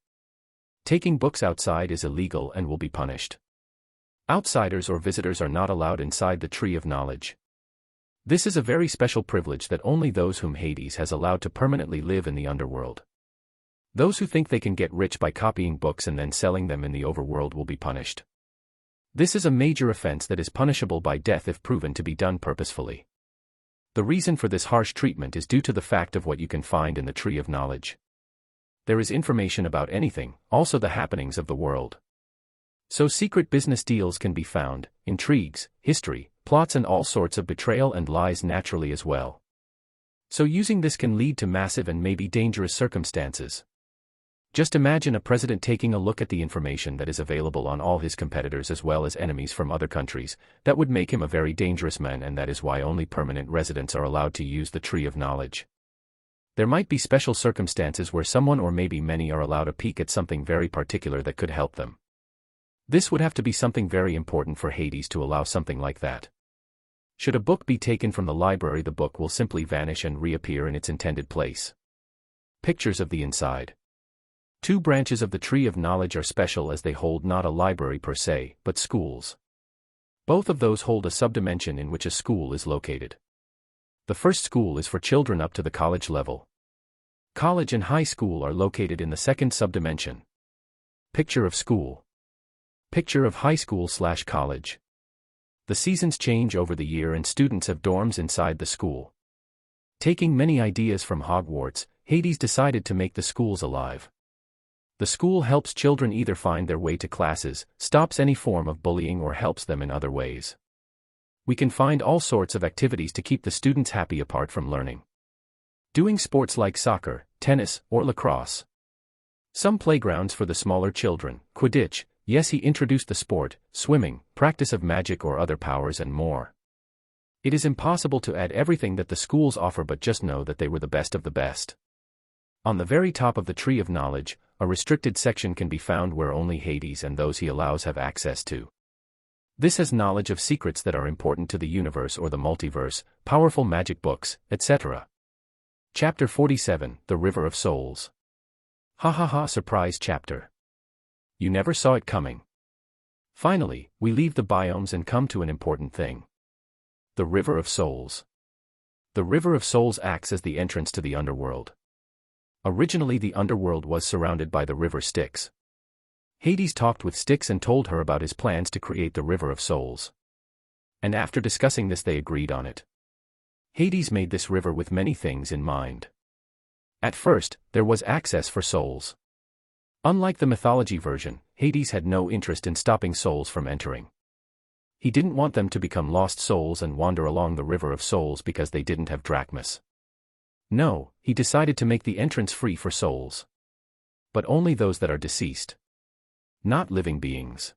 Taking books outside is illegal and will be punished. Outsiders or visitors are not allowed inside the Tree of Knowledge. This is a very special privilege that only those whom Hades has allowed to permanently live in the underworld. Those who think they can get rich by copying books and then selling them in the overworld will be punished. This is a major offense that is punishable by death if proven to be done purposefully. The reason for this harsh treatment is due to the fact of what you can find in the Tree of Knowledge. There is information about anything, also the happenings of the world. So secret business deals can be found, intrigues, history, plots, and all sorts of betrayal and lies naturally as well. So using this can lead to massive and maybe dangerous circumstances. Just imagine a president taking a look at the information that is available on all his competitors as well as enemies from other countries. That would make him a very dangerous man, and that is why only permanent residents are allowed to use the Tree of Knowledge. There might be special circumstances where someone or maybe many are allowed a peek at something very particular that could help them. This would have to be something very important for Hades to allow something like that. Should a book be taken from the library, the book will simply vanish and reappear in its intended place. Pictures of the inside. 2 branches of the Tree of Knowledge are special as they hold not a library per se, but schools. Both of those hold a subdimension in which a school is located. The first school is for children up to the college level. College and high school are located in the second subdimension. Picture of school. Picture of high school/college. The seasons change over the year and students have dorms inside the school. Taking many ideas from Hogwarts, Hades decided to make the schools alive. The school helps children either find their way to classes, stops any form of bullying, or helps them in other ways. We can find all sorts of activities to keep the students happy apart from learning. Doing sports like soccer, tennis, or lacrosse. Some playgrounds for the smaller children, Quidditch, yes, he introduced the sport, swimming, practice of magic or other powers, and more. It is impossible to add everything that the schools offer, but just know that they were the best of the best. On the very top of the tree of knowledge, a restricted section can be found where only Hades and those he allows have access to. This has knowledge of secrets that are important to the universe or the multiverse, powerful magic books, etc. Chapter 47, The River of Souls. Ha ha ha, surprise chapter. You never saw it coming. Finally, we leave the biomes and come to an important thing. The River of Souls. The River of Souls acts as the entrance to the underworld. Originally the underworld was surrounded by the river Styx. Hades talked with Styx and told her about his plans to create the River of Souls. And after discussing this they agreed on it. Hades made this river with many things in mind. At first, there was access for souls. Unlike the mythology version, Hades had no interest in stopping souls from entering. He didn't want them to become lost souls and wander along the River of Souls because they didn't have drachmas. No, he decided to make the entrance free for souls. But only those that are deceased. Not living beings.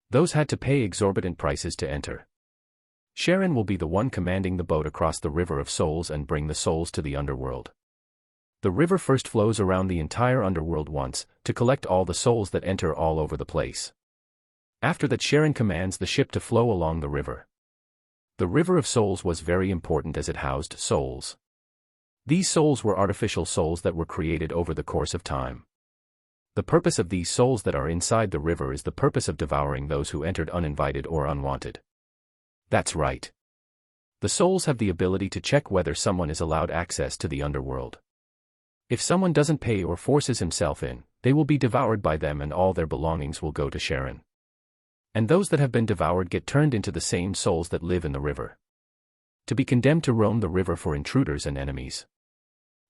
Those had to pay exorbitant prices to enter. Sharon will be the one commanding the boat across the River of Souls and bring the souls to the underworld. The river first flows around the entire underworld once, to collect all the souls that enter all over the place. After that, Sharon commands the ship to flow along the river. The River of Souls was very important as it housed souls. These souls were artificial souls that were created over the course of time. The purpose of these souls that are inside the river is the purpose of devouring those who entered uninvited or unwanted. That's right. The souls have the ability to check whether someone is allowed access to the underworld. If someone doesn't pay or forces himself in, they will be devoured by them and all their belongings will go to Sharon. And those that have been devoured get turned into the same souls that live in the river. To be condemned to roam the river for intruders and enemies.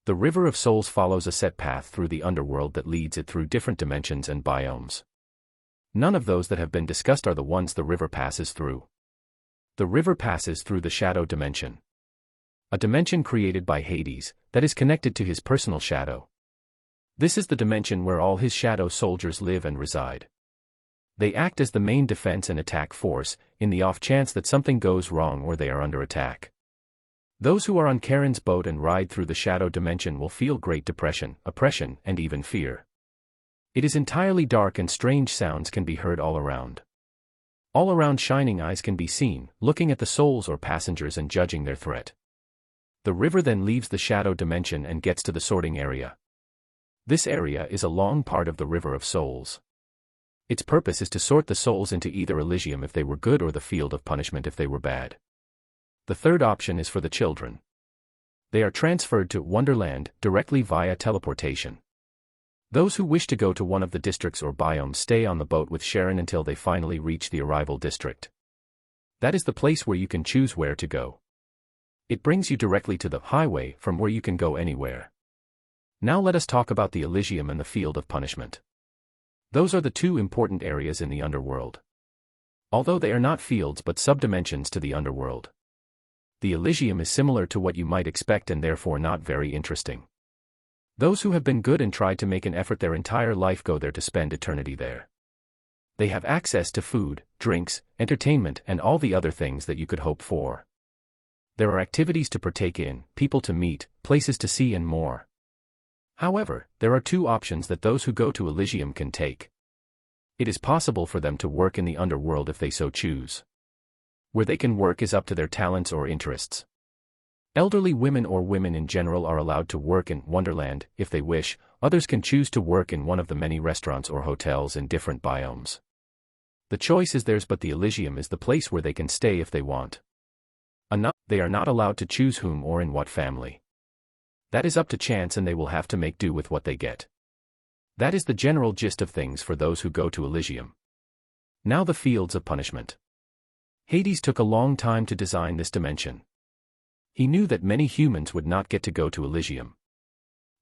The River of Souls follows a set path through the underworld that leads it through different dimensions and biomes. None of those that have been discussed are the ones the river passes through. The river passes through the shadow dimension. A dimension created by Hades, that is connected to his personal shadow. This is the dimension where all his shadow soldiers live and reside. They act as the main defense and attack force, in the off chance that something goes wrong or they are under attack. Those who are on Charon's boat and ride through the shadow dimension will feel great depression, oppression, and even fear. It is entirely dark and strange sounds can be heard all around. All around shining eyes can be seen, looking at the souls or passengers and judging their threat. The river then leaves the shadow dimension and gets to the sorting area. This area is a long part of the River of Souls. Its purpose is to sort the souls into either Elysium if they were good or the Field of Punishment if they were bad. The third option is for the children. They are transferred to Wonderland directly via teleportation. Those who wish to go to one of the districts or biomes stay on the boat with Sharon until they finally reach the arrival district. That is the place where you can choose where to go. It brings you directly to the highway from where you can go anywhere. Now let us talk about the Elysium and the Field of Punishment. Those are the two important areas in the underworld. Although they are not fields but subdimensions to the underworld. The Elysium is similar to what you might expect and therefore not very interesting. Those who have been good and tried to make an effort their entire life go there to spend eternity there. They have access to food, drinks, entertainment, and all the other things that you could hope for. There are activities to partake in, people to meet, places to see, and more. However, there are two options that those who go to Elysium can take. It is possible for them to work in the underworld if they so choose. Where they can work is up to their talents or interests. Elderly women or women in general are allowed to work in Wonderland if they wish. Others can choose to work in one of the many restaurants or hotels in different biomes. The choice is theirs, but the Elysium is the place where they can stay if they want. They are not allowed to choose whom or in what family. That is up to chance and they will have to make do with what they get. That is the general gist of things for those who go to Elysium. Now the Fields of Punishment. Hades took a long time to design this dimension. He knew that many humans would not get to go to Elysium.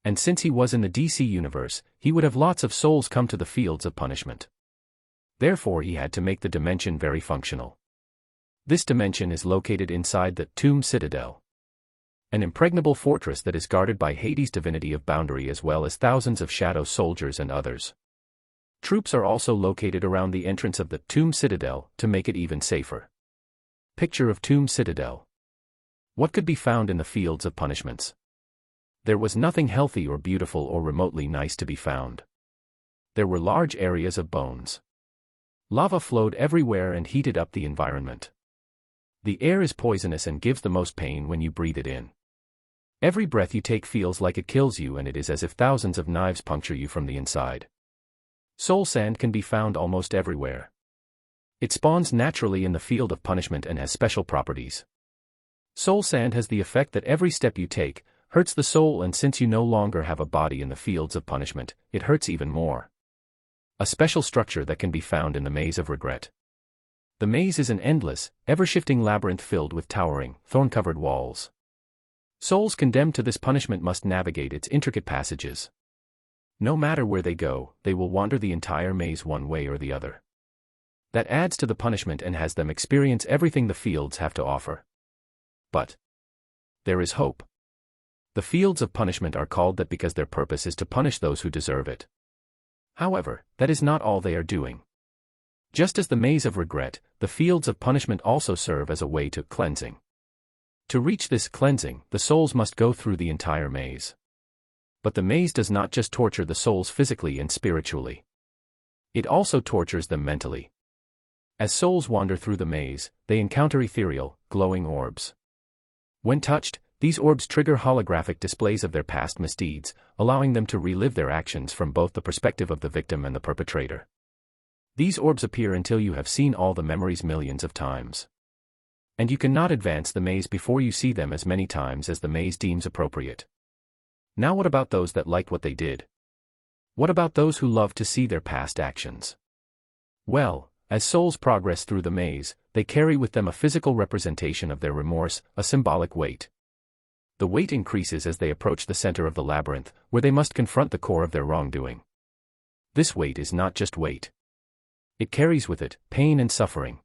And since he was in the DC universe, he would have lots of souls come to the fields of punishment. Therefore he had to make the dimension very functional. This dimension is located inside the Tomb Citadel, an impregnable fortress that is guarded by Hades' divinity of boundary as well as thousands of shadow soldiers and others. Troops are also located around the entrance of the Tomb Citadel to make it even safer. Picture of Tomb Citadel. What could be found in the fields of punishments? There was nothing healthy or beautiful or remotely nice to be found. There were large areas of bones. Lava flowed everywhere and heated up the environment. The air is poisonous and gives the most pain when you breathe it in. Every breath you take feels like it kills you, and it is as if thousands of knives puncture you from the inside. Soul sand can be found almost everywhere. It spawns naturally in the field of punishment and has special properties. Soul sand has the effect that every step you take hurts the soul, and since you no longer have a body in the fields of punishment, it hurts even more. A special structure that can be found in the Maze of Regret. The maze is an endless, ever-shifting labyrinth filled with towering, thorn-covered walls. Souls condemned to this punishment must navigate its intricate passages. No matter where they go, they will wander the entire maze one way or the other. That adds to the punishment and has them experience everything the fields have to offer. But there is hope. The fields of punishment are called that because their purpose is to punish those who deserve it. However, that is not all they are doing. Just as the Maze of Regret, the fields of punishment also serve as a way to cleansing. To reach this cleansing, the souls must go through the entire maze. But the maze does not just torture the souls physically and spiritually. It also tortures them mentally. As souls wander through the maze, they encounter ethereal, glowing orbs. When touched, these orbs trigger holographic displays of their past misdeeds, allowing them to relive their actions from both the perspective of the victim and the perpetrator. These orbs appear until you have seen all the memories millions of times. And you cannot advance the maze before you see them as many times as the maze deems appropriate. Now what about those that like what they did? What about those who love to see their past actions? Well, as souls progress through the maze, they carry with them a physical representation of their remorse, a symbolic weight. The weight increases as they approach the center of the labyrinth, where they must confront the core of their wrongdoing. This weight is not just weight. It carries with it pain and suffering.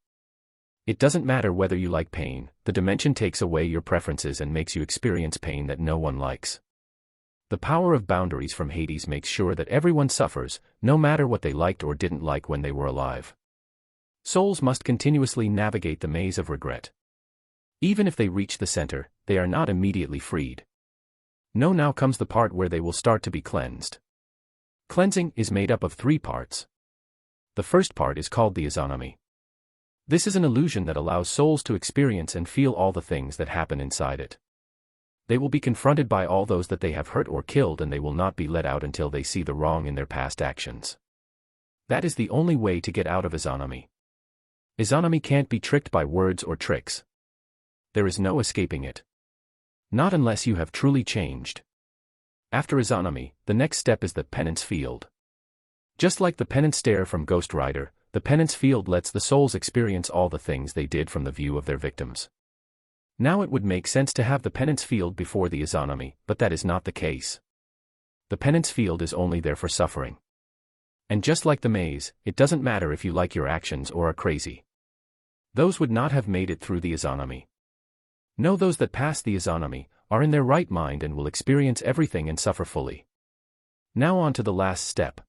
It doesn't matter whether you like pain, the dimension takes away your preferences and makes you experience pain that no one likes. The power of boundaries from Hades makes sure that everyone suffers, no matter what they liked or didn't like when they were alive. Souls must continuously navigate the Maze of Regret. Even if they reach the center, they are not immediately freed. No, now comes the part where they will start to be cleansed. Cleansing is made up of 3 parts. The first part is called the Izanami. This is an illusion that allows souls to experience and feel all the things that happen inside it. They will be confronted by all those that they have hurt or killed, and they will not be let out until they see the wrong in their past actions. That is the only way to get out of Izanami. Izanami can't be tricked by words or tricks. There is no escaping it. Not unless you have truly changed. After Izanami, the next step is the penance field. Just like the penance stare from Ghost Rider, the penance field lets the souls experience all the things they did from the view of their victims. Now it would make sense to have the penance field before the Izanami, but that is not the case. The penance field is only there for suffering. And just like the maze, it doesn't matter if you like your actions or are crazy. Those would not have made it through the Izanami. No, those that pass the Izanami are in their right mind and will experience everything and suffer fully. Now on to the last step.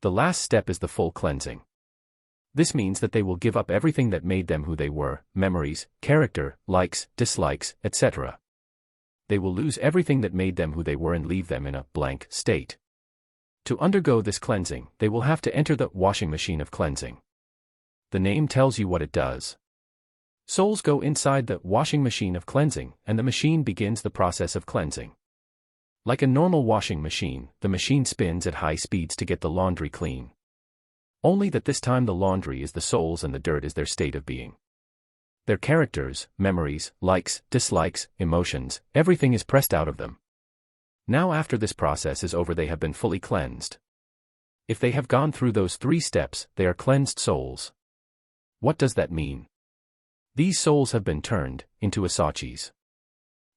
The last step is the full cleansing. This means that they will give up everything that made them who they were, memories, character, likes, dislikes, etc. They will lose everything that made them who they were and leave them in a blank state. To undergo this cleansing, they will have to enter the washing machine of cleansing. The name tells you what it does. Souls go inside the washing machine of cleansing, and the machine begins the process of cleansing. Like a normal washing machine, the machine spins at high speeds to get the laundry clean. Only that this time the laundry is the souls and the dirt is their state of being. Their characters, memories, likes, dislikes, emotions, everything is pressed out of them. Now after this process is over, they have been fully cleansed. If they have gone through those 3 steps, they are cleansed souls. What does that mean? These souls have been turned into Asachis.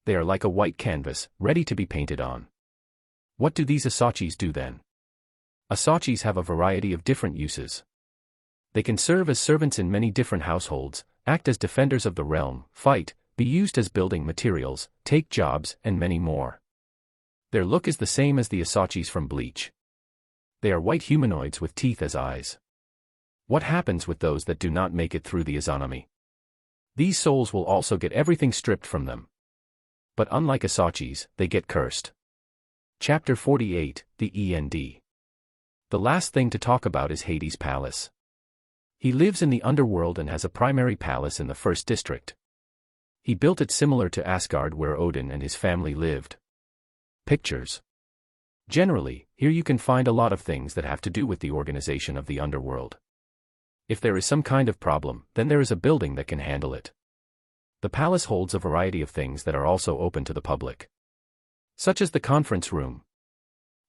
They are like a white canvas, ready to be painted on. What do these Asachis do then? Asachis have a variety of different uses. They can serve as servants in many different households, act as defenders of the realm, fight, be used as building materials, take jobs, and many more. Their look is the same as the Asachis from Bleach. They are white humanoids with teeth as eyes. What happens with those that do not make it through the Izanami? These souls will also get everything stripped from them. But unlike Asachis, they get cursed. Chapter 48, the END. The last thing to talk about is Hades' palace. He lives in the underworld and has a primary palace in the first district. He built it similar to Asgard where Odin and his family lived. Pictures. Generally, here you can find a lot of things that have to do with the organization of the underworld. If there is some kind of problem, then there is a building that can handle it. The palace holds a variety of things that are also open to the public, such as the conference room.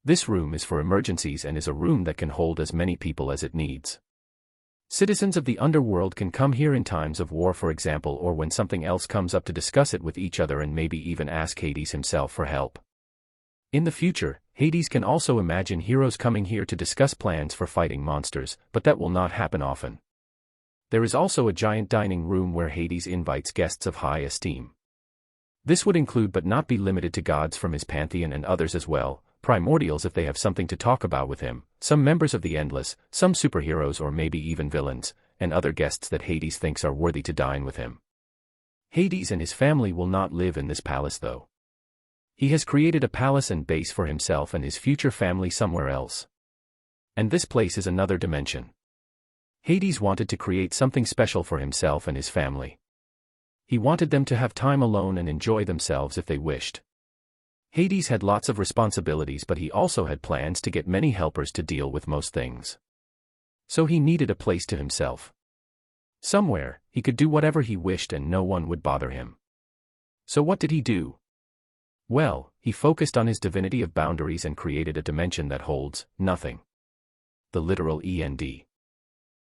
This room is for emergencies and is a room that can hold as many people as it needs. Citizens of the underworld can come here in times of war, for example, or when something else comes up to discuss it with each other and maybe even ask Hades himself for help. In the future, Hades can also imagine heroes coming here to discuss plans for fighting monsters, but that will not happen often. There is also a giant dining room where Hades invites guests of high esteem. This would include but not be limited to gods from his pantheon and others as well, primordials if they have something to talk about with him, some members of the Endless, some superheroes or maybe even villains, and other guests that Hades thinks are worthy to dine with him. Hades and his family will not live in this palace though. He has created a palace and base for himself and his future family somewhere else. And this place is another dimension. Hades wanted to create something special for himself and his family. He wanted them to have time alone and enjoy themselves if they wished. Hades had lots of responsibilities, but he also had plans to get many helpers to deal with most things. So he needed a place to himself. Somewhere, he could do whatever he wished and no one would bother him. So what did he do? Well, he focused on his divinity of boundaries and created a dimension that holds nothing. The literal END.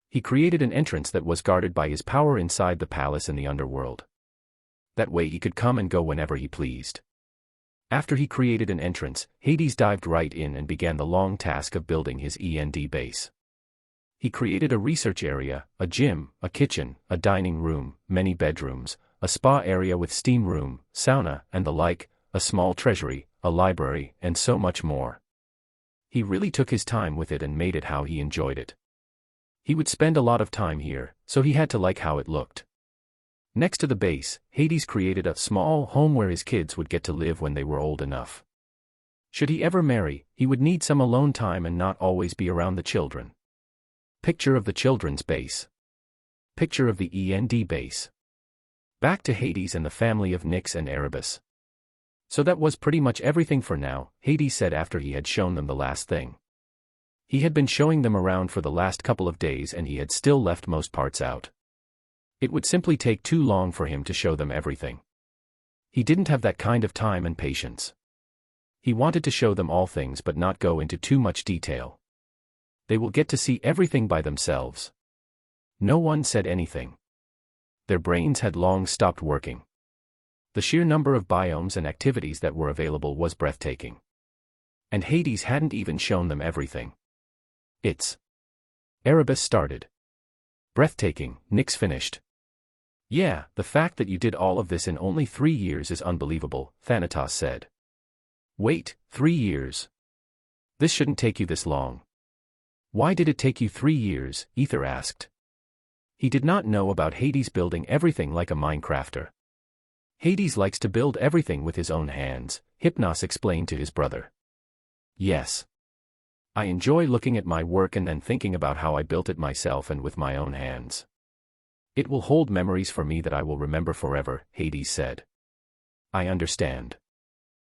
He created an entrance that was guarded by his power inside the palace in the underworld. That way he could come and go whenever he pleased. After he created an entrance, Hades dived right in and began the long task of building his END base. He created a research area, a gym, a kitchen, a dining room, many bedrooms, a spa area with steam room, sauna, and the like, a small treasury, a library, and so much more. He really took his time with it and made it how he enjoyed it. He would spend a lot of time here, so he had to like how it looked. Next to the base, Hades created a small home where his kids would get to live when they were old enough. Should he ever marry, he would need some alone time and not always be around the children. Picture of the children's base. Picture of the END base. Back to Hades and the family of Nyx and Erebus. So that was pretty much everything for now, Hades said after he had shown them the last thing. He had been showing them around for the last couple of days and he had still left most parts out. It would simply take too long for him to show them everything. He didn't have that kind of time and patience. He wanted to show them all things but not go into too much detail. They will get to see everything by themselves. No one said anything. Their brains had long stopped working. The sheer number of biomes and activities that were available was breathtaking. And Hades hadn't even shown them everything. Erebus started. Breathtaking, Nyx finished. Yeah, the fact that you did all of this in only 3 years is unbelievable, Thanatos said. Wait, 3 years? This shouldn't take you this long. Why did it take you 3 years? Ether asked. He did not know about Hades building everything like a Minecrafter. Hades likes to build everything with his own hands, Hypnos explained to his brother. Yes. I enjoy looking at my work and then thinking about how I built it myself and with my own hands. It will hold memories for me that I will remember forever, Hades said. I understand.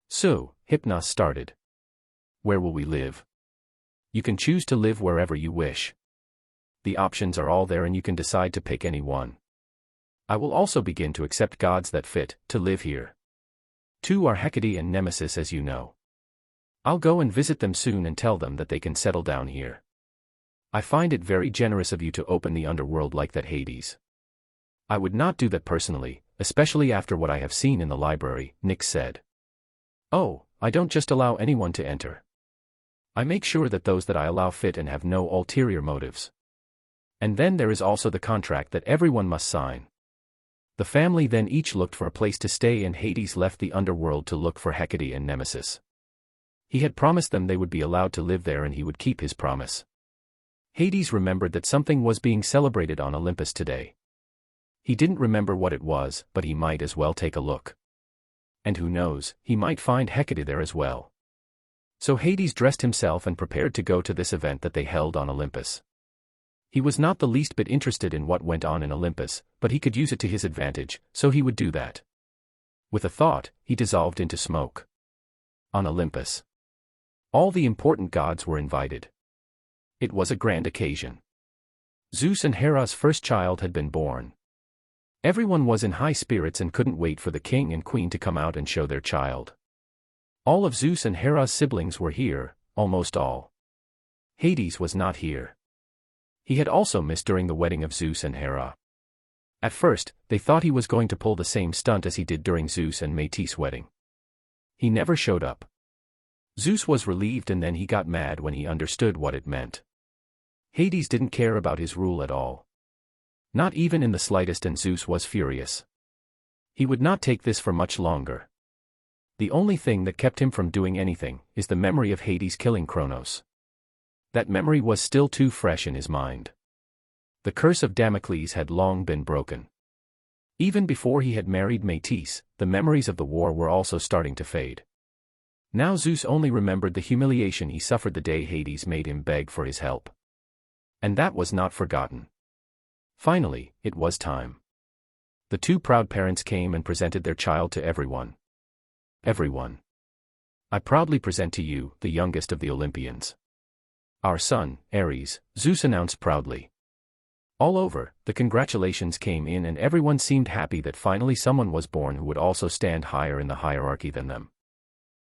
So, Hypnos started. Where will we live? You can choose to live wherever you wish. The options are all there and you can decide to pick any one. I will also begin to accept gods that fit to live here. 2 are Hecate and Nemesis, as you know. I'll go and visit them soon and tell them that they can settle down here. I find it very generous of you to open the underworld like that, Hades. I would not do that personally, especially after what I have seen in the library, Nick said. Oh, I don't just allow anyone to enter. I make sure that those that I allow fit and have no ulterior motives. And then there is also the contract that everyone must sign. The family then each looked for a place to stay, and Hades left the underworld to look for Hecate and Nemesis. He had promised them they would be allowed to live there and he would keep his promise. Hades remembered that something was being celebrated on Olympus today. He didn't remember what it was, but he might as well take a look. And who knows, he might find Hecate there as well. So Hades dressed himself and prepared to go to this event that they held on Olympus. He was not the least bit interested in what went on in Olympus, but he could use it to his advantage, so he would do that. With a thought, he dissolved into smoke. On Olympus, all the important gods were invited. It was a grand occasion. Zeus and Hera's first child had been born. Everyone was in high spirits and couldn't wait for the king and queen to come out and show their child. All of Zeus and Hera's siblings were here, almost all. Hades was not here. He had also missed during the wedding of Zeus and Hera. At first, they thought he was going to pull the same stunt as he did during Zeus and Métis' wedding. He never showed up. Zeus was relieved and then he got mad when he understood what it meant. Hades didn't care about his rule at all. Not even in the slightest, and Zeus was furious. He would not take this for much longer. The only thing that kept him from doing anything is the memory of Hades killing Kronos. That memory was still too fresh in his mind. The curse of Damocles had long been broken. Even before he had married Métis, the memories of the war were also starting to fade. Now Zeus only remembered the humiliation he suffered the day Hades made him beg for his help. And that was not forgotten. Finally, it was time. The two proud parents came and presented their child to everyone. Everyone. I proudly present to you, the youngest of the Olympians. Our son, Ares, Zeus announced proudly. All over, the congratulations came in and everyone seemed happy that finally someone was born who would also stand higher in the hierarchy than them.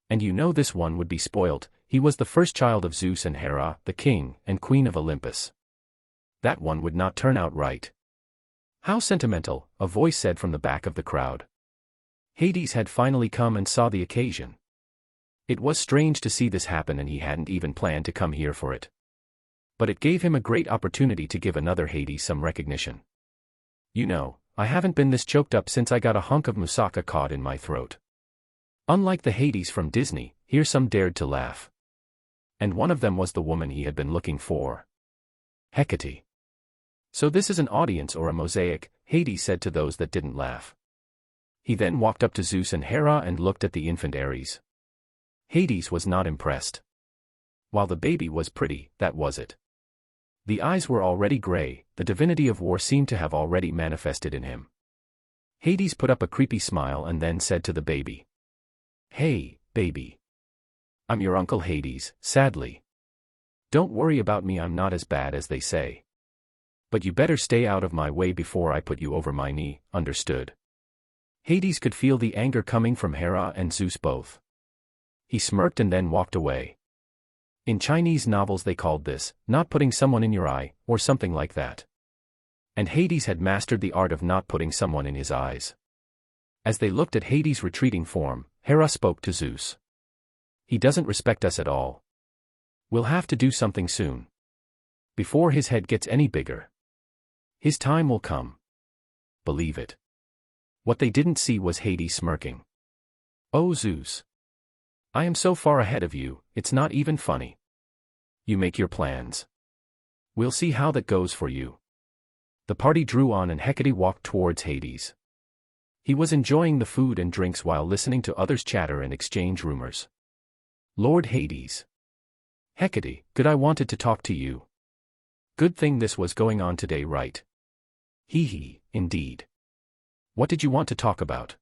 And you know this one would be spoilt. He was the first child of Zeus and Hera, the king and queen of Olympus. That one would not turn out right. How sentimental, a voice said from the back of the crowd. Hades had finally come and saw the occasion. It was strange to see this happen and he hadn't even planned to come here for it. But it gave him a great opportunity to give another Hades some recognition. You know, I haven't been this choked up since I got a hunk of moussaka caught in my throat. Unlike the Hades from Disney, here some dared to laugh. And one of them was the woman he had been looking for. Hecate. So this is an audience or a mosaic, Hades said to those that didn't laugh. He then walked up to Zeus and Hera and looked at the infant Ares. Hades was not impressed. While the baby was pretty, that was it. The eyes were already gray, the divinity of war seemed to have already manifested in him. Hades put up a creepy smile and then said to the baby. Hey, baby. I'm your Uncle Hades, sadly. Don't worry about me, I'm not as bad as they say. But you better stay out of my way before I put you over my knee, understood? Hades could feel the anger coming from Hera and Zeus both. He smirked and then walked away. In Chinese novels they called this, not putting someone in your eye, or something like that. And Hades had mastered the art of not putting someone in his eyes. As they looked at Hades' retreating form, Hera spoke to Zeus. He doesn't respect us at all. We'll have to do something soon. Before his head gets any bigger. His time will come. Believe it. What they didn't see was Hades smirking. Oh Zeus. I am so far ahead of you, it's not even funny. You make your plans. We'll see how that goes for you. The party drew on and Hecate walked towards Hades. He was enjoying the food and drinks while listening to others chatter and exchange rumors. Lord Hades. Hecate, good, I wanted to talk to you. Good thing this was going on today, right? Hee, indeed. What did you want to talk about?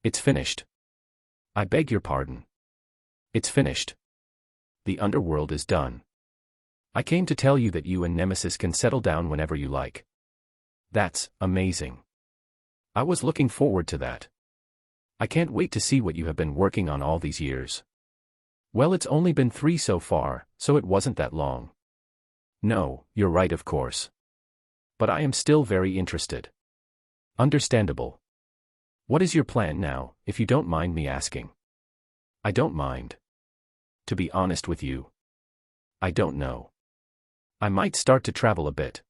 It's finished. I beg your pardon. It's finished. The underworld is done. I came to tell you that you and Nemesis can settle down whenever you like. That's amazing. I was looking forward to that. I can't wait to see what you have been working on all these years. Well, it's only been 3 so far, so it wasn't that long. No, you're right, of course. But I am still very interested. Understandable. What is your plan now, if you don't mind me asking? I don't mind. To be honest with you, I don't know. I might start to travel a bit.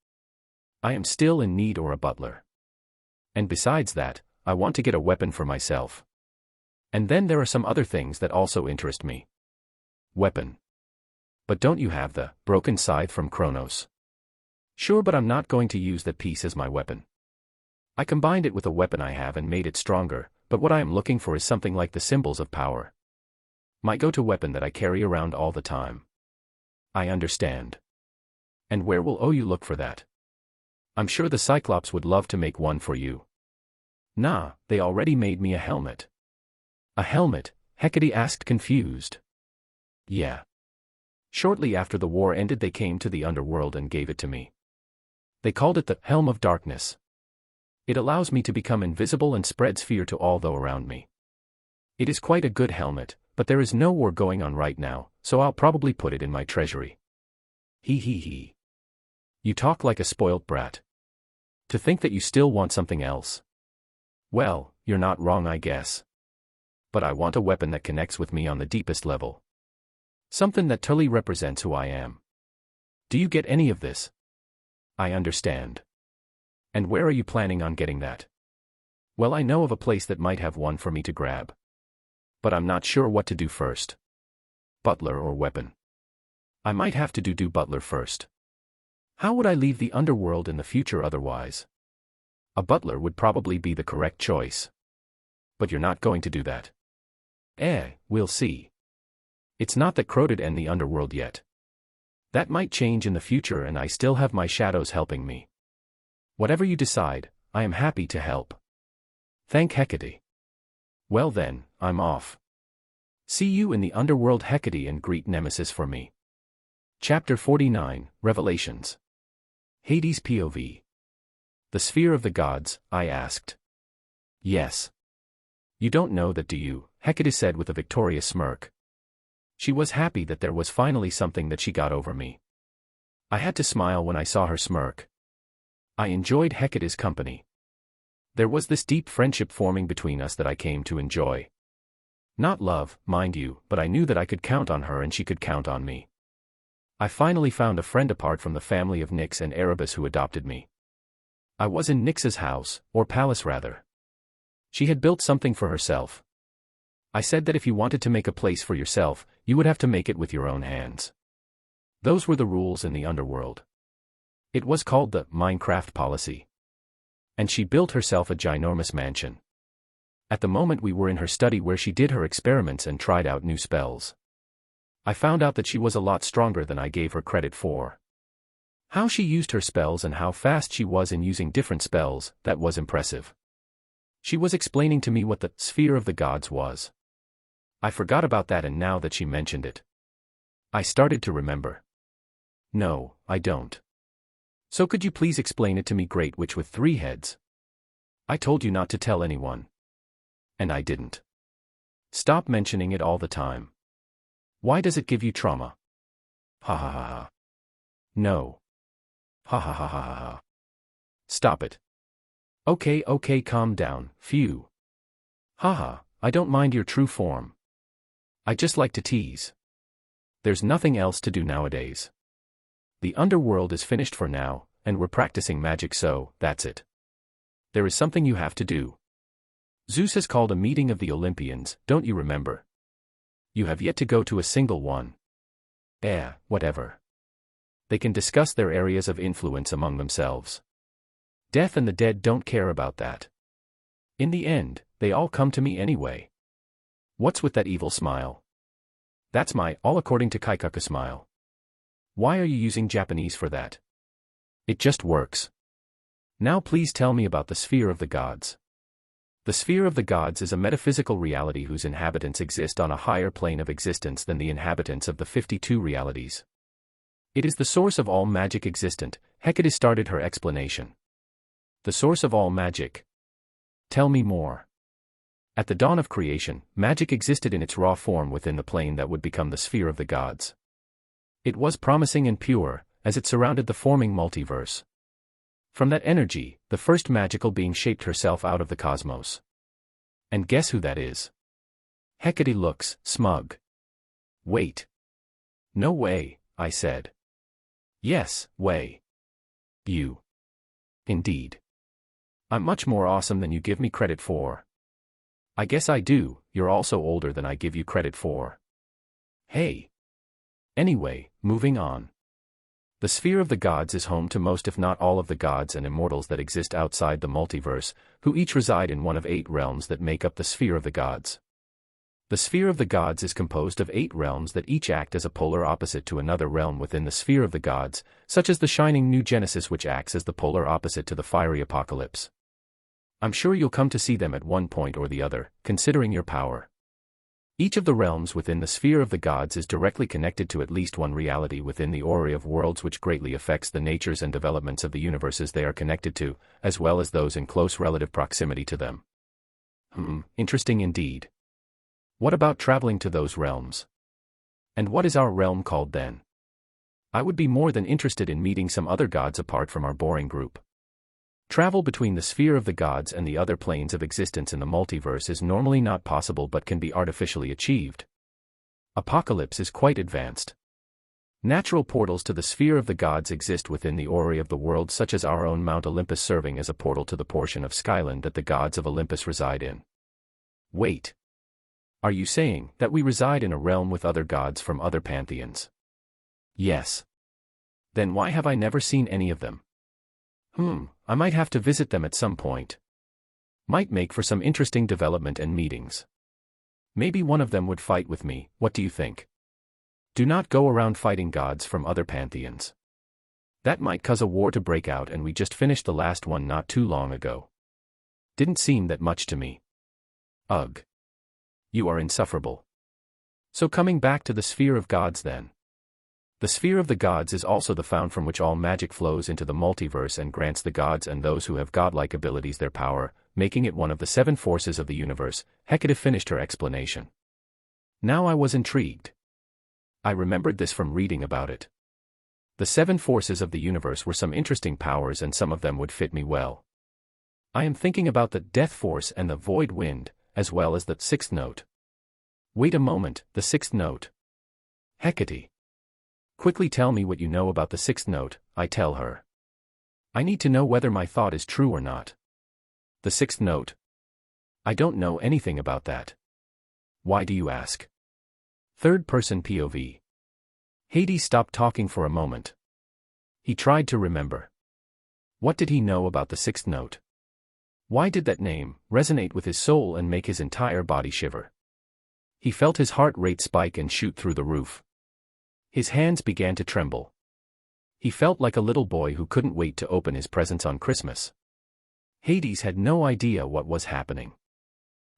I am still in need of a butler. And besides that, I want to get a weapon for myself. And then there are some other things that also interest me. Weapon. But don't you have the broken scythe from Kronos? Sure, but I'm not going to use that piece as my weapon. I combined it with a weapon I have and made it stronger, but what I am looking for is something like the symbols of power. My go-to weapon that I carry around all the time. I understand. And where will you look for that? I'm sure the Cyclops would love to make one for you. Nah, they already made me a helmet. A helmet? Hecate asked, confused. Yeah. Shortly after the war ended, they came to the underworld and gave it to me. They called it the Helm of Darkness. It allows me to become invisible and spreads fear to all those around me. It is quite a good helmet, but there is no war going on right now, so I'll probably put it in my treasury. He. You talk like a spoilt brat. To think that you still want something else. Well, you're not wrong, I guess. But I want a weapon that connects with me on the deepest level. Something that totally represents who I am. Do you get any of this? I understand. And where are you planning on getting that? Well, I know of a place that might have one for me to grab. But I'm not sure what to do first. Butler or weapon? I might have to do butler first. How would I leave the underworld in the future otherwise? A butler would probably be the correct choice. But you're not going to do that. We'll see. It's not that crowded in the underworld yet. That might change in the future, and I still have my shadows helping me. Whatever you decide, I am happy to help. Thank Hecate. Well then, I'm off. See you in the underworld, Hecate, and greet Nemesis for me. Chapter 49, Revelations. Hades POV. The sphere of the gods, I asked. Yes. You don't know that, do you? Hecate said with a victorious smirk. She was happy that there was finally something that she got over me. I had to smile when I saw her smirk. I enjoyed Hecate's company. There was this deep friendship forming between us that I came to enjoy. Not love, mind you, but I knew that I could count on her and she could count on me. I finally found a friend apart from the family of Nyx and Erebus who adopted me. I was in Nyx's house, or palace rather. She had built something for herself. I said that if you wanted to make a place for yourself, you would have to make it with your own hands. Those were the rules in the underworld. It was called the Minecraft policy. And she built herself a ginormous mansion. At the moment we were in her study where she did her experiments and tried out new spells. I found out that she was a lot stronger than I gave her credit for. How she used her spells and how fast she was in using different spells, that was impressive. She was explaining to me what the sphere of the gods was. I forgot about that, and now that she mentioned it, I started to remember. No, I don't. So could you please explain it to me, Great Witch with 3 heads? I told you not to tell anyone. And I didn't. Stop mentioning it all the time. Why does it give you trauma? Ha ha ha ha. No. Ha ha ha ha ha ha. Stop it. Okay, calm down, phew. Haha, I don't mind your true form. I just like to tease. There's nothing else to do nowadays. The underworld is finished for now, and we're practicing magic, so that's it. There is something you have to do. Zeus has called a meeting of the Olympians, don't you remember? You have yet to go to a single one. Whatever. They can discuss their areas of influence among themselves. Death and the dead don't care about that. In the end, they all come to me anyway. What's with that evil smile? That's my, all according to Kaikaku smile. Why are you using Japanese for that? It just works. Now please tell me about the sphere of the gods. The sphere of the gods is a metaphysical reality whose inhabitants exist on a higher plane of existence than the inhabitants of the 52 realities. It is the source of all magic existent. Hecate started her explanation. The source of all magic. Tell me more. At the dawn of creation, magic existed in its raw form within the plane that would become the sphere of the gods. It was promising and pure, as it surrounded the forming multiverse. From that energy, the first magical being shaped herself out of the cosmos. And guess who that is? Hecate looks smug. Wait. No way, I said. Yes, way. You. Indeed. I'm much more awesome than you give me credit for. I guess I do, you're also older than I give you credit for. Hey. Anyway, moving on. The sphere of the gods is home to most if not all of the gods and immortals that exist outside the multiverse, who each reside in one of 8 realms that make up the sphere of the gods. The sphere of the gods is composed of 8 realms that each act as a polar opposite to another realm within the sphere of the gods, such as the shining new Genesis which acts as the polar opposite to the fiery apocalypse. I'm sure you'll come to see them at one point or the other, considering your power. Each of the realms within the sphere of the gods is directly connected to at least one reality within the orrery of worlds which greatly affects the natures and developments of the universes they are connected to, as well as those in close relative proximity to them. Interesting indeed. What about traveling to those realms? And what is our realm called then? I would be more than interested in meeting some other gods apart from our boring group. Travel between the sphere of the gods and the other planes of existence in the multiverse is normally not possible but can be artificially achieved. Apocalypse is quite advanced. Natural portals to the sphere of the gods exist within the orrery of the world, such as our own Mount Olympus serving as a portal to the portion of Skyland that the gods of Olympus reside in. Wait. Are you saying that we reside in a realm with other gods from other pantheons? Yes. Then why have I never seen any of them? I might have to visit them at some point. Might make for some interesting development and meetings. Maybe one of them would fight with me, what do you think? Do not go around fighting gods from other pantheons. That might cause a war to break out, and we just finished the last one not too long ago. Didn't seem that much to me. Ugh. You are insufferable. So coming back to the sphere of gods then. The sphere of the gods is also the fount from which all magic flows into the multiverse and grants the gods and those who have godlike abilities their power, making it one of the 7 forces of the universe. Hecate finished her explanation. Now I was intrigued. I remembered this from reading about it. The 7 forces of the universe were some interesting powers, and some of them would fit me well. I am thinking about the Death Force and the Void Wind, as well as the 6th note. Wait a moment, the 6th note. Hecate. Quickly tell me what you know about the 6th note, I tell her. I need to know whether my thought is true or not. The 6th note. I don't know anything about that. Why do you ask? Third person POV. Hades stopped talking for a moment. He tried to remember. What did he know about the 6th note? Why did that name resonate with his soul and make his entire body shiver? He felt his heart rate spike and shoot through the roof. His hands began to tremble. He felt like a little boy who couldn't wait to open his presents on Christmas. Hades had no idea what was happening.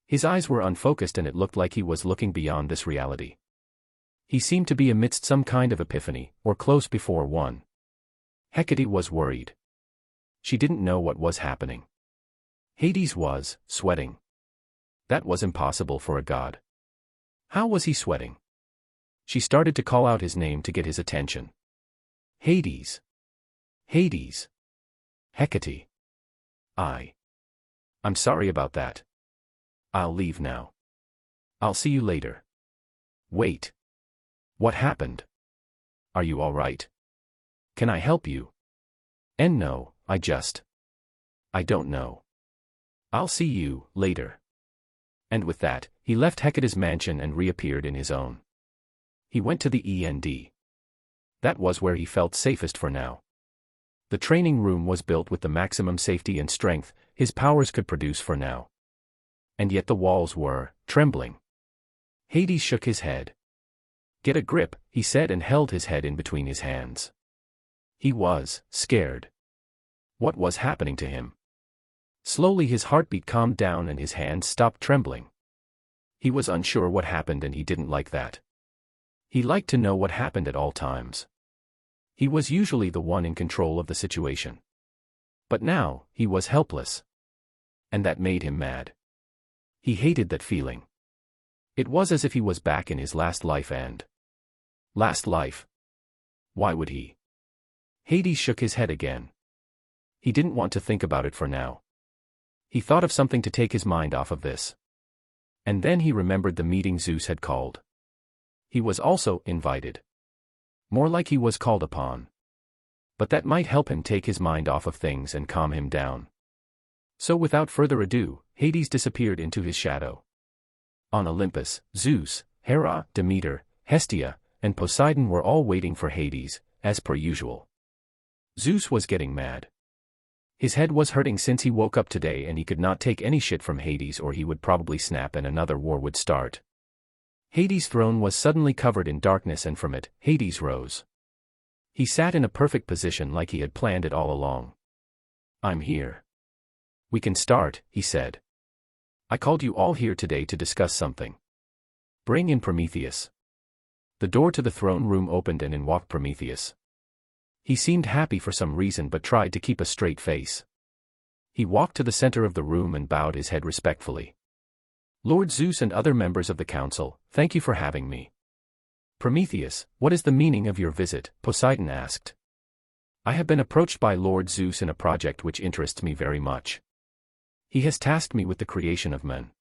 His eyes were unfocused and it looked like he was looking beyond this reality. He seemed to be amidst some kind of epiphany, or close before one. Hecate was worried. She didn't know what was happening. Hades was sweating. That was impossible for a god. How was he sweating? She started to call out his name to get his attention. Hades. Hades. Hecate. I'm sorry about that. I'll leave now. I'll see you later. Wait. What happened? Are you all right? Can I help you? And no, I don't know. I'll see you later. And with that, he left Hecate's mansion and reappeared in his own. He went to the END. That was where he felt safest for now. The training room was built with the maximum safety and strength his powers could produce for now. And yet the walls were trembling. Hades shook his head. Get a grip, he said, and held his head in between his hands. He was scared. What was happening to him? Slowly his heartbeat calmed down and his hands stopped trembling. He was unsure what happened, and he didn't like that. He liked to know what happened at all times. He was usually the one in control of the situation. But now, he was helpless. And that made him mad. He hated that feeling. It was as if he was back in his last life and... Last life? Why would he? Hades shook his head again. He didn't want to think about it for now. He thought of something to take his mind off of this. And then he remembered the meeting Zeus had called. He was also invited. More like he was called upon. But that might help him take his mind off of things and calm him down. So without further ado, Hades disappeared into his shadow. On Olympus, Zeus, Hera, Demeter, Hestia, and Poseidon were all waiting for Hades, as per usual. Zeus was getting mad. His head was hurting since he woke up today and he could not take any shit from Hades or he would probably snap and another war would start. Hades' throne was suddenly covered in darkness and from it, Hades rose. He sat in a perfect position like he had planned it all along. "I'm here. We can start," he said. "I called you all here today to discuss something. Bring in Prometheus." The door to the throne room opened and in walked Prometheus. He seemed happy for some reason but tried to keep a straight face. He walked to the center of the room and bowed his head respectfully. "Lord Zeus and other members of the council, thank you for having me." "Prometheus, what is the meaning of your visit?" Poseidon asked. "I have been approached by Lord Zeus in a project which interests me very much. He has tasked me with the creation of men.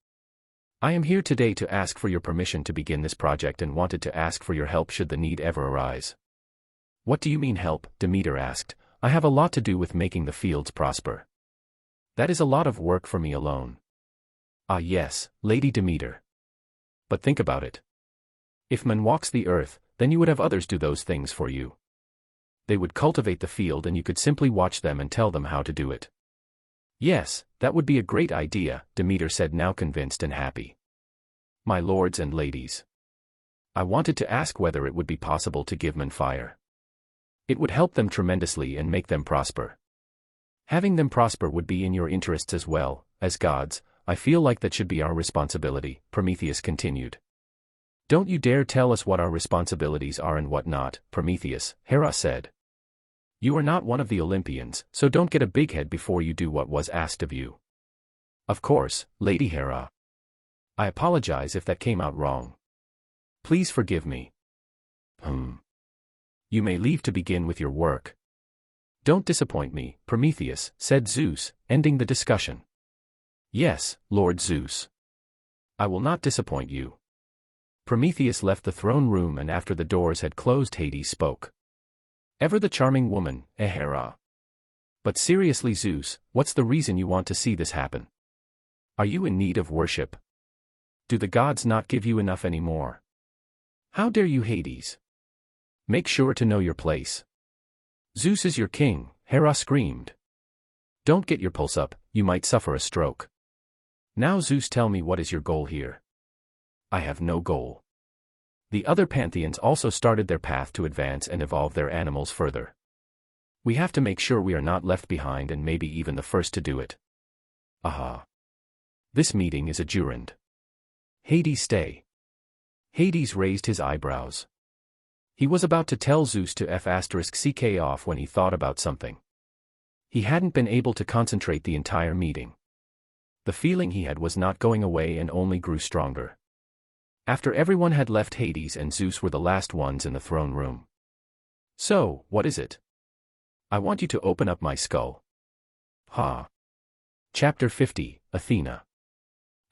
I am here today to ask for your permission to begin this project and wanted to ask for your help should the need ever arise." "What do you mean help?" Demeter asked. "I have a lot to do with making the fields prosper. That is a lot of work for me alone." "Ah yes, Lady Demeter. But think about it. If man walks the earth, then you would have others do those things for you. They would cultivate the field and you could simply watch them and tell them how to do it." "Yes, that would be a great idea," Demeter said, now convinced and happy. "My lords and ladies. I wanted to ask whether it would be possible to give men fire. It would help them tremendously and make them prosper. Having them prosper would be in your interests as well, as gods. I feel like that should be our responsibility," Prometheus continued. "Don't you dare tell us what our responsibilities are and what not," Prometheus, Hera said. "You are not one of the Olympians, so don't get a big head before you do what was asked of you." "Of course, Lady Hera. I apologize if that came out wrong. Please forgive me." "You may leave to begin with your work." "Don't disappoint me, Prometheus," said Zeus, ending the discussion. "Yes, Lord Zeus. I will not disappoint you." Prometheus left the throne room and after the doors had closed Hades spoke. "Ever the charming woman, Hera. But seriously Zeus, what's the reason you want to see this happen? Are you in need of worship? Do the gods not give you enough anymore? How dare you Hades? Make sure to know your place. Zeus is your king," Hera screamed. "Don't get your pulse up, you might suffer a stroke. Now Zeus, tell me, what is your goal here?" "I have no goal." The other pantheons also started their path to advance and evolve their animals further. "We have to make sure we are not left behind and maybe even the first to do it." "Aha. This meeting is adjourned. Hades, stay." Hades raised his eyebrows. He was about to tell Zeus to *ck off when he thought about something. He hadn't been able to concentrate the entire meeting. The feeling he had was not going away and only grew stronger. After everyone had left, Hades and Zeus were the last ones in the throne room. "So, what is it?" "I want you to open up my skull." Ha. Chapter 50, Athena.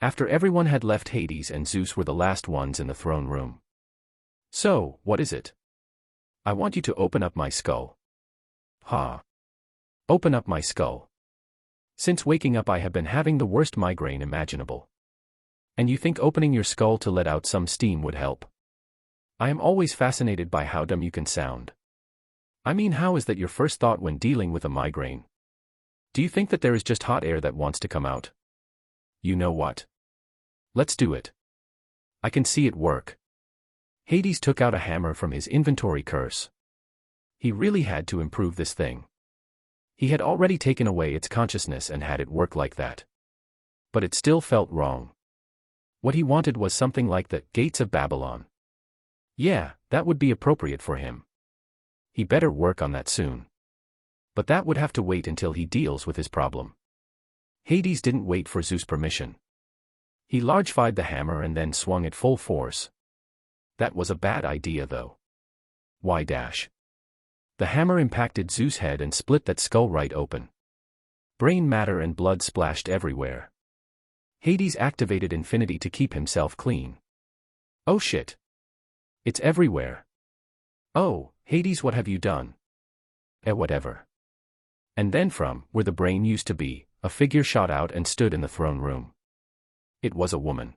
After everyone had left, Hades and Zeus were the last ones in the throne room. "So, what is it?" "I want you to open up my skull." Ha. Open up my skull. Since waking up I have been having the worst migraine imaginable. And you think opening your skull to let out some steam would help? I am always fascinated by how dumb you can sound. I mean, how is that your first thought when dealing with a migraine? Do you think that there is just hot air that wants to come out? You know what? Let's do it. I can see it work. Hades took out a hammer from his inventory curse. He really had to improve this thing. He had already taken away its consciousness and had it work like that. But it still felt wrong. What he wanted was something like the Gates of Babylon. Yeah, that would be appropriate for him. He better work on that soon. But that would have to wait until he deals with his problem. Hades didn't wait for Zeus' permission. He large-fied the hammer and then swung it full force. That was a bad idea though. Why dash? The hammer impacted Zeus' head and split that skull right open. Brain matter and blood splashed everywhere. Hades activated infinity to keep himself clean. Oh shit. It's everywhere. Oh, Hades, what have you done? Whatever. And then from where the brain used to be, a figure shot out and stood in the throne room. It was a woman.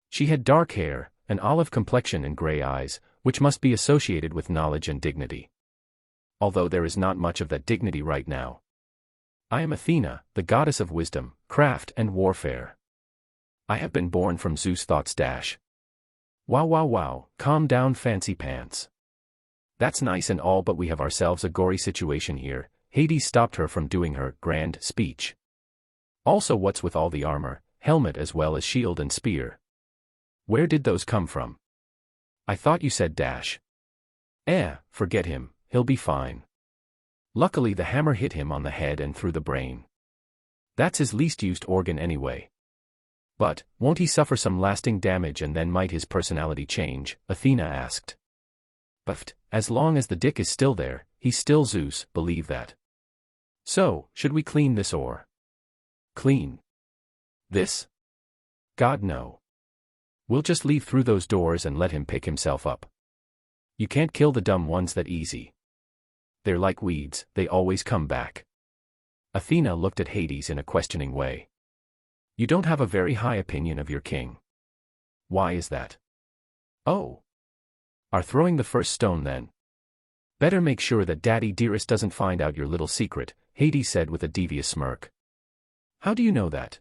She had dark hair, an olive complexion and gray eyes, which must be associated with knowledge and dignity. Although there is not much of that dignity right now. I am Athena, the goddess of wisdom, craft and warfare. I have been born from Zeus' thoughts dash. Wow wow wow, calm down fancy pants. That's nice and all, but we have ourselves a gory situation here. Hades stopped her from doing her grand speech. Also, what's with all the armor, helmet as well as shield and spear? Where did those come from? I thought you said dash. Forget him, he'll be fine. Luckily the hammer hit him on the head and through the brain. That's his least used organ anyway. But, won't he suffer some lasting damage and then might his personality change? Athena asked. But, as long as the dick is still there, he's still Zeus, believe that. So, should we clean this or? Clean? This? God no. We'll just leave through those doors and let him pick himself up. You can't kill the dumb ones that easy. They're like weeds, they always come back. Athena looked at Hades in a questioning way. You don't have a very high opinion of your king. Why is that? Oh. Are throwing the first stone then? Better make sure that Daddy Dearest doesn't find out your little secret, Hades said with a devious smirk. How do you know that?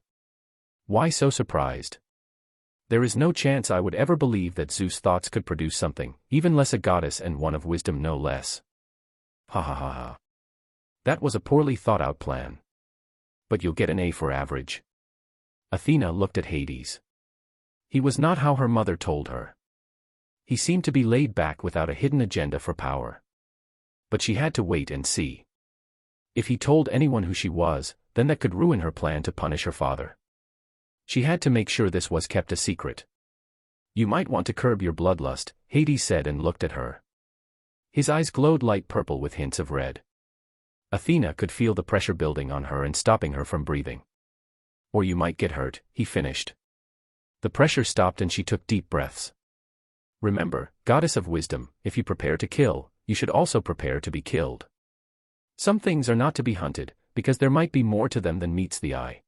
Why so surprised? There is no chance I would ever believe that Zeus' thoughts could produce something, even less a goddess and one of wisdom no less. Ha ha ha ha. That was a poorly thought out plan. But you'll get an A for average. Athena looked at Hades. He was not how her mother told her. He seemed to be laid back without a hidden agenda for power. But she had to wait and see. If he told anyone who she was, then that could ruin her plan to punish her father. She had to make sure this was kept a secret. You might want to curb your bloodlust, Hades said and looked at her. His eyes glowed light purple with hints of red. Athena could feel the pressure building on her and stopping her from breathing. Or you might get hurt, he finished. The pressure stopped and she took deep breaths. Remember, goddess of wisdom, if you prepare to kill, you should also prepare to be killed. Some things are not to be hunted, because there might be more to them than meets the eye.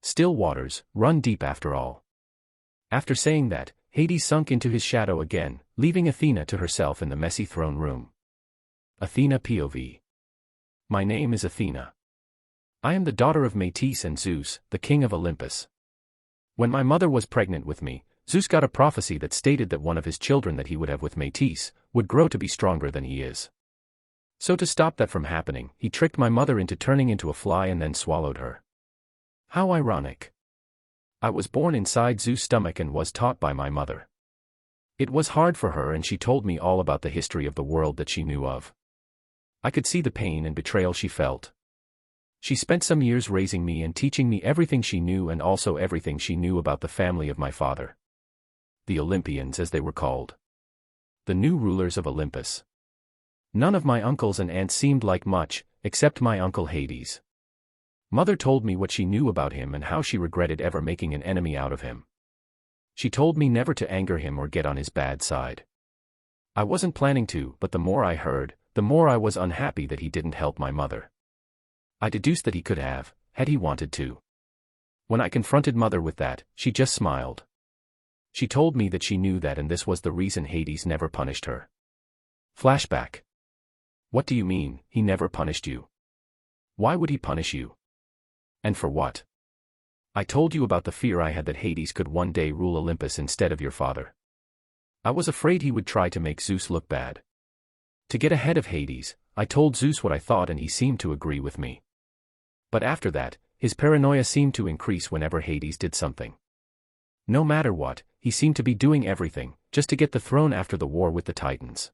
Still waters, run deep after all. After saying that, Hades sunk into his shadow again, leaving Athena to herself in the messy throne room. Athena POV. My name is Athena. I am the daughter of Métis and Zeus, the king of Olympus. When my mother was pregnant with me, Zeus got a prophecy that stated that one of his children that he would have with Métis would grow to be stronger than he is. So to stop that from happening, he tricked my mother into turning into a fly and then swallowed her. How ironic. I was born inside Zeus' stomach and was taught by my mother. It was hard for her and she told me all about the history of the world that she knew of. I could see the pain and betrayal she felt. She spent some years raising me and teaching me everything she knew and also everything she knew about the family of my father. The Olympians as they were called. The new rulers of Olympus. None of my uncles and aunts seemed like much, except my uncle Hades. Mother told me what she knew about him and how she regretted ever making an enemy out of him. She told me never to anger him or get on his bad side. I wasn't planning to, but the more I heard, the more I was unhappy that he didn't help my mother. I deduced that he could have, had he wanted to. When I confronted Mother with that, she just smiled. She told me that she knew that and this was the reason Hades never punished her. Flashback. What do you mean, he never punished you? Why would he punish you? And for what? I told you about the fear I had that Hades could one day rule Olympus instead of your father. I was afraid he would try to make Zeus look bad. To get ahead of Hades, I told Zeus what I thought and he seemed to agree with me. But after that, his paranoia seemed to increase whenever Hades did something. No matter what, he seemed to be doing everything, just to get the throne after the war with the Titans.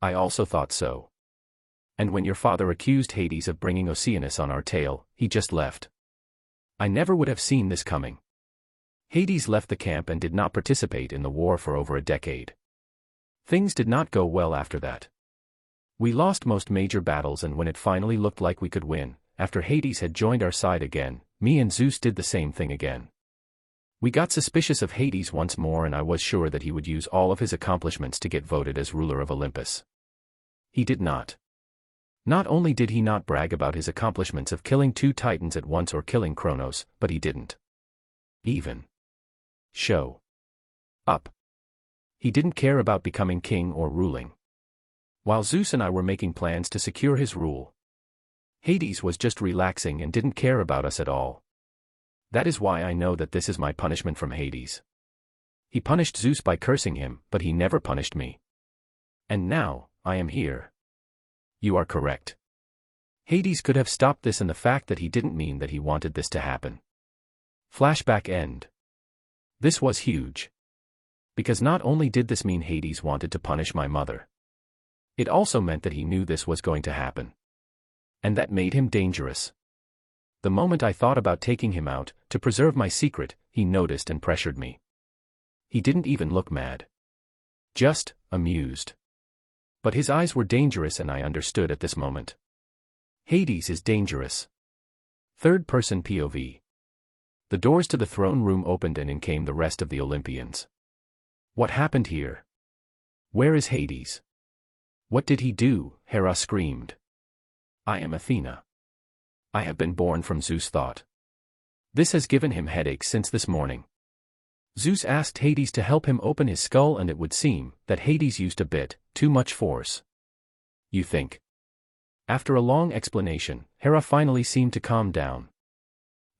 I also thought so. And when your father accused Hades of bringing Oceanus on our tail, he just left. I never would have seen this coming. Hades left the camp and did not participate in the war for over a decade. Things did not go well after that. We lost most major battles and when it finally looked like we could win, after Hades had joined our side again, me and Zeus did the same thing again. We got suspicious of Hades once more, and I was sure that he would use all of his accomplishments to get voted as ruler of Olympus. He did not. Not only did he not brag about his accomplishments of killing 2 titans at once or killing Kronos, but he didn't even show up. He didn't care about becoming king or ruling. While Zeus and I were making plans to secure his rule, Hades was just relaxing and didn't care about us at all. That is why I know that this is my punishment from Hades. He punished Zeus by cursing him, but he never punished me. And now, I am here. You are correct. Hades could have stopped this, and the fact that he didn't mean that he wanted this to happen. Flashback end. This was huge. Because not only did this mean Hades wanted to punish my mother, it also meant that he knew this was going to happen. And that made him dangerous. The moment I thought about taking him out, to preserve my secret, he noticed and pressured me. He didn't even look mad. Just amused. But his eyes were dangerous, and I understood at this moment. Hades is dangerous. Third-person POV. The doors to the throne room opened, and in came the rest of the Olympians. What happened here? Where is Hades? What did he do? Hera screamed. I am Athena. I have been born from Zeus thought. This has given him headaches since this morning. Zeus asked Hades to help him open his skull, and it would seem that Hades used a bit too much force. You think? After a long explanation, Hera finally seemed to calm down.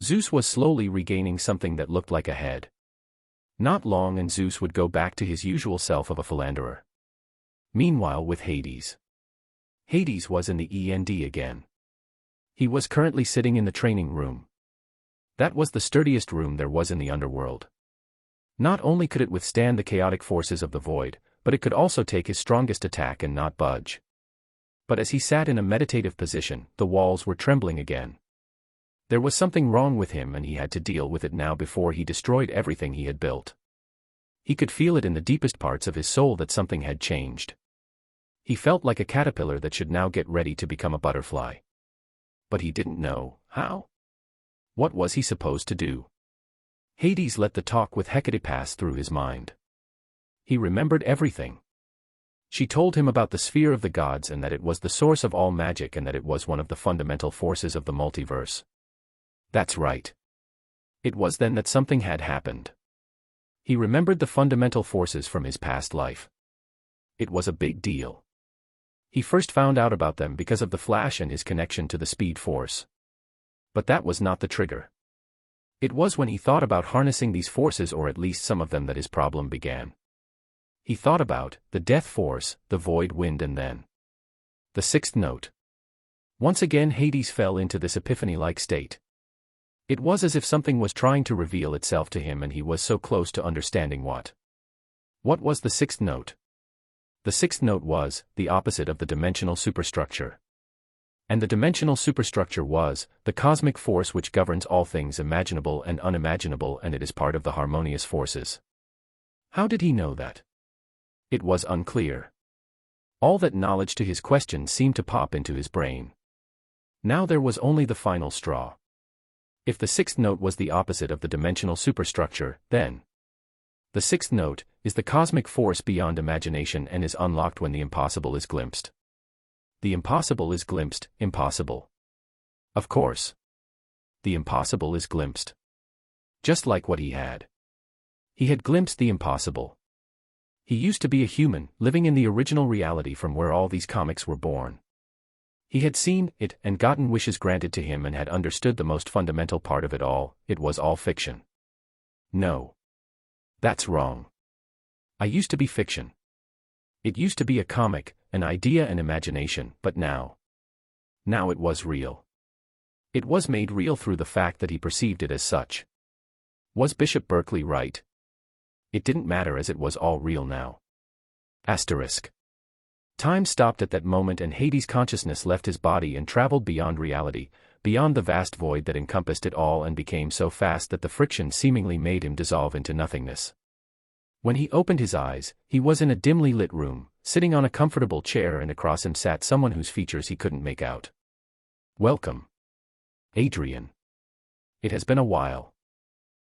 Zeus was slowly regaining something that looked like a head. Not long and Zeus would go back to his usual self of a philanderer. Meanwhile with Hades. Hades was in the END again. He was currently sitting in the training room. That was the sturdiest room there was in the underworld. Not only could it withstand the chaotic forces of the void, but it could also take his strongest attack and not budge. But as he sat in a meditative position, the walls were trembling again. There was something wrong with him, and he had to deal with it now before he destroyed everything he had built. He could feel it in the deepest parts of his soul that something had changed. He felt like a caterpillar that should now get ready to become a butterfly. But he didn't know how. What was he supposed to do? Hades let the talk with Hecate pass through his mind. He remembered everything. She told him about the sphere of the gods, and that it was the source of all magic, and that it was one of the fundamental forces of the multiverse. That's right. It was then that something had happened. He remembered the fundamental forces from his past life. It was a big deal. He first found out about them because of the Flash and his connection to the Speed Force. But that was not the trigger. It was when he thought about harnessing these forces, or at least some of them, that his problem began. He thought about the Death Force, the Void Wind, and then the sixth note. Once again Hades fell into this epiphany-like state. It was as if something was trying to reveal itself to him, and he was so close to understanding what. What was the sixth note? The sixth note was the opposite of the dimensional superstructure. And the dimensional superstructure was the cosmic force which governs all things imaginable and unimaginable, and it is part of the harmonious forces. How did he know that? It was unclear. All that knowledge to his question seemed to pop into his brain. Now there was only the final straw. If the sixth note was the opposite of the dimensional superstructure, then the sixth note is the cosmic force beyond imagination and is unlocked when the impossible is glimpsed. The impossible is glimpsed, impossible. Of course. The impossible is glimpsed. Just like what he had. He had glimpsed the impossible. He used to be a human, living in the original reality from where all these comics were born. He had seen it and gotten wishes granted to him and had understood the most fundamental part of it all: it was all fiction. No. That's wrong. I used to be fiction. It used to be a comic, an idea, an imagination, but now it was real. It was made real through the fact that he perceived it as such. Was Bishop Berkeley right? It didn't matter, as it was all real now. Asterisk. Time stopped at that moment, and Hades' consciousness left his body and traveled beyond reality, beyond the vast void that encompassed it all, and became so fast that the friction seemingly made him dissolve into nothingness. When he opened his eyes, he was in a dimly lit room, sitting on a comfortable chair, and across him sat someone whose features he couldn't make out. Welcome. Adrian. It has been a while.